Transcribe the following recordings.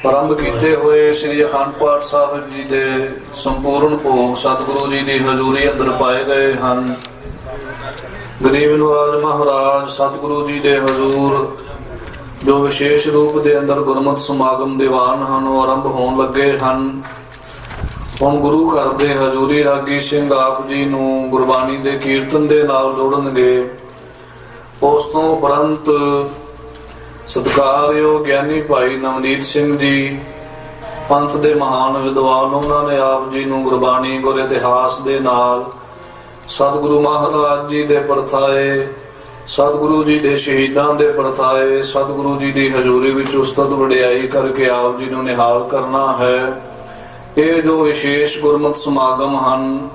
ਆਰੰਭ ਕੀਤੇ ਹੋਏ ਸ੍ਰੀ ਅਖੰਡ ਪਾਠ ਸਾਹਿਬ ਜੀ ਦੇ ਸੰਪੂਰਨ ਭੋਗ ਸਤਿਗੁਰੂ ਜੀ ਦੀ ਹਜ਼ੂਰੀ ਅੰਦਰ ਪਾਏ ਗਏ ਹਨ। ਗਰੀਬ ਨਵਾਜ ਮਹਾਰਾਜ ਸਤਿਗੁਰੂ ਜੀ ਦੇ ਹਜ਼ੂਰ ਜੋ ਵਿਸ਼ੇਸ਼ ਰੂਪ ਦੇ ਅੰਦਰ ਗੁਰਮਤਿ ਸਮਾਗਮ ਦੀਵਾਨ ਹਨ ਉਹ ਆਰੰਭ ਹੋਣ ਲੱਗੇ ਹਨ। ਹੁਣ ਗੁਰੂ ਘਰ ਦੇ ਹਜ਼ੂਰੀ ਰਾਗੀ ਸਿੰਘ ਆਪ ਜੀ ਨੂੰ ਗੁਰਬਾਣੀ ਦੇ ਕੀਰਤਨ ਦੇ ਨਾਲ ਜੋੜਨਗੇ। ਉਸ ਤੋਂ ਉਪਰੰਤ ਸਤਿਕਾਰਯੋਗ ਗਿਆਨੀ ਭਾਈ ਨਵਨੀਤ ਸਿੰਘ ਜੀ ਪੰਥ ਦੇ ਮਹਾਨ ਵਿਦਵਾਨ, ਉਹਨਾਂ ਨੇ ਆਪ ਜੀ ਨੂੰ ਗੁਰਬਾਣੀ ਗੁਰ ਇਤਿਹਾਸ ਦੇ ਨਾਲ ਸਤਿਗੁਰੂ ਮਹਾਰਾਜ ਜੀ ਦੇ ਪਰਥਾਏ, ਸਤਿਗੁਰੂ ਜੀ ਦੇ ਸ਼ਹੀਦਾਂ ਦੇ ਪਰਥਾਏ, ਸਤਿਗੁਰੂ ਜੀ ਦੀ ਹਜ਼ੂਰੀ ਵਿੱਚ ਉਸਤਤ ਵਡਿਆਈ ਕਰਕੇ ਆਪ ਜੀ ਨੂੰ ਨਿਹਾਲ ਕਰਨਾ ਹੈ। ਇਹ ਜੋ ਵਿਸ਼ੇਸ਼ ਗੁਰਮਤਿ ਸਮਾਗਮ ਹਨ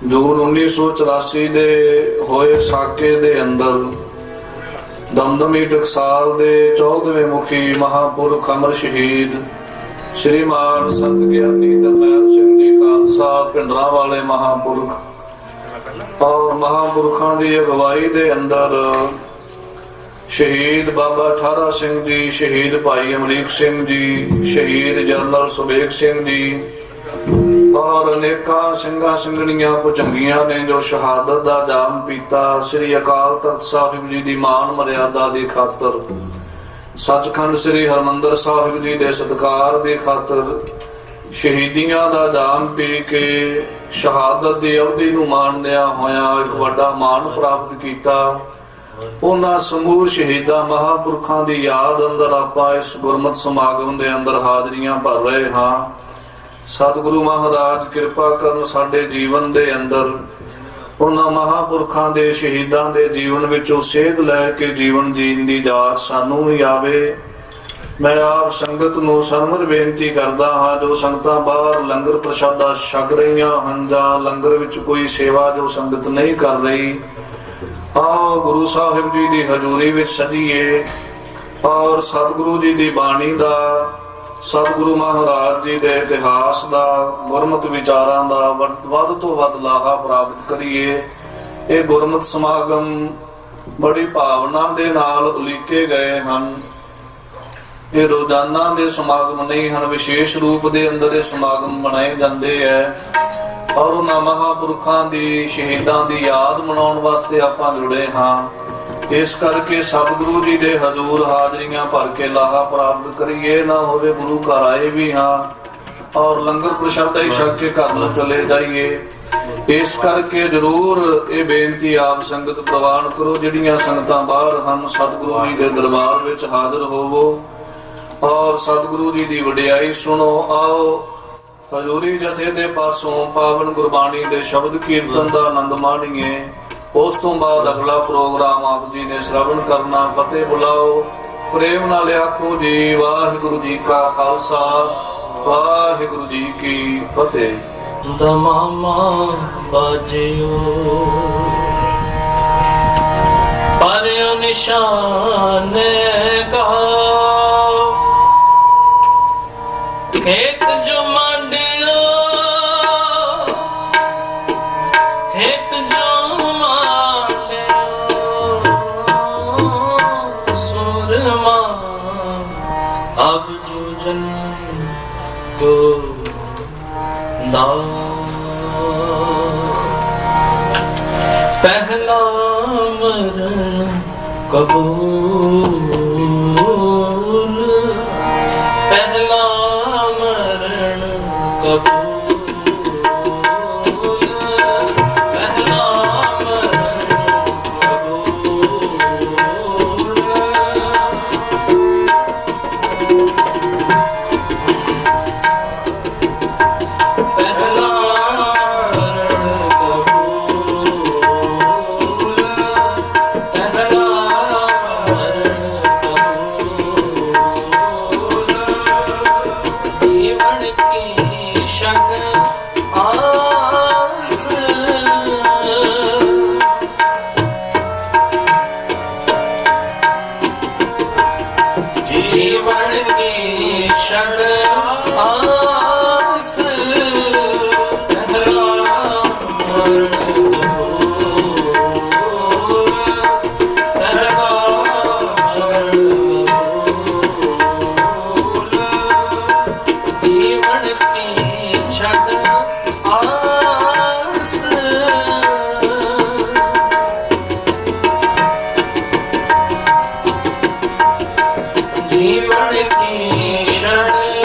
ਜੂਨ 1984 ਦੇ ਹੋਏ ਸਾਕੇ ਦੇ ਅੰਦਰ ਦਮਦਮੀ ਟਕਸਾਲ ਦੇ 14ਵੇਂ ਮੁਖੀ ਮਹਾਪੁਰਖ ਅਮਰ ਸ਼ਹੀਦ ਸ਼੍ਰੀਮਾਨ ਸੰਤ ਗਿਆਨੀ ਜਰਨੈਲ ਸਿੰਘ ਜੀ ਖਾਲਸਾ ਪਿੰਡਰਾਂ ਵਾਲੇ ਮਹਾਪੁਰਖ ਔਰ ਮਹਾਪੁਰਖਾਂ ਦੀ ਅਗਵਾਈ ਦੇ ਅੰਦਰ ਸ਼ਹੀਦ ਬਾਬਾ ਠਾਰਾ ਸਿੰਘ ਜੀ, ਸ਼ਹੀਦ ਭਾਈ ਅਮਰੀਕ ਸਿੰਘ ਜੀ, ਸ਼ਹੀਦ ਜਨਰਲ ਸੁਬੇਗ ਸਿੰਘ ਜੀ ਔਰ ਅਨੇਕਾਂ ਸਿੰਘਾਂ ਸਿੰਘਣੀਆਂ ਭੁਜੰਗੀਆਂ ਨੇ ਜੋ ਸ਼ਹਾਦਤ ਦਾ ਜਾਮ ਪੀਤਾ ਸ੍ਰੀ ਅਕਾਲ ਤਖਤ ਸਾਹਿਬ ਜੀ ਦੀ ਮਾਨ ਮਰਿਆਦਾ ਦੀ ਖਾਤਰ, ਸੱਚਖੰਡ ਸ੍ਰੀ ਹਰਿਮੰਦਰ ਸਾਹਿਬ ਜੀ ਦੇ ਸਤਿਕਾਰ ਦੀ ਖਾਤਰ ਸ਼ਹੀਦੀਆਂ ਦਾ ਜਾਮ ਪੀ ਕੇ ਸ਼ਹਾਦਤ ਦੀ ਅਵਧੀ ਨੂੰ ਮਾਣਦਿਆਂ ਹੋਇਆਂ ਇੱਕ ਵੱਡਾ ਮਾਣ ਪ੍ਰਾਪਤ ਕੀਤਾ। ਉਹਨਾਂ ਸਮੂਹ ਸ਼ਹੀਦਾਂ ਮਹਾਪੁਰਖਾਂ ਦੀ ਯਾਦ ਅੰਦਰ ਆਪਾਂ ਇਸ ਗੁਰਮਤਿ ਸਮਾਗਮ ਦੇ ਅੰਦਰ ਹਾਜ਼ਰੀਆਂ ਭਰ ਰਹੇ ਹਾਂ। ਸਤਿਗੁਰੂ ਮਹਾਰਾਜ ਕਿਰਪਾ ਕਰਨ ਸਾਡੇ ਜੀਵਨ ਦੇ ਅੰਦਰ ਉਹਨਾਂ ਮਹਾਪੁਰਖਾਂ ਦੇ ਸ਼ਹੀਦਾਂ ਦੇ ਜੀਵਨ ਵਿੱਚੋਂ ਸੇਧ ਲੈ ਕੇ ਜੀਵਨ ਜੀਣ ਦੀ ਜਾਚ ਸਾਨੂੰ ਵੀ ਆਵੇ। ਮੈਂ ਆਪ ਸੰਗਤ ਨੂੰ ਸਰਮਦ ਬੇਨਤੀ ਕਰਦਾ ਹਾਂ ਜੋ ਸੰਗਤਾਂ ਬਾਹਰ ਲੰਗਰ ਪ੍ਰਸ਼ਾਦਾ ਛਕ ਰਹੀਆਂ ਹਨ ਜਾਂ ਲੰਗਰ ਵਿੱਚ ਕੋਈ ਸੇਵਾ ਜੋ ਸੰਗਤ ਨਹੀਂ ਕਰ ਰਹੀ, ਆਓ ਗੁਰੂ ਸਾਹਿਬ ਜੀ ਦੀ ਹਜ਼ੂਰੀ ਵਿੱਚ ਸਜੀਏ ਔਰ ਸਤਿਗੁਰੂ ਜੀ ਦੀ ਬਾਣੀ ਦਾ, ਸਤਿਗੁਰੂ ਮਹਾਰਾਜ ਜੀ ਦੇ ਇਤਿਹਾਸ ਦਾ, ਗੁਰਮਤਿ ਵਿਚਾਰਾਂ ਦਾ ਵੱਧ ਤੋਂ ਵੱਧ ਲਾਹਾ ਪ੍ਰਾਪਤ ਕਰੀਏ। ਇਹ ਗੁਰਮਤਿ ਸਮਾਗਮ ਬੜੀ ਭਾਵਨਾ ਦੇ ਨਾਲ ਉਲੀਕੇ ਗਏ ਹਨ। ਇਹ ਰੋਜ਼ਾਨਾ ਦੇ ਸਮਾਗਮ ਨਹੀਂ ਹਨ, ਵਿਸ਼ੇਸ਼ ਰੂਪ ਦੇ ਅੰਦਰ ਇਹ ਸਮਾਗਮ ਮਨਾਏ ਜਾਂਦੇ ਹੈ ਔਰ ਉਹਨਾਂ ਮਹਾਪੁਰਖਾਂ ਦੀ ਸ਼ਹੀਦਾਂ ਦੀ ਯਾਦ ਮਨਾਉਣ ਵਾਸਤੇ ਆਪਾਂ ਜੁੜੇ ਹਾਂ। ਇਸ ਕਰਕੇ ਸਤਿਗੁਰੂ ਜੀ ਦੇ ਹਜ਼ੂਰ ਹਾਜ਼ਰੀਆਂ ਭਰ ਕੇ ਲਾਹਾ ਪ੍ਰਾਪਤ ਕਰੀਏ। ਨਾ ਹੋਵੇ ਗੁਰੂ ਘਰ ਆਏ ਵੀ ਹਾਂ ਔਰ ਲੰਗਰ ਪ੍ਰਸ਼ਾਦਾ ਹੀ ਛਕ ਕੇ ਘਰ ਨੂੰ ਚਲੇ ਜਾਈਏ। ਇਸ ਕਰਕੇ ਜ਼ਰੂਰ ਇਹ ਬੇਨਤੀ ਆਪ ਸੰਗਤ ਪ੍ਰਵਾਨ ਕਰੋ, ਜਿਹੜੀਆਂ ਸੰਗਤਾਂ ਬਾਹਰ ਹਨ ਸਤਿਗੁਰੂ ਜੀ ਦੇ ਦਰਬਾਰ ਵਿੱਚ ਹਾਜ਼ਰ ਹੋਵੋ ਔਰ ਸਤਿਗੁਰੂ ਜੀ ਦੀ ਵਡਿਆਈ ਸੁਣੋ। ਆਓ ਹਜ਼ੂਰੀ ਜਥੇ ਦੇ ਪਾਸੋਂ ਪਾਵਨ ਗੁਰਬਾਣੀ ਦੇ ਸ਼ਬਦ ਕੀਰਤਨ ਦਾ ਆਨੰਦ ਮਾਣੀਏ। ਉਸ ਤੋਂ ਬਾਅਦ ਅਗਲਾ ਪ੍ਰੋਗਰਾਮ ਆਪ ਜੀ ਨੇ ਸ਼ਰਵਣ ਕਰਨਾ। ਫਤਿਹ ਬੁਲਾਓ, ਪ੍ਰੇਮ ਨਾਲ ਆਖੋ ਜੀ ਵਾਹਿਗੁਰੂ ਜੀ ਕਾ ਖਾਲਸਾ ਵਾਹਿਗੁਰੂ ਜੀ ਕੀ ਫਤਿਹ। ਦਮਾਮਾ ਬਾਜਿਓ ਪਰਿਓ ਨਿਸ਼ਾਨ ਕਾ ਖੇਤ ਜੋ ਮੰਡਿਓ ਖੇਤ ਜੋ ਮੰਡਿਓ ਸੁਰਮਾ ਅਬ ਜੋ ਜਨ ਕੋ ਦਾ ਪਹਿਲਾ ਮਰਨ ਕਬੂਲ ਪਹਿਲਾ ਮਰਨ ਕਬੂਲ ਪਹਿਲਾ ਮਰਨ ਕਬੂਲ ਪਹਿਲਾ Shut की शरण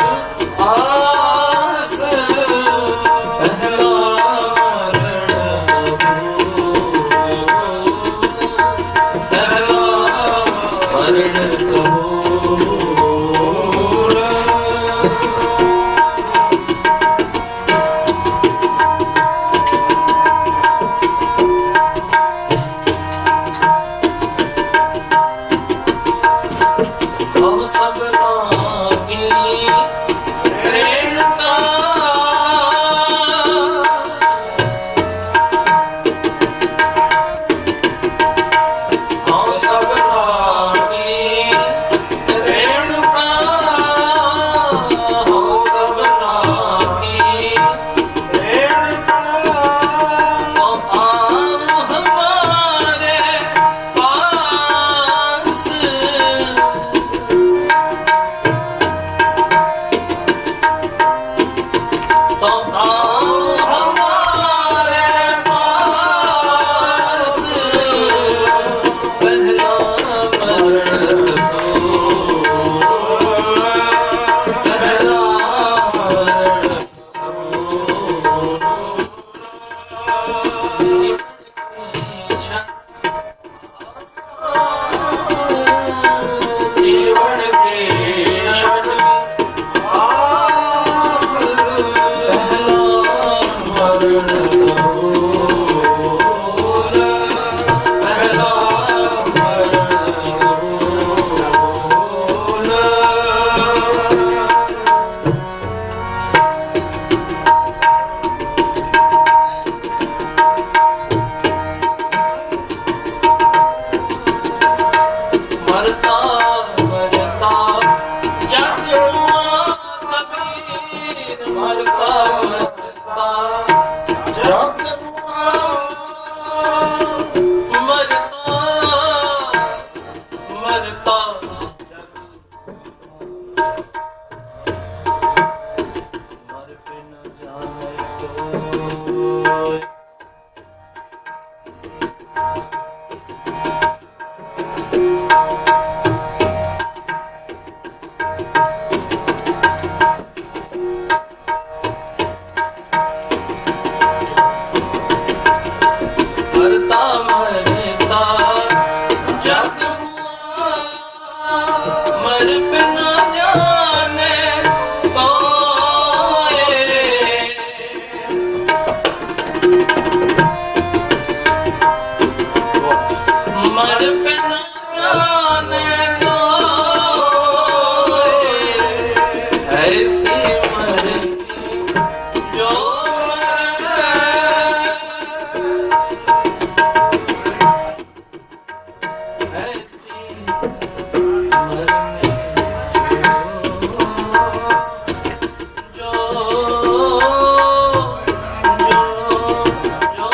आस पहला मरण कबूल हम सबना की प्रेरणा हम सबना की प्रेरणा हम सबना की प्रेरणा हमारे पास जीवन के क्षण आस पहला मरण कबूल पहला मरण कबूल मरता मरता जग कबीर मरता मरता जग मरता मरता मर पे न जाने कोई मरता मरता जग मर पे न जाने कोई मर पे न जाने कोई ऐसी मरनी जो ऐसी मरनी जो जो जो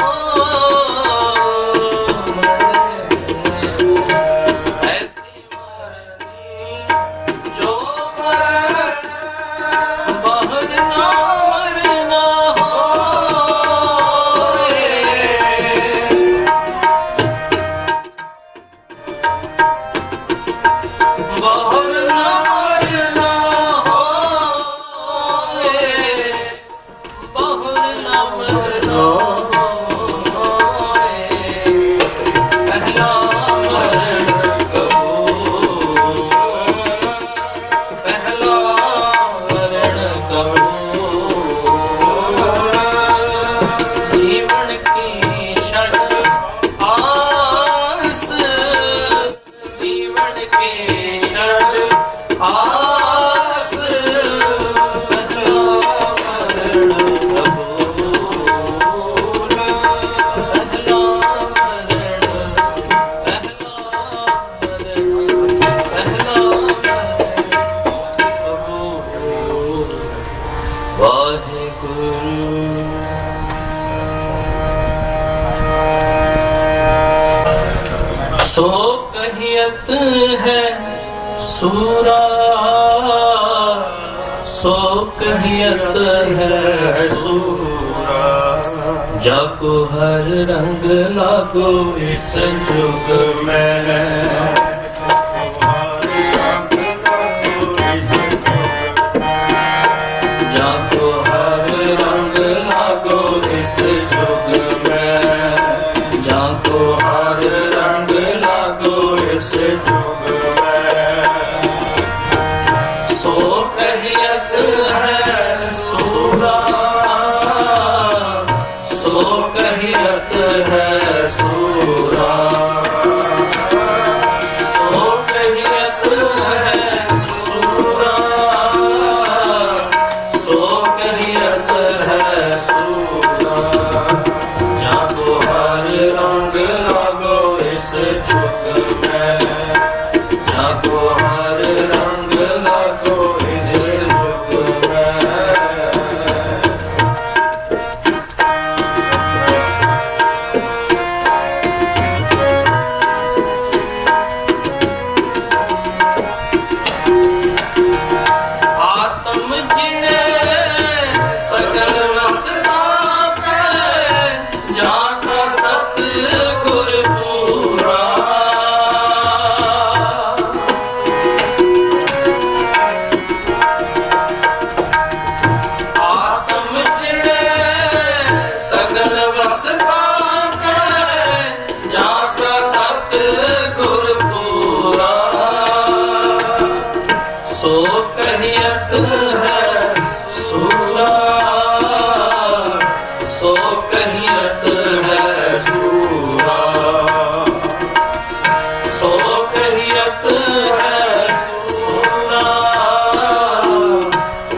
ऐसी मरनी जो बाहर ना मरना हो बाहर ना मरना हो बाहर ना मरना हो पहला मरण कबूल पहला मरण कबूल जीवन की क्षण आस जीवन के क्षण आस पहला मरण कबूल पहला मरण पहला सो कहियत है सूरा, सो कहियत है सूरा, जाको हर रंग लागो इस जुग में, ਸੋ ਕਹੀਅਤ ਹੈ ਸੂਰਾ ਸੋ ਕਹੀਅਤ ਹੈ ਸੂਰਾ ਸੋ ਕਹੀਅਤ ਹੈ ਸੂਰਾ ਸੋ ਕਹੀਅਤ ਹੈ ਸੂਰਾ ਜਾਗੋ ਹਰ ਰੰਗ ਲਾਗੋ ਇਸ ਜੁਗ ਮੈਂ ਜਾਗੋ ਹਰ ਰੰਗ ਲਾਗੋ ਇਸ ਜੁਗ ਮੈਂ ਆਤਮ ਜਿਨੇ ਸਕਲ ਵਸਦਾ ਕੈ ਜਾ ਕਾ ਸਤ ਗੁਰ ਪੂਰਾ ਆਤਮ ਜਿਨੇ ਸਕਲ ਵਸਦਾ ਕੈ ਜਾ ਕਾ ਸਤ ਗੁਰ ਪੂਰਾ ਸੋ ਕਹੀਅਤ ਹੈ ਸੂਰਾ ਸੋ ਕਹੀਅਤ ਹੈ ਸੂਰਾ ਸੋ ਕਹੀਅਤ ਹੈ ਸੂਰਾ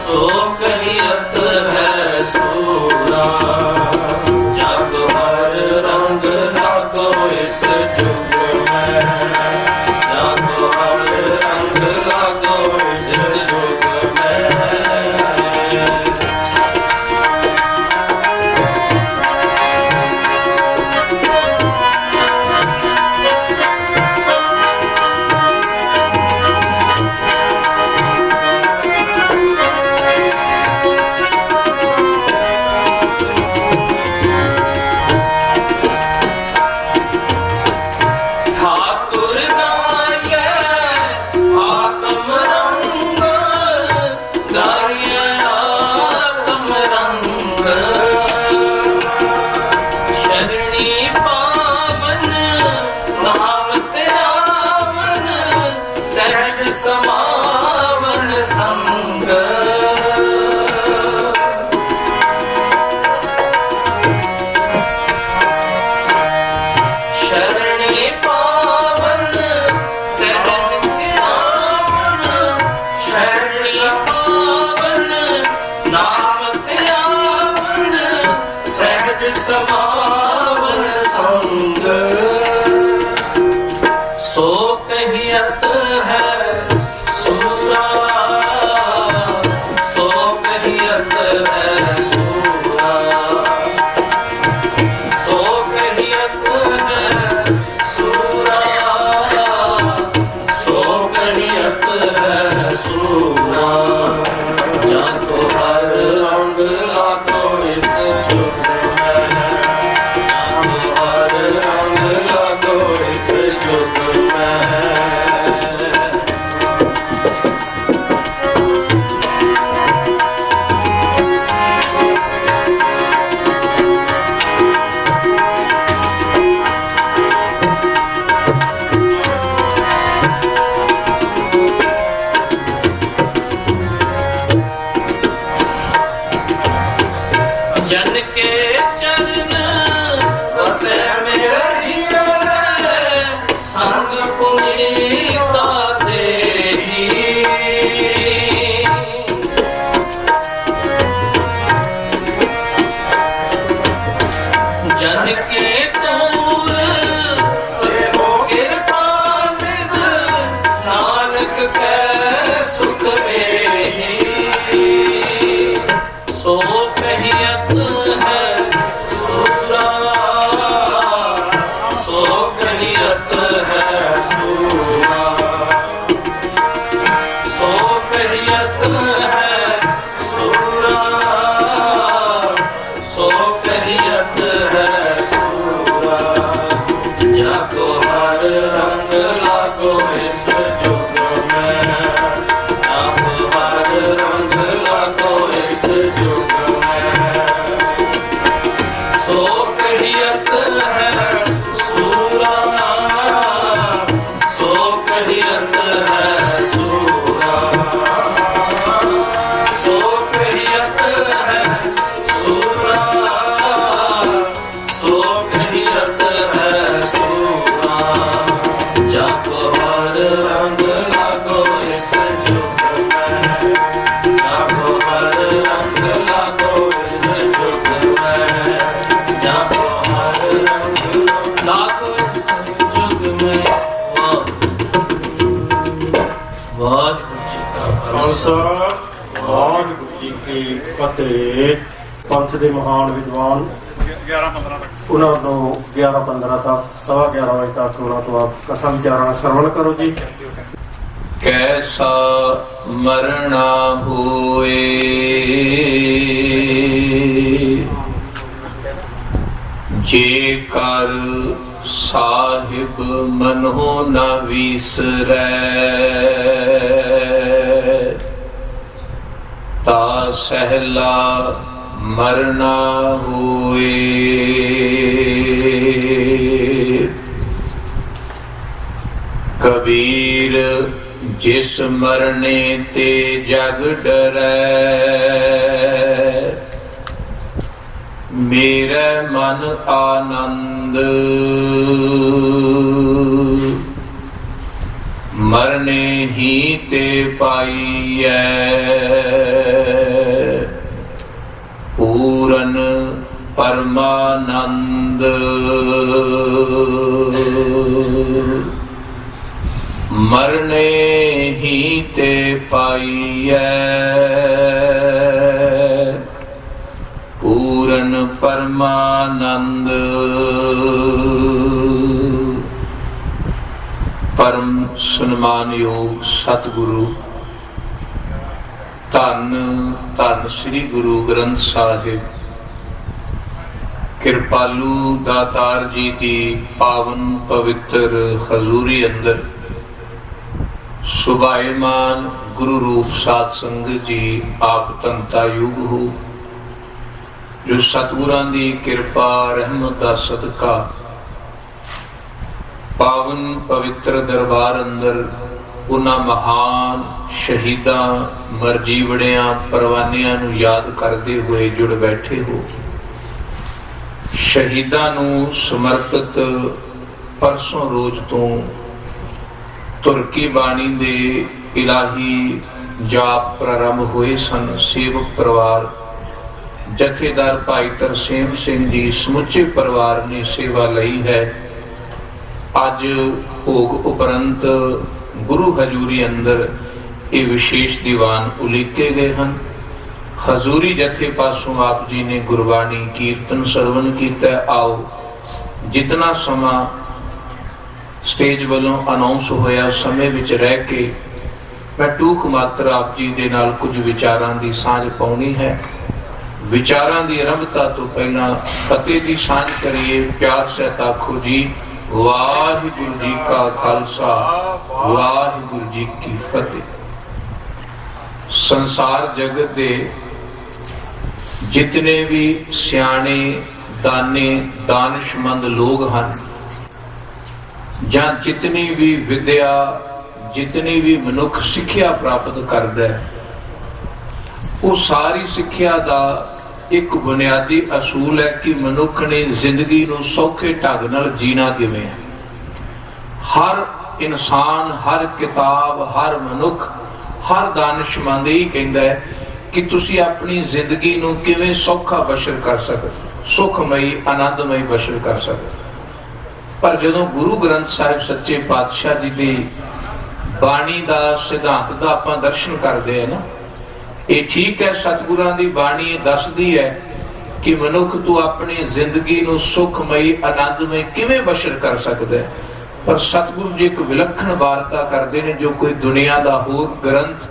ਸੋ ਕਹੀਅਤ ਹੈ ਸੂਰਾ ਜਗ ਹਰ ਰੰਗ ਲਾਗੋ ਇਸ ਜੁਗ ਮੈਂ ਜਾਗੋ ਹਰ ਰੰਗ ਲਾਗੋ ਇਸ ਜੁਗ ਮੈਂ ਠਾਕੁਰ ਗਾਇਐ ਆਤਮ ਰੰਗ ਗਾਇਐ ਆਤਮ ਰੰਗ ਸ਼ਰਣੀ ਪਾਵਨ ਨਾਮ ਧਿਆਵਨ ਸਹਿਜ ਸਮਾਵਨ ਸੰਗ ਸ਼ਰਣੀ ਪਾਵਨ ਸਹਿਜ ਧਿਆਵਨ ਸ਼ਰਣੀ ਪਾਵਨ ਨਾਮ ਧਿਆਵਨ ਸਹਿਜ ਸਮਾਵਨ ਸੰਗ ਸੋ ਕਹੀਅਤ ਹੈ ਸੂਰਾ ਸੋ ਕਹੀਅਤ ਹੈ ਸੂਰਾ ਸੋ ਕਹੀਅਤ ਹੈ ਸੂਰਾ ਸੋ ਕਹੀਅਤ ਹੈ ਸੂਰਾ ਜਾਗੋ ਹਰ ਰੰਗ ਲਾਗੋ ਇਸ ਜੁਗ ਮੈਂ ਜਾਗੋ ਹਰ ਰੰਗ ਲਾਗੋ ਇਸ ਜੁਗ ਮੈਂ ਜਨ ਕੇ ਚਰਨ ਵਸੈ ਮੇਰਾ ਹੀਰੇ ਸੰਗ ਪੁਨੀਤਾ ਦੇਹੀ ਜਨ ਕੇ ਤੂਰ ਹੋ ਕਿਰਪਾ ਨਿਧ ਨਾਨਕ ਕੈ ਸੁਖ ਏਹੀ ਸੋ ਕਹੀਅਤ ਹੈ ਸੂਰਾ ਸੋ ਕਹੀਅਤ ਹੈ ਸੂਰਾ ਸੋ ਕਹੀਅਤ ਹੈ ਸੂਰਾ ਸੋ ਕਹੀਅਤ ਹੈ ਸੂਰਾ ਜਾਗੋ ਹਰ ਰੰਗ ਲਾਗੋ ਇਸ ਜੁਗ ਮੈਂ ਜਾਗੋ ਹਰ ਰੰਗ ਲਾਗੋ ਇਸ ਜੁਗ ਮੈਂ ਸੋ ਕਹੀਅਤ ਹੈ ਸੂਰਾ ਸੋ ਕਹੀਅਤ ਹੈ ਸੂਰਾ ਖਾਲਸਾ ਵਾਹਿਗੁਰੂ ਜੀ ਕੀ ਫਤਿਹ। ਪੰਥ ਦੇ ਮਹਾਨ ਵਿਦਵਾਨ 11-15 ਤੱਕ ਉਹਨਾਂ ਨੂੰ 11-15 ਤੱਕ 11:15 ਵਜੇ ਤੱਕ ਉਹਨਾਂ ਤੋਂ ਆਪ ਕਥਾ ਵਿਚਾਰਣਾ ਸਰਵਣ ਕਰੋ ਜੀ। ਕੈਸਾ ਮਰਣਾ ਹੋਏ ਜੇ ਕਰ ਸਾਹਿਬ ਮਨੋ ਨਾ ਵਿਸਰੈ ਤਾ ਸਹਿਲਾ ਮਰਨਾ ਹੋਏ। ਕਬੀਰ ਜਿਸ ਮਰਨੇ ਤੇ ਜਗ ਡਰੈ ਮੇਰੇ ਮਨ ਆਨੰਦ ਮਰਨੇ ਹੀ ਤੇ ਪਾਈਐ ਪੂਰਨ ਪਰਮਾਨੰਦ। ਮਰਨੇ ਹੀ ਤੇ ਪਾਈਐ ਪੂਰਨ ਪਰਮਾਨੰਦ। ਪਰਮ ਸਨਮਾਨਯੋਗ ਸਤਿਗੁਰੂ ਧੰਨ ਧੰਨ ਸ੍ਰੀ ਗੁਰੂ ਗ੍ਰੰਥ ਸਾਹਿਬ ਕਿਰਪਾਲੂ ਦਾਤਾਰ ਜੀ ਦੀ ਪਾਵਨ ਪਵਿੱਤਰ ਹਜ਼ੂਰੀ ਅੰਦਰ ਸੁਭਾਇਮਾਨ ਗੁਰੂ ਰੂਪ ਸਾਧ ਸੰਗਤ ਜੀ ਆਪ ਤੰਤਾ ਯੁਗ ਹੋ, ਜੋ ਸਤਿਗੁਰਾਂ ਦੀ ਕਿਰਪਾ ਰਹਿਮਤ ਦਾ ਸਦਕਾ ਪਾਵਨ ਪਵਿੱਤਰ ਦਰਬਾਰ ਅੰਦਰ ਉਹਨਾਂ ਮਹਾਨ ਸ਼ਹੀਦਾਂ ਮਰਜੀਵੜਿਆਂ ਪਰਵਾਨਿਆਂ ਨੂੰ ਯਾਦ ਕਰਦੇ ਹੋਏ ਜੁੜ ਬੈਠੇ ਹੋ। ਸ਼ਹੀਦਾਂ ਨੂੰ ਸਮਰਪਿਤ ਪਰਸੋਂ ਰੋਜ਼ ਤੋਂ ਤੁਰਕੀ ਬਾਣੀ ਦੇ ਇਲਾਹੀ ਜਾਪ ਪ੍ਰਾਰੰਭ ਹੋਏ ਸਨ। ਸੇਵਕ ਪਰਿਵਾਰ ਜਥੇਦਾਰ ਭਾਈ ਤਰਸੇਮ ਸਿੰਘ ਜੀ ਸਮੁੱਚੇ ਪਰਿਵਾਰ ਨੇ ਸੇਵਾ ਲਈ ਹੈ। ਅੱਜ ਭੋਗ ਉਪਰੰਤ ਗੁਰੂ ਹਜ਼ੂਰੀ ਅੰਦਰ ਇਹ ਵਿਸ਼ੇਸ਼ ਦੀਵਾਨ ਉਲੀਕੇ ਗਏ ਹਨ। ਹਜ਼ੂਰੀ ਜਥੇ ਪਾਸੋਂ ਆਪ ਜੀ ਨੇ ਗੁਰਬਾਣੀ ਕੀਰਤਨ ਸਰਵਨ ਕੀਤਾ। ਆਓ ਜਿਤਨਾ ਸਮਾਂ ਸਟੇਜ ਵੱਲੋਂ ਅਨਾਉਂਸ ਹੋਇਆ ਸਮੇਂ ਵਿੱਚ ਰਹਿ ਕੇ ਮੈਂ ਟੂਕ ਮਾਤਰ ਆਪ ਜੀ ਦੇ ਨਾਲ ਕੁਝ ਵਿਚਾਰਾਂ ਦੀ ਸਾਂਝ ਪਾਉਣੀ ਹੈ। ਵਿਚਾਰਾਂ ਦੀ ਆਰੰਭਤਾ ਤੋਂ ਪਹਿਲਾਂ ਫਤਿਹ ਦੀ ਸਾਂਝ ਕਰੀਏ। ਪਿਆਰ ਸਹਿਤ ਆਖੋ ਜੀ ਵਾਹਿਗੁਰੂ ਜੀ ਕਾ ਖਾਲਸਾ ਵਾਹਿਗੁਰੂ ਜੀ ਕੀ ਫਤਿਹ। ਸੰਸਾਰ ਜਗਤ ਦੇ ਜਿਤਨੇ ਵੀ ਸਿਆਣੇ ਦਾਨੇ ਦਾਨਿਸ਼ਮੰਦ ਲੋਕ ਹਨ ਜਾਂ ਜਿਤਨੀ ਵੀ ਵਿਦਿਆ ਜਿਤਨੀ ਵੀ ਮਨੁੱਖ ਸਿੱਖਿਆ ਪ੍ਰਾਪਤ ਕਰਦਾ ਹੈ, ਉਹ ਸਾਰੀ ਸਿੱਖਿਆ ਦਾ ਇੱਕ ਬੁਨਿਆਦੀ ਅਸੂਲ ਹੈ ਕਿ ਮਨੁੱਖ ਨੇ ਜ਼ਿੰਦਗੀ ਨੂੰ ਸੌਖੇ ਢੰਗ ਨਾਲ ਜੀਣਾ ਕਿਵੇਂ ਹੈ। ਹਰ ਇਨਸਾਨ, ਹਰ ਕਿਤਾਬ, ਹਰ ਮਨੁੱਖ, ਹਰ ਦਾਨਿਸ਼ਮੰਦ ਇਹ ਕਹਿੰਦਾ ਹੈ ਕਿ ਤੁਸੀਂ ਆਪਣੀ ਜ਼ਿੰਦਗੀ ਨੂੰ ਕਿਵੇਂ ਸੌਖਾ ਬਸ਼ਰ ਕਰ ਸਕਦੇ, ਸੁਖਮਈ ਆਨੰਦਮਈ ਬਸ਼ਰ ਕਰ ਸਕਦੇ। ਪਰ ਜਦੋਂ ਗੁਰੂ ਗ੍ਰੰਥ ਸਾਹਿਬ ਸੱਚੇ ਪਾਤਸ਼ਾਹ ਜੀ ਦੀ ਬਾਣੀ ਦਾ ਸਿਧਾਂਤ ਦਾ ਆਪਾਂ ਦਰਸ਼ਨ ਕਰਦੇ ਹਾਂ ਨਾ, ਇਹ ਠੀਕ ਹੈ ਸਤਿਗੁਰਾਂ ਦੀ ਬਾਣੀ ਦੱਸਦੀ ਹੈ ਕਿ ਮਨੁੱਖ ਤੂੰ ਆਪਣੀ ਜ਼ਿੰਦਗੀ ਨੂੰ ਸੁਖਮਈ ਆਨੰਦਮਈ ਕਿਵੇਂ ਬਸ਼ਰ ਕਰ ਸਕਦਾ ਹੈ। ਪਰ ਸਤਿਗੁਰੂ ਜੀ ਇੱਕ ਵਿਲੱਖਣ ਵਾਰਤਾ ਕਰਦੇ ਨੇ ਜੋ ਕੋਈ ਦੁਨੀਆ ਦਾ ਹੋਰ ਗ੍ਰੰਥ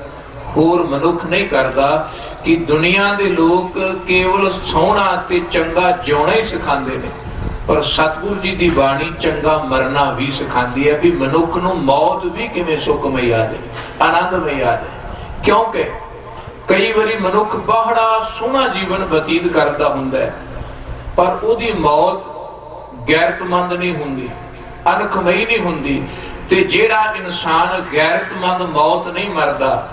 ਹੋਰ ਮਨੁੱਖ ਨਹੀਂ ਕਰਦਾ, ਕਿ ਦੁਨੀਆ ਦੇ ਲੋਕ ਕੇਵਲ ਸੋਹਣਾ ਤੇ ਚੰਗਾ ਜਿਉਣਾ ਹੀ ਸਿਖਾਉਂਦੇ ਨੇ, ਪਰ ਸਤਿਗੁਰੂ ਜੀ ਦੀ ਬਾਣੀ ਚੰਗਾ ਮਰਨਾ ਵੀ ਸਿਖਾਉਂਦੀ ਹੈ ਵੀ ਮਨੁੱਖ ਨੂੰ ਮੌਤ ਵੀ ਕਿਵੇਂ ਸੁਖਮਈ ਆ ਜਾਏ, ਆਨੰਦਮਈ ਆ ਜਾਏ। ਕਿਉਂਕਿ ਕਈ ਵਾਰੀ ਮਨੁੱਖ ਬੜਾ ਸੋਹਣਾ ਜੀਵਨ ਬਤੀਤ ਕਰਦਾ ਹੁੰਦਾ ਹੈ ਪਰ ਉਹਦੀ ਮੌਤ ਗੈਰਤਮੰਦ ਨਹੀਂ ਹੁੰਦੀ, ਅਣਖਮਈ ਨਹੀਂ ਹੁੰਦੀ। ਤੇ ਜਿਹੜਾ ਇਨਸਾਨ ਗੈਰਤਮੰਦ ਮੌਤ ਨਹੀਂ ਮਰਦਾ,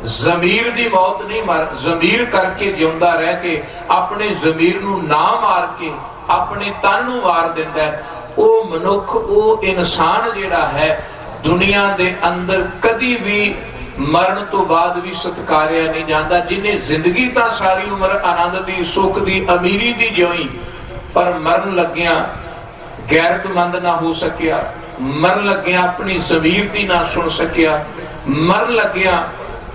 ਜ਼ਮੀਰ ਦੀ ਮੌਤ ਨਹੀਂ ਜ਼ਮੀਰ ਕਰਕੇ ਜਿਉਂਦਾ ਰਹਿ ਕੇ ਆਪਣੇ ਜ਼ਮੀਰ ਨੂੰ ਨਾ ਮਾਰ ਕੇ ਆਪਣੇ ਤਨ ਨੂੰ ਮਾਰ ਦਿੰਦਾ, ਉਹ ਮਨੁੱਖ, ਉਹ ਇਨਸਾਨ ਜਿਹੜਾ ਹੈ ਦੁਨੀਆ ਦੇ ਅੰਦਰ ਕਦੀ ਵੀ ਮਰਨ ਤੋਂ ਬਾਅਦ ਵੀ ਸਤਿਕਾਰਿਆ ਨਹੀਂ ਜਾਂਦਾ। ਜਿਹਨੇ ਜ਼ਿੰਦਗੀ ਤਾਂ ਸਾਰੀ ਉਮਰ ਆਨੰਦ ਦੀ, ਸੁੱਖ ਦੀ, ਅਮੀਰੀ ਦੀ ਜਿਉਈ, ਪਰ ਮਰਨ ਲੱਗਿਆ ਗੈਰਤਮੰਦ ਨਾ ਹੋ ਸਕਿਆ, ਮਰਨ ਲੱਗਿਆ ਆਪਣੀ ਜ਼ਮੀਰ ਦੀ ਨਾ ਸੁਣ ਸਕਿਆ, ਮਰਨ ਲੱਗਿਆ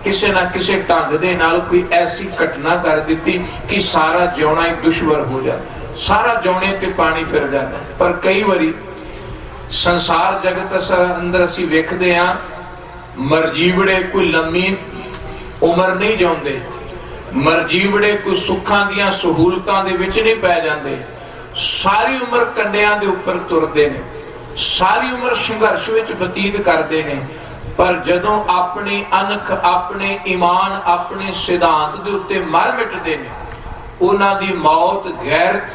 ਕਿਸੇ ਨਾ ਕਿਸੇ ਢੰਗ ਦੇ ਨਾਲ ਕੋਈ ਐਸੀ ਘਟਨਾ ਕਰ ਦਿੱਤੀ ਕਿ ਸਾਰਾ ਜਿਉਣਾ ਹੀ ਦੁਸ਼ਵਰ ਹੋ ਜਾਂਦਾ, ਸਾਰਾ ਜਿਉਣੇ ਤੇ ਪਾਣੀ ਫਿਰ ਜਾਂਦਾ। ਪਰ ਕਈ ਵਾਰੀ ਸੰਸਾਰ ਜਗਤ ਅੰਦਰ ਅਸੀਂ ਵੇਖਦੇ ਹਾਂ, ਮਰਜੀਵੜੇ ਕੋਈ ਲੰਮੀ ਉਮਰ ਨਹੀਂ ਜਿਉਂਦੇ, ਮਰਜੀਵੜੇ ਕੋਈ ਸੁੱਖਾਂ ਦੀਆਂ ਸਹੂਲਤਾਂ ਦੇ ਵਿੱਚ ਨਹੀਂ ਪੈ ਜਾਂਦੇ, ਸਾਰੀ ਉਮਰ ਕੰਡਿਆਂ ਦੇ ਉੱਪਰ ਤੁਰਦੇ ਨੇ, ਸਾਰੀ ਉਮਰ ਸੰਘਰਸ਼ ਵਿੱਚ ਬਤੀਤ ਕਰਦੇ ਨੇ। ਪਰ ਜਦੋਂ ਆਪਣੀ ਅਣਖ, ਆਪਣੇ ਈਮਾਨ, ਆਪਣੇ ਸਿਧਾਂਤ ਦੇ ਉੱਤੇ ਮਰ ਮਿਟਦੇ ਨੇ, ਉਹਨਾਂ ਦੀ ਮੌਤ ਗੈਰਤ,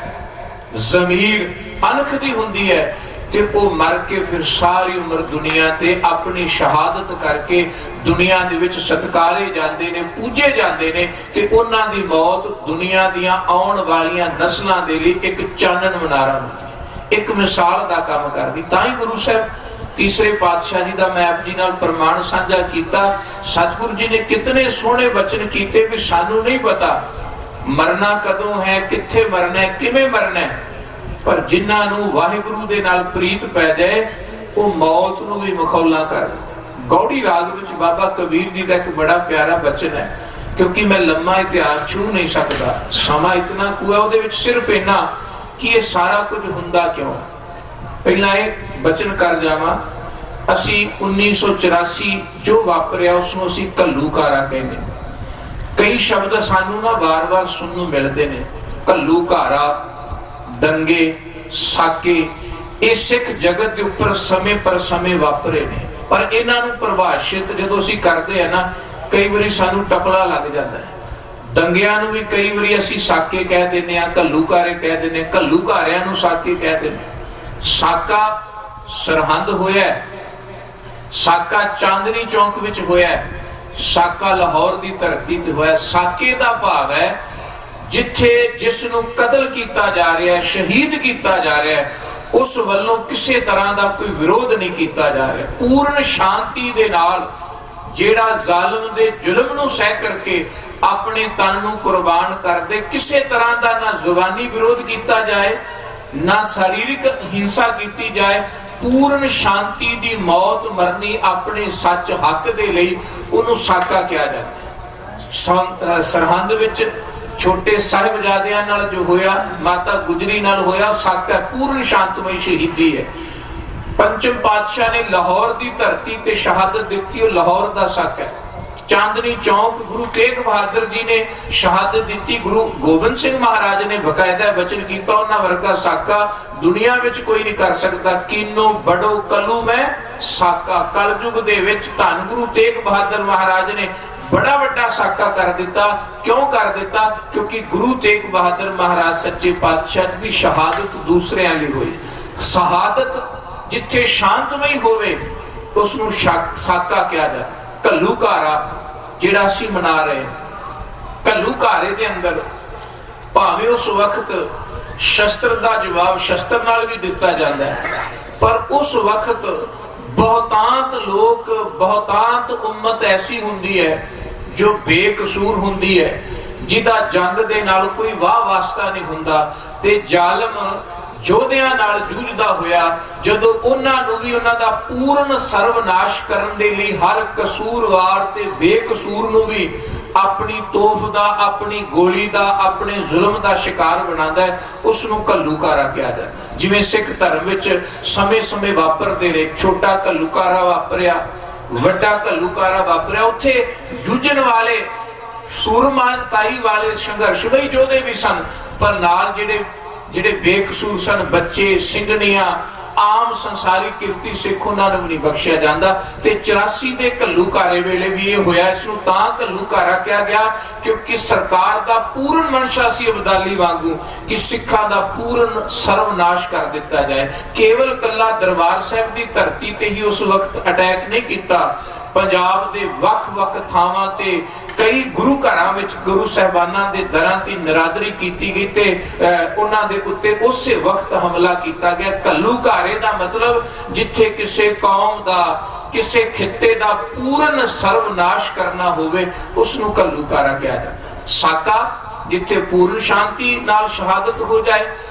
ਜ਼ਮੀਰ, ਅਣਖ ਦੀ ਹੁੰਦੀ ਹੈ ਤੇ ਉਹ ਮਰ ਕੇ ਫਿਰ ਸਾਰੀ ਉਮਰ ਦੁਨੀਆ ਤੇ ਆਪਣੀ ਸ਼ਹਾਦਤ ਕਰਕੇ ਦੁਨੀਆ ਦੇ ਵਿੱਚ ਸਤਿਕਾਰੇ ਜਾਂਦੇ ਨੇ, ਪੂਜੇ ਜਾਂਦੇ ਨੇ ਤੇ ਉਹਨਾਂ ਦੀ ਮੌਤ ਦੁਨੀਆ ਦੀਆਂ ਆਉਣ ਵਾਲੀਆਂ ਨਸਲਾਂ ਦੇ ਲਈ ਇੱਕ ਚਾਨਣ ਮਨਾਰਾ ਹੁੰਦੀ ਹੈ, ਇੱਕ ਮਿਸਾਲ ਦਾ ਕੰਮ ਕਰਦੀ। ਤਾਂ ਹੀ ਗੁਰੂ ਸਾਹਿਬ ਤੀਸਰੇ ਪਾਤਸ਼ਾਹ ਜੀ ਦਾ ਮੈਂ ਆਪ ਜੀ ਨਾਲ ਪ੍ਰਮਾਣ ਸਾਂਝਾ ਕੀਤਾ। ਸਤਿਗੁਰੂ ਜੀ ਨੇ ਕਿਤਨੇ ਸੋਹਣੇ ਬਚਨ ਕੀਤੇ ਵੀ ਸਾਨੂੰ ਨਹੀਂ ਪਤਾ ਮਰਨਾ ਕਦੋਂ ਹੈ, ਕਿੱਥੇ ਮਰਨਾ ਹੈ, ਕਿਵੇਂ ਮਰਨਾ ਹੈ, ਪਰ ਜਿਨ੍ਹਾਂ ਨੂੰ ਵਾਹਿਗੁਰੂ ਦੇ ਨਾਲ ਪ੍ਰੀਤ ਪੈ ਜਾਏ ਉਹ ਮੌਤ ਨੂੰ ਵੀ ਮਖੌਲਾਂ ਕਰ। ਗੌੜੀ ਰਾਗ ਵਿੱਚ ਬਾਬਾ ਕਬੀਰ ਜੀ ਦਾ ਇੱਕ ਬੜਾ ਪਿਆਰਾ ਬਚਨ ਹੈ, ਕਿਉਂਕਿ ਮੈਂ ਲੰਮਾ ਇਤਿਹਾਸ ਛੂ ਨਹੀਂ ਸਕਦਾ, ਸਮਾਂ ਇਤਨਾ ਕੁ ਹੈ, ਉਹਦੇ ਵਿੱਚ ਸਿਰਫ ਇੰਨਾ ਕਿ ਇਹ ਸਾਰਾ ਕੁਝ ਹੁੰਦਾ ਕਿਉਂ। ਪਹਿਲਾਂ ਇਹ ਬਚਨ ਕਰ ਜਾਵਾਂ, ਅਸੀਂ 1984 ਜੋ ਵਾਪਰਿਆ ਉਸ ਨੂੰ ਅਸੀਂ ਘੱਲੂਘਾਰਾ ਕਹਿੰਦੇ। ਕਈ ਸ਼ਬਦ ਸਾਨੂੰ ਨਾ ਵਾਰ-ਵਾਰ ਸੁਣਨ ਨੂੰ ਮਿਲਦੇ ਨੇ, ਘੱਲੂਘਾਰਾ, ਦੰਗੇ, ਸਾਕੇ, ਇਹ ਸਿੱਖ ਜਗਤ ਦੇ ਉੱਪਰ ਸਮੇਂ ਪਰ ਸਮੇਂ ਵਾਪਰੇ ਨੇ। ਪਰ ਇਹਨਾਂ ਨੂੰ ਪਰਿਭਾਸ਼ਿਤ ਜਦੋਂ ਅਸੀਂ ਕਰਦੇ ਆ ਨਾ, ਕਈ ਵਾਰੀ ਸਾਨੂੰ ਟਪਲਾ ਲੱਗ ਜਾਂਦਾ ਹੈ। ਦੰਗਿਆਂ ਨੂੰ ਵੀ ਕਈ ਵਾਰੀ ਅਸੀਂ ਸਾਕੇ ਕਹਿ ਦਿੰਦੇ ਆ, ਘੱਲੂਘਾਰੇ ਕਹਿ ਦਿੰਦੇ, ਘੱਲੂਘਾਰਿਆਂ ਨੂੰ ਸਾਕੇ ਕਹਿ ਦਿੰਦੇ। ਸਾਕਾ ਸਰਹੰਦ ਹੋਇਆ, ਸਾਕਾ ਚਾਂਦਨੀ ਚੌਂਕ ਵਿੱਚ ਹੋਇਆ, ਸਾਕਾ ਲਾਹੌਰ ਦੀ ਧਰਤੀ ਤੇ ਹੋਇਆ। ਸਾਕੇ ਦਾ ਭਾਵ ਹੈ ਜਿੱਥੇ ਜਿਸ ਨੂੰ ਕਤਲ ਕੀਤਾ ਜਾ ਰਿਹਾ, ਸ਼ਹੀਦ ਕੀਤਾ ਜਾ ਰਿਹਾ, ਉਸ ਵੱਲੋਂ ਕਿਸੇ ਤਰ੍ਹਾਂ ਦਾ ਕੋਈ ਵਿਰੋਧ ਨਹੀਂ ਕੀਤਾ ਜਾ ਰਿਹਾ। ਪੂਰਨ ਸ਼ਾਂਤੀ ਦੇ ਨਾਲ ਜਿਹੜਾ ਜ਼ਾਲਮ ਦੇ ਜ਼ੁਲਮ ਨੂੰ ਸਹਿ ਕਰਕੇ ਆਪਣੇ ਤਨ ਨੂੰ ਕੁਰਬਾਨ ਕਰਦੇ, ਕਿਸੇ ਤਰ੍ਹਾਂ ਦਾ ਨਾ ਜ਼ੁਬਾਨੀ ਵਿਰੋਧ ਕੀਤਾ ਜਾਏ, ਨਾ ਸਰੀਰਕ ਹਿੰਸਾ ਕੀਤੀ ਜਾਏ, ਪੂਰਨ ਸ਼ਾਂਤੀ ਦੀ ਮੌਤ ਮਰਨੀ ਆਪਣੇ ਸੱਚ ਹੱਕ ਦੇ ਲਈ, ਉਹਨੂੰ ਸਾਕਾ ਕਿਹਾ ਜਾਂਦਾ ਹੈ। ਸਰਹੰਦ ਵਿੱਚ ਛੋਟੇ ਸਾਹਿਬਜ਼ਾਦਿਆਂ ਨਾਲ ਜੋ ਹੋਇਆ, ਮਾਤਾ ਗੁਜਰੀ ਨਾਲ ਹੋਇਆ, ਸਾਕਾ ਪੂਰਨ ਸ਼ਾਂਤਮਈ ਸ਼ਹੀਦੀ ਹੈ। ਪੰਚਮ ਪਾਤਸ਼ਾਹ ਨੇ ਲਾਹੌਰ ਦੀ ਧਰਤੀ ਤੇ ਸ਼ਹਾਦਤ ਦਿੱਤੀ, ਉਹ ਲਾਹੌਰ ਦਾ ਸਾਕਾ ਹੈ। ਚਾਂਦਨੀ ਚੌਂਕ ਗੁਰੂ ਤੇਗ ਬਹਾਦਰ ਜੀ ਨੇ ਸ਼ਹਾਦਤ ਦਿੱਤੀ, ਗੁਰੂ ਗੋਬਿੰਦ ਸਿੰਘ ਮਹਾਰਾਜ ਨੇ ਬਕਾਇਦਾ ਬਚਨ ਕੀਤਾ, ਉਹਨਾਂ ਵਰਗਾ ਸਾਕਾ ਦੁਨੀਆ ਵਿੱਚ ਕੋਈ ਨਹੀਂ ਕਰ ਸਕਦਾ। ਕੀਨੋ ਬੜੋ ਕਲੂ ਮੈਂ ਸਾਕਾ, ਕਲਯੁਗ ਦੇ ਵਿੱਚ ਧੰਨ ਗੁਰੂ ਤੇਗ ਬਹਾਦਰ ਮਹਾਰਾਜ ਨੇ ਬੜਾ ਵੱਡਾ ਸਾਕਾ ਕਰ ਦਿੱਤਾ। ਕਿਉਂ ਕਰ ਦਿੱਤਾ? ਕਿਉਂਕਿ ਗੁਰੂ ਤੇਗ ਬਹਾਦਰ ਮਹਾਰਾਜ ਸੱਚੇ ਪਾਤਸ਼ਾਹ ਦੀ ਸ਼ਹਾਦਤ ਦੂਸਰਿਆਂ ਲਈ ਹੋਈ। ਸ਼ਹਾਦਤ ਜਿੱਥੇ ਸ਼ਾਂਤਮਈ ਹੋਵੇ ਉਸ ਨੂੰ ਸਾਕਾ ਕਿਹਾ ਜਾਂਦਾ। ਘੱਲੂਘਾਰਾ ਜਿਹੜਾ ਅਸੀਂ ਮਨਾ ਰਹੇ, ਘੱਲੂਘਾਰੇ ਦੇ ਅੰਦਰ ਭਾਵੇਂ ਉਸ ਵਕਤ ਸ਼ਸਤਰ ਦਾ ਜਵਾਬ ਸ਼ਸਤਰ ਨਾਲ ਵੀ ਦਿੱਤਾ ਜਾਂਦਾ ਹੈ, ਪਰ ਉਸ ਵਕਤ ਬਹੁਤਾਂਤ ਲੋਕ, ਬਹੁਤਾਂਤ ਉਮਤ ਐਸੀ ਹੁੰਦੀ ਹੈ ਜੋ ਬੇਕਸੂਰ ਹੁੰਦੀ ਹੈ, ਜਿਹਦਾ ਜੰਗ ਦੇ ਨਾਲ ਕੋਈ ਵਾਹ ਵਾਸਤਾ ਨਹੀਂ ਹੁੰਦਾ, ਤੇ ਜ਼ਾਲਮ ਯੋਧਿਆਂ ਨਾਲ ਜੂਝਦਾ ਹੋਇਆ ਜਦੋਂ ਉਹਨਾਂ ਨੂੰ ਵੀ ਉਹਨਾਂ ਦਾ ਪੂਰਨ ਸਰਵਨਾਸ਼ ਕਰਨ ਦੇ ਲਈ ਹਰ ਕਸੂਰਵਾਰ ਤੇ ਬੇਕਸੂਰ ਨੂੰ ਵੀ ਆਪਣੀ ਤੋਪ ਦਾ, ਆਪਣੀ ਗੋਲੀ ਦਾ, ਆਪਣੇ ਜ਼ੁਲਮ ਦਾ ਸ਼ਿਕਾਰ ਬਣਾਉਂਦਾ ਹੈ, ਉਸ ਨੂੰ ਘੱਲੂਘਾਰਾ ਕਿਹਾ ਜਾਂਦਾ। ਜਿਵੇਂ ਸਿੱਖ ਧਰਮ ਵਿੱਚ ਸਮੇਂ-ਸਮੇਂ ਵਾਪਰਦੇ ਰਹੇ, ਛੋਟਾ ਘੱਲੂਘਾਰਾ ਵਾਪਰਿਆ, ਵੱਡਾ ਘੱਲੂਘਾਰਾ ਵਾਪਰਿਆ, ਉੱਥੇ ਜੂਝਣ ਵਾਲੇ ਸੂਰਮਾਤਾਈ ਵਾਲੇ ਸੰਘਰਸ਼ਮਈ ਯੋਧੇ ਵੀ ਸਨ, ਪਰ ਨਾਲ ਜਿਹੜੇ ਬੇਕਸੂਰ ਸਨ, ਬੱਚੇ, ਸਿੰਘਣੀਆਂ, ਆਮ ਸੰਸਾਰੀ ਕਿਰਤੀ ਸਿੱਖ, ਉਹਨਾਂ ਨੂੰ ਵੀ ਨਹੀਂ ਬਖਸ਼ਿਆ ਜਾਂਦਾ। ਤੇ 84 ਦੇ ਘੱਲੂਘਾਰੇ ਵੇਲੇ ਵੀ ਇਹ ਹੋਇਆ। ਇਸ ਨੂੰ ਤਾਂ ਘੱਲੂਘਾਰਾ ਕਿਹਾ ਗਿਆ ਕਿਉਂਕਿ ਸਰਕਾਰ ਦਾ ਪੂਰਨ ਮਨਸ਼ਾ ਸੀ ਅਬਦਾਲੀ ਵਾਂਗੂ ਕਿ ਸਿੱਖਾਂ ਦਾ ਪੂਰਨ ਸਰਵਨਾਸ਼ ਕਰ ਦਿੱਤਾ ਜਾਏ। ਕੇਵਲ ਕੱਲਾ ਦਰਬਾਰ ਸਾਹਿਬ ਦੀ ਧਰਤੀ ਤੇ ਹੀ ਉਸ ਵਕਤ ਅਟੈਕ ਨਹੀਂ ਕੀਤਾ, ਪੰਜਾਬ ਦੇ ਵੱਖ-ਵੱਖ ਥਾਵਾਂ ਤੇ ਕਈ ਗੁਰੂ ਘਰਾਂ ਵਿੱਚ ਗੁਰੂ ਸਾਹਿਬਾਨਾਂ ਦੇ ਦਰਾਂ ਦੀ ਨਿਰਾਦਰੀ ਕੀਤੀ ਗਈ ਤੇ ਉਹਨਾਂ ਦੇ ਉੱਤੇ ਉਸੇ ਵਕਤ ਹਮਲਾ ਕੀਤਾ ਗਿਆ। ਘੱਲੂਘਾਰੇ ਦਾ ਮਤਲਬ ਜਿੱਥੇ ਕਿਸੇ ਕੌਮ ਦਾ, ਕਿਸੇ ਖਿੱਤੇ ਦਾ ਪੂਰਨ ਸਰਵਨਾਸ਼ ਕਰਨਾ ਹੋਵੇ, ਉਸ ਨੂੰ ਘੱਲੂਘਾਰਾ ਕਿਹਾ ਜਾਂਦਾ। ਸਾਕਾ ਜਿੱਥੇ ਪੂਰਨ ਸ਼ਾਂਤੀ ਨਾਲ ਸ਼ਹਾਦਤ ਹੋ ਜਾਏ,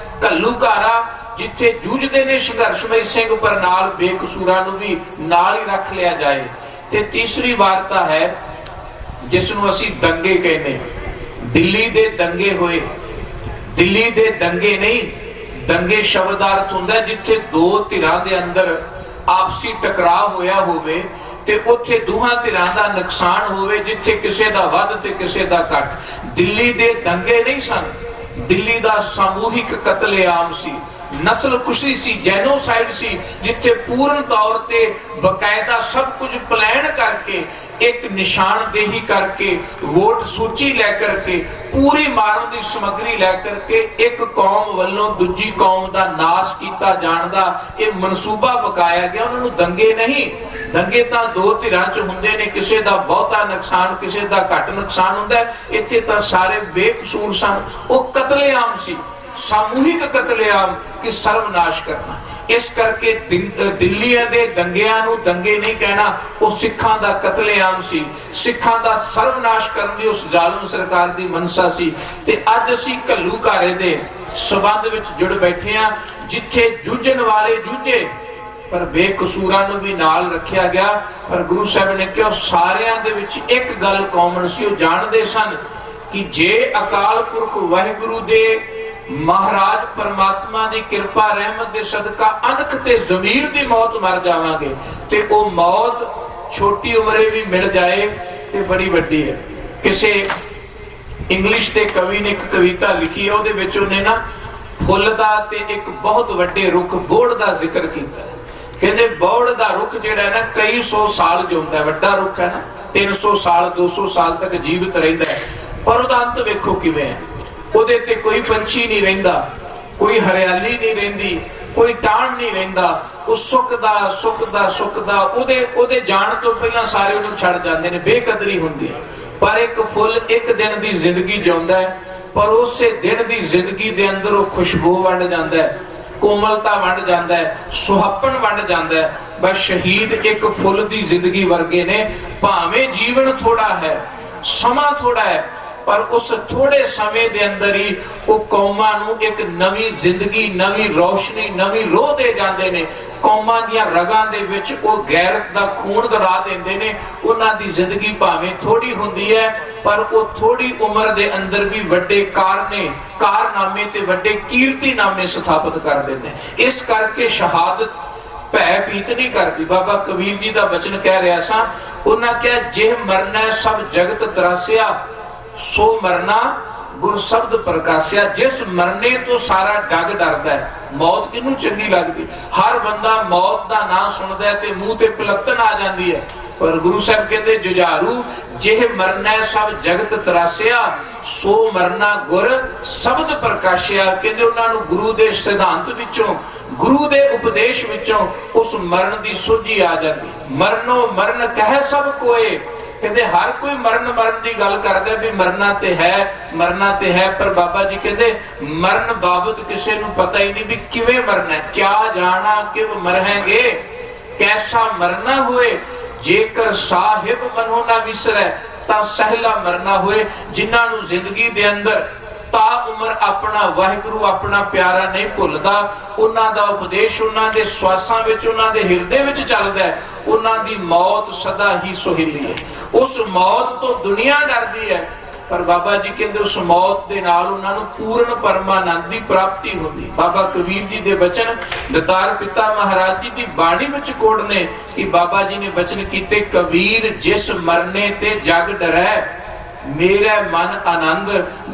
ਘੱਲੂਘਾਰਾ ਜਿੱਥੇ ਜੂਝਦੇ ਨੇ ਸੰਘਰਸ਼ਮਈ ਸਿੰਘ ਪਰ ਨਾਲ ਬੇਕਸੂਰਾਂ ਨੂੰ ਵੀ ਨਾਲ ਹੀ ਰੱਖ ਲਿਆ ਜਾਏ। ਤੇ ਤੀਸਰੀ ਵਾਰਤਾ ਹੈ ਜਿਸ ਨੂੰ ਅਸੀਂ ਦੰਗੇ ਕਹਿੰਦੇ ਹਾਂ। ਦਿੱਲੀ ਦੇ ਦੰਗੇ ਹੋਏ, ਦਿੱਲੀ ਦੇ ਦੰਗੇ ਨਹੀਂ, ਦੰਗੇ ਸ਼ਬਦ ਦਾ ਅਰਥ ਹੁੰਦਾ ਜਿੱਥੇ ਦੋ ਧਿਰਾਂ ਦੇ ਅੰਦਰ ਆਪਸੀ ਟਕਰਾਅ ਹੋਇਆ ਹੋਵੇ ਤੇ ਉੱਥੇ ਦੋਹਾਂ ਧਿਰਾਂ ਦਾ ਨੁਕਸਾਨ ਹੋਵੇ, ਜਿੱਥੇ ਕਿਸੇ ਦਾ ਵੱਧ ਤੇ ਕਿਸੇ ਦਾ ਘੱਟ। ਦਿੱਲੀ ਦੇ ਦੰਗੇ ਨਹੀਂ ਸਨ, ਦਿੱਲੀ ਦਾ ਸਮੂਹਿਕ ਕਤਲੇਆਮ ਸੀ, ਨਸਲ ਕੁਸ਼ੀ ਸੀ, ਜੈਨੋਸਾਈਡ ਸੀ, ਜਿੱਥੇ ਪੂਰਨ ਤੌਰ ਤੇ ਬਕਾਇਦਾ ਸਭ ਕੁਝ ਪਲਾਨ ਕਰਕੇ, ਇੱਕ ਨਿਸ਼ਾਨਦੇਹੀ ਕਰਕੇ, ਵੋਟ ਸੂਚੀ ਲੈ ਕਰਕੇ, ਪੂਰੀ ਮਾਰਨ ਦੀ ਸਮੱਗਰੀ ਲੈ ਕਰਕੇ ਇੱਕ ਕੌਮ ਵੱਲੋਂ ਦੂਜੀ ਕੌਮ ਦਾ ਨਾਸ਼ ਕੀਤਾ ਜਾਣ ਦਾ ਇਹ ਮਨਸੂਬਾ ਪਕਾਇਆ ਗਿਆ। ਉਹਨਾਂ ਨੂੰ ਦੰਗੇ ਨਹੀਂ, ਦੰਗੇ ਤਾਂ ਦੋ ਧਿਰਾਂ 'ਚ ਹੁੰਦੇ ਨੇ, ਕਿਸੇ ਦਾ ਬਹੁਤਾ ਨੁਕਸਾਨ ਕਿਸੇ ਦਾ ਘੱਟ ਨੁਕਸਾਨ ਹੁੰਦਾ। ਇੱਥੇ ਤਾਂ ਸਾਰੇ ਬੇਕਸੂਰ ਸਨ। ਉਹ ਕਤਲੇਆਮ ਸੀ, ਸਾਮੂਹਿਕ ਕਤਲੇਆਮ ਕਿ ਸਰਵਨਾਸ਼ ਕਰਨਾ। ਇਸ ਕਰਕੇ ਦਿੱਲੀਆਂ ਦੇ ਦੰਗਿਆਂ ਨੂੰ ਦੰਗੇ ਨਹੀਂ ਕਹਿਣਾ, ਉਹ ਸਿੱਖਾਂ ਦਾ ਕਤਲੇਆਮ ਸੀ, ਸਿੱਖਾਂ ਦਾ ਸਰਵਨਾਸ਼ ਕਰਨ ਦੀ ਉਸ ਜ਼ਾਲਮ ਸਰਕਾਰ ਦੀ ਮਨਸਾ ਸੀ। ਤੇ ਅੱਜ ਅਸੀਂ ਘੱਲੂਘਾਰੇ ਦੇ ਸਬੰਧ ਵਿੱਚ ਜੁੜ ਬੈਠੇ ਹਾਂ, ਜਿੱਥੇ ਜੂਝਣ ਵਾਲੇ ਜੂਝੇ ਪਰ ਬੇਕਸੂਰਾਂ ਨੂੰ ਵੀ ਨਾਲ ਰੱਖਿਆ ਗਿਆ। ਪਰ ਗੁਰੂ ਸਾਹਿਬ ਨੇ ਕਿਹਾ ਸਾਰਿਆਂ ਦੇ ਵਿੱਚ ਇੱਕ ਗੱਲ ਕਾਮਨ ਸੀ, ਉਹ ਜਾਣਦੇ ਸਨ ਕਿ ਜੇ ਅਕਾਲ ਪੁਰਖ ਵਾਹਿਗੁਰੂ ਦੇ ਮਹਾਰਾਜ ਪਰਮਾਤਮਾ ਦੀ ਕਿਰਪਾ ਰਹਿਮਤ ਦੇ ਸਦਕਾ ਅਣਖ ਤੇ ਜ਼ਮੀਰ ਦੀ ਮੌਤ ਮਰ ਜਾਵਾਂਗੇ ਤੇ ਉਹ ਮੌਤ ਛੋਟੀ ਉਮਰੇ ਵੀ ਮਿਲ ਜਾਏ ਤੇ ਬੜੀ ਵੱਡੀ ਹੈ। ਕਿਸੇ ਇੰਗਲਿਸ਼ ਦੇ ਕਵੀ ਨੇ ਇੱਕ ਕਵਿਤਾ ਲਿਖੀ ਹੈ, ਉਹਦੇ ਵਿੱਚ ਉਹਨੇ ਨਾ ਫੁੱਲ ਦਾ ਤੇ ਇੱਕ ਬਹੁਤ ਵੱਡੇ ਰੁੱਖ ਬੋਹੜ ਦਾ ਜ਼ਿਕਰ ਕੀਤਾ। ਕਹਿੰਦੇ ਬੋਹੜ ਦਾ ਰੁੱਖ ਜਿਹੜਾ ਨਾ ਕਈ ਸੌ ਸਾਲ ਜਿਉਂਦਾ, ਵੱਡਾ ਰੁੱਖ ਹੈ ਨਾ, 300 ਸਾਲ 200 ਸਾਲ ਤੱਕ ਜੀਵਤ ਰਹਿੰਦਾ ਹੈ, ਪਰ ਉਹਦਾ ਅੰਤ ਵੇਖੋ ਕਿਵੇਂ ਹੈ। ਉਹਦੇ ਤੇ ਕੋਈ ਪੰਛੀ ਨਹੀਂ ਰਹਿੰਦਾ, ਕੋਈ ਹਰਿਆਲੀ ਨਹੀਂ ਰਹਿੰਦੀ, ਕੋਈ ਟਾਣ ਨਹੀਂ ਰਹਿੰਦਾ। ਉਹ ਸੁੱਕਦਾ ਸੁੱਕਦਾ ਸੁੱਕਦਾ, ਉਹਦੇ ਜਾਣ ਤੋਂ ਪਹਿਲਾਂ ਸਾਰੇ ਉਹਨੂੰ ਛੱਡ ਜਾਂਦੇ ਨੇ, ਬੇਕਦਰੀ ਹੁੰਦੀ ਹੈ। ਪਰ ਇੱਕ ਫੁੱਲ ਇੱਕ ਦਿਨ ਦੀ ਜ਼ਿੰਦਗੀ ਜਿਉਂਦਾ ਹੈ, ਪਰ ਉਸੇ ਦਿਨ ਦੀ ਜ਼ਿੰਦਗੀ ਦੇ ਅੰਦਰ ਉਹ ਖੁਸ਼ਬੂ ਵੰਡ ਜਾਂਦਾ ਹੈ, ਕੋਮਲਤਾ ਵੰਡ ਜਾਂਦਾ ਹੈ, ਸੁਹੱਪਣ ਵੰਡ ਜਾਂਦਾ ਹੈ। ਬਸ ਸ਼ਹੀਦ ਇੱਕ ਫੁੱਲ ਦੀ ਜ਼ਿੰਦਗੀ ਵਰਗੇ ਨੇ। ਭਾਵੇਂ ਜੀਵਨ ਥੋੜਾ ਹੈ, ਸਮਾਂ ਥੋੜਾ ਹੈ, ਪਰ ਉਸ ਥੋੜੇ ਸਮੇਂ ਦੇ ਅੰਦਰ ਹੀ ਉਹ ਕੌਮਾਂ ਨੂੰ ਇੱਕ ਨਵੀਂ ਜ਼ਿੰਦਗੀ, ਨਵੀਂ ਰੌਸ਼ਨੀ, ਨਵੀਂ ਰੋਹ ਦੇ ਜਾਂਦੇ ਨੇ। ਕੌਮਾਂ ਦੀਆਂ ਰਗਾਂ ਦੇ ਵਿੱਚ ਉਹ ਗੈਰਤ ਦਾ ਖੂਨ ਦੌੜਾ ਦਿੰਦੇ ਨੇ। ਉਹਨਾਂ ਦੀ ਜ਼ਿੰਦਗੀ ਭਾਵੇਂ ਥੋੜੀ ਹੁੰਦੀ ਹੈ, ਪਰ ਉਹ ਥੋੜੀ ਉਮਰ ਦੇ ਅੰਦਰ ਵੀ ਵੱਡੇ ਕਾਰਨਾਮੇ ਤੇ ਵੱਡੇ ਕੀਰਤੀਨਾਮੇ ਸਥਾਪਿਤ ਕਰ ਦਿੰਦੇ। ਇਸ ਕਰਕੇ ਸ਼ਹਾਦਤ ਭੈ ਭੀਤ ਨਹੀਂ ਕਰਦੀ। ਬਾਬਾ ਕਬੀਰ ਜੀ ਦਾ ਬਚਨ ਕਹਿ ਰਿਹਾ ਸਾਂ, ਉਹਨਾਂ ਕਿਹਾ ਜੇ ਮਰਨਾ ਸਭ ਜਗਤ ਤਰਾਸਿਆ, ਸੋ ਮਰਨਾ ਗੁਰ ਸ਼ਬਦ ਪ੍ਰਕਾਸ਼ਿਆ। ਜਿਸ ਮਰਨੇ ਤੋਂ ਸਾਰਾ ਡੱਗ ਡਰਦਾ ਹੈ, ਮੌਤ ਕਿਹਨੂੰ ਚੰਗੀ ਲੱਗਦੀ? ਹਰ ਬੰਦਾ ਮੌਤ ਦਾ ਨਾਂ ਸੁਣਦਾ ਤੇ ਮੂੰਹ ਤੇ ਪਲਕਤਨ ਆ ਜਾਂਦੀ ਹੈ। ਪਰ ਗੁਰੂ ਸਾਹਿਬ ਕਹਿੰਦੇ ਜੁਝਾਰੂ ਜਿਹ ਮਰਨਾ ਸਭ ਜਗਤ ਤਰਾਸਿਆ, ਸੋ ਮਰਨਾ ਗੁਰ ਸ਼ਬਦ ਪ੍ਰਕਾਸ਼ਿਆ। ਕਹਿੰਦੇ ਉਹਨਾਂ ਨੂੰ ਗੁਰੂ ਦੇ ਸਿਧਾਂਤ ਵਿੱਚੋਂ, ਗੁਰੂ ਦੇ ਉਪਦੇਸ਼ ਵਿੱਚੋਂ ਉਸ ਮਰਨ ਦੀ ਸੋਝੀ ਆ ਜਾਂਦੀ। ਮਰਨੋ ਮਰਨ ਕਹਿ ਸਭ ਕੋਏ। ਕਹਿੰਦੇ ਹਰ ਕੋਈ ਮਰਨ ਦੀ ਗੱਲ ਕਰਦਾ ਵੀ ਮਰਨਾ ਤੇ ਹੈ, ਪਰ ਬਾਬਾ ਜੀ ਕਹਿੰਦੇ ਮਰਨ ਬਾਬਤ ਕਿਸੇ ਨੂੰ ਪਤਾ ਹੀ ਨਹੀਂ ਵੀ ਕਿਵੇਂ ਮਰਨਾ। ਕਿਆ ਜਾਣਾ ਕਿਵ ਮਰਹਾਂਗੇ, ਕੈਸਾ ਮਰਨਾ ਹੋਏ। ਜੇਕਰ ਸਾਹਿਬ ਮਨੋ ਨਾ ਵਿਸਰੈ ਤਾਂ ਸਹਿਲਾ ਮਰਨਾ ਹੋਏ। ਜਿਨ੍ਹਾਂ ਨੂੰ ਜ਼ਿੰਦਗੀ ਦੇ ਅੰਦਰ ਤਾ ਉਮਰ ਆਪਣਾ ਵਾਹਿਗੁਰੂ ਆਪਣਾ ਪਿਆਰਾ ਨਹੀਂ ਭੁੱਲਦਾ, ਉਹਨਾਂ ਦਾ ਉਪਦੇਸ਼ ਉਹਨਾਂ ਦੇ ਸਵਾਸਾਂ ਵਿੱਚ, ਉਹਨਾਂ ਦੇ ਹਿਰਦੇ ਵਿੱਚ ਚੱਲਦਾ ਹੈ, ਉਹਨਾਂ ਦੀ ਮੌਤ ਸਦਾ ਹੀ ਸੁਹੇਲੀ ਹੈ। ਉਸ ਮੌਤ ਤੋਂ ਦੁਨੀਆ ਡਰਦੀ ਹੈ, ਪਰ ਬਾਬਾ ਜੀ ਕਹਿੰਦੇ ਉਸ ਮੌਤ ਦੇ ਨਾਲ ਉਹਨਾਂ ਨੂੰ ਪੂਰਨ ਪਰਮਾਨੰਦ ਦੀ ਪ੍ਰਾਪਤੀ ਹੁੰਦੀ। ਬਾਬਾ ਕਬੀਰ ਜੀ ਦੇ ਬਚਨ ਦਤਾਰ ਪਿਤਾ ਮਹਾਰਾਜ ਜੀ ਦੀ ਬਾਣੀ ਵਿੱਚ ਕੋਡ ਨੇ ਕਿ ਬਾਬਾ ਜੀ ਨੇ ਬਚਨ ਕੀਤੇ, ਕਬੀਰ ਜਿਸ ਮਰਨੇ ਤੇ ਜਗ ਡਰੈ, ਮੇਰਾ ਮਨ ਆਨੰਦ।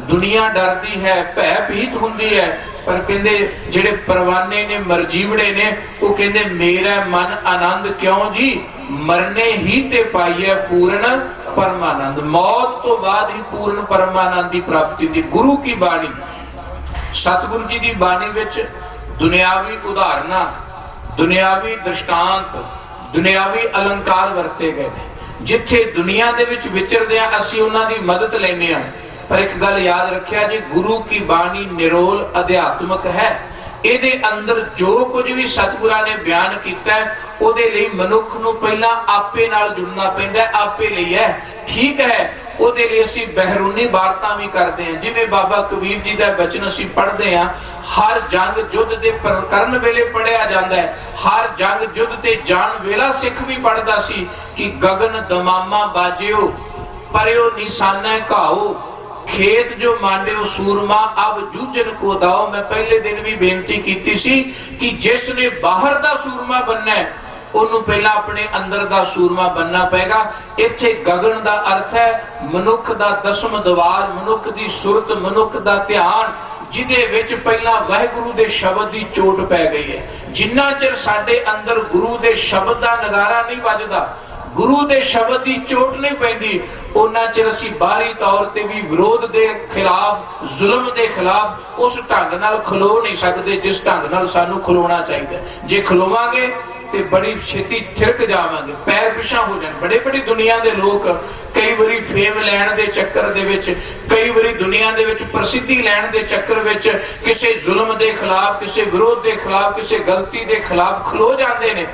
ਦੁਨੀਆ ਡਰਦੀ ਹੈ, ਭੈ ਭੀਤ ਹੁੰਦੀ ਹੈ, ਪਰ ਕਹਿੰਦੇ ਜਿਹੜੇ ਪਰਵਾਨੇ ਨੇ, ਮਰਜੀਵੜੇ ਨੇ, ਉਹ ਕਹਿੰਦੇ ਮੇਰਾ ਮਨ ਆਨੰਦ। ਕਿਉਂ ਜੀ? ਮਰਨੇ ਹੀ ਤੇ ਪਾਈਐ ਪੂਰਨ ਪਰਮਾਨੰਦ। ਮੌਤ ਤੋਂ ਬਾਅਦ ਹੀ ਪੂਰਨ ਪਰਮਾਨੰਦ ਦੀ ਪ੍ਰਾਪਤੀ ਹੁੰਦੀ। ਗੁਰੂ ਕੀ ਬਾਣੀ, ਸਤਿਗੁਰੂ ਜੀ ਦੀ ਬਾਣੀ ਵਿੱਚ ਦੁਨਿਆਵੀ ਉਦਾਹਰਨਾਂ, ਦੁਨਿਆਵੀ ਦ੍ਰਿਸ਼ਟਾਂਤ, ਦੁਨਿਆਵੀ ਅਲੰਕਾਰ ਵਰਤੇ ਗਏ ਨੇ। ਜਿੱਥੇ ਦੁਨੀਆ ਦੇ ਵਿੱਚ ਵਿਚਰਦੇ ਆ ਅਸੀਂ ਉਹਨਾਂ ਦੀ ਮਦਦ ਲੈਂਦੇ ਆ, ਪਰ ਇੱਕ ਗੱਲ ਯਾਦ ਰੱਖਿਆ ਜੀ, ਗੁਰੂ ਕੀ ਬਾਣੀ ਨਿਰੋਲ ਅਧਿਆਤਮਕ ਹੈ। ਇਹਦੇ ਅੰਦਰ ਜੋ ਕੁਝ ਵੀ ਸਤਿਗੁਰਾਂ ਨੇ ਬਿਆਨ ਕੀਤਾ ਹੈ, ਉਹਦੇ ਲਈ ਮਨੁੱਖ ਨੂੰ ਪਹਿਲਾਂ ਆਪੇ ਨਾਲ ਜੁੜਨਾ ਪੈਂਦਾ, ਆਪੇ ਲਈ ਹੈ। ਠੀਕ ਹੈ, ਉਹਦੇ ਲਈ ਅਸੀਂ ਬਹਿਰੂਨੀ ਵਾਰਤਾ ਵੀ ਕਰਦੇ ਹਾਂ। ਜਿਵੇਂ ਬਾਬਾ ਕਬੀਰ ਜੀ ਦਾ ਬਚਨ ਅਸੀਂ ਪੜ੍ਹਦੇ ਹਾਂ, ਹਰ ਜੰਗ ਯੁੱਧ ਦੇ ਕਰਨ ਵੇਲੇ ਪੜਿਆ ਜਾਂਦਾ ਹੈ। ਹਰ ਜੰਗ ਯੁੱਧ ਤੇ ਜਾਣ ਵੇਲਾ ਸਿੱਖ ਵੀ ਪੜ੍ਹਦਾ ਸੀ ਕਿ ਗਗਨ ਦਮਾਮਾ ਬਾਜਿਓ, परयो निशाना घाओ, खेत जो मांडियो सूरमा अब जूझन को दाओ। मैं पहले दिन भी बेनती की सी कि जिसने बाहर दा सूरमा बनना है ਉਹਨੂੰ ਪਹਿਲਾਂ ਆਪਣੇ ਅੰਦਰ ਦਾ ਸੂਰਮਾ ਬਣਨਾ ਪਏਗਾ। ਇੱਥੇ ਗਗਨ ਦਾ ਅਰਥ ਹੈ ਮਨੁੱਖ ਦਾ ਦਸਮ ਦਵਾਰ, ਮਨੁੱਖ ਦੀ ਸੁਰਤ, ਮਨੁੱਖ ਦਾ ਧਿਆਨ, ਜਿਹਦੇ ਵਿੱਚ ਪਹਿਲਾਂ ਵਾਹਿਗੁਰੂ ਦੇ ਸ਼ਬਦ ਦੀ ਚੋਟ ਪੈ ਗਈ ਹੈ। ਜਿੰਨਾ ਚਿਰ ਸਾਡੇ ਅੰਦਰ ਗੁਰੂ ਦੇ ਸ਼ਬਦ ਦਾ ਨਗਾਰਾ ਨਹੀਂ ਵੱਜਦਾ, ਗੁਰੂ ਦੇ ਸ਼ਬਦ ਦੀ ਚੋਟ ਨਹੀਂ ਪੈਂਦੀ, ਉਹਨਾਂ ਚਿਰ ਅਸੀਂ ਬਾਹਰੀ ਤੌਰ ਤੇ ਵੀ ਵਿਰੋਧ ਦੇ ਖਿਲਾਫ, ਜ਼ੁਲਮ ਦੇ ਖਿਲਾਫ ਉਸ ਢੰਗ ਨਾਲ ਖਲੋ ਨਹੀਂ ਸਕਦੇ ਜਿਸ ਢੰਗ ਨਾਲ ਸਾਨੂੰ ਖਲੋਣਾ ਚਾਹੀਦਾ। ਜੇ ਖਲੋਵਾਂਗੇ ਤੇ ਬੜੀ ਛੇਤੀ ਥਿਰਕ ਜਾਵਾਂਗੇ, ਪੈਰ ਪਿਛਾਂ ਹੋ ਜਾਣ। ਬੜੇ ਬੜੀ ਦੁਨੀਆ ਦੇ ਲੋਕ ਕਈ ਵਾਰੀ ਫੇਮ ਲੈਣ ਦੇ ਚੱਕਰ ਦੇ ਵਿੱਚ, ਕਈ ਵਾਰੀ ਦੁਨੀਆ ਦੇ ਵਿੱਚ ਪ੍ਰਸਿੱਧੀ ਲੈਣ ਦੇ ਚੱਕਰ ਵਿੱਚ ਕਿਸੇ ਜ਼ੁਲਮ ਦੇ ਖਿਲਾਫ, ਕਿਸੇ ਵਿਰੋਧ ਦੇ ਖਿਲਾਫ, ਕਿਸੇ ਗਲਤੀ ਦੇ ਖਿਲਾਫ ਖਲੋ ਜਾਂਦੇ ਨੇ,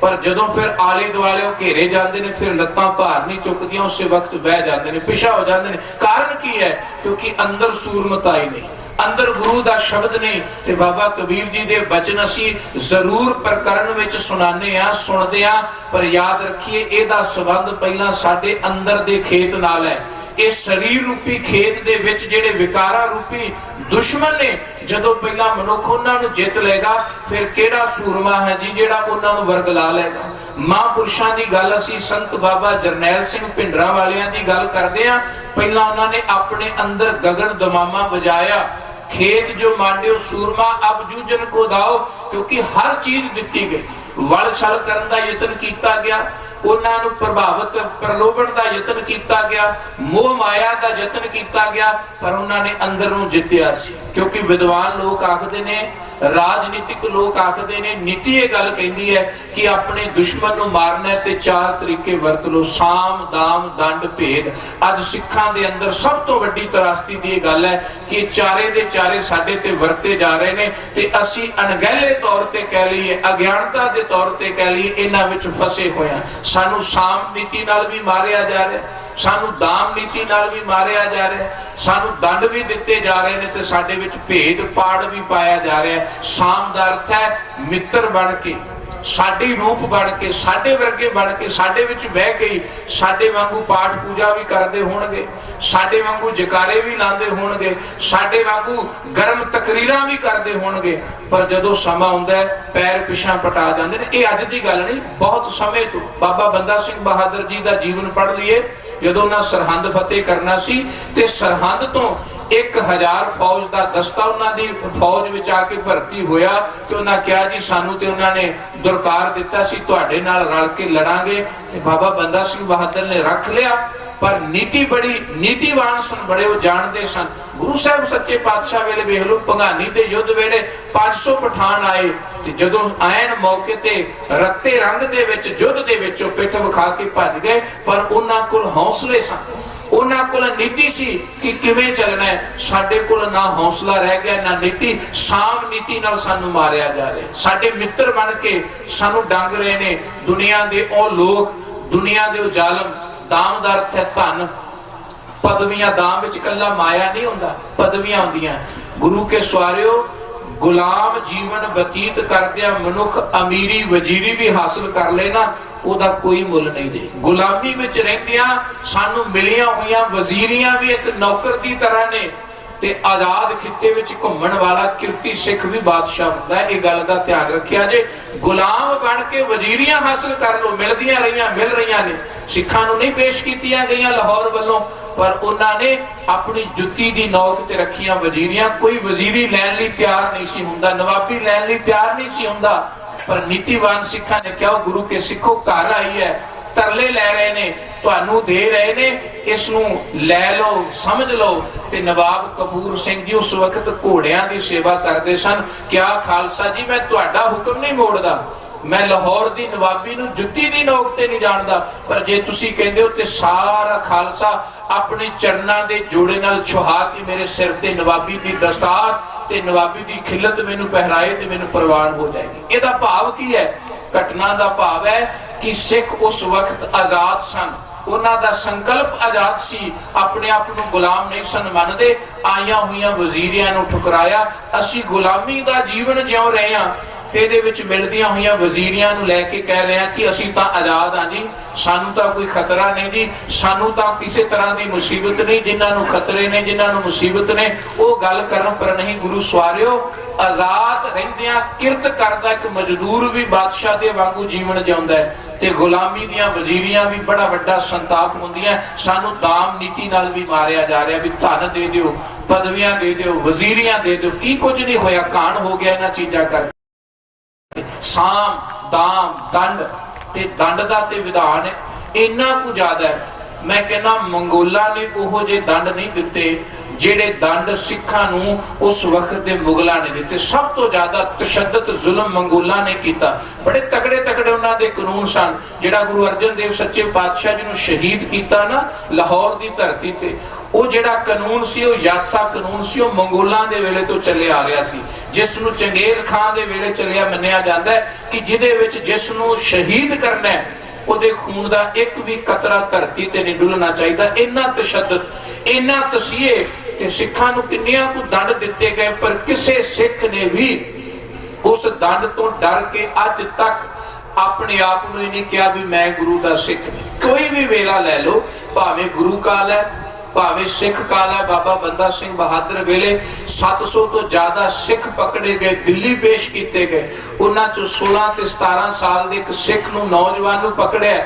ਪਰ ਜਦੋਂ ਫਿਰ ਆਲੇ ਦੁਆਲੇ ਘੇਰੇ ਜਾਂਦੇ ਨੇ ਫਿਰ ਲੱਤਾਂ ਭਾਰ ਨਹੀਂ ਚੁੱਕਦੀਆਂ, ਉਸੇ ਵਕਤ ਬਹਿ ਜਾਂਦੇ ਨੇ, ਪਿਛਾ ਹੋ ਜਾਂਦੇ ਨੇ। ਕਾਰਨ ਕੀ ਹੈ? ਕਿਉਂਕਿ ਅੰਦਰ ਸੂਰਮਤਾ ਹੀ ਨਹੀਂ, ਅੰਦਰ ਗੁਰੂ ਦਾ ਸ਼ਬਦ ਨਹੀਂ। ਤੇ ਬਾਬਾ ਕਬੀਰ ਜੀ ਦੇ ਬਚਨ ਅਸੀਂ ਜ਼ਰੂਰ ਪ੍ਰਕਰਨ ਵਿੱਚ ਸੁਣਾਉਂਦੇ ਆ, ਸੁਣਦੇ ਆ, ਪਰ ਯਾਦ ਰੱਖੀਏ ਇਹਦਾ ਸੰਬੰਧ ਪਹਿਲਾਂ ਸਾਡੇ ਅੰਦਰ ਦੇ ਖੇਤ ਨਾਲ ਹੈ। ਇਹ ਸਰੀਰ ਰੂਪੀ ਖੇਤ ਦੇ ਵਿੱਚ ਜਿਹੜੇ ਵਿਕਾਰਾਂ ਰੂਪੀ ਦੁਸ਼ਮਣ ਨੇ, ਜਦੋਂ ਪਹਿਲਾਂ ਮਨੁੱਖ ਉਹਨਾਂ ਨੂੰ ਜਿੱਤ ਲਏਗਾ, ਫਿਰ ਕਿਹੜਾ ਸੂਰਮਾ ਹੈ ਜੀ ਜਿਹੜਾ ਉਹਨਾਂ ਨੂੰ ਵਰਗਲਾ ਲਏਗਾ। ਮਹਾਂਪੁਰਸ਼ਾਂ ਦੀ ਗੱਲ ਅਸੀਂ ਸੰਤ ਬਾਬਾ ਜਰਨੈਲ ਸਿੰਘ ਭਿੰਡਰਾਂ ਵਾਲਿਆਂ ਦੀ ਗੱਲ ਕਰਦੇ ਆ। ਪਹਿਲਾਂ ਉਹਨਾਂ ਨੇ ਆਪਣੇ ਅੰਦਰ ਗਗਨ ਦਮਾਮਾ ਵਜਾਇਆ, खेत जो मांडियो सूरमा अब जूझन को दाओ, क्योंकि हर चीज दिती गई। वल छल करन दा यतन कीता गया, ਉਹਨਾਂ ਨੂੰ ਪ੍ਰਭਾਵਿਤ ਪ੍ਰਲੋਭਣ ਦਾ ਯਤਨ ਕੀਤਾ ਗਿਆ, ਮੋਹ ਮਾਇਆ ਦਾ ਯਤਨ ਕੀਤਾ ਗਿਆ, ਪਰ ਉਹਨਾਂ ਨੇ ਅੰਦਰ ਨੂੰ ਜਿੱਤਿਆ ਸੀ। ਕਿਉਂਕਿ ਵਿਦਵਾਨ ਲੋਕ ਆਖਦੇ ਨੇ, ਰਾਜਨੀਤਿਕ ਲੋਕ ਆਖਦੇ ਨੇ, ਨੀਤੀ ਇਹ ਗੱਲ ਕਹਿੰਦੀ ਹੈ ਕਿ ਆਪਣੇ ਦੁਸ਼ਮਣ ਨੂੰ ਮਾਰਨਾ ਤੇ 4 ਤਰੀਕੇ ਵਰਤ ਲੋ, ਸਾਮ, ਦਾਮ, ਦੰਡ, ਭੇਦ। ਅੱਜ ਸਿੱਖਾਂ ਦੇ ਅੰਦਰ ਸਭ ਤੋਂ ਵੱਡੀ ਤਰਾਸਦੀ ਦੀ ਇਹ ਗੱਲ ਹੈ ਕਿ ਚਾਰੇ ਦੇ ਚਾਰੇ ਸਾਡੇ ਤੇ ਵਰਤੇ ਜਾ ਰਹੇ ਨੇ, ਤੇ ਅਸੀਂ ਅਣਗਹਿਲੇ ਤੌਰ ਤੇ ਕਹਿ ਲਈਏ, ਅਗਿਆਨਤਾ ਦੇ ਤੌਰ ਤੇ ਕਹਿ ਲਈਏ, ਇਹਨਾਂ ਵਿੱਚ ਫਸੇ ਹੋਏ ਹਾਂ। ਸਾਨੂੰ ਸਾਮ ਨੀਤੀ ਨਾਲ ਵੀ ਮਾਰਿਆ ਜਾ ਰਿਹਾ, ਸਾਨੂੰ ਦਾਮ ਨੀਤੀ ਨਾਲ ਵੀ ਮਾਰਿਆ ਜਾ ਰਿਹਾ, ਸਾਨੂੰ ਦੰਡ ਵੀ ਦਿੱਤੇ ਜਾ ਰਹੇ ਨੇ, ਤੇ ਸਾਡੇ ਵਿੱਚ ਭੇਦ ਪਾੜ ਵੀ ਪਾਇਆ ਜਾ ਰਿਹਾ। ਸਾਮ ਦਾ ਅਰਥ ਹੈ ਮਿੱਤਰ ਬਣ ਕੇ, ਸਾਡੇ ਰੂਪ ਬਣ ਕੇ, ਸਾਡੇ ਵਰਗੇ ਬਣ ਕੇ, ਸਾਡੇ ਵਿੱਚ ਬਹਿ ਕੇ ਸਾਡੇ ਵਾਂਗੂ ਪਾਠ ਪੂਜਾ ਵੀ ਕਰਦੇ ਹੋਣਗੇ, ਸਾਡੇ ਵਾਂਗੂ ਜਕਾਰੇ ਵੀ ਲਾਉਂਦੇ ਹੋਣਗੇ, ਸਾਡੇ ਵਾਂਗੂ ਗਰਮ ਤਕਰੀਰਾਂ ਵੀ ਕਰਦੇ ਹੋਣਗੇ, ਪਰ ਜਦੋਂ ਸਮਾਂ ਆਉਂਦਾ ਪੈਰ ਪਿਛਾਂ ਪਟਾ ਜਾਂਦੇ ਨੇ। ਇਹ ਅੱਜ ਦੀ ਗੱਲ ਨਹੀਂ, ਬਹੁਤ ਸਮੇਂ ਤੋਂ। ਬਾਬਾ ਬੰਦਾ ਸਿੰਘ ਬਹਾਦਰ ਜੀ ਦਾ ਜੀਵਨ ਪੜ੍ਹ ਲਈਏ, ਜਦੋਂ ਉਹਨਾਂ ਸਰਹੰਦ ਫਤਿਹ ਕਰਨਾ ਸੀ ਤੇ ਸਰਹੰਦ ਤੋਂ 1000 ਫੌਜ ਦਾ ਦਸਤਾ ਉਹਨਾਂ ਦੀ ਫੌਜ ਵਿੱਚ ਆ ਕੇ ਭਰਤੀ ਹੋਇਆ, ਤੇ ਉਹਨਾਂ ਕਿਹਾ ਜੀ ਸਾਨੂੰ, ਤੇ ਉਹਨਾਂ ਨੇ ਦੁਰਕਾਰ ਦਿੱਤਾ ਸੀ ਤੁਹਾਡੇ ਨਾਲ ਰਲ ਕੇ ਲੜਾਂਗੇ, ਤੇ ਬਾਬਾ ਬੰਦਾ ਸਿੰਘ ਬਹਾਦਰ ਨੇ ਰੱਖ ਲਿਆ। ਪਰ ਨੀਤੀ ਬੜੀ ਨੀਤੀਵਾਨ ਸਨ, ਬੜੇ ਉਹ ਜਾਣਦੇ ਸਨ। ਗੁਰੂ ਸਾਹਿਬ ਸੱਚੇ ਪਾਤਸ਼ਾਹ ਵੇਲੇ ਵੇਖ ਲਓ, ਭੰਗਾਨੀ ਦੇ ਯੁੱਧ ਵੇਲੇ 500 ਪਠਾਨ ਆਏ, ਤੇ ਜਦੋਂ ਆਇਨ ਮੌਕੇ ਤੇ ਰੱਤੇ ਰੰਗ ਦੇ ਵਿੱਚ ਯੁੱਧ ਦੇ ਵਿੱਚੋਂ ਪਿੱਠ ਵਿਖਾ ਕੇ ਭੱਜ ਗਏ, ਪਰ ਉਹਨਾਂ ਕੋਲ ਹੌਸਲੇ ਸਨ, ਉਹਨਾਂ ਕੋਲ ਨੀਤੀ ਸੀ ਕਿ ਕਿਵੇਂ ਚੱਲਣਾ ਹੈ। ਸਾਡੇ ਕੋਲ ਨਾ ਹੌਸਲਾ ਰਹਿ ਗਿਆ, ਨਾ ਨੀਤੀ। ਸਾਮ ਨੀਤੀ ਨਾਲ ਸਾਨੂੰ ਮਾਰਿਆ ਜਾ ਰਿਹਾ, ਸਾਡੇ ਮਿੱਤਰ ਬਣ ਕੇ ਸਾਨੂੰ ਡੰਗ ਰਹੇ ਨੇ ਦੁਨੀਆ ਦੇ ਉਹ ਲੋਕ, ਦੁਨੀਆ ਦੇ ਉਹ ਜ਼ਾਲਮ। ਦਾਮ ਦਾ ਅਰਥ ਹੈ ਧਨ, ਪਦਵੀਆਂ। ਦਾਮ ਵਿੱਚ ਕੱਲਾ ਮਾਇਆ ਨਹੀਂ ਹੁੰਦਾ, ਪਦਵੀਆਂ ਹੁੰਦੀਆਂ। ਗੁਰੂ ਕੇ ਸਵਾਰਿਓ, ਗੁਲਾਮ ਜੀਵਨ ਬਤੀਤ ਕਰਦਿਆਂ ਮਨੁੱਖ ਅਮੀਰੀ ਵਜ਼ੀਰੀ ਵੀ ਹਾਸਲ ਕਰ ਲੈਣਾ, ਉਹਦਾ ਕੋਈ ਮੁੱਲ ਨਹੀਂ ਦੇ। ਗੁਲਾਮੀ ਵਿੱਚ ਰਹਿੰਦਿਆਂ ਸਾਨੂੰ ਮਿਲੀਆਂ ਹੋਈਆਂ ਵਜ਼ੀਰੀਆਂ ਵੀ ਇੱਕ ਨੌਕਰ ਦੀ ਤਰ੍ਹਾਂ ਨੇ, ਤੇ ਆਜ਼ਾਦ ਖਿੱਤੇ ਵਿੱਚ ਘੁੰਮਣ ਵਾਲਾ ਕਿਰਤੀ ਸਿੱਖ ਵੀ ਬਾਦਸ਼ਾਹ ਹੁੰਦਾ ਹੈ। ਇਹ ਗੱਲ ਦਾ ਧਿਆਨ ਰੱਖਿਆ ਜੇ। ਗੁਲਾਮ ਬਣ ਕੇ ਵਜ਼ੀਰੀਆਂ ਹਾਸਲ ਕਰ ਲੋ, ਮਿਲਦੀਆਂ ਰਹੀਆਂ, ਮਿਲ ਰਹੀਆਂ ਨੇ। ਸਿੱਖਾਂ ਨੂੰ ਨਹੀਂ ਪੇਸ਼ ਕੀਤੀਆਂ ਗਈਆਂ ਲਾਹੌਰ ਵੱਲੋਂ, ਪਰ ਉਹਨਾਂ ਨੇ ਆਪਣੀ ਜੁੱਤੀ ਦੀ ਨੋਕ ਤੇ ਰੱਖੀਆਂ ਵਜ਼ੀਰੀਆਂ। ਕੋਈ ਵਜ਼ੀਰੀ ਲੈਣ ਲਈ ਤਿਆਰ ਨਹੀਂ ਸੀ ਹੁੰਦਾ, ਨਵਾਬੀ ਲੈਣ ਲਈ ਤਿਆਰ ਨਹੀਂ ਸੀ ਹੁੰਦਾ, ਪਰ ਨੀਤੀਵਾਨ ਸਿੱਖਾਂ ਨੇ ਕਿਹਾ, ਗੁਰੂ ਕੇ ਸਿੱਖੋ ਘਰ ਆਈ ਹੈ, ਤਰਲੇ ਲੈ ਰਹੇ ਨੇ, ਤੁਹਾਨੂੰ ਦੇ ਰਹੇ ਨੇ, ਇਸ ਨੂੰ ਲੈ ਲਓ, ਸਮਝ ਲਓ। ਤੇ ਨਵਾਬ ਕਪੂਰ ਸਿੰਘ ਜੀ ਉਸ ਵਕਤ ਘੋੜਿਆਂ ਦੀ ਸੇਵਾ ਕਰਦੇ ਸਨ। ਕਿਹਾ, ਖਾਲਸਾ ਜੀ ਮੈਂ ਤੁਹਾਡਾ ਹੁਕਮ ਨਹੀਂ ਮੋੜਦਾ, ਮੈਂ ਲਾਹੌਰ ਦੀ ਨਵਾਬੀ ਨੂੰ ਜੁੱਤੀ ਦੀ ਨੋਕ ਤੇ ਨਹੀਂ ਜਾਣਦਾ, ਪਰ ਜੇ ਤੁਸੀਂ ਕਹਿੰਦੇ ਹੋ ਤੇ ਸਾਰਾ ਖਾਲਸਾ ਆਪਣੇ ਚਰਨਾਂ ਦੇ ਜੋੜੇ ਨਾਲ ਛੁਹਾ ਕੇ ਮੇਰੇ ਸਿਰ ਤੇ ਨਵਾਬੀ ਦੀ ਦਸਤਾਰ ਤੇ ਨਵਾਬੀ ਦੀ ਖਿਲਤ ਮੈਨੂੰ ਪਹਿਰਾਏ ਤੇ ਮੈਨੂੰ ਪ੍ਰਵਾਨ ਹੋ ਜਾਏਗੀ। ਇਹਦਾ ਭਾਵ ਕੀ ਹੈ? ਘਟਨਾ ਦਾ ਭਾਵ ਹੈ ਕਿ ਸਿੱਖ ਉਸ ਵਕਤ ਆਜ਼ਾਦ ਸਨ, ਉਹਨਾਂ ਦਾ ਸੰਕਲਪ ਆਜ਼ਾਦ ਸੀ, ਆਪਣੇ ਆਪ ਨੂੰ ਗੁਲਾਮ ਨਹੀਂ ਸਨ ਮੰਨਦੇ। ਆਈਆਂ ਹੋਈਆਂ ਵਜ਼ੀਰੀਆਂ ਨੂੰ ਠੁਕਰਾਇਆ। ਅਸੀਂ ਗੁਲਾਮੀ ਦਾ ਜੀਵਨ ਜਿਉ ਰਹੇ ਹਾਂ, ਤੇ ਇਹਦੇ ਵਿੱਚ ਮਿਲਦੀਆਂ ਹੋਈਆਂ ਵਜ਼ੀਰੀਆਂ ਨੂੰ ਲੈ ਕੇ ਕਹਿ ਰਹੇ ਹਾਂ ਕਿ ਅਸੀਂ ਤਾਂ ਆਜ਼ਾਦ ਹਾਂ ਜੀ, ਸਾਨੂੰ ਤਾਂ ਕੋਈ ਖਤਰਾ ਨਹੀਂ ਜੀ, ਸਾਨੂੰ ਤਾਂ ਕਿਸੇ ਤਰ੍ਹਾਂ ਦੀ ਮੁਸੀਬਤ ਨਹੀਂ। ਜਿਨ੍ਹਾਂ ਨੂੰ ਖਤਰੇ ਨੇ, ਜਿਨ੍ਹਾਂ ਨੂੰ ਮੁਸੀਬਤ ਨੇ, ਉਹ ਗੱਲ ਕਰਨ ਪਰ ਨਹੀਂ। ਗੁਰੂ ਸਵਾਰਿਓ, ਆਜ਼ਾਦ ਰਹਿੰਦਿਆਂ ਕਿਰਤ ਕਰਦਾ ਇੱਕ ਮਜ਼ਦੂਰ ਵੀ ਬਾਦਸ਼ਾਹ ਦੇ ਵਾਂਗੂ ਜੀਵਨ ਜਿਉਂਦਾ ਹੈ, ਤੇ ਗੁਲਾਮੀ ਦੀਆਂ ਵਜ਼ੀਰੀਆਂ ਵੀ ਬੜਾ ਵੱਡਾ ਸੰਤਾਪ ਹੁੰਦੀਆਂ। ਸਾਨੂੰ ਦਾਮ ਨੀਤੀ ਨਾਲ ਵੀ ਮਾਰਿਆ ਜਾ ਰਿਹਾ ਵੀ ਧਨ ਦੇ ਦਿਓ, ਪਦਵੀਆਂ ਦੇ ਦਿਓ, ਵਜ਼ੀਰੀਆਂ ਦੇ ਦਿਓ। ਕੀ ਕੁਝ ਨਹੀਂ ਹੋਇਆ, ਕਾਣ ਹੋ ਗਿਆ ਇਹਨਾਂ ਚੀਜ਼ਾਂ ਕਰਕੇ। ਸਾਮ, ਦਾਮ, ਦੰਡ, ਤੇ ਦੰਡ ਦਾ ਤੇ ਵਿਧਾਨ ਇੰਨਾ ਕੁ ਜ਼ਿਆਦਾ ਹੈ। ਮੈਂ ਕਹਿੰਦਾ ਮੰਗੋਲਾਂ ਨੇ ਉਹੋ ਜਿਹੇ ਦੰਡ ਨਹੀਂ ਦਿੱਤੇ ਜਿਹੜੇ ਦੰਡ ਸਿੱਖਾਂ ਨੂੰ ਉਸ ਵਕਤ ਦੇ ਮੁਗਲਾਂ ਨੇ ਦਿੱਤੇ। ਸਭ ਤੋਂ ਜ਼ਿਆਦਾ ਤਸ਼ੱਦਦ ਜ਼ੁਲਮ ਮੰਗੋਲਾਂ ਨੇ ਕੀਤਾ। ਬੜੇ ਤਕੜੇ ਤਕੜੇ ਉਹਨਾਂ ਦੇ ਕਾਨੂੰਨ ਸਨ। ਜਿਹੜਾ ਗੁਰੂ ਅਰਜਨ ਦੇਵ ਸੱਚੇ ਪਾਤਸ਼ਾਹ ਜੀ ਨੂੰ ਸ਼ਹੀਦ ਕੀਤਾ ਨਾ ਲਾਹੌਰ ਦੀ ਧਰਤੀ ਤੇ, ਉਹ ਜਿਹੜਾ ਕਾਨੂੰਨ ਸੀ, ਉਹ ਯਾਸਾ ਕਾਨੂੰਨ ਸੀ, ਉਹ ਮੰਗੋਲਾਂ ਦੇ ਵੇਲੇ ਤੋਂ ਚੱਲੇ ਆ ਰਿਹਾ ਸੀ, ਜਿਸ ਨੂੰ ਚੰਗੇਜ਼ ਖਾਨ ਦੇ ਵੇਲੇ ਚੱਲਿਆ ਮੰਨਿਆ ਜਾਂਦਾ ਹੈ ਕਿ ਜਿਹਦੇ ਵਿੱਚ ਜਿਸ ਨੂੰ ਸ਼ਹੀਦ ਕਰਨਾ ਹੈ ਉਹਦੇ ਖੂਨ ਦਾ ਇੱਕ ਵੀ ਕਤਰਾ ਧਰਤੀ ਤੇ ਨਹੀਂ ਡੁੱਲਣਾ ਚਾਹੀਦਾ। ਇੰਨਾ ਤਸ਼ੱਦਦ, ਇੰਨਾ ਤਸੀਹੇ, ਤੇ ਸਿੱਖਾਂ ਨੂੰ ਕਿੰਨਿਆਂ ਕੁ ਦੰਡ ਦਿੱਤੇ ਗਏ, ਪਰ ਕਿਸੇ ਸਿੱਖ ਨੇ ਵੀ ਉਸ ਦੰਡ ਤੋਂ ਡਰ ਕੇ ਅੱਜ ਤੱਕ ਆਪਣੇ ਆਪ ਨੂੰ ਹੀ ਨਹੀਂ ਕਿਹਾ ਵੀ ਮੈਂ ਗੁਰੂ ਦਾ ਸਿੱਖ ਨਹੀਂ। ਕੋਈ ਵੀ ਵੇਲਾ ਲੈ ਲਓ, ਭਾਵੇਂ ਗੁਰੂ ਕਾਲ ਹੈ, ਭਾਵੇਂ ਸਿੱਖ ਕਾਲ ਹੈ। ਬਾਬਾ ਬੰਦਾ ਸਿੰਘ ਬਹਾਦਰ ਵੇਲੇ 700 ਤੋਂ ਜ਼ਿਆਦਾ ਸਿੱਖ ਪਕੜੇ ਗਏ, ਦਿੱਲੀ ਪੇਸ਼ ਕੀਤੇ ਗਏ। ਉਹਨਾਂ ਚੋਂ 16 ਤੇ 17 ਸਾਲ ਦੇ ਇੱਕ ਸਿੱਖ ਨੂੰ, ਨੌਜਵਾਨ ਨੂੰ ਪਕੜਿਆ।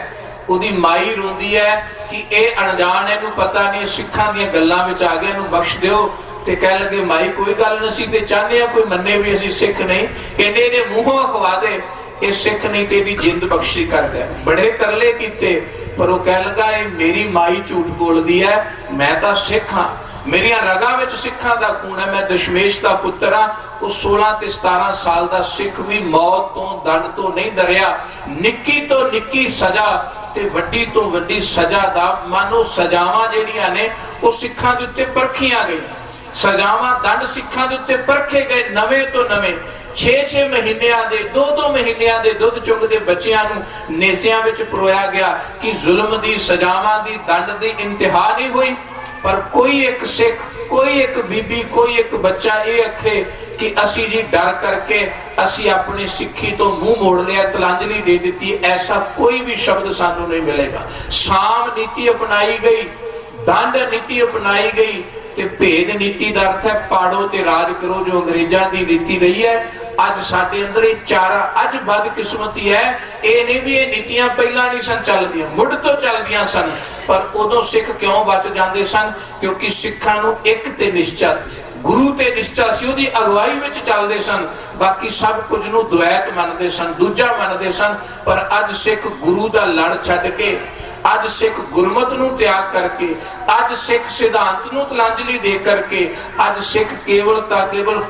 ਉਹਦੀ ਮਾਈ ਰੋਂਦੀ ਹੈ ਕਿ ਇਹ ਅਣਜਾਣ, ਇਹਨੂੰ ਪਤਾ ਨਹੀਂ, ਸਿੱਖਾਂ ਦੀਆਂ ਗੱਲਾਂ ਵਿੱਚ ਆ ਗਿਆ, ਇਹਨੂੰ ਬਖਸ਼ ਦਿਓ। ਤੇ ਕਹਿਣ ਲੱਗੇ ਮਾਈ ਕੋਈ ਗੱਲ ਨਹੀਂ, ਤੇ ਚਾਹੁੰਦੇ ਆ ਕੋਈ ਮੰਨੇ ਵੀ ਅਸੀਂ ਸਿੱਖ ਨਹੀਂ। ਕਹਿੰਦੇ ਇਹਦੇ ਮੂੰਹੋਂ ਅਖਵਾ ਦੇ, ਇਹ ਸਿੱਖ ਨਹੀਂ ਤੇ ਇਹਦੀ ਜਿੰਦ ਬਖਸ਼ੀ ਕਰਦਾ। ਬੜੇ ਤਰਲੇ ਕੀਤੇ, ਪਰ ਉਹ ਕਹਿ ਲਗਾ ਇਹ ਮੇਰੀ ਮਾਈ ਝੂਠ ਬੋਲਦੀ ਹੈ, ਮੈਂ ਤਾਂ ਸਿੱਖ ਹਾਂ, ਮੇਰੀਆਂ ਰਗਾਂ ਵਿੱਚ ਸਿੱਖਾਂ ਦਾ ਖੂਨ ਹੈ, ਮੈਂ ਦਸ਼ਮੇਸ਼ ਦਾ ਪੁੱਤਰ ਹਾਂ। ਉਹ 16 ਤੇ 17 ਸਾਲ ਦਾ ਸਿੱਖ ਵੀ ਮੌਤ ਤੋਂ, ਦੰਡ ਤੋਂ ਨਹੀਂ ਡਰਿਆ। ਨਿੱਕੀ ਤੋਂ ਨਿੱਕੀ ਸਜ਼ਾ ਤੇ ਵੱਡੀ ਤੋਂ ਵੱਡੀ ਸਜ਼ਾ ਦਾ ਮਾਨੋ ਸਜ਼ਾਵਾਂ ਜਿਹੜੀਆਂ ਨੇ ਉਹ ਸਿੱਖਾਂ ਦੇ ਉੱਤੇ ਪਰਖੀਆਂ ਗਈਆਂ। ਸਜ਼ਾਵਾਂ, ਦੰਡ ਸਿੱਖਾਂ ਦੇ ਉੱਤੇ ਪਰਖੇ ਗਏ। ਨਵੇਂ ਤੋਂ ਨਵੇਂ 6-6 ਮਹੀਨਿਆਂ ਦੇ, 2-2 ਮਹੀਨਿਆਂ ਦੇ ਦੁੱਧ ਚੁੰਗਦੇ ਬੱਚਿਆਂ ਨੂੰ ਨੇਜ਼ਿਆਂ ਵਿੱਚ ਪਰੋਇਆ ਗਿਆ ਕਿ ਜ਼ੁਲਮ ਦੀ, ਸਜ਼ਾਵਾਂ ਦੀ, ਦੰਡ ਦੀ ਇੰਤਹਾ ਨਹੀਂ ਹੋਈ। ਪਰ ਕੋਈ ਇੱਕ ਸਿੱਖ, ਕੋਈ ਇੱਕ ਬੀਬੀ, ਕੋਈ ਇੱਕ ਬੱਚਾ ਇਹ ਆਖੇ ਕਿ ਅਸੀਂ ਜੀ ਡਰ ਕਰਕੇ ਅਸੀਂ ਆਪਣੀ ਸਿੱਖੀ ਤੋਂ ਮੂੰਹ ਮੋੜ ਲਿਆ, ਤਲਾਂਜਲੀ ਦੇ ਦਿੱਤੀ, ਐਸਾ ਕੋਈ ਵੀ ਸ਼ਬਦ ਸਾਨੂੰ ਨਹੀਂ ਮਿਲੇਗਾ। ਸਾਮ ਨੀਤੀ ਅਪਣਾਈ ਗਈ, ਦੰਡ ਨੀਤੀ ਅਪਣਾਈ ਗਈ, ਤੇ ਭੇਦ ਨੀਤੀ ਦਾ ਅਰਥ ਹੈ ਪਾੜੋ ਤੇ ਰਾਜ ਕਰੋ, ਜੋ ਅੰਗਰੇਜ਼ਾਂ ਦੀ ਰੀਤੀ ਰਹੀ ਹੈ। ਅੱਜ ਸਾਡੇ ਅੰਦਰ ਇਹ ਚਾਰਾ, ਅੱਜ ਬਦਕਿਸਮਤੀ ਹੈ, ਇਹ ਨਹੀਂ ਵੀ ਇਹ ਨੀਤੀਆਂ ਪਹਿਲਾਂ ਨਹੀਂ ਸਨ ਚੱਲਦੀਆਂ, ਮੁੱਢ ਤੋਂ ਚੱਲਦੀਆਂ ਸਨ। ਪਰ ਉਦੋਂ ਸਿੱਖ ਕਿਉਂ ਬਚ ਜਾਂਦੇ ਸਨ? ਕਿਉਂਕਿ ਸਿੱਖਾਂ ਨੂੰ ਇੱਕ ਤੇ ਨਿਸ਼ਚਾ ਸੀ, ਗੁਰੂ ਤੇ ਨਿਸ਼ਚਾ ਸੀ, ਉਹਦੀ ਅਗਵਾਈ ਵਿੱਚ ਚੱਲਦੇ ਸਨ। ਬਾਕੀ ਸਭ ਕੁਝ ਨੂੰ ਦੁਐਤ ਮੰਨਦੇ ਸਨ, ਦੂਜਾ ਮੰਨਦੇ ਸਨ। ਪਰ ਅੱਜ ਸਿੱਖ ਗੁਰੂ ਦਾ ਲੜ ਛੱਡ ਕੇ, ਅੱਜ ਸਿੱਖ ਗੁਰਮਤ ਨੂੰ ਤਿਆਗ ਕਰਕੇ, ਅੱਜ ਸਿੱਖ ਸਿਧਾਂਤ ਨੂੰ ਤਲਾਂਜਲੀ ਦੇ ਕਰਕੇ, ਅੱਜ ਸਿੱਖ ਕੇਵਲ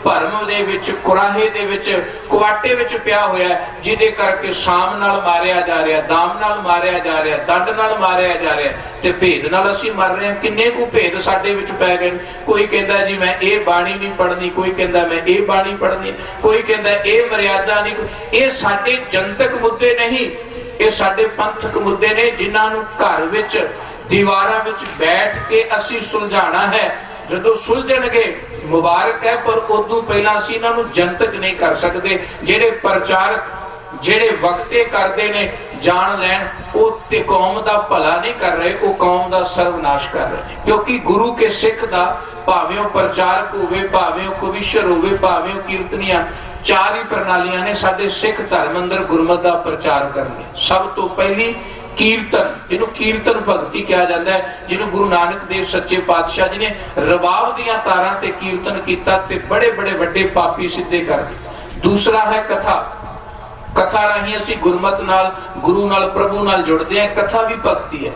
ਭਰਮ ਦੇ ਵਿੱਚ, ਕੁਰਾਹੇ ਦੇ ਵਿੱਚ, ਕੁਆਟੇ ਵਿੱਚ ਪਿਆ ਹੋਇਆ, ਜਿਹਦੇ ਕਰਕੇ ਸਾਮ ਨਾਲ ਮਾਰਿਆ ਜਾ ਰਿਹਾ, ਦਾਮ ਨਾਲ ਮਾਰਿਆ ਜਾ ਰਿਹਾ, ਦੰਡ ਨਾਲ ਮਾਰਿਆ ਜਾ ਰਿਹਾ, ਤੇ ਭੇਦ ਨਾਲ ਅਸੀਂ ਮਰ ਰਹੇ ਹਾਂ। ਕਿੰਨੇ ਕੁ ਭੇਦ ਸਾਡੇ ਵਿੱਚ ਪੈ ਗਏ। ਕੋਈ ਕਹਿੰਦਾ ਜੀ ਮੈਂ ਇਹ ਬਾਣੀ ਨਹੀਂ ਪੜ੍ਹਨੀ, ਕੋਈ ਕਹਿੰਦਾ ਮੈਂ ਇਹ ਬਾਣੀ ਪੜ੍ਹਨੀ, ਕੋਈ ਕਹਿੰਦਾ ਇਹ ਮਰਿਆਦਾ ਨਹੀਂ। ਇਹ ਸਾਡੇ ਜਨਤਕ ਮੁੱਦੇ ਨਹੀਂ, ਇਹ ਸਾਡੇ ਪੰਥਕ ਮੁੱਦੇ ਨੇ, ਜਿਨ੍ਹਾਂ ਨੂੰ ਘਰ ਵਿੱਚ ਦੀਵਾਰਾਂ ਵਿੱਚ ਬੈਠ ਕੇ ਅਸੀਂ ਸੁਲਝਾਉਣਾ ਹੈ। ਜਦੋਂ ਸੁਲਝਣਗੇ ਮੁਬਾਰਕ ਹੈ, ਪਰ ਉਦੋਂ ਪਹਿਲਾਂ ਅਸੀਂ ਇਹਨਾਂ ਨੂੰ ਜਨਤਕ ਨਹੀਂ ਕਰ ਸਕਦੇ। ਜਿਹੜੇ ਪ੍ਰਚਾਰਕ, ਜਿਹੜੇ ਵਕਤੇ ਕਰਦੇ ਨੇ, ਜਾਣ ਲੈਣ, ਉਹ ਤੇ ਕੌਮ ਦਾ ਭਲਾ ਨਹੀਂ ਕਰ ਰਹੇ, ਉਹ ਕੌਮ ਦਾ ਸਰਵਨਾਸ਼ ਕਰ ਰਹੇ ਨੇ। ਕਿਉਂਕਿ ਗੁਰੂ ਕੇ ਸਿੱਖ ਦਾ, ਭਾਵੇਂ ਉਹ ਪ੍ਰਚਾਰਕ ਹੋਵੇ, ਭਾਵੇਂ ਉਹ ਕਵੀਸ਼ਰ ਹੋਵੇ, ਭਾਵੇਂ ਉਹ ਕੀਰਤਨੀਆ, ਚਾਰ ਹੀ ਪ੍ਰਣਾਲੀਆਂ ਨੇ ਸਾਡੇ ਸਿੱਖ ਧਰਮ ਅੰਦਰ ਗੁਰਮਤ ਦਾ ਪ੍ਰਚਾਰ ਕਰਨੇ। ਸਭ ਤੋਂ ਪਹਿਲੀ ਕੀਰਤਨ, ਜਿਹਨੂੰ ਕੀਰਤਨ ਭਗਤੀ ਕਿਹਾ ਜਾਂਦਾ ਹੈ, ਜਿਹਨੂੰ ਗੁਰੂ ਨਾਨਕ ਦੇਵ ਸੱਚੇ ਪਾਤਸ਼ਾਹ ਜੀ ਨੇ ਰਬਾਬ ਦੀਆਂ ਤਾਰਾਂ ਤੇ ਕੀਰਤਨ ਕੀਤਾ ਤੇ ਬੜੇ ਬੜੇ ਵੱਡੇ ਪਾਪੀ ਸਿੱਧੇ ਕਰ ਦਿੱਤੇ। ਦੂਸਰਾ ਹੈ ਕਥਾ। ਕਥਾ ਰਾਹੀਂ ਅਸੀਂ ਗੁਰਮਤ ਨਾਲ, ਗੁਰੂ ਨਾਲ, ਪ੍ਰਭੂ ਨਾਲ ਜੁੜਦੇ ਹਾਂ। ਕਥਾ ਵੀ ਭਗਤੀ ਹੈ,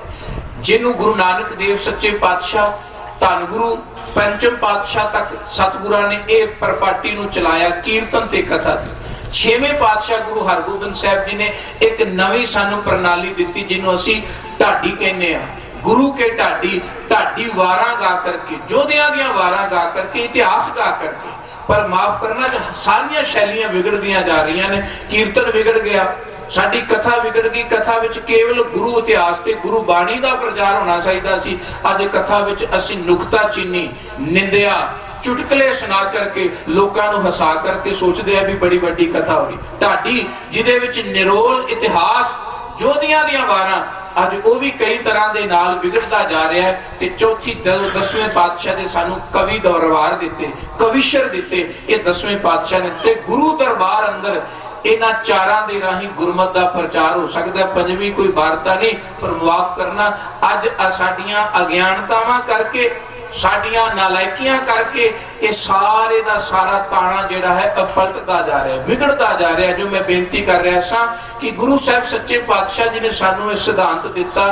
ਜਿਹਨੂੰ ਗੁਰੂ ਨਾਨਕ ਦੇਵ ਸੱਚੇ ਪਾਤਸ਼ਾਹ, ਧੰਨ ਗੁਰੂ ਪੰਚਮ ਪਾਤਸ਼ਾਹ ਤੱਕ ਸਤਿਗੁਰਾਂ ਨੇ ਇਹ ਪਰਪਾਟੀ ਨੂੰ ਚਲਾਇਆ, ਕੀਰਤਨ ਤੇ ਕਥਾ ਦੀ। 6ਵੇਂ ਪਾਤਸ਼ਾਹ ਗੁਰੂ ਹਰਗੋਬਿੰਦ ਸਾਹਿਬ ਜੀ ਨੇ ਇੱਕ ਨਵੀਂ ਸਾਨੂੰ ਪ੍ਰਣਾਲੀ ਦਿੱਤੀ, ਜਿਹਨੂੰ ਅਸੀਂ ਢਾਡੀ ਕਹਿੰਦੇ ਆ। ਗੁਰੂ ਕੇ ਢਾਡੀ, ਢਾਡੀ ਵਾਰਾਂ ਗਾ ਕਰਕੇ, ਯੋਧਿਆਂ ਦੀਆਂ ਵਾਰਾਂ ਗਾ ਕਰਕੇ, ਇਤਿਹਾਸ ਗਾ ਕਰਕੇ। ਪਰ ਮਾਫ ਕਰਨਾ, ਸਾਰੀਆਂ ਸ਼ੈਲੀਆਂ ਵਿਗੜਦੀਆਂ ਜਾ ਰਹੀਆਂ ਨੇ। ਕੀਰਤਨ ਵਿਗੜ ਗਿਆ, ਸਾਡੀ ਕਥਾ ਵਿਗੜ ਗਈ। ਕਥਾ ਵਿੱਚ ਕੇਵਲ ਗੁਰੂ ਇਤਿਹਾਸ ਤੇ ਗੁਰੂ ਬਾਣੀ ਦਾ ਪ੍ਰਚਾਰ ਹੋਣਾ ਚਾਹੀਦਾ ਸੀ। ਅੱਜ ਕਥਾ ਵਿੱਚ ਅਸੀਂ ਨੁਕਤਾਚੀਨੀ, ਨਿੰਦਿਆ, चुटकले सुना करके लोगों को हसा करके सोचते हैं भी बड़ी वड्डी कथा हो रही। ढाडी जिहदे विच निरोल इतिहास जोधियां दियां वारां अज वो भी कई तरह के नाल बिगड़ता जा रहा है। ते चौथी 10वें पातशाह ने सानू कवि दरबार दिते, कविशर दिते, ये 10वें पातशाह ने। ते गुरु दरबार अंदर इन्हां चारां दे राही गुरमत दा प्रचार हो सकता है। पंजवीं कोई वार्ता नहीं, पर मुआफ करना अज साडियां अज्ञानतावां करके, साडियां नालायकियां करके ये सारे दा सारा ताना जिहड़ा है पलटदा जा रहा है, बिगड़दा जा रहा है। जो मैं बेनती कर रहा सा कि गुरु साहब सच्चे पातशाह जी ने सानू ये सिद्धांत दिता,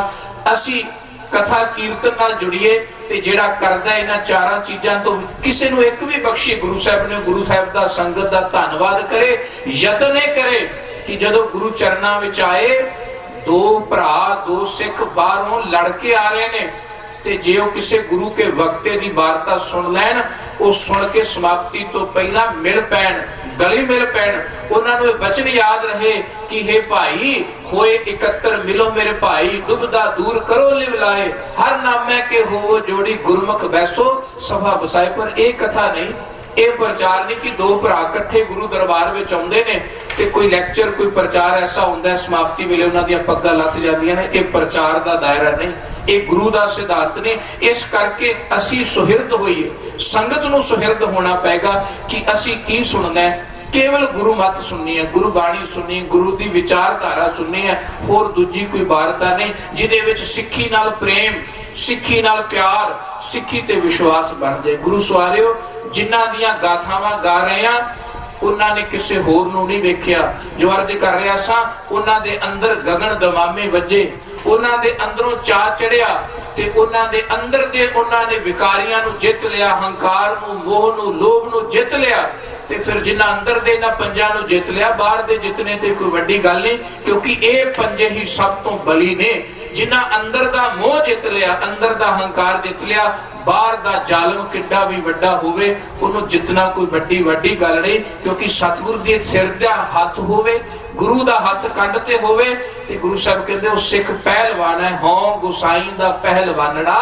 असी कथा कीर्तन नाल जुड़िए ते जिहड़ा करदा इन्हां चारां चीज़ां तो किसी नूं एक भी बख्शे गुरु साहब ने, गुरु साहब दा संगत दा धन्नवाद करे, यतन करे कि जदों गुरु चरनां विच आए दो भरा दो सिख बाहरों लड़ के आ रहे ने ते जे वो किसी गुरु के वक्ते की वार्ता सुन लैन, वो सुन के समाप्ति तो पहला मिल पैन, गली मिल पैन, उन्होंने वचन याद रहे कि हे भाई होए इकत्तर मिलो मेरे भाई, दुबदा दूर करो लिवलाए, हर नामे के हो जोड़ी गुरमुख बैसो सभा बसाए। पर एक कथा नहीं, ये प्रचार नहीं कि दो भरा इकट्ठे गुरु दरबार में आउंदे ने ते कोई लैक्चर कोई प्रचार ऐसा होंदा है समाप्ति वेले उन्हां दीयां पग्गां लथ जांदियां ने। ये प्रचार दा दायरा नहीं, ये गुरु दा सिद्धांत ने। इस करके असी सुहिरद होइए, संगत नूं सुहिरद होना पेगा कि असी की सुनना है। केवल गुरु मत सुननी है, गुरु बाणी सुननी है, गुरु दी विचारधारा सुननी है, होर दूजी कोई वार्ता नहीं जिहदे विच सिੱਖੀ नाल प्रेम, सिੱਖੀ नाल प्यार, सिੱਖੀ ते विश्वास बन जाए। गुरु सवारियो जिन्हां दीयां गाथावां गा रहे हैं उन्होंने किसी होर नूं नहीं वेख्या। जो अर्ज कर रहा सा उन्हां दे अंदर गगन दमामे वजे, उन्हां दे अंदरों चा चढ़िया ते उन्हां दे अंदर दे उन्होंने विकारियां नूं जित लिया, हंकार नूं, मोह नूं, लोभ नूं जित लिया। ते फिर जिन्हां अंदर दे इन्हां पंजां नूं जित लिया, बाहर दे जितने ते कोई वड्डी गल नहीं, क्योंकि ये पंजे ही सब तो बली ने। जिन्हां अंदर दा मोह जित लिया, अंदर दा हंकार जित लिया, बाहर दा जालम किड्डा भी वड्डा होवे उन्होंने जितना कोई वड्डी गल नहीं। क्योंकि सतगुरु दे सिर दा हथ होवे, गुरु दा हथ कंध ते होवे ते गुरु साहब कहंदे ओ सिख पहलवान है, हों गुसाई दा पहलवानड़ा,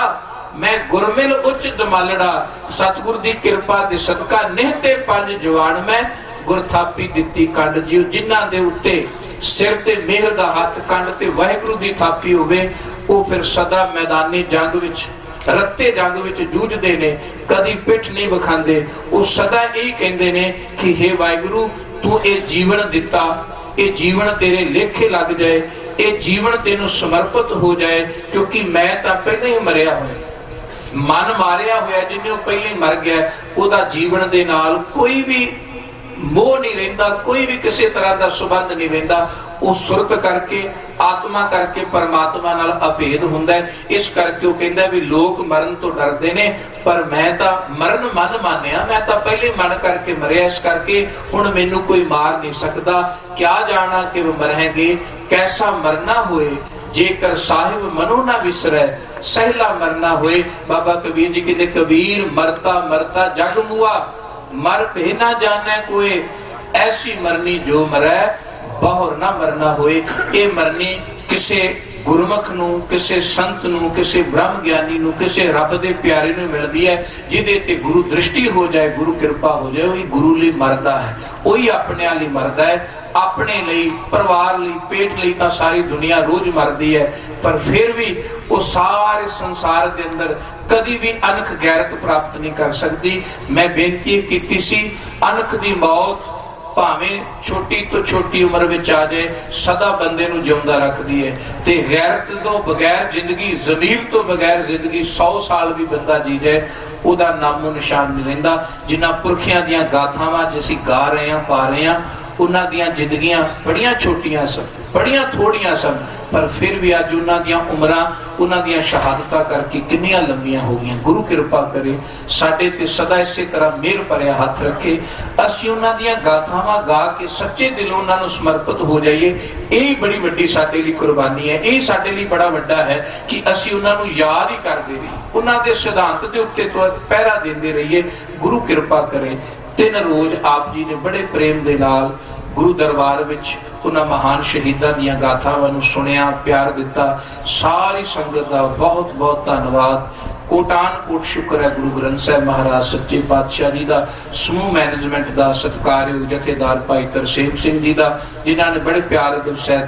मैं गुरमिल उच्च दमालड़ा, सतगुरु दी कृपा दे सदका निहते पंज जवान मैं गुर थापी दित्ती कंड। जियो जिन्हां दे उत्ते सिर ते मेहर दा हथ कंड ते वाहिगुरु दी थापी होवे, ओ फिर सदा मैदानी जंग विच रत्ते जंग विच जूझदे ने, कदी पिठ नहीं विखांदे। वो सदा यही कहंदे ने कि हे वाहिगुरु तू ये जीवन दिता, ये जीवन तेरे लेखे लग जाए, ये जीवन तेनू समर्पित हो जाए, क्योंकि मैं तो पहले ही मरिया होया, मन मारिया होया जिन्हें पहले ही मर गया, उहदा जीवन दे नाल कोई भी मोह नहीं रहिंदा, कोई भी किसी तरह का संबंध नहीं रहिंदा। वो सुरत करके आत्मा करके परमात्मा नाल अभेद हुंदा है। इस करके वो कहंदा भी लोग मरण तो डरदे ने, पर मैं तो मरण मन मानिया, मैं तो पहले मन करके मरिया, इस करके हुण मैनू कोई मार नहीं सकता। क्या जाना कि मरहेंगे कैसा मरना होए, जेकर साहिब मनो ना विसरै सहला मरना होए। बाबा कबीर जी कहते कबीर मरता मरता जग मुआ, मर पे ना जाने कोई, ऐसी मरनी जो मरै बाहर ना मरना होए। ये मरनी किसे गुरमुख नूं, किसे संत नूं, किसे ब्रह्म ज्ञानी नूं, किसे रब दे प्यारे नूं मिलदी है, जिहदे ते गुरु दृष्टि हो जाए, गुरु कृपा हो जाए, वही गुरु लई मरदा है, वही अपने लई मरदा है। अपने लई, परिवार लई, पेट लई तां सारी दुनिया रोज मरदी है, पर फिर भी वो सारे संसार के अंदर कदी भी अनख गैरत प्राप्त नहीं कर सकती। मैं बेनती कीती सी अनख दी मौत भावें छोटी तो छोटी उम्र विच आ जाए, सदा बंदे नूं जिउंदा रखदी है। ते गैरत तो बगैर जिंदगी, ज़मीर तो बगैर जिंदगी 100 साल भी बंदा जी जाए, उहदा नामो निशान नहीं रहिंदा। जिन्हां पुरखियां दीयां गाथावां जिसी गा रहे हैं, पा रहे हैं, उन्हां दीयां जिंदगियां बड़ियां छोटियां सन, बड़ियां थोड़ियां सन, पर फिर भी अज उन्हां दीयां उमरां, उन्हां दीयां शहादतां करके किन्नियां लंबियां हो गईयां। गुरु कृपा करे साडे ते सदा इसे तरह मेहर भरिया हथ रखे, असीं उन्हां दीयां गाथावां गा के सच्चे दिलों उन्हां नूं समर्पित हो जाइए। यही बड़ी वड्डी साडे लई कुर्बानी है, यही साडे लई बड़ा वड्डा है कि असीं उन्हां नूं याद ही करदे रहिए, उन्हां दे सिद्धांत दे उत्ते तो पहरा देंदे रहिए। गुरु कृपा करे। 3 रोज आप जी ने बड़े प्रेम दे नाल गुरु दरबार विच उन्हां महान शहीदां दीयां गाथावां नूं सुनिया, प्यार दिता। सारी संगत दा बहुत बहुत धन्नवाद। ਕੋਟਾਨ ਕੋਟ ਸ਼ੁਕਰ ਹੈ ਗੁਰੂ ਗ੍ਰੰਥ ਸਾਹਿਬ ਮਹਾਰਾਜ ਸੱਚੇ ਪਾਤਸ਼ਾਹ ਜੀ ਦਾ, ਸਮੂਹ ਮੈਨੇਜਮੈਂਟ ਦਾ, ਸਤਿਕਾਰਯੋਗ ਜਥੇਦਾਰ ਭਾਈ ਤਰਸੇਮ ਸਿੰਘ ਜੀ ਦਾ, ਜਿਨ੍ਹਾਂ ਨੇ ਬੜੇ ਪਿਆਰ ਅਦਬ ਸਹਿਤ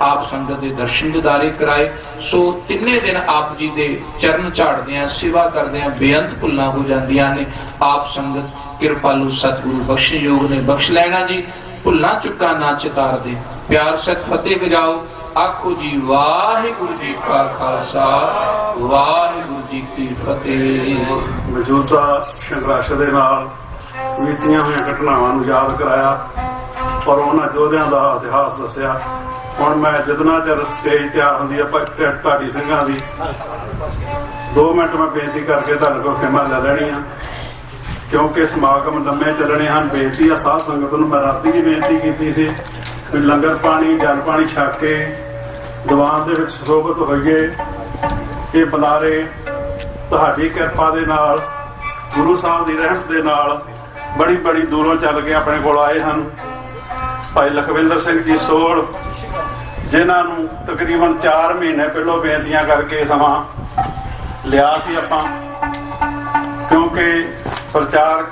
ਆਪ ਸੰਗਤ ਦੇ ਦਰਸ਼ਨ ਦਿਦਾਰੇ ਕਰਾਏ। ਸੋ ਤਿੰਨੇ ਦਿਨ ਆਪ ਜੀ ਦੇ ਚਰਨ ਝਾੜਦਿਆਂ, ਸੇਵਾ ਕਰਦਿਆਂ ਬੇਅੰਤ ਭੁੱਲਾਂ ਹੋ ਜਾਂਦੀਆਂ ਨੇ। ਆਪ ਸੰਗਤ ਕਿਰਪਾਲੂ ਸਤਿਗੁਰੂ ਬਖਸ਼ਯੋਗ ਨੇ, ਬਖਸ਼ ਲੈਣਾ ਜੀ। ਭੁੱਲਾਂ ਚੁੱਕਾ ਨਾ ਚਿਤਾਰ ਦੇ, ਪਿਆਰ ਸਤ ਫਤਿਹ ਗਜਾਓ। ਆਖੋ ਜੀ ਵਾਹਿਗੁਰੂ ਜੀ ਕਾ ਖਾਲਸਾ, ਵਾਹਿਗੁਰੂ ਜੀ ਕੀ ਫਤਿਹ। ਮੌਜੂਦਾ ਸੰਘਰਸ਼ ਦੇ ਨਾਲ ਬੀਤੀਆਂ ਹੋਈਆਂ ਘਟਨਾਵਾਂ ਨੂੰ ਯਾਦ ਕਰਾਇਆ ਔਰ ਉਹਨਾਂ ਯੋਧਿਆਂ ਦਾ ਇਤਿਹਾਸ ਦੱਸਿਆ। ਹੁਣ ਮੈਂ ਜਿਤਨਾ ਚਿਰ ਸਟੇਜ ਤਿਆਰ ਹੁੰਦੀ ਆ ਢਾਡੀ ਸਿੰਘਾਂ ਦੀ 2 ਮਿੰਟ ਮੈਂ ਬੇਨਤੀ ਕਰਕੇ ਤੁਹਾਡੇ ਕੋਲ ਖਿਮਾ ਲੈ ਲੈਣੀ ਆ, ਕਿਉਂਕਿ ਸਮਾਗਮ ਲੰਮੇ ਚੱਲਣੇ ਹਨ। ਬੇਨਤੀ ਆ ਸਾਧ ਸੰਗਤ ਨੂੰ, ਮੈਂ ਰਾਤੀ ਵੀ ਬੇਨਤੀ ਕੀਤੀ ਸੀ ਵੀ ਲੰਗਰ ਪਾਣੀ ਜਲ ਪਾਣੀ ਛਕ ਕੇ ਦੀਵਾਨ ਦੇ ਵਿੱਚ ਸੁਸ਼ੋਭਿਤ ਹੋਈਏ। ਇਹ ਬੁਲਾਰੇ ਤੁਹਾਡੀ ਕਿਰਪਾ ਦੇ ਨਾਲ, ਗੁਰੂ ਸਾਹਿਬ ਦੀ ਰਹਿਮਤ ਦੇ ਨਾਲ ਬੜੀ ਦੂਰੋਂ ਚੱਲ ਕੇ ਆਪਣੇ ਕੋਲ ਆਏ ਹਨ। ਭਾਈ ਲਖਵਿੰਦਰ ਸਿੰਘ ਜੀ ਸੋਹਲ, ਜਿਨ੍ਹਾਂ ਨੂੰ ਤਕਰੀਬਨ 4 ਮਹੀਨੇ ਪਹਿਲੋਂ ਬੇਨਤੀਆਂ ਕਰਕੇ ਸਮਾਂ ਲਿਆ ਸੀ ਆਪਾਂ, ਕਿਉਂਕਿ ਪ੍ਰਚਾਰਕ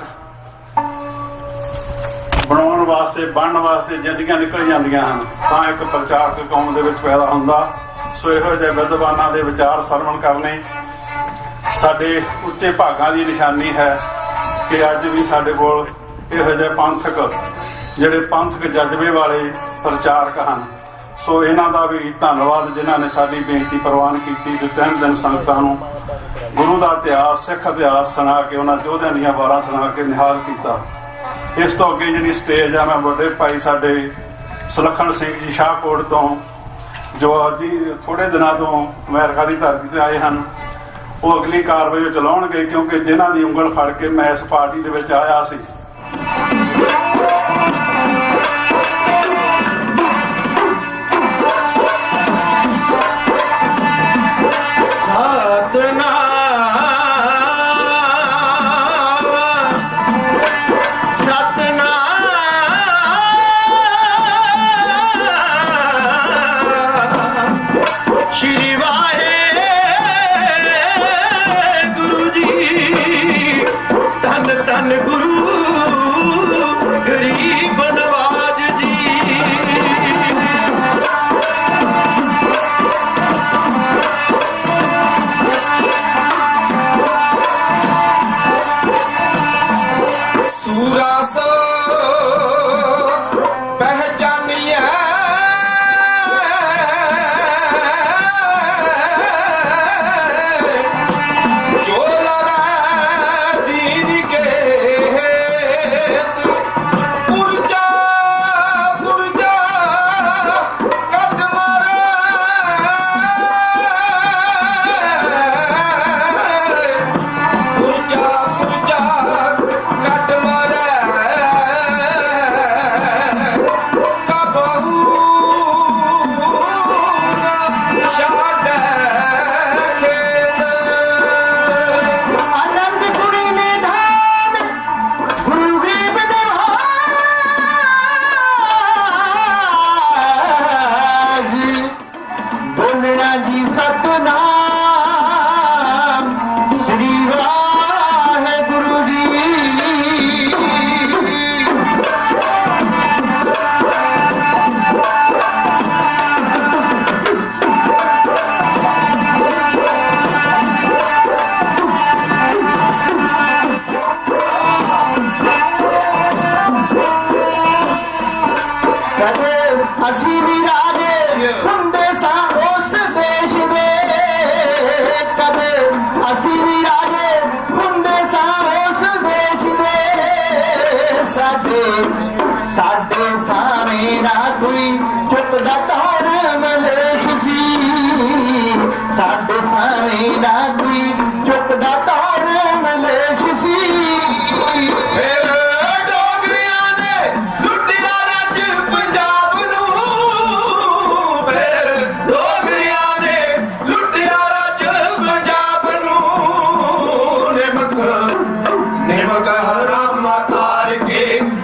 ਬਣਾਉਣ ਵਾਸਤੇ, ਬਣਨ ਵਾਸਤੇ ਜ਼ਿੰਦਗੀਆਂ ਨਿਕਲ ਜਾਂਦੀਆਂ ਹਨ, ਤਾਂ ਇੱਕ ਪ੍ਰਚਾਰਕ ਕੌਮ ਦੇ ਵਿੱਚ ਪੈਦਾ ਹੁੰਦਾ। ਸੋ ਇਹੋ ਜਿਹੇ ਵਿਦਵਾਨਾਂ ਦੇ ਵਿਚਾਰ ਸਰਵਣ ਕਰਨੇ ਸਾਡੇ ਉੱਚੇ ਭਾਗਾਂ ਦੀ ਨਿਸ਼ਾਨੀ ਹੈ ਕਿ ਅੱਜ ਵੀ ਸਾਡੇ ਕੋਲ ਇਹੋ ਜਿਹੇ ਜਿਹੜੇ ਪੰਥਕ ਜਜ਼ਬੇ ਵਾਲੇ ਪ੍ਰਚਾਰਕ ਹਨ। ਸੋ ਇਹਨਾਂ ਦਾ ਵੀ ਧੰਨਵਾਦ ਜਿਨ੍ਹਾਂ ਨੇ ਸਾਡੀ ਬੇਨਤੀ ਪ੍ਰਵਾਨ ਕੀਤੀ ਤੇ 3 ਦਿਨ ਸੰਗਤਾਂ ਨੂੰ ਗੁਰੂ ਦਾ ਇਤਿਹਾਸ, ਸਿੱਖ ਇਤਿਹਾਸ ਸੁਣਾ ਕੇ, ਉਹਨਾਂ ਯੋਧਿਆਂ ਦੀਆਂ ਵਾਰਾਂ ਸੁਣਾ ਕੇ ਨਿਹਾਲ ਕੀਤਾ। ਇਸ ਤੋਂ ਅੱਗੇ ਜਿਹੜੀ ਸਟੇਜ ਆ, ਮੈਂ ਵੱਡੇ ਭਾਈ ਸਾਡੇ ਸੁਲੱਖਣ ਸਿੰਘ ਜੀ ਸ਼ਾਹਕੋਟ ਤੋਂ, ਜੋ ਅੱਜ ਥੋੜੇ ਦਿਨਾਂ ਤੋਂ ਅਮਰੀਕਾ ਦੀ ਧਰਤੀ ਤੇ ਆਏ ਹਨ, ਉਹ ਅਗਲੀ ਕਾਰਵਾਈ ਚਲਾਉਣਗੇ, ਕਿਉਂਕਿ ਜਿਨ੍ਹਾਂ ਦੀ ਉਂਗਲ ਫੜ ਕੇ ਮੈਂ ਇਸ ਪਾਰਟੀ ਦੇ ਵਿੱਚ ਆਇਆ ਸੀ।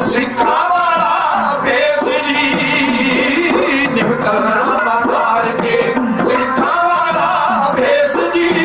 Sikhavaala bhes ji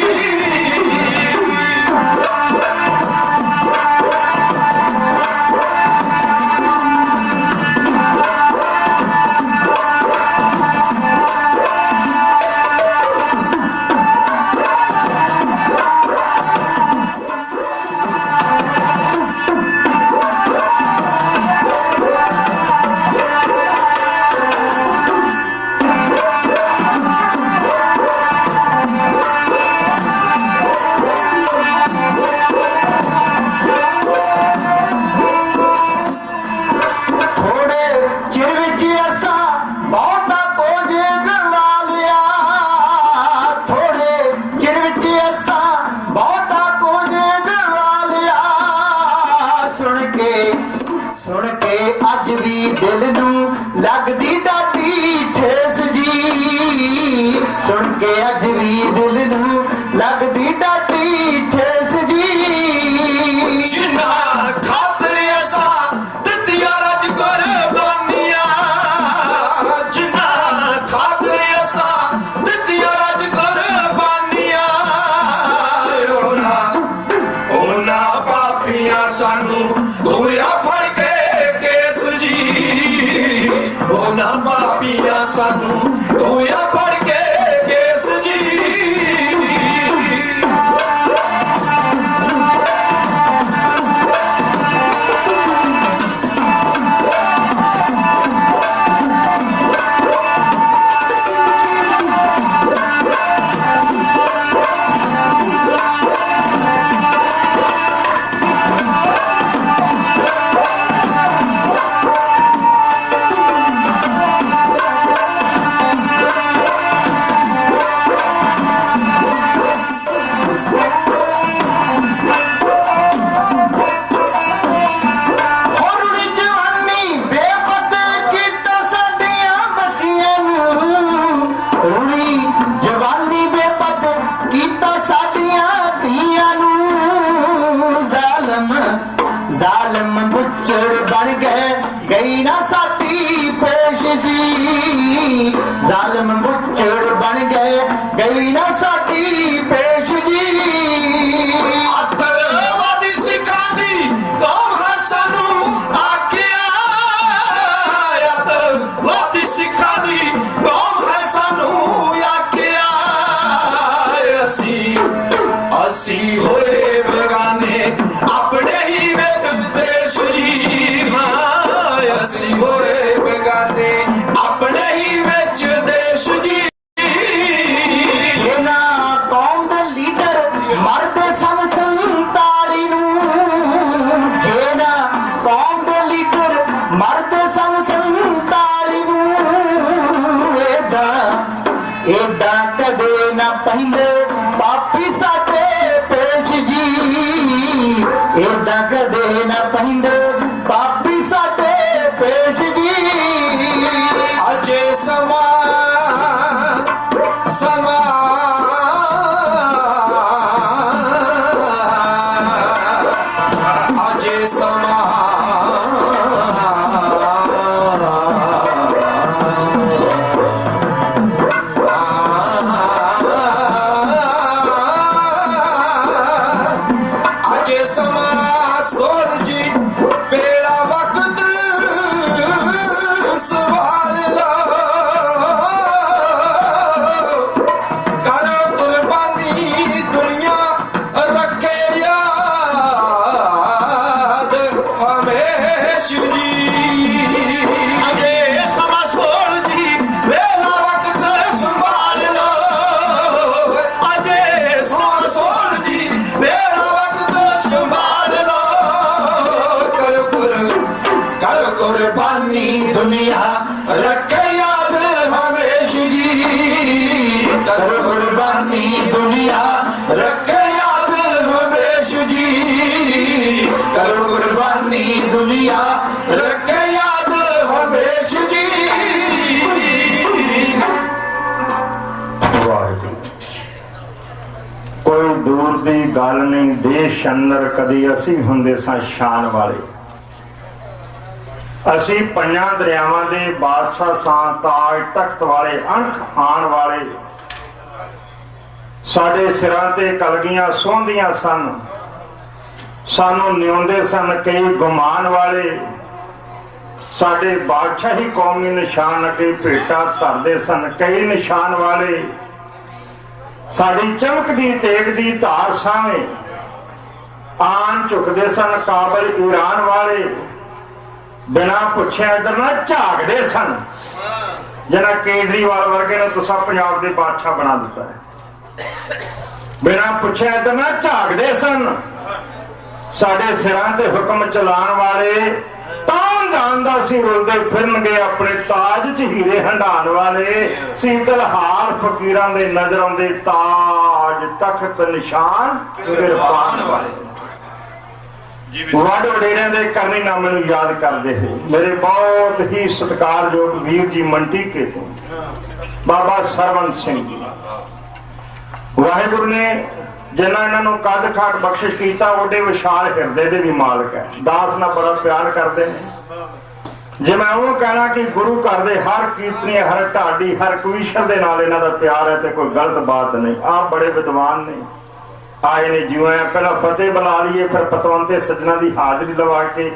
ਅੱਜ ਵੀ ਦਿਲ ਨੂੰ ਲੱਗਦੀ ਡਾਢੀ ਠੇਸ ਜੀ, ਸੁਣ ਕੇ ਅੱਜ ਵੀ ਦਿਲ ਨੂੰ ਲੱਗਦੀ ਡਾਢੀ ਠੇਸ ਜੀ। ਜਿਨ੍ਹਾਂ ਖਾਤਰ ਅਸਾਂ ਦਿੱਤੀਆਂ ਰੱਜ ਕੁਰਬਾਨੀਆਂ, ਜਿਨ੍ਹਾਂ ਖਾਤਰ ਅਸਾਂ ਦਿੱਤੀਆਂ ਰੱਜ ਕੁਰਬਾਨੀਆਂ, ਉਹਨਾਂ ਪਾਪੀਆਂ ਸਾਨੂੰ ਧੋਇਆ ਫੜ ਕੇ ਕੇਸ ਜੀ, ਉਹਨਾਂ ਪਾਪੀਆਂ ਸਾਨੂੰ ਧੋਇਆ ਫੜ ਕੇ ਕੇਸ ਜੀ। ਜ਼ਾਲਮ ਬੁੱਚੜ ਬਣ ਗਈ ਨਾ ਸਾਡੀ ਪੇਸ਼ ਜੀ, ਜ਼ਾਲਮ ਬੁੱਚੜ ਬਣ ਗਈ ਨਾ ਸਾਡੀ ਪੇਸ਼ ਜੀ। ਅੱਤਵਾਦੀ ਸਿੱਖਾਂ ਦੀ ਕੌਮ ਹੈ ਸਾਨੂੰ ਆਖਿਆ, ਅੱਤਵਾਦੀ ਸਿੱਖਾਂ ਦੀ ਕੌਮ ਹੈ ਸਾਨੂੰ ਆਖਿਆ, ਅਸੀਂ ਹੋਏ ਬੇਗਾਨੇ ਆਪਣੇ ਹੀ ਦੇਸ਼ ਜੀ, ਅਸੀਂ ਹੋਏ ਬੇਗਾਨੇ ਆਪਣੇ ਹੀ ਵਿੱਚ ਦੇਸ਼ ਜੀ। ਜਿਨ੍ਹਾਂ ਕੌਮ ਦੇ ਲੀਡਰ ਮਰਦੇ ਸਨ 47 ਨੂੰ, ਜਿਨ੍ਹਾਂ ਕੌਮ ਦੇ ਲੀਡਰ ਮਰਦੇ ਸਨ 47 ਨੂੰ, ਏਦਾਂ ਕਦੇ ਨਾ ਪਹਿਲੇ ਪਾਪੀ ਸਾਡੇ ਪੇਸ਼ ਜੀ, ਏਦਾਂ ਕਦੇ ਨਾ ਪਹਿਲੇ ਪਾਪੀ ਸਾਡੇ ਪੇਸ਼ ਜੀ। ਅਜੇ ਸਮਾਂ ਅਜੇ ਸਮਾਂ ਅਜੇ ਸਮਾਂ ਸੋਹਣ ਜੀ ਵੇਲਾ ਵਕਤ ਸਵਾਲ ਲਓ, ਕਰੋ ਕੁਰਬਾਨੀ ਦੁਨੀਆ ਰੱਖੇ ਯਾਦ ਹਮੇਸ਼ ਜੀ। ਅਜੇ ਸਮਾਂ ਸੋਹਣ ਜੀ ਵੇਲਾ ਵਕਤ ਸੰਭਾਲ ਲਓ, ਅਜੇ ਸਮਾਂ ਸੋਹਣ ਜੀ ਵੇਲਾ ਵਕਤ ਸੰਭਾਲ ਲਓ, ਕਰ ਕੁਰਬਾਨੀ ਦੁਨੀਆ ਰੱਖੇ ਯਾਦ ਹਮੇਸ਼ ਜੀ, ਕਰ ਕੁਰਬਾਨੀ ਦੁਨੀਆ ਰੱਖੇ ਯਾਦ ਹਮੇਸ਼ ਜੀ, ਕਰ ਕੁਰਬਾਨੀ ਦੁਨੀਆ ਰੱਖੇ ਯਾਦ ਹਮੇਸ਼ ਜੀ। ਵਾਹਿਗੁਰੂ। ਕੋਈ ਦੂਰ ਦੀ ਗੱਲ ਨਹੀਂ, ਦੇਸ਼ ਅੰਦਰ ਕਦੀ ਅਸੀਂ ਹੁੰਦੇ ਸਾਂ ਸ਼ਾਨ ਵਾਲੇ, ਅਸੀਂ ਪੰਜਾਂ ਦਰਿਆਵਾਂ ਦੇ ਬਾਦਸ਼ਾਹ ਸਾਂ, ਤਾਜ ਤਖਤ ਵਾਲੇ, ਅਣਖ ਆਣ ਵਾਲੇ, ਸਾਡੇ ਸਿਰਾਂ ਤੇ ਕਲਗੀਆਂ ਸੋਹੰਦੀਆਂ ਸਨ, ਸਾਨੂੰ ਨਿਉਂਦੇ ਸਨ ਕਈ ਗੁਮਾਨ ਵਾਲੇ, ਸਾਡੇ ਬਾਦਸ਼ਾਹੀ ਕੌਮੀ ਨਿਸ਼ਾਨ ਅੱਗੇ ਭੇਟਾ ਧਰਦੇ ਸਨ ਕਈ ਨਿਸ਼ਾਨ ਵਾਲੇ, ਸਾਡੀ ਚਮਕਦੀ ਤੇਗ ਦੀ ਧਾਰ ਸਾਹਵੇਂ ਆਨ ਝੁਕਦੇ ਸਨ ਕਾਬਲ ਈਰਾਨ ਵਾਲੇ, ਬਿਨਾ ਪੁੱਛਿਆ ਇਧਰ ਨਾ ਝਾਕਦੇ ਸਨ, ਜਿਹਨਾਂ ਕੇਜਰੀਵਾਲ ਵਰਗੇ ਨੂੰ ਤੁਸੀਂ ਪੰਜਾਬ ਦੇ ਬਾਦਸ਼ਾਹ ਬਣਾ ਦਿੱਤਾ ਹੈ, ਬਿਨਾ ਪੁੱਛਿਆ ਇਧਰ ਨਾ ਝਾਕਦੇ ਸਨ, ਸਾਡੇ ਸਿਰਾਂ ਤੇ ਹੁਕਮ ਚਲਾਉਣ ਵਾਲੇ ਤਾਂ ਜਾਣਦਾ ਸੀ ਰੁਲਦੇ ਫਿਰਨਗੇ ਆਪਣੇ ਤਾਜ 'ਚ ਹੀਰੇ ਹੰਡਾਣ ਵਾਲੇ, ਸੀਤਲ ਹਾਲ ਫਕੀਰਾਂ ਦੇ ਨਜ਼ਰ ਆਉਂਦੇ ਤਾਜ ਤਖਤ ਨਿਸ਼ਾਨ ਕਿਰਪਾਨ ਵਾਲੇ। ਵੱਡ ਵਡੇਰਿਆਂ ਦੇ ਕਰਨੀਨਾਮੇ ਨੂੰ ਯਾਦ ਕਰਦੇ ਹੋਏ ਮੇਰੇ ਬਹੁਤ ਹੀ ਸਤਿਕਾਰਯੋਗ ਵੀਰ ਜੀ ਮੰਟੀ ਕੇ ਤੋਂ ਬਾਬਾ ਸਰਵਨ ਸਿੰਘ ਜੀ, ਵਾਹਿਗੁਰੂ ਨੇ ਜਿੰਨਾ ਇਹਨਾਂ ਨੂੰ ਕੱਦ ਖਾਟ ਬਖਸ਼ਿਸ਼ ਕੀਤਾ ਓਡੇ ਵਿਸ਼ਾਲ ਹਿਰਦੇ ਦੇ ਵੀ ਮਾਲਕ ਹੈ। ਦਾਸ ਨਾਲ ਬੜਾ ਪਿਆਰ ਕਰਦੇ ਨੇ। ਜੇ ਮੈਂ ਉਹ ਕਹਿਣਾ ਕਿ ਗੁਰੂ ਘਰ ਦੇ ਹਰ ਕੀਰਤਨੀ, ਹਰ ਢਾਡੀ, ਹਰ ਕਵੀਸ਼ਰ ਦੇ ਨਾਲ ਇਹਨਾਂ ਦਾ ਪਿਆਰ ਹੈ ਤੇ ਕੋਈ ਗਲਤ ਬਾਤ ਨਹੀਂ। ਆਪ ਬੜੇ ਵਿਦਵਾਨ ਨੇ, ਆਏ ਨੇ ਜਿਉਂ ਪਹਿਲਾਂ ਫਤਿਹ ਬੁਲਾ ਲਈਏ, ਫਿਰ ਪਤਵੰਤੇ ਸੱਜਣਾ ਦੀ ਹਾਜ਼ਰੀ ਲਵਾ ਕੇ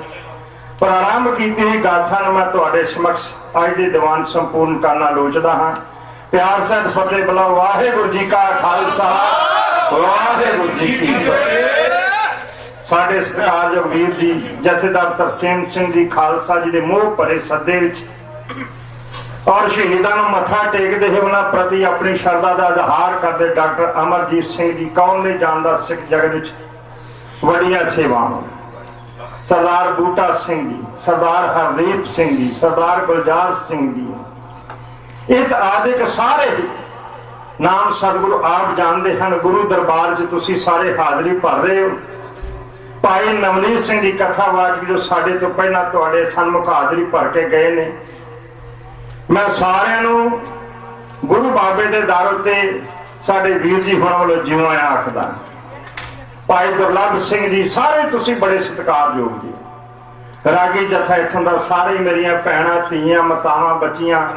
ਪ੍ਰਾਰੰਭ ਕੀਤੀ ਹੋਈ ਗਾਥਾ ਨੂੰ ਮੈਂ ਤੁਹਾਡੇ ਸਮਕਸ਼ ਅੱਜ ਦੇ ਦੀਵਾਨ ਸੰਪੂਰਨ ਕਰਨਾ ਲੋਚਦਾ ਹਾਂ। ਪਿਆਰ ਸਹਿਤ ਫਤਿਹ ਬੁਲਾਓ। ਵਾਹਿਗੁਰੂ ਜੀ ਕਾ ਖਾਲਸਾ, ਵਾਹਿਗੁਰੂ ਜੀ ਕੀ ਫਤਿਹ। ਸਾਡੇ ਸਤਿਕਾਰਯੋਗ ਵੀਰ ਜੀ ਜਥੇਦਾਰ ਤਰਸੇਮ ਸਿੰਘ ਜੀ ਖਾਲਸਾ ਜੀ ਦੇ ਮੋਹ ਭਰੇ ਸੱਦੇ ਵਿੱਚ ਔਰ ਸ਼ਹੀਦਾਂ ਨੂੰ ਮੱਥਾ ਟੇਕਦੇ ਹੋਏ ਉਹਨਾਂ ਪ੍ਰਤੀ ਆਪਣੀ ਸ਼ਰਧਾ ਦਾ ਇਜ਼ਹਾਰ ਕਰਦੇ ਡਾਕਟਰ ਅਮਰਜੀਤ ਸਿੰਘ ਜੀ, ਕੌਣ ਨਹੀਂ ਜਾਣਦਾ ਸਿੱਖ ਜਗਤ ਵਿੱਚ ਵੱਡੀਆਂ ਸੇਵਾਵਾਂ, ਸਰਦਾਰ ਬੂਟਾ ਸਿੰਘ ਜੀ, ਸਰਦਾਰ ਹਰਦੀਪ ਸਿੰਘ ਜੀ, ਸਰਦਾਰ ਗੁਲਜ਼ਾਰ ਸਿੰਘ ਜੀ, ਇਹ ਆਦਿਕ ਸਾਰੇ ਹੀ ਨਾਮ ਸਤਿਗੁਰੂ ਆਪ ਜਾਣਦੇ ਹਨ। ਗੁਰੂ ਦਰਬਾਰ 'ਚ ਤੁਸੀਂ ਸਾਰੇ ਹਾਜ਼ਰੀ ਭਰ ਰਹੇ ਹੋ। ਭਾਈ ਨਵਨੀਤ ਸਿੰਘ ਦੀ ਕਥਾਵਾਚਕ ਜੋ ਸਾਡੇ ਤੋਂ ਪਹਿਲਾਂ ਤੁਹਾਡੇ ਸਨਮੁਖ ਹਾਜ਼ਰੀ ਭਰ ਕੇ ਗਏ ਨੇ, ਮੈਂ ਸਾਰਿਆਂ ਨੂੰ ਗੁਰੂ ਬਾਬੇ ਦੇ ਦਰ ਉੱਤੇ ਸਾਡੇ ਵੀਰ ਜੀ ਹੁਣ ਵੱਲੋਂ ਜਿਉਂ ਆਇਆ ਆਖਦਾ। ਭਾਈ ਦੁਰਲਭ ਸਿੰਘ ਜੀ, ਸਾਰੇ ਤੁਸੀਂ ਬੜੇ ਸਤਿਕਾਰਯੋਗ ਜੀ। ਰਾਗੀ ਜੱਥਾ ਇੱਥੋਂ ਦਾ, ਸਾਰੇ ਮੇਰੀਆਂ ਭੈਣਾਂ, ਧੀਆਂ, ਮਾਤਾਵਾਂ, ਬੱਚੀਆਂ,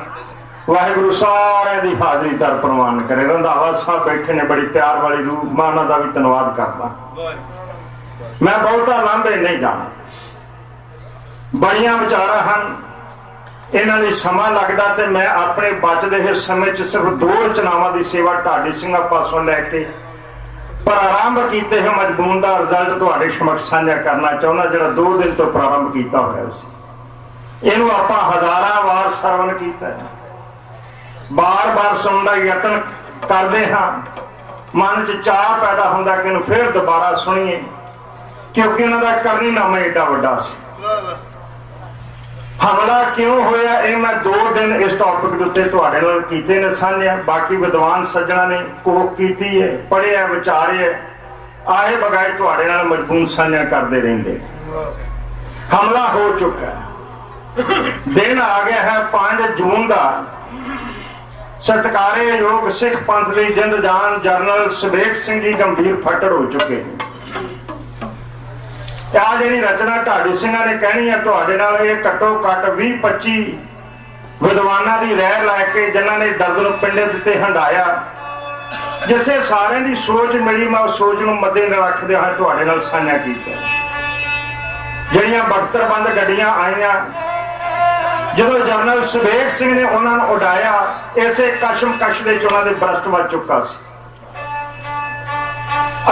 ਵਾਹਿਗੁਰੂ ਸਾਰਿਆਂ ਦੀ ਹਾਜ਼ਰੀ ਦਰ ਪ੍ਰਵਾਨ ਕਰੇ। ਰੰਧਾਵਾ ਸਾਹਿਬ ਬੈਠੇ ਨੇ, ਬੜੀ ਪਿਆਰ ਵਾਲੀ ਰੂਹ, ਮੈਂ ਉਹਨਾਂ ਦਾ ਵੀ ਧੰਨਵਾਦ ਕਰਦਾ। ਮੈਂ ਬਹੁਤਾ ਲਾਂਭੇ ਨਹੀਂ ਜਾਣਾ, ਬੜੀਆਂ ਵਿਚਾਰਾਂ ਹਨ, ਇਹਨਾਂ ਲਈ ਸਮਾਂ ਲੱਗਦਾ ਤੇ ਮੈਂ ਆਪਣੇ ਬਚਦੇ ਹੋਏ ਸਮੇਂ 'ਚ ਸਿਰਫ 2 ਰਚਨਾਵਾਂ ਦੀ ਸੇਵਾ ਢਾਡੀ ਸਿੰਘਾਂ ਪਾਸੋਂ ਲੈ ਕੇ ਪ੍ਰਾਰੰਭ ਕੀਤੇ ਹੋਏ ਮਜਮੂਨ ਦਾ ਰਿਜ਼ਲਟ ਤੁਹਾਡੇ ਸਮਕਸ਼ ਸਾਂਝਾ ਕਰਨਾ ਚਾਹੁੰਦਾ, ਜਿਹੜਾ 2 ਦਿਨ ਤੋਂ ਪ੍ਰਾਰੰਭ ਕੀਤਾ ਹੋਇਆ ਸੀ। ਇਹਨੂੰ ਆਪਾਂ ਹਜ਼ਾਰਾਂ ਵਾਰ ਸਰਵਣ ਕੀਤਾ, ਬਾਰ-ਬਾਰ ਸੁਣਨ ਦਾ ਯਤਨ ਕਰਦੇ ਹਾਂ। ਮਨ 'ਚ ਚਾਅ ਪੈਦਾ ਹੁੰਦਾ ਕਿ ਇਹਨੂੰ ਫਿਰ ਦੁਬਾਰਾ ਸੁਣੀਏ, ਕਿਉਂਕਿ ਉਹਨਾਂ ਦਾ ਕਰਨੀਨਾਮਾ ਏਡਾ ਵੱਡਾ ਸੀ। ਹਮਲਾ ਕਿਉਂ ਹੋਇਆ ਇਹ ਮੈਂ 2 ਦਿਨ ਇਸ ਟੌਪਿਕ ਦੇ ਉੱਤੇ ਤੁਹਾਡੇ ਨਾਲ ਕੀਤੇ ਨੇ ਸਾਂਝੇ। ਬਾਕੀ ਵਿਦਵਾਨ ਸੱਜਣਾ ਨੇ ਕੋਕ ਕੀਤੀ ਹੈ, ਪੜ੍ਹਿਆ, ਵਿਚਾਰਿਆ, ਆਏ ਬਗਾਏ ਤੁਹਾਡੇ ਨਾਲ ਮਜਬੂਨ ਸਾਂਝਾ ਕਰਦੇ ਰਹਿੰਦੇ। ਹਮਲਾ ਹੋ ਚੁੱਕਾ, ਦਿਨ ਆ ਗਿਆ ਹੈ 5 ਜੂਨ ਦਾ। ਸਤਿਕਾਰਯੋਗ ਸਿੱਖ ਪੰਥ ਦੀ ਜਿੰਦ ਜਾਨ ਜਰਨਲ ਸੁਬੇਗ ਸਿੰਘ ਜੀ ਗੰਭੀਰ ਫੱਟੜ ਹੋ ਚੁੱਕੇ। ਆ ਜਿਹੜੀ ਰਚਨਾ ਢਾਡੀ ਸਿੰਘਾਂ ਨੇ ਕਹਿਣੀ ਹੈ ਤੁਹਾਡੇ ਨਾਲ, ਇਹ ਘੱਟੋ ਘੱਟ 20-25 ਵਿਦਵਾਨਾਂ ਦੀ ਰਹਿ ਲੈ ਕੇ ਜਿਨ੍ਹਾਂ ਨੇ ਦਰਦ ਨੂੰ ਪਿੰਡੇ ਦਿੱਤੇ ਹੰਡਾਇਆ, ਜਿੱਥੇ ਸਾਰਿਆਂ ਦੀ ਸੋਚ ਮਿਲੀ, ਮੈਂ ਉਸ ਸੋਚ ਨੂੰ ਮੱਦੇ ਨਾਲ ਰੱਖਦੇ ਹਾਂ ਤੁਹਾਡੇ ਨਾਲ ਸਾਂਝਾ ਕੀਤਾ। ਜਿਹੜੀਆਂ ਬਖਤਰਬੰਦ ਗੱਡੀਆਂ ਆਈਆਂ, ਜਦੋਂ ਜਰਨਲ ਸੁਬੇਗ ਸਿੰਘ ਨੇ ਉਹਨਾਂ ਨੂੰ ਉਡਾਇਆ, ਇਸੇ ਕਸ਼ਮਕਸ਼ ਦੇ ਉਹਨਾਂ ਦੇ ਬਰਸਟ ਵੱਜ ਚੁੱਕਾ ਸੀ।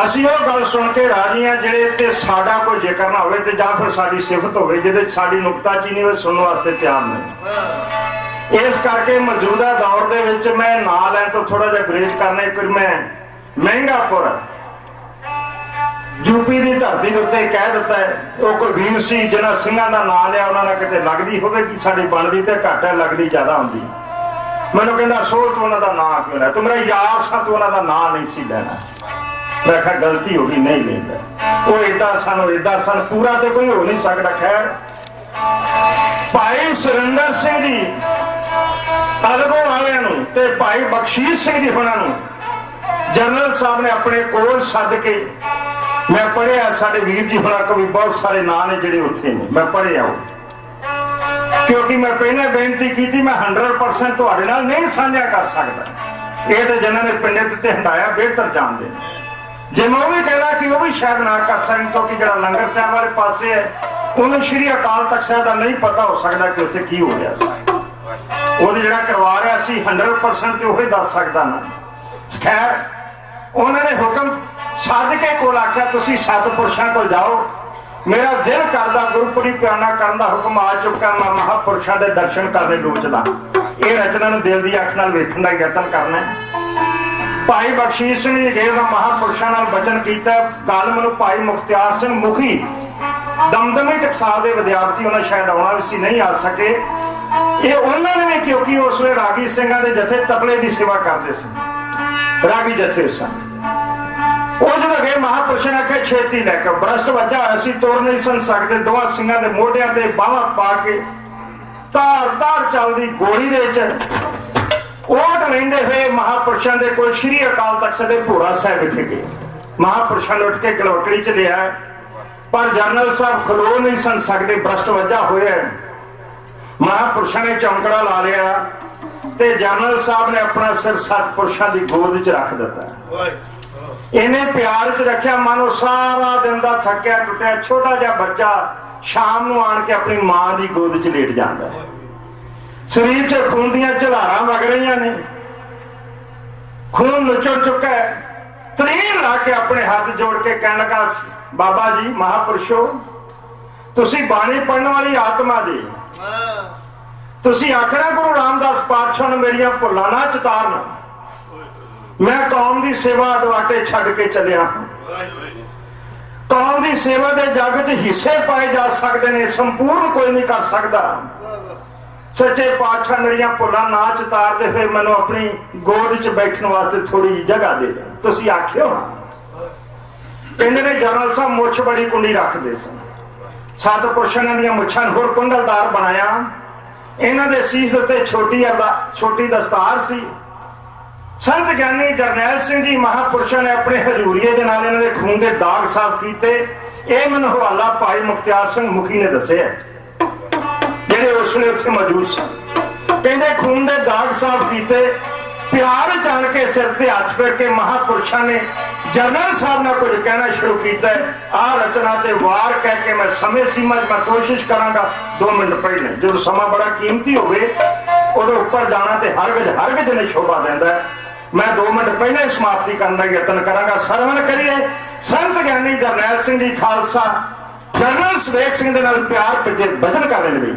ਅਸੀਂ ਉਹ ਗੱਲ ਸੁਣ ਕੇ ਰਾਜੀ ਹਾਂ ਜਿਹੜੇ ਤੇ ਸਾਡਾ ਕੋਈ ਜ਼ਿਕਰ ਨਾ ਹੋਵੇ ਤੇ ਜਾਂ ਫਿਰ ਸਾਡੀ ਸਿਫਤ ਹੋਵੇ, ਜਿਹਦੇ ਚ ਸਾਡੀ ਨੁਕਤਾਚੀਨੀ ਹੋਵੇ, ਸੁਣਨ ਵਾਸਤੇ ਤਿਆਰ ਨਹੀਂ। ਇਸ ਕਰਕੇ ਮੌਜੂਦਾ ਦੌਰ ਦੇ ਵਿੱਚ ਮੈਂ ਨਾਂ ਲੈਣ ਤੋਂ ਥੋੜਾ ਜਿਹਾ ਗੁਰੇਜ਼ ਕਰਨਾ। ਇੱਕ ਮੈਂ ਮਹਿੰਗਾਪੁਰ ਯੂਪੀ ਦੀ ਧਰਤੀ ਦੇ ਉੱਤੇ ਕਹਿ ਦਿੱਤਾ ਹੈ, ਉਹ ਕੋਈ ਵੀਰ ਸੀ ਜਿਹਨਾਂ ਸਿੰਘਾਂ ਦਾ ਨਾਂ ਲਿਆ, ਉਹਨਾਂ ਨਾਲ ਕਿਤੇ ਲੱਗਦੀ ਹੋਵੇਗੀ ਸਾਡੀ ਬਣਦੀ ਤੇ ਘੱਟ ਹੈ, ਲੱਗਦੀ ਜ਼ਿਆਦਾ ਹੁੰਦੀ। ਮੈਨੂੰ ਕਹਿੰਦਾ ਸੋਲ ਤੂੰ ਉਹਨਾਂ ਦਾ ਨਾਂ ਕਿਉਂ ਲਿਆ, ਤੂੰ ਮੇਰਾ ਯਾਰ ਸਾਂ, ਤੂੰ ਉਹਨਾਂ ਦਾ ਨਾਂ ਨਹੀਂ ਸੀ ਲੈਣਾ। ਮੈਂ ਕਿਹਾ ਗਲਤੀ ਹੋ ਗਈ, ਨਹੀਂ ਲੈਂਦਾ। ਉਹ ਏਦਾਂ ਸਾਨੂੰ ਏਦਾਂ ਸਨ, ਪੂਰਾ ਤੇ ਕੋਈ ਹੋ ਨਹੀਂ ਸਕਦਾ। ਖੈਰ, ਭਾਈ ਸੁਰਿੰਦਰ ਸਿੰਘ ਜੀ ਅਲਗੋਂ ਵਾਲਿਆਂ ਨੂੰ ਤੇ ਭਾਈ ਬਖਸ਼ੀਸ਼ ਸਿੰਘ ਜੀ ਉਹਨਾਂ ਨੂੰ ਜਨਰਲ ਸਾਹਿਬ ਨੇ ਆਪਣੇ ਕੋਲ ਸੱਦ ਕੇ, ਮੈਂ ਪੜ੍ਹਿਆ, ਸਾਡੇ ਵੀਰ ਜੀ ਹੋਣਾ ਕੋਲ ਵੀ ਬਹੁਤ ਸਾਰੇ ਨਾਂ ਨੇ ਜਿਹੜੇ ਉੱਥੇ ਨੇ, ਮੈਂ ਪੜ੍ਹਿਆ ਉਹ, ਕਿਉਂਕਿ ਮੈਂ ਪਹਿਲਾਂ ਬੇਨਤੀ ਕੀਤੀ ਮੈਂ 100% ਤੁਹਾਡੇ ਨਾਲ ਨਹੀਂ ਸਾਂਝਾ ਕਰ ਸਕਦਾ। ਇਹ ਤਾਂ ਜਿਨ੍ਹਾਂ ਨੇ ਪਿੰਡੇ ਤੇ ਹੰਡਾਇਆ ਬਿਹਤਰ ਜਾਣਦੇ ਨੇ। ਜੇ ਮੈਂ ਉਹ ਵੀ ਕਹਿਣਾ ਕਿ ਉਹ ਵੀ ਸ਼ਾਇਦ ਨਾ ਕਰ ਸਕਣ, ਕਿਉਂਕਿ ਜਿਹੜਾ ਲੰਗਰ ਸਾਹਿਬ ਵਾਲੇ ਪਾਸੇ ਹੈ ਉਹਨੂੰ ਸ਼੍ਰੀ ਅਕਾਲ ਤਖਤ ਸਾਹਿਬ ਦਾ ਨਹੀਂ ਪਤਾ ਹੋ ਸਕਦਾ ਕਿ ਉੱਥੇ ਕੀ ਹੋ ਰਿਹਾ ਸੀ। ਉਹਨੇ ਜਿਹੜਾ ਕਰਵਾ ਰਿਹਾ ਸੀ 100% ਤੇ ਉਹ ਹੀ ਦੱਸ ਸਕਦਾ ਨਾ। ਖੈਰ, ਉਹਨਾਂ ਨੇ ਹੁਕਮ ਸੱਦ ਕੇ ਕੋਲ ਆਖਿਆ ਤੁਸੀਂ ਸਤਿਪੁਰਸ਼ਾਂ ਕੋਲ ਜਾਓ, ਮੇਰਾ ਦਿਲ ਕਰਦਾ ਗੁਰਪੁਰੀ ਪਿਆਨਾ ਕਰਨ ਦਾ ਹੁਕਮ ਆ ਚੁੱਕਾ, ਮੈਂ ਮਹਾਪੁਰਸ਼ਾਂ ਦੇ ਦਰਸ਼ਨ ਕਰਨੇ ਲੋਚਦਾ। ਇਹ ਰਚਨਾ ਨੂੰ ਦਿਲ ਦੀ ਅੱਖ ਨਾਲ ਵੇਖਣ ਦਾ ਯਤਨ ਕਰਨਾ। ਭਾਈ ਬਖਸ਼ੀਸ਼ ਸਿੰਘ ਜੀ ਗੇਰ ਦਾ ਮਹਾਪੁਰਸ਼ਾਂ ਨਾਲ ਬਚਨ ਕੀਤਾ। ਗੱਲ ਮੈਨੂੰ ਭਾਈ ਮੁਖਤਿਆਰ ਸਿੰਘ ਮੁਖੀ ਦਮਦਮੀ ਟਕਸਾਲ ਦੇ ਵਿਦਿਆਰਥੀ, ਉਹਨਾਂ ਸ਼ਾਇਦ ਆਉਣਾ ਵੀ ਸੀ, ਨਹੀਂ ਆ ਸਕੇ। ਇਹ ਉਹਨਾਂ ਨੇ ਵੀ, ਕਿਉਂਕਿ ਉਸ ਵੇਲੇ ਰਾਗੀ ਸਿੰਘਾਂ ਦੇ ਜਥੇ ਤਬਲੇ ਦੀ ਸੇਵਾ ਕਰਦੇ ਸੀ, ਰਾਗੀ ਜਥੇ ਸਨ। ਉਹ ਜਦੋਂ ਗਏ। ਮਹਾਂਪੁਰਸ਼ ਨੇ ਆਖਿਆ ਛੇਤੀ ਲੈ ਕੇ। ਬ੍ਰਸ਼ਟ ਵੱਜਾ ਹੋਇਆ ਸੀ, ਤੁਰ ਨਹੀਂ ਸਨ ਸਕਦੇ। ਦੋਵਾਂ ਸਿੰਘਾਂ ਦੇ ਮੋਢਿਆਂ ਤੇ ਬਾਹਾਂ ਪਾ ਕੇ ਧਾਰ ਧਾਰ ਚੱਲਦੀ ਗੋਲੀ ਦੇ ਵਿੱਚ ਓਟ ਲੈਂਦੇ ਹੋਏ ਮਹਾਂਪੁਰਸ਼ਾਂ ਦੇ ਕੋਲ ਸ਼੍ਰੀ ਅਕਾਲ ਤਖਤ ਸਦੇ ਭੋਰਾ ਸਾਹਿਬ ਵਿਖੇ ਗਏ। ਮਹਾਂਪੁਰਸ਼ਾਂ ਨੇ ਉੱਠ ਕੇ ਗਲੋਟੜੀ ਚ ਲਿਆ, ਪਰ ਜਨਰਲ ਸਾਹਿਬ ਖਲੋ ਨਹੀਂ ਸਨ ਸਕਦੇ, ਬ੍ਰਸ਼ਟ ਵੱਜਾ ਹੋਇਆ। ਮਹਾਂਪੁਰਸ਼ਾਂ ਨੇ ਚੌਂਕੜਾ ਲਾ ਲਿਆ ਤੇ ਜਨਰਲ ਸਾਹਿਬ ਨੇ ਆਪਣਾ ਸਿਰ ਸਤਪੁਰਸ਼ਾਂ ਦੀ ਗੋਦ ਚ ਰੱਖ ਦਿੱਤਾ। ਇਹਨੇ ਪਿਆਰ ਚ ਰੱਖਿਆ। ਮਾਨੋ ਸਾਰਾ ਦਿਨ ਦਾ ਥੱਕਿਆ ਟੁੱਟਿਆ ਛੋਟਾ ਜਿਹਾ ਬੱਚਾ ਸ਼ਾਮ ਨੂੰ ਆਣ ਕੇ ਆਪਣੀ ਮਾਂ ਦੀ ਗੋਦ ਚ ਲੇਟ ਜਾਂਦਾ। ਸਰੀਰ ਚ ਖੂਨ ਦੀਆਂ ਝਲਾਰਾਂ ਵਗ ਰਹੀਆਂ ਨੇ, ਖੂਨ ਨੁਚੜ ਚੁੱਕਾ ਹੈ। ਤਰੀਰ ਲਾ ਕੇ ਆਪਣੇ ਹੱਥ ਜੋੜ ਕੇ ਕਹਿਣ ਲੱਗਾ, ਬਾਬਾ ਜੀ ਮਹਾਂਪੁਰਸ਼ੋ, ਤੁਸੀਂ ਬਾਣੀ ਪੜਨ ਵਾਲੀ ਆਤਮਾ ਜੀ, ਤੁਸੀਂ ਆਖਣਾ ਗੁਰੂ ਰਾਮਦਾਸ ਪਾਤਸ਼ਾਹ ਨੂੰ ਮੇਰੀਆਂ ਭੁੱਲਾਂ ਨਾ ਚਿਤਾਰਨ। ਮੈਂ ਕੌਮ ਦੀ ਸੇਵਾ ਅਦਵਾਟੇ ਛੱਡ ਕੇ ਚੱਲਿਆ। ਕੌਮ ਦੀ ਸੇਵਾ ਦੇ ਜੱਗ 'ਚ ਹਿੱਸੇ ਪਾਏ ਜਾ ਸਕਦੇ ਨੇ, ਸੰਪੂਰਨ ਕੋਈ ਨਹੀਂ ਕਰ ਸਕਦਾ। ਸੱਚੇ ਪਾਤਸ਼ਾਹ ਮੇਰੀਆਂ ਭੁੱਲਾਂ ਨਾ ਚਿਤਾਰਦੇ ਹੋਏ ਮੈਨੂੰ ਆਪਣੀ ਗੋਦ 'ਚ ਬੈਠਣ ਵਾਸਤੇ ਥੋੜੀ ਜਿਹੀ ਜਗ੍ਹਾ ਦੇ ਦੇ। ਤੁਸੀਂ ਆਖਿਓ ਨਾ। ਕਹਿੰਦੇ ਨੇ ਜਨਰਲ ਸਾਹਿਬ ਮੁੱਛ ਬੜੀ ਕੁੰਡੀ ਰੱਖਦੇ ਸਨ। ਸਤਿਪੁਰਸ਼ਾਂ ਦੀਆਂ ਮੁੱਛਾਂ ਨੂੰ ਹੋਰ ਕੁੰਡਲਦਾਰ ਬਣਾਇਆ। ਇਹਨਾਂ ਦੇ ਸੀਸ ਉੱਤੇ ਛੋਟੀ ਦਸਤਾਰ ਸੀ। ਸੰਤ ਗਿਆਨੀ ਜਰਨੈਲ ਸਿੰਘ ਜੀ ਮਹਾਂਪੁਰਸ਼ਾਂ ਨੇ ਆਪਣੇ ਹਜ਼ੂਰੀਏ ਦੇ ਨਾਲ ਇਹਨਾਂ ਦੇ ਖੂਨ ਦੇ ਦਾਗ ਸਾਫ਼ ਕੀਤੇ। ਇਹ ਮੈਨੂੰ ਹਵਾਲਾ ਭਾਈ ਮੁਖਤਿਆਰ ਸਿੰਘ ਮੁਖੀ ਨੇ ਦੱਸਿਆ, ਜਿਹੜੇ ਉਸ ਵੇਲੇ ਉੱਥੇ ਮੌਜੂਦ ਸਨ। ਕਹਿੰਦੇ ਖੂਨ ਦੇ ਦਾਗ ਸਾਫ਼ ਕੀਤੇ। ਪਿਆਰ ਜਾਣ ਕੇ ਸਿਰ ਤੇ ਹੱਥ ਫੇਰ ਕੇ ਮਹਾਂਪੁਰਸ਼ਾਂ ਨੇ ਜਰਨਲ ਸਾਹਿਬ ਨਾਲ ਕੁਝ ਕਹਿਣਾ ਸ਼ੁਰੂ ਕੀਤਾ। ਆਹ ਰਚਨਾ ਤੇ ਵਾਰ ਕਹਿ ਕੇ ਮੈਂ ਸਮੇਂ ਸੀਮਾ 'ਚ ਮੈਂ ਕੋਸ਼ਿਸ਼ ਕਰਾਂਗਾ 2 ਮਿੰਟ ਪਹਿਲੇ। ਜਦੋਂ ਸਮਾਂ ਬੜਾ ਕੀਮਤੀ ਹੋਵੇ ਉਹਦੇ ਉੱਪਰ ਜਾਣਾ ਤੇ ਹਰਗਜ ਨਹੀਂ ਸ਼ੋਭਾ ਦਿੰਦਾ। ਮੈਂ 2 ਮਿੰਟ ਪਹਿਲਾਂ ਸਮਾਪਤੀ ਕਰਨ ਦਾ ਯਤਨ ਕਰਾਂਗਾ। ਸਰਵਣ ਕਰੀਏ ਸੰਤ ਗਿਆਨੀ ਜਰਨੈਲ ਸਿੰਘ ਜੀ ਖਾਲਸਾ ਜਰਨਲ ਸੁਬੇਗ ਸਿੰਘ ਦੇ ਨਾਲ ਪਿਆਰ ਭਿੱਜੇ ਭਜਨ ਕਰ ਰਹੇ ਨੇ।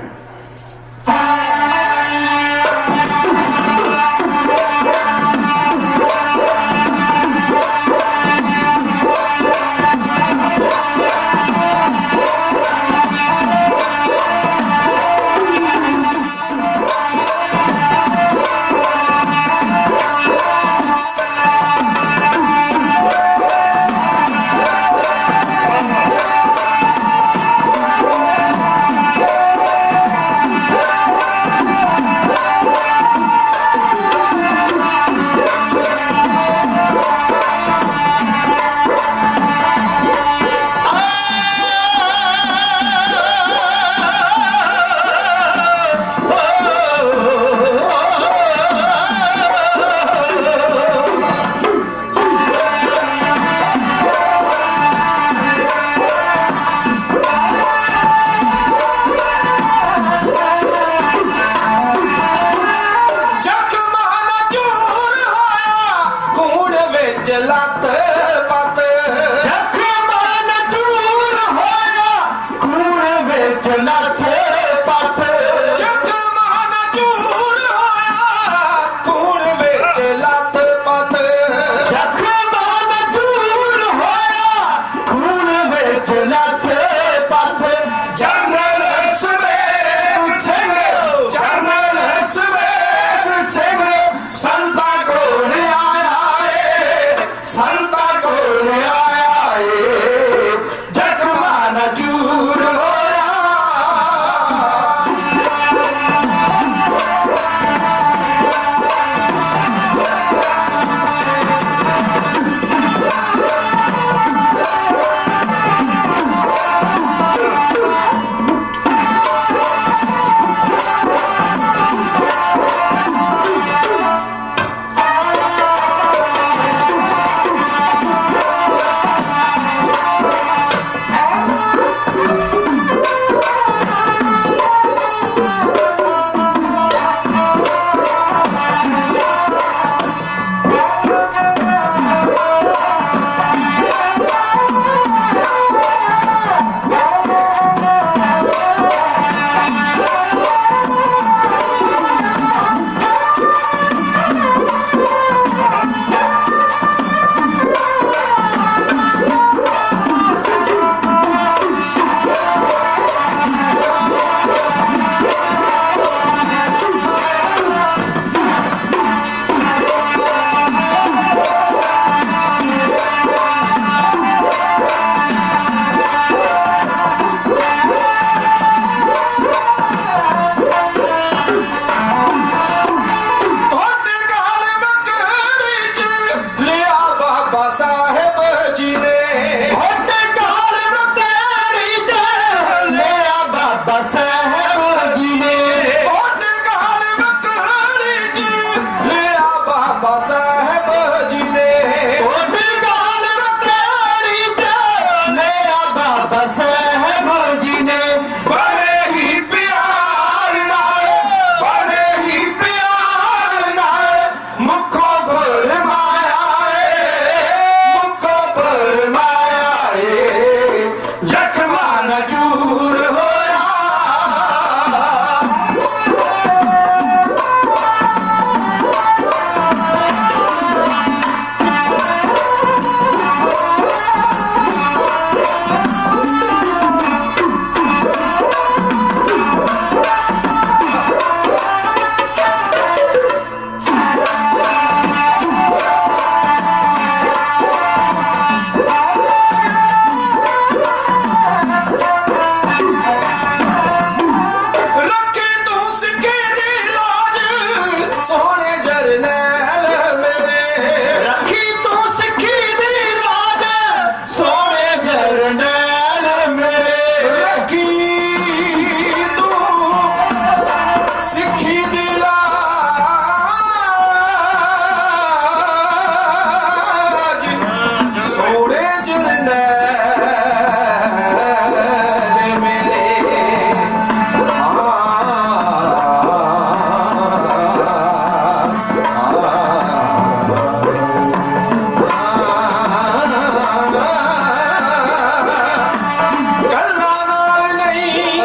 बाबा साहब जी ने बड़े ही प्यार नाल, बड़े ही प्यार नाल मुखों फरमाया मुखों फरमाया जख्मा नजूर होया। रखे तू सिक्के दी लाज सोने जरनैल मेरे, रखी तू सिखी दी लाज सोने जरनैल मेरे। रखी तू सिक्खी दी लाज सोने जरनैल मेरे। ਗੱਲਾਂ ਨਾਲ ਨਹੀਂ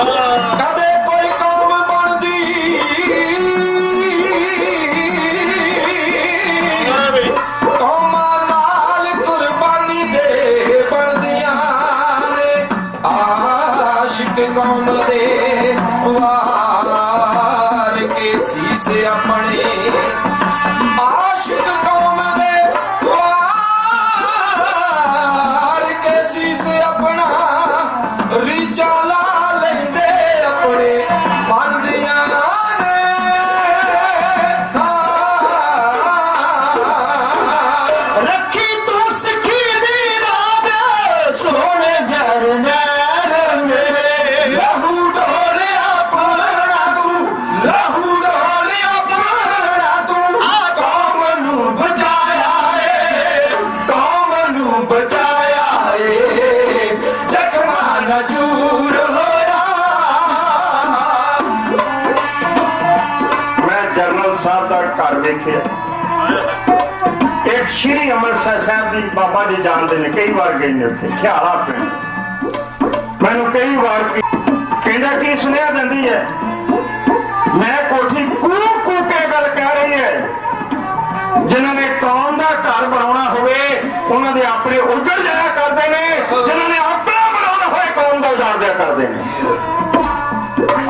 ਕਦੇ ਕੋਈ ਕੌਮ ਬਣਦੀ, ਕੌਮਾਂ ਨਾਲ ਕੁਰਬਾਨੀ ਦੇ ਬਣਦੀਆਂ ਨੇ। ਆਸ਼ਿਕ ਕੌਮ ਦੇ ਵਾਰ ਕੇ ਸੀਸ ਆਪਣੇ, ਆਸ਼ਿਕ ਕੌਮ ਦੇ ਵਾਰ ਕੇ ਸੀਸ ਆਪਣਾ ਰੀਚਾ ਲਾ ਲੈਂਦੇ ਆਪਣੇ ਮਨ ਦੀਆਂ ਨੇ। रखी तू सिखी दी लाज सोने जरनैल मेरे। ਲਹੂ ਡੋਲਿਆ ਪਾਣਾ ਤੂੰ, ਲਹੂ ਡੋਲਿਆ ਪਾਣਾ ਤੂੰ ਕੌਮ ਨੂੰ ਬਚਾਇਆ ਏ, ਕੌਮ ਨੂੰ ਬਚਾਇਆ ਏ ਜ਼ਖਮਾਂ ਨਜੂਰ ਹੋਇਆ। ਮੈਂ ਜਨਰਲ ਸਾਹਿਬ ਦਾ ਘਰ ਵੇਖਿਆ। ਇੱਕ ਸ਼੍ਰੀ ਅੰਮ੍ਰਿਤਸਰ ਸਾਹਿਬ ਦੀ ਬਾਬਾ ਜੀ ਜਾਣਦੇ ਨੇ, ਕਈ ਵਾਰ ਗਏ ਨੇ ਉੱਥੇ ਖਿਆਲਾ ਪਿੰਡ। ਮੈਨੂੰ ਕਈ ਵਾਰ ਕਹਿੰਦਾ ਕੀ ਸੁਣਿਆ ਜਾਂਦੀ ਹੈ, ਮੈਂ ਕੋਠੀ ਕੂਕ ਕੂਕ ਕੇ ਗੱਲ ਕਹਿ ਰਹੀ ਹੈ। ਜਿਨ੍ਹਾਂ ਨੇ ਕੌਮ ਦਾ ਘਰ ਬਣਾਉਣਾ ਹੋਵੇ ਉਹਨਾਂ ਦੇ ਆਪਣੇ ਉਜੜ ਜਾਇਆ ਕਰਦੇ ਨੇ, ਜਿਨ੍ਹਾਂ ਨੇ ਆਪਣਾ ਬਣਾਉਣਾ ਹੋਏ ਕੌਮ ਦਾ ਉਜਾੜ ਦਿਆ ਕਰਦੇ ਨੇ।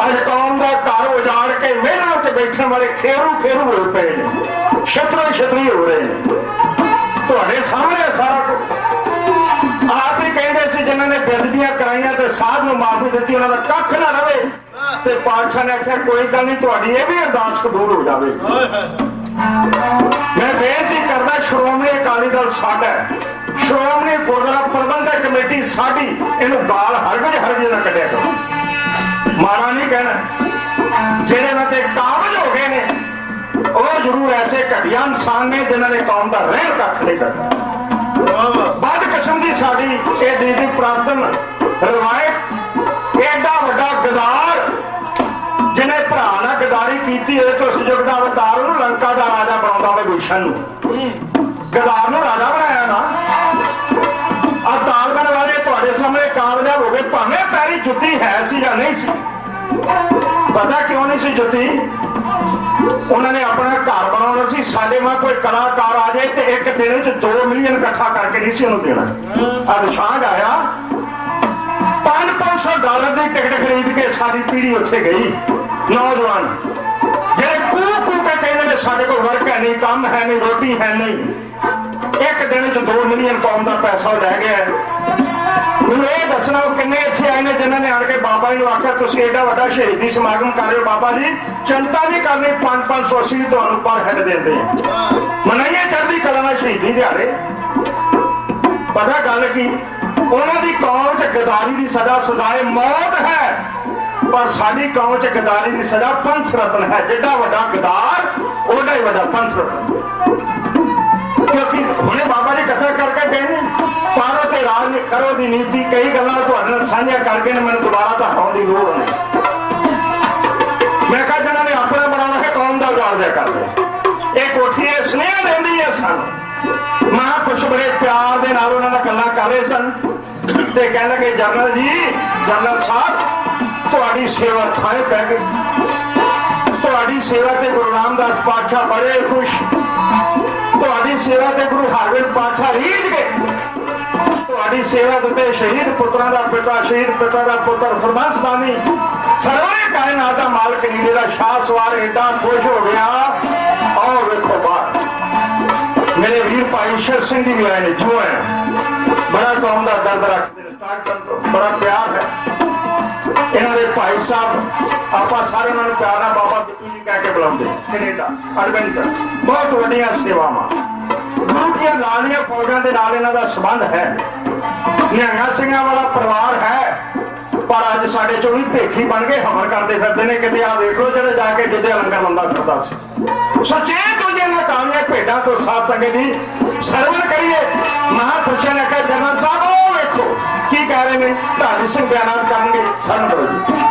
ਅੱਜ ਕੌਮ ਦਾ ਘਰ ਉਜਾੜ ਕੇ ਵਿਹੜਾਂ ਉੱਤੇ ਬੈਠਣ ਵਾਲੇ ਖੇਰੂ ਖੇਰੂ ਹੋਏ ਪਏ ਨੇ, ਛਤਰੋ ਛਤਰੀ ਹੋ ਰਹੇ ਨੇ। ਤੁਹਾਡੇ ਸਾਹਮਣੇ ਸਾਰਾ ਕੁਝ ਆਪ ਹੀ ਕਹਿੰਦੇ ਸੀ ਜਿਨ੍ਹਾਂ ਨੇ ਬੇਅਦਬੀਆਂ ਕਰਾਈਆਂ ਤੇ ਸਾਧ ਨੂੰ ਮਾਫੀ ਦਿੱਤੀ ਉਹਨਾਂ ਦਾ ਕੱਖ ਨਾ ਰਵੇ, ਤੇ ਪਾਤਸ਼ਾਹ ਨੇ ਆਖਿਆ ਕੋਈ ਗੱਲ ਨਹੀਂ, ਤੁਹਾਡੀ ਇਹ ਵੀ ਅਰਦਾਸ ਕਬੂਲ ਹੋ ਜਾਵੇ। ਮੈਂ ਬੇਨਤੀ ਕਰਦਾ ਸ਼੍ਰੋਮਣੀ ਅਕਾਲੀ ਦਲ ਸਾਡਾ ਹੈ, ਸ਼੍ਰੋਮਣੀ ਗੁਰਦੁਆਰਾ ਪ੍ਰਬੰਧਕ ਕਮੇਟੀ ਸਾਡੀ, ਇਹਨੂੰ ਗਾਲ ਹਰਗਜ ਨਾ ਕੱਢਿਆ ਕਰੋ। ਮਾੜਾ ਨਹੀਂ ਕਹਿਣਾ, ਜਿਹੜੇ ਨਾ ਤੇ ਕਾਬਜ ਹੋ ਗਏ ਨੇ ਉਹ ਜ਼ਰੂਰ ਐਸੇ ਘਟੀਆ ਇਨਸਾਨ ਨੇ ਜਿਨ੍ਹਾਂ ਨੇ ਕੌਮ ਦਾ ਰਹਿਣ ਕੱਖ ਨਹੀਂ ਕਰਨਾ। ਬਦ ਕਿਸਮ ਦੀ ਸਾਡੀ ਇਹ ਦੀਦੀ ਪ੍ਰਾਪਤਨ ਰਵਾਇਤ, ਐਡਾ ਵੱਡਾ ਗਦਾਰ ਜਿਹਨੇ ਭਰਾ ਨਾਲ ਗਦਾਰੀ ਕੀਤੀ ਹੋਏ ਤੋਂ ਸੁਜਗ ਦਾ ਅਵਤਾਰ ਉਹਨੂੰ ਲੰਕਾ ਦਾ ਰਾਜਾ ਬਣਾਉਂਦਾ ਹੋਵੇ ਗੁਲਸ਼ਨ ਨੂੰ, ਗਦਾਰ ਨੂੰ ਰਾਜਾ ਬਣਾਇਆ ਨਾ। ਅਵਤਾਰ ਵਾਲੇ ਤੁਹਾਡੇ ਸਾਹਮਣੇ ਕਾਮਯਾਬ ਹੋ ਗਏ, ਭਾਵੇਂ ਪੈਰੀ ਜੁੱਤੀ ਹੈ ਸੀ ਜਾਂ ਨਹੀਂ ਸੀ। ਪਤਾ ਕਿਉਂ ਨਹੀਂ ਸੀ ਜੁੱਤੀ? ਉਹਨਾਂ ਨੇ ਆਪਣਾ ਘਰ ਬਣਾਉਣਾ ਸੀ। ਸਾਡੇ ਮਾਂ ਕੋਈ ਕਲਾਕਾਰ ਆ ਜਾਏ ਤੇ ਇੱਕ ਦਿਨ ਵਿੱਚ 2 ਮਿਲੀਅਨ ਇਕੱਠਾ ਕਰਕੇ ਨਹੀਂ ਸੀ ਉਹਨੂੰ ਦੇਣਾ। ਅੱਜ ਸਾਂਝ ਆਇਆ, $500 ਦੀ ਟਿਕਟ ਖਰੀਦ ਕੇ ਸਾਡੀ ਪੀੜ੍ਹੀ ਉੱਥੇ ਗਈ। ਨੌਜਵਾਨ ਜਿਹੜੇ ਕੂ ਕੇ ਕਹਿੰਦੇ ਨੇ ਸਾਡੇ ਕੋਲ ਵਰਕ ਹੈ ਨਹੀਂ, ਕੰਮ ਹੈ ਨਹੀਂ, ਰੋਟੀ ਹੈ ਨਹੀਂ, ਇੱਕ ਦਿਨ ਵਿੱਚ 2 ਮਿਲੀਅਨ ਕੌਮ ਦਾ ਪੈਸਾ ਲੈ ਗਿਆ। ਮੈਨੂੰ ਇਹ ਦੱਸਣਾ ਉਹ ਕਿੰਨੇ ਇੱਥੇ ਆਏ ਨੇ ਜਿਨ੍ਹਾਂ ਨੇ ਆਣ ਕੇ ਬਾਬਾ ਜੀ ਨੂੰ ਆਖਿਆ ਤੁਸੀਂ ਏਡਾ ਵੱਡਾ ਸ਼ਹੀਦੀ ਸਮਾਗਮ ਕਰ ਰਹੇ ਹੋ ਬਾਬਾ ਜੀ, ਚਿੰਤਾ ਨਹੀਂ ਕਰਨੀ, 500 ਤੁਹਾਨੂੰ ਪਰ ਹੈਡ ਦਿੰਦੇ ਆ, ਮਨਾਈਏ ਚੜ੍ਹਦੀ ਕਲਾ ਨਾਲ ਸ਼ਹੀਦੀ ਦਿਹਾੜੇ। ਪਤਾ ਗੱਲ ਕੀ, ਉਹਨਾਂ ਦੀ ਕੌਮ 'ਚ ਗਦਾਰੀ ਦੀ ਸਜ਼ਾਏ ਮੌਤ ਹੈ, ਪਰ ਸਾਡੀ ਕੌਮ 'ਚ ਗਦਾਰੀ ਦੀ ਸਜ਼ਾ ਪੰਥ ਰਤਨ ਹੈ। ਜਿੱਡਾ ਵੱਡਾ ਗਦਾਰ ਉਹਦਾ ਹੀ ਵੱਡਾ ਪੰਥ ਰਤਨ। ਕਿਉਂਕਿ ਹੁਣੇ ਬਾਬਾ ਜੀ ਕਥਾ ਕਰਕੇ ਗਏ ਨੇ, ਪਾਰੋ ਤੇ ਰਾਜ ਕਰੋ ਦੀ ਨੀਤੀ, ਕਈ ਗੱਲਾਂ ਤੁਹਾਡੇ ਨਾਲ ਕਰ ਗਏ ਨੇ, ਮੈਨੂੰ ਦੁਬਾਰਾ ਤਾਂ ਹਟਾਉਣ ਦੀ ਲੋੜ ਨਹੀਂ। ਮੈਂ ਕਿਹਾ ਜਿਹਨਾਂ ਨੇ ਆਪਣਾ ਬਣਾਉਣਾ ਹੈ ਕੌਮ ਦਾ ਉਜਾੜਿਆ ਕਰ ਦੇ। ਇਹ ਕੋਠੀ ਇਹ ਸੁਨੇਹਾ ਦਿੰਦੀ ਹੈ ਸਾਨੂੰ। ਮੈਂ ਕੁਛ ਬੜੇ ਪਿਆਰ ਦੇ ਨਾਲ ਉਹਨਾਂ ਨਾਲ ਗੱਲਾਂ ਕਰ ਰਹੇ ਸਨ ਤੇ ਕਹਿਣ ਲੱਗੇ ਜਨਰਲ ਜੀ, ਜਨਰਲ ਸਾਹਿਬ ਤੁਹਾਡੀ ਸੇਵਾ ਥਾਏ ਪੈ ਗਈ, ਤੁਹਾਡੀ ਸੇਵਾ ਤੇ ਗੁਰੂ ਰਾਮਦਾਸ ਪਾਤਸ਼ਾਹ ਬੜੇ ਖੁਸ਼, ਤੁਹਾਡੀ ਸੇਵਾ ਤੇ ਗੁਰੂ ਹਰਗੋਬਿੰਦ ਪਾਤਸ਼ਾਹ ਰੀਝ ਗਏ, ਤੁਹਾਡੀ ਸੇਵਾ ਤੇ ਸ਼ਹੀਦ ਪੁੱਤਰਾਂ ਦਾ ਪਿਤਾ, ਸ਼ਹੀਦ ਪਿਤਾ ਦਾ ਪੁੱਤਰ ਸਰਬੰਸ ਦਾਨੀ ਸਰਵੇ ਕਾਇਨਾਤ ਦਾ ਮਾਲਕ ਨੀਲੇ ਦਾ ਸ਼ਾਹ ਸਵਾਰ ਏਡਾ ਖੁਸ਼ ਹੋ ਗਿਆ। ਆਓ ਵੇਖੋ ਬਾਹਰ ਮੇਰੇ ਵੀਰ ਭਾਈ ਈਸ਼ਰ ਸਿੰਘ ਜੀ ਵੀ ਆਏ ਨੇ, ਜੋ ਹੈ ਬੜਾ ਕੌਮ ਦਾ ਦਰਦ ਰੱਖਦੇ ਨੇ, ਬੜਾ ਪਿਆਰ ਹੈ ਇਹਨਾਂ ਦੇ ਭਾਈ ਸਾਹਿਬ। ਆਪਾਂ ਸਾਰੇ ਉਹਨਾਂ ਨੂੰ ਪਿਆਰ ਨਾਲ ਬਾਬਾ ਬਿੱਟੂ ਜੀ ਕਹਿ ਕੇ ਬੁਲਾਉਂਦੇ। ਕੈਨੇਡਾ ਐਡਵੈਂਚਰ ਬਹੁਤ ਵੱਡੀਆਂ ਸੇਵਾਵਾਂ, ਗੁਰੂ ਦੀਆਂ ਲਾਲੀਆਂ ਫੌਜਾਂ ਦੇ ਨਾਲ ਇਹਨਾਂ ਦਾ ਸੰਬੰਧ ਹੈ। ਨਿਹੰਗਾਂ ਸਿੰਘਾਂ ਵਾਲਾ ਪਰਿਵਾਰ ਹੈ, ਪਰ ਅੱਜ ਸਾਡੇ ਚੋਂ ਵੀ ਭੇਖੀ ਬਣ ਕੇ ਹਮਲ ਕਰਦੇ ਫਿਰਦੇ ਨੇ। ਕਿਤੇ ਆ ਦੇਖ ਲਓ ਜਿਹੜੇ ਜਾ ਕੇ ਜਿੱਦੇ ਲੰਗਰ ਲਾਉਂਦਾ ਫਿਰਦਾ ਸੀ। ਸੁਚੇਤ ਹੋ ਜੇ ਨਾਕਾਮਯਾਬ ਭੇਡਾਂ ਤੋਂ ਸਾਧ ਸੰਗਤ ਦੀ ਸਰਵਣ ਕਰੀਏ। ਮਹਾਂਪੁਰਸ਼ਾਂ ਨੇ ਕਿਹਾ ਜਨਰਲ ਸਾਹਿਬ ਉਹ ਵੇਖੋ ਕੀ ਕਹਿ ਰਹੇ ਨੇ, ਧਾਰਮਿਕ ਸਿੰਘ ਬਿਆਨਾਤ ਕਰਨਗੇ। ਸਾਨੂੰ ਕਰੋ ਜੀ।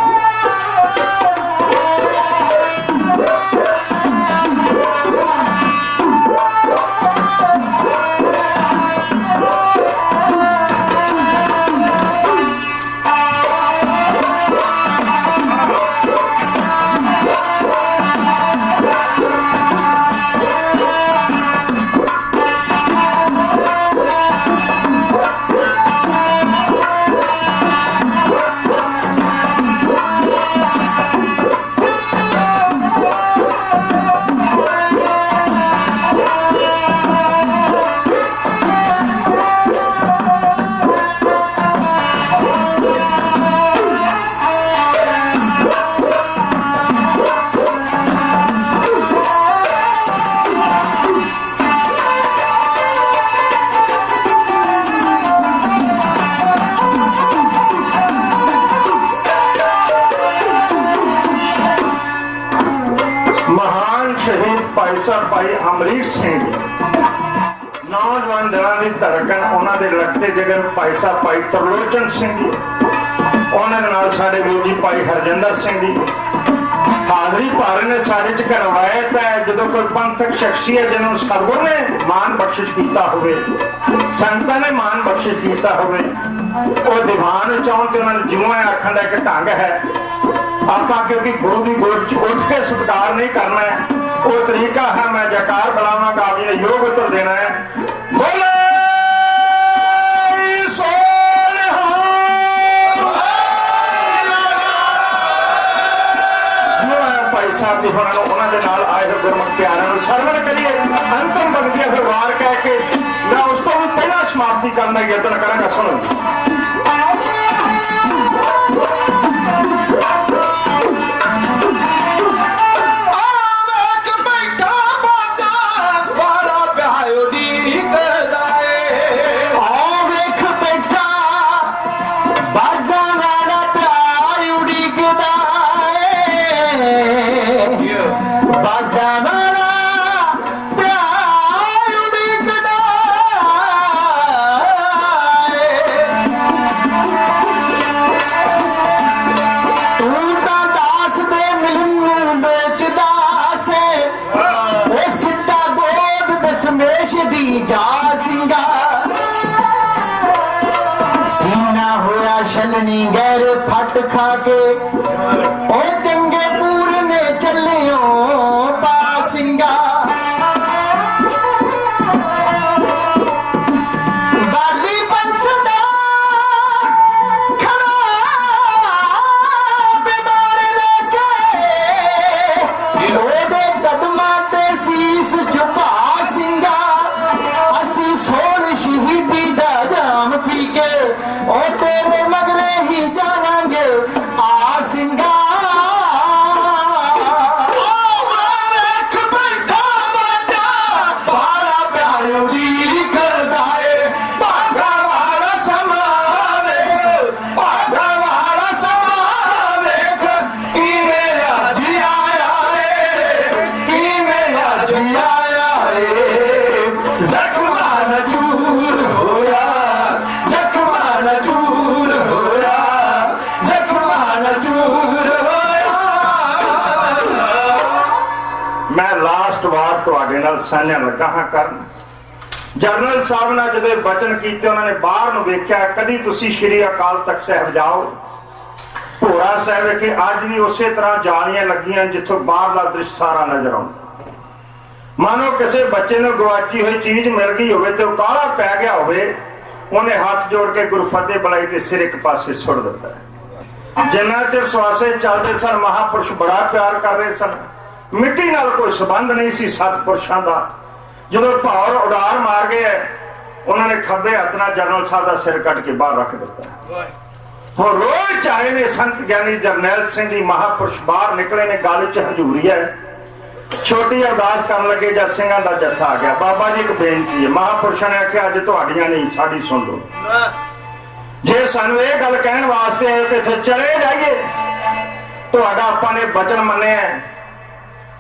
ਭਾਈ ਅਮਰੀਕ ਸਿੰਘ ਨੌਜਵਾਨ ਦਿਲਾਂ ਦੀ ਧੜਕਣ, ਉਹਨਾਂ ਦੇ ਲਗਤੇ ਜਿਗਰ ਭਾਈ ਸਾਹਿਬ ਭਾਈ ਤਰਲੋਚਨ ਸਿੰਘ ਜੀ, ਉਹਨਾਂ ਦੇ ਨਾਲ ਸਾਡੇ ਵੀਰ ਜੀ ਭਾਈ ਹਰਜਿੰਦਰ ਸਿੰਘ ਜੀ ਹਾਜ਼ਰੀ ਭਾਰੇ ਨੇ ਸਾਡੇ ਚ ਕਰਵਾਇਤ ਹੈ। ਜਦੋਂ ਕੋਈ ਪੰਥਕ ਸ਼ਖਸੀਅਤ ਜਿਹਨੂੰ ਸਤਿਗੁਰ ਨੇ ਮਾਨ ਬਖਸ਼ਿਸ਼ ਕੀਤਾ ਹੋਵੇ, ਸੰਤਾਂ ਨੇ ਮਾਨ ਬਖਸ਼ਿਸ਼ ਕੀਤਾ ਹੋਵੇ, ਉਹ ਦੀਵਾਨ ਵਿੱਚ ਆਉਣ ਤੇ ਉਹਨਾਂ ਨੂੰ ਜਿਉਂ ਆਖਣ ਦਾ ਇੱਕ ਢੰਗ ਹੈ। ਆਪਾਂ ਕਿਉਂਕਿ ਗੁਰੂ ਦੀ ਗੋਦ ਚ ਉੱਠ ਕੇ ਸਤਿਕਾਰ ਨਹੀਂ ਕਰਨਾ ਹੈ, ਉਹ ਤਰੀਕਾ ਹੈ। ਮੈਂ ਜੈਕਾਰ ਬੁਲਾਵਾਂਗਾ, ਆਪ ਜੀ ਨੇ ਯੋਗ ਉੱਤਰ ਦੇਣਾ ਹੈ। ਬੋਲੇ ਭਾਈ ਸਾਹਿਬ ਦੀ ਉਹਨਾਂ ਦੇ ਨਾਲ ਆਏ ਹੋਏ ਗੁਰਮੁਖ ਪਿਆਰਿਆਂ ਨੂੰ ਸਰਵਣ ਕਰੀਏ। ਅੰਤਮ ਬੰਦੀਆਂ ਫਿਰ ਵਾਰ ਕਹਿ ਕੇ ਮੈਂ ਉਸ ਤੋਂ ਵੀ ਪਹਿਲਾਂ ਸਮਾਪਤੀ ਕਰਨ ਦਾ ਯਤਨ ਕਰਾਂਗਾ। ਸੁਣੋ गैर फट खा के ओ चंगे पूर ने चलियो पासिंगा वाली पंचदा खड़ा बीमार लेके ओदे कदमा ते सीस झुका सिंगा असी सोन शहीदी दा जाम पी के ओ तेरे मगरे ही जावांगे आ सिंगा ਰਾਸ਼ਟਰਵਾਦ ਤੁਹਾਡੇ ਨਾਲ ਸਾਂਝਾ ਲੱਗਾ ਹਾਂ ਕਰਨ। ਜਰਨਲ ਸਾਹਿਬ ਨਾਲ ਜਦੋਂ ਬਚਨ ਕੀਤੇ ਉਹਨਾਂ ਨੇ ਬਾਹਰ ਨੂੰ ਵੇਖਿਆ, ਕਦੀ ਤੁਸੀਂ ਸ਼੍ਰੀ ਅਕਾਲ ਤਖਤ ਸਾਹਿਬ ਜਾਓ, ਭੋਰਾ ਸਾਹਿਬ ਵਿਖੇ ਅੱਜ ਵੀ ਉਸੇ ਤਰ੍ਹਾਂ ਜਾਲੀਆਂ ਲੱਗੀਆਂ ਜਿੱਥੋਂ ਬਾਹਰਲਾ ਦ੍ਰਿਸ਼ ਸਾਰਾ ਨਜ਼ਰ ਆਉਂਦਾ। ਮਾਨੋ ਕਿਸੇ ਬੱਚੇ ਨੂੰ ਗਵਾਚੀ ਹੋਈ ਚੀਜ਼ ਮਿਲ ਗਈ ਹੋਵੇ ਤੇ ਉਹ ਕਾਹਲਾ ਪੈ ਗਿਆ ਹੋਵੇ, ਉਹਨੇ ਹੱਥ ਜੋੜ ਕੇ ਗੁਰੂ ਫਤਿਹ ਬੁਲਾਈ ਤੇ ਸਿਰ ਇੱਕ ਪਾਸੇ ਸੁੱਟ ਦਿੱਤਾ। ਜਿੰਨਾ ਚਿਰ ਸਵਾਸੇ ਚੱਲਦੇ ਸਨ, ਮਹਾਪੁਰਸ਼ ਬੜਾ ਪਿਆਰ ਕਰ ਰਹੇ ਸਨ, ਮਿੱਟੀ ਨਾਲ ਕੋਈ ਸੰਬੰਧ ਨਹੀਂ ਸੀ ਸਤਪੁਰਸ਼ਾਂ ਦਾ। ਜਦੋਂ ਭਾਵਰ ਉਡਾਰ ਮਾਰ ਗਏ, ਉਹਨਾਂ ਨੇ ਖੱਬੇ ਹੱਥ ਨਾਲ ਜਰਨਲ ਸਾਹਿਬ ਦਾ ਸਿਰ ਕੱਢ ਕੇ ਬਾਹਰ ਰੱਖ ਦਿੱਤਾ। ਹੁਣ ਰੋਜ਼ ਚਾਹੇ ਨੇ ਸੰਤ ਗਿਆਨੀ ਜਰਨੈਲ ਸਿੰਘ ਜੀ ਮਹਾਪੁਰਸ਼ ਬਾਹਰ ਨਿਕਲੇ ਨੇ, ਗੱਲ 'ਚ ਹਜ਼ੂਰੀ ਹੈ। ਛੋਟੀ ਅਰਦਾਸ ਕਰਨ ਲੱਗੇ ਜਦ ਸਿੰਘਾਂ ਦਾ ਜੱਥਾ ਆ ਗਿਆ। ਬਾਬਾ ਜੀ ਇੱਕ ਬੇਨਤੀ ਹੈ। ਮਹਾਪੁਰਸ਼ਾਂ ਨੇ ਆਖਿਆ ਅੱਜ ਤੁਹਾਡੀਆਂ ਨਹੀਂ, ਸਾਡੀ ਸੁਣ ਲਓ। ਜੇ ਸਾਨੂੰ ਇਹ ਗੱਲ ਕਹਿਣ ਵਾਸਤੇ ਆਏ ਤੇ ਇੱਥੇ ਚਲੇ ਜਾਈਏ, ਤੁਹਾਡਾ ਆਪਾਂ ਨੇ ਬਚਨ ਮੰਨਿਆ।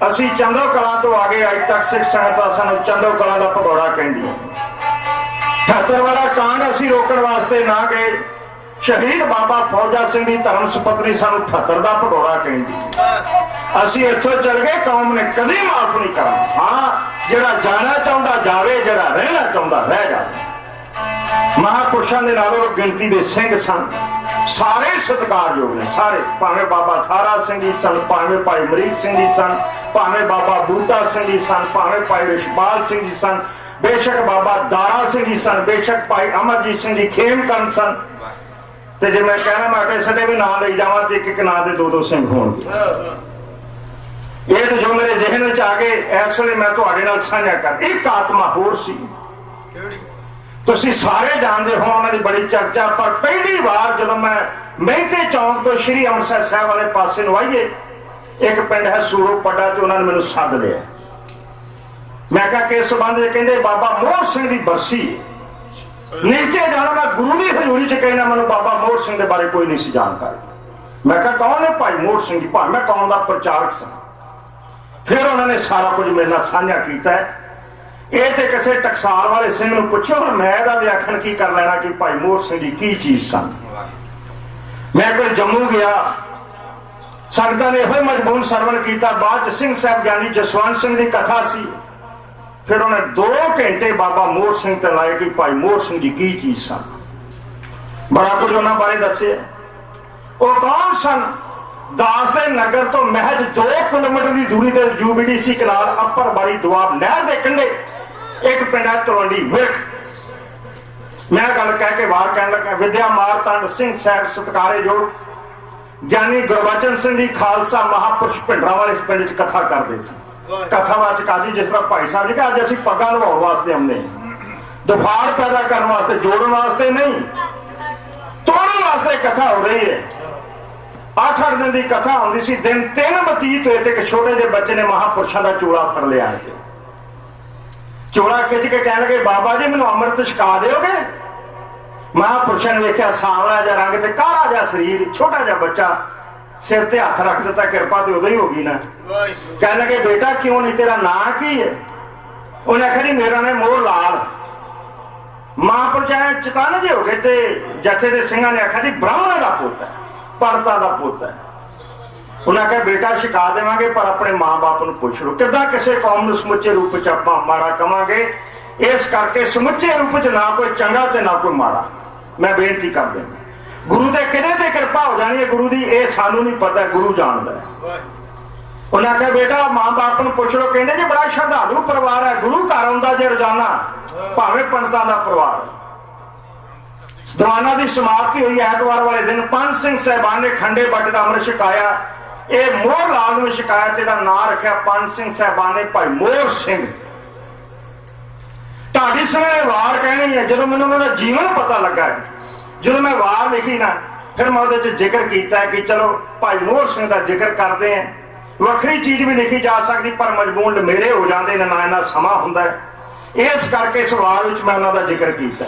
ਅਸੀਂ ਚੰਦੋ ਕਲਾਂ ਤੋਂ ਆ ਗਏ, ਅੱਜ ਤੱਕ ਸਿੱਖ ਸੰਗਤਾਂ ਸਾਨੂੰ ਚੰਦੋ ਕਲਾਂ ਦਾ ਭਗੌੜਾ ਕਹਿੰਦੀ ਹੈ। 78 ਵਾਲਾ ਕਾਂਡ ਅਸੀਂ ਰੋਕਣ ਵਾਸਤੇ ਨਾ ਗਏ। ਸ਼ਹੀਦ ਬਾਬਾ ਫੌਜਾ ਸਿੰਘ ਦੀ ਧਰਮ ਸੁਪਤਨੀ ਸਾਨੂੰ 78 ਦਾ ਭਗੌੜਾ ਕਹਿੰਦੀ। ਅਸੀਂ ਇੱਥੋਂ ਚਲ ਗਏ, ਕੌਮ ਨੇ ਕਦੀ ਮਾਫ ਨਹੀਂ ਕਰਨਾ। ਹਾਂ, ਜਿਹੜਾ ਜਾਣਾ ਚਾਹੁੰਦਾ ਜਾਵੇ, ਜਿਹੜਾ ਰਹਿਣਾ ਚਾਹੁੰਦਾ ਰਹਿ ਜਾਵੇ। ਮਹਾਪੁਰਸ਼ਾਂ ਦੇ ਨਾਲੋਂ ਗਿਣਤੀ ਦੇ ਸਿੰਘ ਸਨ, ਸਾਰੇ ਸਤਿਕਾਰਯੋਗ ਨੇ ਸਾਰੇ, ਭਾਵੇਂ ਬਾਬਾ ਥਾਰਾ ਸਿੰਘ ਜੀ ਸਨ, ਭਾਵੇਂ ਭਾਈ ਅਮਰੀਕ ਸਿੰਘ ਜੀ ਸਨ, ਭਾਵੇਂ ਬਾਬਾ ਬੂਟਾ ਸਿੰਘ ਜੀ ਸਨ, ਭਾਵੇਂ ਭਾਈ ਰਿਸ਼ਪਾਲ ਸਿੰਘ ਜੀ ਸਨ, ਬੇਸ਼ੱਕ ਬਾਬਾ ਦਾਰਾ ਸਿੰਘ ਜੀ ਸਨ, ਬੇਸ਼ੱਕ ਭਾਈ ਅਮਰਜੀਤ ਸਿੰਘ ਜੀ ਖੇਮਕਰਨ ਸਨ। ਤੇ ਜੇ ਮੈਂ ਕਹਿਣਾ ਮੈਂ ਕਿਸੇ ਦੇ ਵੀ ਨਾਂ ਲਈ ਜਾਵਾਂ ਤੇ ਇੱਕ ਇੱਕ ਨਾਂ ਦੇ 2-2 ਸਿੰਘ ਹੋਣਗੇ। ਇਹ ਤਾਂ ਜੋ ਮੇਰੇ ਜ਼ਿਹਨ ਵਿੱਚ ਆ ਗਏ ਇਸ ਵੇਲੇ ਮੈਂ ਤੁਹਾਡੇ ਨਾਲ ਸਾਂਝਾ ਕਰ। ਇੱਕ ਆਤਮਾ ਹੋਰ ਸੀ, ਤੁਸੀਂ ਸਾਰੇ ਜਾਣਦੇ ਹੋ, ਉਹਨਾਂ ਦੀ ਬੜੀ ਚਰਚਾ। ਪਰ ਪਹਿਲੀ ਵਾਰ ਜਦੋਂ ਮੈਂ ਮਹਿਤੇ ਚੌਂਕ ਤੋਂ ਸ਼੍ਰੀ ਅੰਮ੍ਰਿਤਸਰ ਸਾਹਿਬ ਵਾਲੇ ਪਾਸੇ ਨੂੰ ਆਈਏ, ਇੱਕ ਪਿੰਡ ਹੈ ਸੂਰੋ ਪੱਡਾ, ਤੇ ਉਹਨਾਂ ਨੇ ਮੈਨੂੰ ਸੱਦ ਲਿਆ। ਮੈਂ ਕਿਹਾ ਕਿਸ ਸੰਬੰਧ ਵਿੱਚ? ਕਹਿੰਦੇ ਬਾਬਾ ਮੋਹਰ ਸਿੰਘ ਦੀ ਬਰਸੀ। ਨੀਚੇ ਜਾਣਾ, ਮੈਂ ਗੁਰੂ ਦੀ ਹਜ਼ੂਰੀ ਚ ਕਹਿਣਾ, ਮੈਨੂੰ ਬਾਬਾ ਮੋਹਰ ਸਿੰਘ ਦੇ ਬਾਰੇ ਕੋਈ ਨਹੀਂ ਸੀ ਜਾਣਕਾਰੀ। ਮੈਂ ਕਿਹਾ ਕੌਣ ਹੈ ਭਾਈ ਮੋਹਰ ਸਿੰਘ ਜੀ? ਭਾਈ ਮੈਂ ਕੌਮ ਦਾ ਪ੍ਰਚਾਰਕ ਸਾਂ। ਫਿਰ ਉਹਨਾਂ ਨੇ ਸਾਰਾ ਕੁਝ ਮੇਰੇ ਨਾਲ ਸਾਂਝਾ ਕੀਤਾ। ਇਹ ਤੇ ਕਿਸੇ ਟਕਸਾਲ ਵਾਲੇ ਸਿੰਘ ਨੂੰ ਪੁੱਛੋ, ਹੁਣ ਮੈਂ ਇਹਦਾ ਵਿਆਖਣ ਕੀ ਕਰ ਲੈਣਾ ਕਿ ਭਾਈ ਮੋਹਰ ਸਿੰਘ ਜੀ ਕੀ ਚੀਜ਼ ਸਨ। ਮੈਂ ਕੋਈ ਜੰਮੂ ਗਿਆ, ਸੰਗਤਾਂ ਨੇ ਇਹੋ ਮਜਬੂਨ ਸਰਵਣ ਕੀਤਾ। ਬਾਅਦ ਚ ਸਿੰਘ ਸਾਹਿਬ ਗਿਆਨੀ ਜਸਵੰਤ ਸਿੰਘ ਦੀ ਕਥਾ ਸੀ। ਫਿਰ ਉਹਨੇ 2 ਘੰਟੇ ਬਾਬਾ ਮੋਹਰ ਸਿੰਘ ਤੇ ਲਾਏ ਕਿ ਭਾਈ ਮੋਹਰ ਸਿੰਘ ਜੀ ਕੀ ਚੀਜ਼ ਸਨ। ਬੜਾ ਕੁਝ ਉਹਨਾਂ ਬਾਰੇ ਦੱਸਿਆ। ਉਹ ਕੌਣ ਸਨ? ਦਾਸ ਦੇ ਨਗਰ ਤੋਂ ਮਹਿਜ 2 ਕਿਲੋਮੀਟਰ ਦੀ ਦੂਰੀ ਤੇ UBDC ਕਨਾਲ ਅੱਪਰ ਬਾਰੀ ਦੁਆਬ ਨਹਿਰ ਦੇ ਕੰਢੇ ਇੱਕ ਪਿੰਡ ਹੈ ਤਲਵੰਡੀ ਵਿਰਕ। ਮੈਂ ਗੱਲ ਕਹਿ ਕੇ ਬਾਹਰ ਕਹਿਣ ਲੱਗਾ, ਵਿਦਿਆ ਮਾਰਤੰਡ ਸਿੰਘ ਸਾਹਿਬ ਸਤਿਕਾਰਯੋਗ ਗਿਆਨੀ ਗੁਰਬਚਨ ਸਿੰਘ ਜੀ ਖਾਲਸਾ ਮਹਾਪੁਰਸ਼ ਭਿੰਡਰਾਂ ਵਾਲੇ ਇਸ ਪਿੰਡ 'ਚ ਕਥਾ ਕਰਦੇ ਸੀ। ਕਥਾਵਾਚਕ ਆਦਿ ਜਿਸ ਤਰ੍ਹਾਂ ਭਾਈ ਸਾਹਿਬ ਜੀ ਕਿ ਅੱਜ ਅਸੀਂ ਪੱਗਾਂ ਲਵਾਉਣ ਵਾਸਤੇ ਆਉਂਦੇ, ਦੁਫਾੜ ਪੈਦਾ ਕਰਨ ਵਾਸਤੇ, ਜੋੜਨ ਵਾਸਤੇ ਨਹੀਂ, ਤੋੜਨ ਵਾਸਤੇ ਕਥਾ ਹੋ ਰਹੀ ਹੈ। 8-8 ਦਿਨ ਦੀ ਕਥਾ ਹੁੰਦੀ ਸੀ। ਦਿਨ 3 ਬਤੀਤ ਹੋਏ ਤੇ ਇੱਕ ਛੋਟੇ ਜਿਹੇ ਬੱਚੇ ਨੇ ਮਹਾਪੁਰਸ਼ਾਂ ਦਾ ਚੋਲਾ ਫੜ ਲਿਆ। ਚੋਲਾ ਖਿੱਚ ਕੇ ਕਹਿਣ ਲੱਗੇ, ਬਾਬਾ ਜੀ ਮੈਨੂੰ ਅੰਮ੍ਰਿਤ ਛਕਾ ਦਿਓਗੇ? ਮਹਾਪੁਰਸ਼ਾਂ ਨੇ ਵੇਖਿਆ ਸਾਵਲਾ ਜਿਹਾ ਰੰਗ ਤੇ ਕਾਲਾ ਜਿਹਾ ਸਰੀਰ, ਛੋਟਾ ਜਿਹਾ ਬੱਚਾ, ਸਿਰ ਤੇ ਹੱਥ ਰੱਖ ਦਿੱਤਾ। ਕਿਰਪਾ ਤੇ ਉਦੋਂ ਹੀ ਹੋ ਗਈ ਨਾ। ਕਹਿਣ ਲੱਗੇ, ਬੇਟਾ ਕਿਉਂ ਨਹੀਂ, ਤੇਰਾ ਨਾਂ ਕੀ ਹੈ? ਉਹਨੇ ਆਖਿਆ, ਨਹੀਂ ਮੇਰਾ ਨਾਮ ਮੋਹਰ ਲਾਲ। ਮਹਾਪੁਰਸ਼ਾਂ ਚਤਨ ਜਿਹੇ ਹੋ ਗਏ ਤੇ ਜਥੇ ਦੇ ਸਿੰਘਾਂ ਨੇ ਆਖਿਆ, ਜੀ ਬ੍ਰਾਹਮਣ ਦਾ ਪੁੱਤ ਹੈ, ਪੰਡਤਾਂ ਦਾ ਪੁੱਤ ਹੈ। ਉਹਨਾਂ ਆਖਿਆ, ਬੇਟਾ ਛਕਾ ਦੇਵਾਂਗੇ ਪਰ ਆਪਣੇ ਮਾਂ-ਬਾਪ ਨੂੰ ਪੁੱਛ ਲਓ। ਕਿੱਦਾਂ ਕਿਸੇ ਕੌਮ ਨੂੰ ਸਮੁੱਚੇ ਰੂਪ ਚ ਆਪਾਂ ਮਾੜਾ ਕਵਾਂਗੇ? ਇਸ ਕਰਕੇ ਸਮੁੱਚੇ ਰੂਪ ਚ ਨਾ ਕੋਈ ਚੰਗਾ ਤੇ ਨਾ ਕੋਈ ਮਾੜਾ। ਮੈਂ ਬੇਨਤੀ ਕਰ ਦਿੰਦਾ, ਗੁਰੂ ਦੇ ਕਿਹਦੇ ਤੇ ਕਿਰਪਾ ਹੋ ਜਾਣੀ ਹੈ ਗੁਰੂ ਦੀ, ਇਹ ਸਾਨੂੰ ਨਹੀਂ ਪਤਾ, ਗੁਰੂ ਜਾਣਦਾ ਹੈ। ਉਹਨਾਂ ਆਖਿਆ, ਬੇਟਾ ਮਾਂ-ਬਾਪ ਨੂੰ ਪੁੱਛ ਲਓ। ਕਹਿੰਦੇ ਜੀ ਬੜਾ ਸ਼ਰਧਾਲੂ ਪਰਿਵਾਰ ਹੈ, ਗੁਰੂ ਘਰ ਆਉਂਦਾ ਜੇ ਰੋਜ਼ਾਨਾ, ਭਾਵੇਂ ਪੰਡਤਾਂ ਦਾ ਪਰਿਵਾਰ। ਦੀਵਾਨਾਂ ਦੀ ਸਮਾਪਤੀ ਹੋਈ ਐਤਵਾਰ ਵਾਲੇ ਦਿਨ। ਪੰਜ ਸਿੰਘ ਸਾਹਿਬਾਨ ਨੇ ਖੰਡੇ ਬੱਟ ਦਾ ਅੰਮ੍ਰਿਤ ਛਕਾਇਆ। ਇਹ ਮੋਹਰ ਲਾਲ ਨੂੰ ਸ਼ਿਕਾਇਤ ਇਹਦਾ ਨਾਂ ਰੱਖਿਆ ਪੰਜ ਸਿੰਘ ਸਾਹਿਬਾਨ ਨੇ ਭਾਈ ਮੋਹਰ ਸਿੰਘ। ਢਾਡੀ ਸਮੇਂ ਵਾਰ ਕਹਿਣੀ ਹੈ। ਜਦੋਂ ਮੈਨੂੰ ਉਹਨਾਂ ਦਾ ਜੀਵਨ ਪਤਾ ਲੱਗਾ, ਜਦੋਂ ਮੈਂ ਵਾਰ ਲਿਖੀ ਨਾ, ਫਿਰ ਮੈਂ ਉਹਦੇ ਚ ਜ਼ਿਕਰ ਕੀਤਾ ਕਿ ਚਲੋ ਭਾਈ ਮੋਹਰ ਸਿੰਘ ਦਾ ਜ਼ਿਕਰ ਕਰਦੇ ਆ। ਵੱਖਰੀ ਚੀਜ਼ ਵੀ ਲਿਖੀ ਜਾ ਸਕਦੀ ਪਰ ਮਜਬੂਨ ਮੇਰੇ ਹੋ ਜਾਂਦੇ ਨੇ, ਨਾ ਇਹਨਾਂ ਸਮਾਂ ਹੁੰਦਾ। ਇਸ ਕਰਕੇ ਇਸ ਵਾਰ ਵਿੱਚ ਮੈਂ ਉਹਨਾਂ ਦਾ ਜ਼ਿਕਰ ਕੀਤਾ।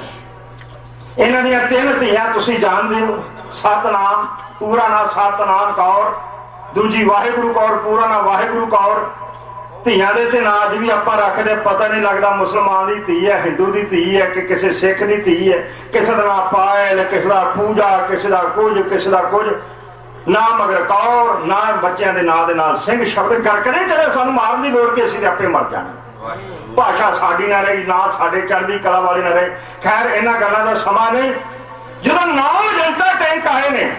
ਇਹਨਾਂ ਦੀਆਂ 3 ਧੀਆਂ ਤੁਸੀਂ ਜਾਣਦੇ ਹੋ। ਸਤਨਾਮ, ਪੂਰਾ ਨਾਂ ਸਤਨਾਮ ਕੌਰ, ਦੂਜੀ ਵਾਹਿਗੁਰੂ ਕੌਰ, ਪੂਰਾ ਨਾਂ ਵਾਹਿਗੁਰੂ ਕੌਰ। ਧੀਆਂ ਦੇ ਤੇ ਨਾਂ ਅੱਜ ਵੀ ਆਪਾਂ ਰੱਖਦੇ, ਪਤਾ ਨਹੀਂ ਲੱਗਦਾ ਮੁਸਲਮਾਨ ਦੀ ਧੀ ਹੈ, ਹਿੰਦੂ ਦੀ ਧੀ ਹੈ ਕਿ ਕਿਸੇ ਸਿੱਖ ਦੀ ਧੀ ਹੈ। ਕਿਸੇ ਦਾ ਨਾਂ ਪਾਇਲ, ਕਿਸੇ ਦਾ ਪੂਜਾ, ਕਿਸੇ ਦਾ ਕੁਝ, ਕਿਸੇ ਦਾ ਕੁਝ। ਨਾ ਮਗਰ ਕੌਰ, ਨਾ ਬੱਚਿਆਂ ਦੇ ਨਾਂ ਦੇ ਨਾਲ ਸਿੰਘ ਸ਼ਬਦ ਕਰਕੇ ਨਹੀਂ ਚਲੇ ਸਾਨੂੰ ਮਾਰਨ ਦੀ ਲੋੜ ਕਿ ਅਸੀਂ ਤੇ ਆਪੇ ਮਰ ਜਾਣਾ। ਭਾਸ਼ਾ ਸਾਡੀ ਨਾ ਰਹੀ, ਨਾ ਸਾਡੇ ਚੜ੍ਹਦੀ ਕਲਾ ਵਾਲੀ ਨਾ ਰਹੇ। ਖੈਰ ਇਹਨਾਂ ਗੱਲਾਂ ਦਾ ਸਮਾਂ ਨਹੀਂ। ਜਦੋਂ 9 ਜਨਤਾ ਟੈਂਕ ਆਏ ਨੇ,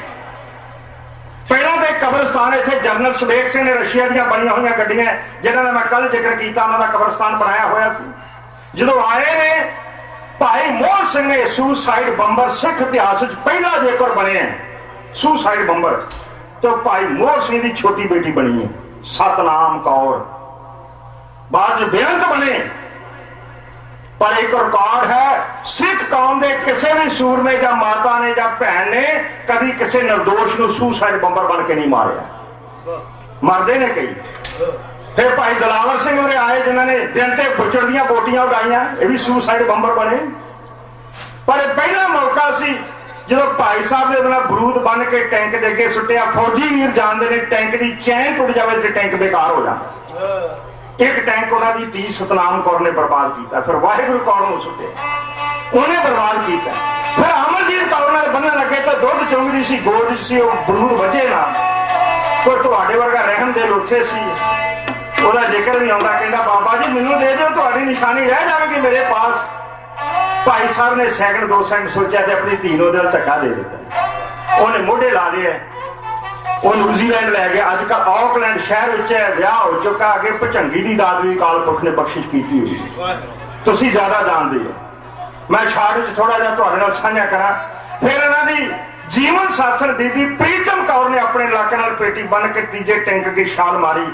ਪਹਿਲਾਂ ਤੇ ਕਬਰਸਤਾਨ ਇੱਥੇ ਜਨਰਲ ਸੁਬੇਗ ਸਿੰਘ ਨੇ ਰਸ਼ੀਆ ਦੀਆਂ ਬਣੀਆਂ ਹੋਈਆਂ ਗੱਡੀਆਂ ਜਿਹਨਾਂ ਦਾ ਮੈਂ ਕੱਲ ਜ਼ਿਕਰ ਕੀਤਾ, ਉਹਨਾਂ ਦਾ ਕਬਰਸਤਾਨ ਬਣਾਇਆ ਹੋਇਆ ਸੀ। ਜਦੋਂ ਆਏ ਨੇ, ਭਾਈ ਮੋਹਨ ਸਿੰਘ ਨੇ ਸੁਸਾਈਡ ਬੰਬਰ ਸਿੱਖ ਇਤਿਹਾਸ ਵਿੱਚ ਪਹਿਲਾ ਜੇਕਰ ਬਣੇ ਹੈ ਸੁਸਾਈਡ ਬੰਬਰ, ਤੇ ਭਾਈ ਮੋਹਨ ਸਿੰਘ ਦੀ ਛੋਟੀ ਬੇਟੀ ਬਣੀ ਹੈ ਸਤਨਾਮ ਕੌਰ, ਬਾਅਦ ਬੇਅੰਤ ਬਣੇ। ਪਰ ਇੱਕ ਰਿਕਾਰਡ ਹੈ, ਸਿੱਖ ਕੌਮ ਦੇ ਕਿਸੇ ਵੀ ਸੂਰਮੇ ਜਾਂ ਮਾਤਾ ਨੇ ਜਾਂ ਭੈਣ ਨੇ ਕਦੀ ਕਿਸੇ ਨਿਰਦੋਸ਼ ਨੂੰ ਸੁਸਾਈਡ ਬੰਬਰ ਬਣ ਕੇ ਨਹੀਂ ਮਾਰਿਆ। ਮਰਦੇ ਨੇ ਕਈ। ਫਿਰ ਭਾਈ ਦਲਾਵਰ ਸਿੰਘ ਉਹਨੇ ਆਏ ਜਿਨ੍ਹਾਂ ਨੇ ਦਿਨ ਤੇ ਬੁੱਚੜ ਦੀਆਂ ਬੋਟੀਆਂ ਉਡਾਈਆਂ, ਇਹ ਵੀ ਸੁਸਾਈਡ ਬੰਬਰ ਬਣੇ। ਪਰ ਇਹ ਪਹਿਲਾ ਮੌਕਾ ਸੀ ਜਦੋਂ ਭਾਈ ਸਾਹਿਬ ਨੇ ਉਹਦੇ ਨਾਲ ਬਰੂਦ ਬੰਨ ਕੇ ਟੈਂਕ ਦੇ ਅੱਗੇ ਸੁੱਟਿਆ। ਫੌਜੀ ਵੀਰ ਜਾਣਦੇ ਨੇ ਟੈਂਕ ਦੀ ਚੈਨ ਟੁੱਟ ਜਾਵੇ ਤੇ ਟੈਂਕ ਬੇਕਾਰ ਹੋ ਜਾਂਦਾ। ਇੱਕ ਟੈਂਕ ਉਹਨਾਂ ਦੀ ਧੀ ਸਤਨਾਮ ਕੌਰ ਨੇ ਬਰਬਾਦ ਕੀਤਾ, ਫਿਰ ਵਾਹਿਗੁਰੂ ਕੌਰ ਨੂੰ ਸੁੱਟਿਆ, ਉਹਨੇ ਬਰਬਾਦ ਕੀਤਾ। ਫਿਰ ਅਮਰਜੀਤ ਕੌਰ ਨਾਲ ਬੰਨਣ ਲੱਗੇ ਤਾਂ ਦੁੱਧ ਚੁੰਗਦੀ ਸੀ, ਗੋਦ ਸੀ, ਉਹ ਬਰੂਦ ਵਜੇ ਨਾ। ਕੋਈ ਤੁਹਾਡੇ ਵਰਗਾ ਰਹਿਮ ਦਿਲ ਉੱਥੇ ਸੀ, ਉਹਦਾ ਜ਼ਿਕਰ ਨਹੀਂ ਆਉਂਦਾ। ਕਹਿੰਦਾ ਬਾਬਾ ਜੀ ਮੈਨੂੰ ਦੇ ਦਿਓ, ਤੁਹਾਡੀ ਨਿਸ਼ਾਨੀ ਰਹਿ ਜਾਵੇਗੀ ਮੇਰੇ ਪਾਸ। ਭਾਈ ਸਾਹਿਬ ਨੇ ਸੈਕਿੰਡ 2 ਸੈਕਿੰਡ ਸੋਚਿਆ ਤੇ ਆਪਣੀ ਧੀ ਨੂੰ ਉਹਦੇ ਨਾਲ ਧੱਕਾ ਦੇ ਦਿੱਤਾ। ਉਹਨੇ ਮੋਢੇ ਲਾ ਲਿਆ, ਉਹ ਨਿਊਜ਼ੀਲੈਂਡ ਲੈ ਗਿਆ। ਅੱਜ ਕੱਲ੍ਹ ਆਕਲੈਂਡ ਸ਼ਹਿਰ ਵਿੱਚ ਵਿਆਹ ਹੋ ਚੁੱਕਾ। ਅੱਗੇ ਭੁਚੰਗੀ ਦੀ ਦਾਤ ਵੀ ਅਕਾਲ ਪੁਰਖ ਨੇ ਬਖਸ਼ਿਸ਼ ਕੀਤੀ ਹੋਈ, ਤੁਸੀਂ ਜ਼ਿਆਦਾ ਜਾਣਦੇ ਹੋ। ਮੈਂ ਸ਼ਾਰਟ ਵਿੱਚ ਥੋੜਾ ਜਿਹਾ ਤੁਹਾਡੇ ਨਾਲ ਸਾਂਝਾ ਕਰਾਂ। ਫਿਰ ਇਹਨਾਂ ਦੀ ਜੀਵਨ ਸਾਥਣ ਬੀਬੀ ਪ੍ਰੀਤਮ ਕੌਰ ਨੇ ਆਪਣੇ ਇਲਾਕੇ ਨਾਲ ਪੇਟੀ ਬੰਨ ਕੇ ਤੀਜੇ ਟੈਂਕ ਦੀ ਛਾਲ ਮਾਰੀ।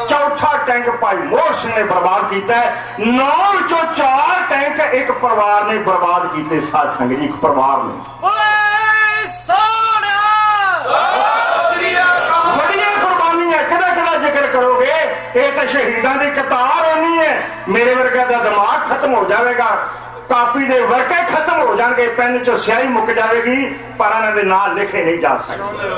ਚੌਥਾ ਟੈਂਕ ਭਾਈ ਮੋਹਨ ਸਿੰਘ ਨੇ ਬਰਬਾਦ ਕੀਤਾ। 9 ਚੋਂ 4 ਟੈਂਕ ਇੱਕ ਪਰਿਵਾਰ ਨੇ ਬਰਬਾਦ ਕੀਤੇ। ਸਾਧ ਸੰਗਤ ਜੀ, ਇੱਕ ਪਰਿਵਾਰ ਨੇ। ਵੱਡੀਆਂ ਕੁਰਬਾਨੀਆਂ ਕਿਹੜਾ ਜ਼ਿਕਰ ਕਰੋਗੇ? ਇਹ ਤਾਂ ਸ਼ਹੀਦਾਂ ਦੀ ਕਤਾਰ ਹੋਣੀ ਹੈ। ਮੇਰੇ ਵਰਗਾ ਦਾ ਦਿਮਾਗ ਖਤਮ ਹੋ ਜਾਵੇਗਾ, ਕਾਪੀ ਦੇ ਵਰਕੇ ਖਤਮ ਹੋ ਜਾਣਗੇ, ਪੈਨ ਚੋਂ ਸਿਆਹੀ ਮੁੱਕ ਜਾਵੇਗੀ, ਪਰ ਇਹਨਾਂ ਦੇ ਨਾਂ ਲਿਖੇ ਨਹੀਂ ਜਾ ਸਕਦੇ।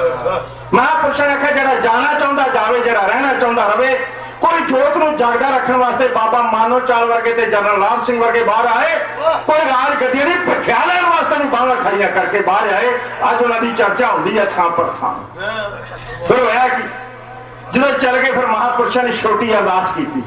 ਮਹਾਂਪੁਰਸ਼ਾਂ ਨੇ ਆਖਿਆ ਜਿਹੜਾ ਜਾਣਾ ਚਾਹੁੰਦਾ ਜਾਵੇ, ਜਿਹੜਾ ਰਹਿਣਾ ਚਾਹੁੰਦਾ ਰਵੇ। ਕੋਈ ਜੋਤ ਨੂੰ ਜਾਗਦਾ ਰੱਖਣ ਵਾਸਤੇ ਬਾਬਾ ਮਾਨੋ ਚਾਲ ਵਰਗੇ ਤੇ ਜਨਰਲ ਰਾਮ ਸਿੰਘ ਵਰਗੇ ਬਾਹਰ ਆਏ। ਕੋਈ ਰਾਜ ਗੱਦੀਆਂ ਦੀ ਭਿੱਖਿਆ ਲੈਣ ਵਾਸਤੇ ਨਹੀਂ ਬਾਹਾਂ ਖੜੀਆਂ ਕਰਕੇ ਬਾਹਰ ਆਏ। ਅੱਜ ਉਹਨਾਂ ਦੀ ਚਰਚਾ ਹੁੰਦੀ ਹੈ ਥਾਂ ਪਰ ਥਾਂ। ਫਿਰ ਹੋਇਆ ਕੀ, ਜਦੋਂ ਚੱਲ ਗਏ ਫਿਰ ਮਹਾਂਪੁਰਸ਼ਾਂ ਨੇ ਛੋਟੀ ਅਰਦਾਸ ਕੀਤੀ।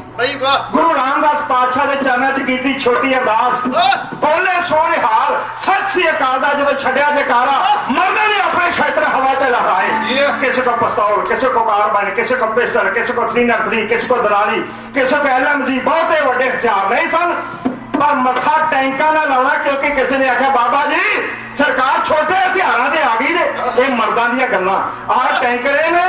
ਗੁਰੂ ਰਾਮਦਾਸ ਪਾਤਸ਼ਾਹ ਦੇ ਚਰਨਾਂ 'ਚ ਕੀਤੀ ਛੋਟੀ ਅਰਦਾਸ। ਬੋਲੇ ਸੋਹਣੇ ਹਾਲ ਸਤਿ ਸ੍ਰੀ ਅਕਾਲ ਦਾ ਜਦੋਂ ਛੱਡਿਆ ਜਕਾਰਾ, ਮਰਦੇ ਨੇ ਆਪਣੇ ਸ਼ਸਤਰ ਹਵਾ 'ਚ ਲਹਿਰਾਏ। ਕਿਸੇ ਕੋ ਪਿਸਤੌਲ, ਕਿਸੇ ਕੋ ਕਾਰਬਾਈਨ, ਕਿਸੇ ਕੋ ਪਿਸਟਲ, ਕਿਸੇ ਕੋ 303, ਕਿਸੇ ਕੋ ਦਰਾਲੀ, ਕਿਸੇ ਕੋ LMG। ਬਹੁਤੇ ਵੱਡੇ ਹਥਿਆਰ ਨਹੀਂ ਸਨ, ਪਰ ਮੱਥਾ ਟੈਂਕਾਂ ਨਾਲ ਲਾਉਣਾ, ਕਿਉਂਕਿ ਕਿਸੇ ਨੇ ਆਖਿਆ ਬਾਬਾ ਜੀ ਸਰਕਾਰ ਛੋਟੇ ਹਥਿਆਰਾਂ ਤੇ ਆ ਗਈ ਨੇ। ਇਹ ਮਰਦਾਂ ਦੀਆਂ ਗੱਲਾਂ। ਆਹ ਟੈਂਕਰੇ ਨੇ,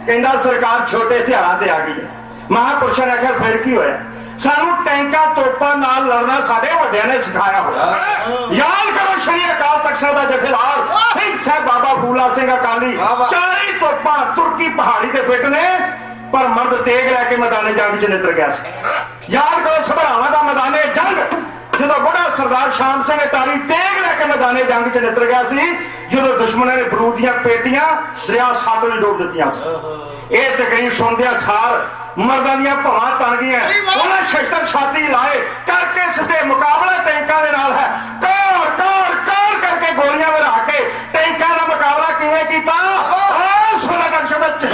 ਕਹਿੰਦਾ ਸਰਕਾਰ ਛੋਟੇ ਹਥਿਆਰਾਂ ਤੇ ਆ ਗਈ ਹੈ। ਮਹਾਂਪੁਰਸ਼ਾਂ ਨੇ ਆਖਿਆ ਫਿਰ ਕੀ ਹੋਇਆ? ਸਾਨੂੰ ਟੈਂਕਾਂ ਤੋਪਾਂ ਨਾਲ ਲੜਨਾ ਸਾਡੇ ਵੱਡਿਆਂ ਨੇ ਸਿਖਾਇਆ ਹੋਇਆ। ਯਾਦ ਕਰੋ ਸ਼੍ਰੀ ਅਕਾਲ ਤਖਤ ਸਾਹਿਬ ਦਾ ਜਥੇਦਾਰ ਸਿੰਘ ਸਾਹਿਬ ਬਾਬਾ ਫੂਲਾ ਸਿੰਘ ਅਕਾਲੀ, 40 ਤੋਪਾਂ ਤੁਰਕੀ ਪਹਾੜੀ ਤੇ ਫਿੱਟ ਨੇ, ਪਰ ਮਰਦ ਤੇਗ ਲੈ ਕੇ ਮੈਦਾਨੇ ਜੰਗ 'ਚ ਨਿਤਰ ਗਿਆ ਸੀ। ਯਾਦ ਕਰੋ ਸਭਰਾਵਾਂ ਦਾ ਮੈਦਾਨੇ ਜੰਗ, ਜਦੋਂ ਬੁੱਢਾ ਸਰਦਾਰ ਸ਼ਾਮ ਸਿੰਘ ਅਟਾਰੀ ਤੇਗ ਲੈ ਕੇ ਮੈਦਾਨੇ ਜੰਗ 'ਚ ਨਿਤਰ ਗਿਆ ਸੀ, ਜਦੋਂ ਦੁਸ਼ਮਣਾਂ ਨੇ ਬਰੂਦ ਦੀਆਂ ਪੇਟੀਆਂ ਦਰਿਆ ਸਤਲੁਜ ਡੋਬ ਦਿੱਤੀਆਂ। ਇਹ ਤਕਰੀਰ ਸੁਣਦਿਆਂ ਸਾਰ ਮਰਦਾਂ ਦੀਆਂ ਭਵਾਂ ਤਣ ਗਈਆਂ। ਉਹਨਾਂ ਸ਼ਸਤਰ ਛਾਤੀ ਲਾਏ ਕਰਕੇ ਸਿੱਧੇ ਮੁਕਾਬਲਾ ਟੈਂਕਾਂ ਦੇ ਨਾਲ ਹੈ। ਕਾਰ ਕਾਰ ਕਾਰ ਕਰਕੇ ਗੋਲੀਆਂ ਵਰਾ ਕੇ ਟੈਂਕਾਂ ਦਾ ਮੁਕਾਬਲਾ ਕਿਵੇਂ ਕੀਤਾ? ਸੁਣਾ ਡਾਕਟਰ ਬੱਚ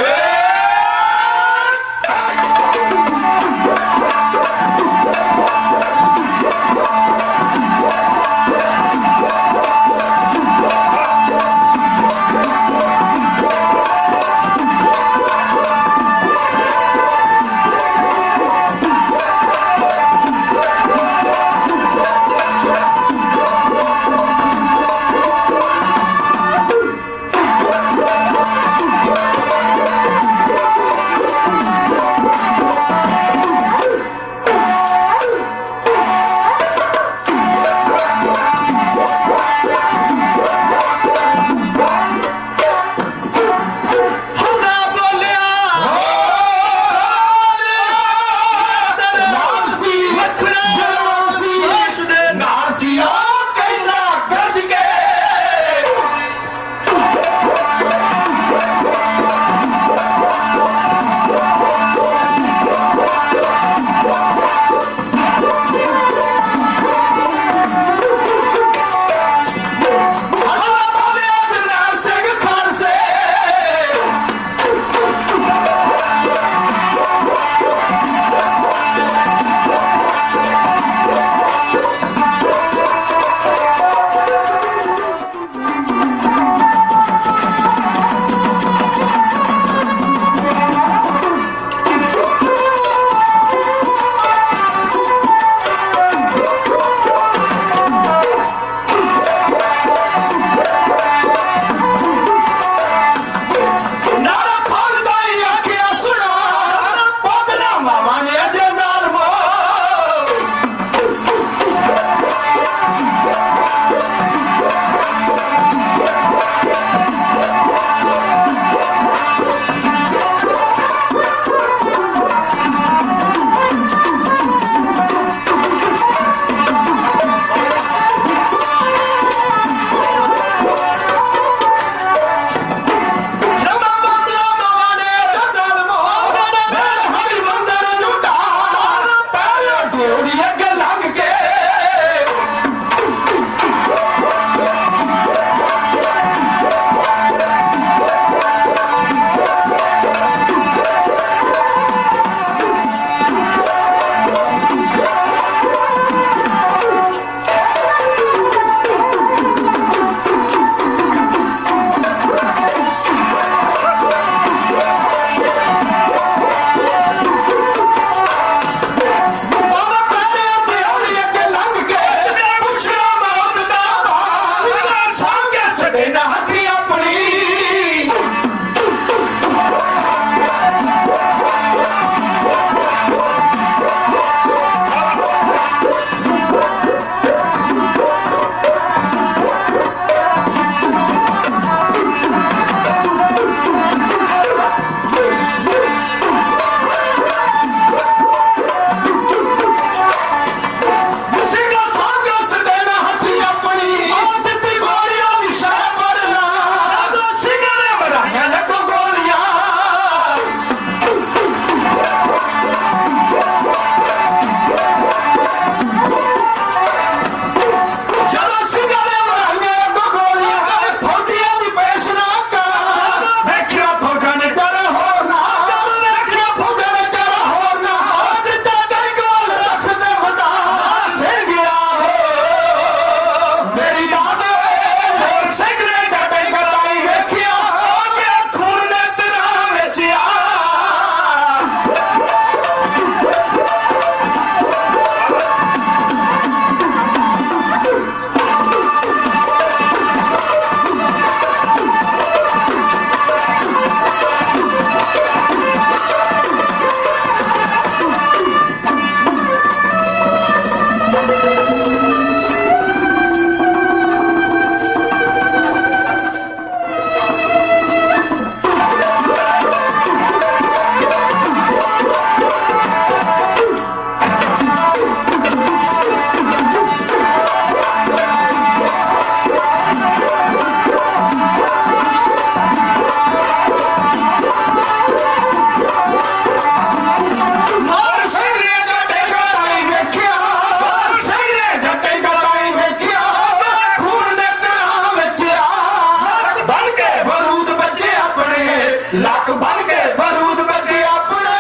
ਲੱਕ ਬਣ ਕੇ ਬਰੂਦ ਵਿੱਚ ਆਪਣੇ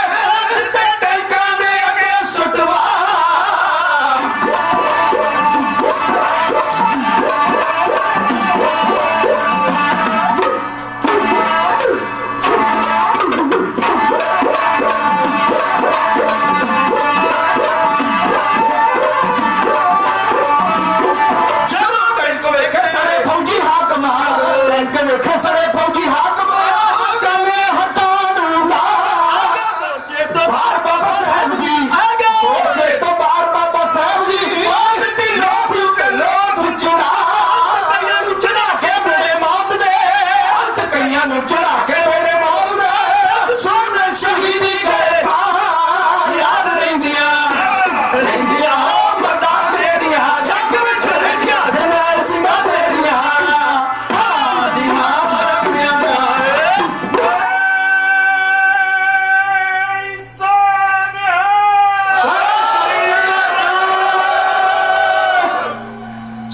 ਤੇ ਟੈਂਕਾਂ ਦੇ ਅੱਗੇ ਸੁੱਟਵਾ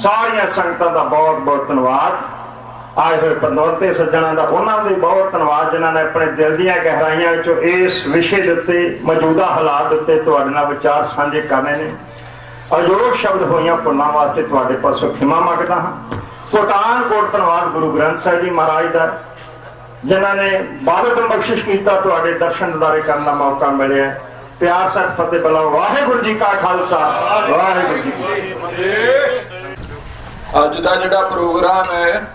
ਸਾਰੀਆਂ ਸੰਗਤਾਂ ਦਾ ਬਹੁਤ ਬਹੁਤ ਧੰਨਵਾਦ। ਆਏ ਹੋਏ ਪੰਡੋਤੇ ਸੱਜਣਾਂ ਦਾ ਉਹਨਾਂ ਦੇ ਬਹੁਤ ਧੰਨਵਾਦ ਜਿਨ੍ਹਾਂ ਨੇ ਆਪਣੇ ਦਿਲ ਦੀਆਂ ਗਹਿਰਾਈਆਂ ਵਿੱਚੋਂ ਇਸ ਵਿਸ਼ੇ ਦੇ ਉੱਤੇ ਮੌਜੂਦਾ ਹਾਲਾਤ ਦੇ ਉੱਤੇ ਤੁਹਾਡੇ ਨਾਲ ਵਿਚਾਰ ਸਾਂਝੇ ਕਰਨੇ ਨੇ। ਅਯੋਗ ਸ਼ਬਦ ਹੋਈਆਂ ਭੁੱਲਾਂ ਵਾਸਤੇ ਤੁਹਾਡੇ ਪਾਸੋਂ ਖਿਮਾ ਮੰਗਦਾ ਹਾਂ। ਕੋਟਾਨਕੋਟ ਧੰਨਵਾਦ ਗੁਰੂ ਗ੍ਰੰਥ ਸਾਹਿਬ ਜੀ ਮਹਾਰਾਜ ਦਾ ਜਿਨ੍ਹਾਂ ਨੇ ਬਾਦਤ ਬਖਸ਼ਿਸ਼ ਕੀਤਾ ਤੁਹਾਡੇ ਦਰਸ਼ਨ ਦਿਦਾਰੇ ਕਰਨ ਦਾ ਮੌਕਾ ਮਿਲਿਆ। ਪਿਆਰ ਸਤ ਫਤਿਹ ਬੁਲਾਓ। ਵਾਹਿਗੁਰੂ ਜੀ ਕਾ ਖਾਲਸਾ ਵਾਹਿਗੁਰੂ ਜੀ ਕੀ ਫਤਿਹ। ਅੱਜ ਦਾ ਜਿਹੜਾ ਪ੍ਰੋਗਰਾਮ ਹੈ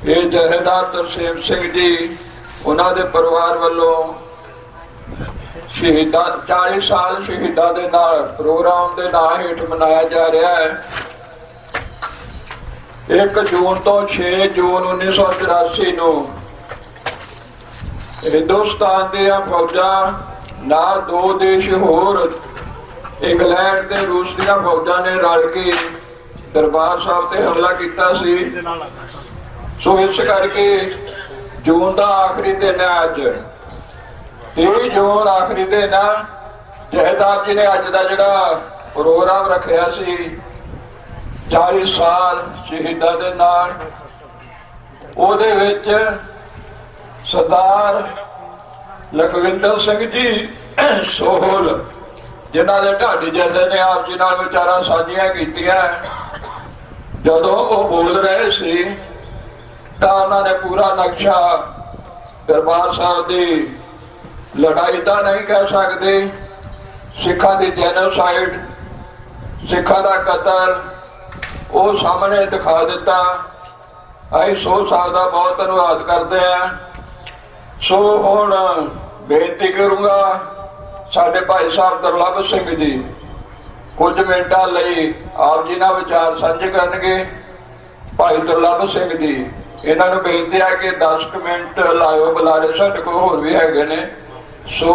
ਇਹ ਜਥੇਦਾਰ ਤਰਸੇਮ ਸਿੰਘ ਜੀ ਉਹਨਾਂ ਦੇ ਪਰਿਵਾਰ ਵੱਲੋਂ ਸ਼ਹੀਦਾਂ 40 ਸਾਲ ਸ਼ਹੀਦਾਂ ਦੇ ਨਾਲ ਪ੍ਰੋਗਰਾਮ ਦੇ ਨਾਂ ਹੇਠ ਮਨਾਇਆ ਜਾ ਰਿਹਾ ਹੈ। 1 ਜੂਨ ਤੋਂ 6 ਜੂਨ 1984 ਨੂੰ ਹਿੰਦੁਸਤਾਨ ਦੀਆਂ ਫੌਜਾਂ ਨਾਲ 2 ਦੇਸ਼ ਹੋਰ ਇੰਗਲੈਂਡ ਤੇ ਰੂਸ ਦੀਆਂ ਫੌਜਾਂ ਨੇ ਰਲ ਕੇ ਦਰਬਾਰ ਸਾਹਿਬ ਤੇ ਹਮਲਾ ਕੀਤਾ ਸੀ। ਸੋ ਇਸ ਕਰਕੇ ਜੂਨ ਦਾ ਆਖਰੀ ਦਿਨ ਹੈ ਅੱਜ 23 ਜੂਨ ਆਖਰੀ ਦਿਨ ਆ। ਜਥੇਦਾਰ ਜੀ ਨੇ ਅੱਜ ਦਾ ਜਿਹੜਾ ਪ੍ਰੋਗਰਾਮ ਰੱਖਿਆ ਸੀ 40 ਸਾਲ ਸ਼ਹੀਦਾਂ ਦੇ ਨਾਲ, ਉਹਦੇ ਵਿੱਚ ਸਰਦਾਰ ਲਖਵਿੰਦਰ ਸਿੰਘ ਜੀ ਸੋਹਲ ਜਿਨ੍ਹਾਂ ਦੇ ਢਾਡੀ ਜਥੇ ਨੇ ਆਪ ਜੀ ਨਾਲ ਵਿਚਾਰਾਂ ਸਾਂਝੀਆਂ ਕੀਤੀਆਂ। ਜਦੋਂ ਉਹ ਬੋਲ ਰਹੇ ਸੀ ਤਾਂ ਉਹਨਾਂ ਨੇ ਪੂਰਾ ਨਕਸ਼ਾ ਦਰਬਾਰ ਸਾਹਿਬ ਦੀ ਲੜਾਈ ਤਾਂ ਨਹੀਂ ਕਹਿ ਸਕਦੇ, ਸਿੱਖਾਂ ਦੀ ਜੈਨੋਸਾਈਡ, ਸਿੱਖਾਂ ਦਾ ਕਤਲ ਉਹ ਸਾਹਮਣੇ ਦਿਖਾ ਦਿੱਤਾ। ਅਸੀਂ ਸੋਚ ਸਾਹਿਬ ਦਾ ਬਹੁਤ ਧੰਨਵਾਦ ਕਰਦੇ ਹਾਂ। ਸੋ ਹੁਣ ਬੇਨਤੀ ਕਰੂੰਗਾ ਸਾਡੇ ਭਾਈ ਸਾਹਿਬ ਦੁਰਲਭ ਸਿੰਘ ਜੀ ਕੁਝ ਮਿੰਟਾਂ ਲਈ ਆਪ ਜੀ ਨਾਲ ਵਿਚਾਰ ਸਾਂਝੇ ਕਰਨਗੇ। ਭਾਈ ਦੁਰਲਭ ਸਿੰਘ ਜੀ ਇਹਨਾਂ ਨੂੰ ਬੇਨਤੀ ਹੈ ਕਿ 10 ਮਿੰਟ ਲਾਇਓ, ਬੁਲਾਰੇ ਸਾਡੇ ਕੋਲ ਹੋਰ ਵੀ ਹੈਗੇ ਨੇ। ਸੋ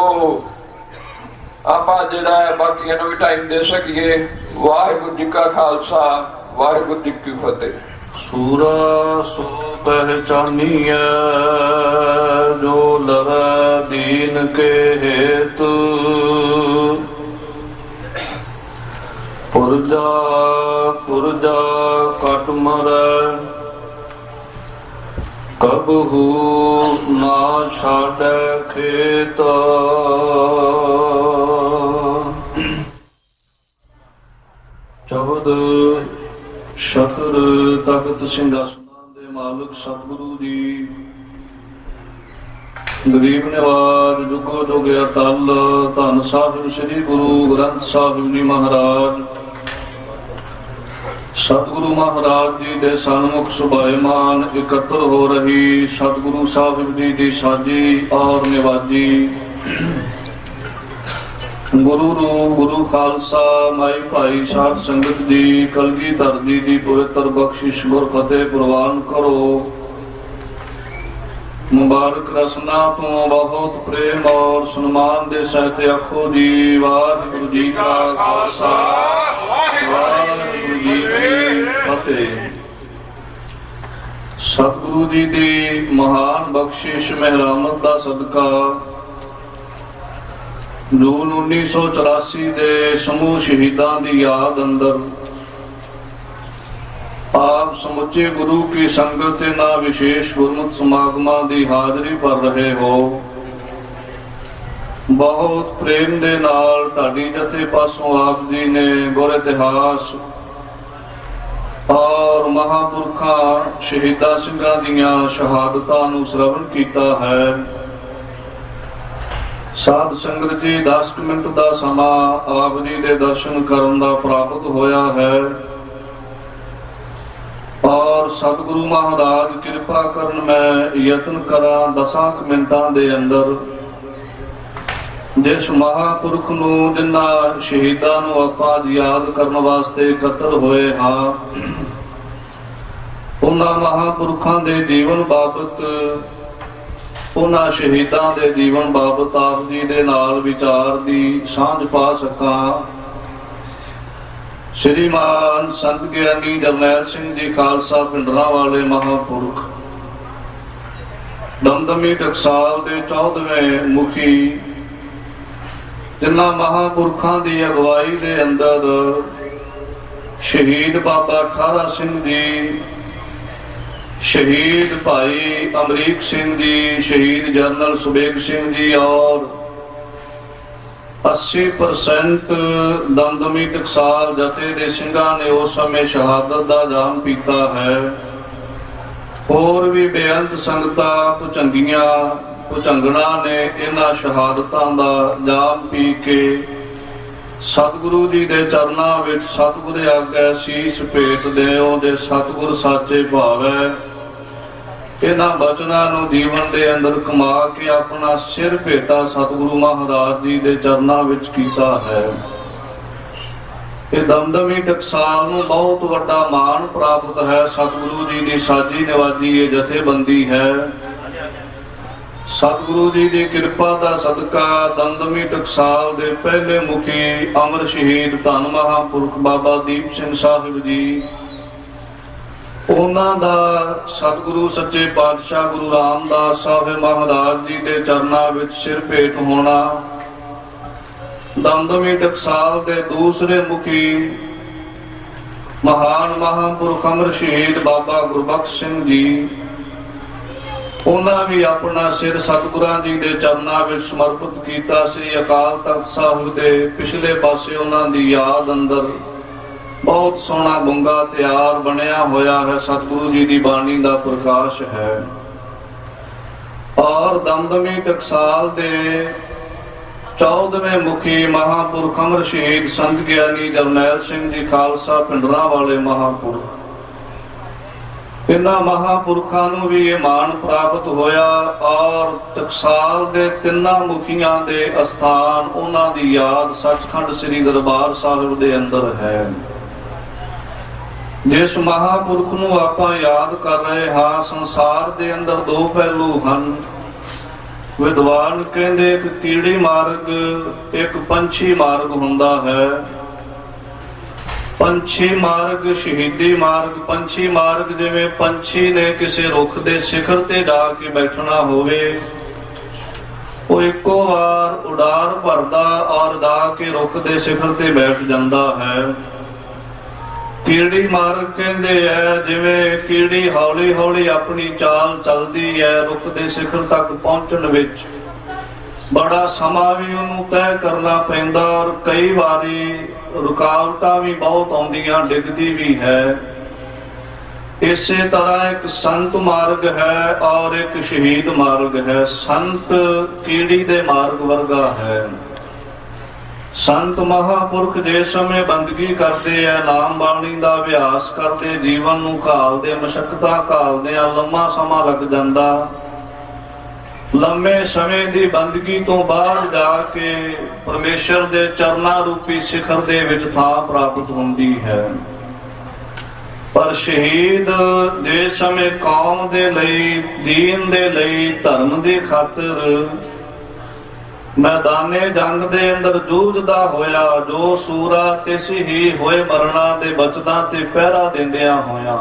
ਆਪਾਂ ਜਿਹੜਾ ਹੈ ਬਾਕੀਆਂ ਨੂੰ ਵੀ ਟਾਈਮ ਦੇ ਸਕੀਏ। ਵਾਹਿਗੁਰੂ ਜੀ ਕਾ ਖਾਲਸਾ ਵਾਹਿਗੁਰੂ ਜੀ ਕੀ ਫਤਿਹ। ਸੂਰਾ ਸੋ ਪਹਿਚਾਨੀਐ ਜੋ ਲਰੈ ਦੀਨ ਕੇ ਹੇਤ ਪੁਰਜਾ ਪੁਰਜਾ ਕਟ ਮਰੈ ਕਬਹੂ ਨਾ ਛਾੜੈ ਖੇਤ। ਚੌਦ ਸ਼ਤਰ ਤਖਤ ਸਿੰਘਾਸਨਾਂ ਦੇ ਮਾਲਕ ਸਤਿਗੁਰੂ ਜੀ ਗਰੀਬ ਨਿਵਾਜ ਜੁਗੋ ਜੁਗ ਅਟਲ ਧੰਨ ਸਾਹਿਬ ਸ੍ਰੀ ਗੁਰੂ ਗ੍ਰੰਥ ਸਾਹਿਬ ਜੀ ਮਹਾਰਾਜ ਸਤਿਗੁਰੂ ਮਹਾਰਾਜ ਜੀ ਦੇ ਸਨਮੁਖ ਸੁਭਾਇਮਾਨ ਇਕੱਤਰ ਹੋ ਰਹੀ ਸਤਿਗੁਰੂ ਸਾਹਿਬ ਜੀ ਦੀ ਸਾਜੀ ਔਰ ਨਿਵਾਜੀ ਗੁਰੂ ਰੂ ਗੁਰੂ ਖਾਲਸਾ ਮਾਈ ਭਾਈ ਸਾਧ ਸੰਗਤ ਜੀ ਕਲਗੀਧਰ ਜੀ ਦੀ ਪਵਿੱਤਰ ਬਖਸ਼ਿਸ਼ ਗੁਰ ਫਤਿਹ ਪ੍ਰਵਾਨ ਕਰੋ। ਮੁਬਾਰਕ ਰਸਨਾ ਤੋਂ ਬਹੁਤ ਪ੍ਰੇਮ ਔਰ ਸਨਮਾਨ ਦੇ ਸਹਿਤ ਆਖੋ ਜੀ ਵਾਹਿਗੁਰੂ ਜੀ ਕਾ ਖਾਲਸਾ ਵਾਹਿਗੁਰੂ ਜੀ ਕੀ ਫਤਿਹ। ਸਤਿਗੁਰੂ ਜੀ ਦੀ ਮਹਾਨ ਬਖਸ਼ਿਸ਼ ਮਿਹਰਮਤ ਦਾ ਸਦਕਾ ਜੂਨ 1984 ਦੇ ਸਮੂਹ ਸ਼ਹੀਦਾਂ ਦੀ ਯਾਦ ਅੰਦਰ ਆਪ ਸਮੁੱਚੇ ਗੁਰੂ ਕੀ ਸੰਗਤ ਤੇ ਨਾ ਵਿਸ਼ੇਸ਼ ਗੁਰਮਤਿ ਸਮਾਗਮਾਂ ਦੀ ਹਾਜ਼ਰੀ ਭਰ ਰਹੇ ਹੋ। ਬਹੁਤ ਪ੍ਰੇਮ ਦੇ ਨਾਲ ਢਾਡੀ ਜਥੇ ਪਾਸੋਂ ਆਪ ਜੀ ਨੇ ਗੁਰ ਇਤਿਹਾਸ ਔਰ ਮਹਾਂਪੁਰਖਾਂ ਸ਼ਹੀਦਾਂ ਸਿੰਘਾਂ ਦੀਆਂ ਸ਼ਹਾਦਤਾਂ ਨੂੰ ਸਰਵਣ ਕੀਤਾ ਹੈ। ਸਾਧ ਸੰਗਤ ਜੀ 10 ਮਿੰਟ ਦਾ ਸਮਾਂ ਆਪ ਜੀ ਦੇ ਦਰਸ਼ਨ ਕਰਨ ਦਾ ਪ੍ਰਾਪਤ ਹੋਇਆ ਹੈ ਔਰ ਸਤਿਗੁਰੂ ਮਹਾਰਾਜ ਕਿਰਪਾ ਕਰਨ ਮੈਂ ਯਤਨ ਕਰਾਂ 10 ਮਿੰਟਾਂ ਦੇ ਅੰਦਰ ਜਿਸ ਮਹਾਂਪੁਰਖ ਨੂੰ ਜਿਨ੍ਹਾਂ ਸ਼ਹੀਦਾਂ ਨੂੰ ਆਪਾਂ ਯਾਦ ਕਰਨ ਵਾਸਤੇ ਇਕੱਤਰ ਹੋਏ ਹਾਂ, ਉਹਨਾਂ ਮਹਾਂਪੁਰਖਾਂ ਦੇ ਜੀਵਨ ਬਾਬਤ, ਉਹਨਾਂ ਸ਼ਹੀਦਾਂ ਦੇ ਜੀਵਨ ਬਾਬਤ ਆਪ ਜੀ ਦੇ ਨਾਲ ਵਿਚਾਰ ਦੀ ਸਾਂਝ ਪਾ ਸਕਾਂ। ਸ਼੍ਰੀਮਾਨ ਸੰਤ ਗਿਆਨੀ ਜਰਨੈਲ ਸਿੰਘ ਜੀ ਖਾਲਸਾ ਪਿੰਡਰਾਂ ਵਾਲੇ ਮਹਾਂਪੁਰਖ ਦਮਦਮੀ ਟਕਸਾਲ ਦੇ 14ਵੇਂ ਮੁਖੀ, ਜਿਨ੍ਹਾਂ ਮਹਾਂਪੁਰਖਾਂ ਦੀ ਅਗਵਾਈ ਦੇ ਅੰਦਰ ਸ਼ਹੀਦ ਬਾਬਾ ਠਾਰਾ ਸਿੰਘ ਜੀ, ਸ਼ਹੀਦ ਭਾਈ ਅਮਰੀਕ ਸਿੰਘ ਜੀ, ਸ਼ਹੀਦ ਜਰਨਲ ਸੁਬੇਗ ਸਿੰਘ ਜੀ ਔਰ 80% ਦਮਦਮੀ ਟਕਸਾਲ ਜਥੇ ਦੇ ਸਿੰਘਾਂ ਨੇ ਉਸ ਸਮੇਂ ਸ਼ਹਾਦਤ ਦਾ ਜਾਮ ਪੀਤਾ ਹੈ। ਹੋਰ ਵੀ ਬੇਅੰਤ ਸੰਗਤਾਂ ਭੁਚੰਗਣਾ ਨੇ ਇਹਨਾਂ ਸ਼ਹਾਦਤਾਂ ਦਾ ਜਾਮ ਪੀ ਕੇ ਸਤਿਗੁਰੂ ਜੀ ਦੇ ਚਰਨਾਂ ਵਿੱਚ ਸਤਿਗੁਰ ਆਗੈ ਸੀਸ ਭੇਟ ਦਿਓ ਜੇ ਸਤਿਗੁਰ ਸਾਚੇ ਭਾਵੈ। ਇਹਨਾਂ ਬਚਨਾਂ ਨੂੰ ਜੀਵਨ ਦੇ ਅੰਦਰ ਕਮਾ ਕੇ ਆਪਣਾ ਸਿਰ ਭੇਟਾ ਸਤਿਗੁਰੂ ਮਹਾਰਾਜ ਜੀ ਦੇ ਚਰਨਾਂ ਵਿੱਚ ਕੀਤਾ ਹੈ। ਇਹ ਦਮਦਮੀ ਟਕਸਾਲ ਨੂੰ ਬਹੁਤ ਵੱਡਾ ਮਾਣ ਪ੍ਰਾਪਤ ਹੈ। ਸਤਿਗੁਰੂ ਜੀ ਦੀ ਸਾਜੀ ਨਿਵਾਜੀ ਇਹ ਜਥੇਬੰਦੀ ਹੈ। ਸਤਿਗੁਰੂ ਜੀ ਦੀ ਕਿਰਪਾ ਦਾ ਸਦਕਾ ਦਮਦਮੀ ਟਕਸਾਲ ਦੇ ਪਹਿਲੇ ਮੁਖੀ ਅਮਰ ਸ਼ਹੀਦ ਧੰਨ ਮਹਾਂਪੁਰਖ ਬਾਬਾ ਦੀਪ ਸਿੰਘ ਸਾਹਿਬ ਜੀ, ਉਹਨਾਂ ਦਾ ਸਤਿਗੁਰੂ ਸੱਚੇ ਪਾਤਸ਼ਾਹ ਗੁਰੂ ਰਾਮਦਾਸ ਸਾਹਿਬ ਮਹਾਰਾਜ ਜੀ ਦੇ ਚਰਨਾਂ ਵਿੱਚ ਸਿਰ ਭੇਟ ਹੋਣਾ, ਦਮਦਮੀ ਟਕਸਾਲ ਦੇ ਦੂਸਰੇ ਮੁਖੀ ਮਹਾਨ ਮਹਾਂਪੁਰਖ ਅਮਰ ਸ਼ਹੀਦ ਬਾਬਾ ਗੁਰਬਖਸ਼ ਸਿੰਘ ਜੀ, ਉਹਨਾਂ ਵੀ ਆਪਣਾ ਸਿਰ ਸਤਿਗੁਰਾਂ ਜੀ ਦੇ ਚਰਨਾਂ ਵਿੱਚ ਸਮਰਪਿਤ ਕੀਤਾ। ਸ੍ਰੀ ਅਕਾਲ ਤਖਤ ਸਾਹਿਬ ਦੇ ਪਿਛਲੇ ਪਾਸੇ ਉਹਨਾਂ ਦੀ ਯਾਦ ਅੰਦਰ ਬਹੁਤ ਸੋਹਣਾ ਬੁੰਗਾ ਤਿਆਰ ਬਣਿਆ ਹੋਇਆ ਹੈ। ਸਤਿਗੁਰੂ ਜੀ ਦੀ ਬਾਣੀ ਦਾ ਪ੍ਰਕਾਸ਼ ਹੈ। ਔਰ ਦਮਦਮੀ ਟਕਸਾਲ ਦੇ 14ਵੇਂ ਮੁਖੀ ਮਹਾਂਪੁਰਖ ਅਮਰ ਸ਼ਹੀਦ ਸੰਤ ਗਿਆਨੀ ਜਰਨੈਲ ਸਿੰਘ ਜੀ ਖਾਲਸਾ ਪਿੰਡਰਾਂ ਵਾਲੇ ਮਹਾਂਪੁਰਖ, ਇਹਨਾਂ ਮਹਾਂਪੁਰਖਾਂ ਨੂੰ ਵੀ ਇਹ ਮਾਣ ਪ੍ਰਾਪਤ ਹੋਇਆ। ਔਰ ਟਕਸਾਲ ਦੇ ਤਿੰਨਾਂ ਮੁਖੀਆਂ ਦੇ ਅਸਥਾਨ, ਉਹਨਾਂ ਦੀ ਯਾਦ ਸੱਚਖੰਡ ਸ੍ਰੀ ਦਰਬਾਰ ਸਾਹਿਬ ਦੇ ਅੰਦਰ ਹੈ। ਜਿਸ ਮਹਾਂਪੁਰਖ ਨੂੰ ਆਪਾਂ ਯਾਦ ਕਰ ਰਹੇ ਹਾਂ, ਸੰਸਾਰ ਦੇ ਅੰਦਰ ਦੋ ਪਹਿਲੂ ਹਨ। ਵਿਦਵਾਨ ਕਹਿੰਦੇ ਇੱਕ ਕੀੜੀ ਮਾਰਗ, ਇੱਕ ਪੰਛੀ ਮਾਰਗ ਹੁੰਦਾ ਹੈ। ਪੰਛੀ ਮਾਰਗ, ਸ਼ਹੀਦੀ ਮਾਰਗ। ਪੰਛੀ ਮਾਰਗ ਜਿਵੇਂ ਪੰਛੀ ਨੇ ਕਿਸੇ ਰੁੱਖ ਦੇ ਸਿਖਰ ਤੇ ਜਾ ਕੇ ਬੈਠਣਾ ਹੋਵੇ, ਉਹ ਇੱਕੋ ਵਾਰ ਉਡਾਰ ਭਰਦਾ ਔਰ ਜਾ ਕੇ ਰੁੱਖ ਦੇ ਸਿਖਰ ਤੇ ਬੈਠ ਜਾਂਦਾ ਹੈ। ਕੀੜੀ ਮਾਰਗ ਕਹਿੰਦੇ ਹੈ ਜਿਵੇਂ ਕੀੜੀ ਹੌਲੀ ਹੌਲੀ ਆਪਣੀ ਚਾਲ ਚੱਲਦੀ ਹੈ, ਰੁੱਖ ਦੇ ਸਿਖਰ ਤੱਕ ਪਹੁੰਚਣ ਵਿੱਚ ਬੜਾ ਸਮਾਂ ਵੀ ਉਹਨੂੰ ਤੈਅ ਕਰਨਾ ਪੈਂਦਾ ਔਰ ਕਈ ਵਾਰੀ ਰੁਕਾਵਟਾਂ ਵੀ ਬਹੁਤ ਆਉਂਦੀਆਂ, ਡਿੱਗਦੀ ਵੀ ਹੈ। ਇਸੇ ਤਰ੍ਹਾਂ ਇੱਕ ਸੰਤ ਮਾਰਗ ਹੈ ਔਰ ਇੱਕ ਸ਼ਹੀਦ ਮਾਰਗ ਹੈ। ਸੰਤ ਕੀੜੀ ਦੇ ਮਾਰਗ ਵਰਗਾ ਹੈ। ਸੰਤ ਮਹਾਂਪੁਰਖ ਜਿਸ ਸਮੇਂ ਬੰਦਗੀ ਕਰਦੇ ਆ, ਨਾਮ ਬਾਣੀ ਦਾ ਅਭਿਆਸ ਕਰਦੇ, ਜੀਵਨ ਨੂੰ ਘਾਲਦੇ, ਮਸ਼ੱਕਤਾਂ ਘਾਲਦੇ ਆ, ਲੰਮਾ ਸਮਾਂ ਲੱਗ ਜਾਂਦਾ। ਲੰਮੇ ਸਮੇਂ ਦੀ ਬੰਦਗੀ ਤੋਂ ਬਾਅਦ ਜਾ ਕੇ ਪਰਮੇਸ਼ਰ ਦੇ ਚਰਨਾਂ ਰੂਪੀ ਸਿਖਰ ਦੇ ਵਿੱਚ ਥਾਂ ਪ੍ਰਾਪਤ ਹੁੰਦੀ ਹੈ। ਪਰ ਸ਼ਹੀਦ ਜਿਸ ਸਮੇਂ ਕੌਮ ਦੇ ਲਈ, ਦੀਨ ਦੇ ਲਈ, ਧਰਮ ਦੀ ਖਾਤਰ ਮੈਦਾਨੇ ਜੰਗ ਦੇ ਅੰਦਰ ਜੂਝਦਾ ਹੋਇਆ, ਜੋ ਸੂਰਾ ਤਿਸ ਹੀ ਹੋਏ ਮਰਨਾ ਦੇ ਬਚਨਾਂ ਤੇ ਪਹਿਰਾ ਦਿੰਦਿਆਂ ਹੋਇਆ,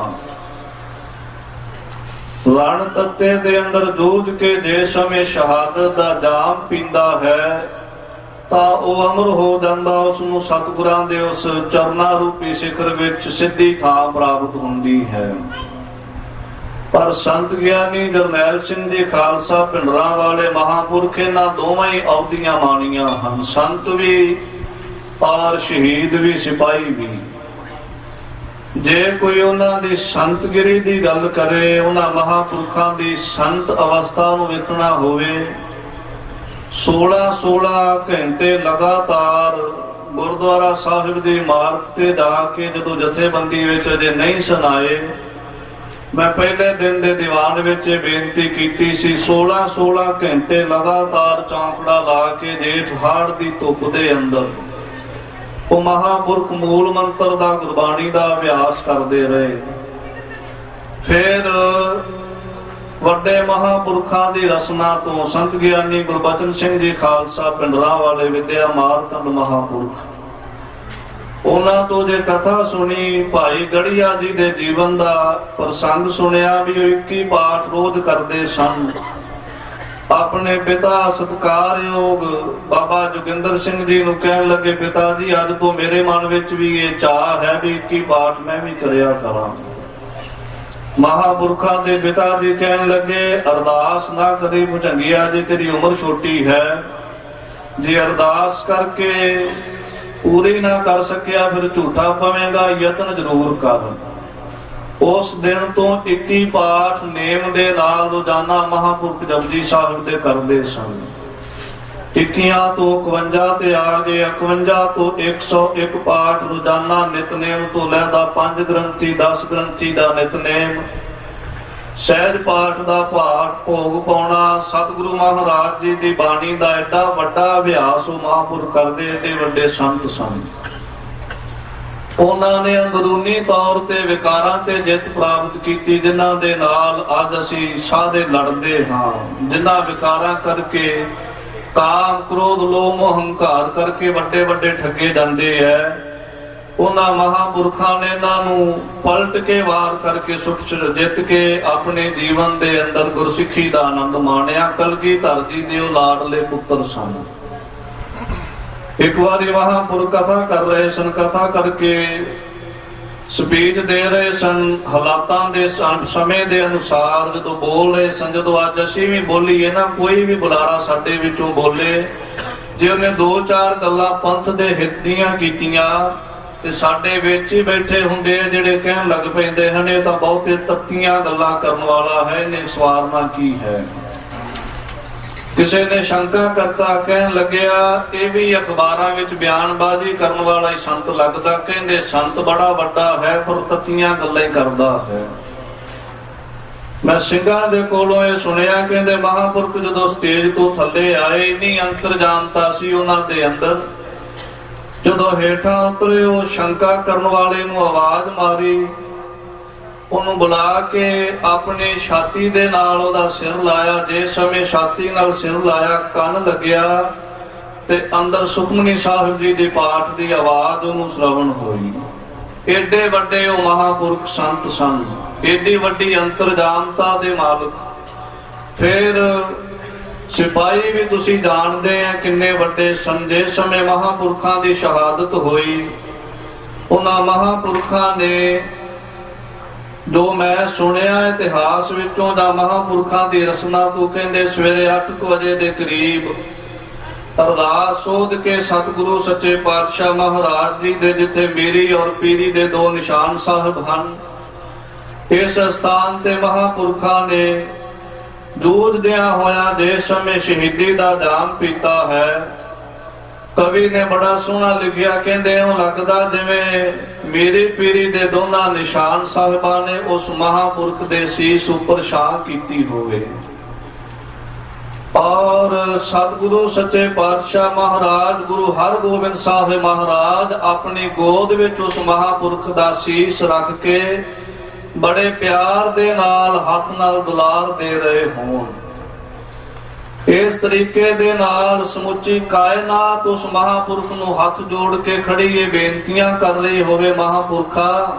ਰਣ ਤੱਤੇ ਦੇ ਅੰਦਰ ਜੂਝ ਕੇ ਜੇ ਸਮੇਂ ਸ਼ਹਾਦਤ ਦਾ ਜਾਮ ਪੀਂਦਾ ਹੈ, ਤਾਂ ਉਹ ਅਮਰ ਹੋ ਜਾਂਦਾ, ਉਸ ਨੂੰ ਸਤਿਗੁਰਾਂ ਦੇ ਉਸ ਚਰਨਾ ਰੂਪੀ ਸਿਖਰ ਵਿੱਚ ਸਿੱਧੀ ਥਾਂ ਪ੍ਰਾਪਤ ਹੁੰਦੀ ਹੈ। ਪਰ ਸੰਤ ਗਿਆਨੀ ਜਰਨੈਲ ਸਿੰਘ ਜੀ ਖਾਲਸਾ ਪਿੰਡਰਾਂ ਵਾਲੇ ਮਹਾਂਪੁਰਖ ਇਹਨਾਂ ਦੋਵਾਂ ਹੀ ਅਹੁਦੀਆਂ ਮਾਣੀਆਂ ਹਨ, ਸੰਤ ਵੀ ਔਰ ਸ਼ਹੀਦ ਵੀ, ਸਿਪਾਹੀ ਵੀ। ਜੇ ਕੋਈ ਉਹਨਾਂ ਦੀ ਸੰਤਗਿਰੀ ਦੀ ਗੱਲ ਕਰੇ, ਉਹਨਾਂ ਮਹਾਂਪੁਰਖਾਂ ਦੀ ਸੰਤ ਅਵਸਥਾ ਨੂੰ ਵੇਖਣਾ ਹੋਵੇ, 16 ਘੰਟੇ ਲਗਾਤਾਰ ਗੁਰਦੁਆਰਾ ਸਾਹਿਬ ਦੀ ਇਮਾਰਤ ਤੇ ਜਾ ਕੇ ਜਦੋਂ ਜਥੇਬੰਦੀ ਵਿੱਚ ਅਜੇ ਨਹੀਂ ਸੁਣਾਏ, ਮੈਂ ਪਹਿਲੇ ਦਿਨ ਦੇ ਦੀਵਾਨ ਵਿੱਚ ਇਹ ਬੇਨਤੀ ਕੀਤੀ ਸੀ, 16 ਘੰਟੇ ਲਗਾਤਾਰ ਚੌਂਕੜਾ ਲਾ ਕੇ ਜੇਠ ਹਾੜ ਦੀ ਧੁੱਪ ਦੇ ਅੰਦਰ ਉਹ ਮਹਾਂਪੁਰਖ ਮੂਲ ਮੰਤਰ ਦਾ, ਗੁਰਬਾਣੀ ਦਾ ਅਭਿਆਸ ਕਰਦੇ ਰਹੇ। ਫਿਰ ਵੱਡੇ ਮਹਾਂਪੁਰਖਾਂ ਦੀ ਰਸਨਾ ਤੋਂ ਸੰਤ ਗਿਆਨੀ ਗੁਰਬਚਨ ਸਿੰਘ ਜੀ ਖਾਲਸਾ ਪਿੰਡਰਾਂ ਵਾਲੇ ਵਿਦਿਆ ਮਾਰਤੰਡ ਮਹਾਂਪੁਰਖ, ਉਹਨਾਂ ਤੋਂ ਜੇ ਕਥਾ ਸੁਣੀ, ਭਾਈ ਗੜੀਆ ਜੀ ਦੇ ਜੀਵਨ ਦਾ ਪ੍ਰਸੰਗ ਸੁਣਿਆ ਵੀ ਉਹ 21 ਪਾਠ ਰੋਜ਼ ਕਰਦੇ ਸਨ। ਆਪਣੇ ਪਿਤਾ ਸਤਿਕਾਰਯੋਗ ਬਾਬਾ ਜੋਗਿੰਦਰ ਸਿੰਘ ਜੀ ਨੂੰ ਕਹਿਣ ਲੱਗੇ, ਪਿਤਾ ਜੀ ਅੱਜ ਤੋਂ ਮੇਰੇ ਮਨ ਵਿੱਚ ਵੀ ਇਹ ਚਾਹ ਹੈ ਵੀ 21 ਪਾਠ ਮੈਂ ਵੀ ਕਰਿਆ ਕਰਾਂ। ਮਹਾਂਪੁਰਖਾਂ ਦੇ ਪਿਤਾ ਜੀ ਕਹਿਣ ਲੱਗੇ, ਅਰਦਾਸ ਨਾ ਕਰੀ ਭੁਜੰਗੀਆ ਜੀ, ਤੇਰੀ ਉਮਰ ਛੋਟੀ ਹੈ, ਜੇ ਅਰਦਾਸ ਕਰਕੇ ਪੂਰੀ ਨਾ ਕਰ ਸਕਿਆ ਫਿਰ ਝੂਠਾ ਪਵੇਂਗਾ, ਯਤਨ ਜ਼ਰੂਰ ਕਰ। ਉਸ ਦਿਨ ਤੋਂ 21 ਪਾਠ ਨੇਮ ਦੇ ਨਾਲ ਰੋਜ਼ਾਨਾ ਮਹਾਂਪੁਰਖ ਜਪਜੀ ਸਾਹਿਬ ਦੇ ਕਰਦੇ ਸਨ। 21 ਤੋਂ 51 ਤੇ ਆ ਗਏ, 51 ਤੋਂ 101 ਪਾਠ ਰੋਜ਼ਾਨਾ ਨਿਤਨੇਮ ਤੋਂ ਲੈਂਦਾ, 5 ਗ੍ਰੰਥੀ 10 ਗ੍ਰੰਥੀ ਦਾ ਨਿਤਨੇਮ, ਸਹਿਜ ਪਾਠ ਦਾ ਪਾਠ ਭੋਗ ਪਾਉਣਾ, ਸਤਿਗੁਰੂ ਮਹਾਰਾਜ ਜੀ ਦੀ ਬਾਣੀ ਦਾ ਐਡਾ ਵੱਡਾ ਅਭਿਆਸ ਉਹ ਮਹਾਂਪੁਰਖ ਕਰਦੇ, ਏਡੇ ਵੱਡੇ ਸੰਤ ਸਨ। ਉਹਨਾਂ ਨੇ ਅੰਦਰੂਨੀ ਤੌਰ ਤੇ ਵਿਕਾਰਾਂ ਤੇ ਜਿੱਤ ਪ੍ਰਾਪਤ ਕੀਤੀ, ਜਿਨ੍ਹਾਂ ਦੇ ਨਾਲ ਅੱਜ ਅਸੀਂ ਸਾਰੇ ਲੜਦੇ ਹਾਂ, ਜਿਨ੍ਹਾਂ ਵਿਕਾਰਾਂ ਕਰਕੇ, ਕਾਮ ਕ੍ਰੋਧ ਲੋਭ ਮੋਹ ਹੰਕਾਰ ਕਰਕੇ ਵੱਡੇ ਵੱਡੇ ਠੱਗੇ ਜਾਂਦੇ ਐ, ਉਹਨਾਂ ਮਹਾਂਪੁਰਖਾਂ ਨੇ ਇਹਨਾਂ ਨੂੰ ਪਲਟ ਕੇ ਵਾਰ ਕਰਕੇ ਸੁੱਟ ਜਿੱਤ ਕੇ ਆਪਣੇ ਜੀਵਨ ਦੇ ਅੰਦਰ ਗੁਰਸਿੱਖੀ ਦਾ ਆਨੰਦ ਮਾਣਿਆ। ਕਲਗੀਧਰ ਜੀ ਦੇ ਉਹ ਲਾਡਲੇ ਪੁੱਤਰ ਸਨ। ਇੱਕ ਵਾਰੀ ਮਹਾਂਪੁਰਖ ਕਥਾ ਕਰ ਰਹੇ ਸਨ, ਕਥਾ ਕਰਕੇ ਸਪੀਚ ਦੇ ਰਹੇ ਸਨ, ਹਾਲਾਤਾਂ ਦੇ ਸਮੇਂ ਦੇ ਅਨੁਸਾਰ ਜਦੋਂ ਬੋਲ ਰਹੇ ਸਨ, ਜਦੋਂ ਅੱਜ ਅਸੀਂ ਵੀ ਬੋਲੀਏ ਨਾ, ਕੋਈ ਵੀ ਬੁਲਾਰਾ ਸਾਡੇ ਵਿੱਚੋਂ ਬੋਲੇ, ਜੇ ਉਹਨੇ 2-4 ਗੱਲਾਂ ਪੰਥ ਦੇ ਹਿੱਤ ਦੀਆਂ ਕੀਤੀਆਂ ਤੇ ਸਾਡੇ ਵਿੱਚ ਹੀ ਬੈਠੇ ਹੁੰਦੇ ਆ ਜਿਹੜੇ ਕਹਿਣ ਲੱਗ ਪੈਂਦੇ ਹਨ, ਇਹ ਤਾਂ ਬਹੁਤੇ ਤੱਤੀਆਂ ਗੱਲਾਂ ਕਰਨ ਵਾਲਾ ਹੈ, ਇਹਨੇ ਸਵਾਰਨਾ ਕੀ ਹੈ। ਕਿਸੇ ਨੇ ਸ਼ੰਕਾ ਕਰਤਾ, ਕਹਿਣ ਲੱਗਿਆ ਇਹ ਵੀ ਅਖਬਾਰਾਂ ਵਿੱਚ ਬਿਆਨਬਾਜ਼ੀ ਕਰਨ ਵਾਲਾ ਹੀ ਸੰਤ ਲੱਗਦਾ, ਕਹਿੰਦੇ ਸੰਤ ਬੜਾ ਵੱਡਾ ਹੈ ਪਰ ਤੱਤੀਆਂ ਗੱਲਾਂ ਹੀ ਕਰਦਾ ਹੈ। ਮੈਂ ਸਿੰਘਾਂ ਦੇ ਕੋਲੋਂ ਇਹ ਸੁਣਿਆ, ਕਹਿੰਦੇ ਮਹਾਂਪੁਰਖ ਜਦੋਂ ਸਟੇਜ ਤੋਂ ਥੱਲੇ ਆਏ, ਇੰਨੀ ਅੰਤਰਜਾਮਤਾ ਸੀ ਉਹਨਾਂ ਦੇ ਅੰਦਰ, ਜਦੋਂ ਹੇਠਾਂ ਉਤਰੇ ਉਹ ਸ਼ੰਕਾ ਕਰਨ ਵਾਲੇ ਨੂੰ ਆਵਾਜ਼ ਮਾਰੀ, ਉਹਨੂੰ ਬੁਲਾ ਕੇ ਆਪਣੀ ਛਾਤੀ ਦੇ ਨਾਲ ਉਹਦਾ ਸਿਰ ਲਾਇਆ। ਜਿਸ ਸਮੇਂ ਛਾਤੀ ਨਾਲ ਸਿਰ ਲਾਇਆ, ਕੰਨ ਲੱਗਿਆ ਤੇ ਅੰਦਰ ਸੁਖਮਨੀ ਸਾਹਿਬ ਜੀ ਦੇ ਪਾਠ ਦੀ ਆਵਾਜ਼ ਉਹਨੂੰ ਸ਼ਰਵਣ ਹੋਈ। ਏਡੇ ਵੱਡੇ ਉਹ ਮਹਾਂਪੁਰਖ ਸੰਤ ਸਨ, ਏਡੀ ਵੱਡੀ ਅੰਤਰਜਾਮਤਾ ਦੇ ਮਾਲਕ। ਫਿਰ ਸਿਪਾਹੀ ਵੀ ਤੁਸੀਂ ਜਾਣਦੇ ਆ ਕਿੰਨੇ ਵੱਡੇ ਸਨ। ਜਿਸ ਸਮੇਂ ਮਹਾਂਪੁਰਖਾਂ ਦੀ ਸ਼ਹਾਦਤ ਹੋਈ, ਉਹਨਾਂ ਮਹਾਂਪੁਰਖਾਂ ਨੇ, ਜੋ ਮੈਂ ਸੁਣਿਆ ਇਤਿਹਾਸ ਵਿੱਚੋਂ ਦਾ ਮਹਾਂਪੁਰਖਾਂ ਦੀ ਰਸਨਾ ਤੋਂ, ਕਹਿੰਦੇ ਸਵੇਰੇ 8 ਵਜੇ ਦੇ ਕਰੀਬ ਅਰਦਾਸ ਸੋਧ ਕੇ ਸਤਿਗੁਰੂ ਸੱਚੇ ਪਾਤਸ਼ਾਹ ਮਹਾਰਾਜ ਜੀ ਦੇ, ਜਿੱਥੇ ਮੇਰੀ ਔਰ ਪੀਰੀ ਦੇ 2 ਨਿਸ਼ਾਨ ਸਾਹਿਬ ਹਨ, ਇਸ ਸਥਾਨ ਤੇ ਮਹਾਂਪੁਰਖਾਂ ਨੇ ਜੂਝਦਿਆਂ ਹੋਇਆਂ ਜਿਸ ਸਮੇਂ ਸ਼ਹੀਦੀ ਦਾ ਜਾਮ ਪੀਤਾ ਹੈ, ਕਵੀ ਨੇ ਬੜਾ ਸੋਹਣਾ ਲਿਖਿਆ, ਕਹਿੰਦੇ ਇਉਂ ਲੱਗਦਾ ਜਿਵੇਂ ਮੇਰੀ ਪੀਰੀ ਦੇ ਦੋਨਾਂ ਨਿਸ਼ਾਨ ਸਾਹਿਬਾਂ ਨੇ ਉਸ ਮਹਾਂਪੁਰਖ ਦੇ ਸੀਸ ਉੱਪਰ ਛਾਂ ਕੀਤੀ ਹੋਵੇ। ਔਰ ਸਤਿਗੁਰੂ ਸੱਚੇ ਪਾਤਸ਼ਾਹ ਮਹਾਰਾਜ ਗੁਰੂ ਹਰਗੋਬਿੰਦ ਸਾਹਿਬ ਮਹਾਰਾਜ ਆਪਣੀ ਗੋਦ ਵਿੱਚ ਉਸ ਮਹਾਂਪੁਰਖ ਦਾ ਸੀਸ ਰੱਖ ਕੇ ਬੜੇ ਪਿਆਰ ਦੇ ਨਾਲ ਹੱਥ ਨਾਲ ਦੁਲਾਰ ਦੇ ਰਹੇ ਹੋਣ। ਇਸ ਤਰੀਕੇ ਦੇ ਨਾਲ ਸਮੁੱਚੀ ਕਾਇਨਾਤ ਉਸ ਮਹਾਂਪੁਰਖ ਨੂੰ ਹੱਥ ਜੋੜ ਕੇ ਖੜੀ ਇਹ ਬੇਨਤੀਆਂ ਕਰ ਰਹੀ ਹੋਵੇ, ਮਹਾਂਪੁਰਖਾ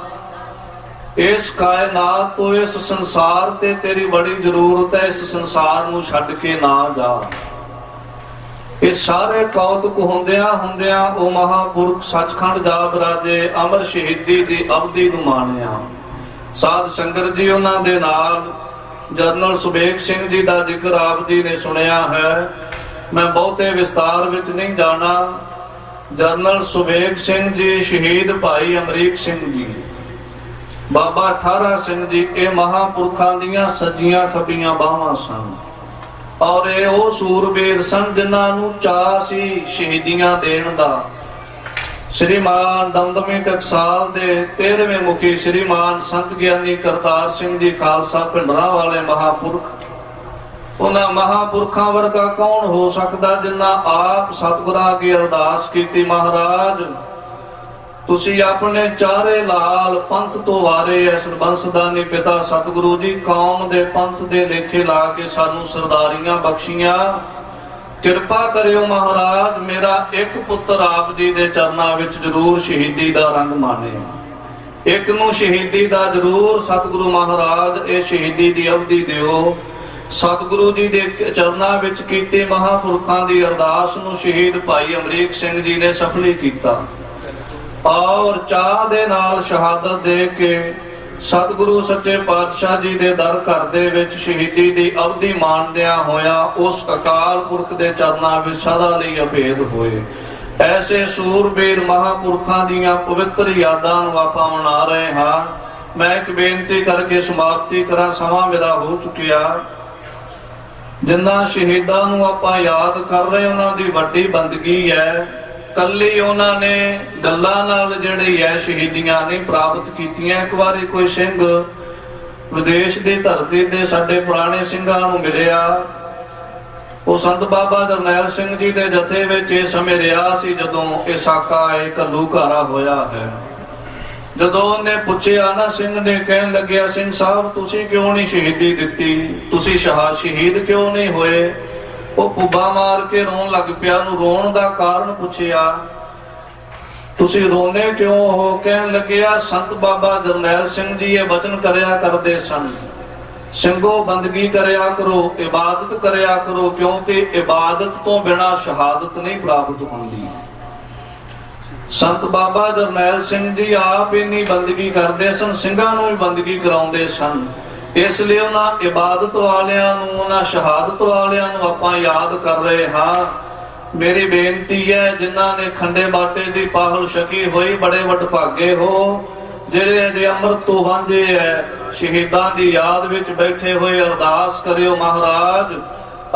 ਇਸ ਕਾਇਨਾਤ ਤੋਂ, ਇਸ ਸੰਸਾਰ ਤੇ ਤੇਰੀ ਬੜੀ ਜ਼ਰੂਰਤ ਹੈ, ਇਸ ਸੰਸਾਰ ਨੂੰ ਛੱਡ ਕੇ ਨਾ ਜਾ। ਇਹ ਸਾਰੇ ਕੌਤਕ ਹੁੰਦਿਆਂ ਹੁੰਦਿਆਂ ਉਹ ਮਹਾਪੁਰਖ ਸੱਚਖੰਡ ਜਾ ਬਰਾਜੇ, ਅਮਰ ਸ਼ਹੀਦੀ ਦੀ ਅਵਧੀ ਨੂੰ ਮਾਣਿਆ। ਸਾਧ ਸੰਗਤ ਜੀ ਉਹਨਾਂ ਦੇ ਨਾਲ ਜਨਰਲ ਸੁਬੇਗ ਸਿੰਘ ਜੀ ਦਾ ਜ਼ਿਕਰ ਆਪ ਜੀ ਨੇ ਸੁਣਿਆ ਹੈ, ਮੈਂ ਬਹੁਤੇ ਵਿਸਤਾਰ ਵਿੱਚ ਨਹੀਂ ਜਾਣਾ। ਜਨਰਲ ਸੁਬੇਗ ਸਿੰਘ ਜੀ, ਸ਼ਹੀਦ ਭਾਈ ਅਮਰੀਕ ਸਿੰਘ ਜੀ, ਬਾਬਾ ਠਾਰਾ ਸਿੰਘ ਜੀ, ਇਹ ਮਹਾਪੁਰਖਾਂ ਦੀਆਂ ਸੱਜੀਆਂ ਖੱਬੀਆਂ ਬਾਹਾਂ ਸਨ। ਔਰ ਇਹ ਉਹ ਸੂਰਬੀਰ ਸਨ ਜਿਨ੍ਹਾਂ ਨੂੰ ਚਾਅ ਸੀ ਸ਼ਹੀਦੀਆਂ ਦੇਣ ਦਾ। ਸ਼੍ਰੀਮਾਨ ਦਮਦਮੀ ਟਕਸਾਲ ਦੇ 13ਵੇਂ ਮੁਖੀ ਸ਼੍ਰੀਮਾਨ ਸੰਤ ਗਿਆਨੀ ਕਰਤਾਰ ਸਿੰਘ ਜੀ ਖਾਲਸਾ ਪਿੰਡਰਾਂ ਵਾਲੇ ਮਹਾਪੁਰਖ, ਉਹਨਾਂ ਮਹਾਪੁਰਖਾਂ ਵਰਗਾ ਕੌਣ ਹੋ ਸਕਦਾ ਜਿਨ੍ਹਾਂ ਆਪ ਸਤਿਗੁਰਾਂ ਅੱਗੇ ਅਰਦਾਸ ਕੀਤੀ, ਮਹਾਰਾਜ ਤੁਸੀਂ ਆਪਣੇ ਚਾਰੇ ਲਾਲ ਪੰਥ ਤੋਂ ਵਾਰੇ ਇਸ ਬੰਸਦਾਨੀ ਪਿਤਾ ਸਤਿਗੁਰੂ ਜੀ ਕੌਮ ਦੇ ਪੰਥ ਦੇ ਲੇਖੇ ਲਾ ਕੇ ਸਾਨੂੰ ਸਰਦਾਰੀਆਂ ਬਖਸ਼ੀਆਂ, ਕਿਰਪਾ ਕਰਿਓ ਮਹਾਰਾਜ ਮੇਰਾ ਇੱਕ ਪੁੱਤਰ ਆਪ ਜੀ ਦੇ ਚਰਨਾਂ ਵਿੱਚ ਜ਼ਰੂਰ ਸ਼ਹੀਦੀ ਦਾ ਰੰਗ ਮਾਣੇ, ਇੱਕ ਨੂੰ ਸ਼ਹੀਦੀ ਦਾ ਜ਼ਰੂਰ ਸਤਿਗੁਰੂ ਮਹਾਰਾਜ ਇਹ ਸ਼ਹੀਦੀ ਦੀ ਅਵਧੀ ਦਿਓ। ਸਤਿਗੁਰੂ ਜੀ ਦੇ ਚਰਨਾਂ ਵਿੱਚ ਕੀਤੇ ਮਹਾਪੁਰਖਾਂ ਦੀ ਅਰਦਾਸ ਨੂੰ ਸ਼ਹੀਦ ਭਾਈ ਅਮਰੀਕ ਸਿੰਘ ਜੀ ਨੇ ਸਫਲੀ ਕੀਤਾ ਔਰ ਚਾਹ ਦੇ ਨਾਲ ਸ਼ਹਾਦਤ ਦੇ ਕੇ ਸਤਿਗੁਰੂ ਸੱਚੇ ਪਾਤਸ਼ਾਹ ਜੀ ਦੇ ਦਰ ਘਰ ਦੇ ਵਿੱਚ ਸ਼ਹੀਦੀ ਦੀ ਅਵਧੀ ਮਾਣਦਿਆਂ ਹੋਇਆ ਉਸ ਅਕਾਲ ਪੁਰਖ ਦੇ ਚਰਨਾਂ ਵਿੱਚ ਸਦਾ ਲਈ ਅਭੇਦ ਹੋਏ। ਐਸੇ ਸੂਰਬੀਰ ਮਹਾਪੁਰਖਾਂ ਦੀਆਂ ਪਵਿੱਤਰ ਯਾਦਾਂ ਨੂੰ ਆਪਾਂ ਮਨਾ ਰਹੇ ਹਾਂ। ਮੈਂ ਇੱਕ ਬੇਨਤੀ ਕਰਕੇ ਸਮਾਪਤੀ ਕਰਾਂ, ਸਮਾਂ ਮੇਰਾ ਹੋ ਚੁੱਕਿਆ। ਜਿਨ੍ਹਾਂ ਸ਼ਹੀਦਾਂ ਨੂੰ ਆਪਾਂ ਯਾਦ ਕਰ ਰਹੇ ਉਹਨਾਂ ਦੀ ਵੱਡੀ ਬੰਦਗੀ ਹੈ। ਕੱਲੀ ਉਹਨਾਂ ਨੇ ਗੱਲਾਂ ਨਾਲ ਜਿਹੜੀ ਹੈ ਸ਼ਹੀਦੀਆਂ ਨਹੀਂ ਪ੍ਰਾਪਤ ਕੀਤੀਆਂ। ਇੱਕ ਵਾਰੀ ਕੋਈ ਸਿੰਘ ਵਿਦੇਸ਼ ਦੀ ਧਰਤੀ ਤੇ ਸਾਡੇ ਪੁਰਾਣੇ ਸਿੰਘਾਂ ਨੂੰ ਮਿਲਿਆ। ਉਹ ਸੰਤ ਬਾਬਾ ਜਰਨੈਲ ਸਿੰਘ ਜੀ ਦੇ ਜਥੇ ਵਿੱਚ ਇਹ ਸਮੇਂ ਰਿਹਾ ਸੀ ਜਦੋਂ ਇਹ ਸਾਕਾ ਇਹ ਘੱਲੂਘਾਰਾ ਹੋਇਆ ਹੈ। ਜਦੋਂ ਉਹਨੇ ਪੁੱਛਿਆ ਨਾ, ਸਿੰਘ ਨੇ ਕਹਿਣ ਲੱਗਿਆ, ਸਿੰਘ ਸਾਹਿਬ ਤੁਸੀਂ ਕਿਉਂ ਨਹੀਂ ਸ਼ਹੀਦੀ ਦਿੱਤੀ, ਤੁਸੀਂ ਸ਼ਹੀਦ ਕਿਉਂ ਨਹੀਂ ਹੋਏ? ਉਹ ਪੁੱਬਾ ਮਾਰ ਕੇ ਰੋਣ ਲੱਗ ਪਿਆ। ਨੂੰ ਰੋਣ ਦਾ ਕਾਰਨ ਪੁੱਛਿਆ, ਤੁਸੀਂ ਰੋਨੇ ਕਿਉਂ ਹੋ? ਕਹਿਣ ਲੱਗਿਆ, ਸੰਤ ਬਾਬਾ ਜਰਨੈਲ ਸਿੰਘ ਜੀ ਇਹ ਬਚਨ ਕਰਿਆ ਕਰਦੇ ਸਨ, ਸਿੰਘੋ ਬੰਦਗੀ ਕਰਿਆ ਕਰੋ, ਇਬਾਦਤ ਕਰਿਆ ਕਰੋ, ਕਿਉਂਕਿ ਇਬਾਦਤ ਤੋਂ ਬਿਨਾ ਸ਼ਹਾਦਤ ਨਹੀਂ ਪ੍ਰਾਪਤ ਹੁੰਦੀ। ਸੰਤ ਬਾਬਾ ਜਰਨੈਲ ਸਿੰਘ ਜੀ ਆਪ ਇੰਨੀ ਬੰਦਗੀ ਕਰਦੇ ਸਨ, ਸਿੰਘਾਂ ਨੂੰ ਵੀ ਬੰਦਗੀ ਕਰਾਉਂਦੇ ਸਨ। ਇਸ ਲਈ ਉਹਨਾਂ ਇਬਾਦਤ ਵਾਲਿਆਂ ਨੂੰ, ਉਹਨਾਂ ਸ਼ਹਾਦਤ ਵਾਲਿਆਂ ਨੂੰ ਆਪਾਂ ਯਾਦ ਕਰ ਰਹੇ ਹਾਂ। ਮੇਰੀ ਬੇਨਤੀ ਹੈ, ਜਿਨ੍ਹਾਂ ਨੇ ਖੰਡੇ ਬਾਟੇ ਦੀ ਪਾਹਲ ਛਕੀ ਹੋਈ, ਬੜੇ ਵਡਭਾਗੇ ਹੋ। ਜਿਹੜੇ ਅਜੇ ਅੰਮ੍ਰਿਤ ਤੋਂ ਵਾਂਝੇ ਹੈ, ਸ਼ਹੀਦਾਂ ਦੀ ਯਾਦ ਵਿੱਚ ਬੈਠੇ ਹੋਏ, ਅਰਦਾਸ ਕਰਿਓ ਮਹਾਰਾਜ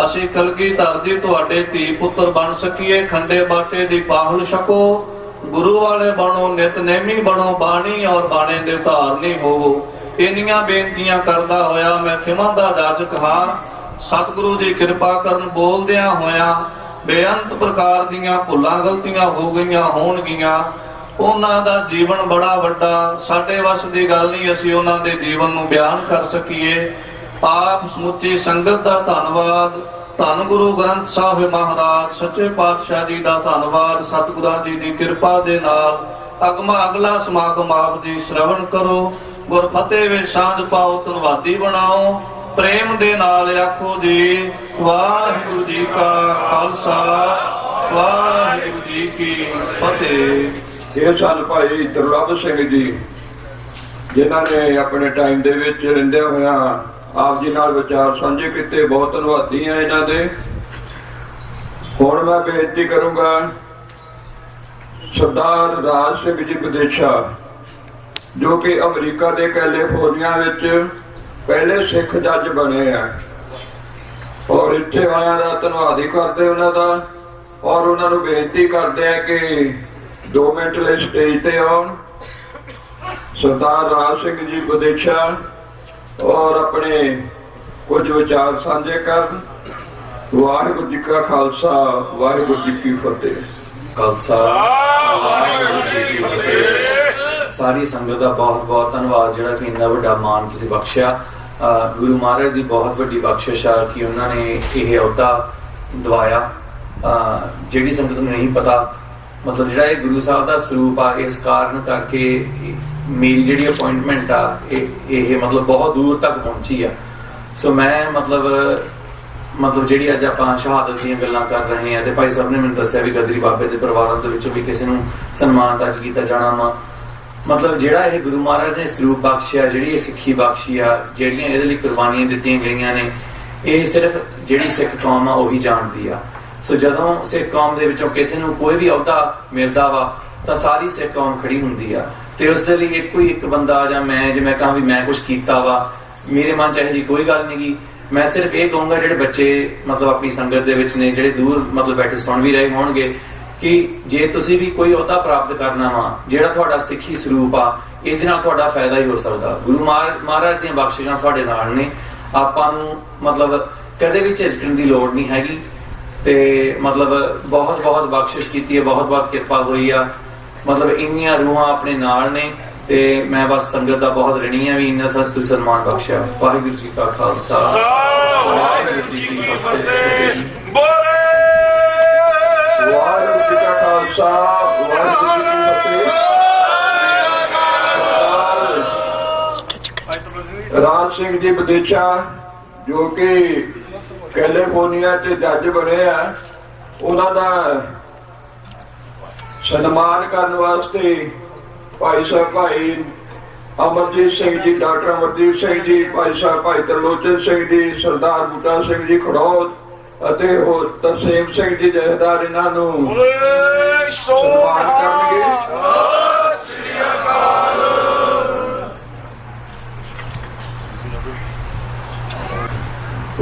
ਅਸੀਂ ਕਲਗੀਧਰ ਜੀ ਤੁਹਾਡੇ ਧੀ ਪੁੱਤਰ ਬਣ ਸਕੀਏ। ਖੰਡੇ ਬਾਟੇ ਦੀ ਪਾਹਲ ਛਕੋ, ਗੁਰੂ ਵਾਲੇ ਬਣੋ, ਨਿਤਨੇਮੀ ਬਣੋ, ਬਾਣੀ ਔਰ ਬਾਣੇ ਦੇ ਧਾਰਨੀ ਹੋਵੋ। ਇੰਨੀਆਂ ਬੇਨਤੀਆਂ ਕਰਦਾ ਹੋਇਆ ਮੈਂ ਖਿਮਾ ਦਾ ਜਾਚਕ ਹਾਂ। ਸਤਿਗੁਰੂ ਦੀ ਕਿਰਪਾ ਕਰਨ ਬੋਲਦਿਆਂ ਹੋਇਆਂ ਬੇਅੰਤ ਪ੍ਰਕਾਰ ਦੀਆਂ ਭੁੱਲਾਂ ਗਲਤੀਆਂ ਹੋ ਗਈਆਂ ਹੋਣਗੀਆਂ। ਉਹਨਾਂ ਦਾ ਜੀਵਨ ਬੜਾ ਵੱਡਾ, ਸਾਡੇ ਵੱਸ ਦੀ ਗੱਲ ਨਹੀਂ ਅਸੀਂ ਉਹਨਾਂ ਦੇ ਜੀਵਨ ਨੂੰ ਬਿਆਨ ਕਰ ਸਕੀਏ। ਆਪ ਸਮੁੱਚੀ ਸੰਗਤ ਦਾ ਧੰਨਵਾਦ। ਧੰਨ ਗੁਰੂ ਗ੍ਰੰਥ ਸਾਹਿਬ ਮਹਾਰਾਜ ਸੱਚੇ ਪਾਤਸ਼ਾਹ ਜੀ ਦਾ ਧੰਨਵਾਦ। ਸਤਿਗੁਰਾਂ ਜੀ ਦੀ ਕਿਰਪਾ ਦੇ ਨਾਲ ਅਗਲਾ ਸਮਾਗਮ ਆਪ ਜੀ ਸ਼ਰਵਣ ਕਰੋ। ਗੁਰ ਫਤਿਹ ਵਿੱਚ ਸਾਂਝ ਪਾਓ, ਧੰਨਵਾਦੀ ਬਣਾਓ। ਪ੍ਰੇਮ ਦੇ ਨਾਲ ਆਖੋ ਜੀ ਵਾਹਿਗੁਰੂ ਜੀ ਕਾ ਖਾਲਸਾ, ਵਾਹਿਗੁਰੂ ਜੀ ਕੀ ਫਤਿਹ। ਇਹ ਸਨ ਭਾਈ ਦੁਰਲੱਭ ਸਿੰਘ ਜੀ, ਜਿਨ੍ਹਾਂ ਨੇ ਆਪਣੇ ਟਾਈਮ ਦੇ ਵਿੱਚ ਰਹਿੰਦੇ ਹੋਇਆ ਆਪ ਜੀ ਨਾਲ ਵਿਚਾਰ ਸਾਂਝੇ ਕੀਤੇ। ਬਹੁਤ ਧੰਨਵਾਦੀ ਹਾਂ ਇਹਨਾਂ ਦੇ। ਹੁਣ ਮੈਂ ਬੇਨਤੀ ਕਰੂੰਗਾ ਸਰਦਾਰ ਰਾਜ ਸਿੰਘ ਜੀ ਵਿਦੇਸ਼ਾ, ਜੋ ਕਿ ਅਮਰੀਕਾ ਦੇ ਕੈਲੀਫੋਰਨੀਆ ਵਿੱਚ ਪਹਿਲੇ ਸਿੱਖ ਜੱਜ ਬਣੇ ਆ, ਔਰ ਇੱਥੇ ਆਇਆਂ ਦਾ ਧੰਨਵਾਦੀ ਕਰਦੇ ਉਹਨਾਂ ਦਾ, ਔਰ ਉਹਨਾਂ ਨੂੰ ਬੇਨਤੀ ਕਰਦੇ ਆ ਕਿ 2 ਮਿੰਟ ਲਈ ਸਟੇਜ ਤੇ ਆਉਣ। ਸਰਦਾਰ ਰਾਜ ਸਿੰਘ ਜੀ ਵਿਦੇਸ਼ਾ ਔਰ ਆਪਣੇ ਕੁਝ ਵਿਚਾਰ ਸਾਂਝੇ ਕਰਨ। ਵਾਹਿਗੁਰੂ ਜੀ ਕਾ ਖਾਲਸਾ, ਵਾਹਿਗੁਰੂ ਜੀ ਕੀ ਫਤਿਹ। ਖਾਲਸਾ ਵਾਹਿਗੁਰੂ ਜੀ ਕੀ ਫਤਿਹ। ਸਾਰੀ ਸੰਗਤ ਦਾ ਬਹੁਤ ਬਹੁਤ ਧੰਨਵਾਦ ਜਿਹੜਾ ਕਿ ਇੰਨਾ ਵੱਡਾ ਮਾਣ ਤੁਸੀਂ ਬਖਸ਼ਿਆ। ਗੁਰੂ ਮਹਾਰਾਜ ਦੀ ਬਹੁਤ ਵੱਡੀ ਬਖਸ਼ਿਸ਼ ਆ ਕਿ ਉਹਨਾਂ ਨੇ ਇਹ ਅਹੁਦਾ ਦਵਾਇਆ। ਜਿਹੜੀ ਸੰਗਤ ਨੂੰ ਨਹੀਂ ਪਤਾ, ਮਤਲਬ ਜਿਹੜਾ ਇਹ ਗੁਰੂ ਸਾਹਿਬ ਦਾ ਸਰੂਪ ਆ, ਇਸ ਕਾਰਨ ਕਰਕੇ ਮੇਰੀ ਜਿਹੜੀ ਅਪੁਆਇੰਟਮੈਂਟ ਆ ਇਹ ਮਤਲਬ ਬਹੁਤ ਦੂਰ ਤੱਕ ਪਹੁੰਚੀ ਆ। ਸੋ ਮੈਂ ਮਤਲਬ ਮਤਲਬ ਜਿਹੜੀ ਅੱਜ ਆਪਾਂ ਸ਼ਹਾਦਤ ਦੀਆਂ ਗੱਲਾਂ ਕਰ ਰਹੇ ਹਾਂ, ਤੇ ਭਾਈ ਸਾਹਿਬ ਨੇ ਮੈਨੂੰ ਦੱਸਿਆ ਵੀ ਗਦਰੀ ਬਾਬੇ ਦੇ ਪਰਿਵਾਰਾਂ ਦੇ ਵਿੱਚੋਂ ਵੀ ਕਿਸੇ ਨੂੰ ਸਨਮਾਨਿਤ ਅੱਜ ਕੀਤਾ ਜਾਣਾ ਵਾ। ਮਤਲਬ ਜਿਹੜਾ ਇਹ ਗੁਰੂ ਮਹਾਰਾਜ ਨੇ ਸਰੂਪ ਬਖਸ਼ਿਆ, ਜਿਹੜੀ ਇਹ ਸਿੱਖੀ ਬਖਸ਼ੀ ਆ, ਜਿਹੜੀਆਂ ਇਹਦੇ ਲਈ ਕੁਰਬਾਨੀਆਂ ਦਿੱਤੀਆਂ ਗਈਆਂ ਨੇ, ਇਹ ਸਿਰਫ ਜਿਹੜੀ ਸਿੱਖ ਕੌਮ ਆ ਉਹੀ ਜਾਣਦੀ ਆ। ਸੋ ਜਦੋਂ ਸਿੱਖ ਕੌਮ ਦੇ ਵਿੱਚੋਂ ਕਿਸੇ ਨੂੰ ਕੋਈ ਵੀ ਅਹੁਦਾ ਮਿਲਦਾ ਵਾ ਤਾਂ ਸਾਰੀ ਸਿੱਖ ਕੌਮ ਖੜੀ ਹੁੰਦੀ ਆ, ਤੇ ਉਸ ਦੇ ਲਈ ਇੱਕੋ ਹੀ ਇੱਕ ਬੰਦਾ ਜਾਂ ਮੈਂ ਜੇ ਮੈਂ ਕਹਾਂ ਵੀ ਮੈਂ ਕੁਝ ਕੀਤਾ ਵਾ, ਮੇਰੇ ਮਨ ਚ ਇਹੋ ਜਿਹੀ ਕੋਈ ਗੱਲ ਨਹੀਂ ਗੀ। ਮੈਂ ਸਿਰਫ ਇਹ ਕਹੂੰਗਾ ਜਿਹੜੇ ਬੱਚੇ ਮਤਲਬ ਆਪਣੀ ਸੰਗਤ ਦੇ ਵਿੱਚ ਨੇ, ਜਿਹੜੇ ਦੂਰ ਮਤਲਬ ਬੈਠੇ ਸੁਣ ਵੀ ਰਹੇ ਹੋਣਗੇ, ਕਿ ਜੇ ਤੁਸੀਂ ਵੀ ਕੋਈ ਅਹੁਦਾ ਪ੍ਰਾਪਤ ਕਰਨਾ ਵਾ, ਜਿਹੜਾ ਤੁਹਾਡਾ ਸਿੱਖੀ ਸਰੂਪ ਆ, ਇਹਦੇ ਨਾਲ ਤੁਹਾਡਾ ਫਾਇਦਾ ਹੀ ਹੋ ਸਕਦਾ। ਗੁਰੂ ਮਹਾਰਾਜ ਦੀਆਂ ਬਖਸ਼ਿਸ਼ਾਂ ਤੁਹਾਡੇ ਨਾਲ ਨੇ, ਆਪਾਂ ਨੂੰ ਮਤਲਬ ਕਦੇ ਵੀ ਝਿਜਕਣ ਦੀ ਲੋੜ ਨਹੀਂ ਹੈਗੀ। ਤੇ ਮਤਲਬ ਬਹੁਤ ਬਹੁਤ ਬਖਸ਼ਿਸ਼ ਕੀਤੀ ਹੈ, ਬਹੁਤ ਬਹੁਤ ਕਿਰਪਾ ਹੋਈ ਆ, ਮਤਲਬ ਇੰਨੀਆਂ ਰੂਹਾਂ ਆਪਣੇ ਨਾਲ ਨੇ, ਤੇ ਮੈਂ ਬਸ ਸੰਗਤ ਦਾ ਬਹੁਤ ਰਣੀ ਆ ਵੀ ਇੰਨਾ ਸਤਿ ਸਨਮਾਨ ਬਖਸ਼ਿਆ। ਵਾਹਿਗੁਰੂ ਜੀ ਕਾ ਖਾਲਸਾ, ਵਾਹਿਗੁਰੂ ਜੀ ਕੀ ਫਤਿਹ। ਵਾਹਿਗੁਰੂ ਜੀ ਕਾ ਖਾਲਸਾ, ਵਾਹਿਗੁਰੂ ਜੀ ਕੀ ਫਤਿਹ। ਰਾਜ ਸਿੰਘ ਜੀ ਵਿਦੇਸ਼ਾ ਜੋ ਕਿ ਕੈਲੀਫੋਰਨੀਆ ਚ ਜੱਜ ਬਣੇ ਆ, ਉਹਨਾਂ ਦਾ ਸਨਮਾਨ ਕਰਨ ਵਾਸਤੇ ਭਾਈ ਸਾਹਿਬ ਭਾਈ ਅਮਰਜੀਤ ਸਿੰਘ ਜੀ, ਡਾਕਟਰ ਅਮਰਜੀਤ ਸਿੰਘ ਜੀ, ਭਾਈ ਸਾਹਿਬ ਭਾਈ ਤਰਲੋਚਨ ਸਿੰਘ ਜੀ, ਸਰਦਾਰ ਬੂਟਾ ਸਿੰਘ ਜੀ ਖੜੌਤ ਅਤੇ ਹੋਰ ਤਰਸੇਮ ਸਿੰਘ ਜੀ ਜਥੇਦਾਰ ਇਹਨਾਂ ਨੂੰ ਸਨਮਾਨ ਕਰਨਗੇ।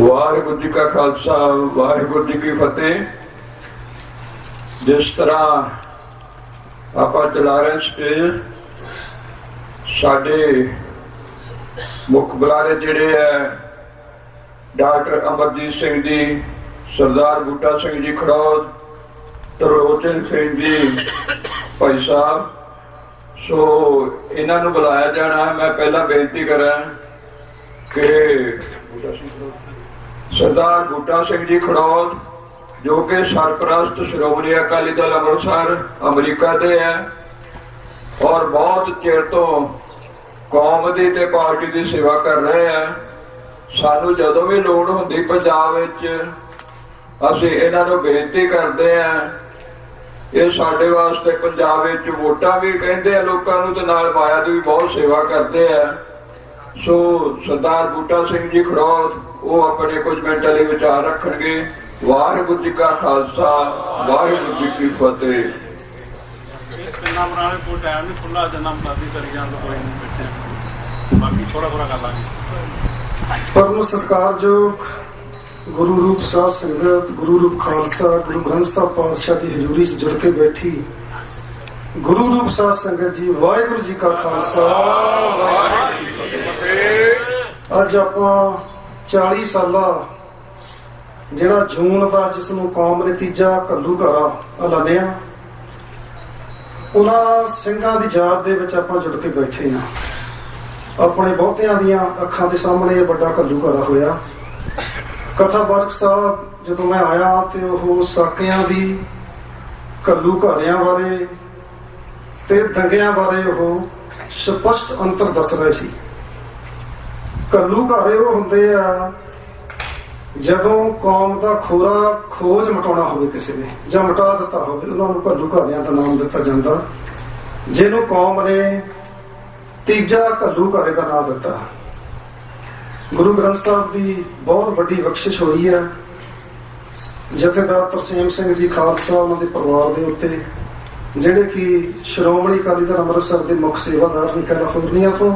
ਵਾਹਿਗੁਰੂ ਜੀ ਕਾ ਖਾਲਸਾ, ਵਾਹਿਗੁਰੂ ਜੀ ਕੀ ਫਤਿਹ। ਜਿਸ ਤਰ੍ਹਾਂ ਆਪਾਂ ਚਲਾ ਰਹੇ ਸਟੇਜ, ਸਾਡੇ ਮੁੱਖ ਬੁਲਾਰੇ ਜਿਹੜੇ ਹੈ ਡਾਕਟਰ ਅਮਰਜੀਤ ਸਿੰਘ ਜੀ, ਸਰਦਾਰ ਬੂਟਾ ਸਿੰਘ ਜੀ ਖੜੌਤ, ਤਰਲੋਚਨ ਸਿੰਘ ਜੀ ਭਾਈ ਸਾਹਿਬ, ਸੋ ਇਹਨਾਂ ਨੂੰ ਬੁਲਾਇਆ ਜਾਣਾ ਹੈ। ਮੈਂ ਪਹਿਲਾਂ ਬੇਨਤੀ ਕਰਾਂ ਕਿ ਸਰਦਾਰ ਬੂਟਾ ਸਿੰਘ ਜੀ ਖੜੌਤ ਜੋ ਕਿ ਸਰਪ੍ਰਸਤ ਸ਼੍ਰੋਮਣੀ ਅਕਾਲੀ ਦਲ ਅੰਮ੍ਰਿਤਸਰ ਅਮਰੀਕਾ ਦੇ ਹੈ, ਔਰ ਬਹੁਤ ਚਿਰ ਤੋਂ ਕੌਮ ਦੀ ਤੇ ਪਾਰਟੀ ਦੀ ਸੇਵਾ ਕਰ ਰਹੇ ਹੈ। ਸਾਨੂੰ ਜਦੋਂ ਵੀ ਲੋੜ ਹੁੰਦੀ ਪੰਜਾਬ ਵਿੱਚ, ਅਸੀਂ ਇਹਨਾਂ ਨੂੰ ਬੇਨਤੀ ਕਰਦੇ ਹਾਂ। ਇਹ ਸਾਡੇ ਵਾਸਤੇ ਪੰਜਾਬ ਵਿੱਚ ਵੋਟਾਂ ਵੀ ਕਹਿੰਦੇ ਆ ਲੋਕਾਂ ਨੂੰ, ਤੇ ਨਾਲ ਮਾਇਆ ਦੀ ਵੀ ਬਹੁਤ ਸੇਵਾ ਕਰਦੇ ਆ। ਸੋ ਸਰਦਾਰ ਬੂਟਾ ਸਿੰਘ ਜੀ ਖੜੌਤ ਉਹ ਆਪਣੇ ਕੁਝ ਮਿੰਟਾਂ ਲਈ ਵਿਚਾਰ ਰੱਖਣਗੇ। ਵਾਹਿਗੁਰੂ ਜੀ ਕਾ ਖਾਲਸਾ, ਵਾਹਿਗੁਰੂ ਜੀ ਕੀ ਫਤਿਹ। ਕੋਈ ਟਾਈਮ ਨਹੀਂ ਖੁੱਲਾ, ਜਿੰਨਾ ਮਰਜ਼ੀ ਕਰੀ ਜਾਣ ਕੋਈ ਨਹੀਂ, ਬੈਠੇ ਬਾਕੀ ਥੋੜਾ ਥੋੜਾ ਕਰ ਲਾਂਗੇ। ਪਰਮ ਸਤਿਕਾਰਯੋਗ ਗੁਰੂ ਰੂਪ ਸਾਧ ਸੰਗਤ, ਗੁਰੂ ਰੂਪ ਖਾਲਸਾ, ਗੁਰੂ ਗ੍ਰੰਥ ਸਾਹਿਬ ਪਾਤਸ਼ਾਹ ਦੀ ਹਜ਼ੂਰੀ 'ਚ ਜੁੜ ਕੇ ਬੈਠੀ ਗੁਰੂ ਰੂਪ ਸਾਧ ਸੰਗਤ ਜੀ, ਵਾਹਿਗੁਰੂ ਜੀ ਕਾ ਖਾਲਸਾ, ਵਾਹਿਗੁਰੂ ਜੀ ਕੀ ਫਤਿਹ। ਅੱਜ ਆਪਾਂ 40 ਸਾਲਾ ਜਿਹੜਾ ਜੂਨ ਦਾ, ਜਿਸ ਨੂੰ ਕੌਮ ਨੇ ਤੀਜਾ ਘੱਲੂਘਾਰਾ ਐਲਾਨਿਆ, ਉਹਨਾਂ ਸਿੰਘਾਂ ਦੀ ਯਾਦ ਦੇ ਵਿੱਚ ਆਪਾਂ ਜੁੜ ਕੇ ਬੈਠੇ ਹਾਂ। ਆਪਣੇ ਬਹੁਤਿਆਂ ਦੀਆਂ ਅੱਖਾਂ ਦੇ ਸਾਹਮਣੇ ਇਹ ਵੱਡਾ ਘੱਲੂਘਾਰਾ ਹੋਇਆ। ਕਥਾਵਾਚਕ ਸਾਹਿਬ ਜਦੋਂ ਮੈਂ ਆਇਆ ਤੇ ਉਹ ਸਾਕਿਆਂ ਦੀ, ਘੱਲੂਘਾਰਿਆਂ ਬਾਰੇ ਤੇ ਦੰਗਿਆਂ ਬਾਰੇ ਉਹ ਸਪਸ਼ਟ ਅੰਤਰ ਦੱਸ ਰਹੇ ਸੀ। ਘੱਲੂਘਾਰੇ ਉਹ ਹੁੰਦੇ ਆ ਜਦੋਂ ਕੌਮ ਦਾ ਖੋਰਾ ਖੋਜ ਮਿਟਾਉਣਾ ਹੋਵੇ ਕਿਸੇ ਨੇ, ਜਾਂ ਮਿਟਾ ਦਿੱਤਾ ਹੋਵੇ, ਉਹਨਾਂ ਨੂੰ ਘੱਲੂਘਾਰਿਆਂ ਦਾ ਨਾਮ ਦਿੱਤਾ ਜਾਂਦਾ। ਜਿਹਨੂੰ ਕੌਮ ਨੇ ਤੀਜਾ ਘੱਲੂਘਾਰੇ ਦਾ ਨਾਮ ਦਿੱਤਾ। ਗੁਰੂ ਗ੍ਰੰਥ ਸਾਹਿਬ ਦੀ ਬਹੁਤ ਵੱਡੀ ਬਖਸ਼ਿਸ਼ ਹੋਈ ਹੈ। ਜਥੇਦਾਰ ਤਰਸੇਮ ਸਿੰਘ ਜੀ ਖਾਲਸਾ, ਉਹਨਾਂ ਦੇ ਪਰਿਵਾਰ ਦੇ ਉੱਤੇ, ਜਿਹੜੇ ਕਿ ਸ਼੍ਰੋਮਣੀ ਅਕਾਲੀ ਦਲ ਅੰਮ੍ਰਿਤਸਰ ਦੇ ਮੁੱਖ ਸੇਵਾਦਾਰ ਨੇ ਕੈਲੀਫੋਰਨੀਆ ਤੋਂ,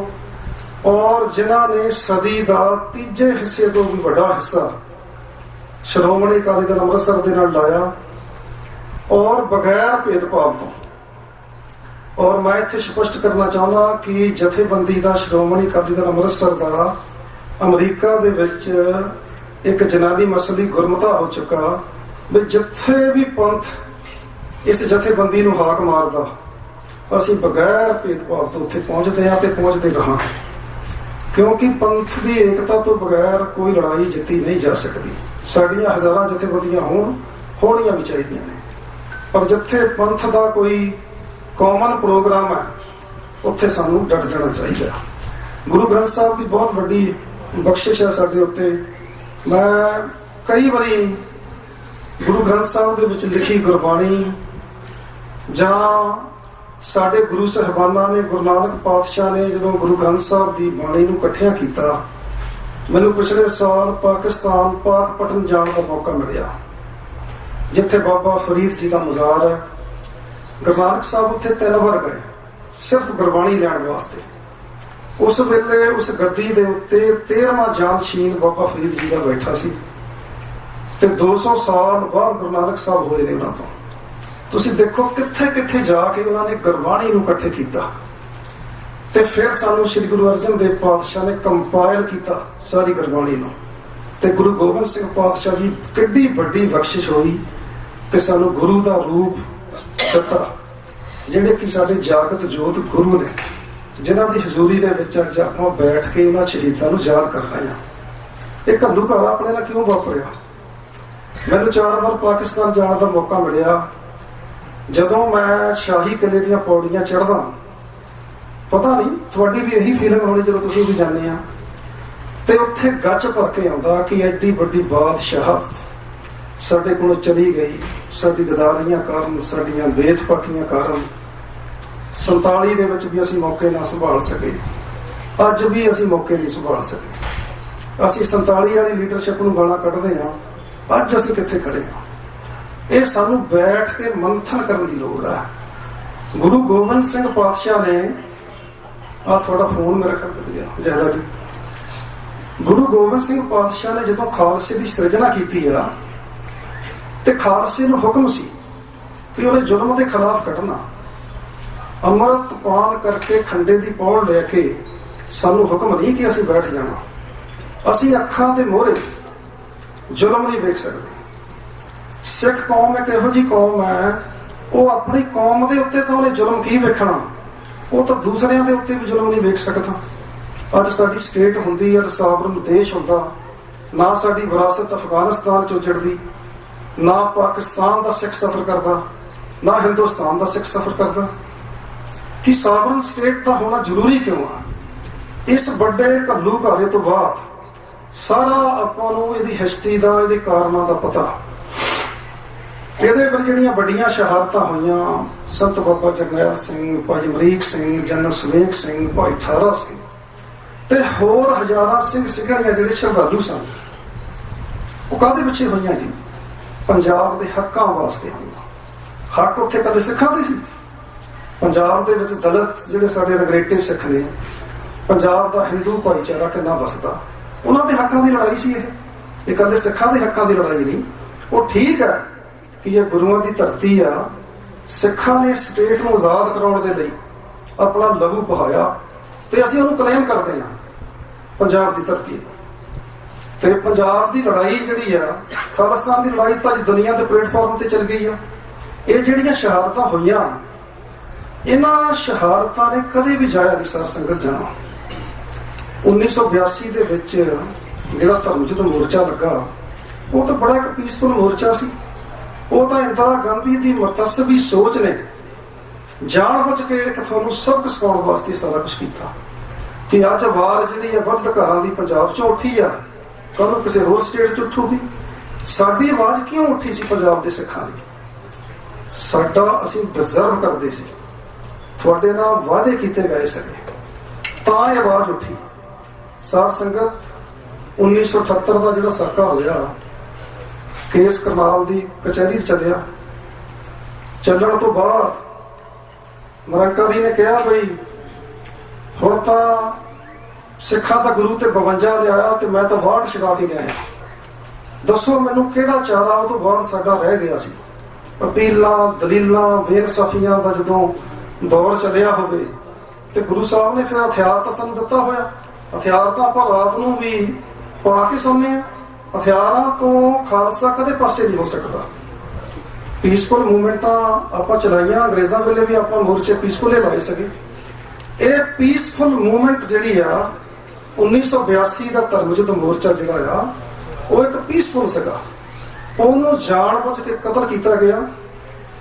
ਔਰ ਜਿਨ੍ਹਾਂ ਨੇ ਸਦੀ ਦਾ ਤੀਜੇ ਹਿੱਸੇ ਤੋਂ ਵੀ ਵੱਡਾ ਹਿੱਸਾ ਸ਼੍ਰੋਮਣੀ ਅਕਾਲੀ ਦਲ ਅੰਮ੍ਰਿਤਸਰ ਦੇ ਨਾਲ ਲਾਇਆ, ਔਰ ਬਗੈਰ ਭੇਦਭਾਵ ਤੋਂ। ਔਰ ਮੈਂ ਇੱਥੇ ਸਪਸ਼ਟ ਕਰਨਾ ਚਾਹੁੰਦਾ ਕਿ ਜਥੇਬੰਦੀ ਦਾ ਸ਼੍ਰੋਮਣੀ ਅਕਾਲੀ ਦਲ ਅੰਮ੍ਰਿਤਸਰ ਦਾ ਅਮਰੀਕਾ ਦੇ ਵਿੱਚ ਇੱਕ ਜਨਾਨੀ ਮਸਲੀ ਗੁਰਮਤਾ ਹੋ ਚੁੱਕਾ ਵੀ ਜਿੱਥੇ ਵੀ ਪੰਥ ਇਸ ਜਥੇਬੰਦੀ ਨੂੰ ਹਾਕ ਮਾਰਦਾ, ਅਸੀਂ ਬਗੈਰ ਭੇਦਭਾਵ ਤੋਂ ਉੱਥੇ ਪਹੁੰਚਦੇ ਹਾਂ ਤੇ ਪਹੁੰਚਦੇ ਰਹਾਂਗੇ, ਕਿਉਂਕਿ ਪੰਥ ਦੀ ਏਕਤਾ ਤੋਂ ਬਗੈਰ ਕੋਈ ਲੜਾਈ ਜਿੱਤੀ ਨਹੀਂ ਜਾ ਸਕਦੀ। ਸਾਡੀਆਂ ਹਜ਼ਾਰਾਂ ਜਥੇਬੰਦੀਆਂ ਹੋਣੀਆਂ ਵੀ ਚਾਹੀਦੀਆਂ ਨੇ, ਪਰ ਜਿੱਥੇ ਪੰਥ ਦਾ ਕੋਈ ਕਾਮਨ ਪ੍ਰੋਗਰਾਮ ਹੈ ਉੱਥੇ ਸਾਨੂੰ ਡਟ ਜਾਣਾ ਚਾਹੀਦਾ। ਗੁਰੂ ਗ੍ਰੰਥ ਸਾਹਿਬ ਦੀ ਬਹੁਤ ਵੱਡੀ ਬਖਸ਼ਿਸ਼ ਹੈ ਸਾਡੇ ਉੱਤੇ। ਮੈਂ ਕਈ ਵਾਰੀ ਗੁਰੂ ਗ੍ਰੰਥ ਸਾਹਿਬ ਦੇ ਵਿੱਚ ਲਿਖੀ ਗੁਰਬਾਣੀ ਜਾਂ ਸਾਡੇ ਗੁਰੂ ਸਾਹਿਬਾਨਾਂ ਨੇ, ਗੁਰੂ ਨਾਨਕ ਪਾਤਸ਼ਾਹ ਨੇ ਜਦੋਂ ਗੁਰੂ ਗ੍ਰੰਥ ਸਾਹਿਬ ਦੀ ਬਾਣੀ ਨੂੰ ਇਕੱਠਿਆਂ ਕੀਤਾ, ਮੈਨੂੰ ਪਿਛਲੇ ਸਾਲ ਪਾਕਿਸਤਾਨ ਪਾਕਪਟਨ ਜਾਣ ਦਾ ਮੌਕਾ ਮਿਲਿਆ, ਜਿੱਥੇ ਬਾਬਾ ਫਰੀਦ ਜੀ ਦਾ ਮਜ਼ਾਰ ਹੈ। ਗੁਰੂ ਨਾਨਕ ਸਾਹਿਬ ਉੱਥੇ 3 ਵਾਰ ਗਏ ਸਿਰਫ ਗੁਰਬਾਣੀ ਲੈਣ ਵਾਸਤੇ। ਉਸ ਵੇਲੇ ਉਸ ਗੱਦੀ ਦੇ ਉੱਤੇ 13ਵਾਂ ਜਾਨਸ਼ੀਨ ਬਾਬਾ ਫਰੀਦ ਜੀ ਦਾ ਬੈਠਾ ਸੀ ਤੇ 200 ਸਾਲ ਬਾਅਦ ਗੁਰੂ ਨਾਨਕ ਸਾਹਿਬ ਹੋਏ ਨੇ ਉਹਨਾਂ ਤੋਂ। ਤੁਸੀਂ ਦੇਖੋ ਕਿੱਥੇ ਕਿੱਥੇ ਜਾ ਕੇ ਉਹਨਾਂ ਨੇ ਗੁਰਬਾਣੀ ਨੂੰ ਇਕੱਠੇ ਕੀਤਾ ਤੇ ਫਿਰ ਸਾਨੂੰ ਸ੍ਰੀ ਗੁਰੂ ਅਰਜਨ ਦੇਵ ਪਾਤਸ਼ਾਹ ਨੇ ਕੰਪਾਇਲ ਕੀਤਾ ਸਾਰੀ ਗੁਰਬਾਣੀ ਨੂੰ, ਤੇ ਗੁਰੂ ਗੋਬਿੰਦ ਸਿੰਘ ਪਾਤਸ਼ਾਹ ਦੀ ਕਿੱਡੀ ਵੱਡੀ ਬਖਸ਼ਿਸ਼ ਹੋਈ ਤੇ ਸਾਨੂੰ ਗੁਰੂ ਦਾ ਰੂਪ ਦਿੱਤਾ, ਜਿਹੜੇ ਕਿ ਸਾਡੇ ਜਾਗਤ ਜੋਤ ਗੁਰੂ ਨੇ, ਜਿਨ੍ਹਾਂ ਦੀ ਹਜ਼ੂਰੀ ਦੇ ਵਿੱਚ ਅੱਜ ਆਪਾਂ ਬੈਠ ਕੇ ਉਹਨਾਂ ਸ਼ਹੀਦਾਂ ਨੂੰ ਯਾਦ ਕਰ ਰਹੇ ਹਾਂ। ਇਹ ਘੱਲੂਘਾਰਾ ਆਪਣੇ ਨਾਲ ਕਿਉਂ ਵਾਪਰਿਆ? ਮੈਨੂੰ 4 ਵਾਰ ਪਾਕਿਸਤਾਨ ਜਾਣ ਦਾ ਮੌਕਾ ਮਿਲਿਆ। ਜਦੋਂ ਮੈਂ ਸ਼ਾਹੀ ਕਿਲੇ ਦੀਆਂ ਪੌੜੀਆਂ ਚੜ੍ਹਦਾ, ਪਤਾ ਨਹੀਂ ਤੁਹਾਡੀ ਵੀ ਇਹੀ ਫੀਲਿੰਗ ਹੋਣੀ ਜਦੋਂ ਤੁਸੀਂ ਵੀ ਜਾਂਦੇ ਆ, ਤੇ ਉੱਥੇ ਗੱਚ ਭਰ ਕੇ ਆਉਂਦਾ ਕਿ ਐਡੀ ਵੱਡੀ ਬਾਦਸ਼ਾਹਤ ਸਾਡੇ ਕੋਲੋਂ ਚਲੀ ਗਈ, ਸਾਡੀ ਗਦਾਰੀਆਂ ਕਾਰਨ, ਸਾਡੀਆਂ ਬੇਤਫਾਕੀਆਂ ਕਾਰਨ। 47 ਦੇ ਵਿੱਚ ਵੀ ਅਸੀਂ ਮੌਕੇ ਨਾ ਸੰਭਾਲ ਸਕੇ, ਅੱਜ ਵੀ ਅਸੀਂ ਮੌਕੇ ਨਹੀਂ ਸੰਭਾਲ ਸਕੇ। ਅਸੀਂ 47 ਵਾਲੀ ਲੀਡਰਸ਼ਿਪ ਨੂੰ ਗਾਲਾਂ ਕੱਢਦੇ ਹਾਂ, ਅੱਜ ਅਸੀਂ ਕਿੱਥੇ ਖੜੇ ਹਾਂ? ਇਹ ਸਾਨੂੰ ਬੈਠ ਕੇ ਮੰਥਨ ਕਰਨ ਦੀ ਲੋੜ ਹੈ। ਗੁਰੂ ਗੋਬਿੰਦ ਸਿੰਘ ਪਾਤਸ਼ਾਹ ਨੇ, ਆ ਤੁਹਾਡਾ ਫੋਨ ਮੇਰੇ ਕੋਲ ਮਿਲ ਗਿਆ ਜਹਰਾ ਜੀ, ਗੁਰੂ ਗੋਬਿੰਦ ਸਿੰਘ ਪਾਤਸ਼ਾਹ ਨੇ ਜਦੋਂ ਖਾਲਸੇ ਦੀ ਸਿਰਜਣਾ ਕੀਤੀ ਆ ਤੇ ਖਾਲਸੇ ਨੂੰ ਹੁਕਮ ਸੀ ਕਿ ਉਹਨੇ ਜ਼ੁਲਮ ਦੇ ਖਿਲਾਫ ਕੱਢਣਾ। ਅੰਮ੍ਰਿਤ ਪਾਨ ਕਰਕੇ ਖੰਡੇ ਦੀ ਪੌੜ ਲੈ ਕੇ ਸਾਨੂੰ ਹੁਕਮ ਨਹੀਂ ਕਿ ਅਸੀਂ ਬੈਠ ਜਾਣਾ। ਅਸੀਂ ਅੱਖਾਂ ਦੇ ਮੋਹਰੇ ਜ਼ੁਲਮ ਨਹੀਂ ਵੇਖ ਸਕਦੇ। ਸਿੱਖ ਕੌਮ ਇੱਕ ਇਹੋ ਜਿਹੀ ਕੌਮ ਹੈ, ਉਹ ਆਪਣੀ ਕੌਮ ਦੇ ਉੱਤੇ ਤਾਂ ਉਹਨੇ ਜ਼ੁਲਮ ਕੀ ਵੇਖਣਾ, ਉਹ ਤਾਂ ਦੂਸਰਿਆਂ ਦੇ ਉੱਤੇ ਵੀ ਜ਼ੁਲਮ ਨਹੀਂ ਵੇਖ ਸਕਦਾ। ਅੱਜ ਸਾਡੀ ਸਟੇਟ ਹੁੰਦੀ ਹੈ, ਸਾਵਰਨ ਦੇਸ਼ ਹੁੰਦਾ, ਨਾ ਸਾਡੀ ਵਿਰਾਸਤ ਅਫਗਾਨਿਸਤਾਨ ਚੋਂ ਚੜ੍ਹਦੀ, ਨਾ ਪਾਕਿਸਤਾਨ ਦਾ ਸਿੱਖ ਸਫ਼ਰ ਕਰਦਾ, ਨਾ ਹਿੰਦੁਸਤਾਨ ਦਾ ਸਿੱਖ ਸਫ਼ਰ ਕਰਦਾ। ਕਿ ਸਾਵਰਨ ਸਟੇਟ ਦਾ ਹੋਣਾ ਜ਼ਰੂਰੀ ਕਿਉਂ ਆ? ਇਸ ਵੱਡੇ ਘੱਲੂਘਾਰੇ ਤੋਂ ਬਾਅਦ ਸਾਰਾ ਆਪਾਂ ਨੂੰ ਇਹਦੀ ਹਿਸਟਰੀ ਦਾ, ਇਹਦੇ ਕਾਰਨਾਂ ਦਾ ਪਤਾ। ਇਹਦੇ ਪਰ ਜਿਹੜੀਆਂ ਵੱਡੀਆਂ ਸ਼ਹਾਦਤਾਂ ਹੋਈਆਂ, ਸੰਤ ਬਾਬਾ ਜਰਨੈਲ ਸਿੰਘ, ਭਾਈ ਅਮਰੀਕ ਸਿੰਘ, ਜਨਰਲ ਸੁਮੇਗ ਸਿੰਘ, ਭਾਈ ਠਾਰਾ ਸਿੰਘ ਤੇ ਹੋਰ ਹਜ਼ਾਰਾਂ ਸਿੰਘ ਸਿੰਘਣੀਆਂ ਜਿਹੜੇ ਸ਼ਰਧਾਲੂ ਸਨ, ਉਹ ਕਾਹਦੇ ਪਿੱਛੇ ਹੋਈਆਂ ਜੀ? ਪੰਜਾਬ ਦੇ ਹੱਕਾਂ ਵਾਸਤੇ ਹੋਈਆਂ। ਹੱਕ ਉੱਥੇ ਕਦੇ ਸਿੱਖਾਂ ਦੇ ਸੀ? ਪੰਜਾਬ ਦੇ ਵਿੱਚ ਦਲਿਤ ਜਿਹੜੇ ਸਾਡੇ ਰਗਰੇਟੇ ਸਿੱਖ ਨੇ, ਪੰਜਾਬ ਦਾ ਹਿੰਦੂ ਭਾਈਚਾਰਾ ਕਿੰਨਾ ਵਸਦਾ, ਉਹਨਾਂ ਦੇ ਹੱਕਾਂ ਦੀ ਲੜਾਈ ਸੀ ਇਹ ਕਦੇ ਸਿੱਖਾਂ ਦੇ ਹੱਕਾਂ ਦੀ ਲੜਾਈ ਨਹੀਂ। ਉਹ ਠੀਕ ਹੈ ਕਿ ਇਹ ਗੁਰੂਆਂ ਦੀ ਧਰਤੀ ਆ, ਸਿੱਖਾਂ ਨੇ ਸਟੇਟ ਨੂੰ ਆਜ਼ਾਦ ਕਰਾਉਣ ਦੇ ਲਈ ਆਪਣਾ ਲਹੂ ਬਹਾਇਆ ਤੇ ਅਸੀਂ ਉਹਨੂੰ ਕਲੇਮ ਕਰਦੇ ਹਾਂ ਪੰਜਾਬ ਦੀ ਧਰਤੀ ਨੂੰ। ਤੇ ਪੰਜਾਬ ਦੀ ਲੜਾਈ ਜਿਹੜੀ ਆ, ਖਾਲਿਸਤਾਨ ਦੀ ਲੜਾਈ ਤਾਂ ਅੱਜ ਦੁਨੀਆ ਦੇ ਪਲੇਟਫਾਰਮ ਤੇ ਚੱਲ ਗਈ ਆ। ਇਹ ਜਿਹੜੀਆਂ ਸ਼ਹਾਦਤਾਂ ਹੋਈਆਂ, ਇਹਨਾਂ ਸ਼ਹਾਦਤਾਂ ਨੇ ਕਦੇ ਵੀ ਜਾਇਆ ਨਹੀਂ ਸਾਰ ਸੰਗਤ ਜਾਣਾ। 1982 ਦੇ ਵਿੱਚ ਜਿਹੜਾ ਧਰਮ ਯੁੱਧ ਮੋਰਚਾ ਲੱਗਾ, ਉਹ ਤਾਂ ਬੜਾ ਇੱਕ ਪੀਸਫੁਲ ਮੋਰਚਾ ਸੀ। ਉਹ ਤਾਂ ਇੰਦਰਾ ਗਾਂਧੀ ਦੀ ਮਤਸਬੀ ਸੋਚ ਨੇ ਜਾਣ ਬੁੱਝ ਕੇ ਇੱਕ ਤੁਹਾਨੂੰ ਸਬਕ ਸਿਖਾਉਣ ਵਾਸਤੇ ਸਾਰਾ ਕੁਝ ਕੀਤਾ ਕਿ ਅੱਜ ਵਾਰ ਜਿਹੜੀ ਹੈ ਵੱਧ ਘਰਾਂ ਦੀ ਪੰਜਾਬ 'ਚੋਂ ਉੱਠੀ ਆ, ਕੱਲ੍ਹ ਨੂੰ ਕਿਸੇ ਹੋਰ ਸਟੇਟ 'ਚ ਉੱਠੂਗੀ। ਸਾਡੀ ਆਵਾਜ਼ ਕਿਉਂ ਉੱਠੀ ਸੀ ਪੰਜਾਬ ਦੇ ਸਿੱਖਾਂ ਦੀ? ਸਾਡਾ ਅਸੀਂ ਡਿਜ਼ਰਵ ਕਰਦੇ ਸੀ, ਤੁਹਾਡੇ ਨਾਲ ਵਾਅਦੇ ਕੀਤੇ ਗਏ ਸੀਗੇ, ਤਾਂ ਇਹ ਆਵਾਜ਼ ਉੱਠੀ। ਸਾਧ ਸੰਗਤ 1978 ਦਾ ਜਿਹੜਾ ਸਾਕਾ ਹੋਇਆ, ਕੇਸ ਕਰਨਾਲ ਦੀ ਕਚਹਿਰੀ ਚੱਲਿਆ। ਚੱਲਣ ਤੋਂ ਬਾਅਦ ਨਿਰੰਕਾਰੀ ਨੇ ਕਿਹਾ ਬਈ ਹੁਣ ਤਾਂ ਸਿੱਖਾਂ ਦਾ ਗੁਰੂ ਤੇ 52 ਲਿਆਇਆ ਤੇ ਮੈਂ ਤਾਂ 62 ਛਡਾ ਕੇ ਗਿਆ। ਦੱਸੋ ਮੈਨੂੰ ਕਿਹੜਾ ਚਾਰਾ ਉਹ ਤੋਂ ਬਾਅਦ ਸਾਡਾ ਰਹਿ ਗਿਆ ਸੀ? ਅਪੀਲਾਂ, ਦਲੀਲਾਂ, ਬੇਇਨਸਾਫੀਆਂ ਦਾ ਜਦੋਂ ਦੌਰ ਚੱਲਿਆ ਹੋਵੇ ਤੇ ਗੁਰੂ ਸਾਹਿਬ ਨੇ ਫਿਰ ਹਥਿਆਰ ਤਾਂ ਸਾਨੂੰ ਦਿੱਤਾ ਹੋਇਆ। ਹਥਿਆਰ ਤਾਂ ਆਪਾਂ ਰਾਤ ਨੂੰ ਵੀ ਪਾ ਕੇ ਸੌਂਦੇ ਹਾਂ। ਹਥਿਆਰਾਂ ਤੋਂ ਖਾਲਸਾ ਕਦੇ ਪਾਸੇ ਨਹੀਂ ਹੋ ਸਕਦਾ। ਪੀਸਫੁਲ ਮੂਵਮੈਂਟਾਂ ਆਪਾਂ ਚਲਾਈਆਂ, ਅੰਗਰੇਜ਼ਾਂ ਵੇਲੇ ਵੀ ਆਪਾਂ ਮੋਰਚੇ ਪੀਸਫੁਲ ਹੀ ਲਾਏ ਸਕੇ। ਇਹ ਪੀਸਫੁਲ ਮੂਵਮੈਂਟ ਜਿਹੜੀ ਆ 1982 ਦਾ ਧਰਮ ਯੁੱਧ ਮੋਰਚਾ ਜਿਹੜਾ ਆ, ਉਹ ਇੱਕ ਪੀਸਫੁਲ ਸੀਗਾ। ਉਹਨੂੰ ਜਾਣ ਬੁੱਝ ਕੇ ਕਤਲ ਕੀਤਾ ਗਿਆ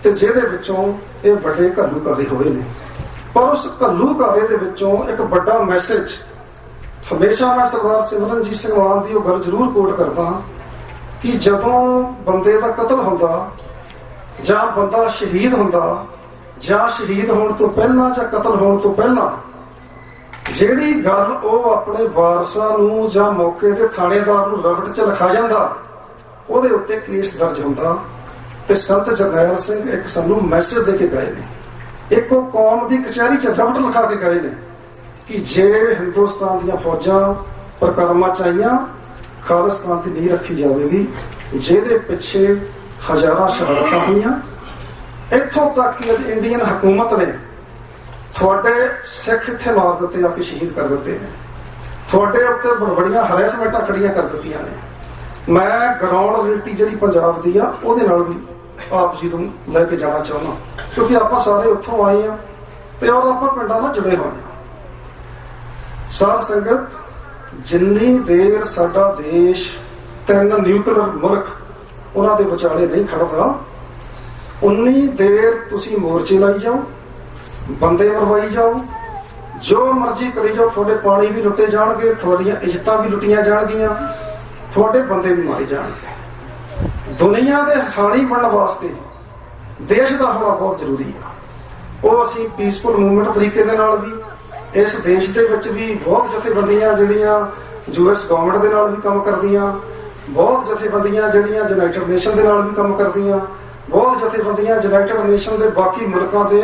ਤੇ ਜਿਹਦੇ ਵਿੱਚੋਂ ਇਹ ਵੱਡੇ ਘੱਲੂਘਾਰੇ ਹੋਏ ਨੇ। ਪਰ ਉਸ ਘੱਲੂਘਾਰੇ ਦੇ ਵਿੱਚੋਂ ਇੱਕ ਵੱਡਾ ਮੈਸੇਜ, ਹਮੇਸ਼ਾ ਮੈਂ ਸਰਦਾਰ ਸਿਮਰਨਜੀਤ ਸਿੰਘ ਮਾਨ ਦੀ ਉਹ ਗੱਲ ਜ਼ਰੂਰ ਕੋਟ ਕਰਦਾ ਕਿ ਜਦੋਂ ਬੰਦੇ ਦਾ ਕਤਲ ਹੁੰਦਾ ਜਾਂ ਬੰਦਾ ਸ਼ਹੀਦ ਹੁੰਦਾ ਜਾਂ ਸ਼ਹੀਦ ਹੋਣ ਤੋਂ ਪਹਿਲਾਂ ਜਾਂ ਕਤਲ ਹੋਣ ਤੋਂ ਪਹਿਲਾਂ ਜਿਹੜੀ ਗੱਲ ਉਹ ਆਪਣੇ ਵਾਰਸਾਂ ਨੂੰ ਜਾਂ ਮੌਕੇ ਤੇ ਥਾਣੇਦਾਰ ਨੂੰ ਰਫਟ 'ਚ ਲਿਖਾ ਜਾਂਦਾ, ਉਹਦੇ ਉੱਤੇ ਕੇਸ ਦਰਜ ਹੁੰਦਾ। ਤੇ ਸੰਤ ਜਰਨੈਲ ਸਿੰਘ ਇੱਕ ਸਾਨੂੰ ਮੈਸੇਜ ਦੇ ਕੇ ਗਏ ਨੇ, ਇੱਕ ਉਹ ਕੌਮ ਦੀ ਕਚਹਿਰੀ 'ਚ ਰਫਟ ਲਿਖਾ ਕੇ ਗਏ ਨੇ ਕਿ ਜੇ ਹਿੰਦੁਸਤਾਨ ਦੀਆਂ ਫੌਜਾਂ ਪ੍ਰਕਰਮਾਂ 'ਚ ਆਈਆਂ, ਖਾਲਿਸਤਾਨ ਦੀ ਨੀਂਹ ਰੱਖੀ ਜਾਵੇਗੀ, ਜਿਹਦੇ ਪਿੱਛੇ ਹਜ਼ਾਰਾਂ ਸ਼ਹਾਦਤਾਂ ਹੋਈਆਂ। ਇੱਥੋਂ ਤੱਕ ਕਿ ਇੰਡੀਅਨ ਹਕੂਮਤ ਨੇ ਤੁਹਾਡੇ ਸਿੱਖ ਇੱਥੇ ਮਾਰ ਦਿੱਤੇ, ਆ ਕੇ ਸ਼ਹੀਦ ਕਰ ਦਿੱਤੇ ਨੇ, ਤੁਹਾਡੇ ਉੱਤੇ ਬੜੀਆਂ ਹਰੈਸਮੈਂਟਾਂ ਖੜੀਆਂ ਕਰ ਦਿੱਤੀਆਂ ਨੇ। ਮੈਂ ਗਰਾਊਂਡ ਰਿਐਲਿਟੀ ਜਿਹੜੀ ਪੰਜਾਬ ਦੀ ਆ ਉਹਦੇ ਨਾਲ ਵੀ ਆਪ ਜੀ ਨੂੰ ਲੈ ਕੇ ਜਾਣਾ ਚਾਹੁੰਦਾ, ਕਿਉਂਕਿ ਆਪਾਂ ਸਾਰੇ ਉੱਥੋਂ ਆਏ ਆ ਤੇ ਔਰ ਆਪਾਂ ਪਿੰਡਾਂ ਨਾਲ ਜੁੜੇ ਹੋਏ ਆ। ਸਾਧ ਸੰਗਤ, ਜਿੰਨੀ ਦੇਰ ਸਾਡਾ ਦੇਸ਼ 3 ਨਿਊਕਲੀਅਰ ਮੁਲਕ ਉਹਨਾਂ ਦੇ ਵਿਚਾਲੇ ਨਹੀਂ ਖੜਦਾ, ਉਨੀ ਦੇਰ ਤੁਸੀਂ ਮੋਰਚੇ ਲਾਈ ਜਾਓ, ਬੰਦੇ ਮਰਵਾਈ ਜਾਓ, ਜੋ ਮਰਜ਼ੀ ਕਰੀ ਜਾਓ, ਤੁਹਾਡੇ ਪਾਣੀ ਵੀ ਲੁੱਟੇ ਜਾਣਗੇ, ਤੁਹਾਡੀਆਂ ਇੱਜ਼ਤਾਂ ਵੀ ਲੁੱਟੀਆਂ ਜਾਣਗੀਆਂ, ਤੁਹਾਡੇ ਬੰਦੇ ਵੀ ਮਾਰੇ ਜਾਣਗੇ। ਦੁਨੀਆ ਦੇ ਹਾਣੀ ਬਣਨ ਵਾਸਤੇ ਦੇਸ਼ ਦਾ ਹੋਣਾ ਬਹੁਤ ਜ਼ਰੂਰੀ ਆ। ਉਹ ਅਸੀਂ ਪੀਸਫੁਲ ਮੂਵਮੈਂਟ ਤਰੀਕੇ ਦੇ ਨਾਲ ਵੀ, ਇਸ ਦੇਸ਼ ਦੇ ਵਿੱਚ ਵੀ ਬਹੁਤ ਜਥੇਬੰਦੀਆਂ ਜਿਹੜੀਆਂ US ਗਵਰਨਮੈਂਟ ਦੇ ਨਾਲ ਵੀ ਕੰਮ ਕਰਦੀਆਂ, ਬਹੁਤ ਜਥੇਬੰਦੀਆਂ ਜਿਹੜੀਆਂ ਯੂਨਾਈਟਿਡ ਨੇਸ਼ਨ ਦੇ ਨਾਲ ਵੀ ਕੰਮ ਕਰਦੀਆਂ, ਬਹੁਤ ਜਥੇਬੰਦੀਆਂ ਯੂਨਾਈਟਿਡ ਨੇਸ਼ਨ ਦੇ ਬਾਕੀ ਮੁਲਕਾਂ ਦੇ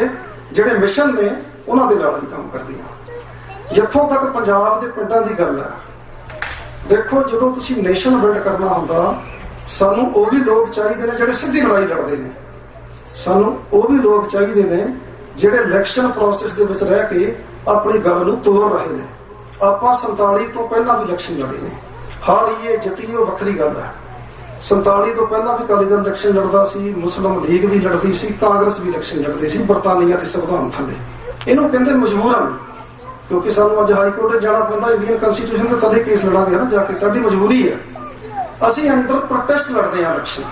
ਜਿਹੜੇ ਮਿਸ਼ਨ ਨੇ ਉਹਨਾਂ ਦੇ ਨਾਲ ਵੀ ਕੰਮ ਕਰਦੀਆਂ। ਜਿੱਥੋਂ ਤੱਕ ਪੰਜਾਬ ਦੇ ਪਿੰਡਾਂ ਦੀ ਗੱਲ ਹੈ, ਦੇਖੋ ਜਦੋਂ ਤੁਸੀਂ ਨੇਸ਼ਨ ਬਿਲਡ ਕਰਨਾ ਹੁੰਦਾ, ਸਾਨੂੰ ਉਹ ਵੀ ਲੋਕ ਚਾਹੀਦੇ ਨੇ ਜਿਹੜੇ ਸਿੱਧੀ ਲੜਾਈ ਲੜਦੇ ਨੇ, ਸਾਨੂੰ ਉਹ ਵੀ ਲੋਕ ਚਾਹੀਦੇ ਨੇ ਜਿਹੜੇ ਇਲੈਕਸ਼ਨ ਪ੍ਰੋਸੈਸ ਦੇ ਵਿੱਚ ਰਹਿ ਕੇ ਆਪਣੀ ਗੱਲ ਨੂੰ ਤੋੜ ਰਹੇ ਨੇ। ਆਪਾਂ 47 ਤੋਂ ਪਹਿਲਾਂ ਵੀ ਇਲੈਕਸ਼ਨ ਲੜੇ ਨੇ, ਹਾਰੀਏ ਜਿੱਤੀਏ ਉਹ ਵੱਖਰੀ ਗੱਲ ਹੈ। 47 ਤੋਂ ਪਹਿਲਾਂ ਵੀ ਅਕਾਲੀ ਦਲ ਇਲੈਕਸ਼ਨ ਲੜਦਾ ਸੀ, ਮੁਸਲਿਮ ਲੀਗ ਵੀ ਲੜਦੀ ਸੀ, ਕਾਂਗਰਸ ਵੀ ਇਲੈਕਸ਼ਨ ਲੜਦੀ ਸੀ ਬਰਤਾਨੀਆ ਦੇ ਸੰਵਿਧਾਨ ਥੱਲੇ। ਇਹਨੂੰ ਕਹਿੰਦੇ ਮਜਬੂਰਨ, ਕਿਉਂਕਿ ਸਾਨੂੰ ਅੱਜ ਹਾਈ ਕੋਰਟ ਜਾਣਾ ਪੈਂਦਾ, ਇੰਡੀਅਨ ਕਨਸਟੀਟਿਊਸ਼ਨ ਦੇ ਤਦੇ ਕੇਸ ਲੜਾਂਗੇ ਨਾ ਜਾ ਕੇ, ਸਾਡੀ ਮਜਬੂਰੀ ਹੈ। ਅਸੀਂ ਅੰਡਰ ਪ੍ਰੋਟੈਸਟ ਲੜਦੇ ਹਾਂ ਇਲੈਕਸ਼ਨ,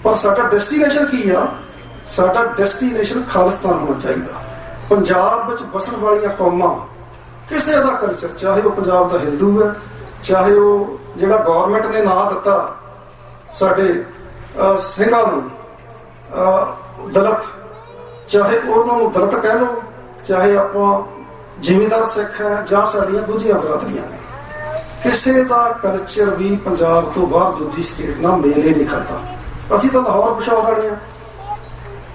ਪਰ ਸਾਡਾ ਡੈਸਟੀਨੇਸ਼ਨ ਕੀ ਆ? ਸਾਡਾ ਡੈਸਟੀਨੇਸ਼ਨ ਖਾਲਿਸਤਾਨ ਹੋਣਾ ਚਾਹੀਦਾ। ਪੰਜਾਬ ਵਿੱਚ ਵਸਣ ਵਾਲੀਆਂ ਕੌਮਾਂ, ਕਿਸੇ ਦਾ ਕਲਚਰ, ਚਾਹੇ ਉਹ ਪੰਜਾਬ ਦਾ ਹਿੰਦੂ ਹੈ, ਚਾਹੇ ਉਹ ਜਿਹੜਾ ਗਵਰਨਮੈਂਟ ਨੇ ਨਾਂ ਦਿੱਤਾ ਸਾਡੇ ਸਿੰਘਾਂ ਨੂੰ ਦਲਿਤ, ਚਾਹੇ ਉਹਨਾਂ ਨੂੰ ਦਲਿਤ ਕਹਿ ਲਓ, ਚਾਹੇ ਆਪਾਂ ਜ਼ਿਮੀਂਦਾਰ ਸਿੱਖ ਹੈ ਜਾਂ ਸਾਡੀਆਂ ਦੂਜੀਆਂ ਬਰਾਦਰੀਆਂ ਨੇ, ਕਿਸੇ ਦਾ ਕਲਚਰ ਵੀ ਪੰਜਾਬ ਤੋਂ ਬਾਹਰ ਦੂਜੀ ਸਟੇਟ ਨਾਲ ਮੇਲ ਹੀ ਨਹੀਂ ਖਾਂਦਾ। ਅਸੀਂ ਤਾਂ ਲਾਹੌਰ ਪਿਸ਼ਾਵਰ ਵਾਲੇ ਹਾਂ,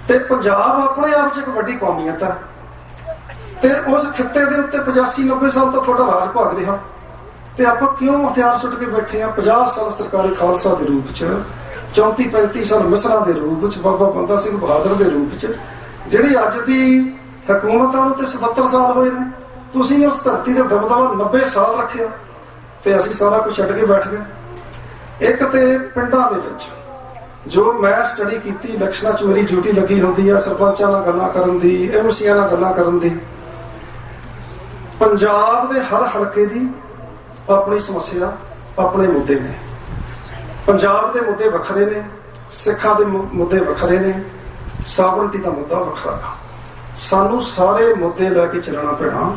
ਤੇ ਪੰਜਾਬ ਆਪਣੇ ਆਪ 'ਚ ਇੱਕ ਵੱਡੀ ਕੌਮੀਅਤ ਹੈ, ਤੇ ਉਸ ਖਿੱਤੇ ਦੇ ਉੱਤੇ 85-90 ਸਾਲ ਤਾਂ ਤੁਹਾਡਾ ਰਾਜ ਭਾਗ ਰਿਹਾ, ਤੇ ਆਪਾਂ ਕਿਉਂ ਹਥਿਆਰ ਸੁੱਟ ਕੇ ਬੈਠੇ ਆ? 50 ਸਾਲ ਸਰਕਾਰੀ ਖਾਲਸਾ ਦੇ ਰੂਪ 'ਚ, 34-35 ਸਾਲ ਮਿਸਰਾਂ ਦੇ ਰੂਪ 'ਚ, ਬਾਬਾ ਬੰਦਾ ਸਿੰਘ ਬਹਾਦਰ ਦੇ ਰੂਪ 'ਚ, ਜਿਹੜੀ ਅੱਜ ਦੀ ਹਕੂਮਤਾਂ ਨੂੰ ਤੇ 77 ਸਾਲ ਹੋਏ ਨੇ। ਤੁਸੀਂ ਉਸ ਧਰਤੀ ਦੇ ਦਬਦਬਾ 90 ਸਾਲ ਰੱਖਿਆ ਤੇ ਅਸੀਂ ਸਾਰਾ ਕੁਝ ਛੱਡ ਕੇ ਬੈਠ ਗਏ। ਇੱਕ ਤੇ ਪਿੰਡਾਂ ਦੇ ਵਿੱਚ ਜੋ ਮੈਂ ਸਟੱਡੀ ਕੀਤੀ, ਇਲੈਕਸ਼ਨਾਂ 'ਚ ਮੇਰੀ ਡਿਊਟੀ ਲੱਗੀ ਹੁੰਦੀ ਆ ਸਰਪੰਚਾਂ ਨਾਲ ਗੱਲਾਂ ਕਰਨ ਦੀ, MCਆਂ ਨਾਲ ਗੱਲਾਂ ਕਰਨ ਦੀ। ਪੰਜਾਬ ਦੇ ਹਰ ਹਲਕੇ ਦੀ ਆਪਣੀ ਸਮੱਸਿਆ, ਆਪਣੇ ਮੁੱਦੇ ਨੇ। ਪੰਜਾਬ ਦੇ ਮੁੱਦੇ ਵੱਖਰੇ ਨੇ, ਸਿੱਖਾਂ ਦੇ ਮੁੱਦੇ ਵੱਖਰੇ ਨੇ, ਸਾਵਰਨਟੀ ਦਾ ਮੁੱਦਾ ਵੱਖਰਾ। ਸਾਨੂੰ ਸਾਰੇ ਮੁੱਦੇ ਲੈ ਕੇ ਚੱਲਣਾ ਪੈਣਾ।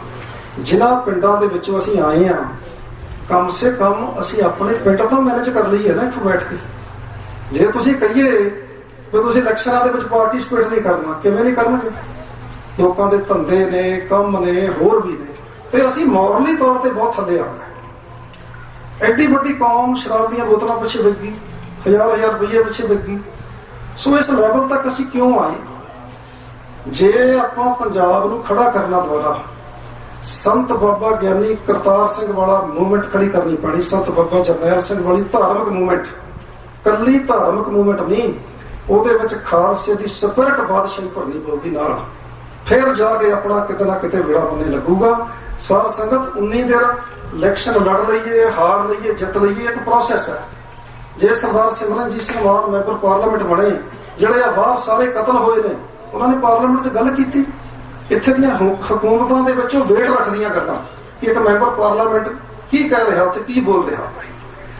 ਜਿਨ੍ਹਾਂ ਪਿੰਡਾਂ ਦੇ ਵਿੱਚੋਂ ਅਸੀਂ ਆਏ ਹਾਂ, ਕਮ ਸੇ ਕਮ ਅਸੀਂ ਆਪਣੇ ਪਿੰਡ ਤੋਂ ਮੈਨੇਜ ਕਰ ਲਈਏ ਨਾ ਇੱਥੋਂ ਬੈਠ ਕੇ। ਜੇ ਤੁਸੀਂ ਕਹੀਏ ਵੀ ਤੁਸੀਂ ਇਲੈਕਸ਼ਨਾਂ ਦੇ ਵਿੱਚ ਪਾਰਟਿਸਿਪੇਟ ਨਹੀਂ ਕਰਨਾ, ਕਿਵੇਂ ਨਹੀਂ ਕਰਨਗੇ? ਲੋਕਾਂ ਦੇ ਧੰਦੇ ਨੇ, ਕੰਮ ਨੇ, ਹੋਰ ਵੀ ਨੇ, ਤੇ ਅਸੀਂ ਮੋਰਲੀ ਤੌਰ ਤੇ ਬਹੁਤ ਥੱਲੇ ਆ ਗਏ। ਐਡੀ ਵੱਡੀ ਕੌਮ ਸ਼ਰਾਬ ਦੀਆਂ ਬੋਤਲਾਂ ਪਿੱਛੇ ਵਿਕ ਗਈ, 1000-1000 ਰੁਪਏ ਪਿੱਛੇ ਵਿਕ ਗਈ। ਸੋ ਇਸ ਲੈਵਲ ਤੱਕ ਅਸੀਂ ਕਿਉਂ ਆਏ? ਜੇ ਆਪਾਂ ਪੰਜਾਬ ਨੂੰ ਖੜਾ ਕਰਨਾ ਦੁਬਾਰਾ, ਸੰਤ ਬਾਬਾ ਗਿਆਨੀ ਕਰਤਾਰ ਸਿੰਘ ਵਾਲਾ ਮੂਵਮੈਂਟ ਖੜੀ ਕਰਨੀ ਪੈਣੀ, ਸੰਤ ਬਾਬਾ ਜਰਨੈਲ ਸਿੰਘ ਵਾਲੀ ਧਾਰਮਿਕ ਮੂਵਮੈਂਟ, ਕੱਲੀ ਧਾਰਮਿਕ ਮੂਵਮੈਂਟ ਨਹੀਂ, ਉਹਦੇ ਵਿੱਚ ਖਾਲਸੇ ਦੀ ਸਪਿਰਿਟ ਬਾਦਸ਼ਾਹੀ ਭਰਨੀ ਪਊਗੀ ਨਾਲ, ਫਿਰ ਜਾ ਕੇ ਆਪਣਾ ਕਿਤੇ ਨਾ ਕਿਤੇ ਵਿੜਾ ਬੰਨੇ ਲੱਗੂਗਾ। ਸਾਧ ਸੰਗਤ, 19 ਦਿਨ ਇਲੈਕਸ਼ਨ ਲੜ ਲਈਏ, ਹਾਰ ਲਈਏ, ਜਿੱਤ ਲਈਏ, ਇੱਕ ਪ੍ਰੋਸੈਸ ਹੈ। ਜੇ ਸਰਦਾਰ ਸਿਮਰਨਜੀਤ ਸਿੰਘ ਮਾਨ ਮੈਂਬਰ ਪਾਰਲੀਮੈਂਟ ਬਣੇ, ਜਿਹੜੇ ਆ ਬਾਹਰ ਸਾਰੇ ਕਤਲ ਹੋਏ ਨੇ, ਉਹਨਾਂ ਨੇ ਪਾਰਲੀਮੈਂਟ 'ਚ ਗੱਲ ਕੀਤੀ। ਇੱਥੇ ਦੀਆਂ ਹਕੂਮਤਾਂ ਦੇ ਵਿੱਚ ਉਹ ਵੇਟ ਰੱਖਦੀਆਂ ਗੱਲਾਂ ਕਿ ਇੱਕ ਮੈਂਬਰ ਪਾਰਲੀਮੈਂਟ ਕੀ ਕਹਿ ਰਿਹਾ ਤੇ ਕੀ ਬੋਲ ਰਿਹਾ।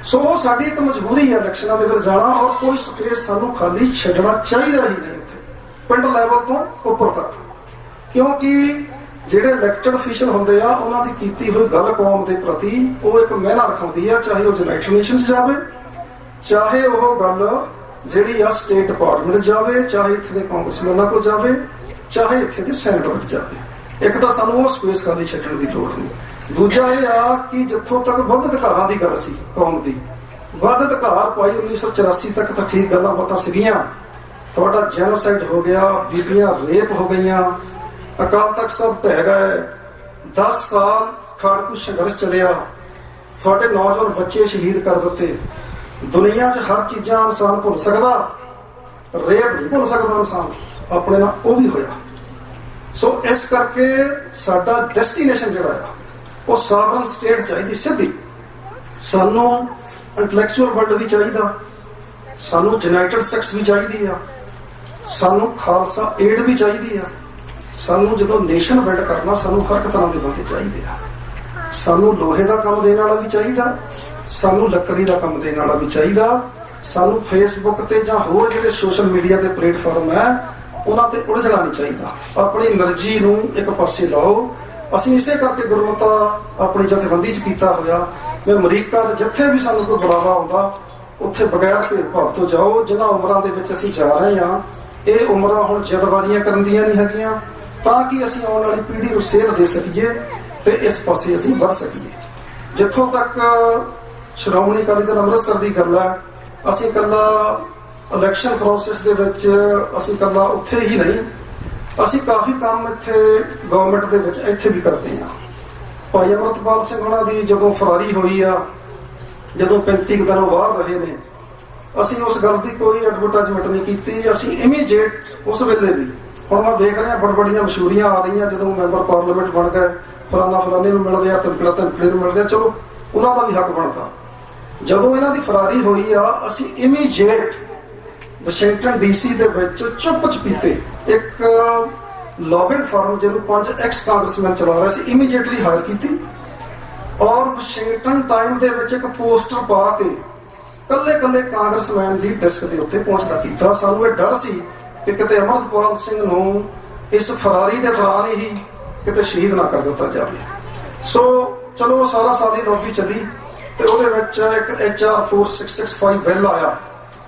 ਸੋ ਉਹ ਸਾਡੀ ਇੱਕ ਮਜਬੂਰੀ ਹੈ ਇਲੈਕਸ਼ਨਾਂ ਦੇ ਵਿੱਚ ਜਾਣਾ, ਔਰ ਕੋਈ ਸਪੇਸ ਸਾਨੂੰ ਖਾਲੀ ਛੱਡਣਾ ਚਾਹੀਦਾ ਹੀ ਨਹੀਂ ਇੱਥੇ, ਪਿੰਡ ਲੈਵਲ ਤੋਂ ਉੱਪਰ ਤੱਕ। ਕਿਉਂਕਿ ਜਿਹੜੇ ਇਲੈਕਟਡ ਅਫੀਸ਼ੀਅਲ ਹੁੰਦੇ ਆ, ਉਹਨਾਂ ਦੀ ਕੀਤੀ ਹੋਈ ਗੱਲ ਕੌਮ ਦੇ ਪ੍ਰਤੀ ਉਹ ਇੱਕ ਮਹਿਨਾ ਰਖਾਉਂਦੀ ਆ, ਚਾਹੇ ਉਹ ਯੂਨਾਈਟਿਡ ਨੇਸ਼ਨ 'ਚ ਜਾਵੇ, ਚਾਹੇ ਉਹ ਗੱਲ ਜਿਹੜੀ ਆ ਸਟੇਟ ਡਿਪਾਰਟਮੈਂਟ ਜਾਵੇ, ਚਾਹੇ ਇੱਥੇ ਦੇ ਕਾਂਗਰਸਮੈਨਾਂ ਕੋਲ ਜਾਵੇ, ਚਾਹੇ ਇੱਥੇ ਦੇ ਸੈਨੇਟਰ ਵਿੱਚ ਜਾਵੇ। ਇੱਕ ਤਾਂ ਸਾਨੂੰ ਉਹ ਸਪੇਸ ਖਾਲੀ ਛੱਡਣ ਦੀ ਲੋੜ ਨਹੀਂ। ਦੂਜਾ ਇਹ ਆ ਕਿ ਜਿੱਥੋਂ ਤੱਕ ਵੱਧ ਅਧਿਕਾਰਾਂ ਦੀ ਗੱਲ ਸੀ, ਕੌਮ ਦੀ ਵੱਧ ਅਧਿਕਾਰ ਪਾਈ 1984 ਤੱਕ ਤਾਂ ਠੀਕ ਗੱਲਾਂ ਬਾਤਾਂ ਸੀਗੀਆਂ। ਤੁਹਾਡਾ ਜੈਨੋਸਾਈਡ ਹੋ ਗਿਆ, ਬੀਬੀਆਂ ਰੇਪ ਹੋ ਗਈਆਂ, ਅਕਾਲ ਤਖਤ ਸਭ ਢਹਿ ਗਏ, 10 ਸਾਲ ਖਾੜਕੂ ਸੰਘਰਸ਼ ਚੱਲਿਆ, ਤੁਹਾਡੇ ਨੌਜਵਾਨ ਬੱਚੇ ਸ਼ਹੀਦ ਕਰ ਦਿੱਤੇ। ਦੁਨੀਆ 'ਚ ਹਰ ਚੀਜ਼ਾਂ ਇਨਸਾਨ ਭੁੱਲ ਸਕਦਾ, ਰੇਪ ਨਹੀਂ ਭੁੱਲ ਸਕਦਾ ਇਨਸਾਨ। ਆਪਣੇ ਨਾਲ ਉਹ ਵੀ ਹੋਇਆ। ਸੋ ਇਸ ਕਰਕੇ ਸਾਡਾ ਡੈਸਟੀਨੇਸ਼ਨ ਜਿਹੜਾ ਆ ਉਹ ਸਾਵਰਨ ਸਟੇਟ ਚਾਹੀਦੀ ਸਿੱਧੀ। ਸਾਨੂੰ ਇੰਟੈਲੈਕਚੁਅਲ ਵਰਲਡ ਵੀ ਚਾਹੀਦਾ, ਸਾਨੂੰ ਯੂਨਾਈਟਿਡ ਸਟੇਟਸ ਵੀ ਚਾਹੀਦੀ ਆ, ਸਾਨੂੰ ਖਾਲਸਾ ਏਡ ਵੀ ਚਾਹੀਦੀ ਆ। ਸਾਨੂੰ ਜਦੋਂ ਨੇਸ਼ਨ ਬਿਲਡ ਕਰਨਾ ਸਾਨੂੰ ਹਰ ਇੱਕ ਤਰ੍ਹਾਂ ਦੇ ਬੰਦੇ ਚਾਹੀਦੇ ਆ। ਸਾਨੂੰ ਲੋਹੇ ਦਾ ਕੰਮ ਦੇਣ ਵਾਲਾ ਵੀ ਚਾਹੀਦਾ, ਸਾਨੂੰ ਲੱਕੜੀ ਦਾ ਕੰਮ ਦੇਣ ਵਾਲਾ ਵੀ ਚਾਹੀਦਾ। ਸਾਨੂੰ ਫੇਸਬੁੱਕ ਤੇ ਜਾਂ ਹੋਰ ਜਿਹੜੇ ਸੋਸ਼ਲ ਮੀਡੀਆ ਦੇ ਪਲੇਟਫਾਰਮ ਹੈ ਉਹਨਾਂ ਤੇ ਉਲਝਣਾ ਨਹੀਂ ਚਾਹੀਦਾ। ਆਪਣੀ એનર્ਜੀ ਨੂੰ ਇੱਕ ਪਾਸੇ ਲਾਓ। ਅਸੀਂ ਇਸੇ ਕਰਕੇ ਗੁਰਮਤਾ ਆਪਣੀ ਜਥੇਬੰਦੀ 'ਚ ਕੀਤਾ ਹੋਇਆ। ਮੈਂ ਅਮਰੀਕਾ 'ਚ ਜਿੱਥੇ ਵੀ ਸਾਨੂੰ ਕੋਈ ਬੁਲਾਵਾ ਆਉਂਦਾ ਉੱਥੇ ਬਗੈਰ ਭੇਦਭਾਵ ਤੋਂ ਜਾਓ। ਜਿਨ੍ਹਾਂ ਉਮਰਾਂ ਦੇ ਵਿੱਚ ਅਸੀਂ ਜਾ ਰਹੇ ਹਾਂ, ਇਹ ਉਮਰਾਂ ਹੁਣ ਜਦਬਾਜ਼ੀਆਂ ਕਰਨ ਦੀਆਂ ਨਹੀਂ ਹੈਗੀਆਂ, ਤਾਂ ਕਿ ਅਸੀਂ ਆਉਣ ਵਾਲੀ ਪੀੜ੍ਹੀ ਨੂੰ ਸੇਧ ਦੇ ਸਕੀਏ ਤੇ ਇਸ ਪਾਸੇ ਅਸੀਂ ਵਧ ਸਕੀਏ। ਜਿੱਥੋਂ ਤੱਕ ਸ਼੍ਰੋਮਣੀ ਅਕਾਲੀ ਦਲ ਅੰਮ੍ਰਿਤਸਰ ਦੀ ਗੱਲ ਹੈ, ਅਸੀਂ ਇਕੱਲਾ ਇਲੈਕਸ਼ਨ ਪ੍ਰੋਸੈਸ ਦੇ ਵਿੱਚ ਅਸੀਂ ਇਕੱਲਾ ਉੱਥੇ ਹੀ ਨਹੀਂ, ਅਸੀਂ ਕਾਫੀ ਕੰਮ ਇੱਥੇ ਗਵਰਨਮੈਂਟ ਦੇ ਵਿੱਚ ਇੱਥੇ ਵੀ ਕਰਦੇ ਹਾਂ। ਭਾਈ ਅਮਰਤਪਾਲ ਸਿੰਘ ਉਹਨਾਂ ਦੀ ਜਦੋਂ ਫਰਾਰੀ ਹੋਈ ਆ, ਜਦੋਂ 35 ਦਿਨ ਉਹ ਬਾਹਰ ਰਹੇ ਨੇ, ਅਸੀਂ ਉਸ ਗੱਲ ਦੀ ਕੋਈ ਐਡਵਰਟਾਈਜ਼ਮੈਂਟ ਨਹੀਂ ਕੀਤੀ। ਅਸੀਂ ਇਮੀਡੀਏਟ ਉਸ ਵੇਲੇ ਵੀ, ਹੁਣ ਮੈਂ ਵੇਖ ਰਿਹਾ ਬੜੀਆਂ ਮਸ਼ਹੂਰੀਆਂ ਆ ਰਹੀਆਂ, ਜਦੋਂ ਮੈਂਬਰ ਪਾਰਲੀਮੈਂਟ ਬਣ ਗਏ, ਫਲਾਨਾ ਫਲਾਨੇ ਨੂੰ ਮਿਲ ਰਿਹਾ, ਤਨਖੜੇ ਨੂੰ ਮਿਲ ਰਿਹਾ, ਚਲੋ ਉਹਨਾਂ ਦਾ ਵੀ ਹੱਕ ਬਣਦਾ। ਜਦੋਂ ਇਹਨਾਂ ਦੀ ਫਰਾਰੀ ਹੋਈ ਆ, ਅਸੀਂ ਇਮੀਡੀਏਟ ਵਾਸ਼ਿੰਗਟਨ DC ਦੇ ਵਿੱਚ ਚੁੱਪ ਚਪੀਤੇ ਇੱਕ ਲੌਬਿੰਗ ਫਰਮ ਜਿਹਨੂੰ 5 ਐਕਸ ਕਾਂਗਰਸਮੈਨ ਚਲਾ ਰਹੇ ਸੀ, ਇਮੀਡੀਏਟਲੀ ਹਾਇਰ ਕੀਤੀ ਔਰ ਵਾਸ਼ਿੰਗਟਨ ਟਾਈਮ ਦੇ ਵਿੱਚ ਇੱਕ ਪੋਸਟਰ ਪਾ ਕੇ ਕੱਲੇ ਕਾਂਗਰਸਮੈਨ ਦੀ ਡੈਸਕ ਦੇ ਉੱਤੇ ਪਹੁੰਚਦਾ ਕੀਤਾ। ਸਾਨੂੰ ਇਹ ਡਰ ਸੀ ਕਿ ਕਿਤੇ ਅਮਰਤਪਾਲ ਸਿੰਘ ਨੂੰ ਇਸ ਫਰਾਰੀ ਦੇ ਦੌਰਾਨ ਹੀ ਕਿਤੇ ਸ਼ਹੀਦ ਨਾ ਕਰ ਦਿੱਤਾ ਜਾਵੇ। ਸੋ ਚਲੋ ਸਾਰਾ ਸਾਡੀ ਲੌਬੀ ਚੱਲੀ ਤੇ ਉਹਦੇ ਵਿੱਚ ਇੱਕ HR 4665 ਬਿੱਲ ਆਇਆ,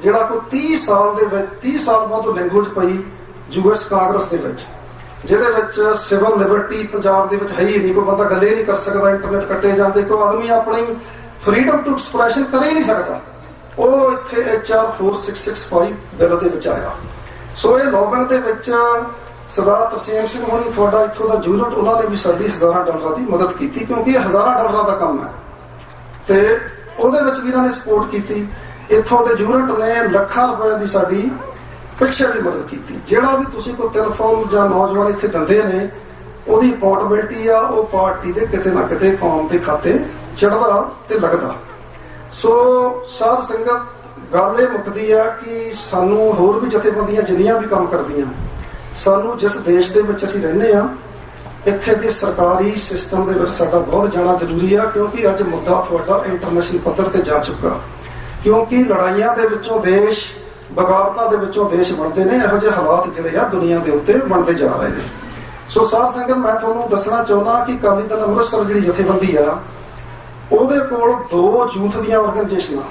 ਜਿਹੜਾ ਕੋਈ 30 ਸਾਲ ਦੇ ਵਿੱਚ 30 ਸਾਲ ਬਾਅਦ ਲੈਂਗੁਏਜ ਪਈ US ਕਾਂਗਰਸ ਦੇ ਵਿੱਚ, ਜਿਹਦੇ ਵਿੱਚ ਸਿਵਲ ਲਿਬਰਟੀ ਪੰਜਾਬ ਦੇ ਵਿੱਚ ਹੈ ਹੀ ਨਹੀਂ। ਕੋਈ ਬੰਦਾ ਗੱਲੇ ਨਹੀਂ ਕਰ ਸਕਦਾ, ਇੰਟਰਨੈਟ ਕੱਟੇ ਜਾਂਦੇ, ਕੋਈ ਆਦਮੀ ਆਪਣੀ ਫਰੀडम ਟੂ ਐਕਸਪ੍ਰੈਸ਼ਨ ਕਰ ਹੀ ਨਹੀਂ ਸਕਦਾ। ਉਹ ਇੱਥੇ HR 4665 ਬਿੱਲ ਦੇ ਵਿੱਚ ਆਇਆ। ਸੋ ਇਹ ਲੌਬਿੰਗ ਦੇ ਵਿੱਚ ਸਰਦਾਰ ਤਰਸੇਮ ਸਿੰਘ ਹੋਣੀ, ਤੁਹਾਡਾ ਇੱਥੋਂ ਦਾ ਜੂਰਟ, ਉਹਨਾਂ ਨੇ ਵੀ ਸਾਡੀ ਹਜ਼ਾਰਾਂ ਡਾਲਰਾਂ ਦੀ ਮਦਦ ਕੀਤੀ, ਕਿਉਂਕਿ ਇਹ ਹਜ਼ਾਰਾਂ ਡਾਲਰਾਂ ਦਾ ਕੰਮ ਹੈ ਤੇ ਉਹਦੇ ਵਿੱਚ ਵੀ ਇਹਨਾਂ ਨੇ ਸਪੋਰਟ ਕੀਤੀ। ਇੱਥੋਂ ਦੇ ਜੂਰਟ ਨੇ ਲੱਖਾਂ ਰੁਪਏ ਦੀ ਸਾਡੀ ਪਿੱਛੇ ਵੀ ਮਦਦ ਕੀਤੀ। ਜਿਹੜਾ ਵੀ ਤੁਸੀਂ ਕੋਈ ਤਿਰਫਲ ਜਾਂ ਨੌਜਵਾਨ ਇੱਥੇ ਦਿੰਦੇ ਨੇ, ਉਹਦੀ ਅਕਾਊਂਟੇਬਿਲਟੀ ਆ ਉਹ ਪਾਰਟੀ ਦੇ ਕਿਤੇ ਨਾ ਕਿਤੇ ਕੌਮ ਦੇ ਖਾਤੇ ਚੜ੍ਹਦਾ ਤੇ ਲੱਗਦਾ। ਸੋ ਸਾਧ ਸੰਗਤ, ਗੱਲ ਇਹ ਮੁੱਕਦੀ ਆ ਕਿ ਸਾਨੂੰ ਹੋਰ ਵੀ ਜਥੇਬੰਦੀਆਂ ਜਿੰਨੀਆਂ ਵੀ ਕੰਮ ਕਰਦੀਆਂ, ਸਾਨੂੰ ਜਿਸ ਦੇਸ਼ ਦੇ ਵਿੱਚ ਅਸੀਂ ਰਹਿੰਦੇ ਆ, ਇੱਥੇ ਦੇ ਸਰਕਾਰੀ ਸਿਸਟਮ ਦੇ ਵਿੱਚ ਸਾਡਾ ਬਹੁਤ ਜਾਣਾ ਜ਼ਰੂਰੀ ਆ, ਕਿਉਂਕਿ ਅੱਜ ਮੁੱਦਾ ਤੁਹਾਡਾ ਇੰਟਰਨੈਸ਼ਨਲ ਪੱਧਰ ਤੇ ਜਾ ਚੁੱਕਾ। ਕਿਉਂਕਿ ਲੜਾਈਆਂ ਦੇ ਵਿੱਚੋਂ ਦੇਸ਼, ਬਗਾਵਤਾਂ ਦੇ ਵਿੱਚੋਂ ਦੇਸ਼ ਬਣਦੇ ਨੇ। ਇਹੋ ਜਿਹੇ ਹਾਲਾਤ ਜਿਹੜੇ ਆ ਦੁਨੀਆ ਦੇ ਉੱਤੇ ਬਣਦੇ ਜਾ ਰਹੇ ਨੇ। ਸੋ ਸਾਧ ਸੰਗਤ, ਮੈਂ ਤੁਹਾਨੂੰ ਦੱਸਣਾ ਚਾਹੁੰਦਾ ਕਿ ਅਕਾਲੀ ਦਲ ਅੰਮ੍ਰਿਤਸਰ ਜਿਹੜੀ ਜਥੇਬੰਦੀ ਆ, ਉਹਦੇ ਕੋਲ 2 ਯੂਥ ਦੀਆਂ ਆਰਗੇਨਾਈਜੇਸ਼ਨਾਂ,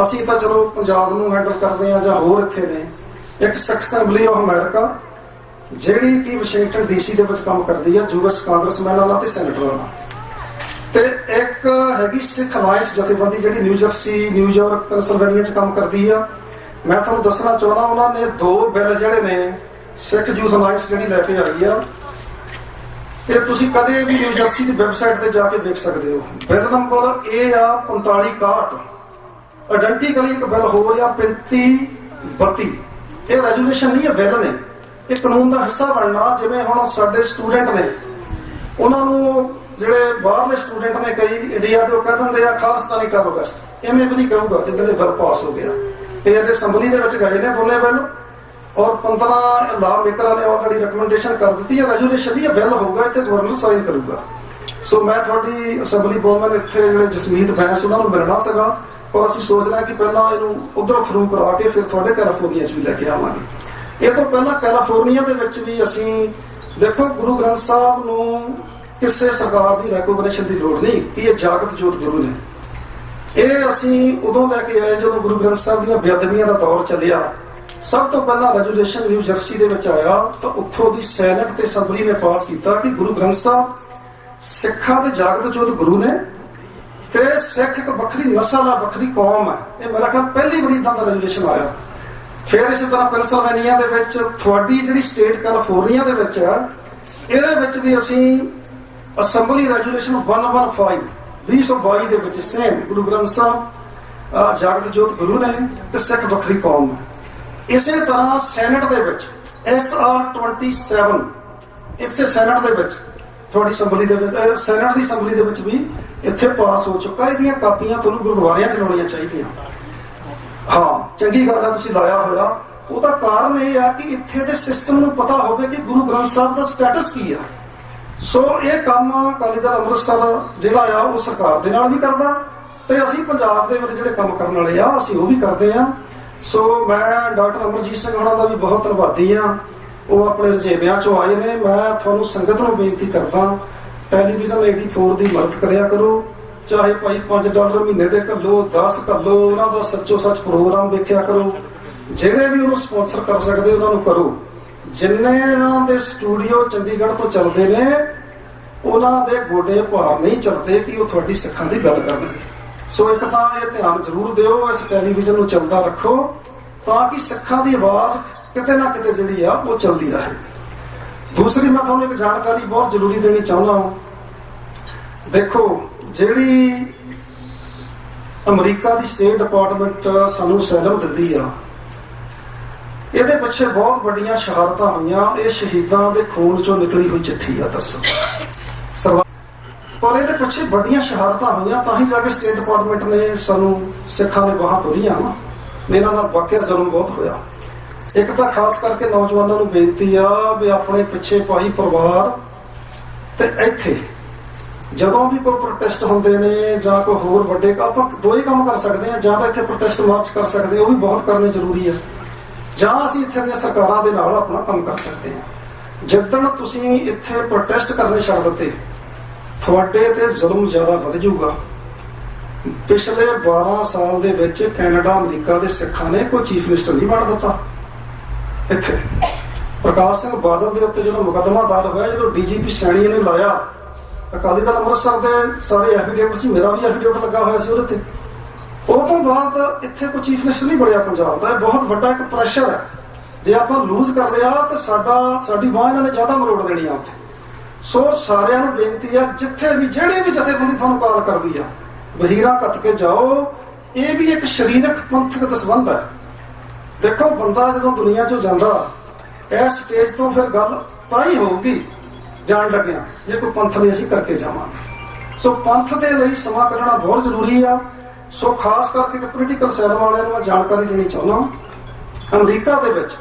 ਅਸੀਂ ਤਾਂ ਚਲੋ ਪੰਜਾਬ ਨੂੰ ਹੈਂਡਲ ਕਰਦੇ ਆ ਜਾਂ ਹੋਰ ਇੱਥੇ ਨੇ, ਇੱਕ ਅਸੈਂਬਲੀ ਆਫ ਅਮਰੀਕਾ ਜਿਹੜੀ ਕਿ ਵਾਸ਼ਿੰਗਟਨ DC ਦੇ ਵਿੱਚ ਕੰਮ ਕਰਦੀ ਆ US ਕਾਂਗਰਸਮੈਨਾਂ ਨਾਲ ਤੇ ਸੈਨੇਟਰਾਂ ਨਾਲ, ਤੇ ਇੱਕ ਹੈਗੀ ਸਿੱਖ ਅਲਾਇੰਸ ਜਥੇਬੰਦੀ ਜਿਹੜੀ ਨਿਊਜਰਸੀ, ਨਿਊਯਾਰਕ, ਪੈਨਸਿਲਵੇਨੀਆ 'ਚ ਕੰਮ ਕਰਦੀ ਆ। ਮੈਂ ਤੁਹਾਨੂੰ ਦੱਸਣਾ ਚਾਹੁੰਦਾ, ਉਹਨਾਂ ਨੇ 2 ਬਿੱਲ ਜਿਹੜੇ ਨੇ ਸਿੱਖ ਯੂਥ ਅਲਾਇੰਸ ਜਿਹੜੀ ਲੈ ਕੇ ਆਈ ਆ, ਇਹ ਤੁਸੀਂ ਕਦੇ ਵੀ ਨਿਊਜਰਸੀ ਦੀ ਵੈਬਸਾਈਟ ਤੇ ਜਾ ਕੇ ਵੇਖ ਸਕਦੇ ਹੋ। ਬਿੱਲ ਨੰਬਰ ਇਹ ਆ 4561, ਆਇਡੈਂਟੀਕਲੀ ਇੱਕ ਬਿੱਲ ਹੋਰ ਆ 3532। ਇਹ ਰੈਜੂਲੇਸ਼ਨ ਨਹੀਂ ਹੈ, ਬਿੱਲ ਨੇ। ਇਹ ਕਾਨੂੰਨ ਦਾ ਹਿੱਸਾ ਬਣਨਾ। ਜਿਵੇਂ ਹੁਣ ਸਾਡੇ ਸਟੂਡੈਂਟ ਨੇ, ਉਹਨਾਂ ਨੂੰ ਜਿਹੜੇ ਬਾਹਰਲੇ ਸਟੂਡੈਂਟ ਨੇ ਕਈ ਇੰਡੀਆ ਦੇ, ਉਹ ਕਹਿ ਦਿੰਦੇ ਆ ਖਾਲਿਸਤਾਨੀ ਟੈਰਰਿਸਟ, ਐਵੇਂ ਵੀ ਨਹੀਂ ਕਹੂਗਾ ਜਿੱਦਾਂ ਇਹ ਬਿੱਲ ਪਾਸ ਹੋ ਗਿਆ। ਇਹ ਅਜੇ ਅਸੈਂਬਲੀ ਦੇ ਵਿੱਚ ਗਏ ਨੇ ਦੋਨੇ ਬਿੱਲ, ਔਰ 15 ਲਾਅ ਮੇਕਰਾਂ ਨੇ ਆਲਰੇਡੀ ਰეკਮੈਂਡੇਸ਼ਨ ਕਰ ਦਿੱਤੀ ਹੈ। ਰੈਜੂਲੇਸ਼ਨ ਹੀ ਬਿੱਲ ਹੋਊਗਾ, ਇੱਥੇ ਗਵਰਨਰ ਸਾਈਨ ਕਰੂਗਾ। ਸੋ ਮੈਂ ਤੁਹਾਡੀ ਅਸੈਂਬਲੀ ਬੋਮਨ ਇੱਥੇ ਜਿਹੜੇ ਜਸਮੀਤ ਬੈਂਸ, ਉਹਨਾਂ ਨੂੰ ਮਿਲਣਾ ਸੀਗਾ, ਪਰ ਅਸੀਂ ਸੋਚ ਰਹੇ ਕਿ ਪਹਿਲਾਂ ਇਹਨੂੰ ਉਧਰ ਥਰੂ ਕਰਾ ਕੇ ਫਿਰ ਤੁਹਾਡੇ ਕੈਲੀਫੋਰਨੀਆ 'ਚ ਵੀ ਲੈ ਕੇ ਆਵਾਂਗੇ। ਇਹ ਤੋਂ ਪਹਿਲਾਂ ਕੈਲੀਫੋਰਨੀਆ ਦੇ ਵਿੱਚ ਵੀ ਅਸੀਂ ਦੇਖੋ, ਗੁਰੂ ਗ੍ਰੰਥ ਸਾਹਿਬ ਨੂੰ ਕਿਸੇ ਸਰਕਾਰ ਦੀ ਰੈਕੋਗਨੀਸ਼ਨ ਦੀ ਲੋੜ ਨਹੀਂ ਕਿ ਇਹ ਜਾਗਤ ਜੋਤ ਗੁਰੂ ਨੇ। ਇਹ ਅਸੀਂ ਉਦੋਂ ਲੈ ਕੇ ਆਏ ਜਦੋਂ ਗੁਰੂ ਗ੍ਰੰਥ ਸਾਹਿਬ ਦੀਆਂ ਬੇਅਦਬੀਆਂ ਦਾ ਦੌਰ ਚੱਲਿਆ। ਸਭ ਤੋਂ ਪਹਿਲਾਂ ਰੈਜੂਲੇਸ਼ਨ ਨਿਊ ਜਰਸੀ ਦੇ ਵਿੱਚ ਆਇਆ ਤਾਂ ਉੱਥੋਂ ਦੀ ਸੈਨੇਟ ਤੇ ਅਸੈਂਬਲੀ ਨੇ ਪਾਸ ਕੀਤਾ ਕਿ ਗੁਰੂ ਗ੍ਰੰਥ ਸਾਹਿਬ ਸਿੱਖਾਂ ਦੇ ਜਾਗਤ ਜੋਤ ਗੁਰੂ ਨੇ ਤੇ ਸਿੱਖ ਇੱਕ ਵੱਖਰੀ ਨਸਲ ਆ, ਵੱਖਰੀ ਕੌਮ ਹੈ। ਇਹ ਮੇਰਾ ਖਿਆਲ ਪਹਿਲੀ ਵਾਰੀ ਇਦਾਂ ਦਾ ਰੈਜੂਲੇਸ਼ਨ ਆਇਆ। ਫਿਰ ਇਸੇ ਤਰ੍ਹਾਂ ਪੈਨਸਿਲਵੇਨੀਆ ਦੇ ਵਿੱਚ, ਤੁਹਾਡੀ ਜਿਹੜੀ ਸਟੇਟ ਕੈਲੀਫੋਰਨੀਆ ਦੇ ਵਿੱਚ ਆ, ਇਹਦੇ ਵਿੱਚ ਵੀ ਅਸੀਂ ਅਸੈਂਬਲੀ ਰੈਜੂਲੇਸ਼ਨ 115 2022 ਦੇ ਵਿੱਚ ਸੇਮ ਗੁਰੂ ਗ੍ਰੰਥ ਸਾਹਿਬ ਜਾਗਤ ਜੋਤ ਗੁਰੂ ਨੇ ਤੇ ਸਿੱਖ ਵੱਖਰੀ ਕੌਮ ਹੈ। ਇਸੇ ਤਰ੍ਹਾਂ ਸੈਨੇਟ ਦੇ ਵਿੱਚ SR 27 ਇਸੇ ਸੈਨੇਟ ਦੇ ਵਿੱਚ ਤੁਹਾਡੀ ਅਸੈਂਬਲੀ ਦੇ ਵਿੱਚ ਸੈਨੇਟ ਦੀ ਅਸੈਂਬਲੀ ਦੇ ਵਿੱਚ ਵੀ ਇੱਥੇ ਪਾਸ ਹੋ ਚੁੱਕਾ। ਇਹਦੀਆਂ ਕਾਪੀਆਂ ਤੁਹਾਨੂੰ ਗੁਰਦੁਆਰਿਆਂ 'ਚ ਲਾਉਣੀਆਂ ਚਾਹੀਦੀਆਂ। ਹਾਂ, ਚੰਗੀ ਗੱਲ ਹੈ ਤੁਸੀਂ ਲਾਇਆ ਹੋਇਆ। ਉਹਦਾ ਕਾਰਨ ਇਹ ਆ ਕਿ ਇੱਥੇ ਦੇ ਸਿਸਟਮ ਨੂੰ ਪਤਾ ਹੋਵੇ ਕਿ ਗੁਰੂ ਗ੍ਰੰਥ ਸਾਹਿਬ ਦਾ ਸਟੇਟਸ ਕੀ ਆ। ਸੋ ਇਹ ਕੰਮ ਅਕਾਲੀ ਦਲ ਅੰਮ੍ਰਿਤਸਰ ਜਿਹੜਾ ਆ ਉਹ ਸਰਕਾਰ ਦੇ ਨਾਲ ਵੀ ਕਰਦਾ ਤੇ ਅਸੀਂ ਪੰਜਾਬ ਦੇ ਵਿੱਚ ਜਿਹੜੇ ਕੰਮ ਕਰਨ ਵਾਲੇ ਆ ਅਸੀਂ ਉਹ ਵੀ ਕਰਦੇ ਆ। ਸੋ ਮੈਂ ਡਾਕਟਰ ਅਮਰਜੀਤ ਸਿੰਘ ਹੋਣਾ ਦਾ ਵੀ ਬਹੁਤ ਧੰਨਵਾਦੀ ਆ। ਉਹ ਆਪਣੇ ਰਜੇਵਿਆਂ ਚੋਂ ਆਏ ਨੇ। ਮੈਂ ਤੁਹਾਨੂੰ ਸੰਗਤ ਨੂੰ ਬੇਨਤੀ ਕਰਦਾ, ਟੈਲੀਵਿਜ਼ਨ 84 ਦੀ ਮਦਦ ਕਰਿਆ ਕਰੋ। ਚਾਹੇ ਭਾਈ $5 ਮਹੀਨੇ ਦੇ ਘੱਲੋ, 10 ਘੱਲੋ, ਉਹਨਾਂ ਦਾ ਸੱਚੋ ਸੱਚ ਪ੍ਰੋਗਰਾਮ ਵੇਖਿਆ ਕਰੋ। ਜਿਹੜੇ ਵੀ ਉਹਨੂੰ ਸਪਾਂਸਰ ਕਰ ਸਕਦੇ ਉਹਨਾਂ ਨੂੰ ਕਰੋ। ਜਿੰਨਿਆਂ ਦੇ ਸਟੂਡੀਓ ਚੰਡੀਗੜ੍ਹ ਤੋਂ ਚੱਲਦੇ ਨੇ ਉਹਨਾਂ ਦੇ ਗੋਡੇ ਭਾਰ ਨਹੀਂ ਚੱਲਦੇ ਕਿ ਉਹ ਤੁਹਾਡੀ ਸਿੱਖਾਂ ਦੀ ਗੱਲ ਕਰਨਗੇ। ਸੋ ਇੱਕ ਤਾਂ ਇਹ ਧਿਆਨ ਜ਼ਰੂਰ ਦਿਓ, ਇਸ ਟੈਲੀਵਿਜ਼ਨ ਨੂੰ ਚੱਲਦਾ ਰੱਖੋ ਤਾਂ ਕਿ ਸਿੱਖਾਂ ਦੀ ਆਵਾਜ਼ ਕਿਤੇ ਨਾ ਕਿਤੇ ਜਿਹੜੀ ਆ ਉਹ ਚੱਲਦੀ ਰਹੇ। ਦੂਸਰੀ ਮੈਂ ਤੁਹਾਨੂੰ ਇੱਕ ਜਾਣਕਾਰੀ ਬਹੁਤ ਜ਼ਰੂਰੀ ਦੇਣੀ ਚਾਹੁੰਦਾ। ਦੇਖੋ, ਜਿਹੜੀ ਅਮਰੀਕਾ ਦੀ ਸਟੇਟ ਡਿਪਾਰਟਮੈਂਟ ਸਾਨੂੰ ਅਸਾਈਲਮ ਦਿੰਦੀ ਆ, ਇਹਦੇ ਪਿੱਛੇ ਬਹੁਤ ਵੱਡੀਆਂ ਸ਼ਹਾਦਤਾਂ ਹੋਈਆਂ। ਇਹ ਸ਼ਹੀਦਾਂ ਦੇ ਖੂਨ ਚੋਂ ਨਿਕਲੀ ਹੋਈ ਚਿੱਠੀ ਆ ਦਰਅਸਲ, ਪਰ ਇਹਦੇ ਪਿੱਛੇ ਵੱਡੀਆਂ ਸ਼ਹਾਦਤਾਂ ਹੋਈਆਂ ਤਾਂ ਹੀ ਜਾ ਕੇ ਸਟੇਟ ਡਿਪਾਰਟਮੈਂਟ ਨੇ ਸਾਨੂੰ ਸਿੱਖਾਂ ਨੇ ਬਾਹਾਂ ਖੋਲੀਆਂ ਨਾ। ਇਹਨਾਂ ਨਾਲ ਵਾਕਿਆ ਜ਼ੁਲਮ ਬਹੁਤ ਹੋਇਆ। ਇੱਕ ਤਾਂ ਖਾਸ ਕਰਕੇ ਨੌਜਵਾਨਾਂ ਨੂੰ ਬੇਨਤੀ ਆ ਵੀ ਆਪਣੇ ਪਿੱਛੇ ਭਾਈ ਪਰਿਵਾਰ ਤੇ ਇੱਥੇ ਜਦੋਂ ਵੀ ਕੋਈ ਪ੍ਰੋਟੈਸਟ ਹੁੰਦੇ ਨੇ ਜਾਂ ਕੋਈ ਹੋਰ ਵੱਡੇ, ਆਪਾਂ ਦੋ ਹੀ ਕੰਮ ਕਰ ਸਕਦੇ ਹਾਂ। ਜਾਂ ਤਾਂ ਇੱਥੇ ਪ੍ਰੋਟੈਸਟ ਮਾਰਚ ਕਰ ਸਕਦੇ, ਉਹ ਵੀ ਬਹੁਤ ਕਰਨੇ ਜ਼ਰੂਰੀ ਆ, ਜਾਂ ਅਸੀਂ ਇੱਥੇ ਦੀਆਂ ਸਰਕਾਰਾਂ ਦੇ ਨਾਲ ਆਪਣਾ ਕੰਮ ਕਰ ਸਕਦੇ ਹਾਂ। ਜਿੱਦਣ ਤੁਸੀਂ ਇੱਥੇ ਪ੍ਰੋਟੈਸਟ ਕਰਨੇ ਛੱਡ ਦਿੱਤੇ, ਤੁਹਾਡੇ ਤੇ ਜ਼ੁਲਮ ਜ਼ਿਆਦਾ ਵੱਧ ਜਾਊਗਾ। ਪਿਛਲੇ 12 ਸਾਲ ਦੇ ਵਿੱਚ ਕੈਨੇਡਾ, ਅਮਰੀਕਾ ਦੇ ਸਿੱਖਾਂ ਨੇ ਕੋਈ ਚੀਫ ਮਿਨਿਸਟਰ ਨਹੀਂ ਬਣ ਦਿੱਤਾ। ਇੱਥੇ ਪ੍ਰਕਾਸ਼ ਸਿੰਘ ਬਾਦਲ ਦੇ ਉੱਤੇ ਜਦੋਂ ਮੁਕੱਦਮਾ ਦਾਇਰ ਹੋਇਆ, ਜਦੋਂ DGP ਸੈਣੀ ਨੇ ਲਾਇਆ, ਅਕਾਲੀ ਦਲ ਅੰਮ੍ਰਿਤਸਰ ਦੇ ਸਾਰੇ ਐਫੀਡੇਵਿਟ ਸੀ, ਮੇਰਾ ਵੀ ਐਫੀਡੇਵਿਟ ਲੱਗਾ ਹੋਇਆ ਸੀ ਉਹਦੇ ਤੇ। ਉਹ ਤੋਂ ਬਾਅਦ ਇੱਥੇ ਕੋਈ ਚੀਫ ਮਿਨਿਸਟਰ ਨਹੀਂ ਬਣਿਆ ਪੰਜਾਬ ਦਾ। ਇਹ ਬਹੁਤ ਵੱਡਾ ਇੱਕ ਪ੍ਰੈਸ਼ਰ ਹੈ। ਜੇ ਆਪਾਂ ਲੂਜ਼ ਕਰ ਲਿਆ ਤਾਂ ਸਾਡੀ ਬਾਂਹ ਇਹਨਾਂ ਨੇ ਜ਼ਿਆਦਾ ਮਰੋੜ ਦੇਣੀ ਆ ਉੱਥੇ। ਸੋ ਸਾਰਿਆਂ ਨੂੰ ਬੇਨਤੀ ਆ, ਜਿੱਥੇ ਵੀ ਜਿਹੜੇ ਵੀ ਜਥੇਬੰਦੀ ਤੁਹਾਨੂੰ ਕਾਲ ਕਰਦੀ ਆ, ਵਹੀਰਾਂ ਕੱਤ ਕੇ ਜਾਓ। ਇਹ ਵੀ ਇੱਕ ਸਰੀਰਕ ਪੰਥਕ ਦਸਬੰਧ ਹੈ। ਦੇਖੋ, ਬੰਦਾ ਜਦੋਂ ਦੁਨੀਆ 'ਚੋਂ ਜਾਂਦਾ, ਇਸ ਸਟੇਜ ਤੋਂ ਫਿਰ ਗੱਲ ਤਾਂ ਹੀ ਹੋਊਗੀ ਜਾਣ ਲੱਗਿਆ ਜੇ ਕੋਈ ਪੰਥ ਲਈ ਅਸੀਂ ਕਰਕੇ ਜਾਵਾਂਗੇ। ਸੋ ਪੰਥ ਦੇ ਲਈ ਸਮਾਂ ਕੱਢਣਾ ਬਹੁਤ ਜ਼ਰੂਰੀ ਆ। ਸੋ ਖਾਸ ਕਰਕੇ ਪੋਲੀਟੀਕਲ ਸੈਲਮ ਵਾਲਿਆਂ ਨੂੰ ਮੈਂ ਜਾਣਕਾਰੀ ਦੇਣੀ ਚਾਹੁੰਦਾ। ਅਮਰੀਕਾ ਦੇ ਵਿੱਚ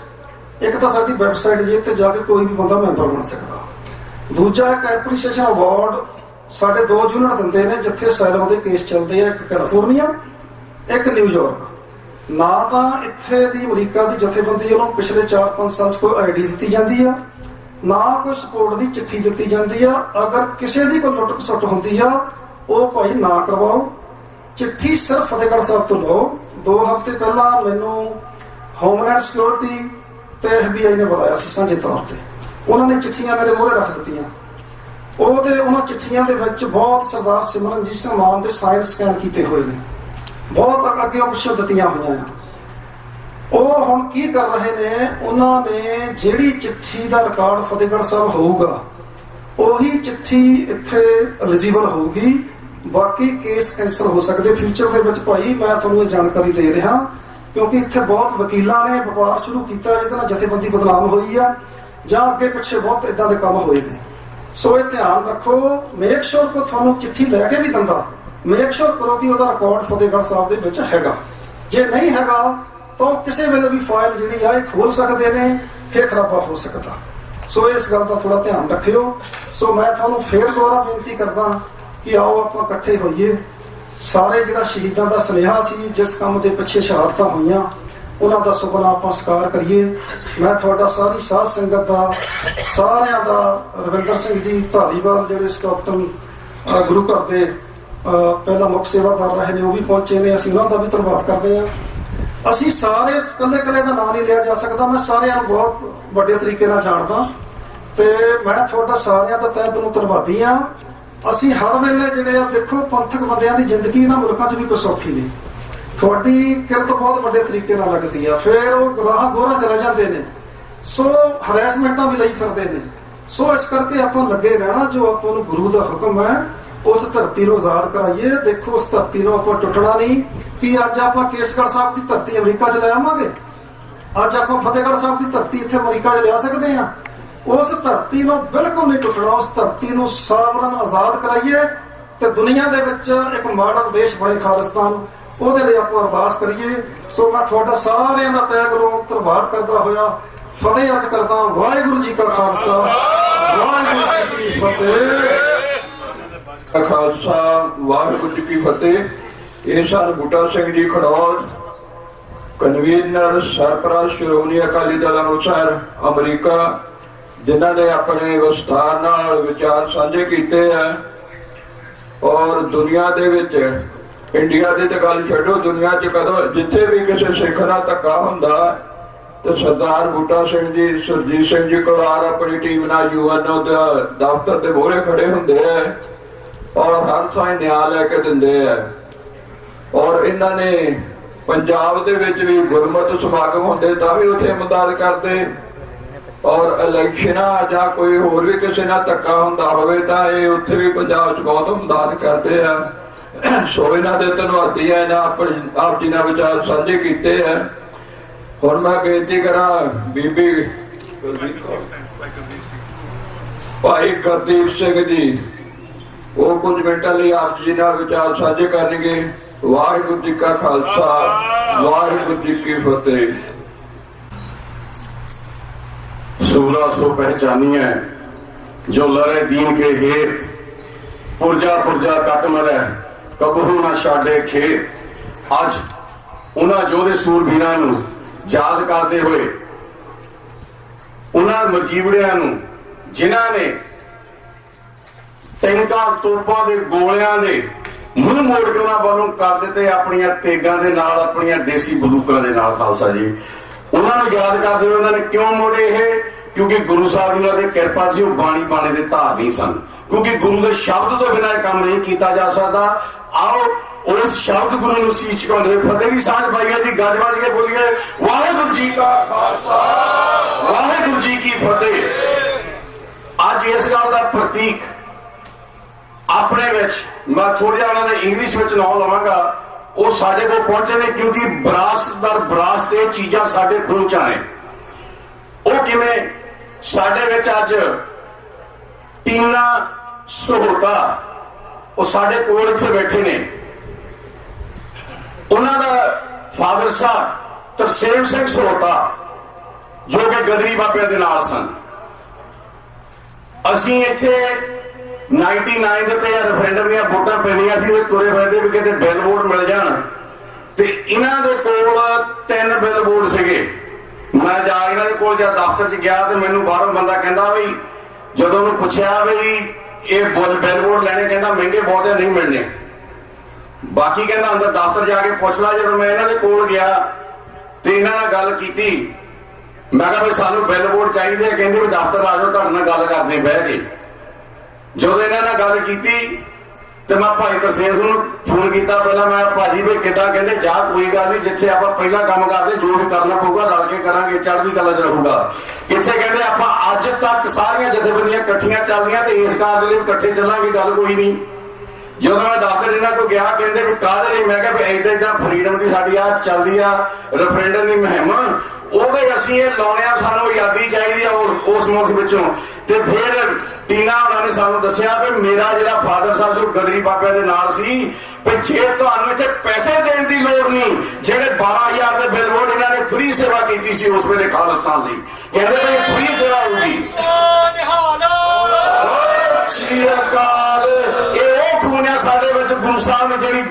ਇੱਕ ਤਾਂ ਸਾਡੀ ਵੈਬਸਾਈਟ ਜੇ ਤੇ ਜਾ ਕੇ ਕੋਈ ਵੀ ਬੰਦਾ ਮੈਂਬਰ ਬਣ ਸਕਦਾ। ਦੂਜਾ, ਇੱਕ ਐਪਰੀਸ਼ੀਏਸ਼ਨ ਅਵਾਰਡ ਸਾਡੇ 2 ਯੂਨਿਟ ਦਿੰਦੇ ਨੇ ਜਿੱਥੇ ਸੈਲਮ ਦੇ ਕੇਸ ਚੱਲਦੇ ਆ, ਇੱਕ ਕੈਲੀਫੋਰਨੀਆ, ਇੱਕ ਨਿਊਯਾਰਕ। ਨਾ ਤਾਂ ਇੱਥੇ ਦੀ ਅਮਰੀਕਾ ਦੀ ਜਥੇਬੰਦੀ ਉਹਨੂੰ ਪਿਛਲੇ 4-5 ਸਾਲ 'ਚ ਕੋਈ ID ਦਿੱਤੀ ਜਾਂਦੀ ਆ, ਨਾ ਕੋਈ ਸਪੋਰਟ ਦੀ ਚਿੱਠੀ ਦਿੱਤੀ ਜਾਂਦੀ ਆ। ਅਗਰ ਕਿਸੇ ਦੀ ਕੋਈ ਲੁੱਟ ਖਸੁੱਟ ਹੁੰਦੀ ਆ, ਉਹ ਭਾਈ ਨਾ ਕਰਵਾਓ। ਚਿੱਠੀ ਸਿਰਫ ਫਤਿਹਗੜ੍ਹ ਸਾਹਿਬ ਤੋਂ ਲਓ। 2 ਹਫ਼ਤੇ ਪਹਿਲਾਂ ਮੈਨੂੰ ਹੋਮਲੈਂਡ ਸਿਕਿਉਰਿਟੀ ਤੇ FBI ਨੇ ਬੁਲਾਇਆ ਸੀ ਸਾਂਝੇ ਤੌਰ ਤੇ। ਉਹਨਾਂ ਨੇ ਚਿੱਠੀਆਂ ਮੇਰੇ ਮੂਹਰੇ ਰੱਖ ਦਿੱਤੀਆਂ। ਉਹਨਾਂ ਚਿੱਠੀਆਂ ਦੇ ਵਿੱਚ ਬਹੁਤ ਸਰਦਾਰ ਸਿਮਰਨਜੀਤ ਸਿੰਘ ਮਾਨ ਦੇ ਸਾਈਨ ਸਕੈਨ ਕੀਤੇ ਹੋਏ ਨੇ, ਬਹੁਤ ਅੱਗੇ ਪਿੱਛੋਂ ਦਿੱਤੀਆਂ ਹੋਈਆਂ ਆ। ਉਹ ਹੁਣ ਕੀ ਕਰ ਰਹੇ ਨੇ, ਉਹਨਾਂ ਨੇ ਜਿਹੜੀ ਚਿੱਠੀ ਦਾ ਰਿਕਾਰਡ ਫਤਿਹਗੜ੍ਹ ਸਾਹਿਬ ਹੋਊਗਾ, ਉਹੀ ਚਿੱਠੀ ਇੱਥੇ ਐਲੀਜੀਬਲ ਹੋਊਗੀ। ਬਾਕੀ ਕੇਸ ਕੈਂਸਲ ਹੋ ਸਕਦੇ ਫਿਊਚਰ ਦੇ ਵਿੱਚ। ਭਾਈ ਮੈਂ ਤੁਹਾਨੂੰ ਇਹ ਜਾਣਕਾਰੀ ਦੇ ਰਿਹਾ ਕਿਉਂਕਿ ਇੱਥੇ ਬਹੁਤ ਵਕੀਲਾਂ ਨੇ ਵਪਾਰ ਸ਼ੁਰੂ ਕੀਤਾ ਜਿਹਦੇ ਨਾਲ ਜਥੇਬੰਦੀ ਬਦਨਾਮ ਹੋਈ ਆ, ਜਾਂ ਅੱਗੇ ਪਿੱਛੇ ਬਹੁਤ ਇਦਾਂ ਦੇ ਕੰਮ ਹੋਏ ਨੇ। ਸੋ ਇਹ ਧਿਆਨ ਰੱਖੋ। ਮੇਕ ਸ਼ੋਰ ਕੋ ਤੁਹਾਨੂੰ ਚਿੱਠੀ ਲੈ ਕੇ ਵੀ ਦਿੰਦਾ, ਮੇਕ ਸ਼ੋਰ ਕਰੋ ਕਿ ਉਹਦਾ ਰਿਕਾਰਡ ਫਤਿਹਗੜ੍ਹ ਸਾਹਿਬ ਦੇ ਵਿੱਚ ਹੈਗਾ। ਜੇ ਨਹੀਂ ਹੈਗਾ ਤਾਂ ਕਿਸੇ ਵੇਲੇ ਵੀ ਫਾਈਲ ਜਿਹੜੀ ਆ ਇਹ ਖੋਲ ਸਕਦੇ ਨੇ, ਫਿਰ ਖਰਾਬਾ ਹੋ ਸਕਦਾ। ਸੋ ਇਸ ਗੱਲ ਦਾ ਥੋੜਾ ਧਿਆਨ ਰੱਖਿਓ। ਸੋ ਮੈਂ ਤੁਹਾਨੂੰ ਫੇਰ ਦੁਬਾਰਾ ਬੇਨਤੀ ਕਰਦਾ ਕਿ ਆਓ ਆਪਾਂ ਇਕੱਠੇ ਹੋਈਏ। ਸਾਰੇ ਜਿਹੜਾ ਸ਼ਹੀਦਾਂ ਦਾ ਸੁਨੇਹਾ ਸੀ, ਜਿਸ ਕੰਮ ਦੇ ਪਿੱਛੇ ਸ਼ਹਾਦਤਾਂ ਹੋਈਆਂ, ਉਹਨਾਂ ਦਾ ਸੁਪਨਾ ਆਪਾਂ ਸਾਕਾਰ ਕਰੀਏ। ਮੈਂ ਤੁਹਾਡਾ ਸਾਰੀ ਸਾਧ ਸੰਗਤ ਦਾ, ਸਾਰਿਆਂ ਦਾ, ਰਵਿੰਦਰ ਸਿੰਘ ਜੀ ਧਾਰੀਵਾਲ ਜਿਹੜੇ ਸਟਾਕਟਨ ਗੁਰੂ ਘਰ ਦੇ ਪਹਿਲਾਂ ਮੁੱਖ ਸੇਵਾਦਾਰ ਰਹੇ ਨੇ, ਉਹ ਵੀ ਪਹੁੰਚੇ ਨੇ, ਅਸੀਂ ਉਹਨਾਂ ਦਾ ਵੀ ਧੰਨਵਾਦ ਕਰਦੇ ਹਾਂ। ਅਸੀਂ ਸਾਰੇ ਇਕੱਲੇ ਦਾ ਨਾਂ ਨਹੀਂ ਲਿਆ ਜਾ ਸਕਦਾ, ਮੈਂ ਸਾਰਿਆਂ ਨੂੰ ਬਹੁਤ ਵੱਡੇ ਤਰੀਕੇ ਨਾਲ ਜਾਣਦਾ ਤੇ ਮੈਂ ਤੁਹਾਡਾ ਸਾਰਿਆਂ ਦਾ ਤਹਿ ਦਿਲੋਂ ਧੰਨਵਾਦੀ ਹਾਂ। ਅਸੀਂ ਹਰ ਵੇਲੇ ਜਿਹੜੇ ਆ ਦੇਖੋ ਪੰਥਕ ਬੰਦਿਆਂ ਦੀ ਜ਼ਿੰਦਗੀ ਇਹਨਾਂ ਮੁਲਕਾਂ 'ਚ ਵੀ ਕੋਈ ਸੌਖੀ ਨਹੀਂ, ਤੁਹਾਡੀ ਕਿਰਤ ਬਹੁਤ ਵੱਡੇ ਤਰੀਕੇ ਨਾਲ ਲੱਗਦੀ ਆ, ਫਿਰ ਉਹ ਗੁਨਾਹਾਂ ਗੋਰਾ ਚਲੇ ਜਾਂਦੇ ਨੇ, ਸੋ ਹਰੈਸਮੈਂਟਾਂ ਵੀ ਲਈ ਫਿਰਦੇ ਨੇ। ਸੋ ਇਸ ਕਰਕੇ ਆਪਾਂ ਲੱਗੇ ਰਹਿਣਾ, ਜੋ ਆਪਾਂ ਨੂੰ ਗੁਰੂ ਦਾ ਹੁਕਮ ਹੈ ਉਸ ਧਰਤੀ ਨੂੰ ਆਜ਼ਾਦ ਕਰਾਈਏ। ਦੇਖੋ ਉਸ ਧਰਤੀ ਨੂੰ ਆਪਾਂ ਟੁੱਟਣਾ ਨਹੀਂ। ਕਿ ਅੱਜ ਆਪਾਂ ਕੇਸਗੜ੍ਹ ਸਾਹਿਬ ਦੀ ਧਰਤੀ ਅਮਰੀਕਾ 'ਚ ਲੈ ਆਵਾਂਗੇ? ਅੱਜ ਆਪਾਂ ਫਤਿਹਗੜ੍ਹ ਸਾਹਿਬ ਦੀ ਧਰਤੀ ਇੱਥੇ ਅਮਰੀਕਾ 'ਚ ਲਿਆ ਸਕਦੇ ਹਾਂ? ਉਸ ਧਰਤੀ ਨੂੰ ਬਿਲਕੁਲ ਨਹੀਂ ਟੁੱਟਣਾ, ਉਸ ਧਰਤੀ ਨੂੰ ਸਾਵਰਨ ਆਜ਼ਾਦ ਕਰਾਈਏ ਤੇ ਦੁਨੀਆ ਦੇ ਵਿੱਚ ਇੱਕ ਮਾਡਰਨ ਦੇਸ਼ ਬਣੇ ਖਾਲਿਸਤਾਨ, ਉਹਦੇ ਲਈ ਆਪਾਂ ਅਰਦਾਸ ਕਰੀਏ। ਸੋ ਮੈਂ ਤੁਹਾਡਾ ਸਾਰਿਆਂ ਦਾ ਤਹਿ ਦਿਲੋਂ ਧੰਨਵਾਦ ਕਰਦਾ ਹੋਇਆ ਫਤਿਹ ਅਰਜ਼ ਕਰਦਾ। ਵਾਹਿਗੁਰੂ ਜੀ ਕਾ ਖਾਲਸਾ, ਵਾਹਿਗੁਰੂ ਜੀ ਕੀ ਫਤਿਹ। ਖਾਲਸਾ ਵਾਹਿਗੁਰੂ ਜੀ ਕੀ ਫਤਿਹ। ਇਹ ਸਨ ਬੂਟਾ ਸਿੰਘ ਜੀ ਖੜੌਤ, ਕਨਵੀਨਰ ਸਰਪ੍ਰਸਤ ਸ਼੍ਰੋਮਣੀ ਅਕਾਲੀ ਦਲ ਅੰਮ੍ਰਿਤਸਰ ਅਮਰੀਕਾ, ਜਿਨ੍ਹਾਂ ਨੇ ਆਪਣੇ ਵਿਸਥਾਰ ਨਾਲ ਵਿਚਾਰ ਸਾਂਝੇ ਕੀਤੇ ਹੈ। ਔਰ ਦੁਨੀਆ ਦੇ ਵਿੱਚ, ਇੰਡੀਆ ਦੀ ਤਾਂ ਗੱਲ ਛੱਡੋ, ਦੁਨੀਆ 'ਚ ਕਦੋਂ ਜਿੱਥੇ ਵੀ ਕਿਸੇ ਸਿੱਖ ਨਾਲ ਧੱਕਾ ਹੁੰਦਾ ਤੇ ਸਰਦਾਰ ਬੂਟਾ ਸਿੰਘ ਜੀ, ਸੁਰਜੀਤ ਸਿੰਘ ਜੀ ਕੁਲਾਰ ਆਪਣੀ ਟੀਮ ਨਾਲ UN ਦੇ ਦਫ਼ਤਰ ਦੇ ਮੂਹਰੇ ਖੜੇ ਹੁੰਦੇ ਹੈ ਔਰ ਹਰ ਥਾਂ ਨਿਆਂ ਲੈ ਕੇ ਦਿੰਦੇ ਹੈ। ਔਰ ਇਹਨਾਂ ਨੇ ਪੰਜਾਬ ਦੇ ਵਿੱਚ ਵੀ ਗੁਰਮਤਿ ਸਮਾਗਮ ਹੁੰਦੇ ਤਾਂ ਵੀ ਉੱਥੇ ਮਦਦ ਕਰਦੇ, ਔਰ ਇਲੈਕਸ਼ਨਾਂ ਜਾਂ ਕੋਈ ਹੋਰ ਵੀ ਕਿਸੇ ਨਾਲ ਧੱਕਾ ਹੁੰਦਾ ਹੋਵੇ ਤਾਂ ਇਹ ਉੱਥੇ ਵੀ ਪੰਜਾਬ 'ਚ ਬਹੁਤ ਮਦਦ ਕਰਦੇ ਆ। ਸੋ ਇਹਨਾਂ ਦੇ ਧੰਨਵਾਦੀ ਆ, ਇਹਨਾਂ ਆਪਣੇ ਆਪ ਜੀ ਨਾਲ ਵਿਚਾਰ ਸਾਂਝੇ ਕੀਤੇ ਆ। ਹੁਣ ਮੈਂ ਬੇਨਤੀ ਕਰਾਂ ਬੀਬੀ ਭਾਈ ਗੁਰਦੀਪ ਸਿੰਘ ਜੀ, ਉਹ ਕੁਝ ਮਿੰਟਾਂ ਲਈ ਆਪ ਜੀ ਨਾਲ ਵਿਚਾਰ ਸਾਂਝੇ ਕਰਨਗੇ। ਵਾਹਿਗੁਰੂ ਜੀ ਕਾ ਖਾਲਸਾ, ਵਾਹਿਗੁਰੂ ਜੀ ਕੀ ਫਤਿਹ। सूरा सो पहचानी है जो लड़े दीन के हेत, पुरजा पुरजा कट मरे कबहू ना छाड़े खेत। अज उन्हां जोधे सूरबीरां नूं याद करते हुए उन्हां मजीबड़ियां नूं जिन्हां ने टैंकां तोपां दे गोलियां दे मुंह मोड़ के उन्हां वालों कर दिते अपनियां तेगां दे नाल, अपनियां देसी बंदूकां दे नाल। खालसा जी उन्हां नूं याद करते हुए उन्हां ने क्यों मोड़े ये? क्योंकि गुरु साहब जी उन्होंने किरपा सी, बाणी बाणे दे धारनी सन। क्योंकि गुरु के शब्द तो बिना काम नहीं किया जा सकता। आओ उस शब्द गुरु नूं सीस झुकाउंदे होए फतेह दी सांझ पाईए जी, गज वज के बोलिए वाहिगुरू जी का खालसा, वाहिगुरू जी की फतेह। अज इस गल का प्रतीक अपने विच मैं थोड़ा जिहा उन्हां दे इंग्लिश विच नाम लवांगा, वो साडे कोल पहुंचे ने क्योंकि विरासत दर विरासत ये चीज़ां साडे खून च ने। वो किवें साडे विच अज टीना सहोता वो साडे कोल इत्थे बैठे ने, उन्हां दा फादर साहब तरसेम सिंह सहोता जो कि गदरी बाबे दे नाल सन। असीं इत्थे 99 ਦੇ ਰੈਫਰੈਂਡਮ ਦੀਆਂ ਵੋਟਾਂ ਪੈਣੀਆਂ ਸੀ, ਤੁਰੇ ਫਿਰਦੇ ਵੀ ਕਿਤੇ ਬਿੱਲ ਬੋਰਡ ਮਿਲ ਜਾਣ ਤੇ ਇਹਨਾਂ ਦੇ ਕੋਲ 3 ਬਿੱਲ ਬੋਰਡ ਸੀਗੇ। ਮੈਂ ਜਾ ਇਹਨਾਂ ਦੇ ਕੋਲ ਜਦ ਦਫ਼ਤਰ 'ਚ ਗਿਆ ਤੇ ਮੈਨੂੰ ਬਾਹਰੋਂ ਬੰਦਾ ਕਹਿੰਦਾ ਵੀ, ਜਦੋਂ ਉਹਨੂੰ ਪੁੱਛਿਆ ਵੀ ਇਹ ਬਿੱਲ ਬੋਰਡ ਲੈਣੇ, ਕਹਿੰਦਾ ਮਹਿੰਗੇ ਬਹੁਤ ਨਹੀਂ ਮਿਲਣੇ, ਬਾਕੀ ਕਹਿੰਦਾ ਅੰਦਰ ਦਫ਼ਤਰ ਜਾ ਕੇ ਪੁੱਛ ਲਾ। ਜਦੋਂ ਮੈਂ ਇਹਨਾਂ ਦੇ ਕੋਲ ਗਿਆ ਤੇ ਇਹਨਾਂ ਨਾਲ ਗੱਲ ਕੀਤੀ, ਮੈਂ ਕਿਹਾ ਵੀ ਸਾਨੂੰ ਬਿੱਲ ਬੋਰਡ ਚਾਹੀਦੇ, ਕਹਿੰਦੇ ਵੀ ਦਫ਼ਤਰ ਆ ਜਾਓ, ਤੁਹਾਡੇ ਨਾਲ ਗੱਲ ਕਰਦੇ ਬਹਿ ਕੇ। ਜਦੋਂ ਇਹਨਾਂ ਨਾਲ ਗੱਲ ਕੀਤੀ ਤੇ ਮੈਂ ਭਾਈ ਤਰਸੇਮ ਸਿੰਘ ਨੂੰ ਫੋਨ ਕੀਤਾ ਪਹਿਲਾਂ, ਮੈਂ ਭਾਜੀ ਵੀ ਕਿੱਦਾਂ? ਕਹਿੰਦੇ ਜਾ ਕੋਈ ਗੱਲ ਨਹੀਂ, ਜਿੱਥੇ ਆਪਾਂ ਪਹਿਲਾਂ ਕੰਮ ਕਰਦੇ ਜੋ ਵੀ ਕਰਨਾ ਪਊਗਾ ਰਲ ਕੇ ਕਰਾਂਗੇ, ਚੜ੍ਹਦੀ ਕਲਾ 'ਚ ਰਹੂਗਾ। ਇੱਥੇ ਕਹਿੰਦੇ ਆਪਾਂ ਅੱਜ ਤੱਕ ਸਾਰੀਆਂ ਜਥੇਬੰਦੀਆਂ ਇਕੱਠੀਆਂ ਚੱਲਦੀਆਂ ਤੇ ਇਸ ਕਾਰਜ ਲਈ ਇਕੱਠੇ ਚੱਲਾਂਗੇ, ਗੱਲ ਕੋਈ ਨਹੀਂ। ਜਦੋਂ ਮੈਂ ਦਫ਼ਤਰ ਇਹਨਾਂ ਕੋਲ ਗਿਆ, ਕਹਿੰਦੇ ਵੀ ਕਾਹਦੇ ਲਈ? ਮੈਂ ਕਿਹਾ ਵੀ ਏਦਾਂ ਫਰੀडम ਦੀ ਸਾਡੀ ਆ ਚੱਲਦੀ ਆ ਰੈਫਰੈਂਡਮ ਦੀ ਮੁਹਿੰਮ, ਉਹਦੇ ਅਸੀਂ ਇਹ ਲਾਉਣੇ ਆ, ਸਾਨੂੰ ਆਜ਼ਾਦੀ ਚਾਹੀਦੀ ਆ ਉਸ ਮੁਲਕ ਵਿੱਚੋਂ। ਤੇ ਫਿਰ ਟੀਨਾ ਉਹਨਾਂ ਨੇ ਸਾਨੂੰ ਦੱਸਿਆ ਵੀ ਮੇਰਾ ਜਿਹੜਾ ਫਾਦਰ ਸਾਹਿਬ ਸੀ ਗਦਰੀ ਬਾਬਿਆਂ ਦੇ ਨਾਲ ਸੀ, ਵੀ ਜੇ ਤੁਹਾਨੂੰ ਇੱਥੇ ਪੈਸੇ ਦੇਣ ਦੀ ਲੋੜ ਨਹੀਂ, ਜਿਹੜੇ 12,000 ਦੇ ਬਿੱਲ ਬੋਰਡ ਇਹਨਾਂ ਨੇ ਫ੍ਰੀ ਸੇਵਾ ਕੀਤੀ ਸੀ ਉਸ ਵੇਲੇ ਖਾਲਿਸਤਾਨ ਲਈ, ਕਹਿੰਦੇ ਵੀ ਫ੍ਰੀ ਸੇਵਾ ਹੋਊਗੀ। ਸ੍ਰੀ ਅਕਾਲ। ਇਹ ਉਹ ਖੂਨ ਆ ਸਾਡੇ ਵਿੱਚ, ਗੁਰੂ ਸਾਹਿਬ ਨੇ ਜਿਹੜੀ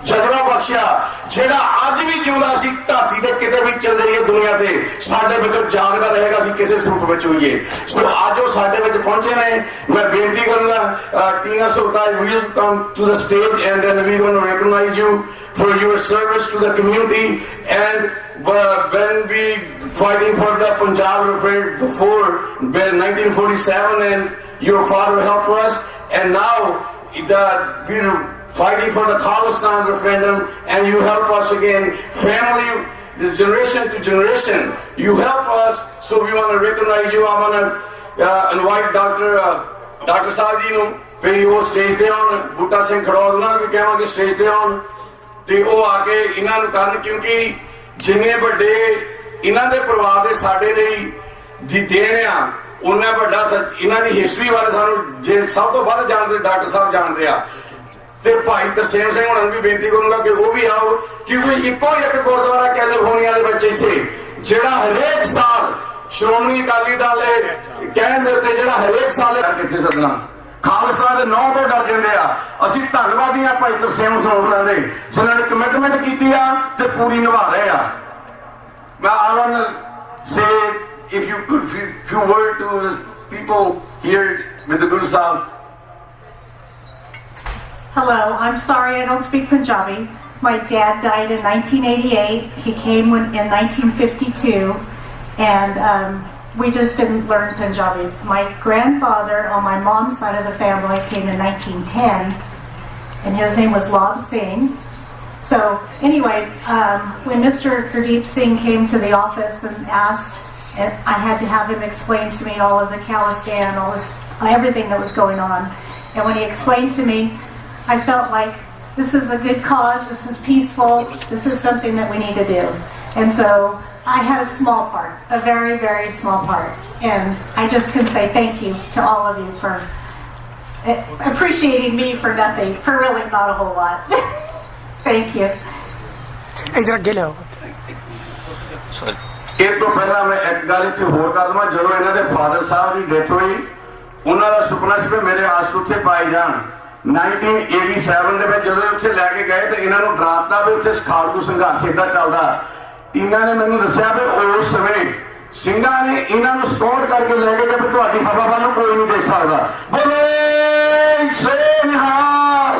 ਜਜ਼ਬਾ ਬਖਸ਼ਿਆ ਜਿਹੜਾ ਅੱਜ ਵੀ ਜਿਉਂਦਾ ਸੀ ਧਰਤੀ ਤੇ ਕਿਤੇ ਵੀ ਚੱਲ ਰਹੀ ਹੈ ਦੁਨੀਆ ਤੇ ਸਾਡੇ ਵਿੱਚੋਂ ਜਾਗਦਾ ਰਹੇਗਾ, ਅਸੀਂ ਕਿਸੇ ਸਰੂਪ ਵਿੱਚ ਹੋਈਏ। ਸੋ ਅੱਜ ਉਹ ਸਾਡੇ ਵਿੱਚ ਪਹੁੰਚੇ ਨੇ। ਮੈਂ ਬੇਨਤੀ ਕਰੂੰਗਾ ਟੀਨਾ ਸੁਲਤਾਨ will come to the stage and then we're going to recognize you for your service to the community and when we fighting for the Punjab referendum before 1947 and your father helped us and now we're fighting for the Khalistan referendum and you help us again, family, the generation to generation, you help us, so we want to recognize you. I want to invite Dr. Sahib ji ਨੂੰ ਵੀ ਉਹ stage ਤੇ ਆਉਣ, ਬੂਟਾ ਸਿੰਘ ਖੜੌਰ ਉਹਨਾਂ ਨੂੰ ਵੀ ਕਹਾਂਗੇ stage ਤੇ ਆਉਣ ਤੇ ਉਹ ਆ ਕੇ ਇਹਨਾਂ ਨੂੰ ਕਰਨ, ਕਿਉਂਕਿ ਜਿੰਨੇ ਵੱਡੇ ਇਹਨਾਂ ਦੇ ਪਰਿਵਾਰ ਦੇ ਸਾਡੇ ਲਈ ਦੀ ਦੇਣ ਆ ਉਹਨਾਂ ਵੱਡਾ ਇਹਨਾਂ ਦੀ ਹਿਸਟਰੀ ਬਾਰੇ ਸਾਨੂੰ ਜੇ ਸਭ ਤੋਂ ਵੱਧ ਜਾਣਦੇ ਡਾਕਟਰ ਸਾਹਿਬ ਜਾਣਦੇ ਆ। ਤੇ ਭਾਈ ਤਰਸੇਮ ਸਿੰਘ ਹੁਣਾਂ ਨੂੰ ਵੀ ਬੇਨਤੀ ਕਰੂੰਗਾ ਕਿ ਉਹ ਵੀ ਆਓ, ਕਿਉਂਕਿ ਇੱਕੋ ਇੱਕ ਗੁਰਦੁਆਰਾ ਕੈਲੀਫੋਰਨੀਆ ਦੇ ਵਿੱਚ ਇੱਥੇ ਜਿਹੜਾ ਹਰੇਕ ਸਾਲ ਸ਼੍ਰੋਮਣੀ ਅਕਾਲੀ ਦਲ ਦੇ ਕਹਿਣ ਦੇ ਉੱਤੇ ਜਿਹੜਾ ਹਰੇਕ ਸਾਲ ਕਿੱਥੇ ਸੱਦਣਾ ਖਾਲਸਾ ਦੇ ਨਾਂ ਤੋਂ ਡਰ ਜਾਂਦੇ ਆ। ਅਸੀਂ ਧੰਨਵਾਦੀ ਆ ਭਾਈ ਤਰਸੇਮ ਸਿੰਘ ਹੋਰਾਂ ਦੇ ਜਿਨ੍ਹਾਂ ਨੇ ਕਮਿਟਮੈਂਟ ਕੀਤੀ ਆ ਤੇ ਪੂਰੀ ਨਿਭਾ ਰਹੇ ਆ। ਮੈਂ ਆਵਾਂ ਸੇ if you could few word to the people here with the Guru Sahib. Hello, I'm sorry I don't speak Punjabi. My dad died in 1988. He came in 1952, and we just didn't learn Punjabi. My grandfather on my mom's side of the family came in 1910, and his name was Lab Singh. So anyway, when Mr. Gurdeep Singh came to the office and asked, and I had to have him explain to me all of the Khalistan, all this, everything that was going on. And when he explained to me, I felt like this is a good cause, this is peaceful, this is something that we need to do. And so I had a small part, a very, very small part. And I just can say thank you to all of you for appreciating me for nothing, for really not a whole lot. Thank you. ਇਹ ਤੋਂ ਪਹਿਲਾਂ ਮੈਂ ਇੱਕ ਗੱਲ ਇੱਥੇ ਹੋਰ ਕਰ ਦਵਾਂ, ਜਦੋਂ ਇਹਨਾਂ ਦੇ ਫਾਦਰ ਸਾਹਿਬ ਦੀ ਡੈਥ ਹੋਈ ਉਹਨਾਂ ਦਾ ਸੁਪਨਾ ਸੀ ਕਿ ਮੇਰੇ ਆਸ ਉੱਥੇ ਪਾਏ ਜਾਣ। 1987 ਦੇ ਵਿੱਚ ਜਦੋਂ ਉੱਥੇ ਲੈ ਕੇ ਗਏ ਤੇ ਇਹਨਾਂ ਨੂੰ ਡਰਾਤਾ ਵੀ ਉੱਥੇ ਖਾਲਸਾ ਸੰਘਰਸ਼ ਏਦਾਂ ਚੱਲਦਾ। ਇਹਨਾਂ ਨੇ ਮੈਨੂੰ ਦੱਸਿਆ ਵੀ ਉਸ ਸਮੇਂ ਸਿੰਘਾਂ ਨੇ ਇਹਨਾਂ ਨੂੰ ਸਕਾਊਟ ਕਰਕੇ ਲੈ ਕੇ ਗਏ ਵੀ ਤੁਹਾਡੀ ਹਵਾ ਵੱਲ ਨੂੰ ਕੋਈ ਨਹੀਂ ਦੇਖ ਸਕਦਾ। ਬੋਲੇ ਸ੍ਰੀ ਨਿਹਾਲ,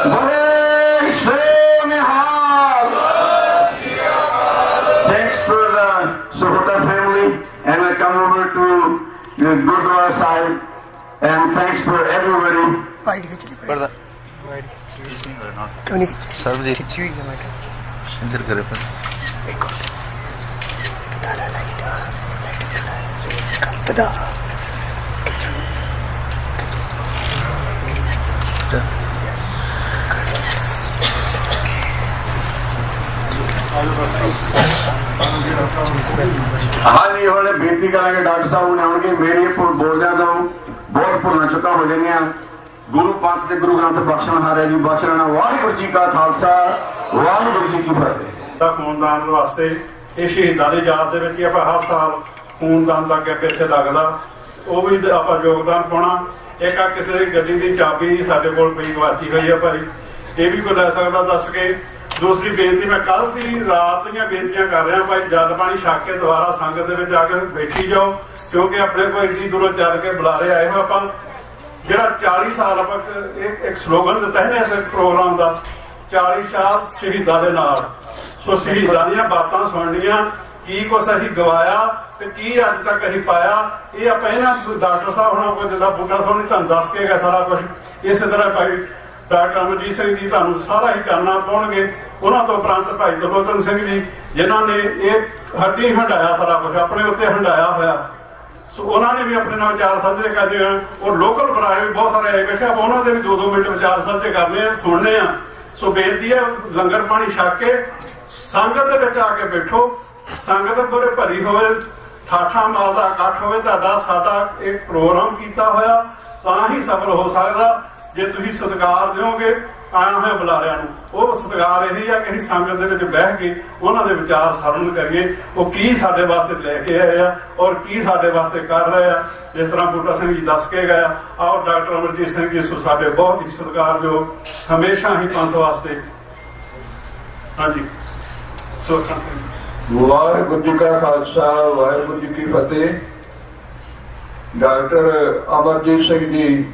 ਬੋਲੇ ਸ੍ਰੀ ਨਿਹਾਲ। Sahota family, and I come over to the Gurdwara side and thanks for everybody. ਹਾਂਜੀ ਹੁਣ ਬੇਨਤੀ ਕਰਾਂਗੇ ਡਾਕਟਰ ਸਾਹਿਬ ਨੇ ਆਉਣਗੇ। ਮੇਰੀ ਬੋਲਦਿਆਂ ਤੋਂ ਬਹੁਤ ਭੁੱਲਾਂ ਚੁੱਕਾ ਹੋ ਜਾਂਦੀਆਂ। ਗੁਰੂ ਪੰਥ ਦੇ ਗੁਰੂ ਗ੍ਰੰਥ ਬਖਸ਼ਣ ਹਾਰਿਆ ਜੀ ਬਖਸ਼ਣਾ। ਵਾਹਿਗੁਰੂ ਜੀ ਕਾ ਖਾਲਸਾ, ਵਾਹਿਗੁਰੂ ਜੀ ਕੀ ਫਤਿਹ। ਦਾ ਖੂਨਦਾਨ ਵਾਸਤੇ ਇਹ ਸ਼ਹੀਦਾਂ ਦੀ ਯਾਦ ਦੇ ਵਿੱਚ ਹੀ ਆਪਾਂ ਹਰ ਸਾਲ ਖੂਨਦਾਨ ਦਾ ਕੈਂਪ ਇੱਥੇ ਲੱਗਦਾ, ਉਹ ਵੀ ਆਪਾਂ ਯੋਗਦਾਨ ਪਾਉਣਾ। ਇੱਕ ਆ ਕਿਸੇ ਦੀ ਗੱਡੀ ਦੀ ਚਾਬੀ ਸਾਡੇ ਕੋਲ ਪਈ ਗਵਾਚੀ ਹੋਈ ਆ ਭਾਈ, ਇਹ ਵੀ ਕੋਈ ਲੈ ਸਕਦਾ ਦੱਸ ਕੇ। ਦੂਸਰੀ ਬੇਨਤੀ ਮੈਂ ਕੱਲ ਦੀ ਰਾਤ ਦੀਆਂ ਬੇਨਤੀਆਂ ਕਰ ਰਿਹਾ ਭਾਈ, ਜਲ ਪਾਣੀ ਛਕ ਕੇ ਦੁਬਾਰਾ ਸੰਗਤ ਦੇ ਵਿੱਚ ਆ ਕੇ ਬੈਠੀ ਜਾਓ, ਕਿਉਂਕਿ ਆਪਣੇ ਕੋਲ ਇੰਨੀ ਦੂਰੋਂ ਚੱਲ ਕੇ ਬੁਲਾਰੇ ਆਏ ਹੋ। ਆਪਾਂ ਜਿਹੜਾ 40 ਸਾਲ ਆਪਾਂ ਇੱਕ ਸਲੋਗਨ ਦਿੱਤਾ ਹੈ ਨਾ ਇਸ ਪ੍ਰੋਗਰਾਮ ਦਾ, 40 ਸਾਲ ਸ਼ਹੀਦਾਂ ਦੇ ਨਾਲ। ਸੋ ਸ਼ਹੀਦਾਂ ਦੀਆਂ ਬਾਤਾਂ ਸੁਣਨੀਆਂ, ਕੀ ਕੁਛ ਅਸੀਂ ਗਵਾਇਆ ਤੇ ਕੀ ਅੱਜ ਤੱਕ ਅਸੀਂ ਪਾਇਆ, ਇਹ ਆਪਾਂ ਇਹਨਾਂ ਡਾਕਟਰ ਸਾਹਿਬ ਹੋਣਾ ਕੋਲ ਜਿੱਦਾਂ ਬੂਟਾ ਸੋਹਣੀ ਤੁਹਾਨੂੰ ਦੱਸ ਕੇ ਗਏ ਸਾਰਾ ਕੁਛ। ਇਸੇ ਤਰ੍ਹਾਂ ਭਾਈ ਡਾਕਟਰ ਅਮਰਜੀਤ ਸਿੰਘ ਜੀ ਤੁਹਾਨੂੰ ਸਾਰਾ ਹੀ ਕਰਨਾ ਪਾਉਣਗੇ। ਉਹਨਾਂ ਤੋਂ ਉਪਰੰਤ ਭਾਈ ਤਰਲੋਚਨ ਸਿੰਘ ਜੀ ਜਿਨ੍ਹਾਂ ਨੇ ਇਹ ਹੱਡੀ ਹੰਡਾਇਆ ਸਾਰਾ ਕੁਝ ਆਪਣੇ ਉੱਤੇ ਹੰਡਾਇਆ ਹੋਇਆ, ਸੋ ਉਹਨਾਂ ਨੇ ਵੀ ਆਪਣੇ ਨਾਲ ਵਿਚਾਰ ਸਾਂਝੇ ਕਰਨੇ ਆ। ਔਰ ਲੋਕਲ ਬਰਾਏ ਵੀ ਬਹੁਤ ਸਾਰੇ ਆਏ ਬੈਠੇ, ਆਪਾਂ ਉਹਨਾਂ ਦੇ ਵੀ 2-2 ਮਿੰਟ ਵਿਚਾਰ ਸਾਂਝੇ ਕਰਨੇ ਆ, ਸੁਣਨੇ ਆ। ਸੋ ਬੇਨਤੀ ਹੈ ਲੰਗਰ ਪਾਣੀ ਛਕ ਕੇ ਸੰਗਤ ਦੇ ਵਿੱਚ ਆ ਕੇ ਬੈਠੋ, ਸੰਗਤ ਪੂਰੇ ਭਰੀ ਹੋਵੇ, ਠਾਠਾ ਮਾਲ ਦਾ ਇਕੱਠ ਹੋਵੇ। ਤੁਹਾਡਾ ਸਾਡਾ ਇੱਕ ਪ੍ਰੋਗਰਾਮ ਕੀਤਾ ਹੋਇਆ ਤਾਂ ਹੀ ਸਫਲ ਹੋ ਸਕਦਾ। ਜੇ ਤੁਸੀਂ ਸਤਿਕਾਰ ਦਿਓਗੇ ਆਇਆ ਹੋਇਆ ਬੁਲਾਰਿਆਂ ਨੂੰ। ਉਹ ਸਤਿਕਾਰ ਇਹੀ ਆ ਕਿ ਅਸੀਂ ਸੰਗਤ ਦੇ ਵਿੱਚ ਬਹਿ ਕੇ ਉਹਨਾਂ ਦੇ ਵਿਚਾਰ ਸਰਵਣ ਕਰੀਏ, ਉਹ ਕੀ ਸਾਡੇ ਵਾਸਤੇ ਲੈ ਕੇ ਆਏ ਆ ਔਰ ਕੀ ਸਾਡੇ ਵਾਸਤੇ ਕਰ ਰਹੇ ਆ। ਜਿਸ ਤਰ੍ਹਾਂ ਬੂਟਾ ਸਿੰਘ ਜੀ ਦੱਸ ਕੇ ਗਏ ਆਓ ਡਾਕਟਰ ਅਮਰਜੀਤ ਸਿੰਘ ਜੀ ਸਾਡੇ ਬਹੁਤ ਹੀ ਸਤਿਕਾਰਯੋਗ, ਹਮੇਸ਼ਾ ਹੀ ਪੰਥ ਵਾਸਤੇ। ਹਾਂਜੀ ਸੁਖਨ ਸਿੰਘ। ਵਾਹਿਗੁਰੂ ਜੀ ਕਾ ਖਾਲਸਾ ਵਾਹਿਗੁਰੂ ਜੀ ਕੀ ਫਤਿਹ। ਡਾਕਟਰ ਅਮਰਜੀਤ ਸਿੰਘ ਜੀ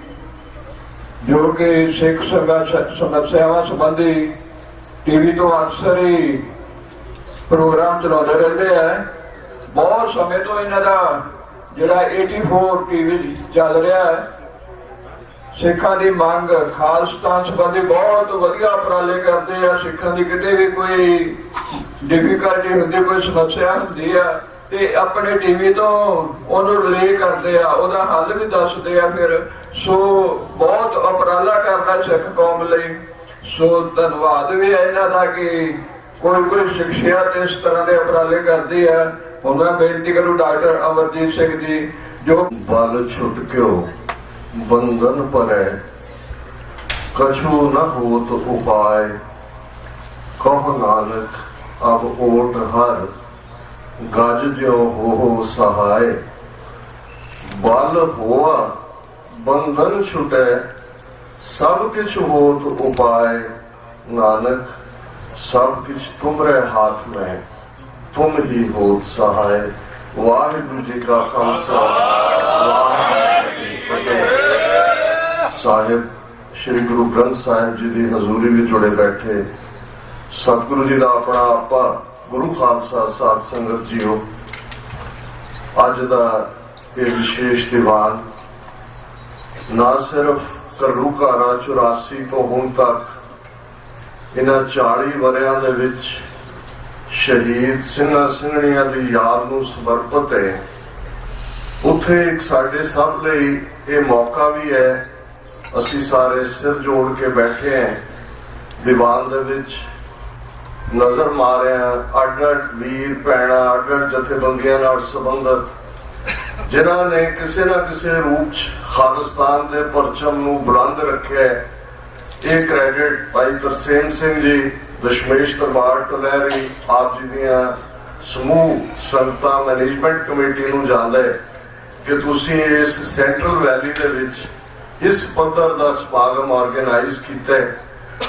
ਜੋ ਕਿ ਸਿੱਖ ਸਮੱਸਿਆਵਾਂ ਸੰਬੰਧੀ ਟੀਵੀ ਤੋਂ ਅਕਸਰ ਹੀ ਪ੍ਰੋਗਰਾਮ ਚਲਾਉਂਦੇ ਰਹਿੰਦੇ ਆ। ਬਹੁਤ ਸਮੇਂ ਤੋਂ ਇਹਨਾਂ ਦਾ ਜਿਹੜਾ 84 ਟੀਵੀ ਚੱਲ ਰਿਹਾ ਹੈ, ਸਿੱਖਾਂ ਦੀ ਮੰਗ ਖਾਲਸਤਾਨ ਸੰਬੰਧੀ ਬਹੁਤ ਵਧੀਆ ਉਪਰਾਲੇ ਕਰਦੇ ਆ। ਸਿੱਖਾਂ ਦੀ ਕਿਤੇ ਵੀ ਕੋਈ ਡਿਫਿਕਲਟੀ ਹੁੰਦੀ, ਕੋਈ ਸਮੱਸਿਆ ਹੁੰਦੀ ਆ ਤੇ ਆਪਣੇ ਟੀਵੀ ਤੋਂ ਉਹਨੂੰ ਰਿਲੇ ਕਰਦੇ ਆ, ਉਹਦਾ ਹੱਲ ਵੀ ਦੱਸਦੇ ਆ। ਫਿਰ ਸੋ ਬਹੁਤ ਉਪਰਾਲਾ ਕਰਦਾ ਸਿੱਖ ਕੌਮ ਲਈ। ਸੋ ਧੰਨਵਾਦ ਵੀ ਹੈ ਇਹਨਾਂ ਦਾ ਕਿ ਕੋਈ ਸਿੱਖਿਆ ਤੇ ਇਸ ਤਰ੍ਹਾਂ ਦੇ ਉਪਰਾਲੇ ਕਰਦੇ ਆ। ਹੁਣ ਮੈਂ ਬੇਨਤੀ ਕਰੂ ਡਾਕਟਰ ਅਮਰਜੀਤ ਸਿੰਘ ਜੀ ਜੋ ਬਲ ਛੁਟ ਕਿਓ ਬੰਧਨ ਪਰੈ ਕਛੂ ਨ ਹੋਤ ਉਪਾਇ ਕਹੁ ਨਾਨਕ ਅਬ ਓਟ ਹਰ ਗਜ ਜਿਉ ਹੋ ਸਹਾਇ। ਬਲ ਹੋਆ ਬੰਧਨ ਛੁਟੈ ਸਭ ਕਿਛ ਹੋਤ ਉਪਾਇ ਨਾਨਕ ਸਭ ਕਿਛ ਤੁਮਰੇ ਹਾਥ ਮੈਂ तुम ही होत सहाय। वाहिगुरु जी का खालसा वाहिगुरु जी की फतेह। साहिब श्री गुरु ग्रंथ साहिब जी की हजूरी में जुड़े बैठे सतगुरु जी का अपना आपा गुरु खालसा साध संगत जीओ, अज का ये विशेष दीवान ना सिर्फ घल्लूघारा 84 तो हुण तक इन्हां 40 वरियां दे विच शहीद ਸਿੰਘਾਂ ਸਿੰਘਣੀਆਂ ਦੀ याद ਨੂੰ ਸਮਰਪਿਤ ਹੈ। ਉੱਥੇ ਇੱਕ ਸਾਡੇ ਸਭ ਲਈ ਇਹ ਮੌਕਾ ਵੀ ਹੈ, ਅਸੀਂ ਸਾਰੇ ਸਿਰ ਜੋੜ ਕੇ ਬੈਠੇ ਹਾਂ ਦੀਵਾਨ ਦੇ ਵਿੱਚ, ਨਜ਼ਰ ਮਾਰਿਆ ਅੱਡ-ਅੱਡ ਵੀਰ ਭੈਣਾਂ, ਅੱਡ-ਅੱਡ ਜਥੇਬੰਦੀਆਂ ਨਾਲ ਸੰਬੰਧਿਤ ਜਿਨ੍ਹਾਂ ਨੇ ਕਿਸੇ ਨਾ ਕਿਸੇ ਰੂਪ 'ਚ ਖਾਲਿਸਤਾਨ ਦੇ ਪਰਚਮ ਨੂੰ ਬੁਲੰਦ ਰੱਖਿਆ। ਇਹ ਕ੍ਰੈਡਿਟ ਭਾਈ ਤਰਸੇਮ ਸਿੰਘ ਜੀ, ਦਸ਼ਮੇਸ਼ ਦਰਬਾਰ ਟਲਹਿਰੀ ਆਪ ਜੀ ਦੀਆਂ ਸਮੂਹ ਸੰਗਤਾਂ ਮੈਨੇਜਮੈਂਟ ਕਮੇਟੀ ਨੂੰ ਜਾਂਦਾ ਹੈ ਕਿ ਤੁਸੀਂ ਇਸ ਸੈਂਟਰਲ ਵੈਲੀ ਦੇ ਵਿੱਚ ਇਸ ਪੱਧਰ ਦਾ ਸਮਾਗਮ ਆਰਗੇਨਾਈਜ਼ ਕੀਤਾ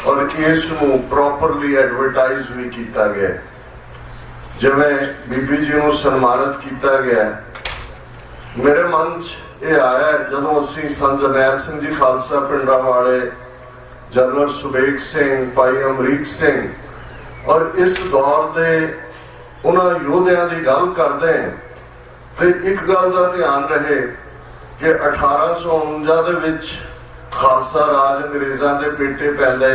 ਔਰ ਇਸ ਨੂੰ ਪ੍ਰੋਪਰਲੀ ਐਡਵਰਟਾਈਜ਼ ਵੀ ਕੀਤਾ ਗਿਆ। ਜਿਵੇਂ ਬੀਬੀ ਜੀ ਨੂੰ ਸਨਮਾਨਿਤ ਕੀਤਾ ਗਿਆ, ਮੇਰੇ ਮਨ 'ਚ ਇਹ ਆਇਆ ਜਦੋਂ ਅਸੀਂ ਸੰਤ ਜਰਨੈਲ ਸਿੰਘ ਜੀ ਖਾਲਸਾ ਪਿੰਡਾਂ ਵਾਲੇ, जनरल सुबेग सिंह, भाई अमरीक सिंह और इस दौर के उन्होंने योद्धियां की गल करते हैं तो एक गल का ध्यान रहे कि 1849 दे विच खालसा राज अंग्रेज़ों के पेटे पैंदे।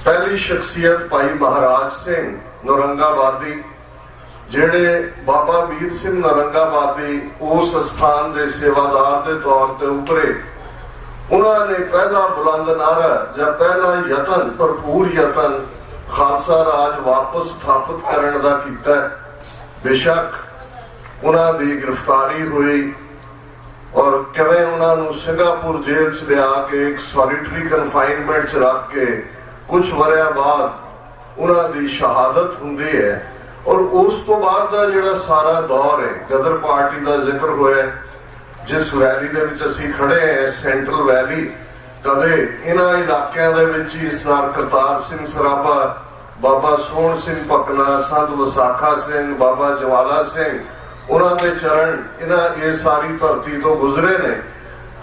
पहली शख्सियत भाई महाराज सिंह नौरंगाबादी, जेड़े बाबा वीर सिंह नौरंगाबादी उस स्थान के सेवादार के तौर पर उभरे। उन्होंने पहला बुलंद नारा या पहला यतन, भरपूर यतन खालसा राज वापस स्थापित करने का किया। बेशक उन्होंने गिरफ्तारी हुई और किवें उन्होंने सिंगापुर जेल च लिया के एक सॉलिटरी कन्फाइनमेंट च रख के कुछ वरियां बाद उन्होंने शहादत हुंदी है। और उस तो बाद का जिहड़ा सारा दौर है, गदर पार्टी का जिक्र होया, जिस वैली दे विच असीं खड़े हैं सेंट्रल वैली, कदे इन्हां इलाकिਆਂ ਦੇ ਵਿੱਚ ही सर करतार सिंह सराभा, बाबा सोहन सिंह पकना, संत वसाखा सिंह, बाबा जवाला सिंह, उन्हां दे चरण इन्हां इस सारी धरती तो गुजरे ने।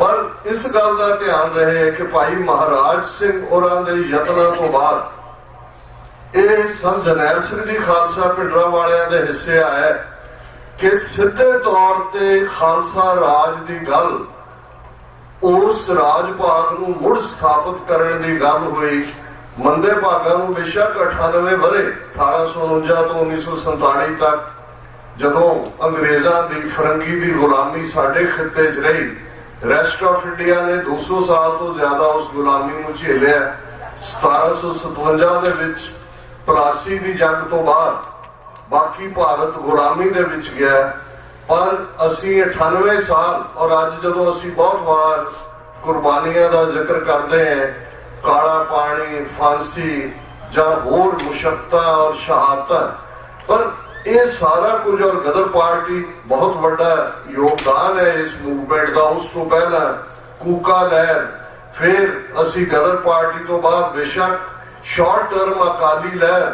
पर इस गल का ध्यान रहे कि भाई महाराज सिंह उन्हां दे यत्नां तो बाद ये संत जरनैल सिंह जी खालसा पिंडरां वालियां दे हिस्से आया कि सीधे तौर ते खालसा राज की गल उस राज भाग नूं मुड़ स्थापित करने की गल हुई। मंदे भागां नूं बेशक 98 वरे 1849 तो 1947 तक जदों अंग्रेज़ां दी फरंगी दी गुलामी साडे खित्ते च रही, रेस्ट ऑफ इंडिया ने 200 साल तो ज्यादा उस गुलामी नूं झेलिया। 1757 दे विच प्लासी दी जंग तो बाद बाकी भारत गुलामी दे विच गया। पर असी 98 साल और अज जदों असी बहुत बार कुर्बानियां दा जिक्र करते हैं ਕਾਲਾ ਪਾਣੀ, ਫਾਂਸੀ ਜਾਂ ਹੋਰ ਮੁਸ਼ੱਕਤਾਂ ਔਰ ਸ਼ਹਾਦਤਾਂ, ਪਰ ਇਹ ਸਾਰਾ ਕੁਝ ਔਰ ਗਦਰ ਪਾਰਟੀ ਬਹੁਤ ਵੱਡਾ ਯੋਗਦਾਨ ਹੈ ਇਸ ਮੂਵਮੈਂਟ ਦਾ। ਉਸ ਤੋਂ ਪਹਿਲਾਂ ਕੂਕਾ ਲਹਿਰ, ਫਿਰ ਅਸੀਂ ਗਦਰ ਪਾਰਟੀ ਤੋਂ ਬਾਅਦ ਬੇਸ਼ੱਕ ਸ਼ਾਰਟ ਟਰਮ ਅਕਾਲੀ ਲਹਿਰ,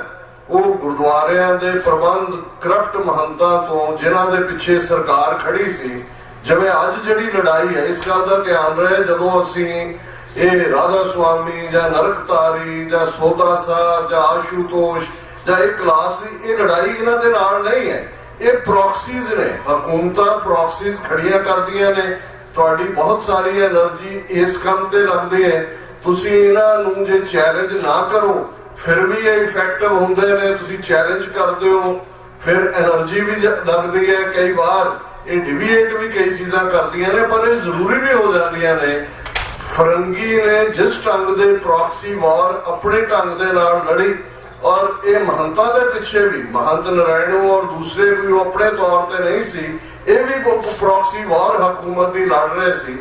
ਉਹ ਗੁਰਦੁਆਰਿਆਂ ਦੇ ਪ੍ਰਬੰਧ ਕਰਪਟ ਮਹੰਤਾਂ ਤੋਂ ਜਿਨ੍ਹਾਂ ਦੇ ਪਿੱਛੇ ਸਰਕਾਰ ਖੜੀ ਸੀ, ਜਿਵੇਂ ਅੱਜ ਜਿਹੜੀ ਲੜਾਈ ਹੈ, ਇਸ ਗੱਲ ਦਾ ਧਿਆਨ ਰਹੇ ਜਦੋਂ ਅਸੀਂ ਇਹ ਰਾਧਾ ਸੁਆਮੀ ਜਾਂ ਨਰਕਤਾਰੀ ਜਾਂ ਸੋਦਾ ਸਾਹਿਬ ਜਾਂ ਆਸ਼ੂਤੋਸ਼ ਜਾਂ ਇਹ ਕਲਾਸ ਦੀ ਇਹ ਲੜਾਈ ਇਹਨਾਂ ਦੇ ਨਾਲ ਨਹੀਂ ਹੈ। ਇਹ ਪ੍ਰੋਕਸੀਜ਼ ਨੇ, ਹਕੂਮਤਾਂ ਪ੍ਰੋਕਸੀਜ਼ ਖੜੀਆਂ ਕਰਦੀਆਂ ਨੇ। ਤੁਹਾਡੀ ਬਹੁਤ ਸਾਰੀ એનર્ਜੀ ਇਸ ਕੰਮ ਤੇ ਲੱਗਦੀ ਹੈ। ਤੁਸੀਂ ਇਹਨਾਂ ਨੂੰ ਜੇ ਚੈਲੰਜ ਨਾ ਕਰੋ ਫਿਰ ਵੀ ਇਹ ਇਫੈਕਟਿਵ ਹੁੰਦੇ ਨੇ। ਤੁਸੀਂ ਚੈਲੰਜ ਕਰਦੇ ਹੋ ਫਿਰ એનર્ਜੀ ਵੀ ਲੱਗਦੀ ਹੈ। ਕਈ ਵਾਰ ਇਹ ਡਿਵੀਏਟ ਵੀ ਕਈ ਚੀਜ਼ਾਂ ਕਰਦੀਆਂ ਨੇ, ਪਰ ਇਹ ਜ਼ਰੂਰੀ ਵੀ ਹੋ ਜਾਂਦੀਆਂ ਨੇ। ਫਰੰਗੀ ਨੇ ਜਿਸ ਢੰਗ ਦੇ ਪ੍ਰੋਕਸੀ ਵਾਰ ਆਪਣੇ ਢੰਗ ਦੇ ਨਾਲ ਲੜੀ, ਔਰ ਇਹ ਮਹੰਤਾਂ ਦੇ ਪਿੱਛੇ ਵੀ ਮਹੰਤ ਨਾਰਾਇਣੂ ਔਰ ਦੂਸਰੇ ਵੀ ਆਪਣੇ ਤੌਰ ਤੇ ਨਹੀਂ ਸੀ, ਇਹ ਵੀ ਪ੍ਰੋਕਸੀ ਵਾਰ ਹਕੂਮਤ ਦੀ ਲੜ ਰਹੇ ਸੀ।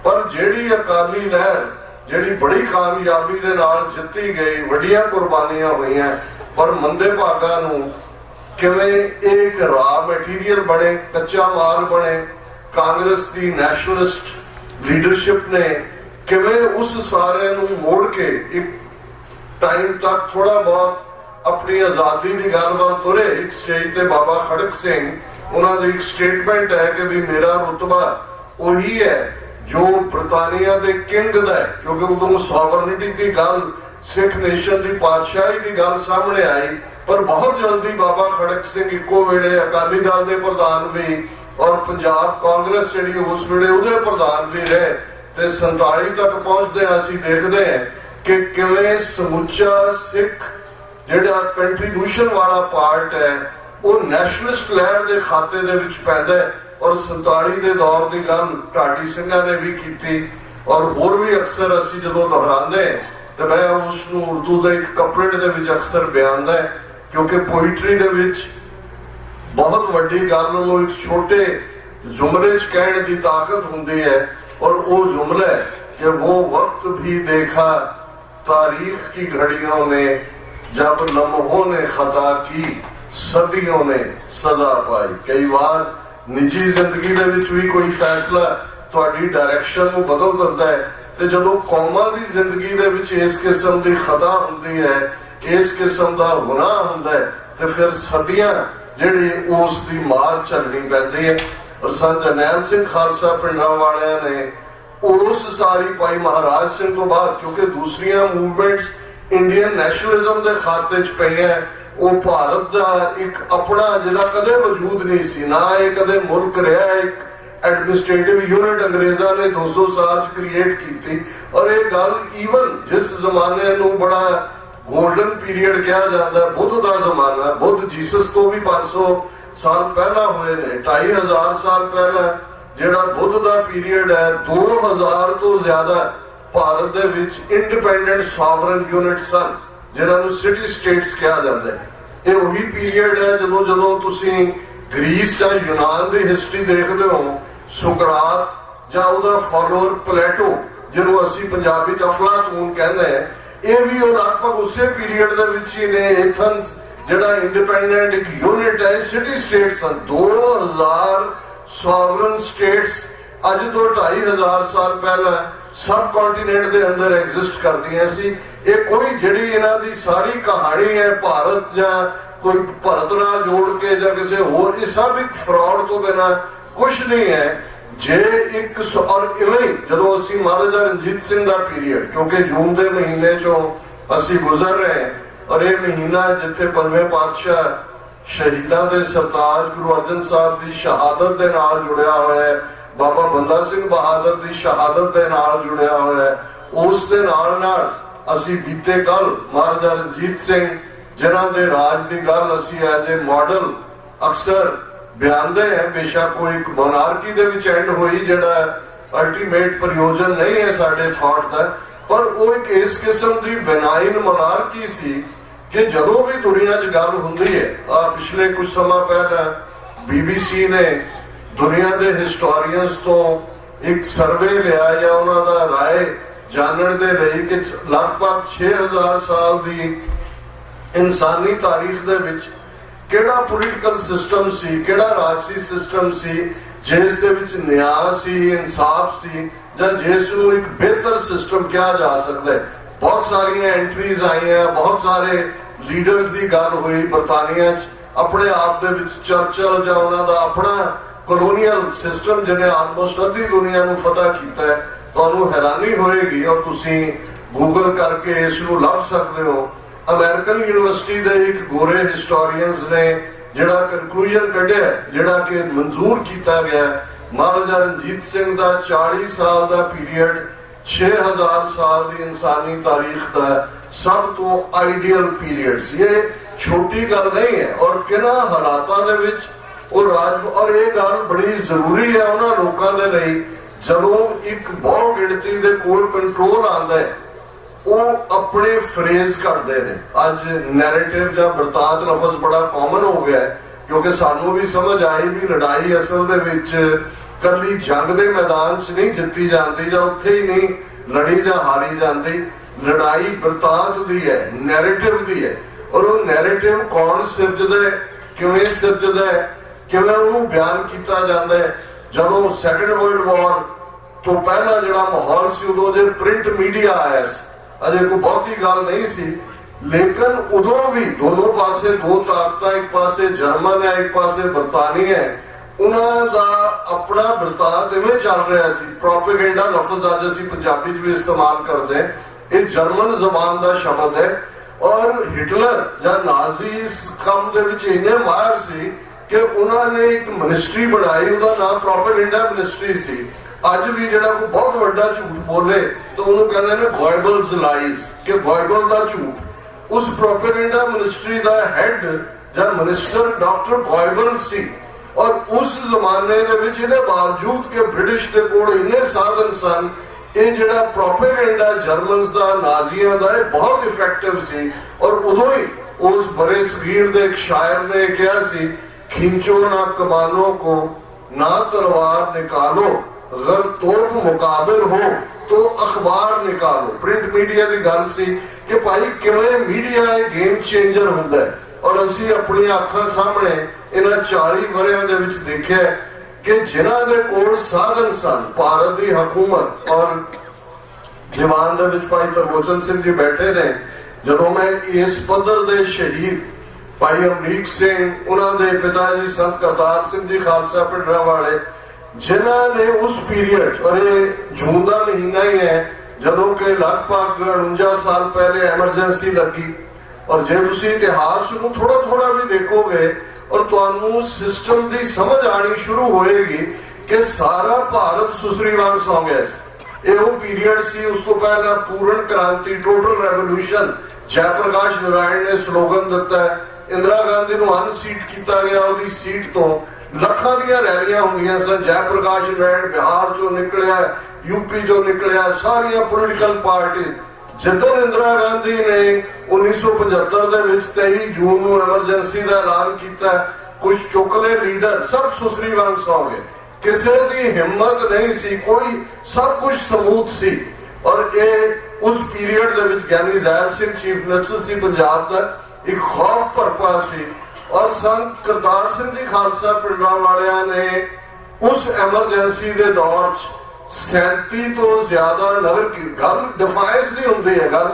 ਪਰ ਜਿਹੜੀ ਅਕਾਲੀ ਲਹਿਰ ਜਿਹੜੀ ਬੜੀ ਕਾਮਯਾਬੀ ਦੇ ਨਾਲ ਜਿੱਤੀ ਗਈ, ਵੱਡੀਆਂ ਕੁਰਬਾਨੀਆਂ ਹੋਈਆਂ, ਪਰ ਮੰਦੇ ਭਾਗਾਂ ਨੂੰ ਕਿਵੇਂ ਇਹ ਇੱਕ ਰਾ ਮਟੀਰੀਅਲ ਬਣੇ, ਕੱਚਾ ਮਾਲ ਬਣੇ। ਕਾਂਗਰਸ ਦੀ ਨੈਸ਼ਨਲਿਸਟ ਲੀਡਰਸ਼ਿਪ ਨੇ ਕਿਵੇਂ ਉਸ ਸਾਰੇ ਨੂੰ ਮੋੜ ਕੇ ਇੱਕ ਟਾਈਮ ਤੱਕ ਥੋੜਾ ਬਹੁਤ ਆਪਣੀ ਆਜ਼ਾਦੀ ਦੀ ਗੱਲਬਾਤ ਤੁਰੇ। ਇੱਕ ਸਟੇਜ ਤੇ ਬਾਬਾ ਖੜਕ ਸਿੰਘ, ਉਹਨਾਂ ਦੀ ਇੱਕ ਸਟੇਟਮੈਂਟ ਹੈ ਕਿ ਵੀ ਮੇਰਾ ਰੁਤਬਾ ਉਹੀ ਹੈ ਜੋ ਬ੍ਰਿਟਾਨੀਆ ਦੇ ਕਿੰਗ ਦਾ ਹੈ, ਕਿਉਂਕਿ ਉਦੋਂ ਸੋਵਰਨਿਟੀ ਦੀ ਗੱਲ, ਸਿੱਖ ਨੇਸ਼ਨ ਦੀ ਪਾਤਸ਼ਾਹੀ ਦੀ ਗੱਲ ਸਾਹਮਣੇ ਆਈ। ਪਰ ਬਹੁਤ ਜਲਦੀ ਬਾਬਾ ਖੜਕ ਸਿੰਘ ਇੱਕੋ ਵੇਲੇ ਅਕਾਲੀ ਦਲ ਦੇ ਪ੍ਰਧਾਨ ਵੀ ਔਰ ਪੰਜਾਬ ਕਾਂਗਰਸ ਜਿਹੜੀ ਉਸ ਵੇਲੇ ਉਹਦੇ ਪ੍ਰਧਾਨ ਵੀ ਰਹੇ, ਤੇ 47 ਤੱਕ ਪਹੁੰਚਦੇ ਅਸੀਂ ਦੇਖਦੇ ਹਾਂ ਕਿ ਕਿਵੇਂ ਸਮੁੱਚਾ ਸਿੱਖ ਜਿਹੜਾ ਕੰਟਰੀਬਿਊਸ਼ਨ ਵਾਲਾ ਪਾਰਟ ਹੈ ਉਹ ਨੈਸ਼ਨਲਿਸਟ ਲਹਿਰ ਦੇ ਖਾਤੇ ਦੇ ਵਿੱਚ ਪੈਂਦਾ ਹੈ। ਔਰ 47 ਦੇ ਦੌਰ ਦੀ ਗੱਲ ਢਾਡੀ ਸਿੰਘਾਂ ਨੇ ਵੀ ਕੀਤੀ, ਔਰ ਹੋਰ ਵੀ ਅਕਸਰ ਅਸੀਂ ਜਦੋਂ ਦੁਹਰਾਉਂਦੇ ਤੇ ਮੈਂ ਉਸ ਨੂੰ ਉਰਦੂ ਦੇ ਇੱਕ ਕਪਲੇਟ ਦੇ ਵਿੱਚ ਅਕਸਰ ਬਿਆਨਦਾ, ਕਿਉਂਕਿ ਪੋਇਟਰੀ ਦੇ ਵਿੱਚ ਬਹੁਤ ਵੱਡੀ ਗੱਲ ਨੂੰ ਇੱਕ ਛੋਟੇ ਜੁਮਲੇ 'ਚ ਕਹਿਣ ਦੀ ਤਾਕਤ ਹੁੰਦੀ ਹੈ। और वो जुमला है कि वो वक्त भी देखा तारीख की घड़ियों ने जब लम्हों ने खता की सदियों ने सजा पाई। कई बार निजी जिंदगी दे विच भी कोई फैसला तुहाडी डायरेक्शन नूं बदल दिंदा है, ते जदों कौमां दी जिंदगी दे विच इस किस्म दी खता हुंदी है, इस किस्म दा गुनाह हुंदा है, ते फिर सदियां जिहड़ी उस दी मार झल्लनी पैंदी है। और संत जरनैल सिंह खालसा पिंडां वालियां ने उस सारी भाई महाराज सिंह तो बाद, क्योंकि दूसरियां मूवमेंट्स इंडियन नैशनलिज्म के खाते च पईयां, वो भारत का एक अपना जिहदा कदे वजूद नहीं सी, ना ये कदे मुल्क रहा, एक एडमिनिस्ट्रेटिव यूनिट अंग्रेज़ां ने 200 साल च क्रिएट की। और ये गल ईवन जिस जमाने नूं बड़ा गोल्डन पीरियड कहा जाता है, बुद्ध का जमाना, बुद्ध जीसस तो भी 500 साल पहला हुए ने, 2500 साल पहला ਜਿਹੜਾ ਬੁੱਧ ਦਾ ਪੀਰੀਅਡ ਹੈ, 2000 ਤੋਂ ਜ਼ਿਆਦਾ ਭਾਰਤ ਦੇ ਵਿੱਚ ਇੰਡੀਪੈਂਡੈਂਟ ਸੋਵਰਨ ਯੂਨਿਟ ਸਨ, ਜਿਹਨਾਂ ਨੂੰ ਸਿਟੀ ਸਟੇਟਸ ਕਿਹਾ ਜਾਂਦਾ ਹੈ। ਇਹ ਉਹੀ ਪੀਰੀਅਡ ਹੈ ਜਦੋਂ ਤੁਸੀਂ ਗ੍ਰੀਸ ਜਾਂ ਯੂਨਾਨ ਦੀ ਹਿਸਟਰੀ ਦੇਖਦੇ ਹੋ, ਸੁਕਰਾਤ ਜਾਂ ਉਹਦਾ ਫਾਲੋਅਰ ਪਲੇਟੋ, ਜਿਹਨੂੰ ਅਸੀਂ ਪੰਜਾਬੀ ਚ ਅਫਲਾਤੂਨ ਕਹਿੰਦੇ ਹਾਂ, ਇਹ ਵੀ ਉਹ ਲਗਭਗ ਉਸੇ ਪੀਰੀਅਡ ਦੇ ਵਿੱਚ ਹੀ ਨੇ। ਐਥਨਸ ਜਿਹੜਾ ਇੰਡੀਪੈਂਡੈਂਟ ਇੱਕ ਯੂਨਿਟ ਹੈ, ਸਿਟੀ ਸਟੇਟ ਸਨ। 2000 ਸੋਵਰਨ ਸਟੇਟਸ ਅੱਜ ਤੋਂ 2500 ਸਾਲ ਪਹਿਲਾਂ ਸਬ ਕੰਟੀਨੈਂਟ ਦੇ ਅੰਦਰ ਐਗਜ਼ਿਸਟ ਕਰਦੀਆਂ ਸੀ। ਇਹ ਕੋਈ ਜਿਹੜੀ ਇਹਨਾਂ ਦੀ ਸਾਰੀ ਕਹਾਣੀ ਹੈ ਭਾਰਤ ਜਾਂ ਕੋਈ ਭਾਰਤ ਨਾਲ ਜੋੜ ਕੇ ਜਾਂ ਕਿਸੇ ਹੋਰ, ਇਹ ਸਭ ਇੱਕ ਫਰਾਡ ਤੋਂ ਬਿਨਾਂ ਕੁਝ ਨਹੀਂ ਹੈ। ਜੇ ਇੱਕ ਔਰ ਇਵੇਂ ਜਦੋਂ ਅਸੀਂ ਮਹਾਰਾਜਾ ਰਣਜੀਤ ਸਿੰਘ ਦਾ ਪੀਰੀਅਡ, ਕਿਉਂਕਿ ਜੂਨ ਦੇ ਮਹੀਨੇ ਚੋਂ ਅਸੀਂ ਗੁਜ਼ਰ ਰਹੇ ਹਾਂ, ਔਰ ਇਹ ਮਹੀਨਾ ਜਿੱਥੇ 5ਵੇਂ ਪਾਤਸ਼ਾਹ ਸ਼ਹੀਦਾਂ ਦੇ ਸਰਤਾਜ ਗੁਰੂ ਅਰਜਨ ਸਾਹਿਬ ਦੀ ਸ਼ਹਾਦਤ ਦੇ ਨਾਲ ਜੁੜਿਆ ਹੋਇਆ ਹੈ, ਬਾਬਾ ਬੰਦਾ ਸਿੰਘ ਬਹਾਦਰ ਦੀ ਸ਼ਹਾਦਤ ਦੇ ਨਾਲ ਜੁੜਿਆ ਹੋਇਆ ਹੈ, ਉਸ ਦੇ ਨਾਲ ਅਸੀਂ ਬੀਤੇ ਕੱਲ ਮਹਾਰਾਜਾ ਰਣਜੀਤ ਸਿੰਘ ਜਿਨ੍ਹਾਂ ਦੇ ਰਾਜ ਦੀ ਗੱਲ ਅਸੀਂ ਐਜ਼ ਏ ਮਾਡਲ ਅਕਸਰ ਬਿਆਨਦੇ ਹੈ। ਬੇਸ਼ੱਕ ਕੋਈ ਇੱਕ ਮੋਨਾਰਕੀ ਦੇ ਵਿੱਚ ਐਂਡ ਹੋਈ, ਜਿਹੜਾ ਅਲਟੀਮੇਟ ਪ੍ਰਯੋਜਨ ਨਹੀਂ ਹੈ ਸਾਡੇ ਥਾਟ ਦਾ, ਪਰ ਉਹ ਇੱਕ ਇਸ ਕਿਸਮ ਦੀ ਬੈਨਾਈਨ ਮੋਨਾਰਕੀ ਸੀ ਕਿ ਜਦੋਂ ਵੀ ਦੁਨੀਆ 'ਚ ਗੱਲ ਹੁੰਦੀ ਹੈ, ਪਿਛਲੇ ਕੁਝ ਸਮਾਂ ਪਹਿਲਾਂ BBC ਨੇ ਦੁਨੀਆ ਦੇ ਹਿਸਟੋਰੀਅਨਸ ਤੋਂ ਇੱਕ ਸਰਵੇ ਲਿਆ ਜਾਂ ਉਹਨਾਂ ਦਾ ਰਾਏ ਜਾਣਨ ਦੇ ਲਈ ਕਿ ਲਗਭਗ 6000 ਸਾਲ ਦੀ ਇਨਸਾਨੀ ਤਾਰੀਖ ਦੇ ਵਿੱਚ ਕਿਹੜਾ ਪੋਲੀਟੀਕਲ ਸਿਸਟਮ ਸੀ, ਕਿਹੜਾ ਰਾਜਸੀ ਸਿਸਟਮ ਸੀ ਜਿਸ ਦੇ ਵਿੱਚ ਨਿਆਂ ਸੀ, ਇਨਸਾਫ ਸੀ, ਜਾਂ ਜਿਸ ਨੂੰ ਇੱਕ ਬਿਹਤਰ ਸਿਸਟਮ ਕਿਹਾ ਜਾ ਸਕਦਾ ਹੈ। ਬਹੁਤ ਸਾਰੀਆਂ ਐਂਟਰੀਜ਼ ਆਈਆਂ, ਬਹੁਤ ਸਾਰੇ ਲੀਡਰਸ ਦੀ ਗੱਲ ਹੋਈ। ਬਰਤਾਨੀਆ 'ਚ ਆਪਣੇ ਆਪ ਦੇ ਵਿੱਚ ਚਰਚਲ ਜਾਂ ਉਹਨਾਂ ਦਾ ਆਪਣਾ ਕਲੋਨੀਅਲ ਸਿਸਟਮ ਜਿਹਨੇ ਆਲਮੋਸਟ ਅੱਧੀ ਦੁਨੀਆ ਨੂੰ ਫਤਹ ਕੀਤਾ ਹੈ। ਤੁਹਾਨੂੰ ਹੈਰਾਨੀ ਹੋਏਗੀ ਔਰ ਤੁਸੀਂ ਗੂਗਲ ਕਰਕੇ ਇਸ ਨੂੰ ਲੱਭ ਸਕਦੇ ਹੋ। ਅਮਰੀਕਨ ਯੂਨੀਵਰਸਿਟੀ ਦੇ ਇੱਕ ਗੋਰੇ ਹਿਸਟੋਰੀਅਨਸ ਨੇ ਜਿਹੜਾ ਕਨਕਲੂਜਨ ਕੱਢਿਆ, ਜਿਹੜਾ ਕਿ ਮਨਜ਼ੂਰ ਕੀਤਾ ਗਿਆ, ਮਹਾਰਾਜਾ ਰਣਜੀਤ ਸਿੰਘ ਦਾ 40 ਸਾਲ ਦਾ ਪੀਰੀਅਡ 6000 ਸਾਲ ਦੀ ਇਨਸਾਨੀ ਤਾਰੀਖ ਦਾ ਸਭ ਤੋਂ ਆਈਡੀਅਲ ਪੀਰੀਅਡ ਸੀ। ਇਹ ਛੋਟੀ ਗੱਲ ਨਹੀਂ ਹੈ। ਔਰ ਕਿਹਨਾਂ ਹਾਲਾਤਾਂ ਦੇ ਵਿੱਚ ਉਹ ਰਾਜ, ਔਰ ਇਹ ਗੱਲ ਬੜੀ ਜ਼ਰੂਰੀ ਹੈ ਉਹਨਾਂ ਲੋਕਾਂ ਦੇ ਲਈ ਜਦੋਂ ਇੱਕ ਬਹੁ ਗਿਣਤੀ ਦੇ ਕੋਲ ਕੰਟਰੋਲ ਆਉਂਦਾ ਹੈ, ਉਹ ਆਪਣੇ ਫਰੇਜ਼ ਕਰਦੇ ਨੇ। ਅੱਜ ਨੈਰੇਟਿਵ ਜਾਂ ਬਰਤਾਂਤ ਲਫ਼ਜ਼ ਬੜਾ ਕਾਮਨ ਹੋ ਗਿਆ ਹੈ, ਕਿਉਂਕਿ ਸਾਨੂੰ ਵੀ ਸਮਝ ਆਈ ਵੀ ਲੜਾਈ ਅਸਲ ਦੇ ਵਿੱਚ ਕੱਲੀ ਜੰਗ ਦੇ ਮੈਦਾਨ 'ਚ ਨਹੀਂ ਜਿੱਤੀ ਜਾਂਦੀ, ਜਾਂ ਉੱਥੇ ਹੀ ਨਹੀਂ ਲੜੀ ਜਾਂ ਹਾਰੀ ਜਾਂਦੀ। ਲੜਾਈ ਬਰਤਾਂਤ ਦੀ ਹੈ, ਨੈਰੇਟਿਵ ਦੀ ਹੈ। ਔਰ ਉਹ ਨੈਰੇਟਿਵ ਕੌਣ ਸਿਰਜਦਾ ਹੈ, ਕਿਵੇਂ ਸਿਰਜਦਾ ਹੈ, ਕਿਵੇਂ ਉਹਨੂੰ ਬਿਆਨ ਕੀਤਾ ਜਾਂਦਾ ਹੈ। ਜਦੋਂ ਸੈਕੰਡ ਵਰਲਡ ਵਾਰ ਤੋਂ ਪਹਿਲਾਂ ਜਿਹੜਾ ਮਾਹੌਲ ਸੀ, ਉਦੋਂ ਜੇ ਪ੍ਰਿੰਟ ਮੀਡੀਆ ਆਇਆ ਸੀ, ਅਜੇ ਕੋਈ ਬਹੁਤੀ ਗੱਲ ਨਹੀਂ ਸੀ, ਲੇਕਿਨ ਉਦੋਂ ਵੀ ਦੋਨੋਂ ਪਾਸੇ ਦੋ ਤਾਕਤਾਂ, ਇੱਕ ਪਾਸੇ ਜਰਮਨ ਹੈ, ਇੱਕ ਪਾਸੇ ਬਰਤਾਨੀਆ ਹੈ, ਉਹਨਾਂ ਦਾ ਆਪਣਾ ਬਰਤਾਂਤ ਇਵੇਂ ਚੱਲ ਰਿਹਾ ਸੀ। ਪ੍ਰੋਪੇਗੈਂਡਾ ਲਫ਼ਜ਼ ਅੱਜ ਅਸੀਂ ਪੰਜਾਬੀ 'ਚ ਵੀ ਇਸਤੇਮਾਲ ਕਰਦੇ ਹਾਂ, ਇਹ ਜਰਮਨ ਜ਼ਬਾਨ ਦਾ ਸ਼ਬਦ ਹੈ। ਔਰ ਹਿਟਲਰ ਜਾਂ ਨਾਜ਼ੀ ਇਸ ਕੰਮ ਦੇ ਵਿੱਚ ਇੰਨੇ ਮਾਹਿਰ ਸੀ ਕਿ ਉਹਨਾਂ ਨੇ ਇੱਕ ਮਿਨਿਸਟਰੀ ਬਣਾਈ, ਉਹਦਾ ਨਾਮ ਪ੍ਰੋਪੇਗੈਂਡਾ ਮਿਨਿਸਟਰੀ ਸੀ। ਅੱਜ ਵੀ ਜਿਹੜਾ ਕੋਈ ਬਹੁਤ ਵੱਡਾ ਝੂਠ ਬੋਲੇ ਤਾਂ ਉਹਨੂੰ ਕਹਿੰਦੇ ਨੇ ਗੋਇਬਲਸ ਲਾਈਜ਼, ਕਿ ਗੋਇਬਲ ਦਾ ਝੂਠ। ਉਸ ਪ੍ਰੋਪੇਗੈਂਡਾ ਮਿਨਿਸਟਰੀ ਦਾ ਹੈਡ ਜਾਂ ਮਿਨਿਸਟਰ ਡਾਕਟਰ ਗੋਇਬਲ ਸੀ। ਔਰ ਉਸ ਜ਼ਮਾਨੇ ਦੇ ਵਿੱਚ ਇਹਦੇ ਬਾਵਜੂਦ ਕਿ ਬ੍ਰਿਟਿਸ਼ ਦੇ ਕੋਲ ਇੰਨੇ ਸਾਧਨ ਸਨ, ਇਹ ਜਿਹੜਾ ਪ੍ਰੋਪੇਗੈਂਡਾ ਜਰਮਨਸ ਦਾ, ਨਾਜ਼ੀਆਂ ਦਾ, ਇਹ ਬਹੁਤ ਇਫੈਕਟਿਵ ਸੀ। ਔਰ ਉਦੋਂ ਹੀ ਉਸ ਬਰੇ ਸਗੀਰ ਦੇ ਇੱਕ ਸ਼ਾਇਰ ਨੇ ਕਿਹਾ ਸੀ, खींचो ना कमानों को ना तलवार निकालो, अगर तोप मुकाबिल हो तो अखबार निकालो। प्रिंट मीडिया की गल सी कि भाई किवें मीडिया गेम चेंजर हुंदा है। और असी अपनी अखां सामने इन्हां 40 वरियां दे विच देखिआ कि जिन्हां दे कोल साधन सन, भारत की हुकूमत और दीवान दे विच भाई तरलोचन सिंह जी बैठे ने, जदों मैं इस पद्धर दे शहीद भाई अमरीक सिंह, उन्होंने पिता जी संत करतार सिंह जी खालसा पिंडरा वाले, जिन्होंने उस पीरियड, और ये जून का महीना ही है जदों के लगभग 49 साल पहले एमरजेंसी लगी। और जे तुसी इतिहास को थोड़ा थोड़ा भी देखोगे और तुहानू सिस्टम की समझ आनी शुरू होएगी कि सारा भारत सुसरी वांग सौ गया। यह पीरियड सी। उस तो पहला पूर्ण क्रांति, टोटल रेवोल्यूशन, जयप्रकाश नारायण ने स्लोगन दिता है। इंदिरा गांधी को अनसीट किया गया, उसकी सीट तो लखों दी रैलियां होंदियां सन। जयप्रकाश नारायण बिहार चो निकलिया, यूपी चो निकलिया, सारिया पोलिटिकल पार्टी। जदों इंदिरा गांधी ने 1975 दे विच 23 जून को एमरजेंसी का ऐलान किया, कुछ चुकले लीडर सब सुसरी वांग सौ गए। किसी की हिम्मत नहीं सी, कोई सब कुछ समूथ सी। और ये उस पीरियड दे विच ज्ञानी ज़ाहिर सिंह चीफ मिनिस्टर सी पंजाब का, एक खौफ भरपा सी। और संत करतार सिंह जी खालसा पिंडरा वालियां ने उस एमरजेंसी के दौर 37 तो ज्यादा नगर की गल डिफाइस नहीं होंदी है। गल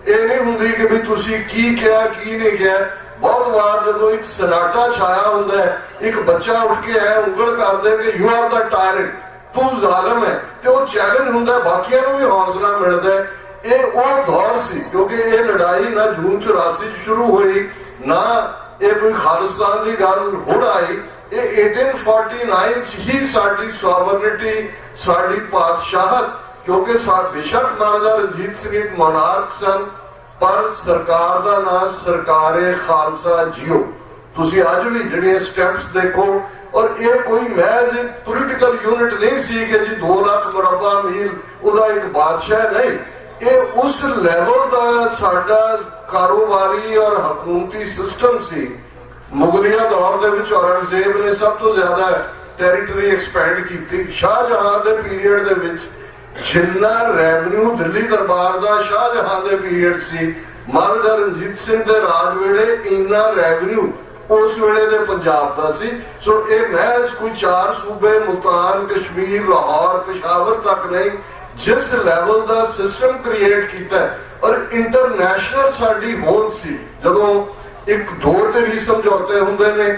ये नहीं होंदी कि भी तुसी की किया की नहीं किया। बहुत बार जो एक सन्नाटा छाया होंदा है, एक बच्चा उठ के है उंगल कर दे कि यू आर द टायरेंट, तू जालिम है, तो वो चैलेंज होंदा है, बाकियां नूं भी हौसला मिलता है। ये वो दौर सी, क्योंकि ये लड़ाई ना जून 84 शुरू हुई, ना ये कोई खालिस्तान की गल हुण आई। ये 1849 ही साडी सॉवरनिटी, साडी पातशाहत, क्योंकि बेशक महाराजा रंजीत सिंह एक मोनार्क सन, पर सरकार का नाम सरकारे खालसा जियो। तुसी अज भी जिहड़े स्टेप्स देखो, और ये कोई महज एक पोलिटिकल यूनिट नहीं सी कि जी 2 लाख मुरब्बा मील उहदा एक बादशाह नहीं। ये उस लेवल का साडा कारोबारी और हुकूमती सिस्टम सी। मुगलिया दौर दे विच औरंगजेब ने सब तो ज्यादा टेरिटरी एक्सपैंड की। शाहजहां दे पीरियड दे विच ਜਿੰਨਾ ਰੈਵਨਿਊ ਦਿੱਲੀ ਦਰਬਾਰ ਦਾ ਸ਼ਾਹਜਹਾਨ ਦੇ ਪੀਰੀਅਡ ਸੀ, ਮਹਾਰਾਜਾ ਰਣਜੀਤ ਸਿੰਘ ਦੇ ਰਾਜ ਵੇਲੇ ਇੰਨਾ ਰੈਵਨਿਊ ਉਸ ਵੇਲੇ ਦੇ ਪੰਜਾਬ ਦਾ ਸੀ। ਸੋ ਇਹ ਮਹਿਜ਼ ਕੋਈ 4 ਸੂਬੇ ਮੁਲਤਾਨ, ਕਸ਼ਮੀਰ, ਲਾਹੌਰ, ਪਿਸ਼ਾਵਰ ਤੱਕ ਨਹੀਂ, ਜਿਸ ਲੈਵਲ ਦਾ ਸਿਸਟਮ ਕ੍ਰੀਏਟ ਕੀਤਾ ਔਰ ਇੰਟਰਨੈਸ਼ਨਲ ਸਾਡੀ ਹੋਂਦ ਸੀ। ਜਦੋਂ ਇੱਕ 2 ਧਿਰੀ ਸਮਝੌਤੇ ਹੁੰਦੇ ਨੇ,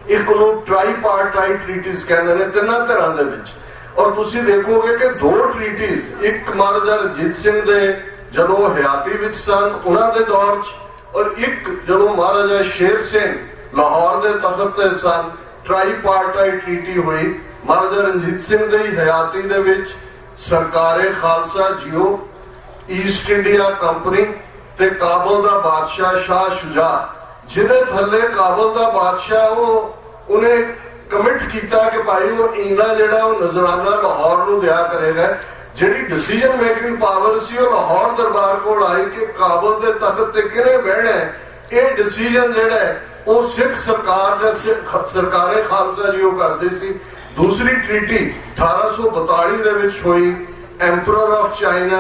ਇੱਕ ਨੂੰ ਟ੍ਰਾਈਪਾਰਟਾਈਟ ਟ੍ਰੀਟੀਜ਼ ਕਹਿੰਦੇ ਨੇ 3 ਧਿਰਾਂ ਦੇ ਵਿੱਚ, ਔਰ ਤੁਸੀਂ ਦੇਖੋਗੇ ਕਿ 2 ਟ੍ਰੀਟੀਜ਼, ਇੱਕ ਮਹਾਰਾਜਾ ਰਣਜੀਤ ਸਿੰਘ ਦੇ ਜਦੋਂ ਹਯਾਤੀ ਵਿੱਚ ਸਨ ਉਹਨਾਂ ਦੇ ਦੌਰ 'ਚ, ਔਰ ਇੱਕ ਜਦੋਂ ਮਹਾਰਾਜਾ ਸ਼ੇਰ ਸਿੰਘ ਲਾਹੌਰ ਦੇ ਤਖਤ ਤੇ ਸਨ, ਟ੍ਰਾਈਪਾਰਟਾਈਟ ਟ੍ਰੀਟੀ ਹੋਈ ਮਹਾਰਾਜਾ ਰਣਜੀਤ ਸਿੰਘ ਦੀ ਹਯਾਤੀ ਦੇ ਵਿੱਚ। ਸਰਕਾਰੇ Khalsa JIO, East India company ਤੇ ਕਾਬਲ ਦਾ ਬਾਦਸ਼ਾਹ ਸ਼ਾਹ ਸ਼ੁਜਾ, ਜਿਹਦੇ ਥੱਲੇ ਕਾਬਲ ਦਾ ਬਾਦਸ਼ਾਹ ਉਹਨੇ ਕਮਿਟ ਕੀਤਾ ਕਿ ਭਾਈ ਉਹ ਇੰਨਾ ਜਿਹੜਾ ਉਹ ਨਜ਼ਰਾਨਾ ਲਾਹੌਰ ਨੂੰ ਦਿਆ ਕਰੇਗਾ। ਜਿਹੜੀ ਡਿਸੀਜਨ ਮੇਕਿੰਗ ਪਾਵਰ ਸੀ ਉਹ ਲਾਹੌਰ ਦਰਬਾਰ ਕੋਲ ਆਈ ਕਿ ਕਾਬਲ ਦੇ ਤਖਤ ਤੇ ਕਿਹਨੇ ਬਹਿਣਾ, ਇਹ ਡਿਸੀਜਨ ਜਿਹੜਾ ਉਹ ਸਿੱਖ ਸਰਕਾਰ ਜਾਂ ਸਰਕਾਰੇ ਖਾਲਸਾ ਜੀ ਉਹ ਕਰਦੇ ਸੀ। ਦੂਸਰੀ ਟ੍ਰੀਟੀ 1842 ਦੇ ਵਿੱਚ ਹੋਈ, ਐਮਪਰਰ ਆਫ ਚਾਈਨਾ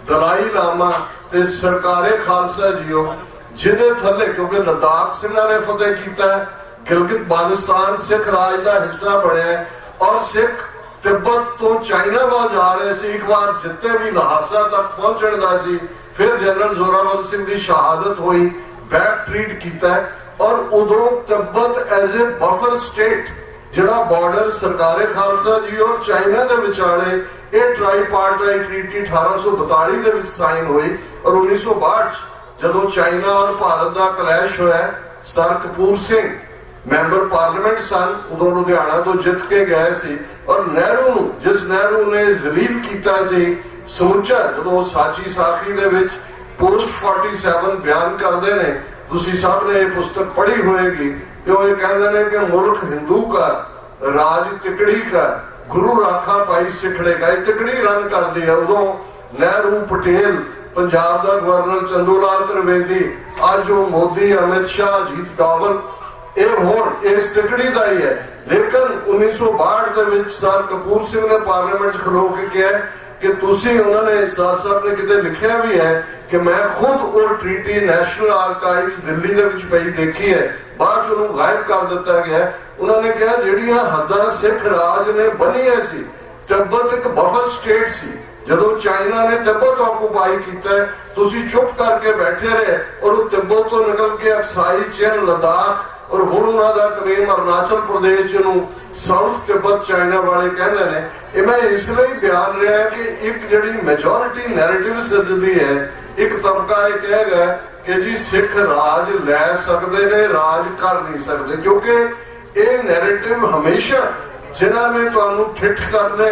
ਦਲਾਈ ਲਾਮਾ ਤੇ ਸਰਕਾਰੇ ਖਾਲਸਾ ਜੀਓ, ਜਿਹਦੇ ਥੱਲੇ ਕਿਉਂਕਿ ਲਦਾਖ ਸਿੰਘਾਂ ਨੇ ਫਤਿਹ ਕੀਤਾ, ਗਿਲਗਿਤ ਬਾਲਟਿਸਤਾਨ ਸਿੱਖ ਰਾਜ ਦਾ ਹਿੱਸਾ ਬਣਿਆ ਔਰ ਸਿੱਖ ਤਿੱਬਤ ਤੋਂ ਚਾਈਨਾ ਵੱਲ ਜਾ ਰਹੇ ਸੀ। ਇੱਕ ਵਾਰ ਜਿੱਤੇ ਵੀ ਲਹਾਸਾ ਤੱਕ ਪਹੁੰਚਣ ਦਾ ਸੀ, ਫਿਰ ਜਨਰਲ ਜ਼ੋਰਾਵਰ ਸਿੰਘ ਦੀ ਸ਼ਹਾਦਤ ਹੋਈ, ਬੈਕ ਟ੍ਰੀਟ ਕੀਤਾ ਔਰ ਉਦੋਂ Tibet as a buffer state ਜਿਹੜਾ ਬਾਰਡਰ ਸਰਕਾਰੇ ਖਾਲਸਾ ਜੀ ਔਰ ਚਾਈਨਾ ਦੇ ਵਿਚਾਲੇ, ਇਹ ਟ੍ਰਾਈਪਾਰਟਾਈਟ ਟ੍ਰੀਟੀ 1842 ਦੇ ਵਿੱਚ ਸਾਈਨ ਹੋਈ ਔਰ 1962 ਜਦੋਂ ਚਾਈਨਾ ਔਰ ਭਾਰਤ ਦਾ ਕਲੈਸ਼ ਹੋਇਆ, sir Kapur Singh member parliament ਸਨ, ਉਦੋਂ ਲੁਧਿਆਣਾ ਤੋਂ ਜਿੱਤ ਕੇ ਗਏ ਸੀ ਔਰ ਨਹਿਰੂ ਨੂੰ, ਜਿਸ ਨਹਿਰੂ ਨੇ ਜ਼ਲੀਲ ਕੀਤਾ ਸੀ ਸਮੁੱਚਾ, ਜਦੋਂ ਸਾਚੀ ਸਾਖੀ ਦੇ ਵਿੱਚ ਪੋਸਟ 47 ਬਿਆਨ ਕਰਦੇ ਨੇ, ਤੁਸੀਂ ਸਭ ਨੇ ਇਹ ਪੁਸਤਕ ਪੜ੍ਹੀ ਹੋਏਗੀ, ਤੇ ਉਹ ਇਹ ਕਹਿੰਦੇ ਨੇ ਕਿ ਮੁਲਕ ਹਿੰਦੂ का ਰਾਜ ਤਿਕੜੀ का ਗੁਰੂ ਰਾਖਾ ਪਾਈ ਸਿਖੜੇ का, ਇਹ ਤਿਕੜੀ ਰਨ ਕਰਦੀ ਹੈ। ਉਦੋਂ ਨਹਿਰੂ, ਪਟੇਲ, ਪੰਜਾਬ ਦਾ ਗਵਰਨਰ ਚੰਦੂ ਲਾਲ ਤ੍ਰਿਵੇਦੀ, ਅੱਜ ਉਹ ਮੋਦੀ, ਅਮਿਤ ਸ਼ਾਹ, ਅਜੀਤ ਡੋਵਲ, ਇਹ ਹੁਣ ਇਸ ਤਿਕੜੀ ਦਾ ਹੀ ਹੈ। ਲੇਕਿਨ 1962 ਦੇ ਵਿੱਚ ਸਰ ਕਪੂਰ ਸਿੰਘ ਨੇ ਪਾਰਲੀਮੈਂਟ 'ਚ ਖਲੋ ਕੇ ਕਿਹਾ ਕਿ ਤੁਸੀਂ, ਉਹਨਾਂ ਨੇ ਸਰ ਸਾਹਿਬ ਨੇ ਕਿਤੇ ਲਿਖਿਆ ਵੀ ਹੈ ਕਿ ਮੈਂ ਖੁਦ ਉਹ ਟ੍ਰੀਟੀ ਨੈਸ਼ਨਲ ਆਰਕਾਈਵ ਦਿੱਲੀ ਦੇ ਵਿੱਚ ਪਈ ਦੇਖੀ ਹੈ, ਬਾਅਦ 'ਚ ਉਹਨੂੰ ਗਾਇਬ ਕਰ ਦਿੱਤਾ ਗਿਆ। ਉਹਨਾਂ ਨੇ ਕਿਹਾ ਜਿਹੜੀਆਂ ਹੱਦਾਂ ਸਿੱਖ ਰਾਜ ਨੇ ਬੰਨੀਆਂ ਸੀ, ਤਿੱਬਤ ਇੱਕ ਬਫਰ ਸਟੇਟ ਸੀ, ਜਦੋਂ ਚਾਈਨਾ ਨੇ ਤਿੱਬਤ ਆਕੂਪਾਈ ਕੀਤਾ ਤੁਸੀਂ ਚੁੱਪ ਕਰਕੇ ਬੈਠੇ ਰਹੇ ਔਰ ਉਹ ਤਿੱਬਤ ਤੋਂ ਨਿਕਲ ਕੇ ਅਕਸਾਈ, ਚਿਨ, ਲਦਾਖ ਔਰ ਹੁਣ ਉਹਨਾਂ ਦਾ ਕਲੇਮ ਅਰੁਣਾਚਲ ਪ੍ਰਦੇਸ਼ ਨੂੰ ਸਾਊਥ ਤਿੱਬਤ ਚਾਈਨਾ ਵਾਲੇ ਕਹਿੰਦੇ ਨੇ। ਇਹ ਮੈਂ ਇਸ ਲਈ ਬਿਆਨ ਰਿਹਾ ਕਿ ਇੱਕ ਜਿਹੜੀ ਮੈਜੋਰਿਟੀ ਨੈਰੇਟਿਵ ਸਿਰਜਦੀ ਹੈ, ਇੱਕ ਤਬਕਾ ਇਹ ਕਹੇਗਾ ਕਿ ਜੀ ਸਿੱਖ ਰਾਜ ਲੈ ਸਕਦੇ ਨੇ, ਰਾਜ ਕਰ ਨਹੀਂ ਸਕਦੇ, ਕਿਉਂਕਿ ਇਹ ਨੈਰੇਟਿਵ ਹਮੇਸ਼ਾ ਜਿਨ੍ਹਾਂ ਨੇ ਤੁਹਾਨੂੰ ਠਿੱਠ ਕਰਨਾ,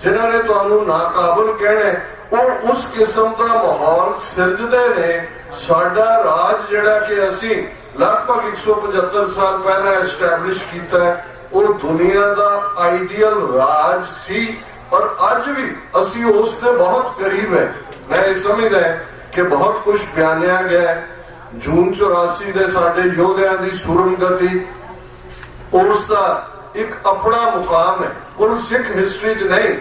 ਜਿਨ੍ਹਾਂ ਨੇ ਤੁਹਾਨੂੰ ਨਾਕਾਬਲ ਕਹਿਣਾ, ਉਹ ਉਸ ਕਿਸਮ ਦਾ ਮਾਹੌਲ ਸਿਰਜਦੇ ਨੇ। ਸਾਡਾ ਰਾਜ ਜਿਹੜਾ ਕਿ ਅਸੀਂ ਲਗਭਗ 175 ਸਾਲ ਪਹਿਲਾਂ ਐਸਟੈਬਲਿਸ਼ ਕੀਤਾ, ਉਹ ਦੁਨੀਆ ਦਾ ਆਈਡੀਅਲ ਰਾਜ ਸੀ ਔਰ ਅੱਜ ਵੀ ਅਸੀਂ ਉਸ ਦੇ ਬਹੁਤ ਕਰੀਬ ਹੈ। ਮੈਂ ਇਹ ਸਮਝਦਾ ਕਿ ਬਹੁਤ ਕੁਝ ਬਿਆਨਿਆ ਗਿਆ। ਜੂਨ 84 ਦੇ ਸਾਡੇ ਯੋਧਿਆਂ ਦੀ ਸੂਰਮਗਤੀ, ਉਸ ਦਾ ਇੱਕ ਆਪਣਾ ਮੁਕਾਮ ਹੈ, ਕੁੱਲ ਸਿੱਖ ਹਿਸਟਰੀ 'ਚ ਨਹੀਂ,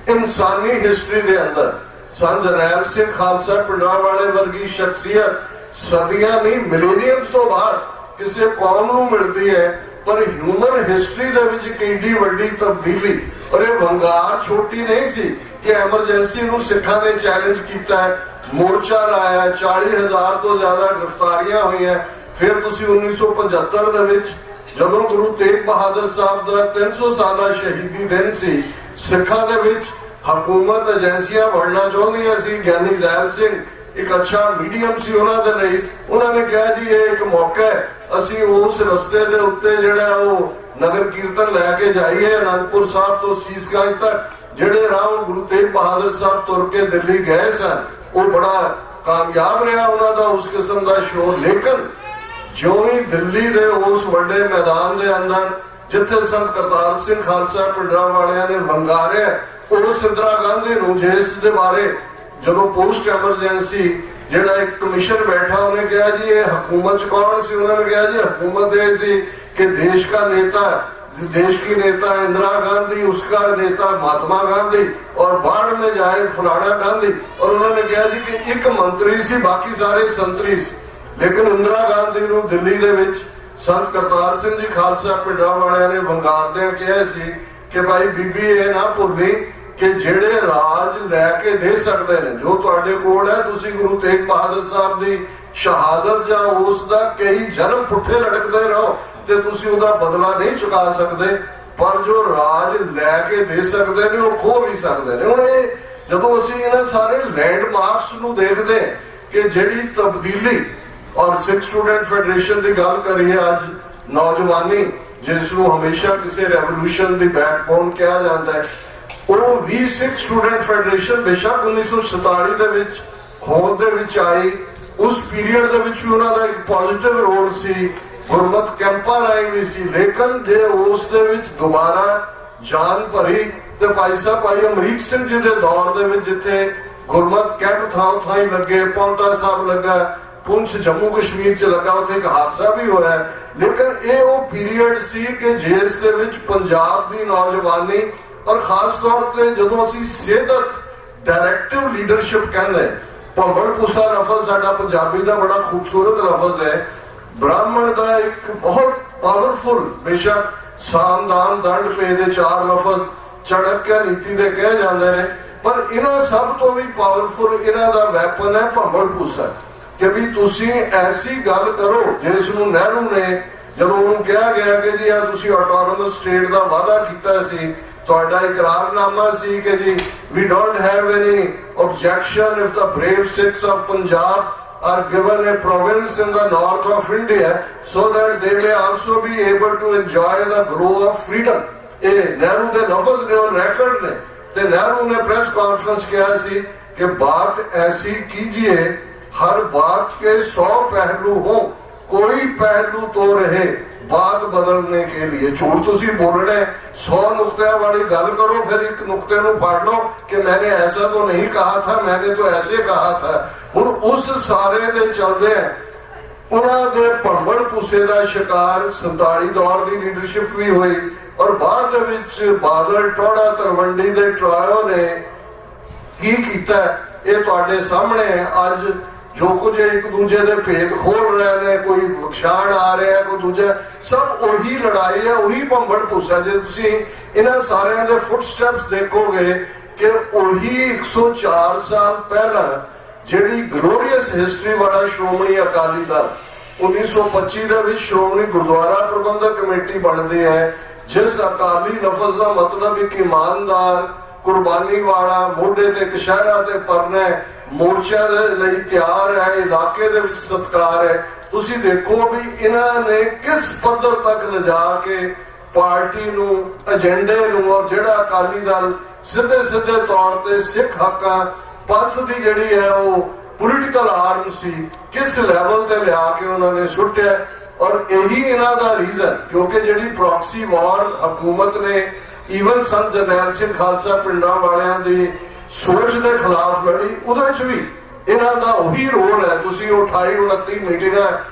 ਇਨਸਾਨੀ ਹਿਸਟਰੀ ਦੇ ਅੰਦਰ। ਸੰਤ ਜਰਨੈਲ ਸਿੰਘ ਖਾਲਸਾ ਪਿੰਡਰਾਂਵਾਲੇ ਵਰਗੀ ਸ਼ਖਸੀਅਤ ਸਦੀਆਂ ਨਹੀਂ, ਮਿਲੇਨੀਅਮਸ ਤੋਂ ਬਾਅਦ ਕਿਸੇ ਕੌਮ ਨੂੰ ਮਿਲਦੀ ਹੈ, ਪਰ ਹਿਊਮਨ ਹਿਸਟਰੀ ਦੇ ਵਿੱਚ ਕਿੰਨੀ ਵੱਡੀ ਤਬਦੀਲੀ। ਔਰ ਇਹ ਵੰਗਾਰ ਛੋਟੀ ਨਹੀਂ ਸੀ ਕਿ ਐਮਰਜੈਂਸੀ ਨੂੰ ਸਿੱਖਾਂ ਨੇ ਚੈਲੰਜ ਕੀਤਾ, ਮੋਰਚਾ ਲਾਇਆ, 40,000 ਤੋਂ ਜ਼ਿਆਦਾ ਗ੍ਰਿਫਤਾਰੀਆਂ ਹੋਈਆਂ। ਫਿਰ ਤੁਸੀਂ 1975 ਦੇ ਵਿੱਚ ਜਦੋਂ ਗੁਰੂ ਤੇਗ ਬਹਾਦਰ ਸਾਹਿਬ ਦਾ 300 ਸਾਲਾ ਸ਼ਹੀਦੀ ਦਿਨ ਸੀ, ਸਿੱਖਾਂ ਦੇ ਵਿੱਚ ਹਕੂਮਤ ਏਜੰਸੀਆਂ ਵੜਨਾ ਚਾਹੁੰਦੀਆਂ ਸੀ। ਗਿਆਨੀ ਜ਼ੈਲ ਸਿੰਘ ਇੱਕ ਅੱਛਾ ਮੀਡੀਅਮ ਸੀ ਉਹਨਾਂ ਦੇ ਲਈ। ਉਹਨਾਂ ਨੇ ਕਿਹਾ ਜੀ ਇਹ ਇੱਕ ਮੌਕਾ ਹੈ, ਅਸੀਂ ਉਸ ਰਸਤੇ ਦੇ ਉੱਤੇ ਜਿਹੜਾ ਉਹ ਨਗਰ ਕੀਰਤਨ ਲੈ ਕੇ ਜਾਈਏ ਅਨੰਦਪੁਰ ਸਾਹਿਬ ਤੋਂ ਸੀਸਗੰਜ ਤੱਕ। ਜਿਹੜੇ ਰਾਹ ਗੁਰੂ ਤੇਗ ਬਹਾਦਰ ਸਾਹਿਬ ਤੁਰ ਕੇ ਦਿੱਲੀ ਗਏ ਸਨ, ਉਹ ਬੜਾ ਕਾਮਯਾਬ ਰਿਹਾ ਉਹਨਾਂ ਦਾ ਉਸ ਕਿਸਮ ਦਾ ਸ਼ੋਰ। ਲੇਕਿਨ ਜਿਉਂ ਹੀ ਦਿੱਲੀ ਦੇ ਉਸ ਵੱਡੇ ਮੈਦਾਨ ਦੇ ਅੰਦਰ ਜਿੱਥੇ ਸੰਤ ਕਰਤਾਰ ਸਿੰਘ ਖਾਲਸਾ ਪਿੰਡਰਾਂਵਾਲਿਆਂ ਨੇ ਵੰਗਾਰਿਆ ਉਸ ਇੰਦਰਾ ਗਾਂਧੀ ਨੂੰ, ਜਿਸ ਦੇ ਬਾਰੇ ਜਦੋਂ ਪੋਸਟ ਐਮਰਜੈਂਸੀ ਜਿਹੜਾ ਇੱਕ ਕਮਿਸ਼ਨ ਬੈਠਾ, ਉਹਨੇ ਕਿਹਾ ਜੀ ਇਹ ਹਕੂਮਤ ਚ ਕੌਣ ਸੀ? ਉਹਨਾਂ ਨੇ ਕਿਹਾ ਜੀ ਹਕੂਮਤ ਇਹ ਸੀ ਕਿ ਦੇਸ਼ ਦਾ ਨੇਤਾ देश की नेता इंदिरा गांधी, उसका नेता महात्मा गांधी, और बाढ़ में जाए फलाना गांधी, और उन्होंने कहा जी कि एक मंत्री सी बाकी सारे संतरी सी। लेकिन इंदिरा गांधी नूं दिल्ली दे विच संत करतार सिंह जी खालसा पिंडां वालियां ने वंगारदे कहा सी कि भाई बीबी ये ना भुल्ली कि जेड़े राज लैके दे सकते हैं, जो तुहाडे कोल है, तुसी गुरु तेग बहादुर साहब दी शहादत या उसका कई जन्म पुठे लटकते रहो ते तुसी उहदा बदला नहीं चुका सकते, पर जो राज लैके दे सकते हैं वो खो भी सकते हैं। हुण ये जदों असीं इन्हां सारे लैंडमार्क्स नूं देखदे कि जिहड़ी तब्दीली, और सिख स्टूडेंट फेडरेशन की गल करिए, अज नौजवानी जिसनूं हमेशा किसी रेवोल्यूशन की बैकबोन कहा जाता है, वो भी सिख स्टूडेंट फेडरेशन बेशक 1947 दे विच होंद दे विच आई, उस पीरीयड दे विच भी उन्हां दा एक पॉजिटिव रोल सी, गुरमत कैंपां राही भी सी। लेकिन जे उस दे विच दोबारा जान भरी ते भाई साहब भाई अमरीक सिंह जी दे दौर दे विच जिथे गुरमत कैंप थां थाई लगे, पौंटा साहब लगा, पुंछ जम्मू कश्मीर च लगा, उत्थे एक हादसा भी होया। लेकिन ये वो पीरीयड सी कि जिस दे विच पंजाब दी नौजवानी, और खास तौर पर जदों असीं सेहत डायरेक्टिव लीडरशिप कहंदे, भंबल पूसा लफज साडा पंजाबी दा बड़ा खूबसूरत लफज है। ब्राह्मण का एक बहुत पावरफुल, बेशक सामदान दंड पे दे 4 लफज चाणक्य नीति दे कहे जाते हैं, पर इन्हां सब तो भी पावरफुल इन्हां दा वैपन है भंबल पूसा, कि भी तुसी ऐसी गल करो जिसनूं नेहरू ने जदों उन्होंने कहा गया कि जी तुसी ऑटोनोमस स्टेट का वादा किया सी, तुहाडा इकरारनामा सी कि जी we don't have any objection if the brave Sikhs of Punjab are given a province in the north of India so that they may also be able to enjoy the glow of freedom. ये नेहरू दे लफ्ज ने और record ने, ते नेहरू ने press conference किया सी कि बात ऐसी कीजिए हर बात के 100 पहलू हो, कोई पहलू तो रहे बात बदलने के लिए। झूठ तुसी बोलने 100 नुक्तियां वाली गल करो, फिर एक नुक्ते नूं फाड़ लो कि मैंने ऐसा तो नहीं कहा था, मैंने तो ऐसे कहा था। हुण उस सारे दे चलदे उन्हां दे भंबल पूसे दा शिकार 47 दौर दी लीडरशिप भी हुई, और बाद दे विच बादल टोड़ा तरवंडी दे ट्रायो ने की कीता ये तुहाडे सामने अज जो कुछ एक दूजे दे भेद खोल रहे ने, कोई वक्षाण आ रहा है, कोई दूजा, सब वही लड़ाई है, वही भंबल पूसा। जे तुसी इन्हां सारियां दे फुटस्टेप्स देखोगे कि वही 104 साल पहला जिहड़ी ग्लोरीअस हिस्टरी वाला श्रोमणी अकाली दल 1925 दे विच श्रोमणी गुरुद्वारा प्रबंधक कमेटी बनदी है, जिस अकाली लफज का मतलब एक ईमानदार, कुर्बानी वाला, मोढे ते कशहरा ते परना मोर्चा दे लई तैयार है, इलाके दे विच सत्कार है। तुसी देखो भी इन्हां ने किस पद्धर तक लिजा के पार्टी नूं, एजेंडे नूं, और जिहड़ा अकाली दल सीधे सीधे तौर ते सिख हकां पंथ दी जिहड़ी है वो पोलिटिकल आर्म सी, किस लैवल ते लिया के उन्होंने सुट्टिया। और यही इन्हां दा रीजन, क्योंकि जिहड़ी प्रॉक्सी वॉर हुकूमत ने ईवन संत जरनैल सिंह खालसा पिंडां वालियां दी सोच के खिलाफ लड़ी, उहदे भी इन्हां दा वही रोल है। तुसी 28-29 मीटिंगां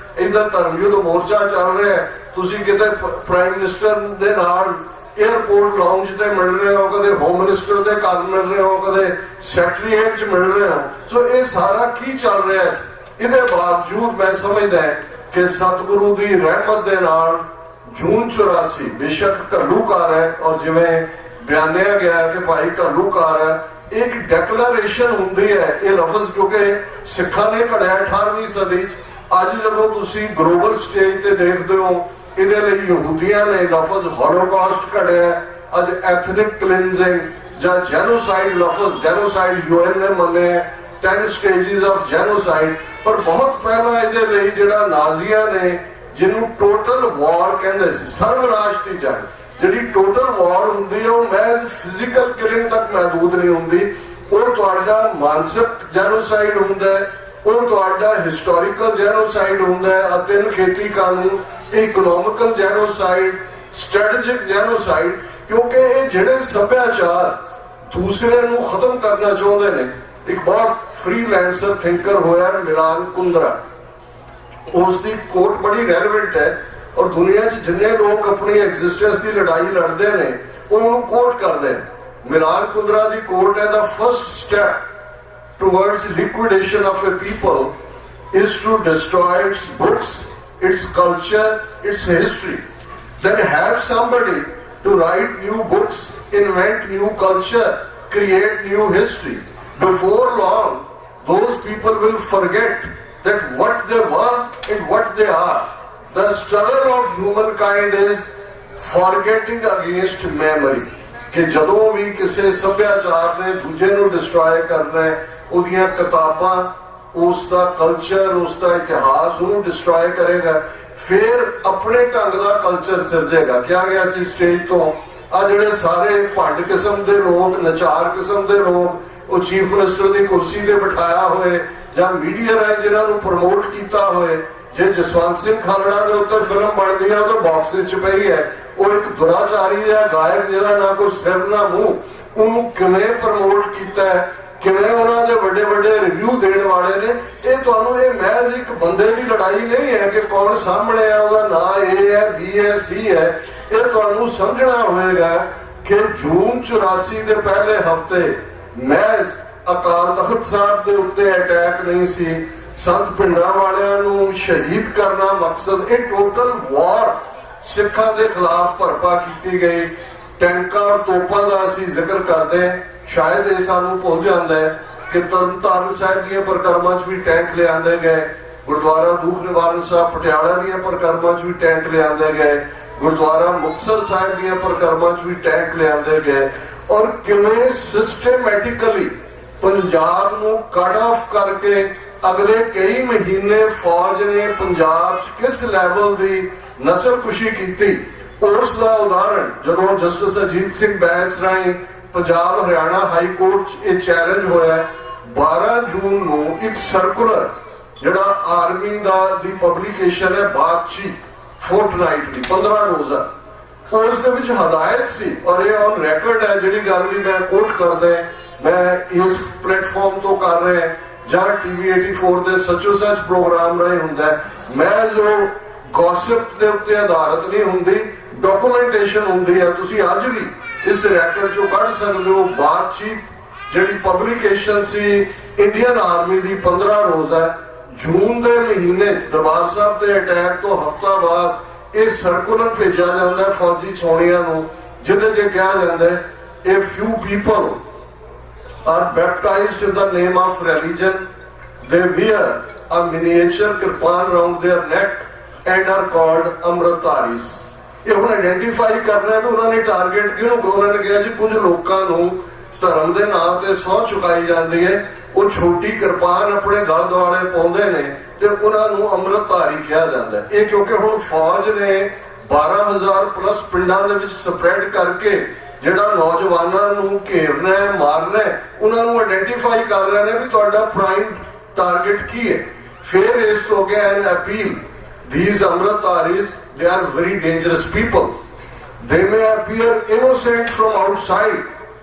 इधर धर्म युद्ध मोर्चा चल रहा है, तुसी किते प्राइम मिनिस्टर दे नाल एयरपोर्ट लॉन्च ते मिल रहे हो, कदे होम मिनिस्टर दे घर मिल रहे हो, कदे सैक्रेटरीएट च मिल रहे हो। सो ये सारा की चल रहा है। इहदे बावजूद मैं समझदा है कि सतगुरु दी रहमत दे नाल जून 84 बेशक घल्लूकार है, और जिवें बयानिया गया कि भाई घल्लूकार है, एक डिक्लेरेशन हुंदी है ये लफज, क्योंकि सिखा ने घड़िया 18वीं सदी। अज जदों तुसी ग्लोबल स्टेज ते देखदे हो, इहदे लई यहूदियां ने लफज होलोकॉस्ट घड़िया, अज एथनिक क्लिनजिंग जां जेनोसाइड लफज, जेनोसाइड यूएन ने मन्ने 10 स्टेजेस ऑफ जेनोसाइड, पर बहुत पहला इहदे लई जिहड़ा नाजियां ने जिन्हों टोटल वॉर कहते सी, सर्वनाश की जंग, जिहड़ी टोटल वॉर हुंदी है वो महज फिजिकल किलिंग तक महदूद नहीं हुंदी, वो तुहाडा मानसिक जेनोसाइड हुंदा है, वो तुहाडा हिस्टोरिकल जेनोसाइड हुंदा है, 3 खेती कानून, इकोनॉमिकल जेनोसाइड, स्ट्रेटेजिक जेनोसाइड, क्योंकि ये जिहड़े सभ्याचार दूसरे नूं खत्म करना चाहते हैं। एक बहुत फ्रीलांसर थिंकर होया मिलान कुंद्रा, उसकी कोट बड़ी रेलेवेंट है। ਔਰ ਦੁਨੀਆ 'ਚ ਜਿੰਨੇ ਲੋਕ ਆਪਣੀ ਐਗਜ਼ਿਸਟੈਂਸ ਦੀ ਲੜਾਈ ਲੜਦੇ ਨੇ ਉਹ ਉਹਨੂੰ ਕੋਟ ਕਰਦੇ ਨੇ। ਮਿਲਾਨ ਕੁੰਦਰਾ ਦੀ ਕੋਟ ਹੈ, the first step towards liquidation of a people is to destroy its books, its culture, its history. Then have somebody to write new books, invent new culture, create new history. Before long, those people will forget that what they were and what they are. The struggle of humankind is forgetting against memory. कि ਜਦੋਂ ਵੀ ਕਿਸੇ ਸੱਭਿਆਚਾਰ ਨੇ ਦੂਜੇ ਨੂੰ destroy ਕਰਨਾ ਹੈ, ਉਹਦੀਆਂ ਕਿਤਾਬਾਂ, ਉਸ ਦਾ ਕਲਚਰ, ਉਸ ਦਾ ਇਤਿਹਾਸ ਉਹਨੂੰ ਡਿਸਟਰੋਏ ਕਰੇਗਾ, ਫਿਰ ਆਪਣੇ ਢੰਗ ਦਾ ਕਲਚਰ ਸਿਰਜੇਗਾ। ਕਿਹਾ ਗਿਆ ਸੀ ਸਟੇਜ ਤੋਂ, ਆ ਜਿਹੜੇ ਸਾਰੇ ਭੰਡ ਕਿਸਮ ਦੇ ਲੋਕ, ਨਚਾਰ ਕਿਸਮ ਦੇ ਲੋਕ, ਉਹ ਚੀਫ ਮਿਨਿਸਟਰ ਦੀ ਕੁਰਸੀ ਤੇ ਬਿਠਾਇਆ ਹੋਏ ਜਾਂ ਮੀਡੀਆ ਰਾਹੀਂ ਜਿਨ੍ਹਾਂ ਨੂੰ ਪ੍ਰਮੋਟ ਕੀਤਾ ਹੋਏ, ਜੇ ਜਸਵੰਤ ਸਿੰਘ ਖਾਲੜਾ ਦੇ ਉੱਤੇ ਫਿਲਮ ਬਣਦੀ ਹੈ ਉਹ ਤਾਂ ਬਾਕਸ ਵਿੱਚ ਪਈ ਹੈ, ਉਹ ਇੱਕ ਦੁਰਾਚਾਰੀ ਹੈ ਗਾਇਕ ਜਿਹੜਾ ਨਾ ਕੋਈ ਸਿਰ ਨਾ ਮੂੰਹ, ਉਹਨੂੰ ਕਿਵੇਂ ਪ੍ਰਮੋਟ ਕੀਤਾ ਹੈ, ਕਿਵੇਂ ਉਹਨਾਂ ਦੇ ਵੱਡੇ ਵੱਡੇ ਰਿਵਿਊ ਦੇਣ ਵਾਲੇ ਨੇ। ਇਹ ਤੁਹਾਨੂੰ ਇਹ ਮਹਿਜ਼ ਇੱਕ ਬੰਦੇ ਦੀ ਲੜਾਈ ਨਹੀਂ ਹੈ ਕਿ ਕੌਣ ਸਾਹਮਣੇ ਹੈ, ਉਹਦਾ ਨਾਂ A ਹੈ, B ਹੈ, C ਹੈ। ਇਹ ਤੁਹਾਨੂੰ ਸਮਝਣਾ ਹੋਵੇਗਾ ਕਿ ਜੂਨ 84 ਦੇ ਪਹਿਲੇ ਹਫ਼ਤੇ ਮਹਿਜ਼ ਅਕਾਲ ਤਖਤ ਸਾਹਿਬ ਦੇ ਉੱਤੇ ਅਟੈਕ ਨਹੀਂ ਸੀ, ਸੰਤ ਪਿੰਡਾਂ ਵਾਲਿਆਂ ਨੂੰ ਸ਼ਹੀਦ ਕਰਨਾ ਮਕਸਦ। ਇਹ ਟੋਟਲ ਵਾਰ ਸਿੱਖਾਂ ਦੇ ਖਿਲਾਫ ਭਰਪਾ ਕੀਤੀ ਗਈ। ਟੈਂਕਾਂ ਔਰ ਤੋਪਾਂ ਦਾ ਅਸੀਂ ਜ਼ਿਕਰ ਕਰਦੇ, ਸ਼ਾਇਦ ਇਹ ਸਾਨੂੰ ਭੁੱਲ ਜਾਂਦਾ ਹੈ ਕਿ ਤਰਨਤਾਰਨ ਸਾਹਿਬ ਦੀਆਂ ਪਰਿਕਰਮਾ 'ਚ ਵੀ ਟੈਂਕ ਲਿਆਂਦੇ ਗਏ, ਗੁਰਦੁਆਰਾ ਦੁੱਖ ਨਿਵਾਰਨ ਸਾਹਿਬ ਪਟਿਆਲਾ ਦੀਆਂ ਪਰਿਕਰਮਾ 'ਚ ਵੀ ਟੈਂਕ ਲਿਆਂਦੇ ਗਏ, ਗੁਰਦੁਆਰਾ ਮੁਕਤਸਰ ਸਾਹਿਬ ਦੀਆਂ ਪਰਿਕਰਮਾ 'ਚ ਵੀ ਟੈਂਕ ਲਿਆਂਦੇ ਗਏ। ਔਰ ਕਿਵੇਂ ਸਿਸਟੇਮੈਟਿਕਲੀ ਪੰਜਾਬ ਨੂੰ ਕੱਟ ਆਫ ਕਰਕੇ ਅਗਲੇ ਕਈ ਮਹੀਨੇ ਫੌਜ ਨੇ ਪੰਜਾਬ 'ਚ ਕਿਸ ਲੈਵਲ ਦੀ ਨਸਲਕੁਸ਼ੀ ਕੀਤੀ, ਉਸ ਦਾ ਉਦਾਹਰਣ ਜਦੋਂ ਜਸਟਿਸ ਅਜੀਤ ਸਿੰਘ ਬੈਂਸ ਰਾਹੀਂ ਪੰਜਾਬ ਹਰਿਆਣਾ ਹਾਈ ਕੋਰਟ 'ਚ ਇਹ ਚੈਲੰਜ ਹੋਇਆ। 12 ਜੂਨ ਨੂੰ ਇੱਕ ਸਰਕੂਲਰ ਜਿਹੜਾ ਆਰਮੀ ਦਾ ਦੀ ਪਬਲੀਕੇਸ਼ਨ ਹੈ, ਬਾਤਚੀਤ ਫੋਰਟਨਾਈਟਲੀ 15 ਰੋਜ਼ਾ, ਉਸ ਦੇ ਵਿੱਚ ਹਦਾਇਤ ਸੀ, ਔਰ ਇਹ ਔਨ ਰੈਕਰਡ ਹੈ, ਜਿਹੜੀ ਗੱਲ ਵੀ ਮੈਂ ਕੋਟ ਕਰਦਾ ਮੈਂ ਇਸ ਪਲੇਟਫਾਰਮ ਤੋਂ ਕਰ ਰਿਹਾ ਜਾਂ TV 84 ਦੇ ਸੱਚੋ ਸੱਚ ਪ੍ਰੋਗਰਾਮ ਰਾਹੀਂ ਹੁੰਦਾ, ਮੈਂ ਜੋ ਗੌਸਿਪ ਦੇ ਉੱਤੇ ਆਧਾਰਿਤ ਨਹੀਂ ਹੁੰਦੀ, ਡਾਕੂਮੈਂਟੇਸ਼ਨ ਹੁੰਦੀ ਹੈ। ਤੁਸੀਂ ਅੱਜ ਵੀ ਇਸ ਰੈਕਰਡ ਚੋਂ ਕੱਢ ਸਕਦੇ ਹੋ। ਬਾਤਚੀਤ ਜਿਹੜੀ ਪਬਲੀਕੇਸ਼ਨ ਸੀ ਇੰਡੀਅਨ ਆਰਮੀ ਦੀ 15 ਰੋਜ਼ਾ, ਜੂਨ ਦੇ ਮਹੀਨੇ 'ਚ ਦਰਬਾਰ ਸਾਹਿਬ ਤੇ ਅਟੈਕ ਤੋਂ ਹਫ਼ਤਾ ਬਾਅਦ ਇਹ ਸਰਕੂਲਰ ਭੇਜਿਆ ਜਾਂਦਾ ਫੌਜੀ ਛਾਉਣੀਆਂ ਨੂੰ, ਜਿਹਦੇ 'ਚ ਕਿਹਾ ਜਾਂਦਾ ਇਹ few people are baptized in the name of religion. They wear a miniature kirpan around their neck and are called Amritdharis. ਇਹ ਹੁਣ ਆਇਡੈਂਟੀਫਾਈ ਕਰਨਾ ਵੀ ਉਹਨਾਂ ਨੇ ਟਾਰਗੇਟ ਕਿਹਨੂੰ, ਉਹਨਾਂ ਨੇ ਕਿਹਾ ਜੀ ਕੁਝ ਲੋਕਾਂ ਨੂੰ ਧਰਮ ਦੇ ਨਾਂ ਤੇ ਸਹੁੰ ਚੁਕਾਈ ਜਾਂਦੀ ਹੈ, ਉਹ ਛੋਟੀ ਕਿਰਪਾਨ ਆਪਣੇ ਗਲ ਦੁਆਲੇ ਪਾਉਂਦੇ ਨੇ ਤੇ ਉਹਨਾਂ ਨੂੰ ਅੰਮ੍ਰਿਤਧਾਰੀ ਕਿਹਾ ਜਾਂਦਾ। ਇਹ ਕਿਉਂਕਿ ਹੁਣ ਫੌਜ ਨੇ 12,000 ਪਲੱਸ ਪਿੰਡਾਂ ਦੇ ਵਿੱਚ ਸਪਰੈਡ ਕਰਕੇ ਜਿਹੜਾ ਨੌਜਵਾਨਾਂ ਨੂੰ ਘੇਰਨਾ ਹੈ, ਮਾਰਨਾ ਹੈ, ਉਹਨਾਂ ਨੂੰ ਆਇਡੈਂਟੀਫਾਈ ਕਰ ਰਹੇ ਨੇ ਵੀ ਤੁਹਾਡਾ ਪ੍ਰਾਈਮ ਟਾਰਗੇਟ ਕੀ ਹੈ। ਫਿਰ ਇਸ ਤੋਂ ਅੱਗੇ ਐਨ appeal, these Amritdharis, they are very dangerous people. They may appear innocent from outside,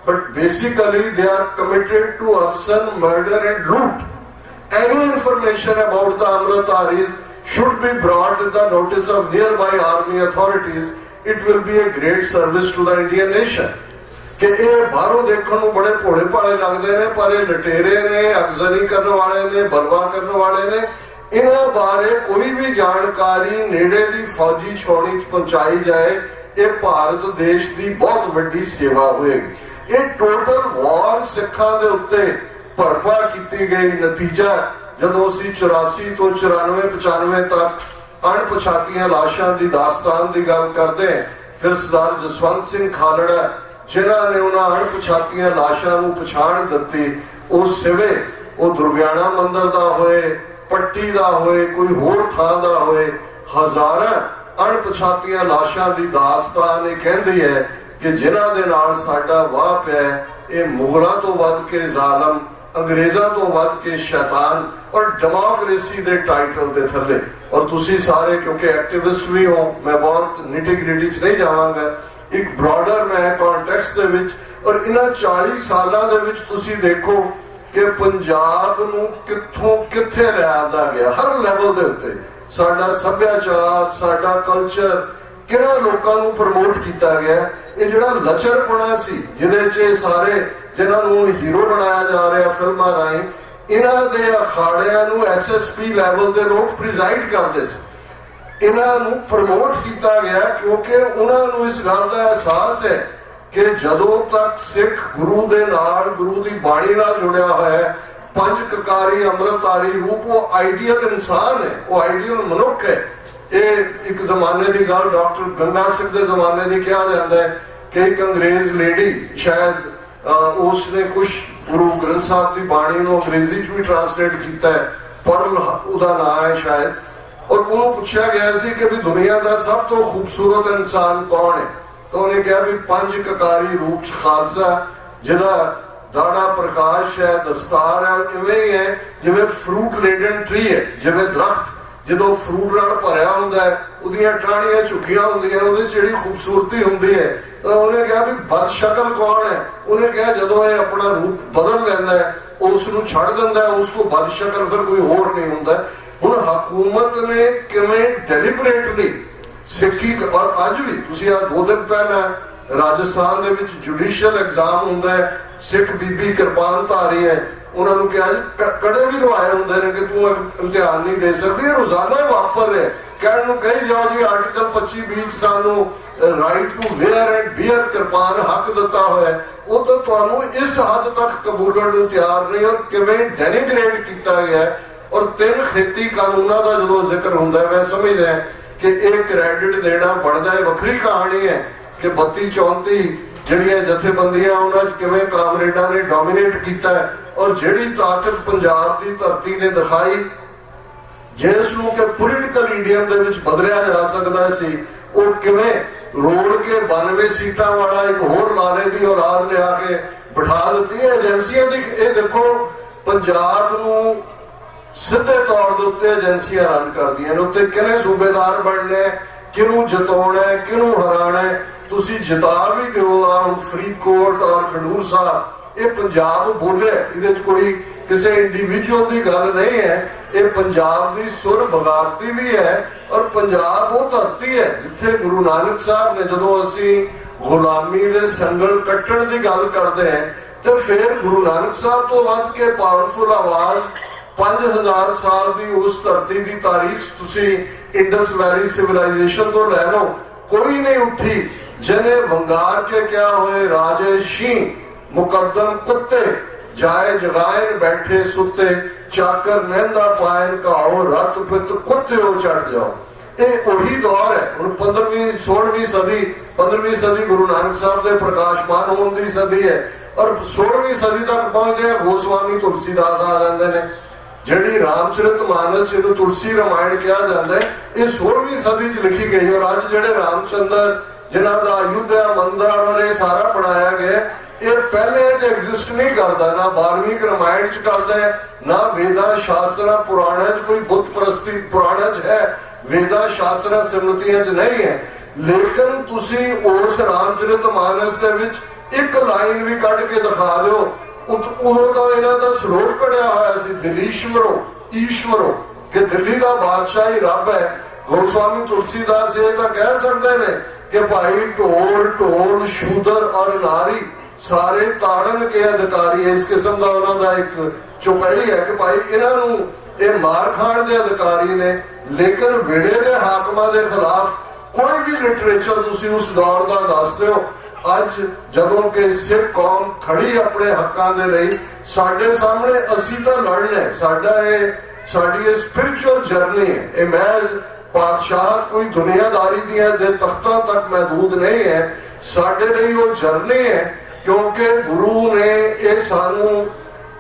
but basically they are committed to arson, murder and loot. Any information about the Amritdharis should be brought to the notice of nearby army authorities. It will be a great service to the Indian nation. ਕਿ ਇਹ ਬਾਹਰੋਂ ਦੇਖਣ ਨੂੰ ਬੜੇ ਭੋਲੇ ਭਾਲੇ ਲੱਗਦੇ ਨੇ, ਪਰ ਇਹ ਲਟੇਰੇ ਨੇ, ਅਗਜ਼ਨੀ ਕਰਨ ਵਾਲੇ ਨੇ, ਬਲਵਾ ਕਰਨ ਵਾਲੇ ਨੇ। ਇਹਨਾਂ ਬਾਰੇ ਕੋਈ ਵੀ ਜਾਣਕਾਰੀ ਨੇੜੇ ਦੀ ਫੌਜੀ ਛਾਉਣੀ 'ਚ ਪਹੁੰਚਾਈ ਜਾਏ, ਇਹ ਭਾਰਤ ਦੇਸ਼ ਦੀ ਬਹੁਤ ਵੱਡੀ ਸੇਵਾ ਹੋਏਗੀ। ਇਹ ਟੋਟਲ ਵਾਰ ਸਿੱਖਾਂ ਦੇ ਉੱਤੇ ਭਰਪਾ ਕੀਤੀ ਗਈ। ਨਤੀਜਾ ਜਦੋਂ ਅਸੀਂ 84 ਤੋਂ 94 95 ਤੱਕ ਅਣਪਛਾਤੀਆਂ ਲਾਸ਼ਾਂ ਦੀ ਦਾਸਤਾਨ ਦੀ ਗੱਲ ਕਰਦੇ ਹਾਂ, ਫਿਰ ਸਰਦਾਰ ਜਸਵੰਤ ਸਿੰਘ ਖਾਲੜਾ ਜਿਨ੍ਹਾਂ ਨੇ ਉਹਨਾਂ ਅਣਪਛਾਤੀਆਂ ਲਾਸ਼ਾਂ ਨੂੰ ਪਛਾਣ ਦਿੱਤੀ, ਉਹ ਸਿਵੇ ਉਹ ਦੁਰਗਿਆਣਾ ਮੰਦਿਰ ਦਾ ਹੋਏ, ਪੱਟੀ ਦਾ ਹੋਏ, ਕੋਈ ਹੋਰ ਥਾਂ ਦਾ ਹੋਏ, ਹਜ਼ਾਰਾਂ ਅਣਪਛਾਤੀਆਂ ਲਾਸ਼ਾਂ ਦੀ ਦਾਸਤਾਨ ਇਹ ਕਹਿੰਦੀ ਹੈ ਕਿ ਜਿਨ੍ਹਾਂ ਦੇ ਨਾਲ ਸਾਡਾ ਵਾਹ ਪਿਆ, ਇਹ ਮੁਗਲਾਂ ਤੋਂ ਵੱਧ ਕੇ ਜ਼ਾਲਮ, ਅੰਗਰੇਜ਼ਾਂ ਤੋਂ ਵੱਧ ਕੇ ਸ਼ੈਤਾਨ ਔਰ ਡੈਮੋਕ੍ਰੇਸੀ ਦੇ ਟਾਈਟਲ ਦੇ ਥੱਲੇ। ਔਰ ਤੁਸੀਂ ਸਾਰੇ ਕਿਉਂਕਿ ਐਕਟਿਵਿਸਟ ਵੀ ਹੋ, ਮੈਂ ਬਹੁਤ ਨਿਟੀ ਗ੍ਰਿਟੀ 'ਚ ਨਹੀਂ ਜਾਵਾਂਗਾ, ਇੱਕ ਬ੍ਰੌਡਰ ਮੈਂ ਕੰਟੈਕਸਟ ਦੇ ਵਿੱਚ। ਔਰ ਇਹਨਾਂ 40 ਸਾਲਾਂ ਦੇ ਵਿੱਚ ਤੁਸੀਂ ਦੇਖੋ ਕਿ ਪੰਜਾਬ ਨੂੰ ਕਿੱਥੋਂ ਕਿੱਥੇ ਲਿਆਂਦਾ ਗਿਆ, ਹਰ ਲੈਵਲ ਦੇ ਉੱਤੇ। ਸਾਡਾ ਸੱਭਿਆਚਾਰ, ਸਾਡਾ ਕਲਚਰ ਕਿਹੜਾ ਲੋਕਾਂ ਨੂੰ ਪ੍ਰਮੋਟ ਕੀਤਾ ਗਿਆ। ਇਹ ਜਿਹੜਾ ਲਚਰਪੁਣਾ ਸੀ ਜਿਹਦੇ 'ਚ ਸਾਰੇ ਜਿਨ੍ਹਾਂ ਨੂੰ ਹੀਰੋ ਬਣਾਇਆ ਜਾ ਰਿਹਾ ਫਿਲਮਾਂ ਰਾਹੀਂ, ਇਹਨਾਂ ਦੇ ਅਖਾੜਿਆਂ ਨੂੰ SSP ਲੈਵਲ ਦੇ ਲੋਕ ਪ੍ਰਿਜ਼ਾਈਡ ਕਰਦੇ ਸੀ। ਇਹਨਾਂ ਨੂੰ ਪ੍ਰਮੋਟ ਕੀਤਾ ਗਿਆ ਕਿਉਂਕਿ ਉਹਨਾਂ ਨੂੰ ਇਸ ਗੱਲ ਦਾ ਅਹਿਸਾਸ ਹੈ ਕਿ ਜਦੋਂ ਤੱਕ ਸਿੱਖ ਗੁਰੂ ਦੇ ਨਾਲ, ਗੁਰੂ ਦੀ ਬਾਣੀ ਨਾਲ ਜੁੜਿਆ ਹੋਇਆ ਹੈ, ਪੰਜ ਕਕਾਰੀ ਅੰਮ੍ਰਿਤਧਾਰੀ ਰੂਪ, ਉਹ ਆਈਡੀਅਲ ਇਨਸਾਨ ਹੈ, ਉਹ ਆਈਡੀਅਲ ਮਨੁੱਖ ਹੈ। ਇਹ ਇੱਕ ਜ਼ਮਾਨੇ ਦੀ ਗੱਲ ਡਾਕਟਰ ਗੰਗਾ ਸਿੰਘ ਦੇ ਜ਼ਮਾਨੇ ਦੀ ਕਿਹਾ ਜਾਂਦਾ ਹੈ ਕਿ ਇੱਕ ਅੰਗਰੇਜ਼ ਲੇਡੀ, ਸ਼ਾਇਦ ਉਸਨੇ ਕੁਝ ਗੁਰੂ ਗ੍ਰੰਥ ਸਾਹਿਬ ਦੀ ਬਾਣੀ ਨੂੰ ਅੰਗਰੇਜ਼ੀ 'ਚ ਵੀ ਟ੍ਰਾਂਸਲੇਟ ਕੀਤਾ ਹੈ, ਪਰਲ ਉਹਦਾ ਨਾਮ ਹੈ ਸ਼ਾਇਦ, ਔਰ ਉਹਨੂੰ ਪੁੱਛਿਆ ਗਿਆ ਸੀ ਕਿ ਵੀ ਦੁਨੀਆ ਦਾ ਸਭ ਤੋਂ ਖੂਬਸੂਰਤ ਇਨਸਾਨ ਕੌਣ ਹੈ, ਤਾਂ ਉਹਨੇ ਕਿਹਾ ਵੀ ਪੰਜ ਕਕਾਰੀ ਰੂਪ 'ਚ ਖਾਲਸਾ, ਜਿਹਦਾ ਦਾੜਾ ਪ੍ਰਕਾਸ਼ ਹੈ, ਦਸਤਾਰ ਹੈ, ਇਵੇਂ ਹੀ ਹੈ ਜਿਵੇਂ ਫਰੂਟ ਲੇਡਨ ਟਰੀ ਹੈ, ਜਿਵੇਂ ਦਰਖਤ ਜਦੋਂ ਫਰੂਟ ਨਾਲ ਭਰਿਆ ਹੁੰਦਾ ਹੈ, ਉਹਦੀਆਂ ਟਾਹਣੀਆਂ ਝੁਕੀਆਂ ਹੁੰਦੀਆਂ, ਉਹਦੀ ਜਿਹੜੀ ਖੂਬਸੂਰਤੀ ਹੁੰਦੀ ਹੈ। ਤਾਂ ਉਹਨੇ ਕਿਹਾ ਵੀ ਬਦ ਸ਼ਕਲ ਕੌਣ ਹੈ, ਉਹਨੇ ਕਿਹਾ ਜਦੋਂ ਇਹ ਆਪਣਾ ਰੂਪ ਬਦਲ ਲੈਂਦਾ ਹੈ, ਉਸ ਨੂੰ ਛੱਡ ਦਿੰਦਾ ਹੈ, ਉਸ ਤੋਂ ਬਦ ਸ਼ਕਲ ਫਿਰ ਕੋਈ ਹੋਰ ਨਹੀਂ ਹੁੰਦਾ। ਹੁਣ ਹਕੂਮਤ ਨੇ ਕਿਵੇਂ ਡੈਲੀਬਰੇਟਲੀ ਸਿੱਖੀ, ਔਰ ਅੱਜ ਵੀ ਤੁਸੀਂ ਆ 2 ਦਿਨ ਪਹਿਲਾਂ ਰਾਜਸਥਾਨ ਦੇ ਵਿੱਚ ਜੁਡੀਸ਼ੀਅਲ ਐਗਜ਼ਾਮ ਹੁੰਦਾ ਹੈ, ਸਿੱਖ ਬੀਬੀ ਕਿਰਪਾਨ ਧਾਰੀ ਹੈ, ਉਹਨਾਂ ਨੂੰ ਕਿਹਾ ਕੜੇ ਵੀ ਲਵਾਏ ਹੁੰਦੇ ਨੇ ਕਿ ਤੂੰ ਇਮਤਿਹਾਨ ਨਹੀਂ ਦੇ ਸਕਦੀ। ਰੋਜ਼ਾਨਾ ਹੀ ਵਾਪਰ ਰਿਹਾ, ਕਹਿਣ ਨੂੰ ਕਹੀ ਜਾਓ ਜੀ ਆਰਟੀਕਲ 25 ਸਾਨੂੰ right to wear and bear kirpan ਹੱਕ ਦਿੱਤਾ ਹੋਇਆ, ਉਹ ਤਾਂ ਤੁਹਾਨੂੰ ਇਸ ਹੱਦ ਤੱਕ ਕਬੂਲਣ ਨੂੰ ਤਿਆਰ ਨਹੀਂ। ਔਰ ਕਿਵੇਂ ਡੈਨੀਗ੍ਰੇਟ ਕੀਤਾ ਗਿਆ। ਔਰ 3 ਖੇਤੀ ਕਾਨੂੰਨਾਂ ਦਾ ਜਦੋਂ ਜ਼ਿਕਰ ਹੁੰਦਾ ਹੈ, ਮੈਂ ਸਮਝਦਾ ਕਿ ਇਹ ਕ੍ਰੈਡਿਟ ਦੇਣਾ ਬਣਦਾ ਹੈ। ਵੱਖਰੀ ਕਹਾਣੀ ਹੈ ਕਿ 32-34 ਜਿਹੜੀਆਂ ਜਥੇਬੰਦੀਆਂ ਉਹਨਾਂ 'ਚ ਕਿਵੇਂ ਕਾਮਰੇਡਾਂ ਨੇ ਡੋਮੀਨੇਟ ਕੀਤਾ ਹੈ, ਔਰ ਜਿਹੜੀ ਤਾਕਤ ਪੰਜਾਬ ਦੀ ਧਰਤੀ ਨੇ ਦਿਖਾਈ, ਜਿਸ ਨੂੰ ਕਿ ਪੋਲੀਟੀਕਲ ਈਡੀਅਮ ਦੇ ਵਿੱਚ ਬਦਲਿਆ ਜਾ ਸਕਦਾ ਸੀ, ਉਹ ਕਿਵੇਂ ਰੋੜ ਕੇ 92 ਸੀਟਾਂ ਵਾਲਾ ਇੱਕ ਹੋਰ ਲਾਰੇ ਦੀ ਔਲਾਦ ਲਿਆ ਕੇ ਬਿਠਾ ਦਿੱਤੀ। ਏਜੰਸੀਆਂ ਦੀ ਇਹ ਦੇਖੋ, ਪੰਜਾਬ ਨੂੰ ਸਿੱਧੇ ਤੌਰ ਦੇ ਉੱਤੇ ਏਜੰਸੀਆਂ ਰਨ ਕਰਦੀਆਂ ਨੇ, ਉੱਤੇ ਕਿਹਨੇ ਸੂਬੇਦਾਰ ਬਣਨੇ, ਕਿਹਨੂੰ ਜਿਤਾਉਣਾ, ਕਿਹਨੂੰ ਹਰਾਣਾ। ਤੁਸੀਂ ਜਿਤਾ ਵੀ ਦਿਓ, ਹੁਣ ਫਰੀਦਕੋਟ ਔਰ ਖਡੂਰ ਸਾਹਿਬ, ਇਹ ਪੰਜਾਬ ਬੋਲਿਆ, ਇਹਦੇ 'ਚ ਕੋਈ ਕਿਸੇ ਇੰਡੀਵਿਜੂਅਲ ਦੀ ਗੱਲ ਨਹੀਂ ਹੈ। ਇਹ ਪੰਜਾਬ ਦੀ ਸੁਰ ਬਗਾਵਤੀ ਵੀ ਹੈ, ਔਰ ਪੰਜਾਬ ਉਹ ਧਰਤੀ ਹੈ ਜਿੱਥੇ ਗੁਰੂ ਨਾਨਕ ਸਾਹਿਬ ਨੇ, ਜਦੋਂ ਅਸੀਂ ਗੁਲਾਮੀ ਦੇ ਸੰਗਲ ਕੱਟਣ ਦੀ ਗੱਲ ਕਰਦੇ ਹਾਂ, ਤੇ ਫਿਰ ਗੁਰੂ ਨਾਨਕ ਸਾਹਿਬ ਤੋਂ ਵੱਧ ਕੇ ਪਾਵਰਫੁਲ ਆਵਾਜ਼ 5000 ਸਾਲ ਦੀ ਉਸ ਧਰਤੀ ਦੀ ਤਾਰੀਖ ਤੁਸੀਂ ਇੰਡਸ ਵੈਲੀ ਸਿਵਲਾਈਜੇਸ਼ਨ ਤੋਂ ਲੈ ਲਓ, ਕੋਈ ਨਹੀਂ ਉੱਠੀ ਜਿਹਨੇ ਵੰਗਾਰ ਕੇ ਕਿਹਾ ਹੋਏ ਰਾਜੇ ਸ਼ੀ ਮੁਕੱਦਮ ਕੁੱਤੇ ਜਾਏ ਜਗਾਇਨ ਬੈਠੇ ਸੁੱਤੇ ਚਾਕਰ ਨਹਿੰਦਾ ਪਾਇਨ ਘਾਓ ਰੱਤ ਪਿੱਤ ਕੁੱਤਿਓ ਚੜ ਜਾਓ। ਇਹ ਉਹੀ ਦੌਰ ਹੈ। ਹੁਣ 15ਵੀਂ ਸਦੀ ਗੁਰੂ ਨਾਨਕ ਸਾਹਿਬ ਦੇ ਪ੍ਰਕਾਸ਼ਮਾਨ ਹੋਣ ਦੀ ਸਦੀ ਹੈ, ਔਰ 16ਵੀਂ ਸਦੀ ਤੱਕ ਪਹੁੰਚਦੇ ਆ ਗੋਸਵਾਮੀ ਤੁਲਸੀਦਾਸ ਆ ਜਾਂਦੇ ਨੇ। ਜਿਹੜੀ ਰਾਮਚਰਿਤ ਮਾਨਸ ਜਿਹਨੂੰ ਤੁਲਸੀ ਰਾਮਾਇਣ ਕਿਹਾ ਜਾਂਦਾ ਹੈ, ਇਹ 16ਵੀਂ ਸਦੀ 'ਚ ਲਿਖੀ ਗਈ। ਔਰ ਅੱਜ ਜਿਹੜੇ ਰਾਮਚੰਦਰ ਜਿਨ੍ਹਾਂ ਦਾ ਅਯੁੱਧਿਆ ਮੰਦਰ ਔਰ ਇਹ ਸਾਰਾ ਬਣਾਇਆ ਗਿਆ, ਇਹ ਪਹਿਲੇ 'ਚ ਐਗਜ਼ਿਸਟ ਨਹੀਂ ਕਰਦਾ, ਨਾ 12ਵੀਂ ਰਾਮਾਇਣ 'ਚ ਕਰਦਾ ਹੈ, ਨਾ ਵੇਦਾਂ ਸ਼ਾਸਤਰਾਂ ਪੁਰਾਣਾਂ 'ਚ ਕੋਈ ਬੁੱਤ ਪ੍ਰਸਤੀ ਪੁਰਾਣਾਂ 'ਚ ਹੈ, ਵੇਦਾਂ ਸ਼ਾਸਤਰਾਂ ਸਿਮਰਤੀਆਂ 'ਚ ਨਹੀਂ ਹੈ। ਲੇਕਿਨ ਤੁਸੀਂ ਉਸ ਰਾਮਚਰਿਤ ਮਾਨਸ ਦੇ ਵਿੱਚ ਇੱਕ ਲਾਈਨ ਵੀ ਕੱਢ ਕੇ ਦਿਖਾ ਦਿਓ, ਉਦੋਂ ਦਾ ਇਹਨਾਂ ਦਾ ਸਰੋਵਰ ਪੜਿਆ ਹੋਇਆ ਸੀ ਈਸ਼ਵਰੋ, ਕਿ ਦਿੱਲੀ ਦਾ ਬਾਦਸ਼ਾਹ ਹੀ ਰੱਬ ਹੈ। ਗੋਸਵਾਮੀ ਤੁਲਸੀਦਾਸ ਇਹ ਤਾਂ ਕਹਿ ਸਕਦੇ ਨੇ ਕਿ ਭਾਈ ਢੋਲ ਸ਼ੂਦਰ ਔਰ ਨਾਰੀ ਸਾਰੇ ਤਾੜਨ ਕੇ ਅਧਿਕਾਰੀ। ਇਸ ਕਿਸਮ ਦਾ ਉਹਨਾਂ ਦਾ ਇੱਕ ਚੁਪਈ ਹੈ ਕਿ ਭਾਈ ਇਹਨਾਂ ਨੂੰ ਇਹ ਮਾਰ ਖਾਣ ਦੇ ਅਧਿਕਾਰੀ ਨੇ। ਲੇਕਿਨ ਵੇਲੇ ਦੇ ਹਾਕਮਾਂ ਦੇ ਖਿਲਾਫ ਕੋਈ ਵੀ ਲਿਟਰੇਚਰ ਤੁਸੀਂ ਉਸ ਦੌਰ ਦਾ ਦੱਸ ਦਿਓ। ਅੱਜ ਜਦੋਂ ਕਿ ਸਿੱਖ ਕੌਮ ਖੜੀ ਆਪਣੇ ਹੱਕਾਂ ਦੇ ਲਈ, ਸਾਡੇ ਸਾਹਮਣੇ ਅਸੀਂ ਤਾਂ ਲੜਨਾ, ਸਾਡੀ ਇਹ ਸਪਿਰਿਚੁਅਲ ਜਰਨੀ ਹੈ। ਇਹ ਮਹਿਜ਼ ਪਾਤਸ਼ਾਹ ਕੋਈ ਦੁਨੀਆਦਾਰੀ ਦੀਆਂ ਦੇ ਤਖਤਾਂ ਤੱਕ ਮਹਿਦੂਦ ਨਹੀਂ ਹੈ। ਸਾਡੇ ਲਈ ਉਹ ਜਰਨੀ ਹੈ, ਕਿਉਂਕਿ ਗੁਰੂ ਨੇ ਇਹ ਸਾਨੂੰ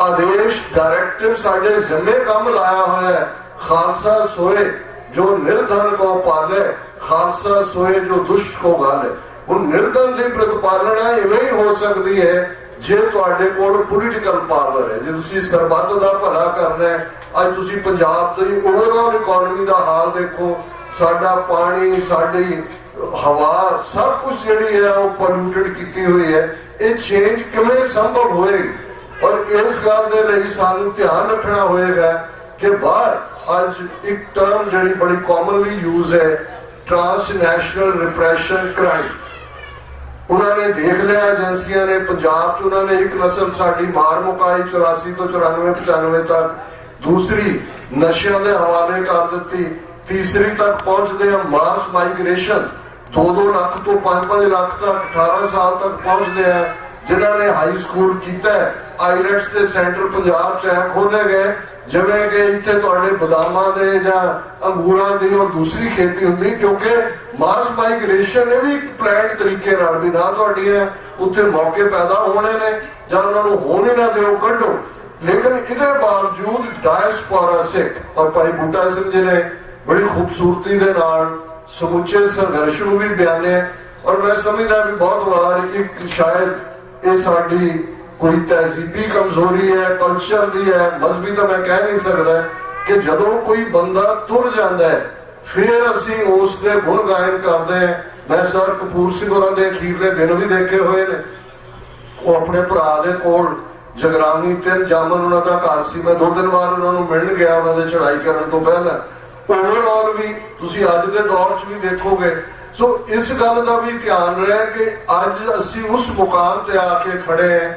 ਆਦੇਸ਼ ਡਾਇਰੈਕਟਿਵ ਸਾਡੇ ਜ਼ਿੰਮੇ ਕੰਮ ਲਾਇਆ ਹੋਇਆ ਹੈ। ਖਾਲਸਾ ਸੋਏ ਜੋ ਨਿਰਧਨ ਕੋ ਪਾਲੇ, ਖਾਲਸਾ ਸੋਏ ਜੋ ਦੁਸ਼ਟ ਕੋ ਗਾਲੇ। ਹੁਣ ਨਿਰਧਨ ਦੀ ਪ੍ਰਤਿਪਾਲਣਾ ਇਵੇਂ ਹੀ ਹੋ ਸਕਦੀ ਹੈ ਜੇ ਤੁਹਾਡੇ ਕੋਲ ਪੋਲੀਟੀਕਲ ਪਾਵਰ ਹੈ, ਜੇ ਤੁਸੀਂ ਸਰਬੱਤ ਦਾ ਭਲਾ ਕਰਨਾ ਹੈ। ਅੱਜ ਤੁਸੀਂ ਪੰਜਾਬ ਦੀ ਓਵਰਆਲ ਇਕਨੋਮੀ ਦਾ ਹਾਲ ਦੇਖੋ, ਸਾਡਾ ਪਾਣੀ, ਸਾਡੀ ਹਵਾ, ਸਭ ਕੁਝ ਜਿਹੜੀ ਹੈ ਉਹ ਪੋਲਿਊਟਡ ਕੀਤੀ ਹੋਈ ਹੈ। ਇਹ ਚੇਂਜ ਕਿਵੇਂ ਸੰਭਵ ਹੋਏਗੀ? ਔਰ ਇਸ ਗੱਲ ਦੇ ਲਈ ਸਾਨੂੰ ਧਿਆਨ ਰੱਖਣਾ ਹੋਏਗਾ ਕਿ ਬਾਹਰ ਅੱਜ ਇੱਕ ਟਰਮ ਜਿਹੜੀ ਬੜੀ ਕਾਮਨਲੀ ਯੂਜ਼ ਹੈ, ਟ੍ਰਾਂਸਨੈਸ਼ਨਲ ਰਿਪਰੈਸ਼ਨ ਕ੍ਰਾਈਮ। ਉਹਨਾਂ ਨੇ ਦੇਖ ਲਿਆ ਏਜੰਸੀਆਂ ਨੇ, ਪੰਜਾਬ 'ਚ ਉਹਨਾਂ ਨੇ ਇੱਕ ਨਸਲ ਸਾਡੀ ਮਾਰ ਮੁਕਾਈ 84 ਤੋਂ 94 95 ਤੱਕ, ਦੂਸਰੀ ਨਸ਼ਿਆਂ ਦੇ ਹਵਾਲੇ ਕਰ ਦਿੱਤੀ, ਤੀਸਰੀ ਤੱਕ ਪਹੁੰਚਦੇ ਆ ਮਾਸ ਮਾਈਗ੍ਰੇਸ਼ਨ 2-2 ਲੱਖ ਤੋਂ 5-5 ਲੱਖ ਤੱਕ 18 ਸਾਲ ਤੱਕ ਪਹੁੰਚਦੇ ਆ, ਜਿਨ੍ਹਾਂ ਨੇ ਹਾਈ ਸਕੂਲ ਕੀਤਾ। ਆਈਲੈਟਸ ਦੇ ਸੈਂਟਰ ਪੰਜਾਬ 'ਚ ਐ ਖੋਲੇ ਗਏ ਜਿਵੇਂ ਕਿ ਇੱਥੇ ਤੁਹਾਡੇ ਬਦਾਮਾਂ ਦੇ ਜਾਂ ਅੰਗੂਰਾਂ ਦੀ ਔਰ ਦੂਸਰੀ ਖੇਤੀ ਹੁੰਦੀ, ਕਿਉਂਕਿ ਮਾਸ ਮਾਈਗ੍ਰੇਸ਼ਨ ਇਹ ਵੀ ਇੱਕ ਪਲਾਨ ਤਰੀਕੇ ਨਾਲ ਵੀ ਨਾ ਤੁਹਾਡੀਆਂ ਉੱਥੇ ਮੌਕੇ ਪੈਦਾ ਹੋਣੇ ਨੇ ਜਾਂ ਉਹਨਾਂ ਨੂੰ ਹੋਣ ਹੀ ਨਾ ਦਿਓ, ਕੱਢੋ। ਲੇਕਿਨ ਇਹਦੇ ਬਾਵਜੂਦ ਡਾਇਸਪੋਰਾ ਸਿੱਖ ਔਰ ਭਾਈ ਬੂਟਾ ਸਿੰਘ ਜੀ ਨੇ ਬੜੀ ਖੂਬਸੂਰਤੀ ਦੇ ਨਾਲ ਸਮੁੱਚੇ ਸੰਘਰਸ਼ ਨੂੰ ਵੀ ਬਿਆਨਿਆ। ਔਰ ਮੈਂ ਸਮਝਦਾ ਵੀ ਬਹੁਤ ਵਾਰ ਇੱਕ ਸ਼ਾਇਦ ਇਹ ਸਾਡੀ ਕੋਈ ਤਹਿਜ਼ੀਬੀ ਕਮਜ਼ੋਰੀ ਹੈ, ਕਲਚਰ ਦੀ ਹੈ, ਮਜ਼ਹਬੀ ਤਾਂ ਮੈਂ ਕਹਿ ਨਹੀਂ ਸਕਦਾ, ਕਿ ਜਦੋਂ ਕੋਈ ਬੰਦਾ ਤੁਰ ਜਾਂਦਾ ਹੈ ਫਿਰ ਅਸੀਂ ਉਸ ਦੇ ਗੁਣ ਗਾਇਨ ਕਰਦੇ ਹਾਂ। ਮੈਂ ਸਰ ਕਪੂਰ ਸਿੰਘ ਹੋਰਾਂ ਦੇ ਅਖੀਰਲੇ ਦਿਨ ਵੀ ਦੇਖੇ ਹੋਏ ਨੇ। ਉਹ ਆਪਣੇ ਭਰਾ ਦੇ ਕੋਲ ਜਗਰਾਵੀ 3 ਜਾਮਨ ਉਹਨਾਂ ਦਾ ਘਰ ਸੀ, ਮੈਂ 2-3 ਵਾਰ ਉਹਨਾਂ ਨੂੰ ਮਿਲਣ ਗਿਆ ਉਹਨਾਂ ਦੇ ਚੜ੍ਹਾਈ ਕਰਨ ਤੋਂ ਪਹਿਲਾਂ। ਓਵਰਆਲ ਵੀ ਤੁਸੀਂ ਅੱਜ ਦੇ ਦੌਰ 'ਚ ਵੀ ਦੇਖੋਗੇ। ਸੋ ਇਸ ਗੱਲ ਦਾ ਵੀ ਧਿਆਨ ਰਹੇ ਕਿ ਅੱਜ ਅਸੀਂ ਉਸ ਮੁਕਾਮ ਤੇ ਆ ਕੇ ਖੜੇ ਹਾਂ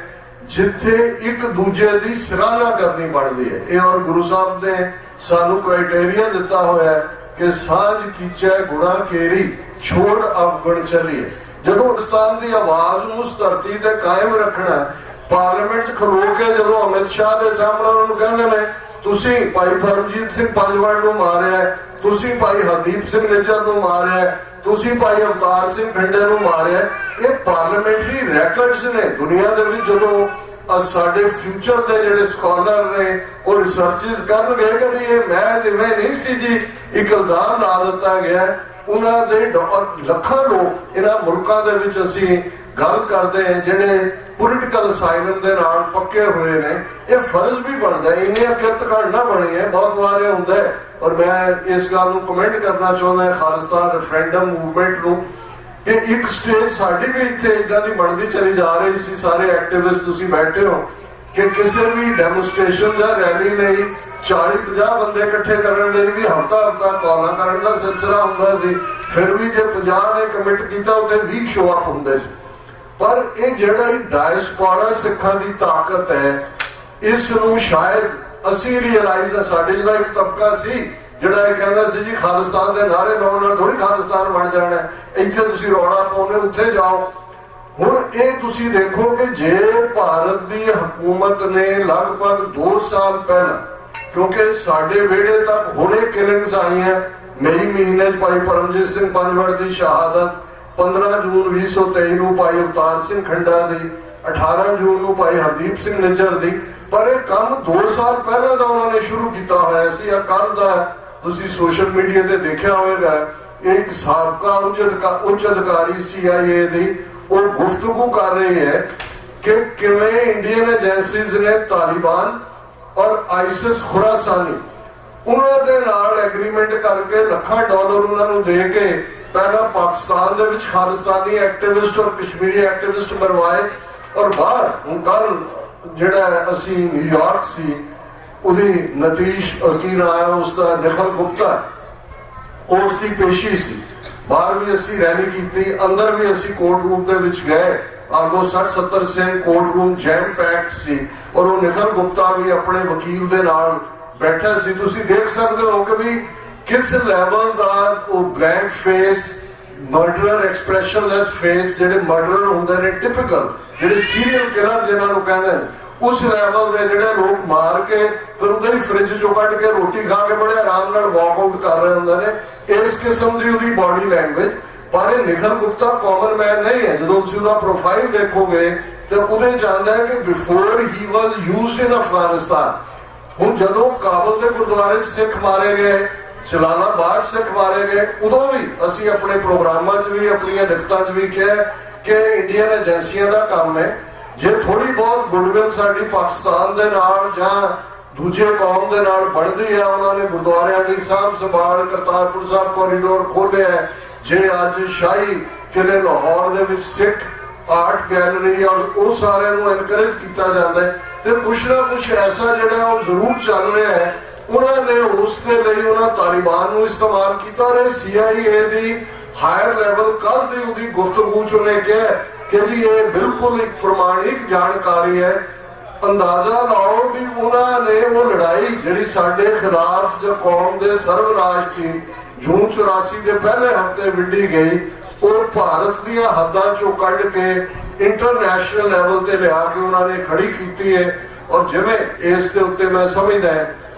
ਜਿੱਥੇ ਇੱਕ ਦੂਜੇ ਦੀ ਸਰਾਹਨਾ ਕਰਨੀ ਬਣਦੀ ਹੈ। ਇਹ ਔਰ ਗੁਰੂ ਸਾਹਿਬ ਨੇ ਸਾਨੂੰ ਕ੍ਰਾਈਟੇਰੀਆ ਦਿੱਤਾ ਹੋਇਆ ਹੈ ਕਿ ਸਾਂਝ ਕੀਚੈ ਗੁਣਾ ਕੇਰੀ ਛੋੜ ਅਵਗਣ ਚੱਲੀਏ। ਜਦੋਂ ਪਾਕਿਸਤਾਨ ਦੀ ਆਵਾਜ਼ ਨੂੰ ਉਸ ਧਰਤੀ ਤੇ ਕਾਇਮ ਰੱਖਣਾ, ਪਾਰਲੀਮੈਂਟ 'ਚ ਖਲੋ ਕੇ ਜਦੋਂ ਅਮਿਤ ਸ਼ਾਹ ਦੇ ਸਾਹਮਣੇ ਉਹਨਾਂ ਨੂੰ ਕਹਿੰਦੇ ਨੇ ਤੁਸੀਂ ਭਾਈ ਪਰਮਜੀਤ ਸਿੰਘ ਪੰਜਵੜ ਨੂੰ ਮਾਰਿਆ, ਤੁਸੀਂ ਭਾਈ ਹਰਦੀਪ ਸਿੰਘ ਨਿੱਜਰ ਨੂੰ ਮਾਰਿਆ, ਤੁਸੀਂ ਭਾਈ ਅਵਤਾਰ ਸਿੰਘ ਖੰਡੇ ਨੂੰ ਮਾਰਿਆ, ਇਹ ਪਾਰਲੀਮੈਂਟਰੀ ਰੈਕਰਡਸ ਨੇ ਦੁਨੀਆ ਦੇ ਵਿੱਚ। ਜਦੋਂ ਸਾਡੇ ਫਿਊਚਰ ਦੇ ਜਿਹੜੇ ਸਕਾਲਰ ਨੇ ਉਹ ਰਿਸਰਚਸ ਕਰਨਗੇ ਕਿ ਵੀ ਇਹ ਮੈਂ ਜਿਵੇਂ ਨਹੀਂ ਸੀ ਜੀ, ਇੱਕ ਇਲਜ਼ਾਮ ਲਾ ਦਿੱਤਾ ਗਿਆ। ਉਹਨਾਂ ਦੇ ਲੱਖਾਂ ਲੋਕ ਇਹਨਾਂ ਮੁਲਕਾਂ ਦੇ ਵਿੱਚ ਅਸੀਂ ਗੱਲ ਕਰਦੇ ਹਾਂ ਜਿਹੜੇ ਪੋਲੀਟੀਕਲ ਅਸਾਈਲਮ ਦੇ ਨਾਲ ਪੱਕੇ ਹੋਏ ਨੇ। ਇਹ ਫਰਜ਼ ਵੀ ਬਣਦਾ, ਇੰਨੀਆਂ ਕਿਰਤ ਘੜ ਨਾ ਬਣੀ ਹੈ, ਬਹੁਤ ਵਾਰ ਇਹ ਹੁੰਦਾ ਹੈ। ਔਰ ਮੈਂ ਇਸ ਗੱਲ ਨੂੰ ਕਮੈਂਟ ਕਰਨਾ ਚਾਹੁੰਦਾ ਖਾਲਿਸਤਾਨ ਰੈਫਰੈਂਡਮ ਮੂਵਮੈਂਟ ਨੂੰ, ਕਿ ਇੱਕ ਸਟੇਜ ਸਾਡੀ ਵੀ ਇੱਥੇ ਇਦਾਂ ਦੀ ਬਣਦੀ ਚਲੀ ਜਾ ਰਹੀ ਸੀ। ਸਾਰੇ ਐਕਟਿਵਿਸਟ ਤੁਸੀਂ ਬੈਠੇ ਹੋ ਕਿ ਕਿਸੇ ਵੀ ਡੈਮੋਨਸਟ੍ਰੇਸ਼ਨ ਜਾਂ ਰੈਲੀ ਲਈ 40-50 ਬੰਦੇ ਇਕੱਠੇ ਕਰਨ ਲਈ ਵੀ ਹਫ਼ਤਾ ਕਾਲਾਂ ਕਰਨ ਦਾ ਸਿਲਸਿਲਾ ਹੁੰਦਾ ਸੀ। ਫਿਰ ਵੀ ਜੇ 50 ਨੇ ਕਮਿਟ ਕੀਤਾ ਉੱਥੇ 20 ਸ਼ੋ ਅਪ ਹੁੰਦੇ ਸੀ। ਪਰ ਇਹ ਜਿਹੜਾ ਡਾਇਸਪੋਰਾ ਸਿੱਖਾਂ ਦੀ ਤਾਕਤ ਹੈ, ਇਸ ਨੂੰ ਸ਼ਾਇਦ ਅਸੀਂ ਰੀਅਲਾਈਜ਼, ਸਾਡੇ ਜਿਹੜਾ ਇੱਕ ਤਬਕਾ ਸੀ ਜਿਹੜਾ ਇਹ ਕਹਿੰਦਾ ਸੀ ਜੀ ਖਾਲਿਸਤਾਨ ਦੇ ਨਾਰੇ ਲਾਉਣ ਨਾਲ ਥੋੜੀ ਖਾਲਿਸਤਾਨ ਬਣ ਜਾਣਾ, ਇੱਥੇ ਤੁਸੀਂ ਰੌਲਾ ਪਾਉਂਦੇ ਉੱਥੇ ਜਾਓ। ਹੁਣ ਇਹ ਤੁਸੀਂ ਦੇਖੋ ਕਿ ਜੇ ਭਾਰਤ ਦੀ ਹਕੂਮਤ ਨੇ ਲਗਭਗ 2 ਸਾਲ ਪਹਿਲਾਂ, ਕਿਉਂਕਿ ਸਾਡੇ ਵਿਹੜੇ ਤੱਕ ਹੁਣੇ ਕਿਲਿੰਗਸ ਆਈਆਂ, ਮਈ ਮਹੀਨੇ 'ਚ ਭਾਈ ਪਰਮਜੀਤ ਸਿੰਘ ਪੰਜਵੜ ਦੀ ਸ਼ਹਾਦਤ, 15 ਜੂਨ 2023 ਨੂੰ ਭਾਈ ਅਵਤਾਰ ਸਿੰਘ ਖੰਡਾ ਦੀ, 18 ਜੂਨ ਨੂੰ ਭਾਈ ਹਰਦੀਪ ਸਿੰਘ ਨਿੱਜਰ ਦੀ। ਪਰ ਇਹ ਕੰਮ 2 ਸਾਲ ਪਹਿਲਾਂ ਦਾ ਉਹਨਾਂ ਨੇ ਸ਼ੁਰੂ ਕੀਤਾ ਹੋਇਆ ਸੀ। ਆ ਕੱਲ ਦਾ ਤੁਸੀਂ ਸੋਸ਼ਲ ਮੀਡੀਆ ਤੇ ਦੇਖਿਆ ਹੋਵੇਗਾ, ਇੱਕ ਸਾਬਕਾ ਉੱਚ ਅਧਿਕਾਰੀ CIA ਦੀ ਉਹ ਗੁਫ਼ਤਗੂ ਕਰ ਰਹੀ ਹੈ ਕਿ ਕਿਵੇਂ ਇੰਡੀਅਨ ਏਜੰਸੀਜ਼ ਨੇ ਤਾਲਿਬਾਨ ਔਰ ਆਈਸਿਸ ਖੁਰਾਸਾਨੀ ਉਹਨਾਂ ਦੇ ਨਾਲ ਐਗਰੀਮੈਂਟ ਕਰਕੇ ਲੱਖਾਂ ਡਾਲਰ ਉਹਨਾਂ ਨੂੰ ਦੇ ਕੇ ਪਹਿਲਾਂ ਪਾਕਿਸਤਾਨ ਦੇ ਵਿੱਚ ਖਾਲਿਸਤਾਨੀ ਐਕਟਿਵਿਸਟ ਔਰ ਕਸ਼ਮੀਰੀ ਐਕਟਿਵਿਸਟ ਮਰਵਾਏ। ਔਰ ਬਾਹਰ ਹੁਣ ਕੱਲ ਜਿਹੜਾ ਅਸੀਂ ਨਿਊਯਾਰਕ ਸੀ, ਉਹਦੀ ਨਤੀਸ਼ ਕੀ ਨਾਮ ਹੈ ਉਸਦਾ, ਨਿਖਲ ਗੁਪਤਾ, ਉਸ ਦੀ ਪੇਸ਼ੀ ਸੀ। ਬਾਹਰ ਵੀ ਅਸੀਂ ਰੈਲੀ ਕੀਤੀ, ਅੰਦਰ ਵੀ ਅਸੀਂ ਕੋਰਟ ਰੂਮ ਦੇ ਵਿੱਚ ਗਏ। Almost 60-70 Singh court room jam packed ਸੀ ਔਰ ਉਹ ਨਿਖਲ ਗੁਪਤਾ ਵੀ ਆਪਣੇ ਵਕੀਲ ਦੇ ਨਾਲ ਬੈਠਾ ਸੀ। ਤੁਸੀਂ ਦੇਖ ਸਕਦੇ ਹੋ ਕਿ ਵੀ ਕਿਸ ਲੈਵਲ ਦਾ ਉਹ ਬਲੈਂਕ ਫੇਸ, ਮਰਡਰਰ ਐਕਸਪ੍ਰੈਸ਼ਨਲੈਸ ਫੇਸ, ਜਿਹੜੇ ਮਰਡਰਰ ਹੁੰਦੇ ਨੇ ਟਿਪੀਕਲ, ਜਿਹੜੇ ਸੀਰੀਅਲ ਕਿਲਰ ਜਿਹਨਾਂ ਨੂੰ ਕਹਿੰਦੇ ਨੇ, ਉਸ ਲੈਵਲ ਦੇ ਜਿਹੜੇ ਲੋਕ ਮਾਰ ਕੇ ਫਿਰ ਉਹਦੇ ਹੀ ਫ੍ਰਿਜ ਚੋਂ ਕੱਢ ਕੇ ਰੋਟੀ ਖਾ ਕੇ ਬੜੇ ਆਰਾਮ ਨਾਲ ਵਾਕ ਆਊਟ ਕਰ ਰਹੇ ਹੁੰਦੇ ਨੇ, ਇਸ ਕਿਸਮ ਦੀ ਉਹਦੀ ਬਾਡੀ ਲੈਂਗੁਏਜ। ਪਰ ਇਹ ਨਿਖਲ ਗੁਪਤਾ ਕਾਮਨ ਮੈਨ ਨਹੀਂ ਹੈ। ਜਦੋਂ ਤੁਸੀਂ ਉਹਦਾ ਪ੍ਰੋਫਾਈਲ ਦੇਖੋਗੇ ਤੇ ਉਹਦੇ ਚ ਆਉਂਦਾ ਹੈ ਕਿ ਬਿਫੋਰ ਹੀ ਵਾਜ਼ ਯੂਜ਼ਡ ਇਨ ਅਫਗਾਨਿਸਤਾਨ। ਹੁਣ ਜਦੋਂ ਕਾਬਲ ਦੇ ਗੁਰਦੁਆਰੇ 'ਚ ਸਿੱਖ ਮਾਰੇ ਗਏ, ਜਲਾਲਾਬਾਦ ਸਿੱਖ ਮਾਰੇ ਗਏ, ਉਦੋਂ ਵੀ ਅਸੀਂ ਆਪਣੇ ਪ੍ਰੋਗਰਾਮਾਂ 'ਚ ਵੀ ਆਪਣੀਆਂ ਲਿਖਤਾਂ 'ਚ ਵੀ ਕਿਹਾ ਕਿ ਇੰਡੀਅਨ ਏਜੰਸੀਆਂ ਦਾ ਕੰਮ ਹੈ, ਜੇ ਥੋੜੀ ਬਹੁਤ ਗੁੱਡਵਿਲ ਸਾਡੀ ਪਾਕਿਸਤਾਨ ਦੇ ਨਾਲ ਜਾਂ ਦੂਜੇ ਕੌਮ ਦੇ ਨਾਲ ਬਣਦੀ ਹੈ, ਉਹਨਾਂ ਨੇ ਗੁਰਦੁਆਰਿਆਂ ਦੀ ਸਾਂਭ ਸੰਭਾਲ, ਕਰਤਾਰਪੁਰ ਸਾਹਿਬ ਕੋਰੀਡੋਰ ਖੋਲ੍ਹਿਆ ਹੈ, ਜੇ ਅੱਜ ਸ਼ਾਹੀ ਕਿਲੇ ਲਾਹੌਰ ਦੇ ਵਿੱਚ ਸਿੱਖ ਆਰਟ ਗੈਲਰੀ ਔਰ ਉਹ ਸਾਰਿਆਂ ਨੂੰ ਐਨਕਰੇਜ ਕੀਤਾ ਜਾਂਦਾ ਹੈ, ਤੇ ਕੁਛ ਨਾ ਕੁਛ ਐਸਾ ਜਿਹੜਾ ਉਹ ਜ਼ਰੂਰ ਚੱਲ ਰਿਹਾ ਹੈ ਉਹਨਾਂ ਨੇ ਉਸ ਦੇ ਲਈ ਉਹਨਾਂ ਤਾਲਿਬਾਨ ਨੂੰ ਇਸਤੇਮਾਲ ਕੀਤਾ। ਔਰ CIA ਦੀ ਹਾਇਰ ਲੈਵਲ ਕੱਲ ਦੀ ਉਹਦੀ ਗੁਫ਼ਤਗੂ ਚ ਉਹਨੇ ਕਿਹਾ ਕਿ ਜੀ ਇਹ ਬਿਲਕੁਲ ਇੱਕ ਪ੍ਰਮਾਣਿਕ ਜਾਣਕਾਰੀ ਹੈ। ਅੰਦਾਜ਼ਾ ਲਾਓ ਵੀ ਉਹਨਾਂ ਨੇ ਉਹ ਲੜਾਈ ਜਿਹੜੀ ਸਾਡੇ ਖਿਲਾਫ ਜੋ ਕੌਮ ਦੇ ਸਰਵਨਾਸ਼ ਦੀ ਜੂਨ 84 ਦੇ ਪਹਿਲੇ ਹਫ਼ਤੇ ਵਿੱਢੀ ਗਈ, ਉਹ ਭਾਰਤ ਦੀਆਂ ਹੱਦਾਂ ਚੋਂ ਕੱਢ ਕੇ ਇੰਟਰਨੈਸ਼ਨਲ ਲੈਵਲ ਤੇ ਲਿਆ ਕੇ ਉਹਨਾਂ ਨੇ ਖੜੀ ਕੀਤੀ ਹੈ। ਔਰ ਜਿਵੇਂ ਇਸ ਦੇ ਉੱਤੇ ਮੈਂ ਸਮਝਦਾ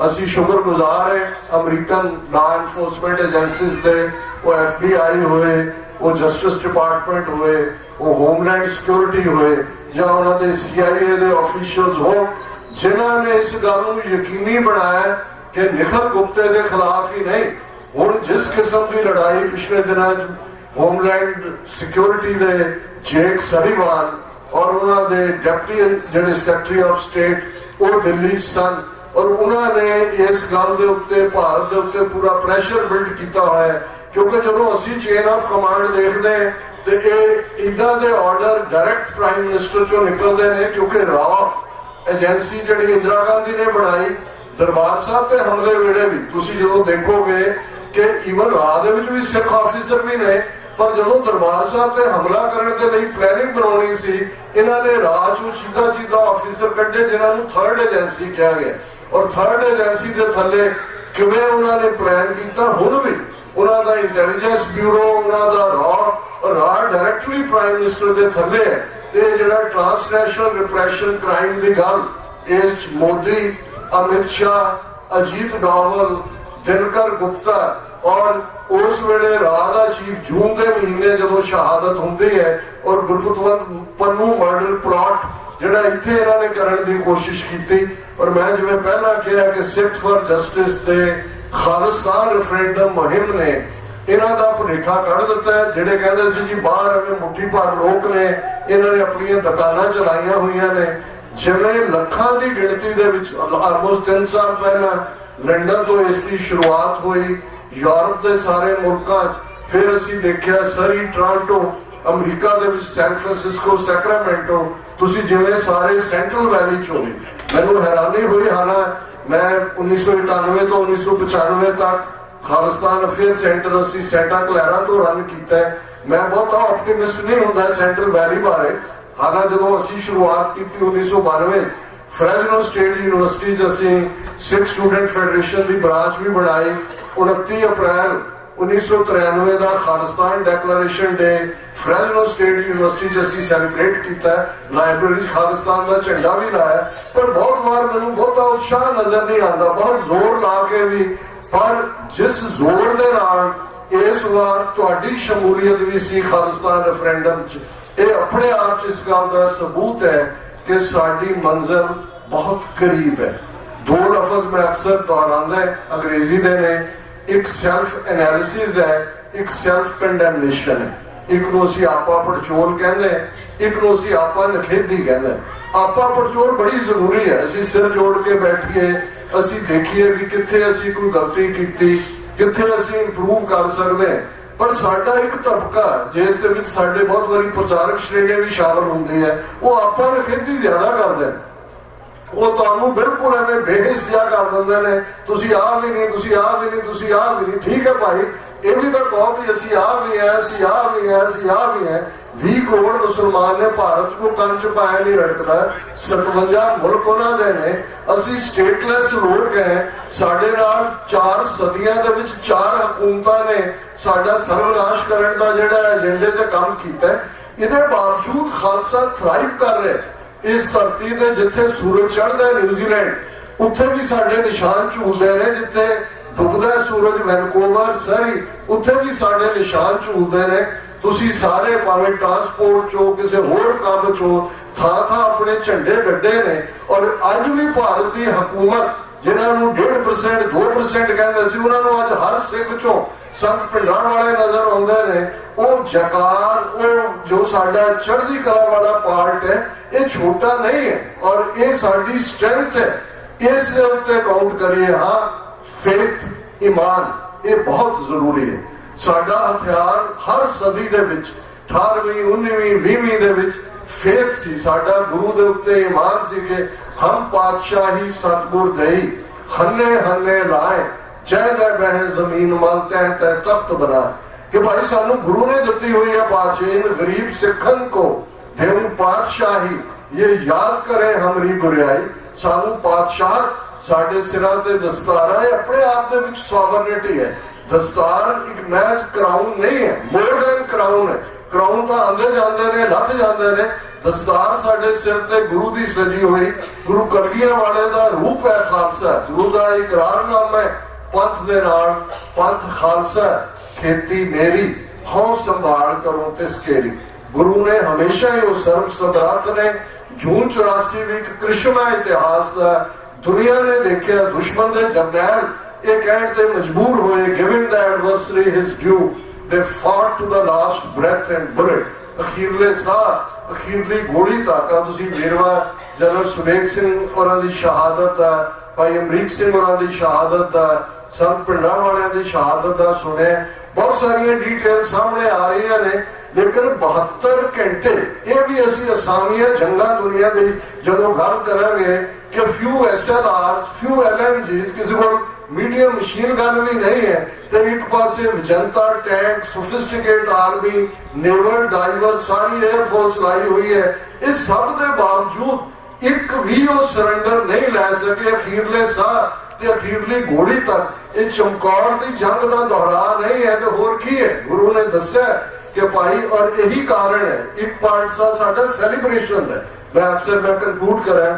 ਅਸੀਂ ਸ਼ੁਕਰਗੁਜ਼ਾਰ ਹੈ ਅਮਰੀਕਨ ਲਾ ਐਨਫੋਰਸਮੈਂਟ ਏਜੰਸੀਜ਼ ਦੇ, ਉਹ FBI ਹੋਏ, ਉਹ ਜਸਟਿਸ ਡਿਪਾਰਟਮੈਂਟ ਹੋਏ, ਉਹ ਹੋਮਲੈਂਡ ਸਿਕਿਉਰਿਟੀ ਹੋਏ, ਜਾਂ ਉਹਨਾਂ ਦੇ CIA ਦੇ ਆਫੀਸ਼ੀਅਲਸ ਹੋਣ, ਜਿਨ੍ਹਾਂ ਨੇ ਇਸ ਗੱਲ ਨੂੰ ਯਕੀਨੀ ਬਣਾਇਆ ਕਿ ਨਿਖਿਲ ਗੁਪਤੇ ਦੇ ਖਿਲਾਫ ਹੀ ਨਹੀਂ, ਹੁਣ ਜਿਸ ਕਿਸਮ ਦੀ ਲੜਾਈ ਪਿਛਲੇ ਦਿਨਾਂ 'ਚ ਹੋਮਲੈਂਡ ਸਿਕਿਉਰਿਟੀ ਦੇ ਜੇਕ ਸਲੀਵਾਨ ਔਰ ਉਹਨਾਂ ਦੇ ਡਿਪਟੀ ਜਿਹੜੇ ਸੈਕਟਰੀ ਆਫ ਸਟੇਟ ਉਹ ਦਿੱਲੀ 'ਚ ਸਨ, ਔਰ ਉਹਨਾਂ ਨੇ ਇਸ ਗੱਲ ਦੇ ਉੱਤੇ ਭਾਰਤ ਦੇ ਉੱਤੇ ਪੂਰਾ ਪ੍ਰੈਸ਼ਰ ਬਿਲਡ ਕੀਤਾ ਹੋਇਆ ਹੈ। ਕਿਉਂਕਿ ਜਦੋਂ ਅਸੀਂ ਚੇਨ ਆਫ ਕਮਾਂਡ ਦੇਖਦੇ ਹਾਂ ਤੇ ਇਹ ਇੱਦਾਂ ਦੇ ਆਰਡਰ ਡਾਇਰੈਕਟ ਪ੍ਰਾਈਮ ਮਿਨਿਸਟਰ ਚੋਂ ਨਿਕਲਦੇ ਨੇ, ਕਿਉਂਕਿ ਰਾਅ ਏਜੰਸੀ ਜਿਹੜੀ ਇੰਦਰਾ ਗਾਂਧੀ ਨੇ ਬਣਾਈ ਦਰਬਾਰ ਸਾਹਿਬ ਤੇ ਹਮਲੇ ਵੇਲੇ ਵੀ ਤੁਸੀਂ ਜਦੋਂ ਦੇਖੋਗੇ ਕਿ ਈਵਨ ਰਾਹ ਦੇ ਵਿੱਚ ਵੀ ਸਿੱਖ ਆਫੀਸਰ ਵੀ ਨੇ, ਪਰ ਜਦੋਂ ਦਰਬਾਰ ਸਾਹਿਬ ਤੇ ਹਮਲਾ ਕਰਨ ਦੇ ਲਈ ਪਲੈਨਿੰਗ ਬਣਾਉਣੀ ਸੀ, ਇਹਨਾਂ ਨੇ ਰਾਹ ਚੋਂ ਚੀਦਾ ਆਫੀਸਰ ਕੱਢੇ ਜਿਨ੍ਹਾਂ ਨੂੰ ਥਰਡ ਏਜੰਸੀ ਕਿਹਾ ਗਿਆ। ਔਰ ਥਰਡ ਏਜੰਸੀ ਦੇ ਥੱਲੇ ਕਿਵੇਂ ਉਹਨਾਂ ਨੇ ਪਲਾਨ ਕੀਤਾ, ਹੁਣ ਵੀ ਉਹਨਾਂ ਦਾ ਇੰਟੈਲੀਜੈਂਸ ਬਿਊਰੋ, ਉਹਨਾਂ ਦਾ ਰਾਹ ਡਾਇਰੈਕਟਲੀ ਪ੍ਰਾਈਮ ਮਿਨਿਸਟਰ ਦੇ ਥੱਲੇ ਹੈ। ਤੇ ਜਿਹੜਾ ਟ੍ਰਾਂਸਨੈਸ਼ਨਲ ਰਿਪਰੈਸ਼ਨ ਕ੍ਰਾਈਮ ਦੀ ਗੱਲ ਇਸ ਮੋਦੀ, ਅਮਿਤ ਸ਼ਾਹ, ਅਜੀਤ ਡੋਵਲ, ਦਿਨਕਰ ਗੁਪਤਾ ਔਰ ਉਸ ਵੇਲੇ ਰਾਹ ਦਾ ਚੀਫ ਜੂਨ ਦੇ ਮਹੀਨੇ ਜਦੋਂ ਸ਼ਹਾਦਤ ਹੁੰਦੀ ਹੈ, ਔਰ ਗੁਰਪਤਵੰਤ ਪੰਨੂ ਮਰਡਰ ਪਲਾਟ ਜਿਹੜਾ ਇੱਥੇ ਇਹਨਾਂ ਨੇ ਕਰਨ ਦੀ ਕੋਸ਼ਿਸ਼ ਕੀਤੀ। ਔਰ ਮੈਂ ਜਿਵੇਂ ਪਹਿਲਾਂ ਕਿਹਾ ਕਿ ਸਿੱਖ ਫॉर ਜਸਟਿਸ ਦੇ ਖਾਲਿਸਤਾਨ ਰੈਫਰੈਂਡਮ ਮੁਹਿੰਮ ਨੇ ਇਹਨਾਂ ਦਾ ਭੁਲੇਖਾ ਕੱਢ ਦਿੱਤਾ ਹੈ। ਜਿਹੜੇ ਕਹਿੰਦੇ ਸੀ ਜੀ ਬਾਹਰ ਐਵੇਂ ਮੁੱਠੀ ਭਰ ਲੋਕ ਨੇ, ਇਹਨਾਂ ਨੇ ਆਪਣੀਆਂ ਦੁਕਾਨਾਂ ਚਲਾਈਆਂ ਹੋਈਆਂ ਨੇ। ਜਿਵੇਂ ਲੱਖਾਂ ਦੀ ਗਿਣਤੀ ਦੇ ਵਿੱਚ ਆਲਮੋਸਟ 3 ਸਾਲ ਪਹਿਲਾਂ ਲੰਡਨ ਤੋਂ ਇਸ ਦੀ ਸ਼ੁਰੂਆਤ ਹੋਈ, ਯੂਰਪ ਦੇ ਸਾਰੇ ਮੁਲਕਾਂ 'ਚ, ਫਿਰ ਅਸੀਂ ਦੇਖਿਆ ਸਰੀ, ਟੋਰਾਂਟੋ, ਅਮਰੀਕਾ ਦੇ ਵਿੱਚ ਸੈਨ ਫਰਾਂਸਿਸਕੋ, ਸੈਕਰਾਮੈਂਟੋ, ਤੁਸੀਂ ਜਿਵੇਂ ਸਾਰੇ ਸੈਂਟਰਲ ਵੈਲੀ 'ਚ ਹੋਵੇ। ਮੈਨੂੰ ਹੈਰਾਨੀ ਹੋਈ, ਹਾਲਾਂਕਿ ਮੈਂ 1991 ਤੋਂ 1995 ਤੱਕ ਖਾਲਿਸਤਾਨ ਅਫੇਅਰ ਸੈਂਟਰ ਅਸੀਂ ਸੈਂਟਾ ਕਲੈਰਾ ਤੋਂ ਰਨ ਕੀਤਾ ਹੈ। ਮੈਂ ਬਹੁਤਾ ਆਪਟੀਮਿਸਟ ਨਹੀਂ ਹੁੰਦਾ ਸੈਂਟਰਲ ਵੈਲੀ ਬਾਰੇ। ਹਾਲਾਂਕਿ ਜਦੋਂ ਅਸੀਂ ਸ਼ੁਰੂਆਤ ਕੀਤੀ 1992 ਫ੍ਰੈਜ਼ਨੋ ਸਟੇਟ ਯੂਨੀਵਰਸਿਟੀ 'ਚ ਅਸੀਂ ਸਿੱਖ ਸਟੂਡੈਂਟ ਫੈਡਰੇਸ਼ਨ ਦੀ ਬ੍ਰਾਂਚ ਵੀ ਬਣਾਈ। 29 ਅਪ੍ਰੈਲ 1993 ਦਾ ਖਾਲਿਸਤਾਨ ਡੈਕਲੇਰੇਸ਼ਨ ਡੇ ਫ੍ਰੈਜ਼ਨੋ ਸਟੇਟ ਯੂਨੀਵਰਸਿਟੀ 'ਚ ਅਸੀਂ ਸੈਲੀਬ੍ਰੇਟ ਕੀਤਾ। ਲਾਇਬ੍ਰੇਰੀ ਖਾਲਿਸਤਾਨ ਦਾ ਝੰਡਾ ਵੀ ਲਾਇਆ, ਪਰ ਬਹੁਤ ਵਾਰ ਮੈਨੂੰ ਬਹੁਤਾ ਉਤਸ਼ਾਹ ਨਜ਼ਰ ਨਹੀਂ ਆਉਂਦਾ, ਬਹੁਤ ਜ਼ੋਰ ਲਾ ਕੇ ਵੀ। ਪਰ ਜਿਸ ਜ਼ੋਰ ਦੇ ਨਾਲ ਇਸ ਵਾਰ ਤੁਹਾਡੀ ਸ਼ਮੂਲੀਅਤ ਵੀ ਸੀ ਖਾਲਿਸਤਾਨ ਰੈਫਰੈਂਡਮ 'ਚ, ਇਹ ਆਪਣੇ ਆਪ 'ਚ ਇਸ ਗੱਲ ਦਾ ਸਬੂਤ ਹੈ ਕਿ ਸਾਡੀ ਮੰਜ਼ਿਲ ਬਹੁਤ ਕਰੀਬ ਹੈ। 2 ਲਫ਼ਜ਼ ਮੈਂ ਅਕਸਰ ਦੁਹਰਾਉਂਦਾ ਅੰਗਰੇਜ਼ੀ ਦੇ ਨੇ, ਇੱਕ ਸੈਲਫ ਐਨਾਲਿਸਿਸ ਹੈ, ਇੱਕ ਸੈਲਫ ਕੰਡੈਮਨੇਸ਼ਨ ਹੈ। ਇੱਕ ਨੂੰ ਅਸੀਂ ਆਪਾ ਪੜਚੋਲ ਕਹਿੰਦੇ, ਇੱਕ ਨੂੰ ਅਸੀਂ ਆਪਾ ਨਖੇਦੀ ਕਹਿੰਦੇ। ਆਪਾ ਪੜਚੋਲ ਬੜੀ ਜ਼ਰੂਰੀ ਹੈ, ਅਸੀਂ ਸਿਰ ਜੋੜ ਕੇ ਬੈਠੀਏ, ਅਸੀਂ ਦੇਖੀਏ ਵੀ ਕਿੱਥੇ ਅਸੀਂ ਕੋਈ ਗਲਤੀ ਕੀਤੀ, ਕਿੱਥੇ ਅਸੀਂ ਇੰਪਰੂਵ ਕਰ ਸਕਦੇ ਹਾਂ। ਪਰ ਸਾਡਾ ਇੱਕ ਤਬਕਾ ਜਿਸ ਦੇ ਵਿੱਚ ਸਾਡੇ ਬਹੁਤ ਵਾਰੀ ਪ੍ਰਚਾਰਕ ਸ਼੍ਰੇਣੀ ਵੀ ਸ਼ਾਮਲ ਹੁੰਦੀ ਹੈ, ਉਹ ਆਪਾਂ ਨਖੇਦੀ ਜ਼ਿਆਦਾ ਕਰਦੇ ਨੇ। ਉਹ ਤੁਹਾਨੂੰ ਬਿਲਕੁਲ ਐਵੇਂ ਬੇਹਿੱਸ ਜਿਹਾ ਕਰ ਦਿੰਦੇ ਨੇ, ਤੁਸੀਂ ਆਹ ਵੀ ਨਹੀਂ, ਤੁਸੀਂ ਆਹ ਵੀ ਨਹੀਂ, ਤੁਸੀਂ ਆਹ ਵੀ ਨਹੀਂ। ਠੀਕ ਹੈ ਭਾਈ, ਇਹ ਵੀ ਤਾਂ ਕਹੋ ਵੀ ਅਸੀਂ ਆਹ ਵੀ ਹੈ, ਅਸੀਂ ਆਹ ਵੀ ਹੈ, ਅਸੀਂ ਆਹ ਵੀ ਹੈ। 20 ਕਰੋੜ ਮੁਸਲਮਾਨ ਨੇ ਭਾਰਤ ਕੋ ਕੰਨ ਚ ਪਾਇਆ ਨਹੀਂ ਰੜਕਦਾ। 57 ਮੁਲਕ ਉਹਨਾਂ ਦੇ ਨੇ, ਅਸੀਂ ਸਟੇਟਲੈਸ ਲੋਕ ਹੈ। ਸਾਡੇ ਨਾਲ 4 ਸਦੀਆਂ ਦੇ ਵਿੱਚ 4 ਹਕੂਮਤਾਂ ਨੇ ਸਾਡਾ ਸਰਵਨਾਸ਼ ਕਰਨ ਦਾ ਜਿਹੜਾ ਏਜੰਡੇ ਤੇ ਕੰਮ ਕੀਤਾ। ਇਹਦੇ ਬਾਵਜੂਦ ਖਾਲਸਾ ਥਰਾਈਵ ਕਰ ਰਿਹਾ। ਇਸ ਧਰਤੀ ਤੇ ਜਿੱਥੇ ਸੂਰਜ ਚੜ੍ਹਦਾ ਨਿਊਜ਼ੀਲੈਂਡ, ਉੱਥੇ ਵੀ ਸਾਡੇ ਨਿਸ਼ਾਨ ਝੂਲਦੇ ਨੇ। ਜਿੱਥੇ ਡੁੱਬਦਾ ਸੂਰਜ ਵੈਨਕੂਵਰ, ਸਰੀ, ਉੱਥੇ ਵੀ ਸਾਡੇ ਨਿਸ਼ਾਨ ਝੂਲਦੇ ਨੇ। ਤੁਸੀਂ ਸਾਰੇ ਭਾਵੇਂ ਟਰਾਂਸਪੋਰਟ ਚੋਂ ਕਿਸੇ ਹੋਰ ਕੰਮ ਚੋਂ ਥਾਂ ਆਪਣੇ ਝੰਡੇ ਗੱਡੇ ਨੇ। ਔਰ ਅੱਜ ਵੀ ਭਾਰਤ ਦੀ ਹਕੂਮਤ ਜਿਨ੍ਹਾਂ ਨੂੰ 1.5% 2% ਕਹਿੰਦੇ ਸੀ, ਉਹਨਾਂ ਨੂੰ ਅੱਜ ਹਰ ਸਿੱਖ ਚੋਂ ਸੰਤ ਪਿੰਡਾਂ ਵਾਲੇ ਨਜ਼ਰ ਆਉਂਦੇ ਨੇ। ਉਹ ਜਕਾਰ, ਉਹ ਜੋ ਸਾਡਾ ਚੜ੍ਹਦੀ ਕਲਾ ਵਾਲਾ ਪਾਰਟ ਹੈ, ਇਹ ਛੋਟਾ ਨਹੀਂ ਹੈ ਔਰ ਇਹ ਸਾਡੀ ਸਟਰੈਂਥ ਹੈ। ਇਸ ਦੇ ਉੱਤੇ ਕਾਊਂਟ ਕਰੀਏ। ਹਾਂ, ਫੇਥ, ਈਮਾਨ, ਇਹ ਬਹੁਤ ਜ਼ਰੂਰੀ ਹੈ। ਸਾਡਾ ਹਥਿਆਰ ਹਰ ਸਦੀ ਦੇ ਵਿੱਚ 18ਵੀਂ 19ਵੀਂ 20ਵੀਂ ਦੇ ਵਿੱਚ ਫੇਥ ਸੀ। ਸਾਡਾ ਗੁਰੂ ਦੇ ਉੱਤੇ ਈਮਾਨ ਸੀ ਕਿ ਹਮ ਪਾਤਸ਼ਾਹੀ ਸਤਿਗੁਰ ਦਈ, हन्ने हन्ने लाए जय जय बहे जमीन मल तह तह तख्त बनाए। कि भाई सानू गुरु ने दी हुई है बादशाह, इन गरीब सिखन को देव पातशाही, ये याद करें हमारी गुरियाई। सानू पातशाह साडे सिरां ते दस्तारा है, अपने आप दे विच सॉवरनिटी है। दस्तार एक मैच क्राउन नहीं है, मोर देन क्राउन है। क्राउन तो आंदे जांदे ने लथ जांदे ने, दस्तार साडे सिर ते गुरु दी सजी हुई, गुरु कलगियां वाले दा रूप है खालसा। गुरु दा इकरारनामा है पंथ दे नाल, पंथ खालसा खेती मेरी हौं संभाल करो तिसकेरी। गुरु ने हमेशा ही उस सर्व समर्थ ने जून 84 भी एक कृष्णा इतिहास दा दुनिया ने देखा। दुश्मन दे जरनैल ये कहने ते मजबूर हुए, giving the adversary his due, they fought to the last breath and bullet. अखीरले साह, अखीरली गोली तक तुसी वेरवा जनरल सुबेग सिंह और दी शहादत दा, भाई अमरीक सिंह और दी शहादत दा, संत पिंडा वालियां दी शहादत दा सुने। बहुत सारिया डिटेल सामने आ रही ने, लेकिन 72 घंटे ये भी असी असामियां जंगा दुनिया की जो गल करांगे कि फ्यू SLR, फ्यू LMGs, किसी को मीडियम मशीन गन भी नहीं है, तो एक पासे जनता tank, sophisticate army, naval diver, सारी एयरफोर्स लाई हुई है। इस सब के बावजूद एक भी वो सरेंडर नहीं लै सके। अखीरले साह ते अखीरली घोड़ी तक ये चमकौर की जंग का दोहरा नहीं है तो होर की है। गुरु ने दस्या कि भाई, और यही कारण है एक पार्ट सा साडा सैलीब्रेशन है। मैं अक्सर मैं कंक्लूड करा,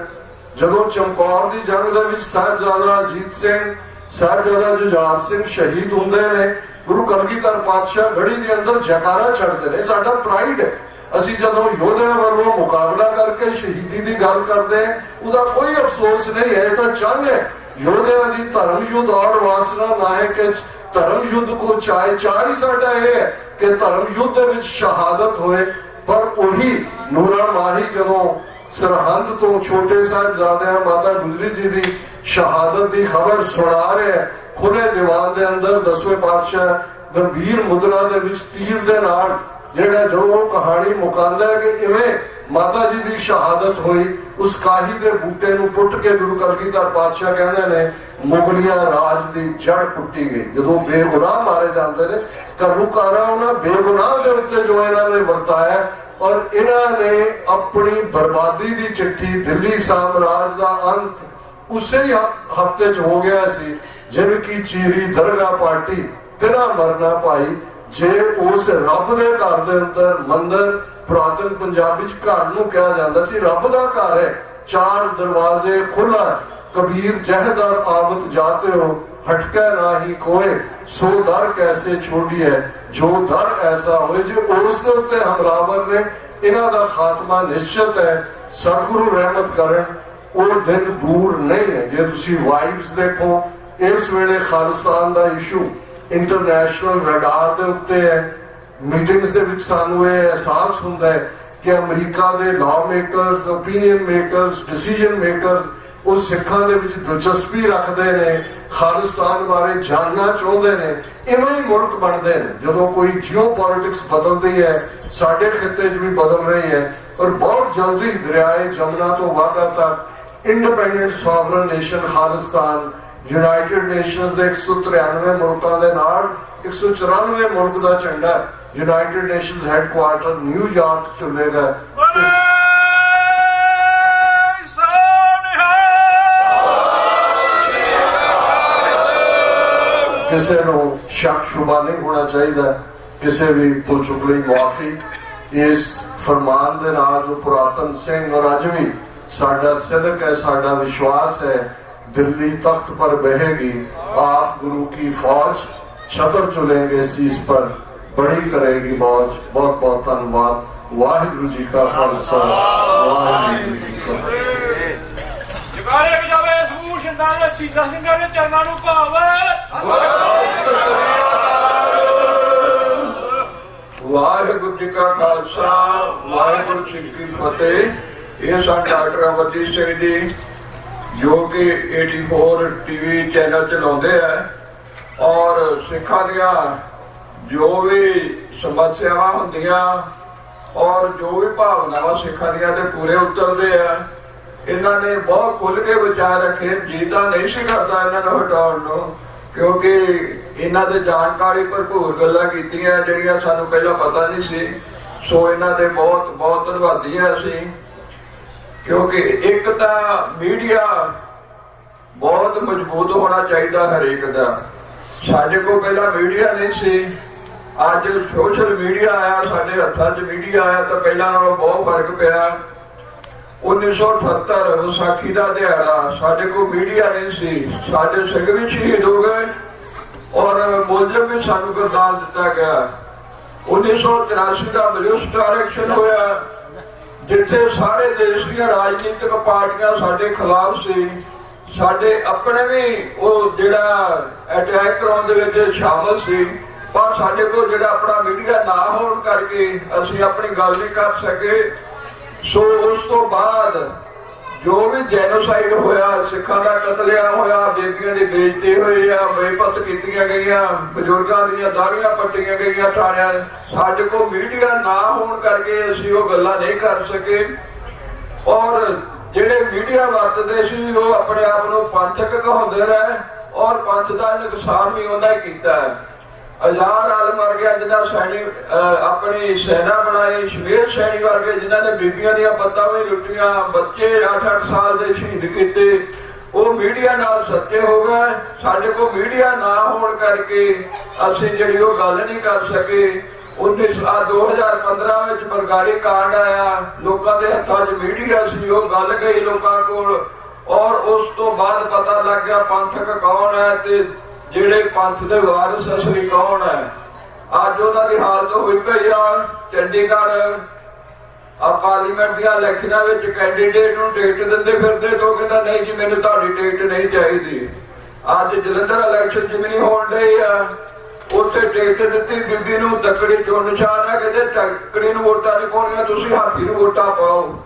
जदों चमकौर की जंग दे विच साहिबजादा अजीत सिंह, साहिबजादा जुझार सिंह शहीद हुंदे ने, गुरु कलगीधर पातशाह गढ़ी के अंदर जयकारा छड़ते हैं। साडा प्राइड है। असी जदों योद्धा वालों मुकाबला करके शहीदी की गल करते हैं, उसका कोई अफसोस नहीं है। तो चाहते योद्धा की धर्म युद्ध और वासना ना है कि धर्म युद्ध को चाह ही साडा यह है कि धर्म युद्ध विच शहादत होए। पर वही नूरा माही जदों सरहंद तो छोटे साहिबजादे माता गुजरी जी की शहादत की खबर सुना रहे हैं, खुले दीवान के अंदर 10वें पातशाह गंभीर मुद्रा दे विच तीर दे नाल जेड़ा जो वो कहानी मुकांदा है कि इवें माता जी की शहादत हुई। उस काही दे बूटे नूं पुट के गुरु कलगीधर पातशाह कहंदे ने मुगलिया राज की जड़ पुट्टी गई। जदों बेगुनाह मारे जाते हैं, घल्लूकारा उन्हां बेगुनाह दे उत्ते जो इन्हां ने वरताया, और इन्हां ने अपनी बर्बादी की चिट्ठी, दिल्ली साम्राज का अंत उसे ही हफ्ते च हो गया सी जिनकी चीरी दरगाह पार्टी तेरा मरना पाई। जे उस रब दे घर दे अंदर मंदिर, पुरातन पंजाबी च घर नूं कहा जांदा सी, रब दा घर है, 4 दरवाजे खुला, कबीर जहदर आवत जाते हो, हटके ना ही कोई, सो दर कैसे छोड़ी है, जो दर ऐसा होए। जो उस दे उत्ते हमलावर ने, इन्हां दा खात्मा निश्चित है। सतगुरु रहमत करन, वो दिन दूर नहीं है। जे तुसी वाइब्स देखो, इस वेले खालिस्तान दा इशू इंटरनेशनल रडार दे उत्ते है। मीटिंग्स दे विच सानू ये एहसास हुंदा है कि अमरीका दे law makers, opinion makers, decision makers उस सिखां दे विच दिलचस्पी रखते ने, खालिस्तान बारे जानना चाहते ने। इवें ही मुल्क बनते हैं। जदों कोई जियो पॉलिटिक्स बदलती है, साडे खिते च भी बदल रही है, और बहुत जल्दी दरियाए जमुना तो वाघा तक independent sovereign nation Khalistan United Nations दे 193 मुल्कां दे नाल 194 मुल्क दा झंडा यूनाइटेड नेशंस हैडक्वार्टर न्यूयॉर्क चुनेगा। किसी को शक शुबा नहीं होना चाहिए, किसी भी भुल चुक लई मुआफी। इस फरमान दे नाल जो पुरातन सिंह और अज भी साडा सिदक है, साडा विश्वास है, दिल्ली तख्त पर बहेगी आप गुरु की फौज, छतर चुलेंगे शीश पर, बड़ी करेगी मौज। बहुत बहुत धन्यवाद। वाहिगुरु जी का खालसा, वाहिगुरु जी की फतेह। जगारे जावे समूह शंदां दे चीता ਸਿੰਘਾਂ ਦੇ ਚਰਨਾਂ ਨੂੰ ਭਾਵੇ। ਵਾਹਿਗੁਰੂ ਜੀ ਕਾ ਖਾਲਸਾ, ਵਾਹਿਗੁਰੂ ਜੀ ਕੀ ਫਤਿਹ। ਇਹ ਸਨ ਡਾਕਟਰ ਅਮਰਜੀਤ ਸਿੰਘ ਜੀ जो कि 84 टीवी चैनल चलाते हैं और सिखा दिया जो भी समस्यावां होंदियां और जो भी भावनावां सिखा दिया ते पूरे उतरते हैं। ਇਹਨਾਂ ਨੇ ਬਹੁਤ ਖੁੱਲ ਕੇ ਵਿਚਾਰ ਰੱਖੇ। ਜੀ ਤਾਂ ਨਹੀਂ ਸੀ ਕਰਦਾ ਇਹਨਾਂ ਨੂੰ ਹਟਾਉਣ ਨੂੰ, ਕਿਉਂਕਿ ਇਹਨਾਂ ਦੇ ਜਾਣਕਾਰੀ ਭਰਪੂਰ ਗੱਲਾਂ ਕੀਤੀਆਂ ਜਿਹੜੀਆਂ ਸਾਨੂੰ ਪਹਿਲਾਂ ਪਤਾ ਨਹੀਂ ਸੀ। ਸੋ ਇਹਨਾਂ ਦੇ ਬਹੁਤ ਬਹੁਤ ਧੰਨਵਾਦੀ ਹਾਂ ਅਸੀਂ, ਕਿਉਂਕਿ ਇੱਕ ਤਾਂ ਮੀਡੀਆ ਬਹੁਤ ਮਜ਼ਬੂਤ ਹੋਣਾ ਚਾਹੀਦਾ ਹਰੇਕ ਦਾ। ਸਾਡੇ ਕੋਲ ਪਹਿਲਾਂ ਮੀਡੀਆ ਨਹੀਂ ਸੀ, ਅੱਜ ਸੋਸ਼ਲ ਮੀਡੀਆ ਆਇਆ, ਸਾਡੇ ਹੱਥਾਂ 'ਚ ਮੀਡੀਆ ਆਇਆ ਤਾਂ ਪਹਿਲਾਂ ਨਾਲੋਂ ਬਹੁਤ ਫਰਕ ਪਿਆ। 1978 ਵਿਸਾਖੀ ਦਾ ਦਿਹਾੜਾ, ਸਾਡੇ ਕੋਲ ਮੀਡੀਆ ਨਹੀਂ ਸੀ, ਸਾਡੇ ਸਿੰਘ ਵੀ ਸ਼ਹੀਦ ਹੋ ਗਏ ਔਰ ਮੁਲਜ਼ਮ ਵੀ ਸਾਨੂੰ ਗਰਦਾਨ ਦਿੱਤਾ ਗਿਆ। 1983 ਦਾ ਬਲੂਸਟਰ ਇਲੈਕਸ਼ਨ ਹੋਇਆ, ਜਿੱਥੇ ਸਾਰੇ ਦੇਸ਼ ਦੀਆਂ ਰਾਜਨੀਤਿਕ ਪਾਰਟੀਆਂ ਸਾਡੇ ਖਿਲਾਫ ਸੀ। ਸਾਡੇ ਆਪਣੇ ਵੀ ਉਹ ਜਿਹੜਾ ਅਟੈਕ ਕਰਾਉਣ ਦੇ ਵਿੱਚ ਸ਼ਾਮਲ ਸੀ, ਪਰ ਸਾਡੇ ਕੋਲ ਜਿਹੜਾ ਆਪਣਾ ਮੀਡੀਆ ਨਾ ਹੋਣ ਕਰਕੇ ਅਸੀਂ ਆਪਣੀ ਗੱਲ ਨਹੀਂ ਕਰ ਸਕੇ। ਸੋ ਉਸ ਤੋਂ ਬਾਅਦ ਜੋ ਵੀ ਜੈਨੋਸਾਈਡ ਹੋਇਆ, ਸਿੱਖਾਂ ਦਾ ਕਤਲੇਆਮ ਹੋਇਆ, ਬੇਬੀਆਂ ਦੀ ਬੇਇੱਜ਼ਤੀ ਹੋਈ ਆ, ਬੇਪਤ ਕੀਤੀਆਂ ਗਈਆਂ, ਬਜ਼ੁਰਗਾਂ ਦੀਆਂ ਦਾੜੀਆਂ ਪੱਟੀਆਂ ਗਈਆਂ ਥਾਣਿਆਂ, ਸਾਡੇ ਕੋਲ ਮੀਡੀਆ ਨਾ ਹੋਣ ਕਰਕੇ ਅਸੀਂ ਉਹ ਗੱਲਾਂ ਨਹੀਂ ਕਰ ਸਕੇ। ਔਰ ਜਿਹੜੇ ਮੀਡੀਆ ਵਰਤਦੇ ਸੀ ਉਹ ਆਪਣੇ ਆਪ ਨੂੰ ਪੰਥਕ ਕਹਾਉਂਦੇ ਰਹੇ ਔਰ ਪੰਥ ਦਾ ਨੁਕਸਾਨ ਵੀ ਉਹਨਾਂ ਕੀਤਾ। ਹਜ਼ਾਰ ਆਲ ਮਰ ਗਿਆ ਜਿਨ੍ਹਾਂ ਸੈਣੀ ਆਪਣੀ ਸੈਨਾ ਬਣਾਈ, ਸ਼ਮੀਰ ਸੈਣੀ ਵਰਗੇ ਜਿਨ੍ਹਾਂ ਨੇ ਬੀਬੀਆਂ ਦੀਆਂ ਪੱਤਾਂ ਵੀ ਲੁੱਟੀਆਂ, ਬੱਚੇ 8-8 ਸਾਲ ਦੇ ਸ਼ਹੀਦ ਕੀਤੇ, ਉਹ ਮੀਡੀਆ ਨਾਲ ਸੱਚੇ ਹੋ ਗਏ। ਸਾਡੇ ਕੋਲ ਮੀਡੀਆ ਨਾ ਹੋਣ ਕਰਕੇ ਅਸੀਂ ਜਿਹੜੀ ਉਹ ਗੱਲ ਨਹੀਂ ਕਰ ਸਕੇ। 2015 ਵਿੱਚ ਬਰਗਾੜੀ ਕਾਂਡ ਆਇਆ, ਲੋਕਾਂ ਦੇ ਹੱਥਾਂ 'ਚ ਮੀਡੀਆ ਸੀ, ਉਹ ਗੱਲ ਗਈ ਲੋਕਾਂ ਕੋਲ ਔਰ ਉਸ ਤੋਂ ਬਾਅਦ ਪਤਾ ਲੱਗ ਗਿਆ ਪੰਥਕ ਕੌਣ ਹੈ ਤੇ ਜਿਹੜੇ ਪੰਥ ਦੇ ਵਾਰਿਸ ਅਸਲੀ ਕੌਣ ਹੈ। ਅੱਜ ਉਹਨਾਂ ਦੀ ਹਾਲਤ ਹੋਈ ਪਈ ਆ। ਚੰਡੀਗੜ੍ਹ ਪਾਰਲੀਮੈਂਟ ਦੀਆਂ ਇਲੈਕਸ਼ਨਾਂ ਵਿੱਚ ਕੈਂਡੀਡੇਟ ਨੂੰ ਟਿਕਟ ਦਿੰਦੇ ਫਿਰਦੇ ਤੋਂ ਕਹਿੰਦਾ ਨਹੀਂ ਜੀ ਮੈਨੂੰ ਤੁਹਾਡੀ ਟਿਕਟ ਨਹੀਂ ਚਾਹੀਦੀ। ਅੱਜ ਜਲੰਧਰ ਇਲੈਕਸ਼ਨ ਜਿਵੇਂ ਨਹੀਂ ਹੋਣ ਡਈ ਆ, ਉੱਥੇ ਟਿਕਟ ਦਿੱਤੀ ਬੀਬੀ ਨੂੰ, ਤੱਕੜੀ ਚੋਣ ਨਿਸ਼ਾਨ ਹੈ, ਕਹਿੰਦੇ ਤੱਕੜੀ ਨੂੰ ਵੋਟਾਂ ਨਹੀਂ ਪਾਉਣੀਆਂ, ਤੁਸੀਂ ਹਾਥੀ ਨੂੰ ਵੋਟਾਂ ਪਾਓ।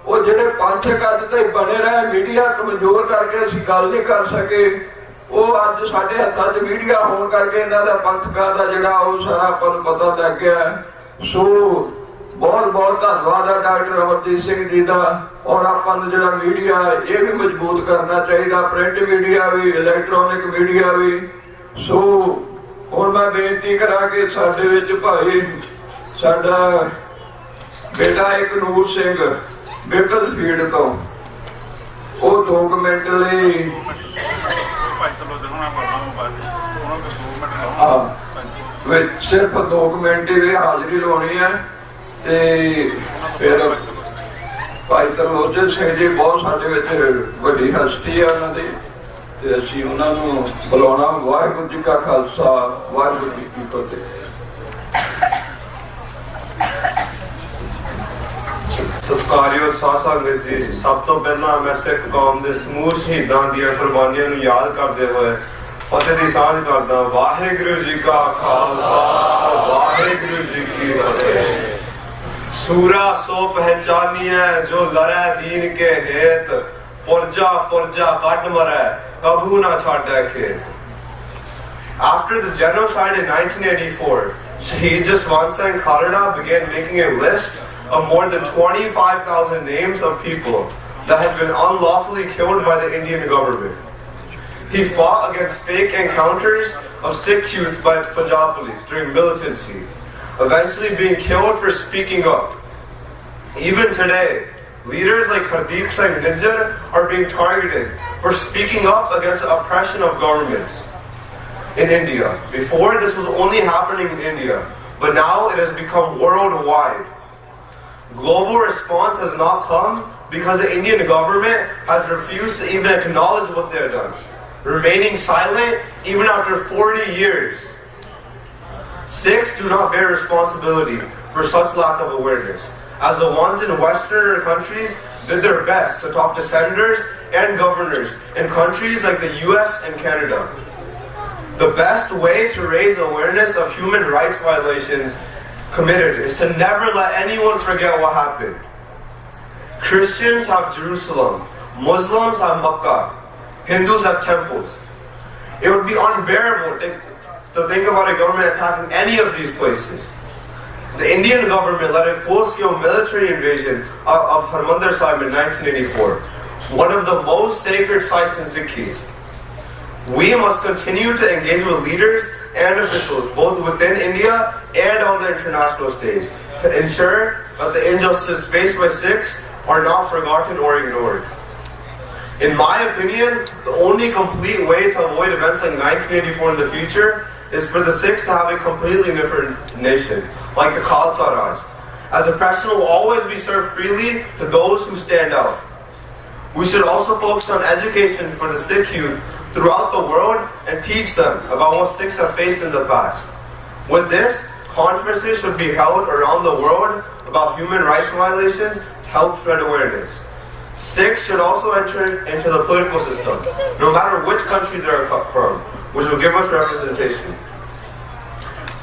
ਉਹ ਜਿਹੜੇ ਪੰਥਕ ਅੱਜ ਤੇ ਬਣੇ ਰਹੇ, ਮੀਡੀਆ ਕਮਜ਼ੋਰ ਕਰਕੇ ਅਸੀਂ ਗੱਲ ਨਹੀਂ ਕਰ ਸਕੇ, ਉਹ ਅੱਜ ਸਾਡੇ ਹੱਥਾਂ 'ਚ ਮੀਡੀਆ ਹੋਣ ਕਰਕੇ ਇਹਨਾਂ ਦਾ ਪੰਥਕਾਂ ਦਾ ਜਿਹੜਾ ਉਹ ਸਾਰਾ ਆਪਾਂ ਨੂੰ ਪਤਾ ਲੱਗ ਗਿਆ। ਸੋ ਬਹੁਤ ਬਹੁਤ ਧੰਨਵਾਦ ਹੈ ਡਾਕਟਰ ਅਮਰਜੀਤ ਸਿੰਘ ਜੀ ਦਾ। ਔਰ ਆਪਾਂ ਨੂੰ ਜਿਹੜਾ ਮੀਡੀਆ ਇਹ ਵੀ ਮਜ਼ਬੂਤ ਕਰਨਾ ਚਾਹੀਦਾ, ਪ੍ਰਿੰਟ ਮੀਡੀਆ ਵੀ, ਇਲੈਕਟ੍ਰੋਨਿਕ ਮੀਡੀਆ ਵੀ। ਸੋ ਹੁਣ ਮੈਂ ਬੇਨਤੀ ਕਰਾਂ ਕਿ ਸਾਡੇ ਵਿੱਚ ਭਾਈ ਸਾਡਾ ਬੇਟਾ ਇੱਕ ਨੂਰ ਸਿੰਘ ਬਿਕਲ ਫੀਡ ਤੋਂ, ਉਹ 2 ਮਿੰਟ ਲਈ ਵਿੱਚ ਸਿਰਫ 2 ਮਿੰਟ ਹੀ ਹਾਜ਼ਰੀ ਲਾਉਣੀ ਹੈ। ਤੇ ਫਿਰ ਭਾਈ ਤਰਲੋਚਨ ਸਿੰਘ ਜੀ ਬਹੁਤ ਸਾਡੇ ਵਿੱਚ ਵੱਡੀ ਹਸਤੀ ਹੈ ਉਹਨਾਂ ਦੀ, ਤੇ ਅਸੀਂ ਉਹਨਾਂ ਨੂੰ ਬੁਲਾਉਣਾ। ਵਾਹਿਗੁਰੂ ਜੀ ਕਾ ਖਾਲਸਾ, ਵਾਹਿਗੁਰੂ ਜੀ ਕੀ ਫਤਿਹ। ਸਤਿਕਾਰਯੋਗ ਸਾਧ ਸੰਗਤ ਜੀ, ਸਭ ਤੋਂ ਪਹਿਲਾਂ ਮੈਂ ਸਿੱਖ ਕੌਮ ਦੇ ਸਮੂਹ ਸ਼ਹੀਦਾਂ ਦੀਆਂ ਕੁਰਬਾਨੀਆਂ ਨੂੰ ਯਾਦ ਕਰਦੇ ਹੋਏ ਫਤਿਹ ਦੀ ਸਾਂਝ ਕਰਦਾ। ਵਾਹਿਗੁਰੂ ਜੀ ਕਾ ਖਾਲਸਾ, ਵਾਹਿਗੁਰੂ ਜੀ ਕੀ ਫਤਿਹ। सूरा सो पहचानिए जो लड़े दीन के हेत, पुरजा पुरजा कट मरे कबू ना छाड़े खेत। After the genocide in 1984, Shaheed Jaswant Singh Khalida began making a list of more than 25,000 names of people that had been unlawfully killed by the Indian government. He fought against fake encounters of Sikh youth by Punjab police during militancy, eventually being killed for speaking up. Even today, leaders like Hardeep Singh Nijjar are being targeted for speaking up against the oppression of governments in India. Before, this was only happening in India, but now it has become worldwide. Global response has not come because the Indian government has refused to even acknowledge what they have done, remaining silent even after 40 years. Sikhs do not bear responsibility for such lack of awareness, as the ones in Western countries did their best to talk to senators and governors in countries like the US and Canada. The best way to raise awareness of human rights violations committed is to never let anyone forget what happened. Christians have Jerusalem, Muslims have Makkah, Hindus have temples. It would be unbearable to think about a government attacking any of these places. The Indian government led a full-scale military invasion of Harmandir Sahib in 1984, one of the most sacred sites in Sikhi. We must continue to engage with leaders and officials, both within India and on the international stage, to ensure that the injustices faced by Sikhs are not forgotten or ignored. In my opinion, the only complete way to avoid events like 1984 in the future is for the Sikhs to have a completely different nation, like the Khalsa Raj, as oppression will always be served freely to those who stand out. We should also focus on education for the Sikh youth throughout the world and teach them about what Sikhs have faced in the past. With this, conferences should be held around the world about human rights violations to help spread awareness. Sikhs should also enter into the political system, no matter which country they're from, which will give us representation.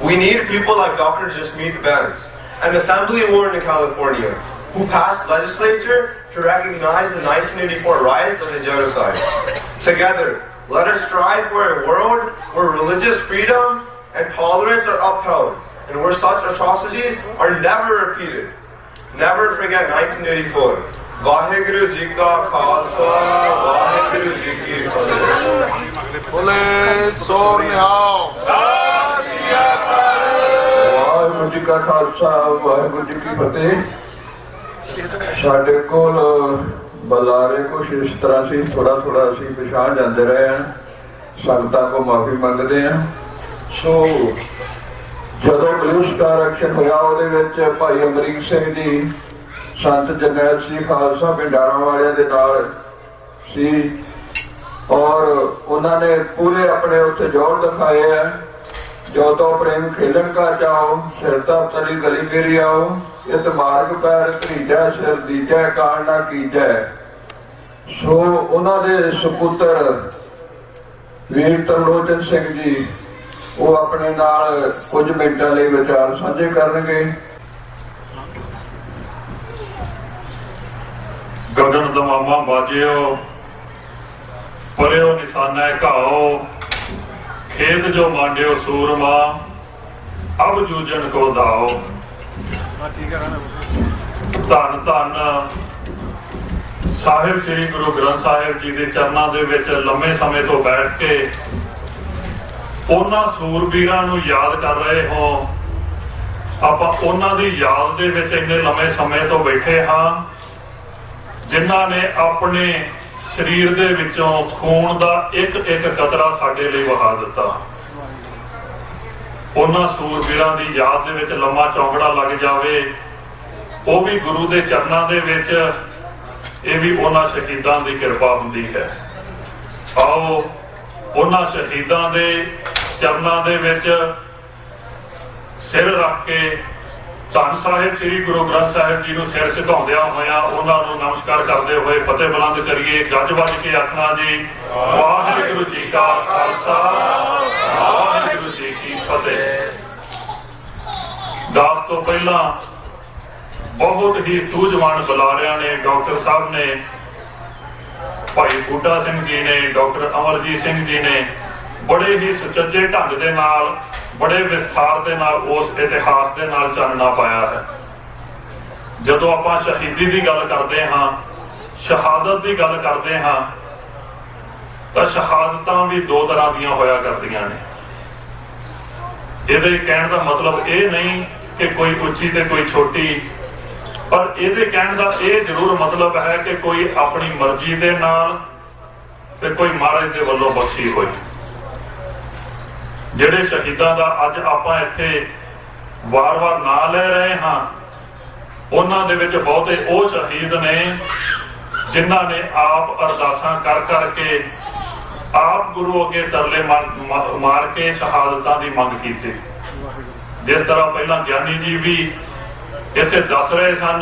We need people like Dr. Jasmeet Benz, an assemblywoman in California, who passed legislature to recognize the 1984 riots as a genocide. Together, let us strive for a world where religious freedom and tolerance are upheld, and where such atrocities are never repeated. Never forget 1984. Vaheguru Ji Ka Khalsa, Vaheguru Ji Ki Fateh. Bole Sor Nihao. Waheguru ji ਕਾ ਖਾਲਸਾ ਵਾਹਿਗੁਰੂ ਜੀ ਕੀ ਫਤਿਹ। ਸਾਡੇ ਕੋਲ ਬੁਲਾਰੇ ਕੁਛ ਇਸ ਤਰ੍ਹਾਂ ਸੀ, ਥੋੜਾ ਅਸੀਂ ਪਛਾਣ ਜਾਂਦੇ ਰਹੇ ਹਾਂ, ਸੰਗਤਾਂ ਕੋ ਮਾਫੀ ਮੰਗਦੇ ਹਾਂ। ਸੋ ਜਦੋਂ ਬਲੂ ਸਟਾਰ ਐਕਸ਼ਨ ਹੋਇਆ ਉਹਦੇ ਵਿੱਚ ਭਾਈ ਅਮਰੀਕ ਸਿੰਘ ਜੀ ਸੰਤ ਜਰਨੈਲ ਸਿੰਘ ਖਾਲਸਾ ਪਿੰਡਾਰਾਂ ਵਾਲਿਆਂ ਦੇ ਨਾਲ ਸੀ, ਔਰ ਉਹਨਾਂ ਨੇ ਪੂਰੇ ਆਪਣੇ ਉੱਤੇ ਜੋਰ ਦਿਖਾਏ ਹੈ। जो तो प्रेम खेलन का चाहो, सिरता तली गली मेरी आओ, इत मार्ग पैर धरीजै सिर दीजै कान ना कीजै। सो उन्हां दे सपुत्र वीर तरलोचन सिंह जी वो अपने नाल कुछ मिनटां लई विचार साझे करनगे। गगन दमामा बाजियो परेओ निशाना घाओ, खेत जो मांडियो सूरमा अब जूझन को दाओ। धन धन साहिब श्री गुरु ग्रंथ साहिब जी के चरणों के विच लंबे समय तो बैठ के उन्हां सूरबीरां नूं याद कर रहे हो। आपां उन्हां दी याद दे विच इन्ने लंबे समय तो बैठे हाँ, जिन्हां ने अपने शरीर दे विचों खून दा एक एक कतरा साडे लई वहा दिता। उन्हां सूरबीरां दी याद दे विच लम्मा चौंकड़ा लग जावे, वो भी गुरु दे चरणां दे विच, ये भी उन्हां शहीदां दी किरपा हुंदी है। आओ उन्हां शहीदां दे चरणां दे विच सिर रख के धन साहिब श्री गुरु ग्रंथ साहिब जी नूं सिर झुकाउंदियां होइयां उन्हां नूं नमस्कार करदे होए फतेह बुलंद करिए। गज वज के आखना जी वाहिगुरू जी का खालसा वाहिगुरू जी की फतेह। दास तो पहला बहुत ही सूझवान बुलारियां ने, डॉक्टर साहब ने, भाई बूटा सिंह जी ने, डॉक्टर अमरजीत सिंह जी ने बड़े ही सुचज्जे ढंग दे नाल बड़े विस्तार दे नाल उस इतिहास दे नाल चानना पाया है। जदों आपां शहीदी दी गल करदे हां, शहादत दी गल करदे हां, तां शहादतां भी दो तरह दीयां होया करदियां ने। इहदे कहण दा मतलब ये नहीं कि कोई उच्ची ते कोई छोटी, पर इहदे कहण दा ये जरूर मतलब है कि कोई अपनी मर्जी दे नाल ते कोई महाराज दे वल्लों बख्शी होई। ਜਿਹੜੇ ਸ਼ਹੀਦਾਂ ਦਾ ਅੱਜ ਆਪਾਂ ਇੱਥੇ ਵਾਰ-ਵਾਰ ਨਾਂ ਲੈ ਰਹੇ ਹਾਂ, ਉਹਨਾਂ ਦੇ ਵਿੱਚ ਬਹੁਤੇ ਉਹ ਸ਼ਹੀਦ ਨੇ ਜਿਨ੍ਹਾਂ ਨੇ ਆਪ ਅਰਦਾਸਾਂ ਕਰ ਕਰਕੇ ਆਪ ਗੁਰੂ ਅੱਗੇ ਤਰਲੇ ਮਾਰ ਕੇ ਸ਼ਹਾਦਤਾਂ ਦੀ ਮੰਗ ਕੀਤੀ। ਜਿਸ ਤਰ੍ਹਾਂ ਪਹਿਲਾਂ ਗਿਆਨੀ ਜੀ ਵੀ ਇੱਥੇ ਦੱਸ ਰਹੇ ਸਨ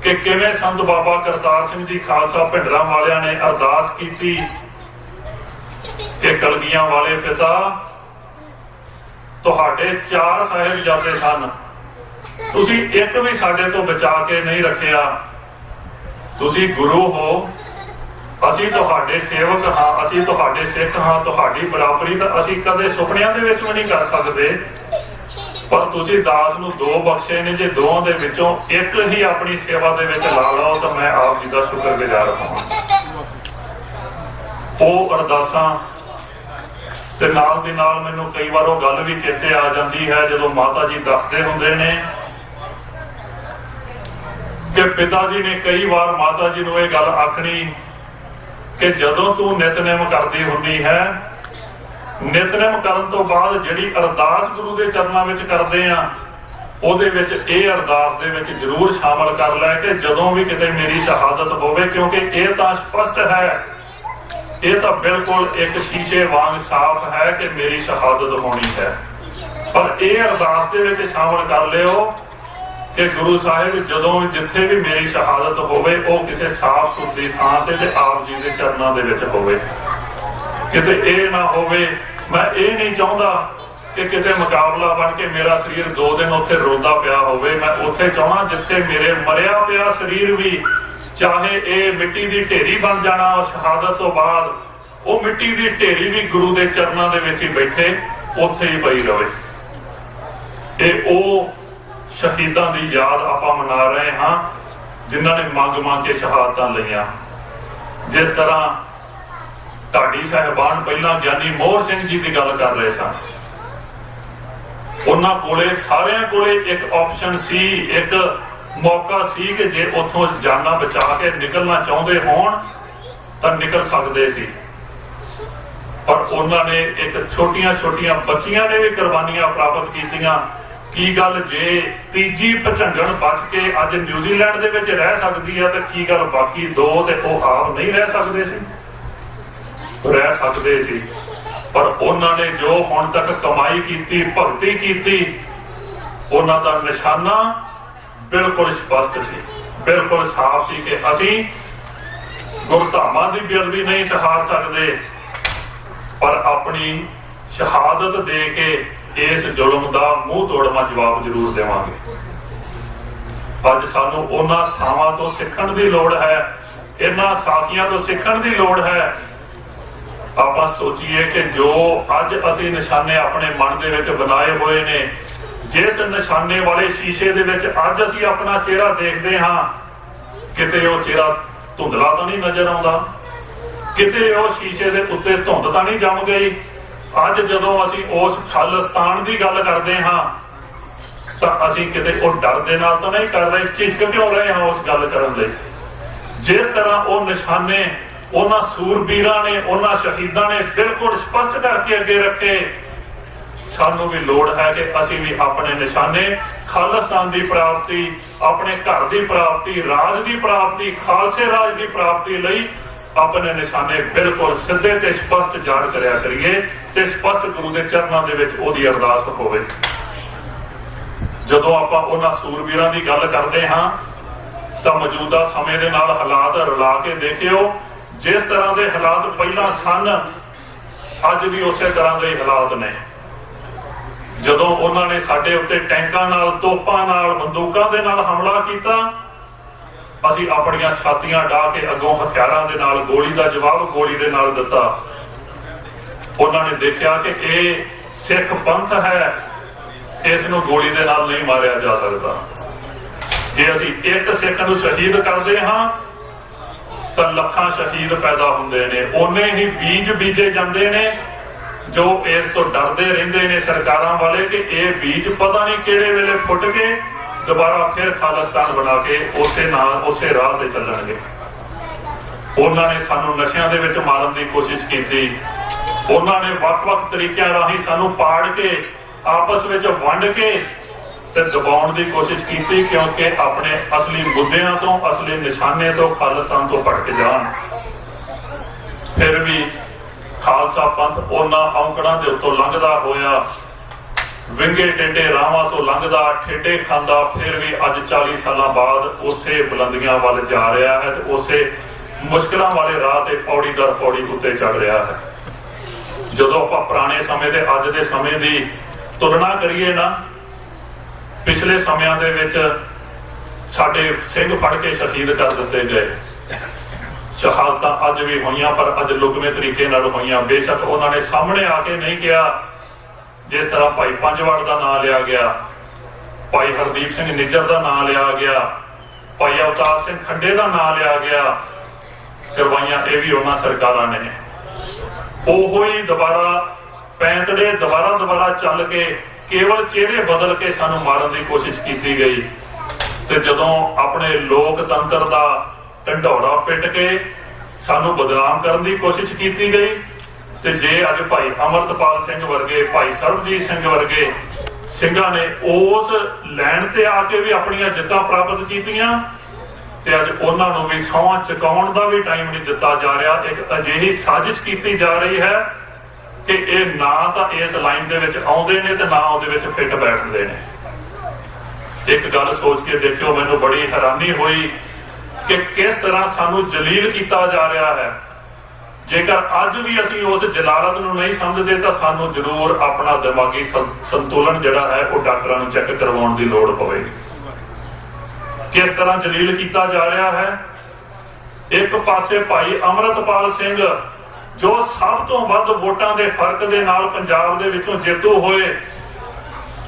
ਕਿ ਕਿਵੇਂ ਸੰਤ ਬਾਬਾ ਕਰਤਾਰ ਸਿੰਘ ਜੀ ਖਾਲਸਾ ਭਿੰਡਰਾਂ ਵਾਲਿਆਂ ਨੇ ਅਰਦਾਸ ਕੀਤੀ कि कलगियां वाले पिता तुहाडे 4 साहिबजादे सन, तुसी एक भी साडे तो बचा के नहीं रखिया। तुसी गुरु हो, असी तुहाडे सेवक हाँ, असी तुहाडे सिख हाँ, तुहाडी बराबरी तां असी कदे सुपनियां दे विच भी नहीं कर सकदे। ਪਰ ਤੁਸੀਂ ਦਾਸ ਨੂੰ 2 ਬਖਸ਼ੇ ਨੇ, ਜੇ ਦੋਵਾਂ ਦੇ ਵਿੱਚੋਂ ਇੱਕ ਹੀ ਆਪਣੀ ਸੇਵਾ ਦੇ ਵਿੱਚ ਲਾ ਲਓ ਤਾਂ ਮੈਂ ਆਪ ਜੀ ਦਾ ਸ਼ੁਕਰਗੁਜ਼ਾਰ ਹਾਂ। ਉਹ ਅਰਦਾਸਾਂ ਤੇ ਨਾਲ ਦੀ ਨਾਲ ਮੈਨੂੰ ਕਈ ਵਾਰ ਉਹ ਗੱਲ ਵੀ ਚੇਤੇ ਆ ਜਾਂਦੀ ਹੈ ਜਦੋਂ ਮਾਤਾ ਜੀ ਦੱਸਦੇ ਹੁੰਦੇ ਨੇ ਕਿ ਪਿਤਾ ਜੀ ਨੇ ਕਈ ਵਾਰ ਮਾਤਾ ਜੀ ਨੂੰ ਇਹ ਗੱਲ ਆਖਣੀ ਕਿ ਜਦੋਂ ਤੂੰ ਨਿਤਨੇਮ ਕਰਦੀ ਹੁੰਦੀ ਹੈ, ਨਿਤਨੇਮ ਕਰਨ ਤੋਂ ਬਾਅਦ ਜਿਹੜੀ ਅਰਦਾਸ ਗੁਰੂ ਦੇ ਚਰਨਾਂ ਵਿੱਚ ਕਰਦੇ ਆ, ਉਹਦੇ ਵਿੱਚ ਇਹ ਅਰਦਾਸ ਦੇ ਵਿੱਚ ਜ਼ਰੂਰ ਸ਼ਾਮਲ ਕਰ ਲੈ ਕਿ ਜਦੋਂ ਵੀ ਕਿਤੇ ਮੇਰੀ ਸ਼ਹਾਦਤ ਹੋਵੇ, ਕਿਉਂਕਿ ਇਹ ਤਾਂ ਸਪਸ਼ਟ ਹੈ, ਇਹ ਤਾਂ ਬਿਲਕੁਲ ਇੱਕ ਸ਼ੀਸ਼ੇ ਵਾਂਗ ਸਾਫ਼ ਹੈ ਕਿ ਮੇਰੀ ਸ਼ਹਾਦਤ ਹੋਣੀ ਹੈ। ਪਰ ਇਹ ਅਰਦਾਸ ਦੇ ਵਿੱਚ ਸ਼ਾਮਲ ਕਰ ਲਿਓ ਕਿ ਗੁਰੂ ਸਾਹਿਬ ਜਦੋਂ ਜਿੱਥੇ ਵੀ ਮੇਰੀ ਸ਼ਹਾਦਤ ਹੋਵੇ ਉਹ ਕਿਸੇ ਸਾਫ਼ ਸੁਥਰੀ ਥਾਂ ਤੇ ਆਪ ਜੀ ਦੇ ਚਰਨਾਂ ਦੇ ਵਿੱਚ ਹੋਵੇ। ਕਿਤੇ ਇਹ ਨਾ ਹੋਵੇ, ਮੈਂ ਇਹ ਨਹੀਂ ਚਾਹੁੰਦਾ ਕਿ ਕਿਤੇ ਮੁਕਾਬਲਾ ਬਣ ਕੇ ਮੇਰਾ ਸਰੀਰ 2 ਦਿਨ ਉੱਥੇ ਰੋਂਦਾ ਪਿਆ ਹੋਵੇ। ਮੈਂ ਉੱਥੇ ਚਾਹਣਾ ਜਿੱਥੇ ਮੇਰੇ ਮਰਿਆ ਪਿਆ ਸਰੀਰ ਵੀ, ਚਾਹੇ ਇਹ ਮਿੱਟੀ ਦੀ ਢੇਰੀ ਬਣ ਜਾਣਾ ਉਹ ਸ਼ਹਾਦਤ ਤੋਂ ਬਾਅਦ, ਉਹ ਮਿੱਟੀ ਦੀ ਢੇਰੀ ਵੀ ਗੁਰੂ ਦੇ ਚਰਨਾਂ ਦੇ ਵਿੱਚ ਹੀ ਬੈਠੇ ਉੱਥੇ ਹੀ ਪਈ ਰਵੇ। ਇਹ ਉਹ ਸ਼ਹੀਦਾਂ ਦੀ ਯਾਦ ਆਪਾਂ ਮਨਾ ਰਹੇ ਹਾਂ ਜਿਨ੍ਹਾਂ ਨੇ ਮੰਗ ਕੇ ਸ਼ਹਾਦਤਾਂ ਲਈਆਂ। ਜਿਸ ਤਰ੍ਹਾਂ ਢਾਡੀ ਸਾਹਿਬਾਨ ਪਹਿਲਾਂ ਗਿਆਨੀ ਮੋਹਰ ਸਿੰਘ ਜੀ ਦੀ ਗੱਲ ਕਰ ਰਹੇ ਸਨ, ਉਹਨਾਂ ਕੋਲੇ ਸਾਰਿਆਂ ਕੋਲੇ ਇੱਕ ਆਪਸ਼ਨ ਸੀ, ਇੱਕ ਮੌਕਾ ਸੀ ਕਿ ਜੇ ਉੱਥੋਂ ਜਾਨਾਂ ਬਚਾ ਕੇ ਨਿਕਲਣਾ ਚਾਹੁੰਦੇ ਹੋਣ ਤਾਂ ਨਿਕਲ ਸਕਦੇ ਸੀ। ਪਰ ਉਹਨਾਂ ਨੇ ਇੱਕ ਛੋਟੀਆਂ ਬੱਚੀਆਂ ਨੇ ਵੀ ਕੁਰਬਾਨੀਆਂ ਪ੍ਰਾਪਤ ਕੀਤੀਆਂ। ਕੀ ਗੱਲ ਜੇ ਤੀਜੀ ਭਜੰਗਣ ਬਚ ਕੇ ਅੱਜ ਨਿਊਜ਼ੀਲੈਂਡ ਦੇ ਵਿੱਚ ਰਹਿ ਸਕਦੀ ਹੈ ਤਾਂ ਕੀ ਗੱਲ ਬਾਕੀ 2 ਤੇ ਉਹ ਆਪ ਨਹੀਂ ਰਹਿ ਸਕਦੇ ਸੀ? ਰਹਿ ਸਕਦੇ ਸੀ। ਪਰ ਉਹਨਾਂ ਨੇ ਜੋ ਹੁਣ ਤੱਕ ਕਮਾਈ ਕੀਤੀ, ਭਗਤੀ ਕੀਤੀ, ਉਹਨਾਂ ਦਾ ਨਿਸ਼ਾਨਾ ਬਿਲਕੁਲ ਸਪਸ਼ਟ ਸੀ, ਬਿਲਕੁਲ ਸਾਫ਼ ਸੀ ਕਿ ਅਸੀਂ ਗੁਰਧਾਮਾਂ ਦੀ ਬੇਅਦਬੀ ਨਹੀਂ ਸਹਾਰ ਸਕਦੇ, ਪਰ ਆਪਣੀ ਸ਼ਹਾਦਤ ਦੇ ਕੇ ਇਸ ਜ਼ੁਲਮ ਦਾ ਮੂੰਹ ਤੋੜਵਾ ਜਵਾਬ ਜ਼ਰੂਰ ਦੇਵਾਂਗੇ। ਅੱਜ ਸਾਨੂੰ ਉਹਨਾਂ ਥਾਵਾਂ ਤੋਂ ਸਿੱਖਣ ਦੀ ਲੋੜ ਹੈ, ਇਹਨਾਂ ਸਾਥੀਆਂ ਤੋਂ ਸਿੱਖਣ ਦੀ ਲੋੜ ਹੈ। ਆਪਾਂ ਸੋਚੀਏ ਕਿ ਜੋ ਅੱਜ ਅਸੀਂ ਨਿਸ਼ਾਨੇ ਆਪਣੇ ਮਨ ਦੇ ਵਿੱਚ ਬਣਾਏ ਹੋਏ ਨੇ, ਜਿਸ ਨਿਸ਼ਾਨੇ ਵਾਲੇ ਸ਼ੀਸ਼ੇ ਦੇ ਵਿੱਚ ਅੱਜ ਅਸੀਂ ਆਪਣਾ ਚਿਹਰਾ ਦੇਖਦੇ ਹਾਂ, ਕਿਤੇ ਉਹ ਚਿਹਰਾ ਧੁੰਦਲਾ ਤਾਂ ਨਹੀਂ ਨਜ਼ਰ ਆਉਂਦਾ, ਕਿਤੇ ਉਹ ਸ਼ੀਸ਼ੇ ਦੇ ਉੱਤੇ ਧੁੰਦ ਤਾਂ ਨਹੀਂ ਜੰਮ ਗਈ। ਅੱਜ ਜਦੋਂ ਅਸੀਂ ਉਸ ਖਾਲਿਸਤਾਨ ਦੀ ਗੱਲ ਕਰਦੇ ਹਾਂ ਤਾਂ ਅਸੀਂ ਕਿਤੇ ਉਹ ਡਰ ਦੇ ਨਾਲ ਤਾਂ ਨਹੀਂ ਕਰ ਰਹੇ, ਝਿਜਕ ਕਿਉਂ ਰਹੇ ਹਾਂ ਉਸ ਗੱਲ ਕਰਨ ਲਈ? ਜਿਸ ਤਰ੍ਹਾਂ ਉਹ ਨਿਸ਼ਾਨੇ ਉਹਨਾਂ ਸੂਰਬੀਰਾਂ ਨੇ, ਉਹਨਾਂ ਸ਼ਹੀਦਾਂ ਨੇ ਬਿਲਕੁਲ ਸਪਸ਼ਟ ਕਰਕੇ ਅੱਗੇ ਰੱਖੇ, ਸਾਨੂੰ ਵੀ ਲੋੜ ਹੈ ਕਿ ਅਸੀਂ ਵੀ ਆਪਣੇ ਨਿਸ਼ਾਨੇ ਖਾਲਿਸਤਾਨ ਦੀ ਪ੍ਰਾਪਤੀ, ਆਪਣੇ ਘਰ ਦੀ ਪ੍ਰਾਪਤੀ, ਰਾਜ ਦੀ ਪ੍ਰਾਪਤੀ, ਖਾਲਸੇ ਰਾਜ ਦੀ ਪ੍ਰਾਪਤੀ ਲਈ ਆਪਣੇ ਨਿਸ਼ਾਨੇ ਬਿਲਕੁਲ ਸਿੱਧੇ ਤੇ ਸਪਸ਼ਟ ਜ਼ਾਹਰ ਕਰਿਆ ਕਰੀਏ ਤੇ ਸਪਸ਼ਟ ਗੁਰੂ ਦੇ ਚਰਨਾਂ ਦੇ ਵਿੱਚ ਉਹਦੀ ਅਰਦਾਸ ਹੋਵੇ। ਜਦੋਂ ਆਪਾਂ ਉਹਨਾਂ ਸੂਰਬੀਰਾਂ ਦੀ ਗੱਲ ਕਰਦੇ ਹਾਂ ਤਾਂ ਮੌਜੂਦਾ ਸਮੇਂ ਦੇ ਨਾਲ ਹਾਲਾਤ ਰਲਾ ਕੇ ਦੇਖਿਓ, ਜਿਸ ਤਰ੍ਹਾਂ ਦੇ ਹਾਲਾਤ ਪਹਿਲਾਂ ਸਨ ਅੱਜ ਵੀ ਉਸੇ ਤਰ੍ਹਾਂ ਦੇ ਹਾਲਾਤ ਨੇ। ਜਦੋਂ ਉਹਨਾਂ ਨੇ ਸਾਡੇ ਉੱਤੇ ਟੈਂਕਾਂ ਨਾਲ, ਤੋਪਾਂ ਨਾਲ, ਬੰਦੂਕਾਂ ਦੇ ਨਾਲ ਹਮਲਾ ਕੀਤਾ, ਅਸੀਂ ਆਪਣੀਆਂ ਛਾਤੀਆਂ ਢਾਹ ਕੇ ਅੱਗੋਂ ਹਥਿਆਰਾਂ ਦੇ ਨਾਲ ਗੋਲੀ ਦਾ ਜਵਾਬ ਗੋਲੀ ਦੇ ਨਾਲ ਦਿੱਤਾ। ਉਹਨਾਂ ਨੇ ਦੇਖਿਆ ਕਿ ਇਹ ਸਿੱਖ ਪੰਥ ਹੈ, ਇਸ ਨੂੰ ਗੋਲੀ ਦੇ ਨਾਲ ਨਹੀਂ ਮਾਰਿਆ ਜਾ ਸਕਦਾ। ਜੇ ਅਸੀਂ ਇੱਕ ਸਿੱਖ ਨੂੰ ਸ਼ਹੀਦ ਕਰਦੇ ਹਾਂ ਤਾਂ ਲੱਖਾਂ ਸ਼ਹੀਦ ਪੈਦਾ ਹੁੰਦੇ ਨੇ, ਓਨੇ ਹੀ ਬੀਜ ਬੀਜੇ ਜਾਂਦੇ ਨੇ ਜੋ ਇਸ ਤੋਂ ਡਰਦੇ ਰਹਿੰਦੇ ਨੇ ਸਰਕਾਰਾਂ ਵਾਲੇ ਕਿ ਇਹ ਬੀਜ ਪਤਾ ਨਹੀਂ ਕਿਹੜੇ ਵੇਲੇ ਫੁੱਟ ਕੇ ਦੁਬਾਰਾ ਫਿਰ ਖਾਲਿਸਤਾਨ ਬਣਾ ਕੇ ਉਸੇ ਰਾਹ ਤੇ ਚੱਲਣਗੇ। ਉਹਨਾਂ ਨੇ ਸਾਨੂੰ ਨਸ਼ਿਆਂ ਦੇ ਵਿੱਚ ਮਾਰਨ ਦੀ ਕੋਸ਼ਿਸ਼ ਕੀਤੀ, ਉਹਨਾਂ ਨੇ ਵੱਖ-ਵੱਖ ਤਰੀਕਿਆਂ ਰਾਹੀਂ ਸਾਨੂੰ ਪਾੜ ਕੇ ਆਪਸ ਵਿੱਚ ਵੰਡ ਕੇ ਤੇ ਦਬਾਉਣ ਦੀ ਕੋਸ਼ਿਸ਼ ਕੀਤੀ, ਕਿਉਂਕਿ ਆਪਣੇ ਅਸਲੀ ਮੁੱਦਿਆਂ ਤੋਂ, ਅਸਲੀ ਨਿਸ਼ਾਨੇ ਤੋਂ, ਖਾਲਿਸਤਾਨ ਤੋਂ ਭਟਕ ਜਾਣ। ਫਿਰ ਵੀ ਖਾਲਸਾ ਪੰਥ ਉਹਨਾਂ ਔਂਕੜਾਂ ਦੇ ਉੱਤੋਂ ਲੰਘਦਾ ਹੋਇਆ, ਵਿੰਗੇ ਟੇਢੇ ਰਾਹਾਂ ਤੋਂ ਲੰਘਦਾ, ਠੇਡੇ ਖਾਂਦਾ, ਫਿਰ ਵੀ ਅੱਜ 40 ਸਾਲਾਂ ਬਾਅਦ ਉਸੇ ਬੁਲੰਦੀਆਂ ਵੱਲ ਜਾ ਰਿਹਾ ਹੈ ਤੇ ਉਸੇ ਮੁਸ਼ਕਲਾਂ ਵਾਲੇ ਰਾਹ ਤੇ ਪੌੜੀ ਦਰ ਪੌੜੀ ਉੱਤੇ ਚੜ ਰਿਹਾ ਹੈ। ਜਦੋਂ ਆਪਾਂ ਪੁਰਾਣੇ ਸਮੇਂ ਤੇ ਅੱਜ ਦੇ ਸਮੇਂ ਦੀ ਤੁਲਨਾ ਕਰੀਏ ਨਾ, ਪਿਛਲੇ ਸਮਿਆਂ ਦੇ ਵਿੱਚ ਸਾਡੇ ਸਿੰਘ ਫੜ ਕੇ ਸ਼ਹੀਦ ਕਰ ਦਿੱਤੇ ਗਏ, ਸ਼ਹਾਦਤਾਂ ਅੱਜ ਵੀ ਹੋਈਆਂ ਪਰ ਅੱਜ ਲੁਕਵੇਂ ਤਰੀਕੇ ਨਾਲ ਹੋਈਆਂ। ਬੇਸ਼ੱਕ ਉਹਨਾਂ ਨੇ ਸਾਹਮਣੇ ਆ ਕੇ ਨਹੀਂ ਕਿਹਾ, ਜਿਸ ਤਰ੍ਹਾਂ ਭਾਈ ਪੰਜਵੜ ਦਾ ਨਾਂ ਲਿਆ ਗਿਆ, ਭਾਈ ਹਰਦੀਪ ਸਿੰਘ ਨਿੱਜਰ ਦਾ ਨਾਂ ਲਿਆ ਗਿਆ, ਭਾਈ ਅਵਤਾਰ ਸਿੰਘ ਖੰਡੇ ਦਾ ਨਾਂ ਲਿਆ ਗਿਆ, ਕਰਵਾਈਆਂ ਇਹ ਵੀ ਉਹਨਾਂ ਸਰਕਾਰਾਂ ਨੇ। ਉਹੋ ਹੀ ਦੁਬਾਰਾ ਪੈਂਤੜੇ ਦੁਬਾਰਾ ਚੱਲ ਕੇ ਕੇਵਲ ਚਿਹਰੇ ਬਦਲ ਕੇ ਸਾਨੂੰ ਮਾਰਨ ਦੀ ਕੋਸ਼ਿਸ਼ ਕੀਤੀ ਗਈ। ਤੇ ਜਦੋਂ ਆਪਣੇ ਲੋਕਤੰਤਰ ਦਾ ਢੰਡੌਰਾ ਪਿੱਟ ਕੇ ਸਾਨੂੰ ਬਦਨਾਮ ਕਰਨ ਦੀ ਕੋਸ਼ਿਸ਼ ਕੀਤੀ ਗਈ, ਤੇ ਜੇ ਅੱਜ ਭਾਈ ਅਮਰਤਪਾਲ ਸਿੰਘ ਵਰਗੇ, ਭਾਈ ਸਰਬਜੀਤ ਸਿੰਘ ਵਰਗੇ ਸਿੰਘਾਂ ਨੇ ਉਸ ਲੈਣ ਤੇ ਆ ਕੇ ਵੀ ਆਪਣੀਆਂ ਜਿੱਤਾਂ ਪ੍ਰਾਪਤ ਕੀਤੀਆਂ, ਤੇ ਅੱਜ ਉਹਨਾਂ ਨੂੰ ਵੀ ਸਹੁੰ ਚੁਕਾਉਣ ਦਾ ਵੀ ਟਾਈਮ ਨਹੀਂ ਦਿੱਤਾ ਜਾ ਰਿਹਾ। ਇੱਕ ਅਜਿਹੀ ਸਾਜ਼ਿਸ਼ ਕੀਤੀ ਜਾ ਰਹੀ ਹੈ ਕਿ ਇਹ ਨਾ ਤਾਂ ਇਸ ਲਾਈਨ ਦੇ ਵਿੱਚ ਆਉਂਦੇ ਨੇ ਤੇ ਨਾ ਉਹਦੇ ਵਿੱਚ ਫਿੱਟ ਬੈਠਦੇ ਨੇ। ਇੱਕ ਗੱਲ ਸੋਚ ਕੇ ਦੇਖਿਓ, ਮੈਨੂੰ ਬੜੀ ਹੈਰਾਨੀ ਹੋਈ ਕਿ ਕਿਸ ਤਰ੍ਹਾਂ ਸਾਨੂੰ ਜਲੀਲ ਕੀਤਾ ਜਾ ਰਿਹਾ ਹੈ। ਜੇਕਰ ਅੱਜ ਵੀ ਅਸੀਂ ਉਸ ਜਲਾਲਤ ਨੂੰ ਨਹੀਂ ਸਮਝਦੇ ਤਾਂ ਸਾਨੂੰ ਜ਼ਰੂਰ ਆਪਣਾ ਦਿਮਾਗੀ ਸੰਤੁਲਨ ਜਿਹੜਾ ਹੈ ਉਹ ਡਾਕਟਰਾਂ ਨੂੰ ਚੈੱਕ ਕਰਵਾਉਣ ਦੀ ਲੋੜ ਪਵੇਗੀ। ਕਿਸ ਤਰ੍ਹਾਂ ਜਲੀਲ ਕੀਤਾ ਜਾ ਰਿਹਾ ਹੈ। ਇੱਕ ਪਾਸੇ ਭਾਈ ਅਮਰਤਪਾਲ ਸਿੰਘ ਜੋ ਸਭ ਤੋਂ ਵੱਧ ਵੋਟਾਂ ਦੇ ਫਰਕ ਦੇ ਨਾਲ ਪੰਜਾਬ ਦੇ ਵਿੱਚੋਂ ਜੇਤੂ ਹੋਏ,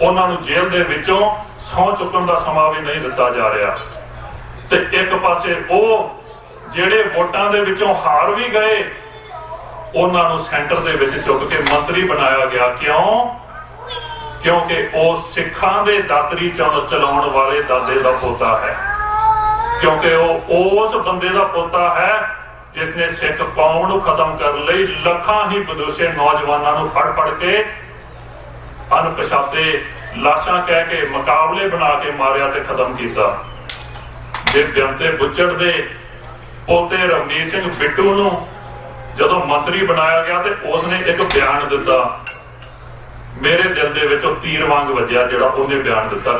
ਉਹਨਾਂ ਨੂੰ ਜੇਲ੍ਹ ਦੇ ਵਿੱਚੋਂ ਸਹੁੰ ਚੁੱਕਣ ਦਾ ਸਮਾਂ ਵੀ ਨਹੀਂ ਦਿੱਤਾ ਜਾ ਰਿਹਾ। ਤੇ ਇੱਕ ਪਾਸੇ ਉਹ ਜਿਹੜੇ ਵੋਟਾਂ ਦੇ ਵਿੱਚੋਂ ਹਾਰ ਵੀ ਗਏ, ਉਹਨਾਂ ਨੂੰ ਸੈਂਟਰ ਦੇ ਵਿੱਚ ਚੁੱਕ ਕੇ ਮੰਤਰੀ ਬਣਾਇਆ ਗਿਆ। ਕਿਉਂ? ਕਿਉਂਕਿ ਉਹ ਸਿੱਖਾਂ ਦੇ ਦਾਤਰੀ ਚਲਾਉਣ ਵਾਲੇ ਦਾਦੇ ਦਾ ਪੋਤਾ ਹੈ, ਕਿਉਂਕਿ ਉਹ ਉਸ ਬੰਦੇ ਦਾ ਪੋਤਾ ਹੈ ਜਿਸ ਨੇ ਸਿੱਖ ਕੌਮ ਨੂੰ ਖਤਮ ਕਰਨ ਲਈ ਲੱਖਾਂ ਹੀ ਬਦੋਸ਼ੇ ਨੌਜਵਾਨਾਂ ਨੂੰ ਫੜ ਕੇ ਅਣਪਛਾਤੇ ਲਾਸ਼ਾਂ ਕਹਿ ਕੇ ਮੁਕਾਬਲੇ ਬਣਾ ਕੇ ਮਾਰਿਆ ਤੇ ਖਤਮ ਕੀਤਾ। ਜੇ ਬਿਆੰਤੇ ਬੁੱਚੜ ਦੇ ਪੋਤੇ ਰਵਨੀਤ ਸਿੰਘ ਬਿੱਟੂ ਨੂੰ ਜਦੋਂ ਮੰਤਰੀ ਬਣਾਇਆ ਗਿਆ ਤੇ ਉਸਨੇ ਇੱਕ ਬਿਆਨ ਦਿੱਤਾ, ਮੇਰੇ ਦਿਲ ਦੇ ਵਿੱਚ ਉਹ ਤੀਰ ਵਾਂਗ ਵੱਜਿਆ ਜਿਹੜਾ ਉਹਨੇ ਬਿਆਨ ਦਿੱਤਾ।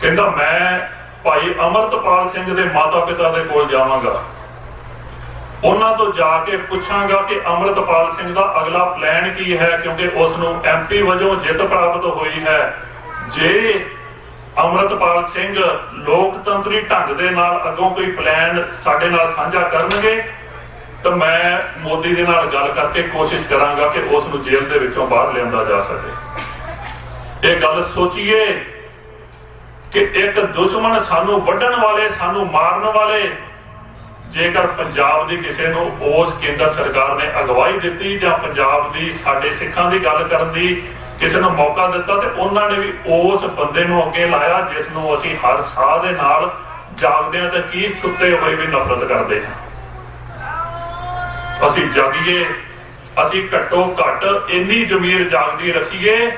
ਕਹਿੰਦਾ ਮੈਂ ਭਾਈ ਅਮਰਤਪਾਲ ਸਿੰਘ ਦੇ ਮਾਤਾ ਪਿਤਾ ਦੇ ਕੋਲ ਜਾਵਾਂਗਾ, ਉਹਨਾਂ ਤੋਂ ਜਾ ਕੇ ਪੁੱਛਾਂਗਾ ਕਿ ਅਮਰਤਪਾਲ ਸਿੰਘ ਦਾ ਅਗਲਾ ਪਲਾਨ ਕੀ ਹੈ, ਕਿਉਂਕਿ ਉਸ ਨੂੰ MP ਵਜੋਂ ਜਿੱਤ ਪ੍ਰਾਪਤ ਹੋਈ ਹੈ। ਜੇ ਅਮਰਤਪਾਲ ਸਿੰਘ ਲੋਕਤੰਤਰੀ ਢੰਗ ਦੇ ਨਾਲ ਅੱਗੋਂ ਕੋਈ ਪਲਾਨ ਸਾਡੇ ਨਾਲ ਸਾਂਝਾ ਕਰਨਗੇ ਤਾਂ ਮੈਂ ਮੋਦੀ ਦੇ ਨਾਲ ਗੱਲ ਕਰਕੇ ਕੋਸ਼ਿਸ਼ ਕਰਾਂਗਾ ਕਿ ਉਸ ਨੂੰ ਜੇਲ੍ਹ ਦੇ ਵਿੱਚੋਂ ਬਾਹਰ ਲਿਆਂਦਾ ਜਾ ਸਕੇ। ਇਹ ਗੱਲ ਸੋਚੀਏ ਕਿ ਇੱਕ ਦੁਸ਼ਮਣ ਸਾਨੂੰ ਵੱਢਣ ਵਾਲੇ, ਸਾਨੂੰ ਮਾਰਨ ਵਾਲੇ, ਜੇਕਰ ਪੰਜਾਬ ਦੀ ਕਿਸੇ ਨੂੰ ਉਸ ਕੇਂਦਰ ਸਰਕਾਰ ਨੇ ਅਗਵਾਈ ਦਿੱਤੀ ਜਾਂ ਪੰਜਾਬ ਦੀ ਸਾਡੇ ਸਿੱਖਾਂ ਦੀ ਗੱਲ ਕਰਨ ਦੀ ਕਿਸੇ ਨੂੰ ਮੌਕਾ ਦਿੱਤਾ, ਤੇ ਉਹਨਾਂ ਨੇ ਵੀ ਉਸ ਬੰਦੇ ਨੂੰ ਅੱਗੇ ਲਾਇਆ ਜਿਸ ਨੂੰ ਅਸੀਂ ਹਰ ਸਾਹ ਦੇ ਨਾਲ ਜਾਗਦੇ ਹਾਂ ਤੇ ਕੀ ਸੁੱਤੇ ਹੋਏ ਵੀ ਨਫ਼ਰਤ ਕਰਦੇ ਹਾਂ। ਅਸੀਂ ਜਾਗੀਏ, ਅਸੀਂ ਘੱਟੋ ਘੱਟ ਇੰਨੀ ਜ਼ਮੀਰ ਜਾਗਦੀ ਰੱਖੀਏ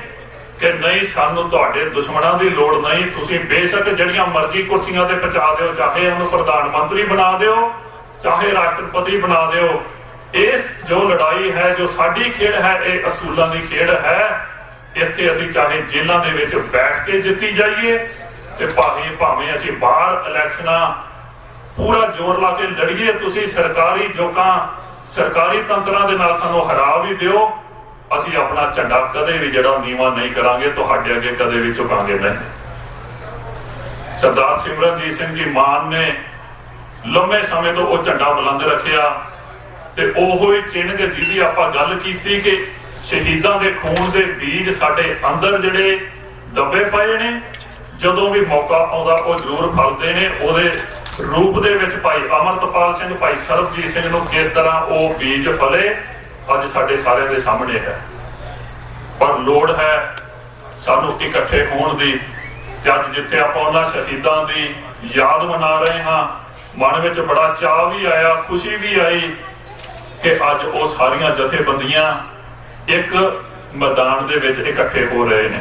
ਕਿ ਨਹੀਂ, ਸਾਨੂੰ ਤੁਹਾਡੇ ਦੁਸ਼ਮਣਾਂ ਦੀ ਲੋੜ ਨਹੀਂ। ਤੁਸੀਂ ਬੇਸ਼ੱਕ ਜਿਹੜੀਆਂ ਮਰਜ਼ੀ ਕੁਰਸੀਆਂ ਤੇ ਪਹੁੰਚਾ ਦਿਓ, ਚਾਹੇ ਉਹਨੂੰ ਪ੍ਰਧਾਨ ਮੰਤਰੀ ਬਣਾ ਦਿਓ, ਚਾਹੇ ਰਾਸ਼ਟਰਪਤੀ ਬਣਾ ਦਿਓ। ਇਸ ਜੋ ਲੜਾਈ ਹੈ, ਜੋ ਸਾਡੀ ਖੇਡ ਹੈ, ਇਹ ਅਸੂਲਾਂ ਦੀ ਖੇਡ ਹੈ। ਇੱਥੇ ਅਸੀਂ ਚਾਹੇ ਜੇਲ੍ਹਾਂ ਦੇ ਵਿੱਚ ਬੈਠ ਕੇ ਜਿੱਤੀ ਜਾਈਏ ਤੇ ਭਾਵੇਂ ਅਸੀਂ ਬਾਹਰ ਇਲੈਕਸ਼ਨਾਂ ਪੂਰਾ ਜ਼ੋਰ ਲਾ ਕੇ ਲੜੀਏ। ਤੁਸੀਂ ਸਰਕਾਰੀ ਜੋਕਾਂ, ਸਰਕਾਰੀ ਤੰਤਰਾਂ ਦੇ ਨਾਲ ਸਾਨੂੰ ਹਰਾ ਵੀ ਦਿਓ, ਅਸੀਂ ਆਪਣਾ ਝੰਡਾ ਕਦੇ ਵੀ ਜਿਹੜਾ ਨੀਵਾਂ ਨਹੀਂ ਕਰਾਂਗੇ, ਤੁਹਾਡੇ ਅੱਗੇ ਕਦੇ ਵੀ ਝੁਕਾਂਗੇ ਨਹੀਂ। ਸਰਦਾਰ ਸਿਮਰਨਜੀਤ ਸਿੰਘ ਜੀ ਮਾਨ ਨੇ ਲੰਮੇ ਸਮੇਂ ਤੋਂ ਉਹ ਝੰਡਾ ਬੁਲੰਦ ਰੱਖਿਆ, ਤੇ ਉਹੋ ਹੀ ਚਿੰਨ੍ਹ ਜਿਹਦੀ ਆਪਾਂ ਗੱਲ ਕੀਤੀ ਕਿ ਸ਼ਹੀਦਾਂ ਦੇ ਖੂਨ ਦੇ ਬੀਜ ਸਾਡੇ ਅੰਦਰ ਜਿਹੜੇ ਦੱਬੇ ਪਏ ਨੇ, ਜਦੋਂ ਵੀ ਮੌਕਾ ਆਉਂਦਾ ਉਹ ਜ਼ਰੂਰ ਫਲਦੇ ਨੇ। ਉਹਦੇ ਰੂਪ ਦੇ ਵਿੱਚ ਭਾਈ ਅਮਰਤਪਾਲ ਸਿੰਘ, ਭਾਈ ਸਰਬਜੀਤ ਸਿੰਘ ਨੂੰ ਕਿਸ ਤਰ੍ਹਾਂ ਉਹ ਬੀਜ ਫਲੇ ਅੱਜ ਸਾਡੇ ਸਾਰਿਆਂ ਦੇ ਸਾਹਮਣੇ ਹੈ। ਪਰ ਲੋੜ ਹੈ ਸਾਨੂੰ ਇਕੱਠੇ ਹੋਣ ਦੀ, ਤੇ ਅੱਜ ਜਿੱਥੇ ਆਪਾਂ ਉਹਨਾਂ ਸ਼ਹੀਦਾਂ ਦੀ ਯਾਦ ਮਨਾ ਰਹੇ ਹਾਂ, ਮਨ ਵਿੱਚ ਬੜਾ ਚਾਅ ਵੀ ਆਇਆ, ਖੁਸ਼ੀ ਵੀ ਆਈ ਕਿ ਅੱਜ ਉਹ ਸਾਰੀਆਂ ਜਥੇਬੰਦੀਆਂ ਇੱਕ ਮੈਦਾਨ ਦੇ ਵਿੱਚ ਇਕੱਠੇ ਹੋ ਰਹੇ ਨੇ।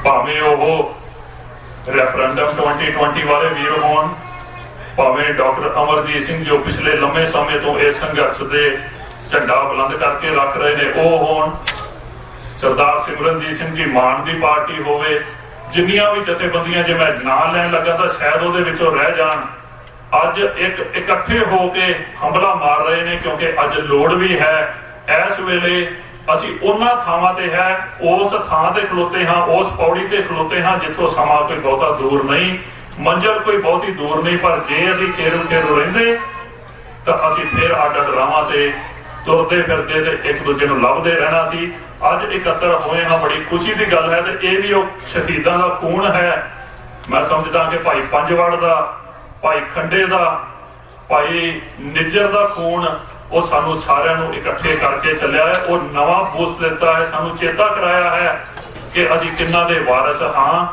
ਭਾਵੇਂ ਉਹ ਰੈਫਰੈਂਡਮ 2020 ਵਾਲੇ ਵੀਰ ਹੋਣ, ਭਾਵੇਂ ਡਾਕਟਰ ਅਮਰਜੀਤ ਸਿੰਘ ਜੋ ਪਿਛਲੇ ਲੰਮੇ ਸਮੇਂ ਤੋਂ ਇਸ ਸੰਘਰਸ਼ ਦੇ ਝੰਡਾ ਬੁਲੰਦ ਕਰਕੇ ਰੱਖ ਰਹੇ ਨੇ ਉਹ ਹੋਣ, ਸਰਦਾਰ ਸਿਮਰਨਜੀਤ ਸਿੰਘ ਜੀ ਮਾਨ ਦੀ ਪਾਰਟੀ ਹੋਵੇ, ਜਿੰਨੀਆਂ ਵੀ ਜਥੇਬੰਦੀਆਂ, ਜੇ ਮੈਂ ਨਾਂ ਲੈਣ ਲੱਗਾ ਤਾਂ ਸ਼ਾਇਦ ਉਹਦੇ ਵਿੱਚੋਂ ਰਹਿ ਜਾਣ, ਅੱਜ ਇੱਕ ਇਕੱਠੇ ਹੋ ਕੇ ਹਮਲਾ ਮਾਰ ਰਹੇ ਨੇ। ਕਿਉਂਕਿ ਅੱਜ ਲੋੜ ਵੀ ਹੈ। ਇਸ ਵੇਲੇ ਅਸੀਂ ਉਹਨਾਂ ਥਾਵਾਂ ਤੇ ਹੈ, ਉਸ ਥਾਂ ਤੇ ਖਲੋਤੇ ਹਾਂ, ਉਸ ਪੌੜੀ ਤੇ ਖਲੋਤੇ ਹਾਂ ਜਿੱਥੋਂ ਸਮਾਂ ਕੋਈ ਬਹੁਤਾ ਦੂਰ ਨਹੀਂ, ਮੰਜ਼ਿਲ ਕੋਈ ਬਹੁਤੀ ਦੂਰ ਨਹੀਂ। ਪਰ ਜੇ ਅਸੀਂ ਖੇਰੂ ਰਹਿੰਦੇ ਤਾਂ ਅਸੀਂ ਫਿਰ ਅੱਡ ਰਾਹਾਂ ਤੇ ਤੁਰਦੇ ਫਿਰਦੇ ਤੇ ਇੱਕ ਦੂਜੇ ਨੂੰ ਲੱਭਦੇ ਰਹਿਣਾ ਸੀ। ਅੱਜ ਇਕੱਤਰ ਹੋਏ ਹਾਂ, ਬੜੀ ਖੁਸ਼ੀ ਦੀ ਗੱਲ ਹੈ। ਤੇ ਇਹ ਵੀ ਉਹ ਸ਼ਹੀਦਾਂ ਦਾ ਖੂਨ ਹੈ। ਮੈਂ ਸਮਝਦਾ ਕਿ ਭਾਈ ਪੰਜਵੜ ਦਾ, ਭਾਈ ਖੰਡੇ ਦਾ, ਭਾਈ ਨਿੱਜਰ ਦਾ ਖੂਨ ਉਹ ਸਾਨੂੰ ਸਾਰਿਆਂ ਨੂੰ ਇਕੱਠੇ ਕਰਕੇ ਚੱਲਿਆ ਹੈ। ਉਹ ਨਵਾਂ ਬੂਸਟ ਦਿੱਤਾ ਹੈ, ਸਾਨੂੰ ਚੇਤਾ ਕਰਾਇਆ ਹੈ ਕਿ ਅਸੀਂ ਕਿੰਨਾਂ ਦੇ ਵਾਰਿਸ ਹਾਂ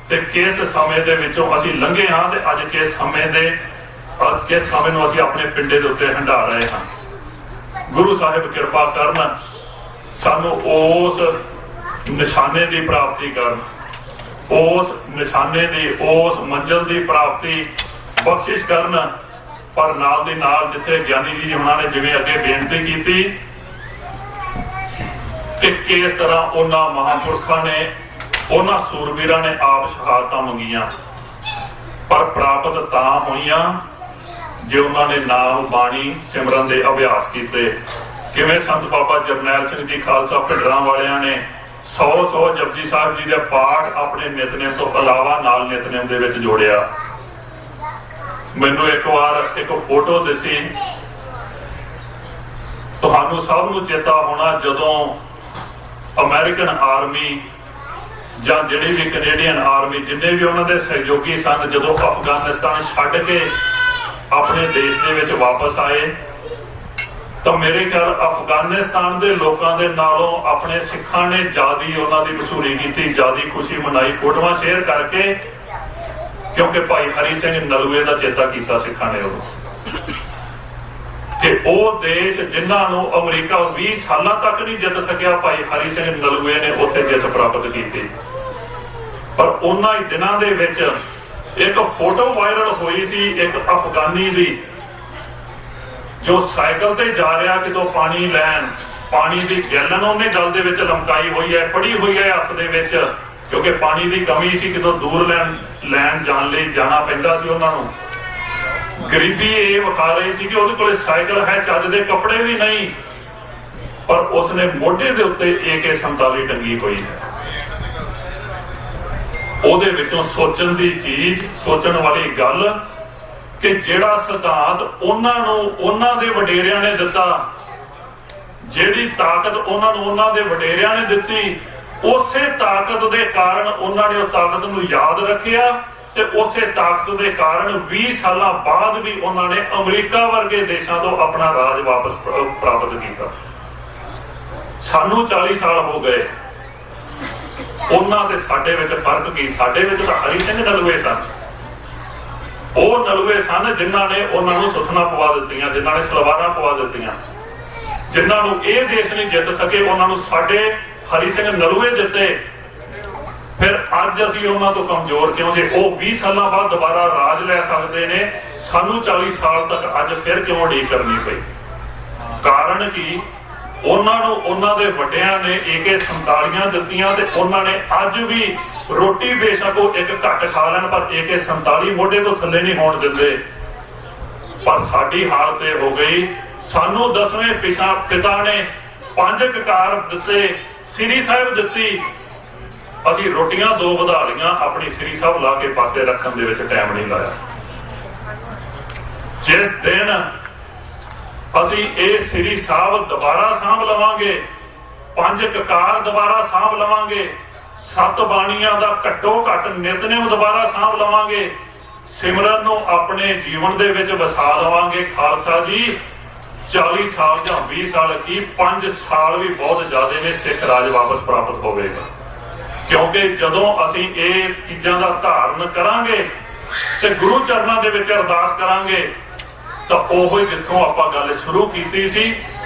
ਤੇ ਕਿਸ ਸਮੇਂ ਦੇ ਵਿੱਚੋਂ ਅਸੀਂ ਲੰਘੇ ਹਾਂ ਤੇ ਅੱਜ ਕਿਸ ਸਮੇਂ ਨੂੰ ਅਸੀਂ ਆਪਣੇ ਪਿੰਡੇ ਦੇ ਉੱਤੇ ਹੰਢਾ ਰਹੇ ਹਾਂ। ਗੁਰੂ ਸਾਹਿਬ ਕਿਰਪਾ ਕਰਨ, ਸਾਨੂੰ ਉਸ ਨਿਸ਼ਾਨੇ ਦੀ ਪ੍ਰਾਪਤੀ ਕਰਨ, ਉਸ ਨਿਸ਼ਾਨੇ ਦੀ, ਉਸ ਮੰਜ਼ਿਲ ਦੀ ਪ੍ਰਾਪਤੀ ਬਖਸ਼ਿਸ਼ ਕਰਨ। ਪਰ ਨਾਲ ਦੀ ਨਾਲ ਜਿੱਥੇ ਗਿਆਨੀ ਜੀ ਉਹਨਾਂ ਨੇ ਜਿਵੇਂ ਅੱਗੇ ਬੇਨਤੀ ਕੀਤੀ ਕਿ ਕਿਸ ਤਰ੍ਹਾਂ ਉਹਨਾਂ ਮਹਾਂਪੁਰਖਾਂ ਨੇ, ਉਹਨਾਂ ਸੂਰਬੀਰਾਂ ਨੇ ਆਪ ਸ਼ਹਾਦਤਾਂ ਮੰਗੀਆਂ, ਪਰ ਪ੍ਰਾਪਤ ਤਾਂ ਹੋਈਆਂ ਜੇ ਉਹਨਾਂ ਨੇ ਨਾਮ ਬਾਣੀ ਸਿਮਰਨ ਦੇ ਅਭਿਆਸ ਕੀਤੇ। ਕਿਵੇਂ ਸੰਤ ਬਾਬਾ ਜਰਨੈਲ ਸਿੰਘ ਜੀ ਖਾਲਸਾ ਭਿੱਡਰਾਂ ਵਾਲਿਆਂ ਨੇ 100 ਜਪਜੀ ਸਾਹਿਬ ਜੀ ਦੇ ਪਾਠ ਆਪਣੇ ਨਿਤਨੇਮ ਤੋਂ ਇਲਾਵਾ ਨਾਲ ਨਿਤਨੇਮ ਦੇ ਵਿੱਚ ਜੋੜਿਆ। ਮੈਨੂੰ ਇੱਕ ਵਾਰ ਇੱਕ ਫੋਟੋ ਦਿਸੀ, ਤੁਹਾਨੂੰ ਸਭ ਨੂੰ ਚੇਤਾ ਹੋਣਾ, ਜਦੋਂ ਅਮਰੀਕਨ ਆਰਮੀ ਜਾਂ ਜਿਹੜੀ ਵੀ ਕੈਨੇਡੀਅਨ ਆਰਮੀ, ਜਿੰਨੇ ਵੀ ਉਹਨਾਂ ਦੇ ਸਹਿਯੋਗੀ ਸਨ, ਜਦੋਂ ਅਫਗਾਨਿਸਤਾਨ ਛੱਡ ਕੇ ਆਪਣੇ ਦੇਸ਼ ਦੇ ਵਿੱਚ ਵਾਪਸ ਆਏ ਤਾਂ ਮੇਰੇ ਖਿਆਲ ਅਫਗਾਨਿਸਤਾਨ ਦੇ ਲੋਕਾਂ ਦੇ ਨਾਲੋਂ ਆਪਣੇ ਸਿੱਖਾਂ ਨੇ ਜ਼ਿਆਦਾ ਉਹਨਾਂ ਦੀ ਮਸ਼ਹੂਰੀ ਕੀਤੀ, ਜ਼ਿਆਦਾ ਖੁਸ਼ੀ ਮਨਾਈ ਫੋਟੋਆਂ ਸ਼ੇਅਰ ਕਰਕੇ, ਕਿਉਂਕਿ ਭਾਈ ਹਰੀ ਸਿੰਘ ਨਲੂਏ ਦਾ ਚੇਤਾ ਕੀਤਾ ਸਿੱਖਾਂ ਨੇ ਉਦੋਂ ਕਿ ਉਹ ਦੇਸ਼ ਜਿਨ੍ਹਾਂ ਨੂੰ ਅਮਰੀਕਾ 20 ਸਾਲਾਂ ਤੱਕ ਨਹੀਂ ਜਿੱਤ ਸਕਿਆ, ਭਾਈ ਹਰੀ ਸਿੰਘ ਨਲੂਏ ਨੇ ਉੱਥੇ ਜਿੱਤ ਪ੍ਰਾਪਤ ਕੀਤੀ। ਪਰ ਉਹਨਾਂ ਹੀ ਦਿਨਾਂ ਦੇ ਵਿੱਚ ਇੱਕ ਫੋਟੋ ਵਾਇਰਲ ਹੋਈ ਸੀ ਇੱਕ ਅਫਗਾਨੀ ਦੀ, ਜੋ ਸਾਈਕਲ ਤੇ ਜਾ ਰਿਹਾ ਕਿਤੋਂ ਪਾਣੀ ਲੈਣ, ਪਾਣੀ ਦੀ ਗੈਲਨ ਉਹਨੇ ਗਲ ਦੇ ਵਿੱਚ ਲਮਕਾਈ ਹੋਈ ਹੈ, ਫੜੀ ਹੋਈ ਹੈ ਹੱਥ ਦੇ ਵਿੱਚ, ਕਿਉਂਕਿ ਪਾਣੀ ਦੀ ਕਮੀ ਸੀ, ਕਿਤੋਂ ਦੂਰ ਲੈਣ ਜਾਣ ਲਈ ਜਾਣਾ ਪੈਂਦਾ ਸੀ ਉਹਨਾਂ ਨੂੰ। ਗਰੀਬੀ ਇਹ ਵਿਖਾ ਰਹੀ ਸੀ ਕਿ ਉਹਦੇ ਕੋਲੇ ਸਾਈਕਲ ਹੈ, ਚੱਜ ਦੇ ਕੱਪੜੇ ਵੀ ਨਹੀਂ, ਪਰ ਉਸਨੇ ਮੋਢੇ ਦੇ ਉੱਤੇ AK-47 ਟੰਗੀ ਹੋਈ ਹੈ। ਉਹਦੇ ਵਿੱਚੋਂ ਸੋਚਣ ਦੀ ਚੀਜ਼, ਸੋਚਣ ਵਾਲੀ ਗੱਲ ਕਿ ਜਿਹੜਾ ਸਿਧਾਂਤ ਉਹਨਾਂ ਨੂੰ ਉਹਨਾਂ ਦੇ ਵਡੇਰਿਆਂ ਨੇ ਦਿੱਤਾ, ਜਿਹੜੀ ਤਾਕਤ ਉਹਨਾਂ ਨੂੰ ਉਹਨਾਂ ਦੇ ਵਡੇਰਿਆਂ ਨੇ ਦਿੱਤੀ, ਉਸੇ ਤਾਕਤ ਦੇ ਕਾਰਨ ਉਹਨਾਂ ਨੇ ਉਹ ਤਾਕਤ ਨੂੰ ਯਾਦ ਰੱਖਿਆ ਤੇ ਉਸੇ ਤਾਕਤ ਦੇ ਕਾਰਨ 20 ਸਾਲਾਂ ਬਾਅਦ ਵੀ ਉਹਨਾਂ ਨੇ ਅਮਰੀਕਾ ਵਰਗੇ ਦੇਸ਼ਾਂ ਤੋਂ ਆਪਣਾ ਰਾਜ ਵਾਪਸ ਪ੍ਰਾਪਤ ਕੀਤਾ। ਸਾਨੂੰ 40 ਸਾਲ ਹੋ ਗਏ। ਉਹਨਾਂ ਤੇ ਸਾਡੇ ਵਿੱਚ ਫਰਕ ਕੀ? ਸਾਡੇ ਵਿੱਚ ਤਾਂ ਹਰੀ ਸਿੰਘ ਨਲੂਏ ਸਨ। ਉਹ ਨਲੂਏ ਸਨ ਜਿਨ੍ਹਾਂ ਨੇ ਉਹਨਾਂ ਨੂੰ ਸੁਥਣਾ ਪਵਾ ਦਿੱਤੀਆਂ, ਜਿਨ੍ਹਾਂ ਨੇ ਸਲਵਾਰਾਂ ਪਵਾ ਦਿੱਤੀਆਂ, ਜਿਨ੍ਹਾਂ ਨੂੰ ਇਹ ਦੇਸ਼ ਨਹੀਂ ਜਿੱਤ ਸਕੇ, ਉਹਨਾਂ ਨੂੰ ਸਾਡੇ ਹਰੀ ਸਿੰਘ ਨਲੂਏ ਜਿੱਤੇ। ਫਿਰ ਅੱਜ ਅਸੀਂ ਉਹਨਾਂ ਤੋਂ ਕਮਜ਼ੋਰ ਕਿਉਂ? ਜੇ ਉਹ 20 ਸਾਲਾਂ ਬਾਅਦ ਦੁਬਾਰਾ ਰਾਜ ਲੈ ਸਕਦੇ ਨੇ, ਸਾਨੂੰ 40 ਸਾਲ ਤੱਕ ਅੱਜ ਫਿਰ ਕਿਉਂ ਉਡੀਕ ਕਰਨੀ ਪਈ? ਕਾਰਨ ਕੀ? ਉਹਨਾਂ ਨੂੰ ਉਹਨਾਂ ਦੇ ਵੱਡਿਆਂ ਨੇ AK-47 ਦਿੱਤੀਆਂ ਤੇ ਉਹਨਾਂ ਨੇ ਅੱਜ ਵੀ ਰੋਟੀ ਬੇਸ਼ੱਕ ਉਹ ਇੱਕ ਘੱਟ ਖਾ ਲੈਣ, ਪਰ AK-47 ਮੋਢੇ ਤੋਂ ਥੱਲੇ ਨਹੀਂ ਹੋਣ ਦਿੰਦੇ। ਪਰ ਸਾਡੀ ਹਾਲਤ ਇਹ ਹੋ ਗਈ, ਸਾਨੂੰ 10ਵੇਂ ਪਿਤਾ ਨੇ 5 ਕਕਾਰ ਦਿੱਤੇ, ਸ੍ਰੀ ਸਾਹਿਬ ਦਿੱਤੀ, ਅਸੀਂ ਰੋਟੀਆਂ 2 ਵਧਾ ਲਈਆਂ, ਆਪਣੀ ਸ੍ਰੀ ਸਾਹਿਬ ਲਾ ਕੇ ਪਾਸੇ ਰੱਖਣ ਦੇ ਵਿੱਚ ਟਾਈਮ ਨਹੀਂ ਲਾਇਆ। ਜਿਸ ਦਿਨ ਅਸੀਂ ਇਹ ਸ੍ਰੀ ਸਾਹਿਬ ਦੁਬਾਰਾ ਸਾਂਭ ਲਵਾਂਗੇ, 5 ਕਕਾਰ ਦੁਬਾਰਾ ਸਾਂਭ ਲਵਾਂਗੇ, 7 ਬਾਣੀਆਂ ਦਾ ਘੱਟੋ ਘੱਟ ਨਿਤਨੇਮ ਦੁਬਾਰਾ ਸਾਂਭ ਲਵਾਂਗੇ, ਸਿਮਰਨ ਨੂੰ ਆਪਣੇ ਜੀਵਨ ਦੇ ਵਿੱਚ ਵਸਾ ਲਵਾਂਗੇ, ਖਾਲਸਾ ਜੀ 40 ਸਾਲ ਜਾਂ 20 ਸਾਲ ਕੀ 5 ਸਾਲ ਵੀ ਬਹੁਤ ਜ਼ਿਆਦਾ ਨੇ, ਸਿੱਖ ਰਾਜ ਵਾਪਸ ਪ੍ਰਾਪਤ ਹੋਵੇਗਾ। ਕਿਉਂਕਿ ਜਦੋਂ ਅਸੀਂ ਇਹ ਚੀਜ਼ਾਂ ਦਾ ਧਾਰਨ ਕਰਾਂਗੇ ਤੇ ਗੁਰੂ ਚਰਨਾਂ ਦੇ ਵਿੱਚ ਅਰਦਾਸ ਕਰਾਂਗੇ ਤਾਂ ਉਹ ਜਿੱਥੋਂ ਆਪਾਂ ਗੱਲ ਸ਼ੁਰੂ ਕੀਤੀ ਸੀ,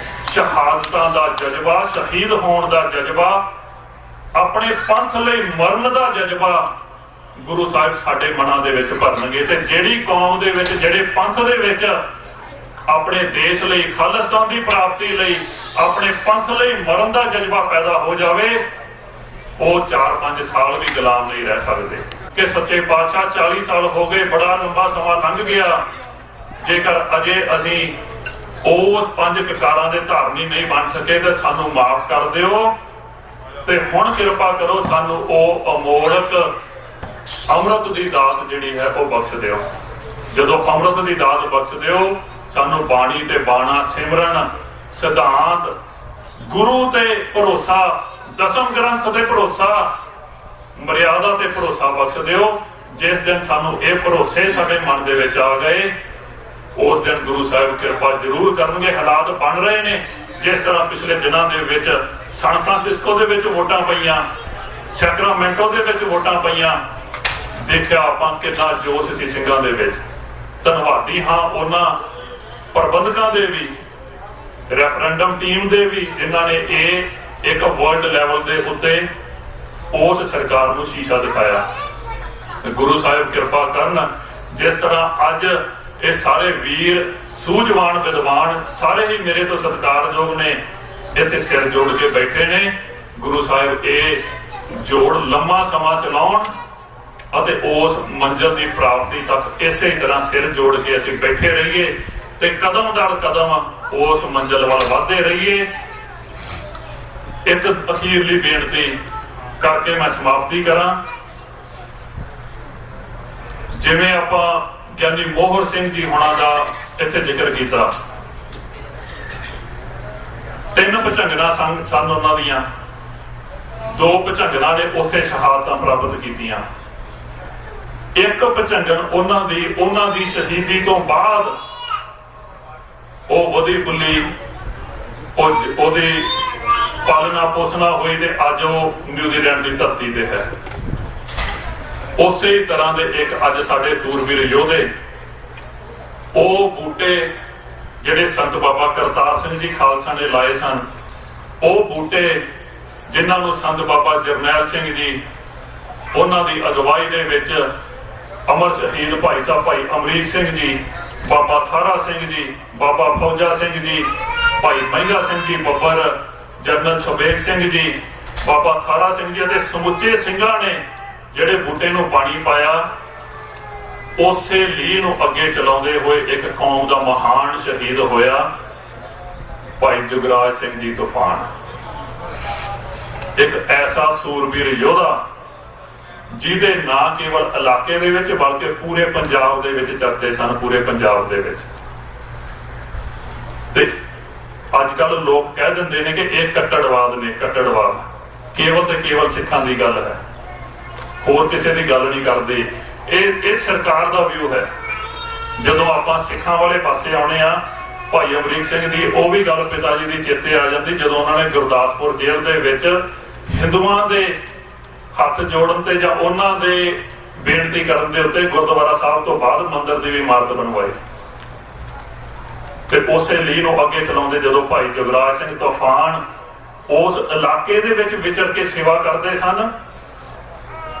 ਸ਼ਹਾਦਤਾਂ ਦਾ ਜਜ਼ਬਾ, ਸ਼ਹੀਦ ਹੋਣ ਦਾ ਜਜ਼ਬਾ, ਆਪਣੇ ਪੰਥ ਲਈ ਮਰਨ ਦਾ ਜਜ਼ਬਾ ਗੁਰੂ ਸਾਹਿਬ ਸਾਡੇ ਮਨਾਂ ਦੇ ਵਿੱਚ ਭਰਨਗੇ। ਤੇ ਜਿਹੜੀ ਕੌਮ ਦੇ ਵਿੱਚ, ਜਿਹੜੇ ਪੰਥ ਦੇ ਵਿੱਚ ਆਪਣੇ ਦੇਸ਼ ਲਈ, ਖਾਲਿਸਤਾਨ ਦੀ ਪ੍ਰਾਪਤੀ ਲਈ, ਆਪਣੇ ਪੰਥ ਲਈ ਮਰਨ ਦਾ ਜਜ਼ਬਾ ਪੈਦਾ ਹੋ ਜਾਵੇ, ਉਹ 4-5 ਸਾਲ ਵੀ ਗੁਲਾਮ ਨਹੀਂ ਰਹਿ ਸਕਦੇ। ਕਿ ਸੱਚੇ ਪਾਤਸ਼ਾਹ 40 ਸਾਲ ਹੋ ਗਏ, ਬੜਾ ਲੰਬਾ ਸਮਾਂ ਲੰਘ ਗਿਆ, ਜੇਕਰ ਅਜੇ ਅਸੀਂ ਉਸ 5 ਕਕਾਰਾਂ ਦੇ ਧਾਰਨੀ ਨਹੀਂ ਬਣ ਸਕੇ ਤਾਂ ਸਾਨੂੰ ਮਾਫ ਕਰ ਦਿਓ ਤੇ ਹੁਣ ਕਿਰਪਾ ਕਰੋ ਸਾਨੂੰ ਉਹ ਅਮੋਲਕ ਅੰਮ੍ਰਿਤ ਦੀ ਦਾਤ ਜਿਹੜੀ ਹੈ ਉਹ ਬਖਸ਼ ਦਿਓ। ਜਦੋਂ ਅੰਮ੍ਰਿਤ ਦੀ ਦਾਤ ਬਖਸ਼ ਦਿਓ, ਸਾਨੂੰ ਬਾਣੀ ਤੇ ਬਾਣਾ ਸਿਮਰਨ ਸਿਧਾਂਤ, ਗੁਰੂ ਤੇ ਭਰੋਸਾ, ਦਸਮ ਗ੍ਰੰਥ ਤੇ ਭਰੋਸਾ, ਮਰਿਆਦਾ ਤੇ ਭਰੋਸਾ ਬਖਸ਼ ਦਿਓ। ਜਿਸ ਦਿਨ ਸਾਨੂੰ ਇਹ ਭਰੋਸੇ ਸਾਡੇ ਮਨ ਦੇ ਵਿੱਚ ਆ ਗਏ, ਉਸ ਦਿਨ ਗੁਰੂ ਸਾਹਿਬ ਕਿਰਪਾ ਜ਼ਰੂਰ ਕਰਨਗੇ। ਹਾਲਾਤ ਬਣ ਰਹੇ ਨੇ, ਜਿਸ ਤਰ੍ਹਾਂ ਪਿਛਲੇ ਦਿਨਾਂ ਦੇ ਵਿੱਚ ਸਨ ਫਰਾਂਸਿਸਕੋ ਦੇ ਵਿੱਚ ਵੋਟਾਂ ਪਈਆਂ, ਸੈਕਰਾਮੈਂਟੋ ਦੇ ਵਿੱਚ ਵੋਟਾਂ ਪਈਆਂ, ਦੇਖਿਆ ਆਪਾਂ ਕਿੰਨਾ ਜੋਸ਼ ਸੀ ਸਿੰਘਾਂ ਦੇ ਵਿੱਚ। ਧੰਨਵਾਦੀ ਹਾਂ ਉਹਨਾਂ ਪ੍ਰਬੰਧਕਾਂ ਦੇ ਵੀ, ਰੈਫਰੈਂਡਮ ਟੀਮ ਦੇ ਵੀ, ਜਿਨ੍ਹਾਂ ਨੇ ਇਹ ਇੱਕ ਵਰਲਡ ਲੈਵਲ ਦੇ ਉੱਤੇ ਉਸ ਸਰਕਾਰ ਨੂੰ ਸ਼ੀਸ਼ਾ ਦਿਖਾਇਆ। ਗੁਰੂ ਸਾਹਿਬ ਕਿਰਪਾ ਕਰਨ, ਜਿਸ ਤਰ੍ਹਾਂ ਅੱਜ ਇਹ ਸਾਰੇ ਵੀਰ ਸੂਝਵਾਨ ਵਿਦਵਾਨ ਸਾਰੇ ਹੀ ਮੇਰੇ ਤੋਂ ਸਤਿਕਾਰਯੋਗ ਨੇ, ਇੱਥੇ ਸਿਰ ਜੋੜ ਕੇ ਬੈਠੇ ਨੇ। ਗੁਰੂ ਸਾਹਿਬ ਇਹ ਜੋੜ ਲੰਮਾ ਸਮਾਂ ਚਲਾਉਣ ਅਤੇ ਉਸ ਮੰਜ਼ਿਲ ਦੀ ਪ੍ਰਾਪਤੀ ਤੱਕ ਇਸੇ ਤਰ੍ਹਾਂ ਸਿਰ ਜੋੜ ਕੇ ਅਸੀਂ ਬੈਠੇ ਰਹੀਏ ਤੇ ਕਦਮ ਦਰ ਕਦਮ ਉਸ ਮੰਜ਼ਿਲ ਵੱਲ ਵਧਦੇ ਰਹੀਏ। ਇੱਕ ਅਖੀਰਲੀ ਬੇਨਤੀ ਕਰਕੇ ਮੈਂ ਸਮਾਪਤੀ ਕਰਾਂ। ਜਿਵੇਂ ਆਪਾਂ ਗਿਆਨੀ ਮੋਹਰ ਸਿੰਘ ਜੀ ਹੋਣਾ ਦਾ ਇੱਥੇ ਜ਼ਿਕਰ ਕੀਤਾ, 3 ਭੁਜੰਗਾਂ ਸਨ ਉਹਨਾਂ ਦੀਆਂ, 2 ਭੁਜੰਗਾਂ ਨੇ ਉੱਥੇ ਸ਼ਹਾਦਤਾਂ ਪ੍ਰਾਪਤ ਕੀਤੀਆਂ। ਇੱਕ ਭੁਜੰਗਣ ਉਹਨਾਂ ਦੀ ਸ਼ਹੀਦੀ ਤੋਂ ਬਾਅਦ ਉਹ ਵਧੀ ਫੁੱਲੀ, ਉਹਦੀ ਪਾਲਣਾ ਪੋਸਣਾ ਹੋਈ ਤੇ ਅੱਜ ਉਹ ਨਿਊਜ਼ੀਲੈਂਡ ਦੀ ਧਰਤੀ ਤੇ ਹੈ। ਉਸੇ ਤਰ੍ਹਾਂ ਦੇ ਇੱਕ ਅੱਜ ਸਾਡੇ ਸੂਰਬੀਰ ਯੋਧੇ, ਉਹ ਬੂਟੇ ਜਿਹੜੇ ਸੰਤ ਬਾਬਾ ਕਰਤਾਰ ਸਿੰਘ ਜੀ ਖਾਲਸਾ ਨੇ ਲਾਏ ਸਨ, ਉਹ ਬੂਟੇ ਜਿਨ੍ਹਾਂ ਨੂੰ ਸੰਤ ਬਾਬਾ ਜਰਨੈਲ ਸਿੰਘ ਜੀ ਉਹਨਾਂ ਦੀ ਅਗਵਾਈ ਦੇ ਵਿੱਚ ਅਮਰ ਸ਼ਹੀਦ ਭਾਈ ਸਾਹਿਬ ਭਾਈ ਅਮਰੀਕ ਸਿੰਘ ਜੀ, ਬਾਬਾ ਥਾਰਾ ਸਿੰਘ ਜੀ, ਬਾਬਾ ਫੌਜਾ ਸਿੰਘ ਜੀ, ਭਾਈ ਮਹਿੰਗਾ ਸਿੰਘ ਜੀ ਬੱਬਰ, ਜਨਰਲ ਸੁਬੇਗ ਸਿੰਘ ਜੀ, ਬਾਬਾ ਥਾਰਾ ਸਿੰਘ ਜੀ ਅਤੇ ਸਮੁੱਚੇ ਸਿੰਘਾਂ ਨੇ ਜਿਹੜੇ ਬੂਟੇ ਨੂੰ ਪਾਣੀ ਪਾਇਆ, ਉਸੇ ਲੀਹ ਨੂੰ ਅੱਗੇ ਚਲਾਉਂਦੇ ਹੋਏ ਇੱਕ ਕੌਮ ਦਾ ਮਹਾਨ ਸ਼ਹੀਦ ਹੋਇਆ ਭਾਈ ਜੁਗਰਾਜ ਸਿੰਘ ਜੀ ਤੂਫਾਨ। ਇੱਕ ਐਸਾ ਸੂਰਬੀਰ ਯੋਧਾ ਜਿਹਦੇ ਨਾ ਕੇਵਲ ਇਲਾਕੇ ਦੇ ਵਿੱਚ ਬਲਕਿ ਪੂਰੇ ਪੰਜਾਬ ਦੇ ਵਿੱਚ ਚਰਚੇ ਸਨ, ਪੂਰੇ ਪੰਜਾਬ ਦੇ ਵਿੱਚ। ਤੇ ਅੱਜ ਕੱਲ ਲੋਕ ਕਹਿ ਦਿੰਦੇ ਨੇ ਕਿ ਇਹ ਕੱਟੜਵਾਦ ਨੇ, ਕੱਟੜਵਾਦ ਕੇਵਲ ਤੇ ਕੇਵਲ ਸਿੱਖਾਂ ਦੀ ਗੱਲ ਹੈ, ਹੋਰ ਕਿਸੇ ਦੀ ਗੱਲ ਨਹੀਂ ਕਰਦੇ। ਇਹ ਸਰਕਾਰ ਦਾ ਵਿਊ ਹੈ। ਜਦੋਂ ਆਪਾਂ ਸਿੱਖਾਂ ਵਾਲੇ ਪਾਸੇ ਆਉਣੇ ਆ, ਭਾਈ ਅਮਰੀਕ ਸਿੰਘ ਦੀ ਉਹ ਵੀ ਗੱਲ ਪਿਤਾ ਜੀ ਦੀ ਚੇਤੇ ਆ ਜਾਂਦੀ, ਜਦੋਂ ਉਹਨਾਂ ਨੇ ਗੁਰਦਾਸਪੁਰ ਜੇਲ੍ਹ ਦੇ ਵਿੱਚ ਹਿੰਦੂਆਂ ਦੇ ਹੱਥ ਜੋੜਨ ਤੇ ਜਾਂ ਉਹਨਾਂ ਦੇ ਬੇਨਤੀ ਕਰਨ ਦੇ ਉੱਤੇ ਗੁਰਦੁਆਰਾ ਸਾਹਿਬ ਤੋਂ ਬਾਅਦ ਮੰਦਿਰ ਦੀ ਵੀ ਇਮਾਰਤ ਬਣਵਾਈ। ਤੇ ਉਸੇ ਲੀਹ ਨੂੰ ਅੱਗੇ ਚਲਾਉਂਦੇ ਜਦੋਂ ਭਾਈ ਜੁਗਰਾਜ ਸਿੰਘ ਤੂਫਾਨ ਉਸ ਇਲਾਕੇ ਦੇ ਵਿੱਚ ਵਿਚਰ ਕੇ ਸੇਵਾ ਕਰਦੇ ਸਨ,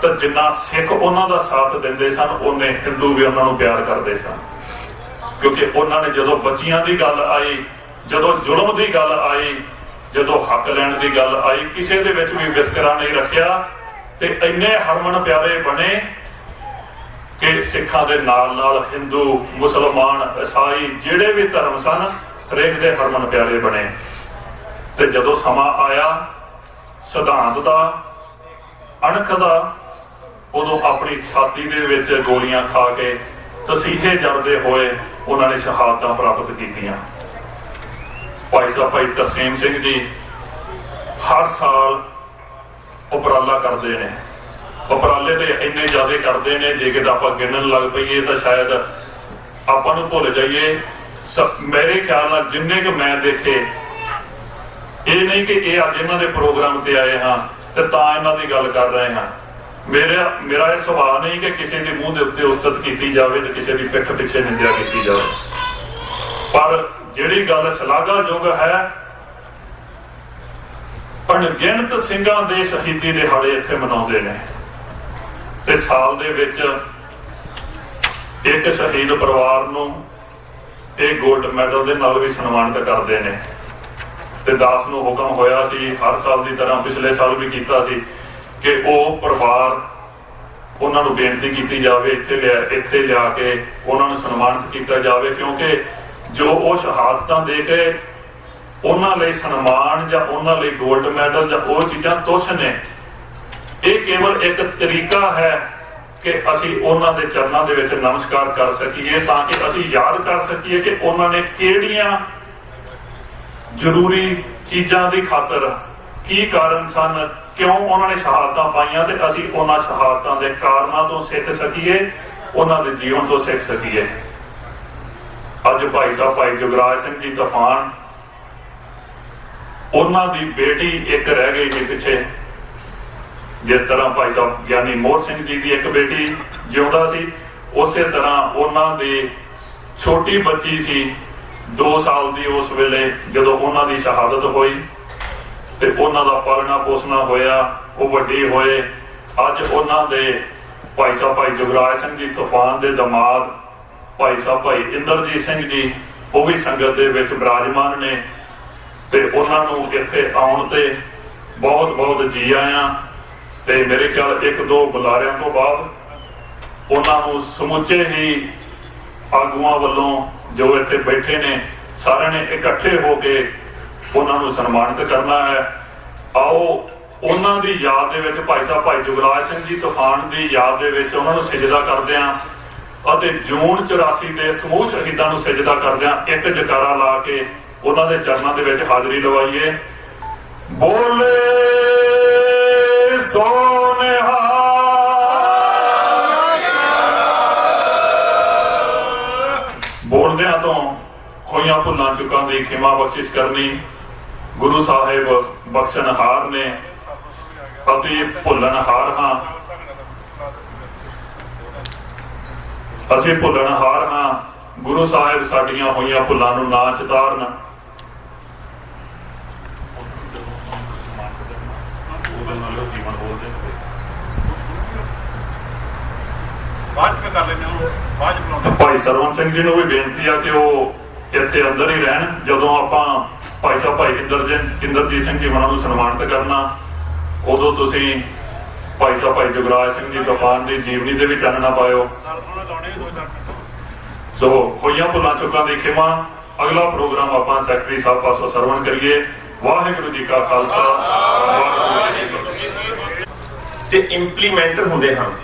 ਤਾਂ ਜਿੰਨਾ ਸਿੱਖ ਉਹਨਾਂ ਦਾ ਸਾਥ ਦਿੰਦੇ ਸਨ, ਉਹਨੇ ਹਿੰਦੂ ਵੀ ਉਹਨਾਂ ਨੂੰ ਪਿਆਰ ਕਰਦੇ ਸਨ। ਕਿਉਂਕਿ ਉਹਨਾਂ ਨੇ ਜਦੋਂ ਬੱਚੀਆਂ ਦੀ ਗੱਲ ਆਈ, ਜਦੋਂ ਜ਼ੁਲਮ ਦੀ ਗੱਲ ਆਈ, ਜਦੋਂ ਹੱਕ ਲੈਣ ਦੀ ਗੱਲ ਆਈ, ਕਿਸੇ ਦੇ ਵਿੱਚ ਵੀ ਵਿਤਕਰਾ ਨਹੀਂ ਰੱਖਿਆ ਤੇ ਇੰਨੇ ਹਰਮਨ ਪਿਆਰੇ ਬਣੇ ਕਿ ਸਿੱਖਾਂ ਦੇ ਨਾਲ ਨਾਲ ਹਿੰਦੂ, ਮੁਸਲਮਾਨ, ਈਸਾਈ ਜਿਹੜੇ ਵੀ ਧਰਮ ਸਨ, ਹਰੇਕ ਦੇ ਹਰਮਨ ਪਿਆਰੇ ਬਣੇ। ਤੇ ਜਦੋਂ ਸਮਾਂ ਆਇਆ ਸਿਧਾਂਤ ਦਾ, ਅਣਖ ਦਾ, ਉਦੋਂ ਆਪਣੀ ਛਾਤੀ ਦੇ ਵਿੱਚ ਗੋਲੀਆਂ ਖਾ ਕੇ ਤਸੀਹੇ ਜਰਦੇ ਹੋਏ ਉਹਨਾਂ ਨੇ ਸ਼ਹਾਦਤਾਂ ਪ੍ਰਾਪਤ ਕੀਤੀਆਂ। ਭਾਈ ਸਾਹਿਬ ਭਾਈ ਤਰਸੇਮ ਸਿੰਘ ਜੀ ਹਰ ਸਾਲ ਉਪਰਾਲਾ ਕਰਦੇ ਨੇ, ਉਪਰਾਲੇ ਤੇ ਇੰਨੇ ਜ਼ਿਆਦਾ ਕਰਦੇ ਨੇ, ਜੇ ਕਿਤੇ ਆਪਾਂ ਗਿਣਨ ਲੱਗ ਪਈਏ ਤਾਂ ਸ਼ਾਇਦ ਆਪਾਂ ਨੂੰ ਭੁੱਲ ਜਾਈਏ। ਮੇਰੇ ਖਿਆਲ ਨਾਲ ਜਿੰਨੇ ਕਿ ਮੈਂ ਦੇਖੇ, ਇਹ ਨਹੀਂ ਕਿ ਇਹ ਅੱਜ ਇਹਨਾਂ ਦੇ ਪ੍ਰੋਗਰਾਮ ਤੇ ਆਏ ਹਾਂ ਤੇ ਤਾਂ ਇਹਨਾਂ ਦੀ ਗੱਲ ਕਰ ਰਹੇ ਹਾਂ। ਮੇਰਾ ਇਹ ਸੁਭਾਅ ਨਹੀਂ ਕਿ ਕਿਸੇ ਦੇ ਮੂੰਹ ਦੇ ਉੱਤੇ ਉਸਤਤ ਕੀਤੀ ਜਾਵੇ ਤੇ ਕਿਸੇ ਦੀ ਪਿੱਠ ਪਿੱਛੇ ਨਿੰਦਿਆ ਕੀਤੀ ਜਾਵੇ, ਪਰ ਜਿਹੜੀ ਗੱਲ ਸ਼ਲਾਘਾਯੋਗ ਹੈ, ਅਣਗਿਣਤ ਸਿੰਘਾਂ ਦੇ ਸ਼ਹੀਦੀ ਦਿਹਾੜੇ ਇੱਥੇ ਮਨਾਉਂਦੇ ਨੇ ਤੇ ਸਾਲ ਦੇ ਵਿੱਚ ਇੱਕ ਸ਼ਹੀਦ ਪਰਿਵਾਰ ਨੂੰ ਇਹ ਗੋਲਡ ਮੈਡਲ ਦੇ ਨਾਲ ਵੀ ਸਨਮਾਨਿਤ ਕਰਦੇ ਨੇ। ਤੇ ਦਾਸ ਨੂੰ ਹੁਕਮ ਹੋਇਆ ਸੀ, ਹਰ ਸਾਲ ਦੀ ਤਰ੍ਹਾਂ ਪਿਛਲੇ ਸਾਲ ਵੀ ਕੀਤਾ ਸੀ, ਕਿ ਉਹ ਪਰਿਵਾਰ, ਉਹਨਾਂ ਨੂੰ ਬੇਨਤੀ ਕੀਤੀ ਜਾਵੇ ਇੱਥੇ ਲਿਆ ਕੇ ਉਹਨਾਂ ਨੂੰ ਸਨਮਾਨਿਤ ਕੀਤਾ ਜਾਵੇ, ਕਿਉਂਕਿ ਜੋ ਉਹ ਸ਼ਹਾਦਤਾਂ ਦੇ ਕੇ ਉਹਨਾਂ ਲਈ ਸਨਮਾਨ ਜਾਂ ਉਹਨਾਂ ਲਈ ਗੋਲਡ ਮੈਡਲ ਜਾਂ ਉਹ ਚੀਜ਼ਾਂ ਤੁੱਛ ਨੇ। ਇਹ ਕੇਵਲ ਇੱਕ ਤਰੀਕਾ ਹੈ ਕਿ ਅਸੀਂ ਉਹਨਾਂ ਦੇ ਚਰਨਾਂ ਦੇ ਵਿੱਚ ਨਮਸਕਾਰ ਕਰ ਸਕੀਏ, ਤਾਂ ਕਿ ਅਸੀਂ ਯਾਦ ਕਰ ਸਕੀਏ ਕਿ ਉਹਨਾਂ ਨੇ ਕਿਹੜੀਆਂ ਜ਼ਰੂਰੀ ਚੀਜ਼ਾਂ ਦੀ ਖਾਤਰ ਕੀ ਕਾਰਨ ਸਨ, ਕਿਉਂ ਉਹਨਾਂ ਨੇ ਸ਼ਹਾਦਤਾਂ ਪਾਈਆਂ, ਤੇ ਅਸੀਂ ਉਹਨਾਂ ਸ਼ਹਾਦਤਾਂ ਦੇ ਕਾਰਨਾਂ ਤੋਂ ਸਿੱਖ ਸਕੀਏ, ਉਹਨਾਂ ਦੇ ਜੀਵਨ ਤੋਂ ਸਿੱਖ ਸਕੀਏ। ਅੱਜ ਭਾਈ ਸਾਹਿਬ ਭਾਈ ਜੁਗਰਾਜ ਸਿੰਘ ਜੀ ਤੂਫਾਨ, ਉਹਨਾਂ ਦੀ ਬੇਟੀ ਇੱਕ ਰਹਿ ਗਈ ਸੀ ਪਿੱਛੇ, ਜਿਸ ਤਰ੍ਹਾਂ ਭਾਈ ਸਾਹਿਬ ਗਿਆਨੀ ਮੋਹਰ ਸਿੰਘ ਜੀ ਦੀ ਇੱਕ ਬੇਟੀ ਜਿਉਂਦਾ ਸੀ, ਉਸੇ ਤਰ੍ਹਾਂ ਉਹਨਾਂ ਦੀ ਛੋਟੀ ਬੱਚੀ ਸੀ 2 ਸਾਲ ਦੀ ਉਸ ਵੇਲੇ ਜਦੋਂ ਉਹਨਾਂ ਦੀ ਸ਼ਹਾਦਤ ਹੋਈ, ਤੇ ਉਹਨਾਂ ਦਾ ਪਾਲਣਾ ਪੋਸਣਾ ਹੋਇਆ, ਉਹ ਵੱਡੇ ਹੋਏ। ਅੱਜ ਉਹਨਾਂ ਦੇ ਭਾਈ ਸਾਹਿਬ ਭਾਈ ਜੁਗਰਾਜ ਸਿੰਘ ਜੀ ਤੂਫਾਨ ਦੇ ਦਾਮਾਦ ਭਾਈ ਸਾਹਿਬ ਭਾਈ ਇੰਦਰਜੀਤ ਸਿੰਘ ਜੀ, ਉਹ ਵੀ ਸੰਗਤ ਦੇ ਵਿੱਚ ਬਿਰਾਜਮਾਨ ਨੇ, ਤੇ ਉਹਨਾਂ ਨੂੰ ਇੱਥੇ ਆਉਣ ਤੇ ਬਹੁਤ ਬਹੁਤ ਜੀ ਆਇਆਂ। ਤੇ ਮੇਰੇ ਖਿਆਲ 1-2 ਬੁਲਾਰਿਆਂ ਤੋਂ ਬਾਅਦ ਉਹਨਾਂ ਨੂੰ ਸਮੁੱਚੇ ਹੀ ਆਗੂਆਂ ਵੱਲੋਂ ਜੋ ਇੱਥੇ ਬੈਠੇ ਨੇ ਸਾਰਿਆਂ ਨੇ ਇਕੱਠੇ ਹੋ ਕੇ ਉਹਨਾਂ ਨੂੰ ਸਨਮਾਨਿਤ ਕਰਨਾ ਹੈ। ਆਓ ਉਹਨਾਂ ਦੀ ਯਾਦ ਦੇ ਵਿੱਚ, ਭਾਈ ਸਾਹਿਬ ਭਾਈ ਜੁਗਰਾਜ ਸਿੰਘ ਜੀ ਤੂਫਾਨ ਦੀ ਯਾਦ ਦੇ ਵਿੱਚ ਉਹਨਾਂ ਨੂੰ ਸਿਜਦਾ ਕਰਦੇ ਹਾਂ, ਅਤੇ ਜੂਨ 84 ਦੇ ਸਮੂਹ ਸ਼ਹੀਦਾਂ ਨੂੰ ਸਿਜਦਾ ਕਰਦੇ ਹਾਂ। ਇੱਕ ਜਕਾਰਾ ਲਾ ਕੇ ਉਹਨਾਂ ਦੇ ਚਰਨਾਂ ਦੇ ਵਿੱਚ ਹਾਜ਼ਰੀ ਲਵਾਈਏ। ਬੋਲੇ ਸੋਨਿਹਾ। ਬੋਲਦਿਆਂ ਤੋਂ ਹੋਈਆਂ ਭੁੱਲਾਂ ਚੁੱਕਾਂ ਦੀ ਖਿਮਾ ਬਖਸ਼ਿਸ਼ ਕਰਨੀ ਗੁਰੂ ਸਾਹਿਬ ਬਖਸ਼ਣਹਾਰ ਨੇ। ਅਸੀਂ ਭੁੱਲਣਹਾਰ ਹਾਂ, ਅਸੀਂ ਭੁੱਲਣਹਾਰ ਹਾਂ। ਗੁਰੂ ਸਾਹਿਬ ਸਾਡੀਆਂ ਹੋਈਆਂ ਭੁੱਲਾਂ ਨੂੰ ਨਾ ਚਿਤਾਰਨ। ਭਾਈ ਸਰਵਨ ਸਿੰਘ ਜੀ ਨੂੰ ਵੀ ਬੇਨਤੀ ਆ ਕਿ ਉਹ ਇੱਥੇ ਅੰਦਰ ਹੀ ਰਹਿਣ। ਜਦੋਂ ਆਪਾਂ ਭਾਈ ਸਾਹਿਬ ਭਾਈ ਇੰਦਰਜੀਤ ਸਿੰਘ ਜੀ ਉਹਨਾਂ ਨੂੰ ਸਨਮਾਨਿਤ ਕਰਨਾ, ਉਦੋਂ ਤੁਸੀਂ ਭਾਈ ਸਾਹਿਬ ਭਾਈ ਜੁਗਰਾਜ ਸਿੰਘ ਜੀ ਤੂਫਾਨ ਦੀ ਜੀਵਨੀ ਦੇ ਵਿੱਚ ਚਾਨਣਾ ਪਾਇਓ। ਸੋ ਹੋਈਆਂ ਭੁੱਲਾਂ ਚੁੱਕਾਂ ਦੀ ਖਿਮਾ। ਅਗਲਾ ਪ੍ਰੋਗਰਾਮ ਆਪਾਂ ਸੈਕਟਰੀ ਸਾਹਿਬ ਪਾਸੋਂ ਸਰਵਣ ਕਰੀਏ। ਵਾਹਿਗੁਰੂ ਜੀ ਕਾ ਖਾਲਸਾ, ਵਾਹਿਗੁਰੂ ਜੀ ਕੀ ਫਤਿਹ। ਤੇ ਇੰਪਲੀਮੈਂਟਰ ਹੁੰਦੇ ਹਨ।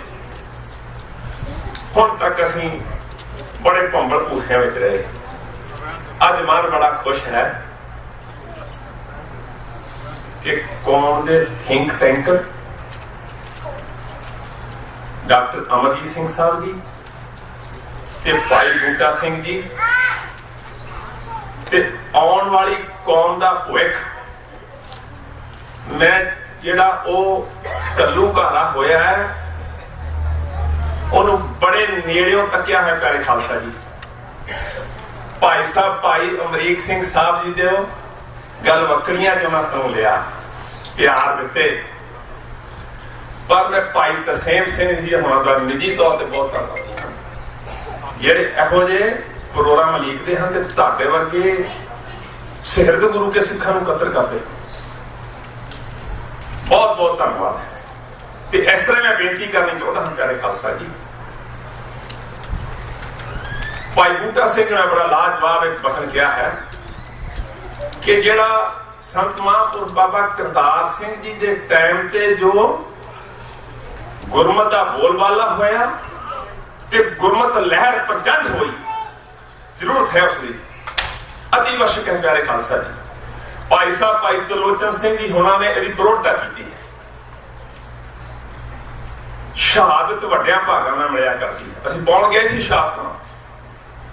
ਹੁਣ ਤੱਕ ਅਸੀਂ ਬੜੇ ਭੰਬਲ ਭੂਸਿਆਂ ਵਿੱਚ ਰਹੇ। ਅੱਜ ਮਨ ਬੜਾ ਖੁਸ਼ ਹੈ ਕਿ ਕੌਮ ਦੇ think tanker doctor Amarjit Singh Sahib ji ਤੇ ਭਾਈ ਬੂਟਾ ਸਿੰਘ ਜੀ ਤੇ ਆਉਣ ਵਾਲੀ ਕੌਮ ਦਾ ਭਵਿੱਖ, ਮੈਂ ਜਿਹੜਾ ਉਹ ਘੱਲੂਘਾਰਾ ਹੋਇਆ ਹੈ ਉਹਨੂੰ ਬੜੇ ਨੇੜਿਓਂ ਤੱਕਿਆ ਹੈ। ਪਿਆਰੇ ਖਾਲਸਾ ਜੀ, ਭਾਈ ਸਾਹਿਬ ਭਾਈ ਅਮਰੀਕ ਸਿੰਘ ਸਾਹਿਬ ਜੀ ਦੇ ਗੱਲ ਵੱਖਰੀਆਂ ਚ ਉਹਨਾਂ ਤੋਂ ਲਿਆ, ਪਿਆਰ ਦਿੱਤੇ, ਪਰ ਮੈਂ ਭਾਈ ਤਰਸੇਮ ਸਿੰਘ ਜੀ ਹੁਣਾਂ ਦਾ ਨਿੱਜੀ ਤੌਰ ਤੇ ਬਹੁਤ ਧੰਨਵਾਦੀ ਹਾਂ, ਜਿਹੜੇ ਇਹੋ ਜਿਹੇ ਪ੍ਰੋਗਰਾਮ ਲਿਖਦੇ ਹਨ ਤੇ ਤੁਹਾਡੇ ਵਰਗੇ ਸਿਰਦ ਗੁਰੂ ਕੇ ਸਿੱਖਾਂ ਨੂੰ ਕਦਰ ਕਰਦੇ। ਬਹੁਤ ਬਹੁਤ ਧੰਨਵਾਦ ਹੈ। ਤੇ ਇਸ ਤਰ੍ਹਾਂ ਮੈਂ ਬੇਨਤੀ ਕਰਨੀ ਚਾਹੁੰਦਾ ਹਾਂ ਪਿਆਰੇ ਖਾਲਸਾ ਜੀ, ਭਾਈ ਬੂਟਾ ਸਿੰਘ ਨੇ ਬੜਾ ਲਾਜਵਾਬ ਇੱਕ ਬਚਨ ਕਿਹਾ ਹੈ ਕਿ ਜਿਹੜਾ ਸੰਤ ਮਹਾਂਪੁਰਖ ਬਾਬਾ ਕਰਤਾਰ ਸਿੰਘ ਜੀ ਦੇ ਟਾਈਮ ਤੇ ਜੋ ਗੁਰਮਤਿ ਦਾ ਬੋਲਬਾਲਾ ਹੋਇਆ ਤੇ ਗੁਰਮਤਿ ਲਹਿਰ ਪ੍ਰਚੰਡ ਹੋਈ, ਜ਼ਰੂਰਤ ਹੈ ਉਸ ਦੀ। ਅਤੀ ਆਵਸ਼ਕ ਹੈ ਪਿਆਰੇ ਖਾਲਸਾ ਜੀ। ਭਾਈ ਸਾਹਿਬ ਭਾਈ ਤਲੋਚਨ ਸਿੰਘ ਜੀ ਹੋਣਾ ਨੇ ਇਹਦੀ ਪ੍ਰੋੜਤਾ ਕੀਤੀ ਹੈ। ਸ਼ਹਾਦਤ ਵੱਡਿਆਂ ਭਾਗਾਂ ਨਾਲ ਮਿਲਿਆ ਕਰਦੀ ਹੈ। ਅਸੀਂ ਪਾਉਣ ਗਏ ਸੀ ਸ਼ਹਾਦਤਾਂ,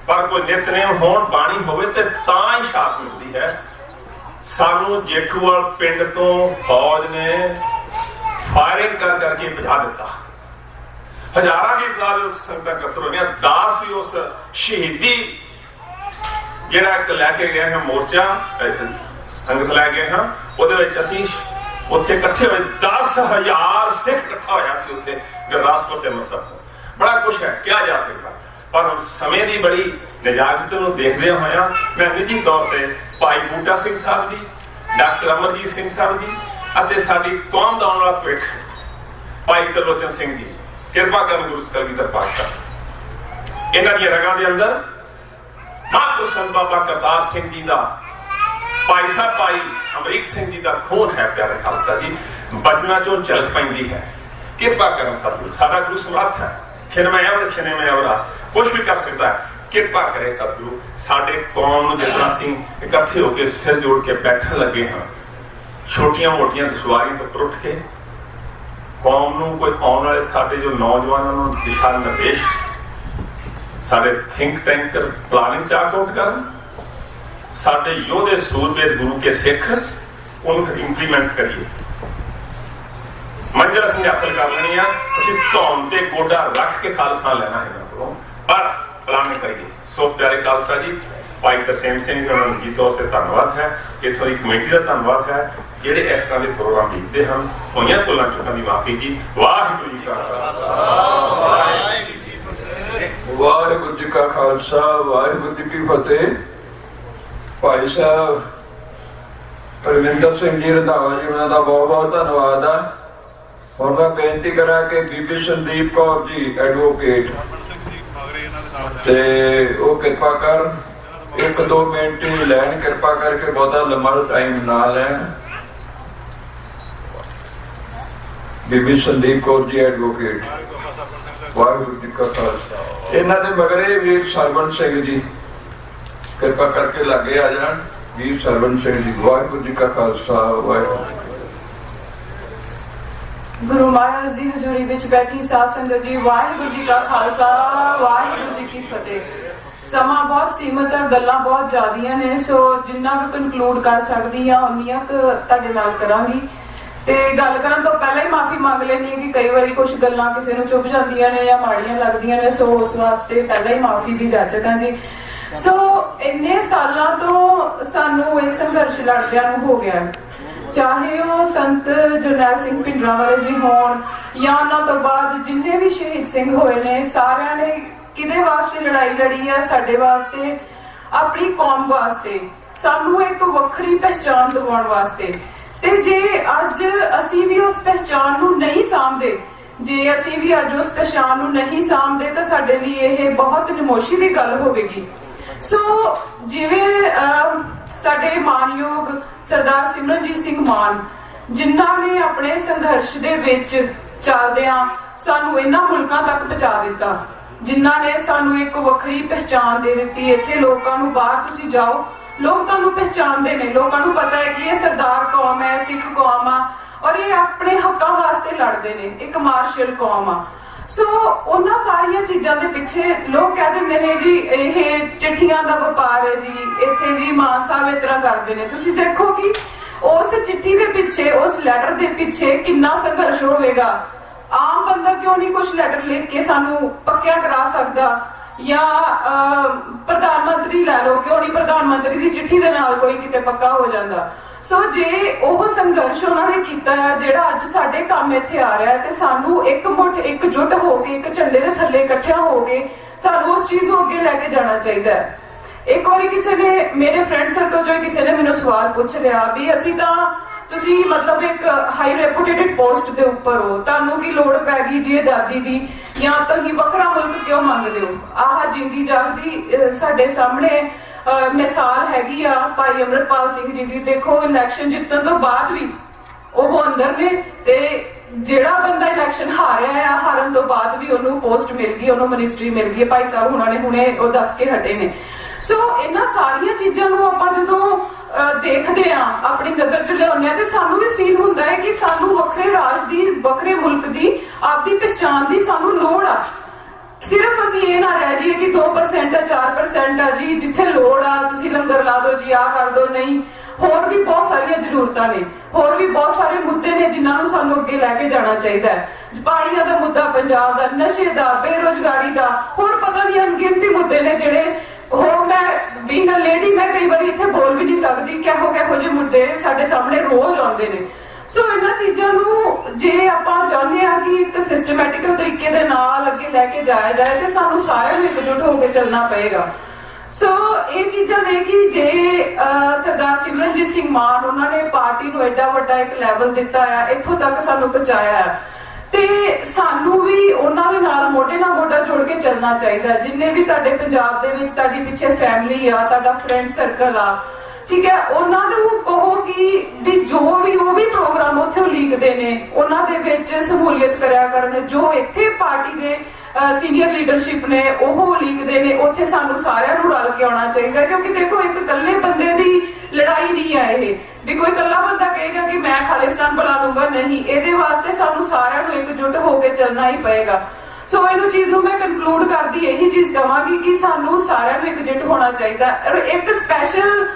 ਪਰ ਕੋਈ ਨਿਤਨੇਮ ਹੋਣ ਬਾਣੀ ਹੋਵੇ ਤੇ ਤਾਂ ਹੀ ਸ਼ਹਾਦਤ ਮਿਲਦੀ ਹੈ। ਸਾਨੂੰ ਜੇਠੂਵਾਲ ਪਿੰਡ ਤੋਂ ਫੌਜ ਨੇ ਫਾਇਰਿੰਗ ਕਰ ਕਰਕੇ ਭਜਾ ਦਿੱਤਾ। ਹਜ਼ਾਰਾਂ ਦੀ ਤਾਦਾਦ ਸੰਗਤਾਂ ਇਕੱਤਰ ਹੋਈਆਂ। ਦਾਸ ਵੀ ਉਸ ਸ਼ਹੀਦੀ ਜਿਹੜਾ ਇੱਕ ਲੈ ਕੇ ਗਏ ਹਾਂ ਮੋਰਚਾ, ਸੰਗਤ ਲੈ ਗਏ ਹਾਂ, ਉਹਦੇ ਵਿੱਚ ਅਸੀਂ ਉੱਥੇ ਇਕੱਠੇ ਹੋਏ 10,000 ਸਿੱਖ ਇਕੱਠਾ ਹੋਇਆ ਸੀ ਉੱਥੇ ਗੁਰਦਾਸਪੁਰ ਤੇ ਅੰਮ੍ਰਿਤਸਰ ਤੋਂ। ਬੜਾ ਕੁਛ ਹੈ, ਕਿਹਾ ਜਾ ਸਕਦਾ, ਪਰ ਹੁਣ ਸਮੇਂ ਦੀ ਬੜੀ ਨਜ਼ਾਕਤ ਨੂੰ ਦੇਖਦੇ ਹੋਇਆ ਮੈਂ ਨਿੱਜੀ ਤੌਰ ਤੇ ਭਾਈ ਬੂਟਾ ਸਿੰਘ ਸਾਹਿਬ ਜੀ, ਡਾਕਟਰ ਅਮਰਜੀਤ ਸਿੰਘ ਸਾਹਿਬ ਜੀ ਅਤੇ ਸਾਡੀ ਕੌਮ ਦਾ ਆਉਣ ਵਾਲਾ ਭਵਿੱਖ ਭਾਈ ਤਰਲੋਚਨ ਸਿੰਘ ਜੀ, ਕਿਰਪਾ ਕਰਨ ਗੁਰੂ ਕਲਗੀਧਰ ਪਾਤਸ਼ਾਹ, ਇਹਨਾਂ ਦੀਆਂ ਰਗਾਂ ਦੇ ਅੰਦਰ ਮਹਾਂਪੁਰਖ ਸੰਤ ਬਾਬਾ ਕਰਤਾਰ ਸਿੰਘ ਜੀ ਦਾ, ਭਾਈ ਸਾਹਿਬ ਭਾਈ ਅਮਰੀਕ ਸਿੰਘ ਜੀ ਦਾ ਖੂਨ ਹੈ। ਪਿਆਰੇ ਖਾਲਸਾ ਜੀ, ਬਚਨਾਂ ਚੋਂ ਝਲਕ ਪੈਂਦੀ ਹੈ। ਕਿਰਪਾ ਕਰਨ ਸਤਿਗੁਰੂ, ਸਾਡਾ ਗੁਰੂ ਸਮਰੱਥ ਹੈ, ਖਿਨਮੈ ਅਵਰ ਖਿਨਮੈ ਅਵਰਾ, ਕੁਛ ਵੀ ਕਰ ਸਕਦਾ ਹੈ। ਕਿਰਪਾ ਕਰੇ ਸਤਿਗੁਰੂ ਸਾਡੇ ਕੌਮ ਨੂੰ, ਜਿਸ ਤਰ੍ਹਾਂ ਅਸੀਂ ਇਕੱਠੇ ਹੋ ਕੇ ਸਿਰ ਜੋੜ ਕੇ ਬੈਠਣ ਲੱਗੇ ਹਾਂ, ਛੋਟੀਆਂ ਮੋਟੀਆਂ ਦੁਸ਼ਵਾਰੀਆਂ ਤੋਂ ਉੱਠ ਕੇ ਕੌਮ ਨੂੰ, ਕੋਈ ਆਉਣ ਵਾਲੇ ਸਾਡੇ ਜੋ ਨੌਜਵਾਨਾਂ ਨੂੰ ਦਿਸ਼ਾ ਨਿਰਦੇਸ਼ ਸਾਡੇ ਥਿੰਕ ਟੈਂਕ ਪਲਾਨਿੰਗ ਚਾਕ ਆਊਟ ਕਰਨ, ਸਾਡੇ ਯੋਧੇ ਸੂਰਬੀਰ ਗੁਰੂ ਕੇ ਸਿੱਖ ਉਹਨੂੰ ਇੰਪਲੀਮੈਂਟ ਕਰੀਏ। ਮੰਜ਼ਿਲ ਅਸੀਂ ਹਾਸਲ ਕਰ ਲੈਣੀ ਆ, ਅਸੀਂ ਧੌਣ ਤੇ ਗੋਡਾ ਰੱਖ ਕੇ ਖਾਲਸਾ ਲੈਣਾ ਹੈ ਇਹਨਾਂ ਕੋਲੋਂ, ਪਰ ਪਲਾਨਿੰਗ ਕਰੀਏ। ਸੋ ਪਿਆਰੇ ਖਾਲਸਾ ਜੀ, ਭਾਈ ਤਰਸੇਮ ਸਿੰਘ ਜੀ ਨੂੰ ਨਿੱਜੀ ਤੌਰ ਤੇ ਧੰਨਵਾਦ ਹੈ, ਇੱਥੋਂ ਦੀ ਕਮੇਟੀ ਦਾ ਧੰਨਵਾਦ ਹੈ ਜਿਹੜੇ ਇਸ ਤਰ੍ਹਾਂ ਦੇ ਪ੍ਰੋਗਰਾਮ ਲਿਖਦੇ ਹਨ। ਹੋਈਆਂ ਭੁੱਲਾਂ ਚੁੱਕਾਂ ਦੀ ਮਾਫੀ ਜੀ। ਵਾਹਿਗੁਰੂ ਜੀ ਕਾ ਖਾਲਸਾ, ਵਾਹਿਗੁਰੂ ਜੀ ਕੀ ਫਤਿਹ। ਵਾਹਿਗੁਰੂ ਜੀ ਕਾ ਖਾਲਸਾ, ਵਾਹਿਗੁਰੂ ਜੀ ਕੀ ਫਤਿਹ। ਭਾਈ ਸਾਹਿਬ ਪਰਮਿੰਦਰ ਸਿੰਘ ਜੀ ਰੰਧਾਵਾ ਜੀ, ਉਹਨਾਂ ਦਾ ਬਹੁਤ ਬਹੁਤ ਧੰਨਵਾਦ ਆ। ਹੁਣ ਮੈਂ ਬੇਨਤੀ ਕਰਾਂ ਕਿ ਬੀਬੀ ਸੰਦੀਪ ਕੌਰ ਜੀ ਐਡਵੋਕੇਟ, ਤੇ ਉਹ ਕਿਰਪਾ ਕਰ 1-2 ਮਿੰਟ ਹੀ ਲੈਣ, ਕਿਰਪਾ ਕਰਕੇ ਬਹੁਤਾ ਲੰਮਾ ਟਾਈਮ ਨਾ ਲੈਣ। ਬੀਬੀ ਸੰਦੀਪ ਕੌਰ ਜੀ ਐਡਵੋਕੇਟ, ਵਾਹਿਗੁਰੂ ਜੀ ਕਾ ਖਾਲਸਾ। ਇਹਨਾਂ ਦੇ ਮਗਰੇ ਵੀਰ ਸਰਵਣ ਸਿੰਘ ਜੀ ਕਿਰਪਾ ਕਰਕੇ ਲਾਗੇ ਆ ਜਾਣ। ਵੀਰ ਸਰਵਣ ਸਿੰਘ ਜੀ, ਵਾਹਿਗੁਰੂ ਜੀ ਕਾ ਖਾਲਸਾ, ਵਾਹਿਗੁਰੂ। ਗੁਰੂ ਮਹਾਰਾਜ ਦੀ ਹਜ਼ੂਰੀ ਵਿੱਚ ਬੈਠੀ ਸਾਧ ਸੰਗਤ ਜੀ, ਵਾਹਿਗੁਰੂ ਜੀ ਕਾ ਖਾਲਸਾ, ਵਾਹਿਗੁਰੂ ਜੀ ਕੀ ਫਤਿਹ। ਸਮਾਂ ਬਹੁਤ ਸੀਮਤ ਹੈ, ਗੱਲਾਂ ਬਹੁਤ ਜ਼ਿਆਦੀਆਂ ਨੇ, ਸੋ ਜਿੰਨਾ ਕੁ ਕਨਕਲੂਡ ਕਰ ਸਕਦੀ ਆ ਉਨੀਆਂ ਕੁ ਤੁਹਾਡੇ ਨਾਲ ਕਰਾਂਗੀ। ਤੇ ਗੱਲ ਕਰਨ ਤੋਂ ਪਹਿਲਾਂ ਹੀ ਮਾਫੀ ਮੰਗ ਲੈਣੀ ਹੈ ਕਿ ਕਈ ਵਾਰੀ ਕੁਝ ਗੱਲਾਂ ਕਿਸੇ ਨੂੰ ਚੁੱਭ ਜਾਂਦੀਆਂ ਨੇ ਜਾਂ ਮਾੜੀਆਂ ਲੱਗਦੀਆਂ ਨੇ, ਸੋ ਉਸ ਵਾਸਤੇ ਪਹਿਲਾਂ ਹੀ ਮਾਫੀ ਦੀ ਜਾਚਕ ਹਾਂ ਜੀ। ਸੋ ਇੰਨੇ ਸਾਲਾਂ ਤੋਂ ਸਾਨੂੰ ਇਹ ਸੰਘਰਸ਼ ਲੜਦਿਆਂ ਨੂੰ ਹੋ ਗਿਆ, ਚਾਹੇ ਉਹ ਸੰਤ ਜਰਨੈਲ ਸਿੰਘ ਭਿੰਡਰਾਂਵਾਲੇ ਜੀ ਹੋਣ ਜਾਂ ਉਹਨਾਂ ਤੋਂ ਬਾਅਦ ਜਿੰਨੇ ਵੀ ਸ਼ਹੀਦ ਸਿੰਘ ਹੋਏ ਨੇ, ਸਾਰਿਆਂ ਨੇ ਕਿਹਦੇ ਵਾਸਤੇ ਲੜਾਈ ਲੜੀ ਹੈ? ਸਾਡੇ ਵਾਸਤੇ, ਆਪਣੀ ਕੌਮ ਵਾਸਤੇ, ਸਾਨੂੰ ਇੱਕ ਵੱਖਰੀ ਪਹਿਚਾਣ ਦਿਵਾਉਣ ਵਾਸਤੇ। ਤੇ ਜੇ ਅੱਜ ਅਸੀਂ ਵੀ ਉਸ ਪਹਿਚਾਣ ਨੂੰ ਨਹੀਂ ਸਾਂਭਦੇ, ਜੇ ਅਸੀਂ ਵੀ ਅੱਜ ਉਸ ਪਹਿਚਾਣ ਨੂੰ ਨਹੀਂ ਸਾਂਭਦੇ ਤਾਂ ਸਾਡੇ ਲਈ ਇਹ ਬਹੁਤ ਨਮੋਸ਼ੀ ਦੀ ਗੱਲ ਹੋਵੇਗੀ। ਸੋ ਜਿਵੇਂ ਸਾਡੇ ਮਾਨਯੋਗ ਸਰਦਾਰ ਸਿਮਰਨਜੀਤ ਸਿੰਘ ਮਾਨ, ਜਿਨ੍ਹਾਂ ਨੇ ਆਪਣੇ ਸੰਘਰਸ਼ ਦੇ ਵਿੱਚ ਚੱਲਦਿਆਂ ਸਾਨੂੰ ਇਹਨਾਂ ਮੁਲਕਾਂ ਤੱਕ ਪਹੁੰਚਾ ਦਿੱਤਾ, ਜਿਨ੍ਹਾਂ ਨੇ ਸਾਨੂੰ ਇੱਕ ਵੱਖਰੀ ਪਹਿਚਾਣ ਦੇ ਦਿੱਤੀ। ਇੱਥੇ ਲੋਕਾਂ ਨੂੰ, ਬਾਹਰ ਤੁਸੀਂ ਜਾਓ, ਲੋਕ ਤੁਹਾਨੂੰ ਪਹਿਚਾਣਦੇ ਨੇ, ਲੋਕਾਂ ਨੂੰ ਪਤਾ ਹੈ ਕਿ ਇਹ ਸਰਦਾਰ ਕੌਮ ਹੈ, ਸਿੱਖ ਕੌਮ ਆ, ਔਰ ਇਹ ਆਪਣੇ ਹੱਕਾਂ ਵਾਸਤੇ ਲੜਦੇ ਨੇ, ਇੱਕ ਮਾਰਸ਼ਲ ਕੌਮ ਆ। ਸੋ ਉਹਨਾਂ ਸਾਰੀਆਂ ਚੀਜ਼ਾਂ ਦੇ ਪਿੱਛੇ ਲੋਕ ਕਹਿ ਦਿੰਦੇ ਨੇ ਜੀ ਇਹ ਚਿੱਠੀਆਂ ਦਾ ਵਪਾਰ ਹੈ ਜੀ, ਇੱਥੇ ਜੀ ਮਾਨ ਸਾਹਿਬ ਇਸ ਤਰ੍ਹਾਂ ਕਰਦੇ ਨੇ। ਤੁਸੀਂ ਦੇਖੋ ਕਿ ਉਸ ਚਿੱਠੀ ਦੇ ਪਿੱਛੇ, ਉਸ ਲੈਟਰ ਦੇ ਪਿੱਛੇ ਕਿੰਨਾ ਸੰਘਰਸ਼ ਹੋਵੇਗਾ। ਆਮ ਬੰਦਾ ਕਿਉਂ ਨਹੀਂ ਕੁਝ ਲੈਟਰ ਲਿਖ ਕੇ ਸਾਨੂੰ ਪੱਕਿਆ ਕਰਾ ਸਕਦਾ, ਜਾਂ ਪ੍ਰਧਾਨ ਮੰਤਰੀ ਲੈ ਲਓ, ਕਿਉਂ ਨਹੀਂ ਪ੍ਰਧਾਨ ਮੰਤਰੀ ਦੀ ਚਿੱਠੀ ਦੇ ਨਾਲ ਕੋਈ ਕਿਤੇ ਪੱਕਾ ਹੋ ਜਾਂਦਾ। ਸੋ ਜੇ ਉਹ ਸੰਘਰਸ਼ ਉਹਨਾਂ ਨੇ ਕੀਤਾ ਹੈ ਜਿਹੜਾ ਅੱਜ ਸਾਡੇ ਕੰਮ ਇੱਥੇ ਆ ਰਿਹਾ ਹੈ, ਤੇ ਸਾਨੂੰ ਇੱਕ ਮੁੱਠ ਇਕਜੁੱਟ ਹੋ ਕੇ ਇੱਕ ਝੰਡੇ ਦੇ ਥੱਲੇ ਇਕੱਠਿਆਂ ਹੋ ਕੇ ਸਾਨੂੰ ਉਸ ਚੀਜ਼ ਨੂੰ ਅੱਗੇ ਲੈ ਕੇ ਜਾਣਾ ਚਾਹੀਦਾ ਹੈ। ਇੱਕ ਵਾਰੀ ਕਿਸੇ ਨੇ, ਮੇਰੇ ਫਰੈਂਡ ਸਰਕਲ ਚੋਂ ਕਿਸੇ ਨੇ ਮੈਨੂੰ ਸਵਾਲ ਪੁੱਛ ਲਿਆ ਵੀ ਅਸੀਂ ਤਾਂ, ਤੁਸੀਂ ਮਤਲਬ ਇੱਕ ਹਾਈ ਰੈਪੂਟੇਟਡ ਪੋਸਟ ਦੇ ਉੱਪਰ ਹੋ, ਤੁਹਾਨੂੰ ਕੀ ਲੋੜ ਪੈ ਗਈ ਜੀ ਆਜ਼ਾਦੀ ਦੀ, ਜਾਂ ਤੁਸੀਂ ਵੱਖਰਾ ਮੁਲਕ ਕਿਉਂ ਮੰਗਦੇ ਹੋ? ਆਹ ਜਿੰਦੀ ਜਾਗਦੀ ਸਾਡੇ ਸਾਹਮਣੇ ਮਿਸਾਲ ਹੈਗੀ ਆ ਭਾਈ ਅਮਰਪਾਲ ਸਿੰਘ ਜੀ ਦੀ। ਦੇਖੋ ਇਲੈਕਸ਼ਨ ਜਿੱਤਣ ਤੋਂ ਬਾਅਦ ਵੀ ਉਹ ਅੰਦਰ ਨੇ, ਤੇ ਜਿਹੜਾ ਬੰਦਾ ਇਲੈਕਸ਼ਨ ਹਾਰਿਆ ਆ, ਹਾਰਨ ਤੋਂ ਬਾਅਦ ਵੀ ਉਹਨੂੰ ਪੋਸਟ ਮਿਲ ਗਈ, ਉਹਨੂੰ ਮਿਨਿਸਟਰੀ ਮਿਲ ਗਈ। ਭਾਈ ਸਾਹਿਬ ਉਹਨਾਂ ਨੇ ਹੁਣੇ ਉਹ ਦੱਸ ਕੇ ਹਟੇ ਨੇ। ਸੋ ਇਹਨਾਂ ਸਾਰੀਆਂ ਚੀਜ਼ਾਂ ਨੂੰ ਆਪਾਂ ਜਦੋਂ ਦੇਖਦੇ ਆ, ਆਪਣੀ ਨਜ਼ਰ ਚ ਲਿਆਉਂਦੇ ਆ, ਤੇ ਸਾਨੂੰ ਵੀ ਫੀਲ ਹੁੰਦਾ ਹੈ ਕਿ ਸਾਨੂੰ ਵੱਖਰੇ ਰਾਜ ਦੀ, ਵੱਖਰੇ ਮੁਲਕ ਦੀ, ਆਪਦੀ ਪਛਾਣ ਦੀ ਸਾਨੂੰ ਲੋੜ ਆ। ਸਿਰਫ ਅਸੀਂ ਇਹ ਨਾ ਰਹਿ ਜਾਈਏ ਕਿ 2% ਆ, 4% ਆ ਜੀ, ਜਿੱਥੇ ਲੋੜ ਆ ਤੁਸੀਂ ਲੰਗਰ ਲਾ ਦਿਓ ਜੀ, ਆਹ ਕਰ ਦਿਓ। ਨਹੀਂ, ਹੋਰ ਵੀ ਬਹੁਤ ਸਾਰੀਆਂ ਜ਼ਰੂਰਤਾਂ ਨੇ, ਹੋਰ ਵੀ ਬਹੁਤ ਸਾਰੇ ਮੁੱਦੇ ਨੇ ਜਿਨ੍ਹਾਂ ਨੂੰ ਸਾਨੂੰ ਅੱਗੇ ਲੈ ਕੇ ਜਾਣਾ ਚਾਹੀਦਾ ਹੈ। ਪਾਣੀਆਂ ਦਾ ਮੁੱਦਾ ਪੰਜਾਬ ਦਾ, ਨਸ਼ੇ ਦਾ, ਬੇਰੁਜ਼ਗਾਰੀ ਦਾ, ਹੋਰ ਪਤਾ ਨਹੀਂ ਅਣਗਿਣਤੀ ਮੁੱਦੇ ਨੇ ਜਿਹੜੇ ਹੋਰ, ਮੈਂ ਬੀਇੰਗ ਅ ਲੇਡੀ ਮੈਂ ਕਈ ਵਾਰੀ ਇੱਥੇ ਬੋਲ ਵੀ ਨਹੀਂ ਸਕਦੀ, ਕਿਹੋ ਜਿਹੇ ਮੁੱਦੇ ਸਾਡੇ ਸਾਹਮਣੇ ਰੋਜ਼ ਆਉਂਦੇ ਨੇ। ਸੋ ਇਹਨਾਂ ਚੀਜ਼ਾਂ ਨੂੰ ਜੇ ਆਪਾਂ ਚਾਹੁੰਦੇ ਹਾਂ ਕਿ ਇੱਕ ਸਿਸਟਮੈਟਿਕਲ ਤਰੀਕੇ ਦੇ ਨਾਲ ਅੱਗੇ ਲੈ ਕੇ ਜਾਇਆ ਜਾਏ, ਤੇ ਸਾਨੂੰ ਸਾਰਿਆਂ ਨੂੰ ਇਕਜੁੱਟ ਹੋ ਕੇ ਚੱਲਣਾ ਪਏਗਾ। ਸੋ ਇਹ ਚੀਜ਼ਾਂ ਨੇ ਕਿ ਜੇ ਸਰਦਾਰ ਸਿਮਰਨਜੀਤ ਸਿੰਘ ਮਾਨ, ਉਹਨਾਂ ਨੇ ਪਾਰਟੀ ਨੂੰ ਐਡਾ ਵੱਡਾ ਇੱਕ ਲੈਵਲ ਦਿੱਤਾ ਆ, ਇੱਥੋਂ ਤੱਕ ਸਾਨੂੰ ਪਹੁੰਚਾਇਆ ਹੈ, ਤੇ ਸਾਨੂੰ ਵੀ ਉਹਨਾਂ ਦੇ ਨਾਲ ਮੋਢੇ ਨਾਲ ਮੋਢਾ ਜੋੜ ਕੇ ਚੱਲਣਾ ਚਾਹੀਦਾ। ਜਿੰਨੇ ਵੀ ਤੁਹਾਡੇ ਪੰਜਾਬ ਦੇ ਵਿੱਚ ਤੁਹਾਡੀ ਪਿੱਛੇ ਫੈਮਿਲੀ ਆ, ਤੁਹਾਡਾ ਫਰੈਂਡ ਸਰਕਲ ਆ, ਠੀਕ ਹੈ, ਉਹਨਾਂ ਨੂੰ ਕਹੋ ਕਿ ਵੀ ਜੋ ਵੀ ਉਹ ਵੀ ਪ੍ਰੋਗਰਾਮ ਉੱਥੇ ਉਲੀਕਦੇ ਨੇ ਉਹਨਾਂ ਦੇ ਵਿੱਚ ਸ਼ਮੂਲੀਅਤ ਕਰਿਆ ਕਰਨ। ਜੋ ਇੱਥੇ ਪਾਰਟੀ ਦੇ ਸੀਨੀਅਰ ਲੀਡਰਸ਼ਿਪ ਨੇ ਉਹ ਉਲੀਕਦੇ ਨੇ, ਉੱਥੇ ਸਾਨੂੰ ਸਾਰਿਆਂ ਨੂੰ ਰਲ ਕੇ ਆਉਣਾ ਚਾਹੀਦਾ, ਕਿਉਂਕਿ ਦੇਖੋ ਇੱਕ ਇਕੱਲੇ ਬੰਦੇ ਦੀ ਲੜਾਈ ਨਹੀਂ ਹੈ ਇਹ, ਵੀ ਕੋਈ ਇਕੱਲਾ ਬੰਦਾ ਕਹੇਗਾ ਕਿ ਮੈਂ ਖਾਲਿਸਤਾਨ ਬਣਾ ਲੂੰਗਾ, ਨਹੀਂ, ਇਹਦੇ ਵਾਸਤੇ ਸਾਨੂੰ ਸਾਰਿਆਂ ਨੂੰ ਇਕਜੁੱਟ ਹੋ ਕੇ ਚੱਲਣਾ ਹੀ ਪਏਗਾ। ਸੋ ਇਹਨੂੰ ਚੀਜ਼ ਨੂੰ ਮੈਂ ਕਨਕਲੂਡ ਕਰਦੀ ਇਹੀ ਚੀਜ਼ ਕਹਾਂਗੀ ਕਿ ਸਾਨੂੰ ਸਾਰਿਆਂ ਨੂੰ ਇਕਜੁੱਟ ਹੋਣਾ ਚਾਹੀਦਾ। ਔਰ ਇੱਕ ਸਪੈਸ਼ਲ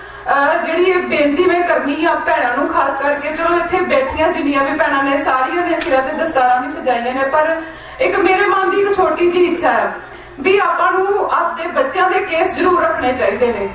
ਜਿਹੜੀ ਇਹ ਬੇਨਤੀ ਮੈਂ ਕਰਨੀ ਆ ਭੈਣਾਂ ਨੂੰ ਖਾਸ ਕਰਕੇ, ਚਲੋ ਇੱਥੇ ਬੈਠੀਆਂ ਜਿੰਨੀਆਂ ਵੀ ਭੈਣਾਂ ਨੇ ਸਾਰੀਆਂ ਨੇ ਸਿਰਾਂ ਤੇ ਦਸਤਾਰਾਂ ਵੀ ਸਜਾਈਆਂ ਨੇ, ਪਰ ਇੱਕ ਮੇਰੇ ਮਨ ਦੀ ਇੱਕ ਛੋਟੀ ਜਿਹੀ ਇੱਛਾ ਹੈ ਵੀ ਆਪਾਂ ਨੂੰ ਆਪਣੇ ਬੱਚਿਆਂ ਦੇ ਕੇਸ ਜ਼ਰੂਰ ਰੱਖਣੇ ਚਾਹੀਦੇ ਨੇ।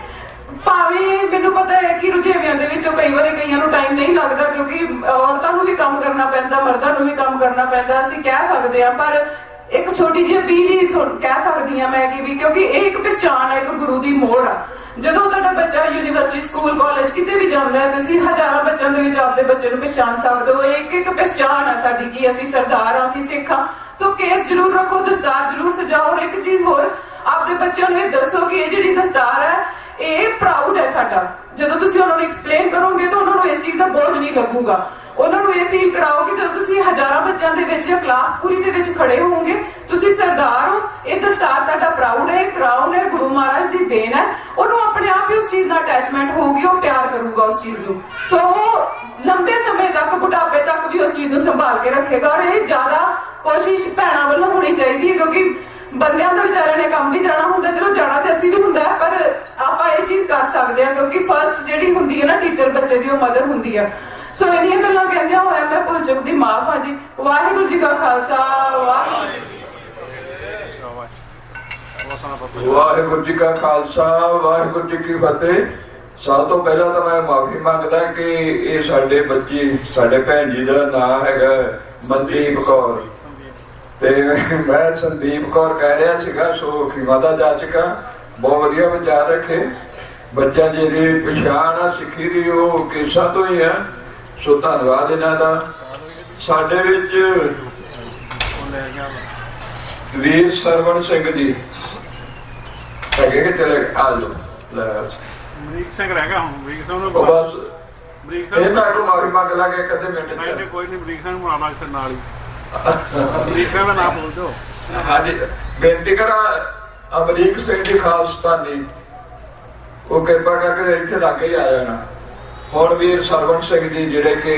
ਭਾਵੇਂ ਮੈਨੂੰ ਪਤਾ ਹੈ ਕਿ ਰੁਝੇਵਿਆਂ ਦੇ ਵਿੱਚੋਂ ਕਈ ਵਾਰੀ ਕਈਆਂ ਨੂੰ ਟਾਈਮ ਨਹੀਂ ਲੱਗਦਾ, ਕਿਉਂਕਿ ਔਰਤਾਂ ਨੂੰ ਵੀ ਕੰਮ ਕਰਨਾ ਪੈਂਦਾ, ਮਰਦਾਂ ਨੂੰ ਵੀ ਕੰਮ ਕਰਨਾ ਪੈਂਦਾ, ਅਸੀਂ ਕਹਿ ਸਕਦੇ ਹਾਂ, ਪਰ ਇੱਕ ਛੋਟੀ ਜਿਹੀ ਅਪੀਲ ਹੀ ਕਹਿ ਸਕਦੀ ਹਾਂ ਮੈਂ ਕਿ ਵੀ, ਕਿਉਂਕਿ ਇਹ ਇੱਕ ਪਛਾਣ ਹੈ, ਇੱਕ ਗੁਰੂ ਦੀ ਮੋਹਰ ਆ। ਜਦੋਂ ਤੁਹਾਡਾ ਬੱਚਾ ਯੂਨੀਵਰਸਿਟੀ, ਸਕੂਲ, ਕਾਲਜ ਕਿਤੇ ਵੀ ਜਾਂਦਾ ਹੈ, ਤੁਸੀਂ ਹਜ਼ਾਰਾਂ ਬੱਚਿਆਂ ਦੇ ਵਿੱਚ ਆਪਣੇ ਬੱਚੇ ਨੂੰ ਪਛਾਣ ਸਕਦੇ ਹੋ। ਇੱਕ ਇੱਕ ਪਛਾਣ ਹੈ ਸਾਡੀ ਕਿ ਅਸੀਂ ਸਰਦਾਰ ਹਾਂ, ਅਸੀਂ ਸਿੱਖ ਹਾਂ। ਸੋ ਕੇਸ ਜ਼ਰੂਰ ਰੱਖੋ, ਦਸਤਾਰ ਜ਼ਰੂਰ ਸਜਾਓ। ਔਰ ਇੱਕ ਚੀਜ਼ ਹੋਰ, ਆਪਣੇ ਬੱਚਿਆਂ ਨੂੰ ਇਹ ਦੱਸੋ ਕਿ ਇਹ ਜਿਹੜੀ ਦਸਤਾਰ ਹੈ ਇਹ ਪ੍ਰਾਊਡ ਹੈ ਸਾਡਾ। ਜਦੋਂ ਤੁਸੀਂ ਉਹਨਾਂ ਨੂੰ ਐਕਸਪਲੇਨ ਕਰੋਗੇ ਤਾਂ ਉਹਨਾਂ ਨੂੰ ਇਸ ਚੀਜ਼ ਦਾ ਬੋਝ ਨਹੀਂ ਲੱਗੂਗਾ। ਉਹਨਾਂ ਨੂੰ ਇਹ ਫੀਲ ਕਰਾਓ ਕਿ ਜਦੋਂ ਤੁਸੀਂ ਹਜ਼ਾਰਾਂ ਬੱਚਿਆਂ ਦੇ ਵਿੱਚ ਜਾਂ ਕਲਾਸ ਪੂਰੀ ਦੇ ਵਿੱਚ ਖੜੇ ਹੋਵੋਗੇ, ਤੁਸੀਂ ਸਰਦਾਰ ਹੋ, ਇਹ ਦਸਤਾਰ ਤੁਹਾਡਾ ਪ੍ਰਾਊਡ ਹੈ, ਕਰਾਊਨ ਹੈ, ਗੁਰੂ ਮਹਾਰਾਜ ਦੀ ਦੇਣ ਹੈ। ਉਹਨੂੰ ਆਪਣੇ ਆਪ ਹੀ ਉਸ ਚੀਜ਼ ਨਾਲ ਅਟੈਚਮੈਂਟ ਹੋਊਗੀ, ਉਹ ਪਿਆਰ ਕਰੂਗਾ ਉਸ ਚੀਜ਼ ਨੂੰ। ਸੋ ਉਹ ਲੰਬੇ ਸਮੇਂ ਤੱਕ, ਬੁਢਾਪੇ ਤੱਕ ਵੀ ਉਸ ਚੀਜ਼ ਨੂੰ ਸੰਭਾਲ ਕੇ ਰੱਖੇਗਾ। ਔਰ ਇਹ ਜ਼ਿਆਦਾ ਕੋਸ਼ਿਸ਼ ਭੈਣਾਂ ਵੱਲੋਂ ਹੋਣੀ ਚਾਹੀਦੀ ਹੈ, ਕਿਉਂਕਿ ਬੰਦਿਆਂ ਦੇ ਵਿਚਾਰਿਆਂ ਨੇ ਕੰਮ ਵੀ ਜਾਣਾ ਹੁੰਦਾ, ਚਲੋ ਜਾਣਾ ਤੇ ਅਸੀਂ ਵੀ ਹੁੰਦਾ, ਪਰ ਆਪਾਂ ਇਹ ਚੀਜ਼ ਕਰ ਸਕਦੇ ਹਾਂ, ਕਿਉਂਕਿ ਫਸਟ ਜਿਹੜੀ ਹੁੰਦੀ ਹੈ ਨਾ ਟੀਚਰ ਬੱਚੇ ਦੀ, ਉਹ ਮਦਰ ਹੁੰਦੀ ਆ। ਸੋ ਇੰਨੀਆਂ ਗੱਲਾਂ ਕਹਿੰਦਿਆਂ ਹੋਇਆ ਮੈਂ ਭੁੱਲ ਚੁੱਕਦੀ, ਮਾਫ ਹਾਂ ਜੀ। ਵਾਹਿਗੁਰੂ ਜੀ ਕਾ ਖਾਲਸਾ, ਵਾਹਿਗੁਰੂ ਜੀ ਕਾ ਖਾਲਸਾ, ਵਾਹਿਗੁਰੂ ਜੀ ਕੀ ਫਤਿਹ। ਸਭ ਤੋਂ ਪਹਿਲਾਂ ਤਾਂ ਮੈਂ ਮਾਫੀ ਮੰਗਦਾ ਕਿ ਇਹ ਸਾਡੇ ਬੱਚੀ, ਸਾਡੇ ਭੈਣ ਜੀ ਦਾ ਨਾਮ ਹੈਗਾ ਮਨਦੀਪ ਕੌਰ, ਤੇ ਮੈਂ ਸੰਦੀਪ ਕੌਰ ਕਹਿ ਰਿਹਾ ਸੀਗਾ, ਸੋ ਮਾਤਾ ਜਾਚਕਾ ਬਹੁਤ ਵਧੀਆ ਵਿਚਾਰ ਰੱਖੇ। ਬੱਚਿਆਂ ਦੀ ਜਿਹੜੀ ਪਛਾਣ ਆ ਸਿੱਖੀ ਦੀ ਉਹ ਕੇਸਾਂ ਤੋਂ ਹੀ ਆ, ਸੋ ਧੰਨਵਾਦ ਇਹਨਾਂ ਦਾ। ਸਾਡੇ ਵਿੱਚ ਵੀਰ ਸਰਵਣ ਸਿੰਘ ਜੀ ਹੈਗੇ ਕਿ ਚਲੇ ਆ ਜਾਓ। ਅਮਰੀਕ ਸਿੰਘ ਰਹਿ ਗਿਆ, ਹੁਣ ਅਮਰੀਕ ਸਿੰਘ ਨੂੰ ਬਸ ਅਮਰੀਕ ਸਿੰਘ ਇਹਨਾਂ ਨੂੰ ਮਾਫੀ ਮੰਗ ਲਾਂਗੇ ਇੱਕ ਅੱਧੇ ਮਿੰਟ। ਨਹੀਂ ਕੋਈ ਨਹੀਂ, ਅਮਰੀਕ ਸਿੰਘ ਬਣਾਉਣਾ ਇੱਥੇ ਨਾਲ ਹੀ। ਅਮਰੀਕ ਸਿੰਘ ਦਾ ਨਾਮ ਬੋਲ ਦਿਓ। ਹਾਂਜੀ, ਬੇਨਤੀ ਕਰਾਂ ਅਮਰੀਕ ਸਿੰਘ ਜੀ ਖਾਲਸਤਾਨੀ, ਉਹ ਕਿਰਪਾ ਕਰਕੇ ਇੱਥੇ ਲਾਗੇ ਹੀ ਆ ਜਾਣਾ। ਹੁਣ ਵੀਰ ਸਰਵਣ ਸਿੰਘ ਜੀ ਜਿਹੜੇ ਕਿ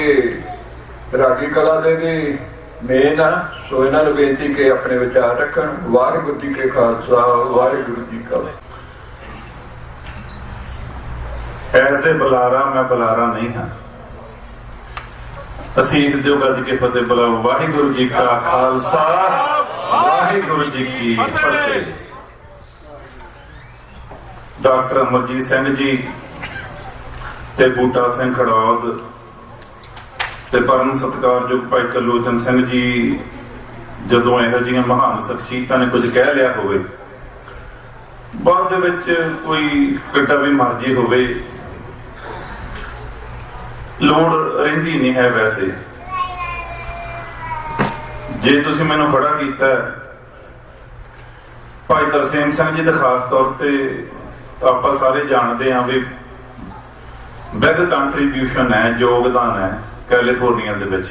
ਰਾਗੀ ਕਲਾ ਦੇ ਵੀ ਮੇਨ ਆ, ਸੋ ਇਹਨਾਂ ਨੂੰ ਬੇਨਤੀ ਕਿ ਆਪਣੇ ਵਿਚਾਰ ਰੱਖਣ। ਵਾਹਿਗੁਰੂ ਜੀ ਕੇ ਖਾਲਸਾ, ਵਾਹਿਗੁਰੂ ਜੀ ਕੀ ਫਤਿਹ। ਐਸੇ ਬੁਲਾਰਾ ਮੈਂ ਬੁਲਾਰਾ ਨਹੀਂ ਹਾਂ, ਅਸੀਸ ਦਿਓ ਗੱਜ ਕੇ ਫਤਿਹ ਬੁਲਾਓ। ਵਾਹਿਗੁਰੂ ਜੀ ਕਾ ਖਾਲਸਾ, ਵਾਹਿਗੁਰੂ ਜੀ ਕੀ ਫਤਿਹ। ਡਾਕਟਰ ਅਮਰਜੀਤ ਸਿੰਘ ਜੀ ਤੇ ਬੂਟਾ ਸਿੰਘ ਖੜੌਦ ਤੇ ਪਰਮ ਸਤਿਕਾਰਯੋਗ ਭਾਈ ਤਰਲੋਚਨ ਸਿੰਘ ਜੀ, ਜਦੋਂ ਇਹੋ ਜਿਹੀਆਂ ਮਹਾਨ ਸ਼ਖਸੀਅਤਾਂ ਨੇ ਕੁਝ ਕਹਿ ਲਿਆ ਹੋਵੇ, ਬਾਅਦ ਦੇ ਵਿੱਚ ਕੋਈ ਕਿੱਡਾ ਵੀ ਮਰਜ਼ੀ ਹੋਵੇ, ਲੋੜ ਰਹਿੰਦੀ ਨਹੀਂ ਹੈ। ਵੈਸੇ ਜੇ ਤੁਸੀਂ ਮੈਨੂੰ ਖੜਾ ਕੀਤਾ ਭਾਈ ਤਰਸੇਮ ਸਿੰਘ ਜੀ ਦਾ ਖਾਸ ਤੌਰ ਤੇ, ਆਪਾਂ ਸਾਰੇ ਜਾਣਦੇ ਹਾਂ ਵੀ ਬਿਗ ਕੰਟਰੀਬਿਊਸ਼ਨ ਹੈ, ਯੋਗਦਾਨ ਹੈ ਕੈਲੀਫੋਰਨੀਆ ਦੇ ਵਿੱਚ।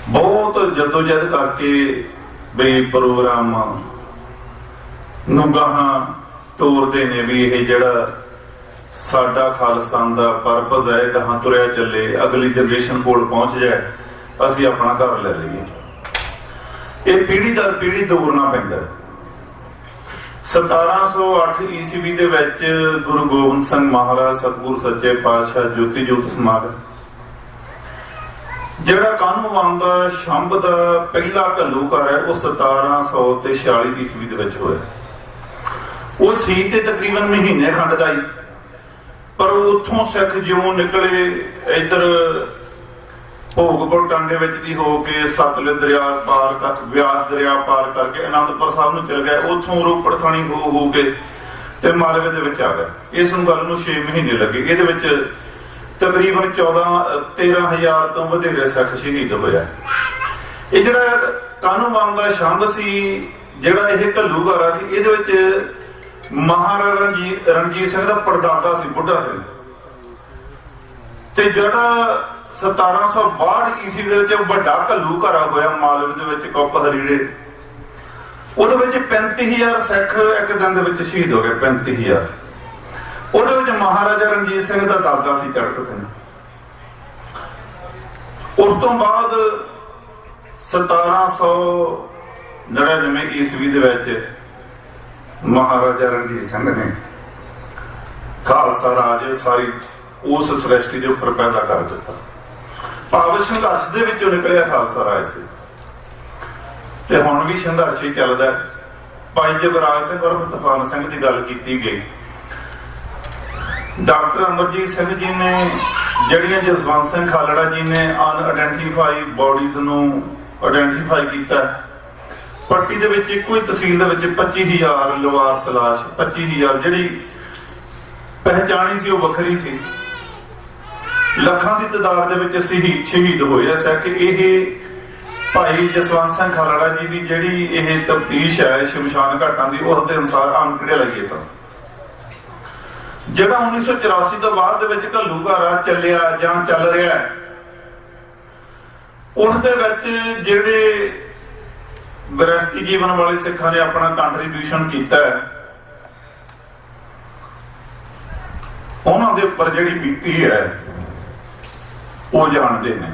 ਬਹੁਤ ਜਦੋਜਹਿਦ ਕਰਕੇ ਵੀ ਪ੍ਰੋਗਰਾਮ ਨੂੰ ਗਾਹਾਂ ਤੋਰਦੇ ਨੇ ਵੀ ਇਹ ਜਿਹੜਾ ਸਾਡਾ ਖਾਲਿਸਤਾਨ ਦਾ ਪਰਪਸ ਹੈ ਗਾਹਾਂ ਤੁਰਿਆ ਚੱਲੇ, ਅਗਲੀ ਜਨਰੇਸ਼ਨ ਕੋਲ ਪਹੁੰਚ ਜਾਏ, ਅਸੀਂ ਆਪਣਾ ਘਰ ਲੈ ਲਈਏ। ਇਹ ਪੀੜ੍ਹੀ ਦਰ ਪੀੜ੍ਹੀ ਤੋਰਨਾ ਪੈਂਦਾ। 1708 ਈਸਵੀ ਦੇ ਵਿੱਚ ਗੁਰੂ ਗੋਬਿੰਦ ਸਿੰਘ ਮਹਾਰਾਜ ਸਤਿਗੁਰ ਸੱਚੇ ਪਾਤਸ਼ਾਹ ਜੋਤੀ ਜੋਤ ਸਮਾਗਮ, ਜਿਹੜਾ ਕਾਹਨੂੰਵਾਨ ਦਾ ਸ਼ੰਭ ਦਾ ਪਹਿਲਾ ਘੱਲੂਘਰ ਹੈ, ਉਹ 1746 ਈਸਵੀ ਦੇ ਵਿੱਚ ਹੋਇਆ। ਉਹ ਸੀ ਤੇ ਤਕਰੀਬਨ ਮਹੀਨੇ ਖੰਡ ਦਾ ਹੀ, ਪਰ ਉੱਥੋਂ ਸਿੱਖ ਜਿਉਂ ਨਿਕਲੇ ਇੱਧਰ ਭੋਗਪੁਰ ਟਾਂਡੇ ਵਿੱਚ ਦੀ ਹੋ ਕੇ ਸਤਲੁਜ ਦਰਿਆ ਪਾਰ ਕਰ, ਵਿਆਸ ਦਰਿਆ ਪਾਰ ਕਰਕੇ ਅਨੰਦਪੁਰ ਸਾਹਿਬ ਨੂੰ ਚਲ ਗਏ, ਉੱਥੋਂ ਰੋਪੜ ਥਾਣੀ ਹੋ ਕੇ ਤੇ ਮਾਲਵੇ ਦੇ ਵਿੱਚ ਆ ਗਏ। ਇਸ ਨੂੰ ਗੱਲ ਨੂੰ 6 ਮਹੀਨੇ ਲੱਗੇ। ਇਹਦੇ ਵਿੱਚ ਤਕਰੀਬਨ 13,000 ਤੋਂ ਵਧੇਰੇ ਸਿੱਖ ਸ਼ਹੀਦ ਹੋਇਆ। ਇਹ ਜਿਹੜਾ ਕਾਹਨੂੰਵਾਨ ਦਾ ਸ਼ੰਭ ਸੀ, ਜਿਹੜਾ ਇਹ ਘੱਲੂਘਾਰਾ ਸੀ, ਇਹਦੇ ਵਿੱਚ ਮਹਾਰਾਜਾ ਰਣਜੀਤ ਸਿੰਘ ਦਾ ਪੜਦਾਦਾ ਸੀ ਬੁੱਢਾ ਸਿੰਘ, ਤੇ ਜਿਹੜਾ 1762 ਈਸਵੀ ਦੇ ਵਿੱਚ ਵੱਡਾ ਘੱਲੂਘਾਰਾ ਹੋਇਆ ਮਾਲਵੇ ਦੇ ਵਿੱਚ ਕੁੱਪ ਹਰੀੜੇ, ਉਹਦੇ ਵਿੱਚ 35,000 ਸਿੱਖ ਇੱਕ ਦਿਨ ਦੇ ਵਿੱਚ ਸ਼ਹੀਦ ਹੋ ਗਏ। 35,000। ਉਹਦੇ ਵਿੱਚ ਮਹਾਰਾਜਾ ਰਣਜੀਤ ਸਿੰਘ ਦਾ ਦਾਦਾ ਸੀ ਚੜਕ ਸਿੰਘ। ਉਸ ਤੋਂ ਬਾਅਦ 1799 ਈਸਵੀ ਦੇ ਵਿੱਚ ਮਹਾਰਾਜਾ ਰਣਜੀਤ ਸਿੰਘ ਨੇ ਖਾਲਸਾ ਰਾਜ ਸਾਰੀ ਉਸ ਸ੍ਰਿਸ਼ਟੀ ਦੇ ਉੱਪਰ ਪੈਦਾ ਕਰ ਦਿੱਤਾ। ਭਾਵ ਸੰਘਰਸ਼ ਦੇ ਵਿੱਚੋਂ ਨਿਕਲਿਆ ਖਾਲਸਾ ਰਾਜ ਸੀ ਤੇ ਹੁਣ ਵੀ ਸੰਘਰਸ਼ ਹੀ ਚੱਲਦਾ। ਭਾਈ ਜਗਰਾਜ ਸਿੰਘ ਉਰਫ ਤੂਫਾਨ ਸਿੰਘ ਦੀ ਗੱਲ ਕੀਤੀ ਗਈ। ਡਾਕਟਰ ਅਮਰਜੀਤ ਸਿੰਘ ਜੀ ਨੇ ਜਿਹੜੀਆਂ ਜਸਵੰਤ ਸਿੰਘ ਖਾਲੜਾ ਜੀ ਨੇ ਅਨਆਇਡੈਂਟੀਫਾਈ ਬੋਡੀਜ਼ ਨੂੰ ਆਇਡੈਂਟੀਫਾਈ ਕੀਤਾ। ਪੱਟੀ ਦੇ ਵਿੱਚ ਇੱਕੋ ਹੀ ਤਹਿਸੀਲ ਦੇ ਵਿੱਚ 25,000 ਲਵਾਰਸ ਲਾਸ਼, 25,000 ਜਿਹੜੀ ਪਹਿਚਾਣੀ ਸੀ ਉਹ ਵੱਖਰੀ ਸੀ। ਲੱਖਾਂ ਦੀ ਤਾਦਾਦ ਦੇ ਵਿੱਚ ਸ਼ਹੀਦ ਹੋਏ ਆ ਸਿੱਖ। ਇਹ ਭਾਈ ਜਸਵੰਤ ਸਿੰਘ ਖਾਲੜਾ ਜੀ ਦੀ ਜਿਹੜੀ ਇਹ ਤਫਤੀਸ਼ ਹੈ ਸ਼ਮਸ਼ਾਨ ਘਾਟਾਂ ਦੀ, ਉਸ ਦੇ ਅਨੁਸਾਰ ਅੰਕੜੇ ਲਾਈਏ ਤਾਂ ਜਿਹੜਾ 1984 ਤੋਂ ਬਾਅਦ ਦੇ ਵਿੱਚ ਘੱਲੂਘਾਰਾ ਚੱਲਿਆ ਜਾਂ ਚੱਲ ਰਿਹਾ, ਉਸ ਦੇ ਵਿੱਚ ਜਿਹੜੇ ਗ੍ਰਸਤੀ ਜੀਵਨ ਵਾਲੇ ਸਿੱਖਾਂ ਨੇ ਆਪਣਾ ਕੰਟਰੀਬਿਊਸ਼ਨ ਕੀਤਾ ਹੈ, ਉਹਨਾਂ ਦੇ ਉੱਪਰ ਜਿਹੜੀ ਬੀਤੀ ਹੈ ਉਹ ਜਾਣਦੇ ਨੇ।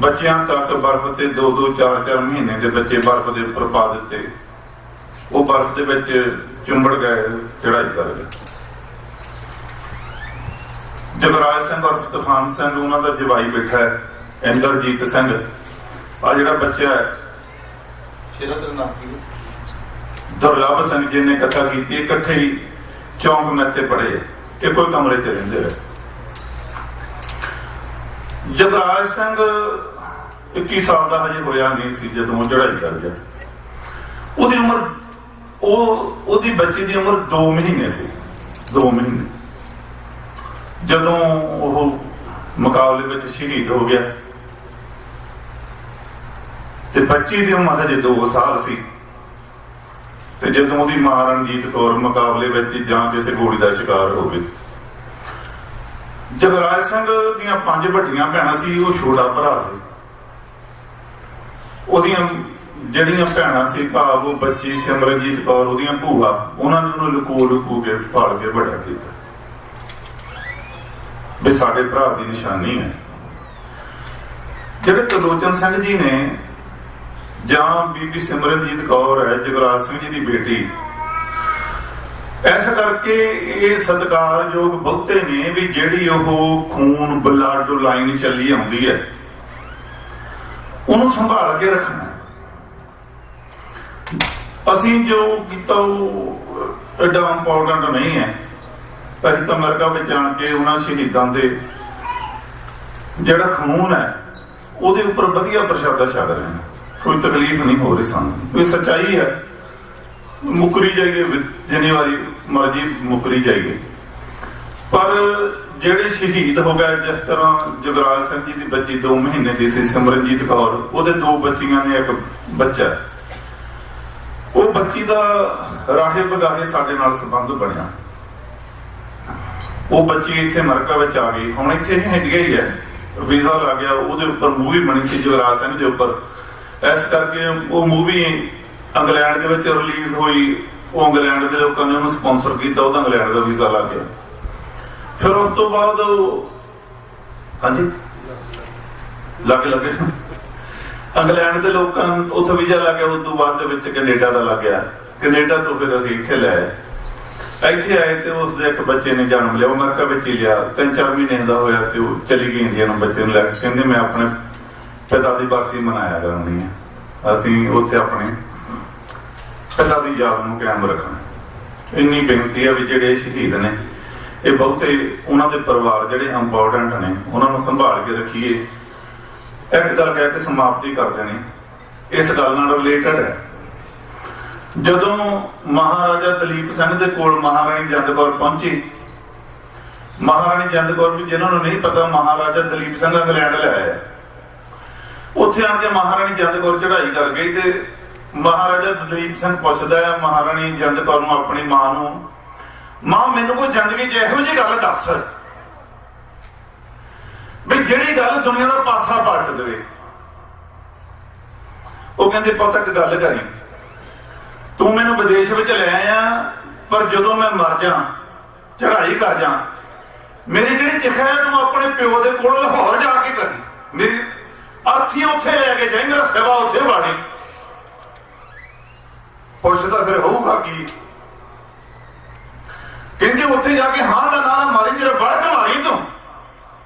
ਬੱਚਿਆਂ ਤੱਕ ਬਰਫ਼ ਤੇ 2-2, 4-4 ਮਹੀਨੇ ਦੇ ਬੱਚੇ ਬਰਫ਼ ਦੇ ਉੱਪਰ ਪਾ ਦਿੱਤੇ, ਉਹ ਬਰਫ਼ ਦੇ ਵਿੱਚ ਚੁੰਬੜ ਗਏ, ਚੜਾਈ ਕਰ ਗਏ। ਜਗਰਾਜ ਸਿੰਘ ਉਰਫ ਤੂਫਾਨ ਸਿੰਘ, ਉਹਨਾਂ ਦਾ ਜਵਾਈ ਬੈਠਾ ਹੈ ਇੰਦਰਜੀਤ ਸਿੰਘ। ਆ ਜਿਹੜਾ ਬੱਚਾ ਹੈ ਦੁਰਲਭ ਸਿੰਘ ਜੀ ਨੇ ਕਥਾ ਕੀਤੀ, ਇਕੱਠੇ ਹੀ ਚੌਂਕ ਮੱਥੇ ਪੜੇ, ਇੱਕੋ ਕਮਰੇ 'ਚ ਰਹਿੰਦੇ ਰਹੇ। ਜਗਰਾਜ ਸਿੰਘ 21 ਸਾਲ ਦਾ ਹਜੇ ਹੋਇਆ ਨਹੀਂ ਸੀ ਜਦੋਂ ਉਹ ਚੜਾਈ ਕਰ ਗਿਆ। ਉਹਦੀ ਉਮਰ ਉਹਦੀ ਬੱਚੀ ਦੀ ਉਮਰ 2 ਮਹੀਨੇ ਸੀ। 2 ਮਹੀਨੇ ਜਦੋਂ ਉਹ ਮੁਕਾਬਲੇ ਵਿੱਚ ਸ਼ਹੀਦ ਹੋ ਗਿਆ ਤੇ ਬੱਚੀ ਦੀ ਉਮਰ ਹਜੇ 2 ਸਾਲ ਸੀ। ਤੇ ਜਦੋਂ ਉਹਦੀ ਮਾਂ ਰਣਜੀਤ ਕੌਰ ਮੁਕਾਬਲੇ ਵਿੱਚ ਜਾਂ ਕਿਸੇ ਗੋਲੀ ਦਾ ਸ਼ਿਕਾਰ ਹੋ ਗਈ। ਜਗਰਾਜ ਸਿੰਘ ਦੀਆਂ 5 ਵੱਡੀਆਂ ਭੈਣਾਂ ਸੀ, ਉਹ ਛੋਟਾ ਭਰਾ ਸੀ। ਉਹਦੀਆਂ ਜਿਹੜੀਆਂ ਭੈਣਾਂ ਸੀ, ਭਾਵ ਉਹ ਬੱਚੀ ਸਿਮਰਨਜੀਤ ਕੌਰ, ਉਹਦੀਆਂ ਭੂਆ, ਉਹਨਾਂ ਨੇ ਉਹਨੂੰ ਲੁਕੋ ਕੇ ਪਾਲ ਕੇ ਵੱਡਾ ਕੀਤਾ ਵੀ ਸਾਡੇ ਭਰਾ ਦੀ ਨਿਸ਼ਾਨੀ ਹੈ। ਜਿਹੜੇ ਤਰਲੋਚਨ ਸਿੰਘ ਜੀ ਨੇ ਜਾਂ ਬੀਬੀ ਸਿਮਰਨਜੀਤ ਕੌਰ ਹੈ ਜਗਰਾਜ ਸਿੰਘ ਜੀ ਦੀ ਬੇਟੀ, ਇਸ ਕਰਕੇ ਇਹ ਸਤਿਕਾਰਯੋਗ ਬਹੁਤੇ ਨੇ ਵੀ ਜਿਹੜੀ ਉਹ ਖੂਨ ਬਲੱਡ ਲਾਈਨ ਚੱਲੀ ਆਉਂਦੀ ਹੈ ਉਹਨੂੰ ਸੰਭਾਲ ਕੇ ਰੱਖਣਾ। ਅਸੀਂ ਜੋ ਕੀਤਾ ਉਹ ਐਡਾ ਇੰਪੋਰਟੈਂਟ ਨਹੀਂ ਹੈ। ਅਸੀਂ ਤਾਂ ਅਮਰੀਕਾ ਵਿੱਚ ਜਾਣ ਕੇ ਉਹਨਾਂ ਸ਼ਹੀਦਾਂ ਦੇ ਜਿਹੜਾ ਖੂਨ ਹੈ ਉਹਦੇ ਉੱਪਰ ਵਧੀਆ ਪ੍ਰਸ਼ਾਦਾ ਛਕ ਰਹੇ ਹਾਂ। ਕੋਈ ਤਕਲੀਫ ਨਹੀਂ ਹੋ ਰਹੀ ਸਾਨੂੰ। ਇਹ ਸੱਚਾਈ ਹੈ। ਮੁਕਰੀ ਜਾਈਏ ਜਿੰਨੀ ਵਾਰੀ ਮਰਜੀ ਮੁਕਰੀ ਜਾਈਏ, ਪਰ ਜਿਹੜੇ ਸ਼ਹੀਦ ਹੋ ਗਏ, ਜਿਸ ਤਰ੍ਹਾਂ ਜਗਰਾਜ ਸਿੰਘ ਜੀ ਦੀ ਬੱਚੀ 2 ਮਹੀਨੇ ਦੀ ਸੀ, ਸਿਮਰਨਜੀਤ ਕੌਰ, ਉਹਦੇ 2 ਬੱਚੀਆਂ ਨੇ, ਇੱਕ ਬੱਚਾ। ਉਹ ਬੱਚੀ ਦਾ ਰਾਹੇ ਬਗਾਹੇ ਸਾਡੇ ਨਾਲ ਸੰਬੰਧ ਬਣਿਆ। ਉਹ ਬੱਚੀ ਇੱਥੇ ਅਮਰੀਕਾ ਵਿੱਚ ਆ ਗਈ। ਹੁਣ ਇੱਥੇ ਨਹੀਂ ਹੈਗੀ ਹੀ ਹੈ, ਵੀਜ਼ਾ ਲੱਗ ਗਿਆ। ਉਹਦੇ ਉੱਪਰ ਮੂਵੀ ਬਣੀ ਸੀ ਜਗਰਾਜ ਸਿੰਘ ਦੇ ਉੱਪਰ। ਇਸ ਕਰਕੇ ਉਹ ਮੂਵੀ ਇੰਗਲੈਂਡ ਦੇ ਵਿੱਚ ਰਿਲੀਜ਼ ਹੋਈ। ਉਹ ਇੰਗਲੈਂਡ ਦੇ ਲੋਕਾਂ ਨੇ ਉਹਨੂੰ ਸਪਾਂਸਰ ਕੀਤਾ, ਉਹਦਾ ਇੰਗਲੈਂਡ ਦਾ ਵੀਜ਼ਾ ਲੱਗ ਗਿਆ। ਫਿਰ ਉਸ ਤੋਂ ਬਾਅਦ ਹਾਂਜੀ ਲੱਗੇ ਇੰਗਲੈਂਡ ਦੇ ਲੋਕਾਂ ਨੂੰ ਉੱਥੇ ਵੀਜ਼ਾ ਲੱਗ ਗਿਆ। ਉਸ ਤੋਂ ਬਾਅਦ ਦੇ ਵਿੱਚ ਕੈਨੇਡਾ ਦਾ ਲੱਗ ਗਿਆ। ਕੈਨੇਡਾ ਤੋਂ ਫਿਰ ਅਸੀਂ ਇੱਥੇ ਲੈ ਆਏ। ਇੱਥੇ ਆਏ ਤੇ ਉਸਦੇ ਇੱਕ ਬੱਚੇ ਨੇ ਜਨਮ ਲਿਆ, ਅਮਰੀਕਾ ਵਿੱਚ ਹੀ ਲਿਆ। 3-4 ਮਹੀਨੇ ਦਾ ਹੋਇਆ ਤੇ ਉਹ ਚਲੀ ਗਈ ਇੰਡੀਆ ਨੂੰ ਬੱਚੇ ਨੂੰ ਲੈ ਕੇ। ਕਹਿੰਦੇ ਮੈਂ ਆਪਣੇ ਪਿਤਾ ਦੀ ਬਰਸੀ ਮਨਾਇਆ ਕਰਨੀ ਹੈ, ਅਸੀਂ ਉੱਥੇ ਆਪਣੇ ਪਿਤਾ ਦੀ ਯਾਦ ਨੂੰ ਕਾਇਮ ਰੱਖਣਾ। ਇੰਨੀ ਬੇਨਤੀ ਹੈ ਵੀ ਜਿਹੜੇ ਸ਼ਹੀਦ ਨੇ ਇਹ ਬਹੁਤੇ ਉਹਨਾਂ ਦੇ ਪਰਿਵਾਰ ਜਿਹੜੇ ਇੰਪੋਰਟੈਂਟ ਨੇ, ਉਹਨਾਂ ਨੂੰ ਸੰਭਾਲ ਕੇ ਰੱਖੀਏ। ਇੱਕ ਗੱਲ ਕਹਿ ਕੇ ਸਮਾਪਤੀ ਕਰ ਦੇਣੀ, ਇਸ ਗੱਲ ਨਾਲ ਰਿਲੇਟਡ ਹੈ। ਜਦੋਂ ਮਹਾਰਾਜਾ ਦਲੀਪ ਸਿੰਘ ਦੇ ਕੋਲ ਮਹਾਰਾਣੀ ਜਿੰਦ ਕੌਰ ਪਹੁੰਚੀ, ਮਹਾਰਾਣੀ ਜਿੰਦ ਕੌਰ ਵੀ ਜਿਹਨਾਂ ਨੂੰ ਨਹੀਂ ਪਤਾ, ਮਹਾਰਾਜਾ ਦਲੀਪ ਸਿੰਘ ਇੰਗਲੈਂਡ ਲੈ ਆਇਆ। ਉੱਥੇ ਆਣ ਕੇ ਮਹਾਰਾਣੀ ਜਿੰਦ ਕੌਰ ਚੜ੍ਹਾਈ ਕਰ ਗਈ ਤੇ ਮਹਾਰਾਜਾ ਦਲੀਪ ਸਿੰਘ ਪੁੱਛਦਾ ਹੈ ਮਹਾਰਾਣੀ ਜਿੰਦ ਕੌਰ ਨੂੰ, ਆਪਣੀ ਮਾਂ ਨੂੰ, ਮਾਂ ਮੈਨੂੰ ਕੋਈ ਜ਼ਿੰਦਗੀ 'ਚ ਇਹੋ ਜਿਹੀ ਗੱਲ ਦੱਸ ਵੀ ਜਿਹੜੀ ਗੱਲ ਦੁਨੀਆ ਦਾ ਪਾਸਾ ਪਲਟ ਦੇਵੇ। ਉਹ ਕਹਿੰਦੇ ਪੁੱਤ ਇੱਕ ਗੱਲ ਕਰੀ, ਤੂੰ ਮੈਨੂੰ ਵਿਦੇਸ਼ ਵਿੱਚ ਲੈ ਆਇਆ, ਪਰ ਜਦੋਂ ਮੈਂ ਮਰ ਜਾ, ਚੜ੍ਹਾਈ ਕਰ ਜਾ, ਮੇਰੀ ਜਿਹੜੀ ਚਿੱਖ ਹੈ ਤੂੰ ਆਪਣੇ ਪਿਓ ਦੇ ਕੋਲ ਲਾਹੌਰ ਜਾ ਕੇ ਕਰੀ, ਮੇਰੀ ਅਰਥੀ ਉੱਥੇ ਲੈ ਕੇ ਜਾਈ, ਮੇਰਾ ਸੇਵਾ ਉੱਥੇ ਵਾੜੀ। ਪੁੱਛਦਾ ਫਿਰ ਹੋਊਗਾ ਕੀ? ਕਹਿੰਦੇ ਉੱਥੇ ਜਾ ਕੇ ਹਾਂ ਦਾ ਨਾਰਾ ਮਾਰੀ, ਜਿਹੜਾ ਬੜਕ ਮਾਰੀ ਤੂੰ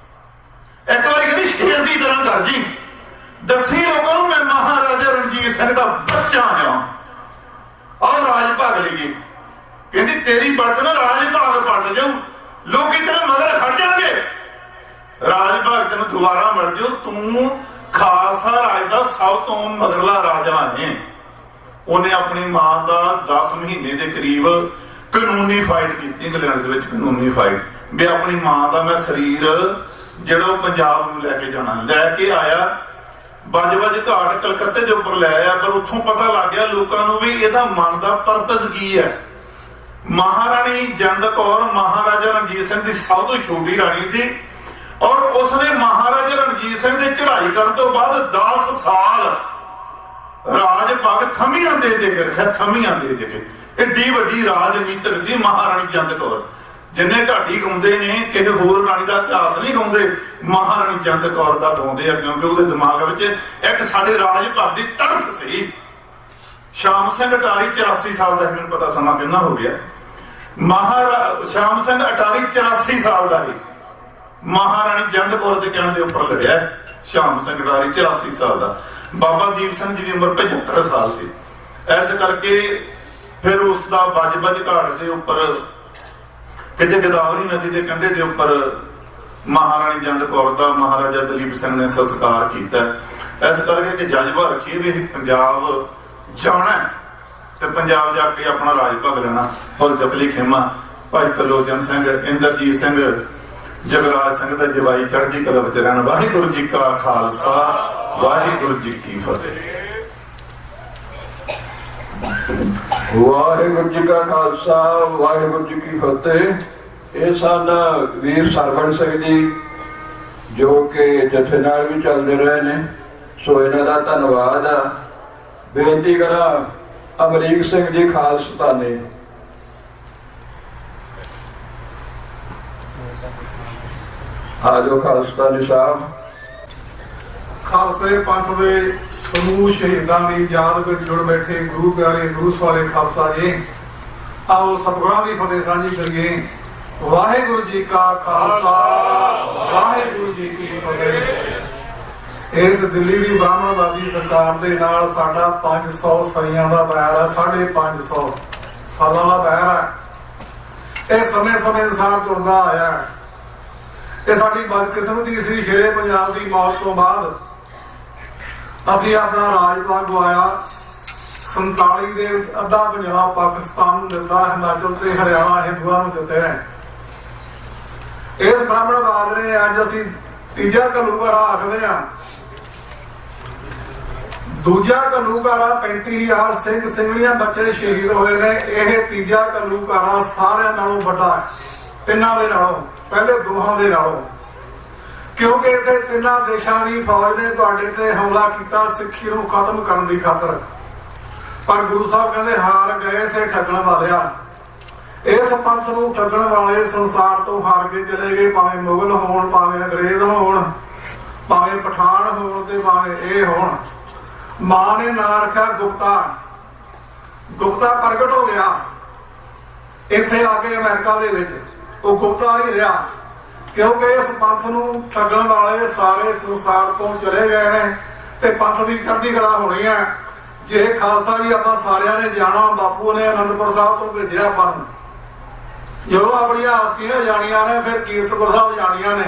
ਇੱਕ ਵਾਰੀ, ਕਹਿੰਦੀ ਸ਼ੇਰ ਦੀ ਤਰ੍ਹਾਂ ਗਰਜੀ, ਦੱਸੀ ਲੋਕਾਂ ਨੂੰ ਮੈਂ ਮਹਾਰਾਜਾ ਰਣਜੀਤ ਸਿੰਘ ਦਾ ਬੱਚਾ ਹਾਂ, ਆਹ ਰਾਜ ਭਾਗ ਲਈਏ। ਕਹਿੰਦੀ ਤੇਰੀ ਬੜਕ ਨਾ ਰਾਜ ਭਾਗ ਪੱਟ ਜਾਊ, ਲੋਕੀ ਤੇਰੇ ਮਗਰ ਖੜ ਜਾਣਗੇ, ਰਾਜ ਭਾਗ ਤੈਨੂੰ ਦੁਬਾਰਾ ਮਿਲ ਜਾਊ, ਤੂੰ ਖਾਲਸਾ ਰਾਜ ਦਾ ਸਭ ਤੋਂ ਮਗਰਲਾ ਰਾਜਾ ਹੈ। ਉਹਨੇ ਆਪਣੀ ਮਾਂ ਦਾ 10 ਮਹੀਨੇ ਦੇ ਕਰੀਬ ਕਾਨੂੰਨੀ ਫਾਈਟ ਕੀਤੀ, ਇੰਗਲੈਂਡ ਦੇ ਵਿੱਚ ਕਾਨੂੰਨੀ ਫਾਈਟ, ਵੀ ਆਪਣੀ ਮਾਂ ਦਾ ਮੈਂ ਸਰੀਰ ਜਿਹੜਾ ਉਹ ਪੰਜਾਬ ਨੂੰ ਲੈ ਕੇ ਜਾਣਾ। ਲੈ ਕੇ ਆਇਆ, ਬੱਜ ਘਾਟ ਕਲਕੱਤੇ ਦੇ ਉੱਪਰ ਲੈ ਆਇਆ, ਪਰ ਉੱਥੋਂ ਪਤਾ ਲੱਗ ਗਿਆ ਲੋਕਾਂ ਨੂੰ ਵੀ ਇਹਦਾ ਮਨ ਦਾ ਪਰਪਸ ਕੀ ਹੈ। ਮਹਾਰਾਣੀ ਜਿੰਦ ਕੌਰ ਮਹਾਰਾਜਾ ਰਣਜੀਤ ਸਿੰਘ ਦੀ ਸਭ ਤੋਂ ਛੋਟੀ ਰਾਣੀ ਸੀ, ਔਰ ਉਸਨੇ ਮਹਾਰਾਜਾ ਰਣਜੀਤ ਸਿੰਘ ਦੀ ਚੜ੍ਹਾਈ ਕਰਨ ਤੋਂ ਬਾਅਦ 10 ਸਾਲ ਰਾਜ ਭਾਗ ਥਮੀਆਂ ਦੇ ਕੇ ਰੱਖਿਆ, ਥਮੀਆਂ ਦੇ ਕੇ। ਏਡੀ ਵੱਡੀ ਰਾਜਨੀਤਿਕ ਸੀ ਮਹਾਰਾਣੀ ਜਿੰਦ ਕੌਰ, ਜਿੰਨੇ ਢਾਡੀ ਗਾਉਂਦੇ ਨੇ ਕਿਸੇ ਹੋਰ ਰਾਣੀ ਦਾ ਇਤਿਹਾਸ ਨਹੀਂ ਗਾਉਂਦੇ, ਮਹਾਰਾਣੀ ਜਿੰਦ ਕੌਰ ਦਾ ਗਾਉਂਦੇ ਆ, ਕਿਉਂਕਿ ਉਹਦੇ ਦਿਮਾਗ ਵਿੱਚ ਇੱਕ ਸਾਡੇ ਰਾਜ ਭਾਗ ਦੀ ਤੜਫ ਸੀ। ਸ਼ਾਮ ਸਿੰਘ ਅਟਾਰੀ 84 ਸਾਲ ਦਾ, ਮੈਨੂੰ ਪਤਾ ਸਮਾਂ ਕਿੰਨਾ ਹੋ ਗਿਆ, ਸ਼ਾਮ ਸਿੰਘ ਅਟਾਰੀ 84 ਸਾਲ ਦਾ ਹੀ ਮਹਾਰਾਣੀ ਜਿੰਦ ਕੌਰ ਦੇ ਕਹਿਣ ਦੇ ਉੱਪਰ ਲੜਿਆ। ਸ਼ਾਮ ਸਿੰਘ ਅਟਾਰੀ 84 ਸਾਲ ਦਾ। ਬਾਬਾ ਦੀਪ ਸਿੰਘ ਜੀ ਦੀ ਉਮਰ 75 ਸਾਲ ਸੀ। ਇਸ ਕਰਕੇ ਫਿਰ ਉਸ ਦਾ ਬੱਜ ਘਾਟ ਦੇ ਉੱਪਰ ਕਿਤੇ ਗੋਦਾਵਰੀ ਨਦੀ ਦੇ ਕੰਢੇ ਦੇ ਉੱਪਰ ਮਹਾਰਾਣੀ ਜਿੰਦ ਕੌਰ ਦਾ ਮਹਾਰਾਜਾ ਦਲੀਪ ਸਿੰਘ ਨੇ ਸੰਸਕਾਰ ਕੀਤਾ। ਇਸ ਕਰਕੇ ਕਿ ਜਜ਼ਬਾ ਰੱਖੀਏ ਵੀ ਅਸੀਂ ਪੰਜਾਬ ਜਾਣਾ ਤੇ ਪੰਜਾਬ ਜਾ ਕੇ ਆਪਣਾ ਰਾਜ ਭਾਗ ਲੈਣਾ। ਔਰ ਜਪਲੀ ਖੇਮਾ ਭਾਈ ਤਰਲੋਚਨ ਸਿੰਘ, ਇੰਦਰਜੀਤ ਸਿੰਘ, ਜਗਰਾਜ ਸਿੰਘ ਦਾ ਜਵਾਈ ਚੜ੍ਹਦੀ ਕਲਾ ਵਿੱਚ ਰਹਿਣ। ਵਾਹਿਗੁਰੂ ਜੀ ਕਾ ਖਾਲਸਾ, ਵਾਹਿਗੁਰੂ ਜੀ ਕੀ ਫਤਿਹ। ਵਾਹਿਗੁਰੂ ਜੀ ਕਾ ਖਾਲਸਾ, ਵਾਹਿਗੁਰੂ ਜੀ ਕੀ ਫਤਿਹ। ਇਹ ਸਨ ਵੀਰ ਸਰਵਣ ਸਿੰਘ ਜੀ, ਜੋ ਕਿ ਜਥੇ ਨਾਲ ਵੀ ਚੱਲਦੇ ਰਹੇ ਨੇ, ਸੋ ਇਹਨਾਂ ਦਾ ਧੰਨਵਾਦ ਆ। ਬੇਨਤੀ ਕਰਾਂ ਅਮਰੀਕ ਸਿੰਘ ਜੀ ਖਾਲਸਤਾਨੀ। ਆਜੋ ਖਾਲਸਤਾਨੀ ਸਾਹਿਬ। ਖਾਲਸੇ ਪੰਥ ਦੇ ਸਮੂਹ ਸ਼ਹੀਦਾਂ ਦੀ ਯਾਦ ਵਿੱਚ ਜੁੜ ਬੈਠੇ ਗੁਰੂ ਪਿਆਰੇ ਗੁਰੂ ਸਵਾਲੇ ਖਾਲਸਾ ਜੀ, ਆਓ ਸਤਿਗੁਰਾਂ ਦੀ ਫਤਿਹ ਸਾਂਝੀ ਕਰੀਏ। ਵਾਹਿਗੁਰੂ ਜੀ ਕਾ ਖਾਲਸਾ, ਵਾਹਿਗੁਰੂ ਜੀ ਕੀ ਫਤਿਹ। ਇਸ ਦਿੱਲੀ ਦੀ ਬ੍ਰਾਹਮਣਵਾਦੀ ਸਰਕਾਰ ਦੇ ਨਾਲ ਸਾਡਾ 500 ਸਦੀਆਂ ਦਾ ਵੈਰ ਹੈ, 550 ਸਾਲਾਂ ਦਾ ਵੈਰ ਹੈ। ਇਹ ਸਮੇਂ ਅਨੁਸਾਰ ਤੁਰਦਾ ਆਇਆ। ਇਹ ਸਾਡੀ ਬਦਕਿਸਮਤੀ ਸੀ। ਸ਼ੇਰੇ ਪੰਜਾਬ ਦੀ ਮੌਤ ਤੋਂ ਬਾਅਦ ਅਸੀਂ ਆਪਣਾ ਰਾਜ ਭਾਗ ਗਵਾਇਆ। 47 ਦੇ ਵਿੱਚ ਅੱਧਾ ਪੰਜਾਬ ਪਾਕਿਸਤਾਨ ਨੂੰ ਦਿੱਤਾ, ਹਿਮਾਚਲ ਤੇ ਹਰਿਆਣਾ ਹਿੰਦੂਆਂ ਨੂੰ ਦਿੱਤੇ ਨੇ। ਇਸ ਬ੍ਰਾਹਮਣਵਾਦ ਨੇ ਅੱਜ ਅਸੀਂ ਤੀਜਾ ਘੱਲੂਘਾਰਾ ਆਖਦੇ ਆ। ਦੂਜਾ ਘੱਲੂਘਾਰਾ 35,000 ਸਿੰਘ ਸਿੰਘਣੀਆਂ ਬੱਚੇ ਸ਼ਹੀਦ ਹੋਏ ਨੇ। ਇਹ ਤੀਜਾ ਘੱਲੂਘਾਰਾ ਸਾਰਿਆਂ ਨਾਲੋਂ ਵੱਡਾ ਹੈ, ਤਿੰਨਾਂ ਦੇ ਨਾਲੋਂ, ਪਹਿਲੇ ਦੋਹਾਂ ਦੇ ਨਾਲੋਂ, ਕਿਉਂਕਿ ਇੱਥੇ ਤਿੰਨਾਂ ਦੇਸ਼ਾਂ ਦੀ ਫੌਜ ਨੇ ਤੁਹਾਡੇ ਤੇ ਹਮਲਾ ਕੀਤਾ ਸਿੱਖੀ ਨੂੰ ਖਤਮ ਕਰਨ ਦੀ ਖਾਤਰ। ਪਰ ਗੁਰੂ ਸਾਹਿਬ ਕਹਿੰਦੇ ਹਾਰ ਗਏ ਸੇ ਠੱਗਣ ਵਾਲਿਆ। ਇਸ ਪੰਥ ਨੂੰ ਠੱਗਣ ਵਾਲੇ ਸੰਸਾਰ ਤੋਂ ਹਾਰ ਕੇ ਚਲੇ ਗਏ, ਭਾਵੇਂ ਮੁਗਲ ਹੋਣ, ਭਾਵੇਂ ਅੰਗਰੇਜ਼ ਹੋਣ, ਭਾਵੇਂ ਪਠਾਨ ਹੋਣ ਤੇ ਭਾਵੇਂ ਇਹ ਹੋਣ। ਮਾਂ ਨੇ ਨਾਂ ਰੱਖਿਆ ਗੁਪਤਾ। ਗੁਪਤਾ ਪ੍ਰਗਟ ਹੋ ਗਿਆ ਇੱਥੇ ਆ ਕੇ ਅਮਰੀਕਾ ਦੇ ਵਿੱਚ। ਉਹ ਗੁਪਤਾ ਨਹੀਂ ਰਿਹਾ, ਕਿਉਂਕਿ ਇਸ ਪੰਥ ਨੂੰ ਠੱਗਣ ਵਾਲੇ ਸਾਰੇ ਸੰਸਾਰ ਤੋਂ ਚਲੇ ਗਏ ਨੇ ਤੇ ਪੰਥ ਦੀ ਚੜ੍ਹਦੀ ਕਲਾ ਹੋਣੀ ਹੈ। ਜੇ ਖਾਲਸਾ ਜੀ ਆਪਾਂ ਸਾਰਿਆਂ ਨੇ ਜਾਣਾ, ਬਾਪੂ ਨੇ ਅਨੰਦਪੁਰ ਸਾਹਿਬ ਤੋਂ ਭੇਜਿਆ ਆਪਾਂ ਨੂੰ, ਜੋ ਆਪਣੀਆਂ ਹਸਤੀਆਂ ਜਾਣੀਆਂ ਨੇ, ਫਿਰ ਕੀਰਤਪੁਰ ਸਾਹਿਬ ਜਾਣੀਆਂ ਨੇ।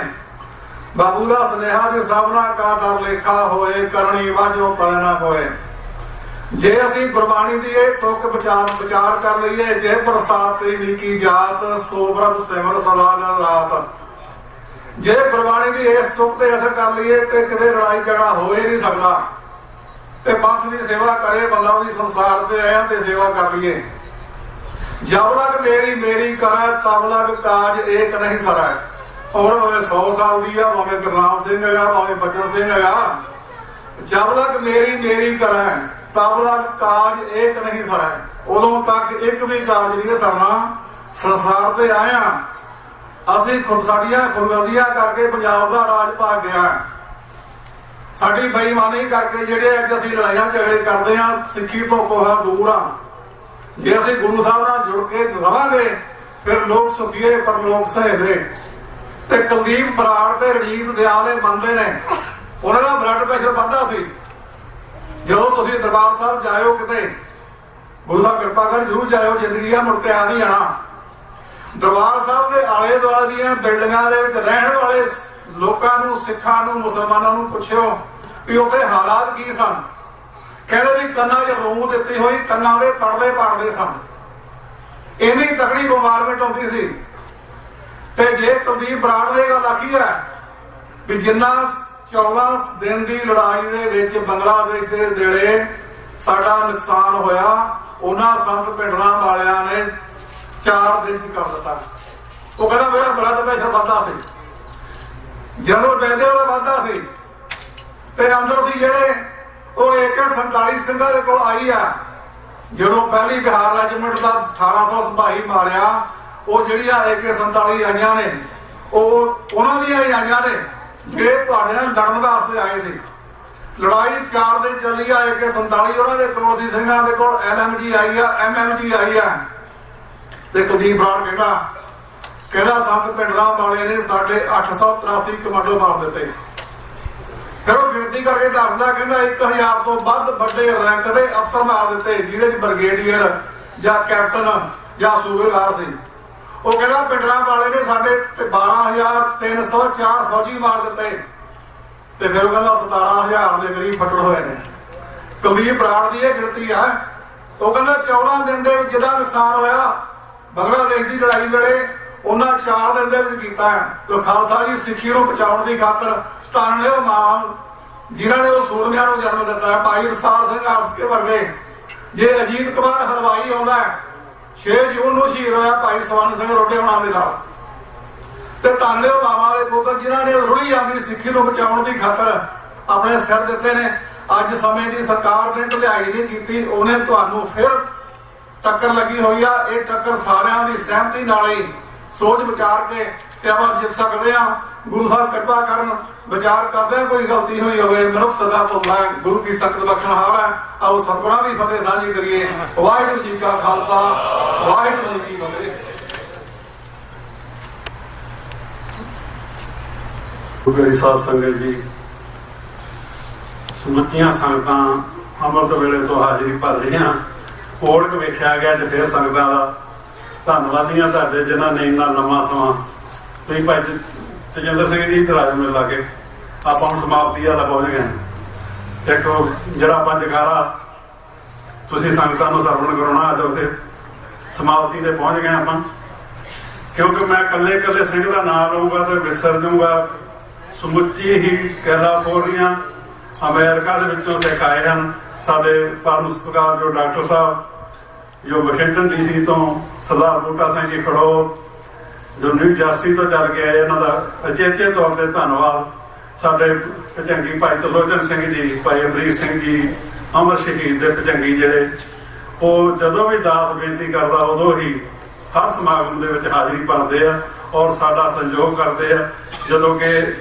ਬਾਬੂ ਦਾ ਸੁਨੇਹਾ ਵੀ ਸਭਨਾ ਕਾ ਦਰ ਲੇਖਾ ਹੋਏ, ਕਰਨੀ ਵਾਜੋ ਤਲੇ ਨਾ ਹੋਏ। ਜੇ ਅਸੀਂ ਗੁਰਬਾਣੀ ਦੀ ਇਹ ਤੁਕ ਵਿਚਾਰ ਕਰ ਲਈਏ, ਜੇ ਪ੍ਰਸਾਦ ਤੇਰੀ ਨੀਕੀ ਜਾਤ, ਸੋ ਪ੍ਰਭ ਸਿਮਰ ਸਦਾ ਦਿਨ ਰਾਤ। ਜੇ ਗੁਰਬਾਣੀ ਦੀ ਇਸ ਤੁਕ ਤੇ ਅਸਰ ਕਰ ਲਈਏ ਤੇ ਕਿਤੇ ਲੜਾਈ ਝਗੜਾ ਹੋ ਹੀ ਨਹੀਂ ਸਕਦਾ। ਤੇ ਪੰਥ ਦੀ ਸੇਵਾ ਕਰੇ ਬੰਦਾ ਵੀ ਸੰਸਾਰ ਤੇ ਆਇਆ ਤੇ ਸੇਵਾ ਕਰ ਲਈਏ। ਜਬ ਲਗ ਮੇਰੀ ਮੇਰੀ ਕਰੈ, ਤਬ ਲਗ ਕਾਜ ਏਕ ਨਹੀਂ ਸਰੈ। ਔਰ ਭਾਵੇਂ 100 ਸਾਲ ਦੀ ਆ, ਭਾਵੇਂ ਗੁਰਨਾਮ ਸਿੰਘ ਹੈਗਾ, ਭਾਵੇਂ ਬਚਨ ਸਿੰਘ ਹੈਗਾ, जब तक मेरी मेरी करै तब तक काज एक नहीं सरै। उदों तक एक भी काज नहीं सरना। संसार ते आए हां ਅਸੀਂ ਸਾਡੀਆਂ ਖੁਦਗਰਜ਼ੀਆਂ ਕਰਕੇ ਪੰਜਾਬ ਦਾ ਰਾਜ ਭਾਗ ਗਿਆ। ਸਾਡੀ ਬੇਈਮਾਨੀ ਕਰਕੇ ਜਿਹੜੇ ਅੱਜ ਅਸੀਂ ਲੜਾਈਆਂ ਝਗੜੇ ਕਰਦੇ ਹਾਂ ਸਿੱਖੀ ਤੋਂ ਕੋਹਾਂ ਦੂਰ ਆ। ਜੇ ਅਸੀਂ ਗੁਰੂ ਸਾਹਿਬ ਨਾਲ ਜੁੜ ਕੇ ਰਵਾਂਗੇ ਫਿਰ ਲੋਕ ਸੁਖੀਏ ਪਰ ਲੋਕ ਸਹਿਦੇ। ਤੇ ਕੁਲਦੀਪ ਬਰਾੜ ਤੇ ਰਣਜੀਤ ਦਿਆਲ ਮੰਨਦੇ ਨੇ ਉਹਨਾਂ ਦਾ ਬਲੱਡ ਪ੍ਰੈਸ਼ਰ ਵੱਧਦਾ ਸੀ। ਜਦੋਂ ਤੁਸੀਂ ਦਰਬਾਰ ਸਾਹਿਬ ਜਾਇਓ ਕਿਤੇ ਗੁਰੂ ਸਾਹਿਬ ਕਿਰਪਾ ਕਰ ਜ਼ਰੂਰ ਜਾਇਓ, ਜ਼ਿੰਦਗੀ ਆ ਮੁੜ ਕੇ ਆ ਨਹੀਂ ਜਾਣਾ। ਦਰਬਾਰ ਸਾਹਿਬ ਦੇ ਆਲੇ ਦੁਆਲੇ ਦੀਆਂ ਬਿਲਡਿੰਗਾਂ ਦੇ ਵਿੱਚ ਰਹਿਣ ਵਾਲੇ ਲੋਕਾਂ ਨੂੰ, ਸਿੱਖਾਂ ਨੂੰ, ਮੁਸਲਮਾਨਾਂ ਨੂੰ ਪੁੱਛਿਓ ਵੀ ਉੱਥੇ ਹਾਲਾਤ ਕੀ ਸਨ। ਕਹਿੰਦੇ ਵੀ ਕੰਨਾਂ 'ਚ ਰੂੰ ਦਿੱਤੀ ਹੋਈ, ਕੰਨਾਂ ਦੇ ਪੜਦੇ ਪਾੜਦੇ ਸਨ। ਇੰਨੀ ਤਕੜੀ ਬੋmbardment ਹੁੰਦੀ ਸੀ। ਤੇ ਜੇ ਕੁਲਦੀਪ ਬਰਾੜ ਨੇ ਗੱਲ ਆਖੀ ਹੈ ਵੀ ਜਿੰਨਾ 14 ਦਿਨ ਦੀ ਲੜਾਈ ਦੇ ਵਿੱਚ ਬੰਗਲਾਦੇਸ਼ ਦੇ ਨੇੜੇ ਸਾਡਾ ਨੁਕਸਾਨ ਹੋਇਆ ਉਹਨਾਂ ਸੰਤ ਭਿੰਡਰਾਂ ਵਾਲਿਆਂ ਨੇ 4 ਦਿਨ ਚ ਕਰ ਦਿੱਤਾ। ਉਹ ਕਹਿੰਦਾ ਮੇਰਾ ਬਲੱਡ ਪ੍ਰੈਸ਼ਰ ਵੱਧਦਾ ਸੀ, ਜਦੋਂ ਬੈਂਦੇ ਉਹਦਾ ਵੱਧਦਾ ਸੀ ਤੇ ਅੰਦਰ ਸੀ ਜਿਹੜੇ ਉਹ AK-47 ਸਿੰਘਾਂ ਦੇ ਕੋਲ ਆਈ ਆ। ਜਦੋਂ ਪਹਿਲੀ ਬਿਹਾਰ ਰੈਜੀਮੈਂਟ ਦਾ 1800 ਸਿਪਾਹੀ ਮਾਰਿਆ, ਉਹ ਜਿਹੜੀਆਂ AK-47 ਆਈਆਂ ਨੇ ਉਹ ਉਹਨਾਂ ਦੀਆਂ ਹੀ ਆਈਆਂ ਨੇ ਜਿਹੜੇ ਤੁਹਾਡੇ ਨਾਲ ਲੜਨ ਵਾਸਤੇ ਆਏ ਸੀ। ਲੜਾਈ 4 ਦਿਨ ਚੱਲੀ ਆ। AK-47 ਉਹਨਾਂ ਦੇ ਕੋਲ ਸੀ, ਸਿੰਘਾਂ ਦੇ ਕੋਲ LMG ਆਈ ਆ, MMG ਆਈ ਆ। ਤੇ ਕੁਲਦੀਪ ਬਰਾੜ ਕਹਿੰਦਾ ਸੰਤ ਭਿੰਡਰਾਂ ਵਾਲੇ ਨੇ ਸਾਡੇ 883 ਕਮਾਂਡੋ ਮਾਰ ਦਿੱਤੇ। ਫਿਰ ਉਹ ਗਿਣਤੀ ਕਰਕੇ ਦੱਸਦਾ ਕਹਿੰਦਾ 1000 ਤੋਂ ਵੱਧ ਵੱਡੇ ਰੈਂਕ ਦੇ ਅਫਸਰ ਮਾਰ ਦਿੱਤੇ, ਜਿਹਦੇ ਚ ਬ੍ਰਿਗੇਡੀਅਰ ਜਾਂ ਕੈਪਟਨ ਜਾਂ ਸੂਬੇਦਾਰ ਸੀ। ਉਹ ਕਹਿੰਦਾ ਭਿੰਡਰਾਂ ਵਾਲੇ ਨੇ ਸਾਡੇ 12304 ਫੌਜੀ ਮਾਰ ਦਿੱਤੇ। ਤੇ ਫਿਰ ਉਹ ਕਹਿੰਦਾ 17000 ਦੇ ਕਰੀਬ ਫੱਟੜ ਹੋਏ ਨੇ। ਕੁਲਦੀਪ ਬਰਾੜ ਦੀ ਇਹ ਗਿਣਤੀ ਆ। ਉਹ ਕਹਿੰਦਾ 14 ਦਿਨ ਦੇ ਵਿੱਚ ਜਿਹੜਾ ਨੁਕਸਾਨ ਹੋਇਆ ਬੰਗਲਾਦੇਸ਼ ਦੀ ਲੜਾਈ ਵੇਲੇ ਉਹਨਾਂ 4 ਦਿਨ ਦੇ ਵਿੱਚ ਕੀਤਾ ਹੈ। ਤੇ ਖਾਲਸਾ ਜੀ ਸਿੱਖੀ ਨੂੰ ਬਚਾਉਣ ਦੀ ਖਾਤਰ ਧੰਨ ਨੇ ਉਹ ਮਾਂ ਜਿਨ੍ਹਾਂ ਨੇ ਉਹ ਸੂਰਮਿਆਂ ਨੂੰ ਜਨਮ ਦਿੱਤਾ ਹੈ। ਭਾਈ ਰਸਾਲ ਸਿੰਘ ਆਫਕੇ ਵਰਗੇ। ਜੇ ਅਜੀਤ ਕੁਮਾਰ ਹਲਵਾਈ ਆਉਂਦਾ 6 ਜੂਨ ਨੂੰ ਸ਼ਹੀਦ ਹੋਇਆ ਭਾਈ ਸਵਰਨ ਸਿੰਘ ਰੋਡੇ ਹੋਣਾ ਦੇ ਨਾਲ। ਤੇ ਧੰਨ ਨੇ ਉਹ ਮਾਵਾਂ ਦੇ ਪੁੱਤਰ ਜਿਨ੍ਹਾਂ ਨੇ ਰੁੜੀ ਜਾਂਦੀ ਸਿੱਖੀ ਨੂੰ ਬਚਾਉਣ ਦੀ ਖਾਤਰ ਆਪਣੇ ਸਿਰ ਦਿੱਤੇ ਨੇ। ਅੱਜ ਸਮੇਂ ਦੀ ਸਰਕਾਰ ਨੇ ਢਿਲਾਈ ਨਹੀਂ ਕੀਤੀ, ਉਹਨੇ ਤੁਹਾਨੂੰ ਫਿਰ ਟੱਕਰ ਲੱਗੀ ਹੋਈ ਆ। ਇਹ ਟੱਕਰ ਸਾਰਿਆਂ ਦੀ ਸਹਿਮਤੀ ਨਾਲ ਹੀ ਸੋਚ ਵਿਚਾਰ ਕੇ ਤੇ ਆਪਾਂ ਜਿੱਤ ਸਕਦੇ ਆ। ਗੁਰੂ ਸਾਹਿਬ ਕਿਰਪਾ ਕਰਨ, ਵਿਚਾਰ ਕਰਦੇ ਕੋਈ ਗਲਤੀ ਹੋਈ ਹੋਵੇ ਮਨੁੱਖ ਸਦਾ ਭੁੱਲਦਾ, ਗੁਰੂ ਕੀ ਸੰਗਤ ਬਖਸ਼ਣਹਾਰ ਹੈ। ਆਓ ਸਤਿਗੁਰਾਂ ਦੀ ਫਤਿਹ ਸਾਂਝੀ ਕਰੀਏ। ਵਾਹਿਗੁਰੂ ਜੀ ਕਾ ਖਾਲਸਾ, ਵਾਹਿਗੁਰੂ ਜੀ ਕੀ ਫਤਿਹ। ਗੁਰੂ ਸਾਧ ਸੰਗਤ ਜੀ, ਸਮੁੱਚੀਆਂ ਸੰਗਤਾਂ ਅੰਮ੍ਰਿਤ ਵੇਲੇ ਤੋਂ ਹਾਜ਼ਰੀ ਭਰ ਰਹੀਆਂ। ਓੜਕ ਵੇਖਿਆ ਗਿਆ ਤੇ ਫਿਰ ਸੰਗਤਾਂ ਦਾ ਧੰਨਵਾਦੀਆਂ ਤੁਹਾਡੇ ਜਿਨ੍ਹਾਂ ਨੇ ਇੰਨਾ ਲੰਮਾ ਸਮਾਂ। ਤੁਸੀਂ ਭਾਈ ਤੇਜਿੰਦਰ ਸਿੰਘ ਜੀ ਇਤਰਾਜ ਮੇਲ ਲਾ ਕੇ ਆਪਾਂ ਹੁਣ ਸਮਾਪਤੀ ਵਾਲਾ ਪਹੁੰਚ ਗਏ। ਇੱਕ ਜਿਹੜਾ ਆਪਾਂ ਜਗਾਰਾ ਤੁਸੀਂ ਸੰਗਤਾਂ ਨੂੰ ਸਰਵਣ ਕਰਾਉਣਾ, ਅੱਜ ਉਸੇ ਸਮਾਪਤੀ ਤੇ ਪਹੁੰਚ ਗਏ ਆਪਾਂ। ਕਿਉਂਕਿ ਮੈਂ ਇਕੱਲੇ ਇਕੱਲੇ ਸਿੰਘ ਦਾ ਨਾਮ ਲਊਂਗਾ ਤੇ ਵਿਸਰ ਜਾਊਂਗਾ। ਸਮੁੱਚੀ ਹੀ ਕੈਲਾਪੁਰ ਦੀਆਂ ਅਮਰੀਕਾ ਦੇ ਵਿੱਚੋਂ ਸਿੱਖ ਆਏ ਹਨ। ਸਾਡੇ ਪਰਮ ਸਤਿਕਾਰ ਜੋ ਡਾਕਟਰ ਸਾਹਿਬ ਜੋ ਵਾਸ਼ਿੰਗਟਨ DC ਤੋਂ ਸਰਦਾਰ ਬੂਟਾ ਸਿੰਘ ਜੀ ਖੜੋ ਜੋ ਨਿਊ ਜਰਸੀ ਤੋਂ ਚੱਲ ਕੇ ਆਏ, ਇਹਨਾਂ ਦਾ ਅਚੇਤੇ ਤੌਰ ਤੇ ਧੰਨਵਾਦ। ਸਾਡੇ ਭਜੰਗੀ ਭਾਈ ਤਲੋਚਨ ਸਿੰਘ ਜੀ, ਭਾਈ ਅਮਰੀਕ ਸਿੰਘ ਜੀ ਅਮਰ ਸ਼ਹੀਦ ਦੇ ਭਜੰਗੀ ਜਿਹੜੇ ਉਹ ਜਦੋਂ ਵੀ ਦਾਸ ਬੇਨਤੀ ਕਰਦਾ ਉਦੋਂ ਹੀ ਹਰ ਸਮਾਗਮ ਦੇ ਵਿੱਚ ਹਾਜ਼ਰੀ ਭਰਦੇ ਆ ਔਰ ਸਾਡਾ ਸਹਿਯੋਗ ਕਰਦੇ ਆ। ਜਦੋਂ ਕਿ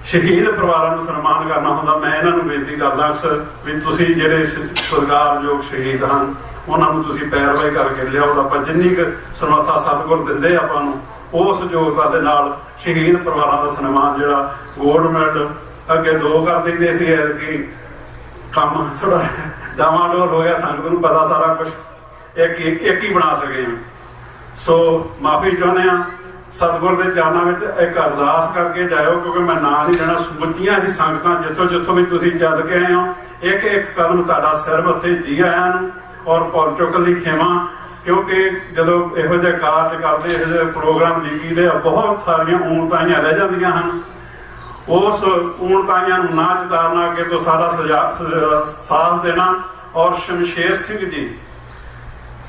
ਸ਼ਹੀਦ ਪਰਿਵਾਰਾਂ ਨੂੰ ਸਨਮਾਨ ਕਰਨਾ ਹੁੰਦਾ, ਮੈਂ ਇਹਨਾਂ ਨੂੰ ਬੇਨਤੀ ਕਰਦਾ ਅਕਸਰ ਵੀ ਤੁਸੀਂ ਜਿਹੜੇ ਸਤਿਕਾਰਯੋਗ ਸ਼ਹੀਦ ਹਨ ਉਹਨਾਂ ਨੂੰ ਤੁਸੀਂ ਪੈਰਵਾਈ ਕਰਕੇ ਲਿਆਓ। ਆਪਾਂ ਜਿੰਨੀ ਕੁ ਸਮਰੱਥਾ ਸਤਿਗੁਰ ਦਿੰਦੇ ਆਪਾਂ ਨੂੰ ਉਸ ਯੋਗਤਾ ਦੇ ਨਾਲ ਸ਼ਹੀਦ ਪਰਿਵਾਰਾਂ ਦਾ ਸਨਮਾਨ ਜਿਹੜਾ ਗੋਲਡ ਮੈਡਲ ਅੱਗੇ 2 ਕਰ ਦਈਦੇ ਸੀ, ਐਤਕੀ ਕੰਮ ਥੋੜਾ ਡਾਵਾਂਡੋਲ ਹੋ ਗਿਆ। ਸੰਗਤ ਨੂੰ ਪਤਾ ਸਾਰਾ ਕੁਝ ਇੱਕ ਹੀ ਬਣਾ ਸਕੇ ਹਾਂ। ਸੋ ਮਾਫੀ ਚਾਹੁੰਦੇ ਹਾਂ। ਸਤਿਗੁਰ ਦੇ ਚਰਨਾਂ ਵਿੱਚ ਇੱਕ ਅਰਦਾਸ ਕਰਕੇ ਜਾਇਓ, ਕਿਉਂਕਿ ਮੈਂ ਨਾਂ ਨਹੀਂ ਲੈਣਾ। ਸਮੁੱਚੀਆਂ ਹੀ ਸੰਗਤਾਂ ਜਿੱਥੋਂ ਜਿੱਥੋਂ ਵੀ ਤੁਸੀਂ ਚੱਲ ਕੇ ਆਏ ਹੋ, ਇੱਕ ਇੱਕ ਕਦਮ ਤੁਹਾਡਾ ਸਿਰ ਮੱਥੇ ਜੀ ਆਇਆਂ ਨੂੰ ਔਰ ਭੁੱਲ ਚੁੱਕਣ ਦੀ ਖਿਮਾ। ਕਿਉਂਕਿ ਜਦੋਂ ਇਹੋ ਜਿਹੇ ਕਾਰਜ ਕਰਦੇ, ਇਹੋ ਜਿਹੇ ਪ੍ਰੋਗਰਾਮ ਲੀਕੀ ਦੇ ਬਹੁਤ ਸਾਰੀਆਂ ਊਣਤਾਈਆਂ ਰਹਿ ਜਾਂਦੀਆਂ ਹਨ। ਉਸ ਊਣਤਾਈਆਂ ਨੂੰ ਨਾ ਚਿਤਾਰਨਾ, ਅੱਗੇ ਤੋਂ ਸਾਡਾ ਸਾਥ ਦੇਣਾ। ਔਰ ਸ਼ਮਸ਼ੇਰ ਸਿੰਘ ਜੀ,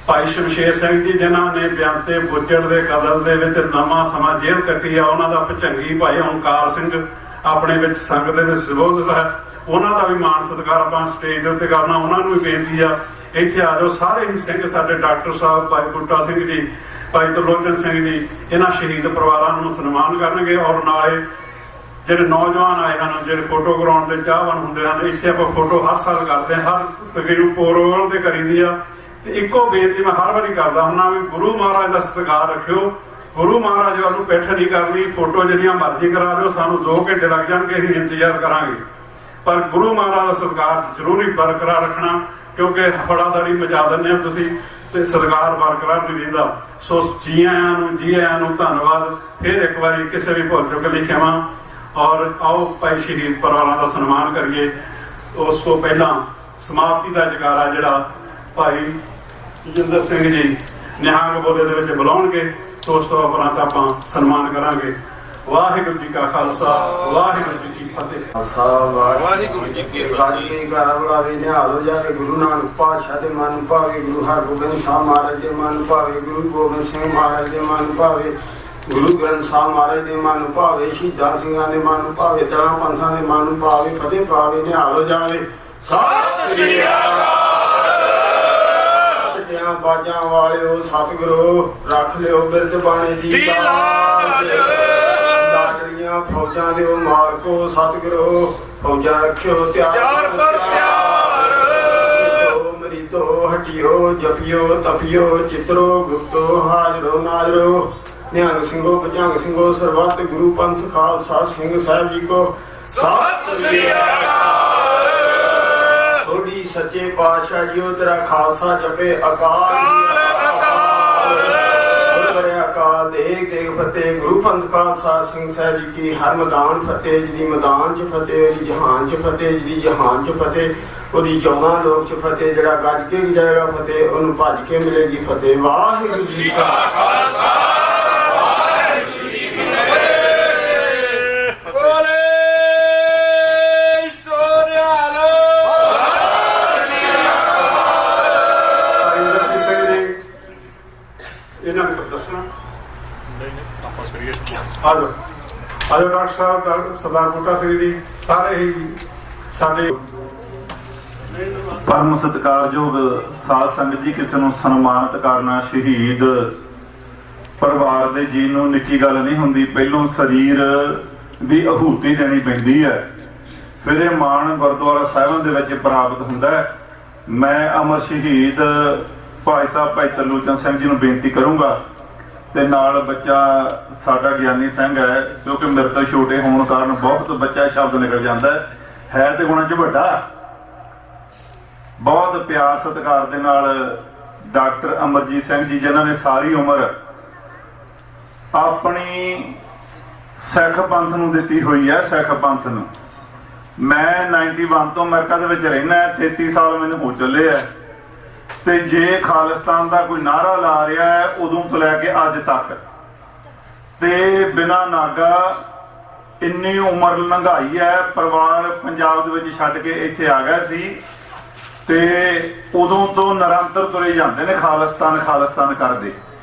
ਭਾਈ ਸ਼ਮਸ਼ੇਰ ਸਿੰਘ ਜੀ ਜਿਨ੍ਹਾਂ ਨੇ ਬਿਆੰਤੇ ਬੁੱਚੜ ਦੇ ਕਤਲ ਦੇ ਵਿੱਚ ਨਵਾਂ ਸਮਾਂ ਜੇਲ੍ਹ ਕੱਟੀ ਆ, ਉਹਨਾਂ ਦਾ ਭਜੰਗੀ ਭਾਈ ਓਂਕਾਰ ਸਿੰਘ ਆਪਣੇ ਵਿੱਚ ਸੰਗਤ ਦੇ ਵਿੱਚ ਸਬੋਧਤ ਹੈ। ਉਹਨਾਂ ਦਾ ਵੀ ਮਾਣ ਸਤਿਕਾਰ ਆਪਾਂ ਸਟੇਜ ਦੇ ਉੱਤੇ ਕਰਨਾ। ਉਹਨਾਂ ਨੂੰ ਵੀ ਬੇਨਤੀ ਆ ਇੱਥੇ ਆ ਜਾਓ ਸਾਰੇ ਹੀ ਸਿੰਘ ਸਾਡੇ, ਡਾਕਟਰ ਸਾਹਿਬ, ਭਾਈ ਬੂਟਾ ਸਿੰਘ ਜੀ, ਭਾਈ ਤਰਲੋਚਨ ਸਿੰਘ ਜੀ, ਇਹਨਾਂ ਸ਼ਹੀਦ ਪਰਿਵਾਰਾਂ ਨੂੰ ਸਨਮਾਨ ਕਰਨਗੇ। ਔਰ ਨਾਲੇ ਜਿਹੜੇ ਨੌਜਵਾਨ ਆਏ ਹਨ, ਜਿਹੜੇ ਫੋਟੋ ਕਰਾਉਣ ਦੇ ਚਾਹਵਾਨ ਹੁੰਦੇ ਹਨ, ਇੱਥੇ ਆਪਾਂ ਫੋਟੋ ਹਰ ਸਾਲ ਕਰਦੇ ਹਾਂ, ਹਰ ਤਕਰੀਬਨ ਪ੍ਰੋਗਰਾਮ ਤੇ ਕਰੀਦੀ ਆ। ਤੇ ਇੱਕੋ ਬੇਨਤੀ ਮੈਂ ਹਰ ਵਾਰੀ ਕਰਦਾ ਹੁੰਦਾ ਵੀ ਗੁਰੂ ਮਹਾਰਾਜ ਦਾ ਸਤਿਕਾਰ ਰੱਖਿਓ। ਗੁਰੂ ਮਹਾਰਾਜ ਵੱਲੋਂ ਪਿੱਠ ਨਹੀਂ ਕਰਨੀ। ਫੋਟੋ ਜਿਹੜੀਆਂ ਮਰਜ਼ੀ ਕਰਾ ਲਿਓ, ਸਾਨੂੰ 2 ਘੰਟੇ ਲੱਗ ਜਾਣਗੇ, ਅਸੀਂ ਇੰਤਜ਼ਾਰ ਕਰਾਂਗੇ, ਪਰ ਗੁਰੂ ਮਹਾਰਾਜ ਦਾ ਸਤਿਕਾਰ ਜ਼ਰੂਰੀ ਬਰਕਰਾਰ ਰੱਖਣਾ, ਕਿਉਂਕਿ ਫੜਾਦੜੀ ਮਚਾ ਦਿੰਦੇ ਹੋ ਤੁਸੀਂ ਤੇ ਸਤਿਕਾਰ ਬਰਕਰਾਰ ਨਹੀਂ ਰਹਿੰਦਾ। ਸੋ ਜੀ ਆਇਆਂ ਨੂੰ ਧੰਨਵਾਦ। ਫਿਰ ਇੱਕ ਵਾਰੀ ਕਿਸੇ ਵੀ ਭੁੱਲ ਚੁੱਕ ਲਈ ਖਿਮਾ। ਔਰ ਆਓ ਭਾਈ ਸ਼ਹੀਦ ਪਰਿਵਾਰਾਂ ਦਾ ਸਨਮਾਨ ਕਰੀਏ। ਉਸ ਤੋਂ ਪਹਿਲਾਂ ਸਮਾਪਤੀ ਦਾ ਜਕਾਰਾ ਜਿਹੜਾ ਭਾਈ ਜਿੰਦਰ ਸਿੰਘ ਜੀ ਨਿਹੰਗ ਬੋਲੇ ਦੇ ਵਿੱਚ ਬੁਲਾਉਣਗੇ, ਉਸ ਤੋਂ ਉਪਰੰਤ ਆਪਾਂ ਸਨਮਾਨ ਕਰਾਂਗੇ। ਵਾਹਿਗੁਰੂ ਜੀ ਕਾ ਖਾਲਸਾ, ਵਾਹਿਗੁਰੂ ਜੀ ਕੀ ਫਤਿਹ। ਵਾਹਿਗੁਰੂ ਜੀ ਕੀ ਫਤਿਹ। ਘਰ ਬੁਲਾਵੇ ਨਿਹਾਲ ਹੋ ਜਾਵੇ, ਗੁਰੂ ਨਾਨਕ ਪਾਤਸ਼ਾਹ ਦੇ ਮਨ ਨੂੰ ਭਾਵੇ, ਗੁਰੂ ਹਰਗੋਬਿੰਦ ਸਾਹਿਬ ਮਹਾਰਾਜ ਦੇ ਮਨ ਨੂੰ ਭਾਵੇ, ਗੁਰੂ ਗੋਬਿੰਦ ਸਿੰਘ ਮਹਾਰਾਜ ਦੇ ਮਨ ਨੂੰ ਭਾਵੇ, ਗੁਰੂ ਗ੍ਰੰਥ ਸਾਹਿਬ ਮਹਾਰਾਜ ਦੇ ਮਨ ਨੂੰ ਭਾਵੇ, ਸ਼ਹੀਦਾਂ ਸਿੰਘਾਂ ਦੇ ਮਨ ਨੂੰ ਭਾਵੇ, ਦਲਾਂ ਪੰਥਾਂ ਦੇ ਮਨ ਨੂੰ ਭਾਵੇ, ਫਤਿਹ ਪਾਵੇ, ਨਿਹਾਲ ਹੋ ਜਾਵੇ। ਸਤਿ ਸ੍ਰੀ ਅਕਾਲ। ਬਾਜਾਂ ਵਾਲਿਓ ਸਤਿਗੁਰੂ ਰੱਖ ਲਿਓ ਬਿਰਦ ਬਾਣੇ ਦੀ ਲਾਜ, ਲਾਡਲੀਆਂ ਫੌਜਾਂ ਦਿਓ ਮਾਲਕੋ ਸਤਿਗੁਰੂ, ਫੌਜਾਂ ਰੱਖਿਓ ਤਿਆਰ ਪਰ ਤਿਆਰ, ਮਰੀਦੋ ਹਟਿਓ ਜਪਿਓ ਤਪਿਓ ਚਿਤਰੋ ਗੁਪਤੋ ਹਾਜ਼ਰੋ ਨਾਜ਼ਰੋ, ਨਿਹੰਗ ਸਿੰਘੋ ਭਜੰਗ ਸਿੰਘੋ ਸਰਬੱਤ ਗੁਰੂ ਪੰਥ ਖਾਲਸਾ ਸਿੰਘ ਸਾਹਿਬ ਜੀ ਕੋ ਸਤਿ ਸ੍ਰੀ ਅਕਾਲ। ਸੋਢੀ ਸੱਚੇ ਪਾਤਸ਼ਾਹ ਜੀਓ ਤੇਰਾ ਖਾਲਸਾ ਜਪੇ ਅਕਾਲ ਅਕਾਲ ਦੇਖ ਦੇਖ ਫਤਿਹ। ਗੁਰੂ ਪੰਥ ਖਾਲਸਾ ਸਿੰਘ ਸਾਹਿਬ ਜੀ ਕੀ ਹਰ ਮੈਦਾਨ ਫਤਿਹ, ਜਿਹਦੀ ਮੈਦਾਨ ਚ ਫਤਿਹ, ਉਹਦੀ ਜਹਾਨ ਚ ਫਤਿਹ, ਜਿਹਦੀ ਜਹਾਨ ਚ ਫਤਿਹ, ਉਹਦੀ 14 ਲੋਕ ਚ ਫਤਿਹ। ਜਿਹੜਾ ਗੱਜ ਕੇ ਜਾਏਗਾ ਫਤਿਹ, ਉਹਨੂੰ ਭੱਜ ਕੇ ਮਿਲੇਗੀ ਫਤਿਹ। ਵਾਹਿਗੁਰੂ ਜੀ ਕਾ ਖਾਲਸਾ, ਵਾਹਿਗੁਰੂ ਜੀ ਕੀ ਫਤਿਹ। ਇਹਨਾਂ ਨੂੰ ਕੁਝ ਦੱਸਣਾ? ਆਜੋ ਆਜੋ ਡਾਕਟਰ ਸਾਹਿਬ, ਡਾਕਟਰ ਸਰਦਾਰ ਬੂਟਾ ਸਿੰਘ ਜੀ, ਸਾਰੇ ਹੀ ਸਾਡੇ ਪਰਮ ਸਤਿਕਾਰਯੋਗ ਸਾਧ ਸੰਗਤ ਜੀ, ਕਿਸੇ ਨੂੰ ਸਨਮਾਨਿਤ ਕਰਨਾ ਸ਼ਹੀਦ ਪਰਿਵਾਰ ਦੇ ਜੀ ਨੂੰ ਨਿੱਕੀ ਗੱਲ ਨਹੀਂ ਹੁੰਦੀ। ਪਹਿਲੋਂ ਸਰੀਰ ਦੀ ਆਹੂਤੀ ਦੇਣੀ ਪੈਂਦੀ ਹੈ, ਫਿਰ ਇਹ ਮਾਣ ਗੁਰਦੁਆਰਾ ਸਾਹਿਬਾਂ ਦੇ ਵਿੱਚ ਪ੍ਰਾਪਤ ਹੁੰਦਾ ਹੈ। ਮੈਂ ਅਮਰ ਸ਼ਹੀਦ ਭਾਈ ਸਾਹਿਬ ਭਾਈ ਤਰਲੋਚਨ ਸਿੰਘ ਜੀ ਨੂੰ ਬੇਨਤੀ ਕਰੂੰਗਾ, ਤੇ ਨਾਲ ਬੱਚਾ ਸਾਡਾ ਗਿਆਨੀ ਸਿੰਘ ਹੈ, ਕਿਉਂਕਿ ਮੇਰੇ ਤੋਂ ਛੋਟੇ ਹੋਣ ਕਾਰਨ ਬਹੁਤ ਬੱਚਾ ਸ਼ਬਦ ਨਿਕਲ ਜਾਂਦਾ ਹੈ ਤੇ ਗੁਣਾਂ 'ਚ ਵੱਡਾ। ਬਹੁਤ ਪਿਆਰ ਸਤਿਕਾਰ ਦੇ ਨਾਲ ਡਾਕਟਰ ਅਮਰਜੀਤ ਸਿੰਘ ਜੀ, ਜਿਨ੍ਹਾਂ ਨੇ ਸਾਰੀ ਉਮਰ ਆਪਣੀ ਸਿੱਖ ਪੰਥ ਨੂੰ ਦਿੱਤੀ ਹੋਈ ਹੈ, ਸਿੱਖ ਪੰਥ ਨੂੰ। ਮੈਂ 91 ਤੋਂ ਅਮਰੀਕਾ ਦੇ ਵਿੱਚ ਰਹਿਣਾ, 33 ਸਾਲ ਮੈਨੂੰ ਹੋ ਚੱਲੇ ਹੈ, ਤੇ ਜੇ ਖਾਲਿਸਤਾਨ ਦਾ ਕੋਈ ਨਾਰਾ ਲਾ ਰਿਹਾ ਹੈ ਉਦੋਂ ਤੋਂ ਲੈ ਕੇ ਅੱਜ ਤੱਕ, ਤੇ ਬਿਨਾਂ ਨਾਗਾ ਇੰਨੀ ਉਮਰ ਲੰਘਾਈ ਹੈ। ਪਰਿਵਾਰ ਪੰਜਾਬ ਦੇ ਵਿੱਚ ਛੱਡ ਕੇ ਇੱਥੇ ਆ ਗਿਆ ਸੀ, ਤੇ ਉਦੋਂ ਤੋਂ ਨਿਰੰਤਰ ਤੁਰੇ ਜਾਂਦੇ ਨੇ ਖਾਲਿਸਤਾਨ ਖਾਲਿਸਤਾਨ ਕਰਦੇ।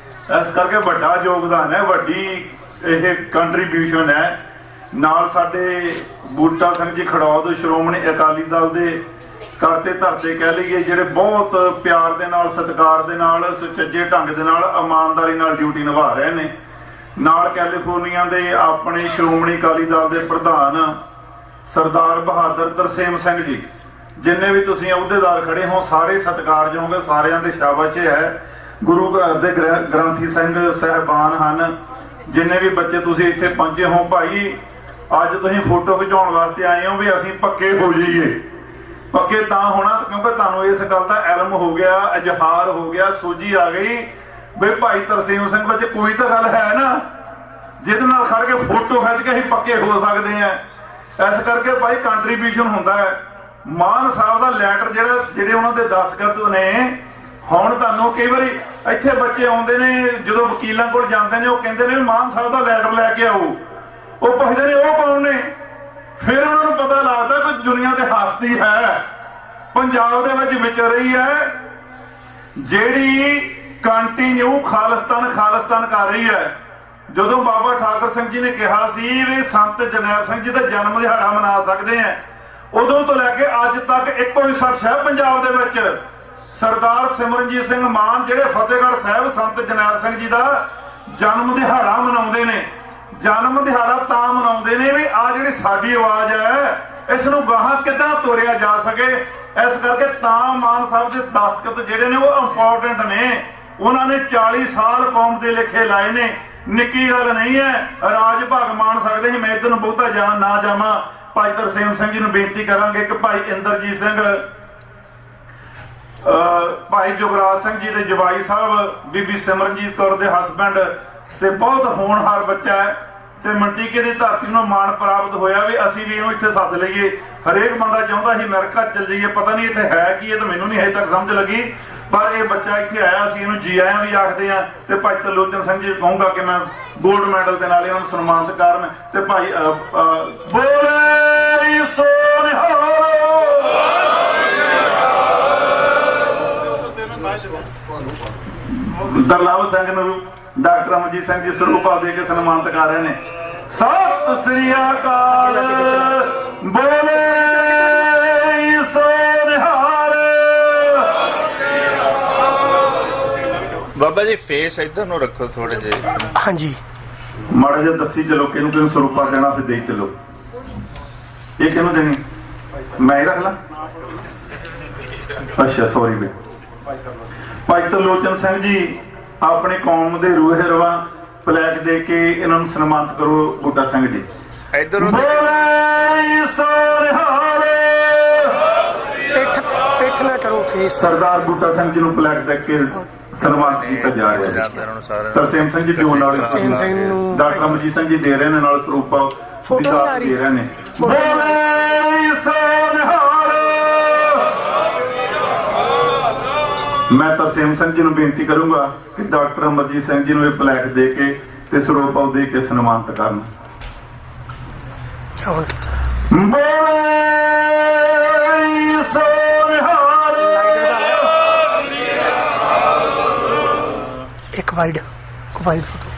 ਇਸ ਕਰਕੇ ਵੱਡਾ ਯੋਗਦਾਨ ਹੈ, ਵੱਡੀ ਇਹ ਕੰਟਰੀਬਿਊਸ਼ਨ ਹੈ। ਨਾਲ ਸਾਡੇ ਬੂਟਾ ਸਿੰਘ ਜੀ ਖੜੌਦ ਸ਼੍ਰੋਮਣੀ ਅਕਾਲੀ ਦਲ ਦੇ ਕਰਤੇ ਧਰਤੇ ਕਹਿ ਲਈਏ, ਜਿਹੜੇ ਬਹੁਤ ਪਿਆਰ ਦੇ ਨਾਲ ਸਤਿਕਾਰ ਦੇ ਨਾਲ ਸੁਚੱਜੇ ਢੰਗ ਦੇ ਨਾਲ ਇਮਾਨਦਾਰੀ ਨਾਲ ਡਿਊਟੀ ਨਿਭਾ ਰਹੇ ਨੇ। ਨਾਲ ਕੈਲੀਫੋਰਨੀਆ ਦੇ ਆਪਣੇ ਸ਼੍ਰੋਮਣੀ ਅਕਾਲੀ ਦਲ ਦੇ ਪ੍ਰਧਾਨ ਸਰਦਾਰ ਬਹਾਦਰ ਤਰਸੇਮ ਸਿੰਘ ਜੀ, ਜਿੰਨੇ ਵੀ ਤੁਸੀਂ ਅਹੁਦੇਦਾਰ ਖੜੇ ਹੋ ਸਾਰੇ ਸਤਿਕਾਰਯੋਗ, ਸਾਰਿਆਂ ਦੇ ਸ਼ਾਬਾਸ਼ ਹੈ। ਗੁਰੂ ਘਰ ਦੇ ਗ੍ਰੰਥੀ ਸਿੰਘ ਸਹਿਬਾਨ ਹਨ, ਜਿੰਨੇ ਵੀ ਬੱਚੇ ਤੁਸੀਂ ਇੱਥੇ ਪਹੁੰਚੇ ਹੋ। ਭਾਈ ਅੱਜ ਤੁਸੀਂ ਫੋਟੋ ਖਿਚਾਉਣ ਵਾਸਤੇ ਆਏ ਹੋ, ਵੀ ਅਸੀਂ ਪੱਕੇ ਹੋ ਜਾਈਏ। ਪੱਕੇ ਤਾਂ ਹੋਣਾ ਕਿਉਂਕਿ ਤੁਹਾਨੂੰ ਇਸ ਗੱਲ ਦਾ ਇਲਮ ਹੋ ਗਿਆ, ਇਜ਼ਹਾਰ ਹੋ ਗਿਆ, ਸੋਝੀ ਆ ਗਈ ਵੀ ਭਾਈ ਤਰਸੇਮ ਸਿੰਘ ਵਿੱਚ ਕੋਈ ਤਾਂ ਗੱਲ ਹੈ ਨਾ ਜਿਹਦੇ ਨਾਲ ਖੜ ਕੇ ਫੋਟੋ ਖਿੱਚ ਕੇ ਅਸੀਂ ਪੱਕੇ ਹੋ ਸਕਦੇ ਆ। ਇਸ ਕਰਕੇ ਭਾਈ ਕੰਟਰੀਬਿਊਸ਼ਨ ਹੁੰਦਾ ਹੈ। ਮਾਨ ਸਾਹਿਬ ਦਾ ਲੈਟਰ ਜਿਹੜੇ ਉਹਨਾਂ ਦੇ ਦਸਤਖਤ ਨੇ, ਹੁਣ ਤੁਹਾਨੂੰ ਕਈ ਵਾਰੀ ਇੱਥੇ ਬੱਚੇ ਆਉਂਦੇ ਨੇ, ਜਦੋਂ ਵਕੀਲਾਂ ਕੋਲ ਜਾਂਦੇ ਨੇ, ਉਹ ਕਹਿੰਦੇ ਨੇ ਮਾਨ ਸਾਹਿਬ ਦਾ ਲੈਟਰ ਲੈ ਕੇ ਆਓ। ਉਹ ਪੁੱਛਦੇ ਨੇ ਉਹ ਕੌਣ ਨੇ, ਫਿਰ ਉਹਨਾਂ ਨੂੰ ਪਤਾ ਲੱਗਦਾ ਕਿ ਦੁਨੀਆ ਦੇ ਹਸਤੀ ਹੈ, ਪੰਜਾਬ ਦੇ ਵਿੱਚ ਵਿਚਰ ਰਹੀ ਹੈ, ਜਿਹੜੀ ਕੰਟੀਨਿਊ ਖਾਲਿਸਤਾਨ ਖਾਲਿਸਤਾਨ ਕਰ ਰਹੀ ਹੈ। ਜਦੋਂ ਬਾਬਾ ਠਾਕਰ ਸਿੰਘ ਜੀ ਨੇ ਕਿਹਾ ਸੀ ਵੀ ਸੰਤ ਜਰਨੈਲ ਸਿੰਘ ਜੀ ਦਾ ਜਨਮ ਦਿਹਾੜਾ ਮਨਾ ਸਕਦੇ ਆ, ਉਦੋਂ ਤੋਂ ਲੈ ਕੇ ਅੱਜ ਤੱਕ ਇੱਕੋ ਹੀ ਸ਼ਖਸ ਹੈ ਪੰਜਾਬ ਦੇ ਵਿੱਚ, ਸਰਦਾਰ ਸਿਮਰਨਜੀਤ ਸਿੰਘ ਮਾਨ, ਜਿਹੜੇ ਫਤਿਹਗੜ੍ਹ ਸਾਹਿਬ ਸੰਤ ਜਰਨੈਲ ਸਿੰਘ ਜੀ ਦਾ ਜਨਮ ਦਿਹਾੜਾ ਮਨਾਉਂਦੇ ਨੇ। ਜਨਮ ਦਿਹਾੜਾ ਤਾਂ ਮਨਾਉਂਦੇ ਨੇ ਵੀ ਆ ਜਿਹੜੀ ਸਾਡੀ ਆਵਾਜ਼ ਹੈ ਇਸ ਨੂੰ ਗਾਹਾਂ ਕਿੱਦਾਂ ਤੋਰਿਆ ਜਾ ਸਕੇ। ਇਸ ਕਰਕੇ ਤਾਂ ਮਾਨ ਸਾਹਿਬ ਦੇ ਦਸਤਖਤ ਜਿਹੜੇ ਨੇ ਉਹ ਇੰਪੋਰਟੈਂਟ ਨੇ। ਉਹਨਾਂ ਨੇ 40 ਸਾਲ ਕੌਮ ਦੇ ਲਿਖੇ ਲਾਏ ਨੇ, ਨਿੱਕੀ ਗੱਲ ਨਹੀਂ ਹੈ। ਰਾਜ ਭਾਗ ਮਾਣ ਸਕਦੇ ਸੀ। ਮੈਂ ਇੱਧਰ ਨੂੰ ਬਹੁਤਾ ਜਾਣ ਨਾ ਜਾਵਾਂ। ਭਾਈ ਤਰਸੇਮ ਸਿੰਘ ਜੀ ਨੂੰ ਬੇਨਤੀ ਕਰਾਂਗੇ ਕਿ ਭਾਈ ਇੰਦਰਜੀਤ ਸਿੰਘ, ਭਾਈ ਜੁਗਰਾਜ ਸਿੰਘ ਜੀ ਦੇ ਜਵਾਈ ਸਾਹਿਬ, ਬੀਬੀ ਸਿਮਰਨਜੀਤ ਕੌਰ ਦੇ ਹਸਬੈਂਡ, ਤੇ ਬਹੁਤ ਹੋਣਹਾਰ ਬੱਚਾ ਹੈ ਤੇ ਮੰਟੀਕੇ ਦੀ ਧਰਤੀ ਨੂੰ ਮਾਣ ਪ੍ਰਾਪਤ ਹੋਇਆ ਵੀ ਅਸੀਂ ਵੀ ਇਹਨੂੰ ਇੱਥੇ ਸੱਦ ਲਈਏ। ਹਰੇਕ ਬੰਦਾ ਚਾਹੁੰਦਾ ਸੀ ਅਮਰੀਕਾ ਚੱਲ ਜਾਈਏ, ਪਤਾ ਨਹੀਂ ਇੱਥੇ ਹੈ ਕੀ, ਇਹ ਤਾਂ ਮੈਨੂੰ ਨਹੀਂ ਹਜੇ ਤੱਕ ਸਮਝ ਲੱਗੀ, ਪਰ ਇਹ ਬੱਚਾ ਇੱਥੇ ਆਇਆ, ਅਸੀਂ ਇਹਨੂੰ ਜੀ ਆਇਆਂ ਵੀ ਆਖਦੇ ਆ। ਤੇ ਭਾਈ ਤਰਲੋਚਨ ਸਿੰਘ ਜੀ ਕਹੂੰਗਾ ਕਿ ਮੈਂ ਗੋਲਡ ਮੈਡਲ ਦੇ ਨਾਲ ਇਹਨਾਂ ਨੂੰ ਸਨਮਾਨਿਤ ਕਰਨ। ਤੇ ਭਾਈ ਬੋਲੇ ਸੋ ਨਿਹਾਲ। ਦਰਲਾਭ ਸਿੰਘ ਨੂੰ ਡਾਕਟਰ ਅਮਰਜੀਤ ਸਿੰਘ ਜੀ ਸਰੂਪਾ ਦੇ ਕੇ ਸਨਮਾਨਿਤ ਕਰ ਰਹੇ ਨੇ। ਸਤਿ ਸ੍ਰੀ ਅਕਾਲ, ਬੋਲੇ ਸੋ ਨਿਹਾਲ। ਬਾਬਾ ਜੀ ਫੇਸ ਇੱਧਰ ਨੂੰ ਰੱਖੋ ਥੋੜੇ ਜਿਹੇ। ਹਾਂਜੀ, ਮਾੜਾ ਜਿਹਾ ਦੱਸੀ ਚਲੋ ਕਿਹਨੂੰ ਸਰੂਪਾ ਦੇਣਾ, ਫਿਰ ਦੇਈ ਚਲੋ। ਇਹ ਕਿਹਨੂੰ ਦੇਣੀ? ਮੈਂ ਹੀ ਰੱਖ ਲਾਂ? ਅੱਛਾ, ਸੌਰੀ ਬੇ। ਭਾਈ ਤਰਲੋਚਨ ਸਿੰਘ ਜੀ ਆਪਣੀ ਕੌਮ ਦੇ ਰੂਹੇ ਰਵਾ ਪਲੈਕ ਦੇ ਕੇ ਇਹਨਾਂ ਨੂੰ ਸਨਮਾਨਿਤ ਕਰੋ। ਬੂਟਾ ਸਿੰਘ ਜੀ ਇੱਧਰ ਪਿੱਠ ਨਾ ਕਰੋ ਫੇਸ। ਸਰਦਾਰ ਬੂਟਾ ਸਿੰਘ ਜੀ ਨੂੰ ਪਲੈਕ ਦੇ ਕੇ ਸਨਮਾਨਿਤ ਕੀਤਾ ਜਾ ਰਿਹਾ ਹੈ। ਤਰਸੇਮ ਸਿੰਘ ਜੀ ਜੋ ਨਾਲ ਡਾਕਟਰ ਅਮਰਜੀਤ ਸਿੰਘ ਜੀ ਦੇ ਰਹੇ ਨੇ, ਨਾਲ ਸਰੂਪਾ ਦੇ ਰਹੇ ਨੇ। ਮੈਂ ਤਰਸੇਮ ਸਿੰਘ ਜੀ ਨੂੰ ਬੇਨਤੀ ਕਰੂੰਗਾ ਕਿ ਡਾਕਟਰ ਅਮਰਜੀਤ ਸਿੰਘ ਜੀ ਨੂੰ ਇਹ ਪਲੈਕ ਦੇ ਕੇ ਤੇ ਸਰੂਪਾ ਦੇ ਕੇ ਸਨਮਾਨਿਤ ਕਰਨ। ਇੱਕ ਵਾਈਡ ਫੋਟੋ,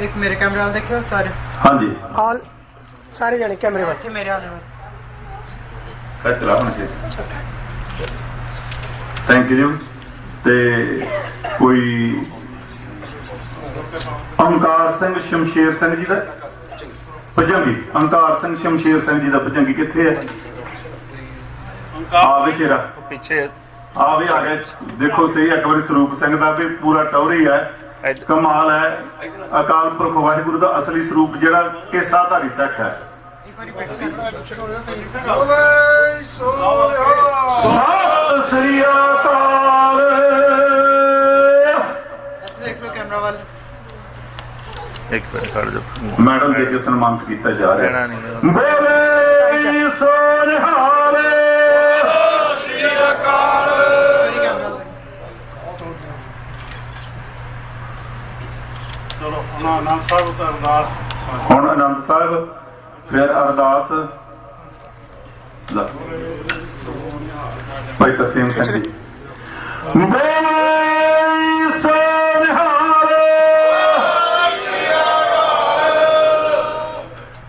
ਇੱਕ ਮੇਰੇ ਕੈਮਰੇ ਵਾਲ ਦੇਖਿਓ ਸਾਰੇ। ਹਾਂਜੀ, ਆਲ ਸਾਰੇ ਜਾਣੇ ਕੈਮਰੇ ਵਾਲੇ ਮੇਰੇ ਵਾਲੇ ਥੈਂਕ ਯੂ। ਤੇ ਕੋਈ ਓਮਕਾਰ ਸਿੰਘ ਸ਼ਮਸ਼ੇਰ ਸਿੰਘ ਜੀ ਦਾ ਭਜੰਗੀ, ਓਮਕਾਰ ਸਿੰਘ ਸ਼ਮਸ਼ੇਰ ਸਿੰਘ ਜੀ ਦਾ ਭਜੰਗੀ ਕਿੱਥੇ ਹੈ? ਆ ਵਿਸ਼ੇਰਾ ਪਿੱਛੇ ਆ ਵੀ ਆ ਗਏ। ਦੇਖੋ ਸਹੀ, ਇੱਕ ਵਾਰੀ ਸਰੂਪ ਸਿੰਘ ਦਾ ਵੀ ਪੂਰਾ ਟੌਰੀ ਹੈ, ਕਮਾਲ ਹੈ। ਅਕਾਲ ਪੁਰਖ ਵਾਹਿਗੁਰੂ ਦਾ ਅਸਲੀ ਸਰੂਪ ਜਿਹੜਾ ਕੇਸਾਧਾਰੀ ਸਿੱਖ ਹੈ। ਸਤਿ ਸ੍ਰੀ ਅਕਾਲ। ਕੈਮਰਾ ਵਾਲ ਇੱਕ ਮਿੰਟ ਖੜ ਜਾਓ। ਮੈਡਲ ਦੇ ਕੇ ਸਨਮਾਨਿਤ ਕੀਤਾ ਜਾ ਰਿਹਾ ਹੈ। ਬੋਲੇ ਸੋ ਨਿਹਾਲ। ਸ੍ਰੀ ਅਕਾਲ। ਚਲੋ ਹੁਣ ਆਨੰਦ ਸਾਹਿਬ ਤੋਂ ਅਰਦਾਸ। ਹੁਣ ਆਨੰਦ ਸਾਹਿਬ, ਫਿਰ ਅਰਦਾਸ। ਭਾਈ ਤਰਸੇਮ ਸਿੰਘ ਜੀ। ਬੋਲੇ ਸੋ ਨਿਹਾਲ।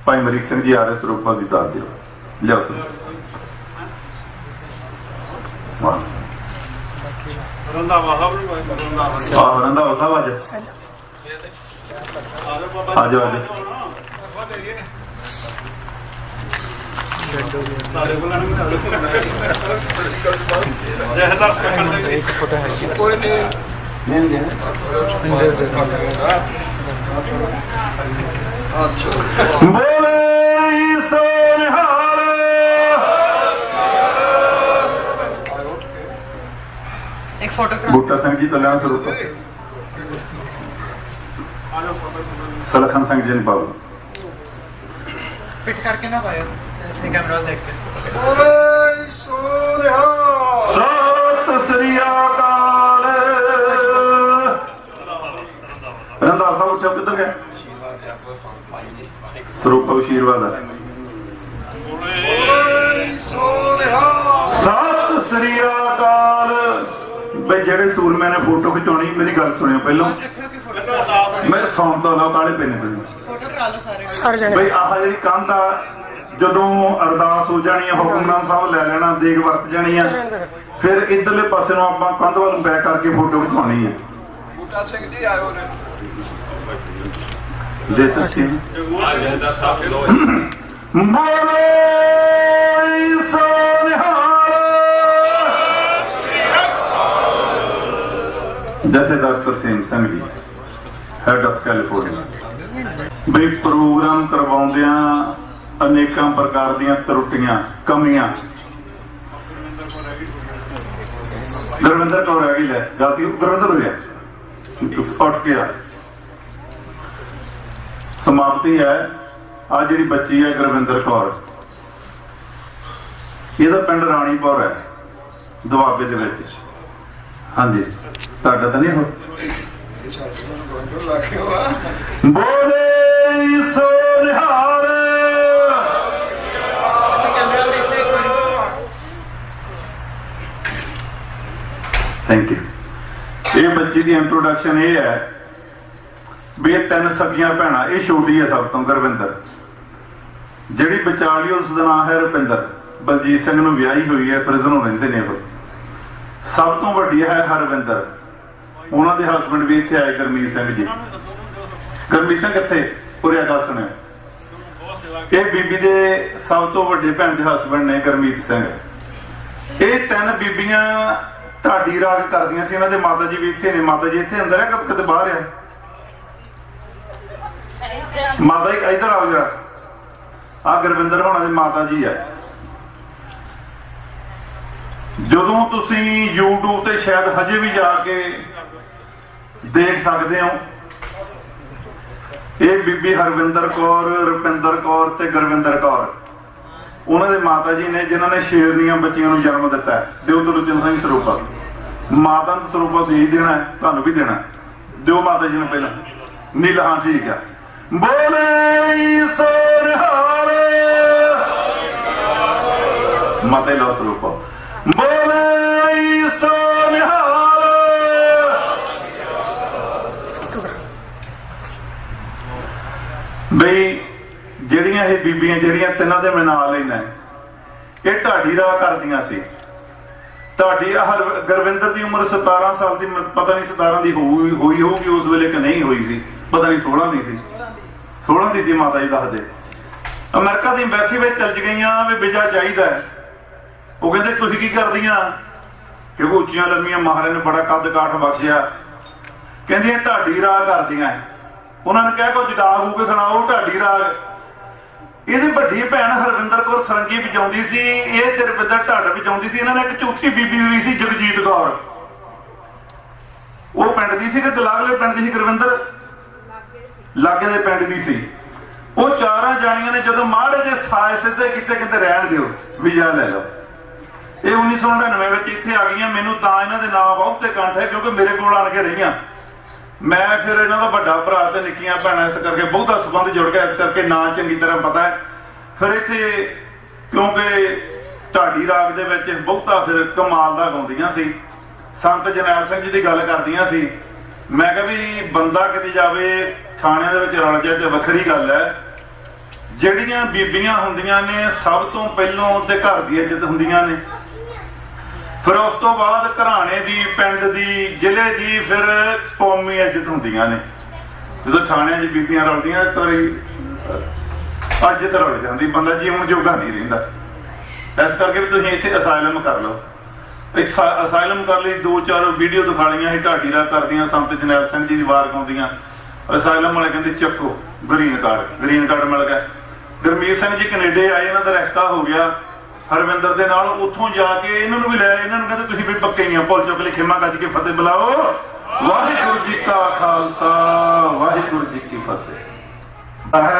ਭਾਈ ਅਮਰੀਕ ਸਿੰਘ ਜੀ ਆ ਰਹੇ, ਸਰੂਪਾਂ ਦੀ ਦਾਤ ਦਿਓ। ਲਿਆਓ ਸਰ। ਰੰਧਾਵਾ ਸਾਹਿਬ ਆਹ ਰੰਧਾਵਾ ਸਾਹਿਬ ਆ ਜਾਓ, ਆ ਜਾਓ, ਆ ਜਾਓ। ਇੱਕ ਫੋਟੋ ਹੈ ਜੀ, ਬੋਲੇ ਸੋ ਨਿਹਾਲ। ਇੱਕ ਫੋਟੋ ਬੂਟਾ ਸਿੰਘ ਜੀ ਤੋਂ ਲੈਣਾ ਸਰੂਪ। ਸਲਖਨ ਸਿੰਘ ਜੀ ਨੇ ਪਾਓ। ਫਿੱਟ ਕਰਕੇ ਨਾ ਪਾਇਓ, ਕੈਮਰਾ ਦੇਖ ਕੇ। ਬੋਲੇ ਸੋ ਨਿਹਾਲ। ਸਤਿ ਸ੍ਰੀ ਅਕਾਲ। ਰੰਧਾਵਾ ਸਾਹਿਬ ਉੱਚਾ ਕਿੱਧਰ ਗਿਆ? ਸਰੂਪ ਆਸ਼ੀਰਵਾਦ ਹੈ। ਸਤਿ ਸ੍ਰੀ ਅਕਾਲ। ਬਈ ਜਿਹੜੇ ਸੂਰਮੇ ਨੇ ਫੋਟੋ ਖਿਚਾਉਣੀ, ਮੇਰੀ ਗੱਲ ਸੁਣਿਓ ਪਹਿਲਾਂ। ਮੈਂ ਸੌਣ ਤੋਂ ਲਾ ਕਾਲੇ ਪੈਨੇ ਫੋਟੋ ਕਰਾ ਲਓ ਸਾਰੇ ਬਈ ਆਹ ਜਿਹੜੀ ਕੰਧ ਆ ਜਦੋਂ ਅਰਦਾਸ ਹੋ ਜਾਣੀ ਹੈ, ਹੁਕਮਨਾਮ ਸਾਹਿਬ ਲੈ ਲੈਣਾ, ਦੇਗ ਵਰਤ ਜਾਣੀ ਹੈ, ਫਿਰ ਇਧਰਲੇ ਪਾਸੇ ਨੂੰ ਆਪਾਂ ਕੰਧ ਵੱਲ ਬੈਕ ਕਰਕੇ ਫੋਟੋ ਖਿਚਵਾਉਣੀ ਹੈ। ਬੂਟਾ ਸਿੰਘ ਜੀ ਆਇਓ ਨੇ ਜੇ ਤੁਸੀਂ ਅਜਿਹਾ ਸਾਹਿਬ ਲੋ ਬੋਲੇ ਸੋਨਿਹਾਲ ਜਥੇਦਾਰ Tarsem Singh ji, head of California. ਬਈ ਪ੍ਰੋਗਰਾਮ ਕਰਵਾਉਂਦਿਆਂ ਅਨੇਕਾਂ ਪ੍ਰਕਾਰ ਦੀਆਂ ਤਰੁੱਟੀਆਂ, ਕਮੀਆਂ, ਗੁਰਵਿੰਦਰ ਕੌਰ ਆ ਗਈ, ਲੈ ਗਲਤੀ ਗੁਰਵਿੰਦਰ ਹੋ ਗਿਆ, ਉੱਠ ਕੇ ਆ। ਸਮਾਪਤੀ ਹੈ। ਆ ਜਿਹੜੀ ਬੱਚੀ ਹੈ ਗੁਰਵਿੰਦਰ ਕੌਰ, ਇਹਦਾ ਪਿੰਡ ਰਾਣੀਪੁਰ ਹੈ ਦੁਆਬੇ ਦੇ ਵਿੱਚ। ਹਾਂਜੀ, ਤੁਹਾਡਾ ਤਾਂ ਨਹੀਂ ਹੋ? ਬੋਲੇ ਸੋਨਿਹਾਲ। Thank you. ਇਹ ਬੱਚੀ ਦੀ ਇੰਟਰੋਡਕਸ਼ਨ ਇਹ ਹੈ ਵੀ ਇਹ 3 ਸਗੀਆਂ ਭੈਣਾਂ, ਇਹ ਛੋਟੀ ਹੈ ਸਭ ਤੋਂ, ਗੁਰਵਿੰਦਰ। ਜਿਹੜੀ ਵਿਚਾਲੀ ਉਸ ਦਾ ਨਾਮ ਹੈ ਰੁਪਿੰਦਰ, ਬਲਜੀਤ ਸਿੰਘ ਨੂੰ ਵਿਆਹੀ ਹੋਈ ਹੈ, ਫਰਿਜ਼ਨੋਂ ਰਹਿੰਦੇ ਨੇ ਉਹ। ਸਭ ਤੋਂ ਵੱਡੀ ਹੈ ਹਰਵਿੰਦਰ, ਉਹਨਾਂ ਦੇ ਹਸਬੰਡ ਵੀ ਇੱਥੇ ਆਏ, ਗੁਰਮੀਤ ਸਿੰਘ ਜੀ। ਗੁਰਮੀਤ ਸਿੰਘ ਕਿੱਥੇ? ਪੁਰਿਆ ਗੱਲ ਸੁਣਿਆ। ਇਹ ਬੀਬੀ ਦੇ ਸਭ ਤੋਂ ਵੱਡੇ ਭੈਣ ਦੇ ਹਸਬੰਡ ਨੇ ਗੁਰਮੀਤ ਸਿੰਘ। ਇਹ 3 ਬੀਬੀਆਂ ਢਾਡੀ ਰਾਗ ਕਰਦੀਆਂ ਸੀ। ਇਹਨਾਂ ਦੇ ਮਾਤਾ ਜੀ ਵੀ ਇੱਥੇ ਨੇ। ਮਾਤਾ ਜੀ ਇੱਥੇ ਅੰਦਰ ਹੈ ਕਿ ਕਿਤੇ ਬਾਹਰ ਆ? ਮਾਤਾ ਜੀ ਇੱਧਰ ਆਓ ਜਰਾ। ਆ ਗੁਰਵਿੰਦਰ ਹੋਣਾ ਦੇ ਮਾਤਾ ਜੀ ਹੈ। ਜਦੋਂ ਤੁਸੀਂ YouTube ਤੇ ਸ਼ਾਇਦ ਹਜੇ ਵੀ ਜਾ ਕੇ ਦੇਖ ਸਕਦੇ ਹੋ, ਇਹ ਬੀਬੀ ਹਰਵਿੰਦਰ ਕੌਰ, ਰੁਪਿੰਦਰ ਕੌਰ ਤੇ ਗੁਰਵਿੰਦਰ ਕੌਰ ਉਹਨਾਂ ਦੇ ਮਾਤਾ ਜੀ ਨੇ, ਜਿਨ੍ਹਾਂ ਨੇ ਸ਼ੇਰਨੀਆਂ ਬੱਚੀਆਂ ਨੂੰ ਜਨਮ ਦਿੱਤਾ ਹੈ। ਦਿਓ ਤਰਲੋਚਨ ਸਿੰਘ ਸਰੂਪਾ, ਮਾਤਾ ਨੂੰ ਸਰੂਪਾ ਦੇ ਦੇਣਾ, ਤੁਹਾਨੂੰ ਵੀ ਦੇਣਾ। ਦਿਓ ਮਾਤਾ ਜੀ ਨੂੰ ਪਹਿਲਾਂ। ਨੀਲਾ, ਹਾਂ ਠੀਕ ਹੈ। ਬੋਲੇ ਸੋਨਿਹਾਲ। ਮਾਤਾ ਲਾ ਸਰੂਪਾ। ਬੋਲੇ ਸੋਨਿਹਾਲ। ਬਈ ਜਿਹੜੀਆਂ ਇਹ ਬੀਬੀਆਂ, ਜਿਹੜੀਆਂ 3 ਦੇ ਮੈਂ ਨਾਂ ਲੈਣਾ, ਇਹ ਢਾਡੀ ਰਾਹ ਕਰਦੀਆਂ ਸੀ। ਢਾਡੀ ਗੁਰਵਿੰਦਰ ਦੀ ਉਮਰ 17 ਸਾਲ ਸੀ, ਪਤਾ ਨਹੀਂ 17 ਦੀ ਹੋਈ ਹੋਊਗੀ ਉਸ ਵੇਲੇ ਕਿ ਨਹੀਂ ਹੋਈ ਸੀ, ਪਤਾ ਨਹੀਂ 16 ਦੀ ਸੀ। 16 ਦੀ ਸੀ ਮਾਤਾ ਜੀ ਦੱਸਦੇ। ਅਮਰੀਕਾ ਦੀ ਐਮਬੈਸੀ ਵਿੱਚ ਚੱਲ ਗਈਆਂ ਵੀ ਵੀਜ਼ਾ ਚਾਹੀਦਾ ਹੈ। ਉਹ ਕਹਿੰਦੇ ਤੁਸੀਂ ਕੀ ਕਰਦੀਆਂ? ਕਿਉਂਕਿ ਉੱਚੀਆਂ ਲੰਮੀਆਂ, ਮਹਾਰਾਜ ਨੇ ਬੜਾ ਕੱਦ ਕਾਠ ਬਖਸ਼ਿਆ। ਕਹਿੰਦੀਆਂ ਢਾਡੀ ਰਾਗ ਕਰਦੀਆਂ। ਉਹਨਾਂ ਨੇ ਕਿਹਾ ਕੋਈ ਜਗਾ ਹੋ ਕੇ ਸੁਣਾਓ ਢਾਡੀ ਰਾਗ। ਇਹਦੀ ਵੱਡੀ ਭੈਣ ਹਰਵਿੰਦਰ ਕੌਰ ਸਰੰਗੀ ਵਜਾਉਂਦੀ ਸੀ, ਇਹ ਗੁਰਵਿੰਦਰ ਢੱਡ ਵਜਾਉਂਦੀ ਸੀ। ਇਹਨਾਂ ਨੇ ਇੱਕ ਚੌਥੀ ਬੀਬੀ ਵੀ ਸੀ, ਜਗਜੀਤ ਕੌਰ। ਉਹ ਪਿੰਡ ਦੀ ਸੀ ਕਿ ਦਲਾਗਲੇ ਪਿੰਡ ਦੀ ਸੀ? ਗੁਰਵਿੰਦਰ ਲਾਗੇ ਦੇ ਪਿੰਡ ਦੀ ਸੀ। ਉਹ 4 ਜਾਣੀਆਂ ਨੇ ਜਦੋਂ ਮਾੜੇ ਜੇ ਸਾਏ ਸਿੱਧੇ ਕਿਤੇ ਕਿਤੇ ਰਹਿਣ ਦਿਓ, ਵੀਜ਼ਾ ਲੈ ਲਓ। ਇਹ 1999 ਵਿੱਚ ਇੱਥੇ ਆ ਗਈਆਂ। ਮੈਨੂੰ ਤਾਂ ਇਹਨਾਂ ਦੇ ਨਾਮ ਬਹੁਤੇ ਕੰਠ ਹੈ ਕਿਉਂਕਿ ਮੇਰੇ ਕੋਲ ਆਣ ਕੇ ਰਹੀਆਂ। ਮੈਂ ਫਿਰ ਇਹਨਾਂ ਦਾ ਵੱਡਾ ਭਰਾ ਤੇ ਨਿੱਕੀਆਂ ਭੈਣਾਂ, ਇਸ ਕਰਕੇ ਬਹੁਤਾ ਸੰਬੰਧ ਜੁੜ ਗਿਆ, ਇਸ ਕਰਕੇ ਨਾਂ ਚੰਗੀ ਤਰ੍ਹਾਂ ਪਤਾ ਹੈ। ਫਿਰ ਇੱਥੇ ਕਿਉਂਕਿ ਢਾਡੀ ਰਾਗ ਦੇ ਵਿੱਚ ਬਹੁਤਾ ਫਿਰ ਕਮਾਲ ਦਾ ਗਾਉਂਦੀਆਂ ਸੀ। ਸੰਤ ਜਰਨੈਲ ਸਿੰਘ ਜੀ ਦੀ ਗੱਲ ਕਰਦੀਆਂ ਸੀ। ਮੈਂ ਕਿਹਾ ਵੀ ਬੰਦਾ ਕਿਤੇ ਜਾਵੇ ਥਾਣਿਆਂ ਦੇ ਵਿੱਚ ਰਲ ਜਾਏ ਤੇ ਵੱਖਰੀ ਗੱਲ ਹੈ। ਜਿਹੜੀਆਂ ਬੀਬੀਆਂ ਹੁੰਦੀਆਂ ਨੇ ਸਭ ਤੋਂ ਪਹਿਲਾਂ ਤੇ ਘਰ ਦੀ ਇੱਜ਼ਤ ਹੁੰਦੀਆਂ ਨੇ, ਫਿਰ ਉਸ ਤੋਂ ਬਾਅਦ ਘਰਾਣੇ ਦੀ, ਪਿੰਡ ਦੀ, ਜ਼ਿਲ੍ਹੇ ਦੀ, ਫਿਰ ਕੌਮੀ ਇੱਜ਼ਤ ਹੁੰਦੀਆਂ ਨੇ। ਜਦੋਂ ਥਾਣਿਆਂ 'ਚ ਬੀਬੀਆਂ ਰਲਦੀਆਂ ਇੱਕ ਵਾਰੀ ਇੱਜ਼ਤ ਰਲ ਜਾਂਦੀ, ਬੰਦਾ ਜੀਵਨ ਜੋਗਾ ਨਹੀਂ ਰਹਿੰਦਾ। ਇਸ ਕਰਕੇ ਵੀ ਤੁਸੀਂ ਇੱਥੇ ਅਸਾਈਲਮ ਕਰ ਲਓ। ਅਸਾਈਲਮ ਕਰ ਲਈ 2-4 ਵੀਡੀਓ ਦਿਖਾ ਲਈਆਂ ਸੀ ਢਾਡੀ ਰਾਗ ਕਰਦੀਆਂ, ਸੰਤ ਜਰਨੈਲ ਸਿੰਘ ਜੀ ਦੀ ਵਾਰ ਗਾਉਂਦੀਆਂ। ਅਸਾਈਲਮ ਵਾਲੇ ਕਹਿੰਦੇ ਚੱਕੋ ਗ੍ਰੀਨ ਕਾਰਡ ਮਿਲ ਗਿਆ। ਗੁਰਮੀਤ ਸਿੰਘ ਜੀ ਕੈਨੇਡਾ ਆਏ, ਇਹਨਾਂ ਦਾ ਰਿਸ਼ਤਾ ਹੋ ਗਿਆ ਹਰਵਿੰਦਰ ਦੇ ਨਾਲ। ਉੱਥੋਂ ਜਾ ਕੇ ਇਹਨਾਂ ਨੂੰ ਵੀ ਲੈ, ਇਹਨਾਂ ਨੂੰ ਕਹਿੰਦੇ ਤੁਸੀਂ ਵੀ ਪੱਕੇ ਹੀ ਆ। ਭੁੱਲ ਚੁੱਕ ਲਈ ਖਿਮਾ ਗੱਜ ਕੇ ਫਤਿਹ ਬੁਲਾਓ। ਵਾਹਿਗੁਰੂ ਜੀ ਕਾ ਖਾਲਸਾ, ਵਾਹਿਗੁਰੂ ਜੀ ਕੀ ਫਤਿਹ।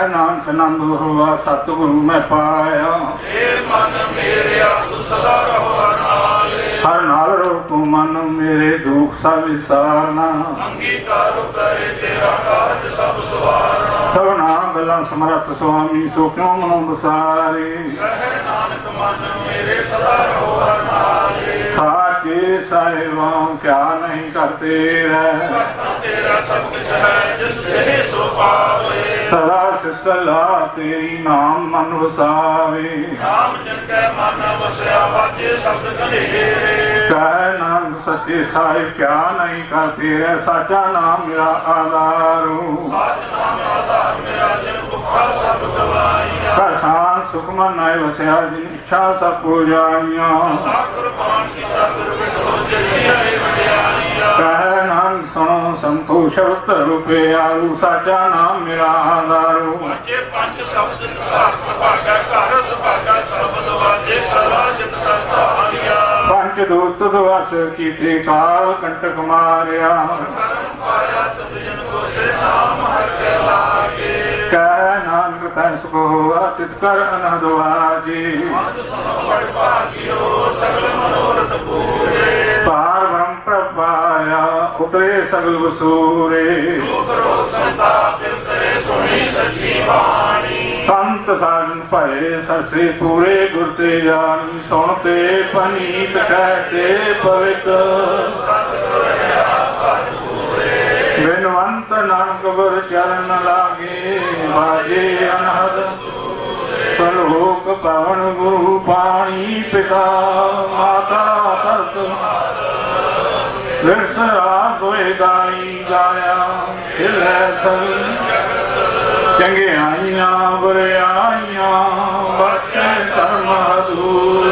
ਨਾਨਕ ਆਨੰਦ ਹੋਆ ਸਤਿਗੁਰੂ ਮੈਂ ਪਾਇਆ, ਇਹ ਮਨ ਮੇਰਿਆ ਤੂੰ ਸਦਾ ਰਹੋ ਨਾਲ। ਹਰ ਨਾਲ ਰਹੋ ਤੂੰ ਮਨ ਮੇਰੇ, ਦੁੱਖ ਸਭ ਵਿਸਾਰਨਾ। ਅੰਗੀਕਾਰ ਕਰੇ ਤੇਰਾ ਕਾਰਜ ਸਭ ਸਵਾਰਨਾ। ਸਭਨਾ ਗੱਲਾਂ ਸਮਰੱਥ ਸੁਆਮੀ, ਸੋ ਕਿਉ ਮਨੋਂ ਬਸਾਰੇ। ਕਹਿ ਨਾਨਕ ਮਨ ਮੇਰੇ ਸਦਾ ਰਹੋ ਨਾਲ। के साहिबों क्या नहीं करते रह तेरा सब कुछ है जिस कहे सो पावे सदा सलाह तेरी नाम मन वसावे नाम जिनके मन वसया वाजे शब्द कनेरे कह नाम सच्चे साहिब क्या नहीं करते रह साचा नाम मेरा आधारू साच नाम आधार मेरा जिन भुखा सब गवाइया कसान सुख मन आए वसया जिन इच्छा सब पूजाइया कुर्बान किया गुरबिठो जिसकी आए वड्याइया कह नाम सुनो संतोष रूपे आरू साचा नाम मेरा आधारू वाजे पंच शब्द घर सुभागा घर सुभागा शब्द वाजे कला जित करता हरिया पंच दूत दिवस कीते काल कंटक मारिया पाया तुझ जन को से नाम हर के लागे कह नानक तैस को चित कर अनहदवाजी सगल मनोरथ पूरे पार ब्रह्म प्रपाया उतरे सगल वसूरे संत साजन भये ससे पूरे गुर ते जान सुनते पनीत कहते पवित बिनवंत नानक गुर चरण लागे बाजे अनहद परलोक पवन गुरु पाणी पिता माता तरत विरस आगोए गाई गाया खिलै सल चंगियाइयां बुराइयां बचे कर्म दूर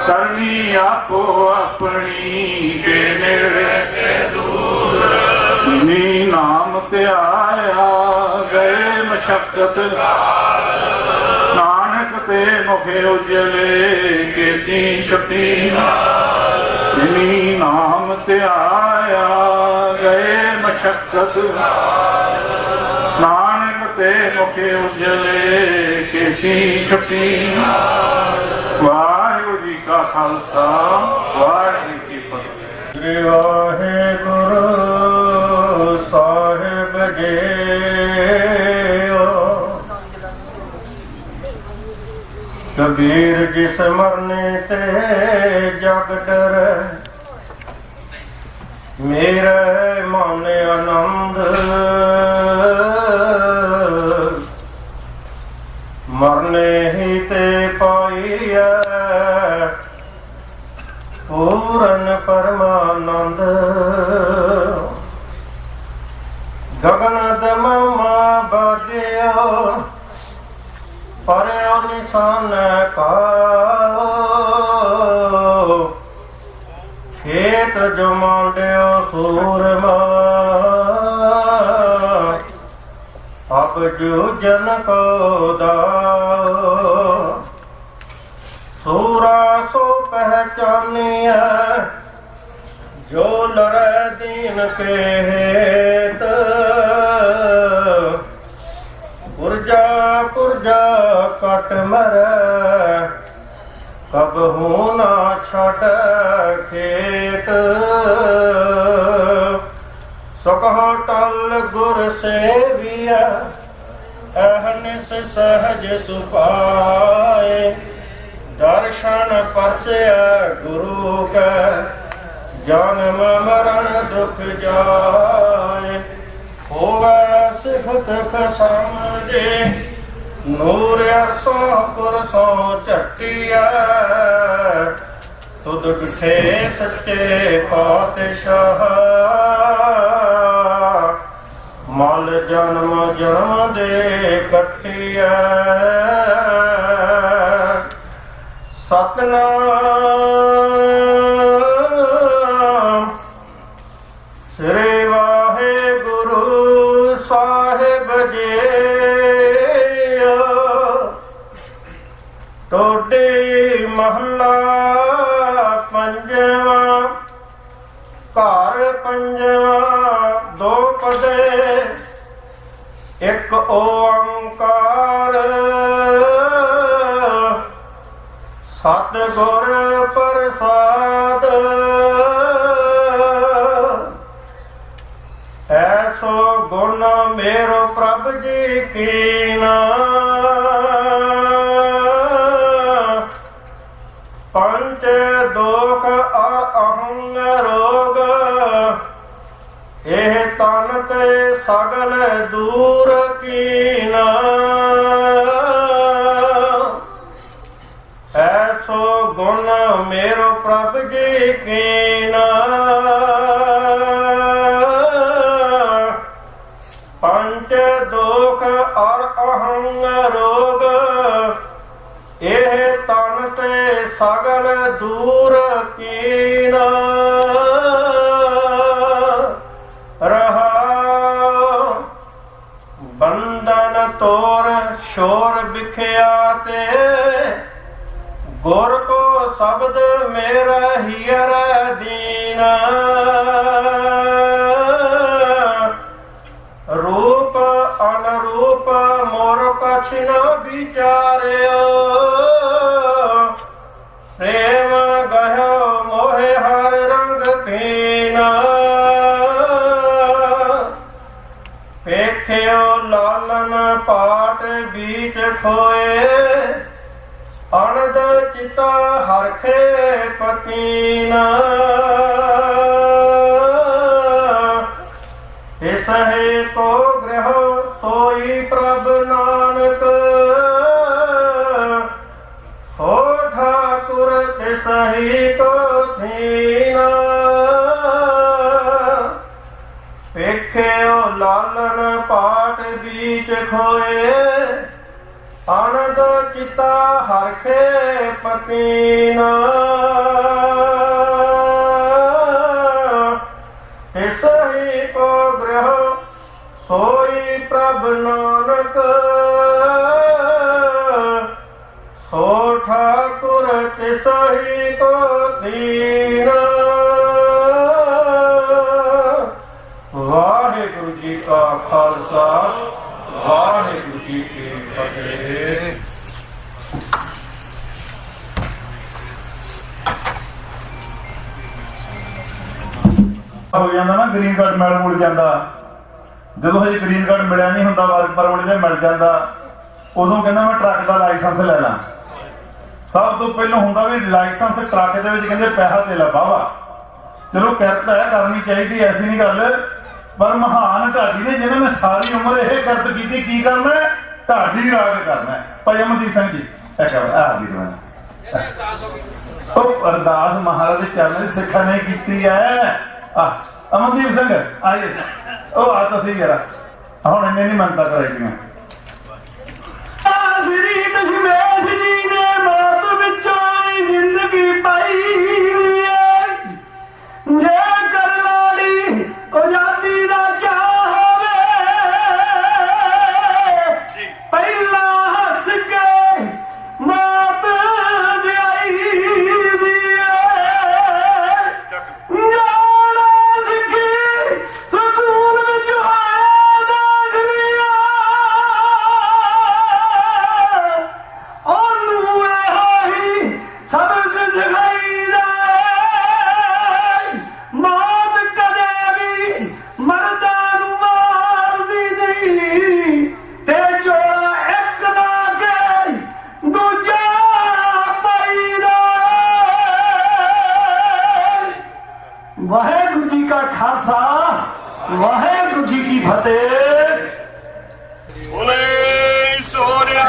करनी आपो अपनी के नेड़े नी नाम ते आया गए मशक्कत नानक ते मुखे उजले केती छुट्टी नी नाम ते आया गए मशक्कत नानक ते मुखे उजले केती छुट्टी वाहिगुरू जी का खालसा वाहिगुरू जी की फतेह। वाहिगुरू ਸਾਹਿਬ ਜੀਓ ਕਬੀਰ ਜਿਸ ਮਰਨੇ ਤੇ ਜਗ ਡਰੈ ਮੇਰੇ ਮਨ ਆਨੰਦ ਮਰਨੇ ਹੀ ਤੇ ਪਾਈਐ ਪੂਰਨ ਪਰਮਾਨੰਦ ਗਗਨ ਦਮਾ ਬਾਜਿਓ ਪਰਿਓ ਨਿਸ਼ਾਨ ਕਾਓ ਖੇਤ ਜਮਾਂਡਿਓ ਸੂਰਮਾ ਅਬ ਜੋ ਜਨ ਕੋ ਦਾਓ ਸੂਰਾ ਸੋ ਪਹਿਚਾਨੀਐ ਜੋ ਲਰੈ ਦੀਨ ਕੇ ਹੇਤ ਪੁਰਜਾ ਪੁਰਜਾ ਕਟ ਮਰੈ ਕਬਹੂ ਨਾ ਛੱਡ ਖੇਤ ਸਕਹੁ ਟਲ ਗੁਰ ਸੇਵੀਐ ਅਹਨਿਸ ਸਹਜ ਸੁਪਾਏ ਦਰਸ਼ਨ ਪਰਸਿਆ ਗੁਰੂ ਕੈ ਜਨਮ ਮਰਨ ਦੁਖ ਜਾਏ ਹੋਵੇ ਸਿਫਤ ਖਸਮ ਦੇ ਨੂਰ ਅਰਸੋਂ ਕੁਰਸੋਂ ਝਟਿਆ ਤੁਧ ਡਿਠੇ ਸੱਚੇ ਪਾਤਸ਼ਾਹ ਮਲ ਜਨਮ ਜਨਮ ਦੇ ਕੱਟਿਆ ਸਤਨਾਮ ਸ੍ਰੀ ਵਾਹਿਗੁਰੂ ਸਾਹਿਬ ਜੀਓ ਟੋਡੀ ਮਹੱਲਾ ਪੰਜਵਾਂ ਘਰ ਪੰਜਵਾਂ ਦੋ ਪਦੇ ਇੱਕ ਓੰਕਾਰ ਸਤਿਗੁਰ ਪ੍ਰਸਾਦ ਐਸੋ ਗੁਣ ਮੇਰੋ ਪ੍ਰਭ ਜੀ ਕੀਨਾ ਪੰਚ ਦੋਖ ਕੀਨਾ ਪੰਚ ਦੁਖ ਅਰ ਅਹੰਗ ਰੋਗ ਇਹ ਤਨ ਤੇ ਸਗਲ ਦੂਰ ਕੀਨਾ ਰਹਾ ਬੰਧਨ ਤੋਰ ਸ਼ੋਰ ਵਿਖਿਆ ਤੇ ਗੁਰ ਕੋ ਸ਼ਬਦ ਮੇਰਾ ਹੀਰ ਦੀਨਾ ਰੂਪ ਅਨਰੂਪ ਮੋਰ ਕਛ ਨ ਵਿਚਾਰਿਓ ਪ੍ਰੇਮ ਗਹਿਓ ਮੋਹਿ ਹਰ ਰੰਗ ਪੀਨਾ ਵੇਖਿਓ ਲਾਲਨ ਪਾਟ ਬੀਚ ਖੋਏ ਅਨੰਦ ਚਿਤਾ ਹਰਖੇ ਪਤੀਨਾ ਇਸ ਹੈ ਕੋ ਗ੍ਰਹ ਸੋਈ ਪ੍ਰਭ ਨਾਨਕ ਸੋ ਠਾਕੁਰ ਤਿਸ ਹੀ ਕੋ ਥੀਨਾ ਵੇਖਿਓ ਲਾਲਨ ਪਾਟ ਬੀਚ ਖੋਏ ਆਨੰਦ ਚਿਤਾ ਹਰਖੇ ਪਤੀਨਾ ਇਸ ਹੀ ਕੋ ਗ੍ਰਹ ਸੋਈ ਪ੍ਰਭ ਨਾਨਕ ਸੋ ਠਾਕੁਰ ਤਿਸ ਹੀ ਕੋ ਦੀਨਾ ਵਾਹਿਗੁਰੂ ਜੀ ਕਾ ਖਾਲਸਾ ਵਾਹਿਗੁਰੂ ਜੀ ਕੀ ਫਤਿਹ। ਹੋ ਜਾਂਦਾ ਨਾ ਗ੍ਰੀਨ ਕਾਰਡ ਮਿਲ ਜਾਂਦਾ ਜਦੋਂ ਹਜੇ ਗ੍ਰੀਨ ਕਾਰਡ ਮਿਲਿਆ ਨਹੀਂ ਹੁੰਦਾ ਵਰਕ ਪਰਮਿਟ ਜੇ ਮਿਲ ਜਾਂਦਾ ਉਦੋਂ ਕਹਿੰਦਾ ਮੈਂ ਟਰੱਕ ਦਾ ਲਾਇਸੈਂਸ ਲੈ ਲਾਂ। ਸਭ ਤੋਂ ਪਹਿਲਾਂ ਹੁੰਦਾ ਵੀ ਲਾਇਸੈਂਸ ਟਰੱਕ ਦੇ ਵਿੱਚ ਕਹਿੰਦੇ ਪੈਸਾ ਤੇ ਲਾ ਬਾਵਾ ਚਲੋ ਕਿਰਤ ਹੈ ਕਰਨੀ ਚਾਹੀਦੀ ਐਸੀ ਨਹੀਂ ਗੱਲ ਪਰ ਮਹਾਨ ਢਾਡੀ ਨੇ ਜਿਨ੍ਹਾਂ ਨੇ ਸਾਰੀ ਉਮਰ ਇਹ ਕਿਰਤ ਕੀਤੀ ਕੀ ਕਰਨਾ ਢਾਡੀ ਰਾਗ ਕਰਨਾ ਭਾਈ ਅਮਨਦੀਪ ਸਿੰਘ ਜੀ ਉਹ ਅਰਦਾਸ ਮਹਾਰਾਜ ਦੇ ਚਰਨਾਂ ਦੀ ਸਿੱਖਾਂ ਨੇ ਕੀਤੀ ਹੈ ਅਮਨਦੀਪ ਸਿੰਘ ਆਏ ਉਹ ਆ ਤੁਸੀਂ ਜਰਾ ਹੁਣ ਇੰਨੇ ਨਹੀਂ ਮੰਨਤਾ ਕਰਾਈਆਂ ਸ੍ਰੀ ਦਸ਼ਮੇਸ਼ ਜੀ ਨੇ ਮੌਤ ਵਿੱਚੋਂ ਜ਼ਿੰਦਗੀ ਪਾਈ ਜੇ ਕਰ ਲਾੜੀ ਆਜ਼ਾਦੀ ਦਾ ਚਾਹ ਹੋਵੇ ਪਹਿਲਾਂ ਹੱਸ ਕੇ ਮੌਤ ਵਿਆਈ ਦੀ ਜਾਣਾ ਸਿੱਖੀ ਸਕੂਲ ਵਿੱਚ ਹੋਇਆ ਦਾਖਲੀਆ ਉਹਨੂੰ ਇਹੋ ਹੀ ਸਬਕ ਸਿਖਾਈਦਾ ਮੌਤ ਕਦੇ ਵੀ ਮਰਦਾਂ ਨੂੰ ਮਾਰਦੀ ਨਹੀਂ ਤੇ ਚੋਲਾ ਇੱਕ ਲਾ ਕੇ ਦੂਜਾ ਪਾਈਦਾ। ਵਾਹਿਗੁਰੂ ਜੀ ਕਾ ਖਾਲਸਾ ਵਾਹਿਗੁਰੂ ਜੀ ਕੀ ਫਤਿਹ। ਬੋਲੇ ਸੋਹਰਿਆ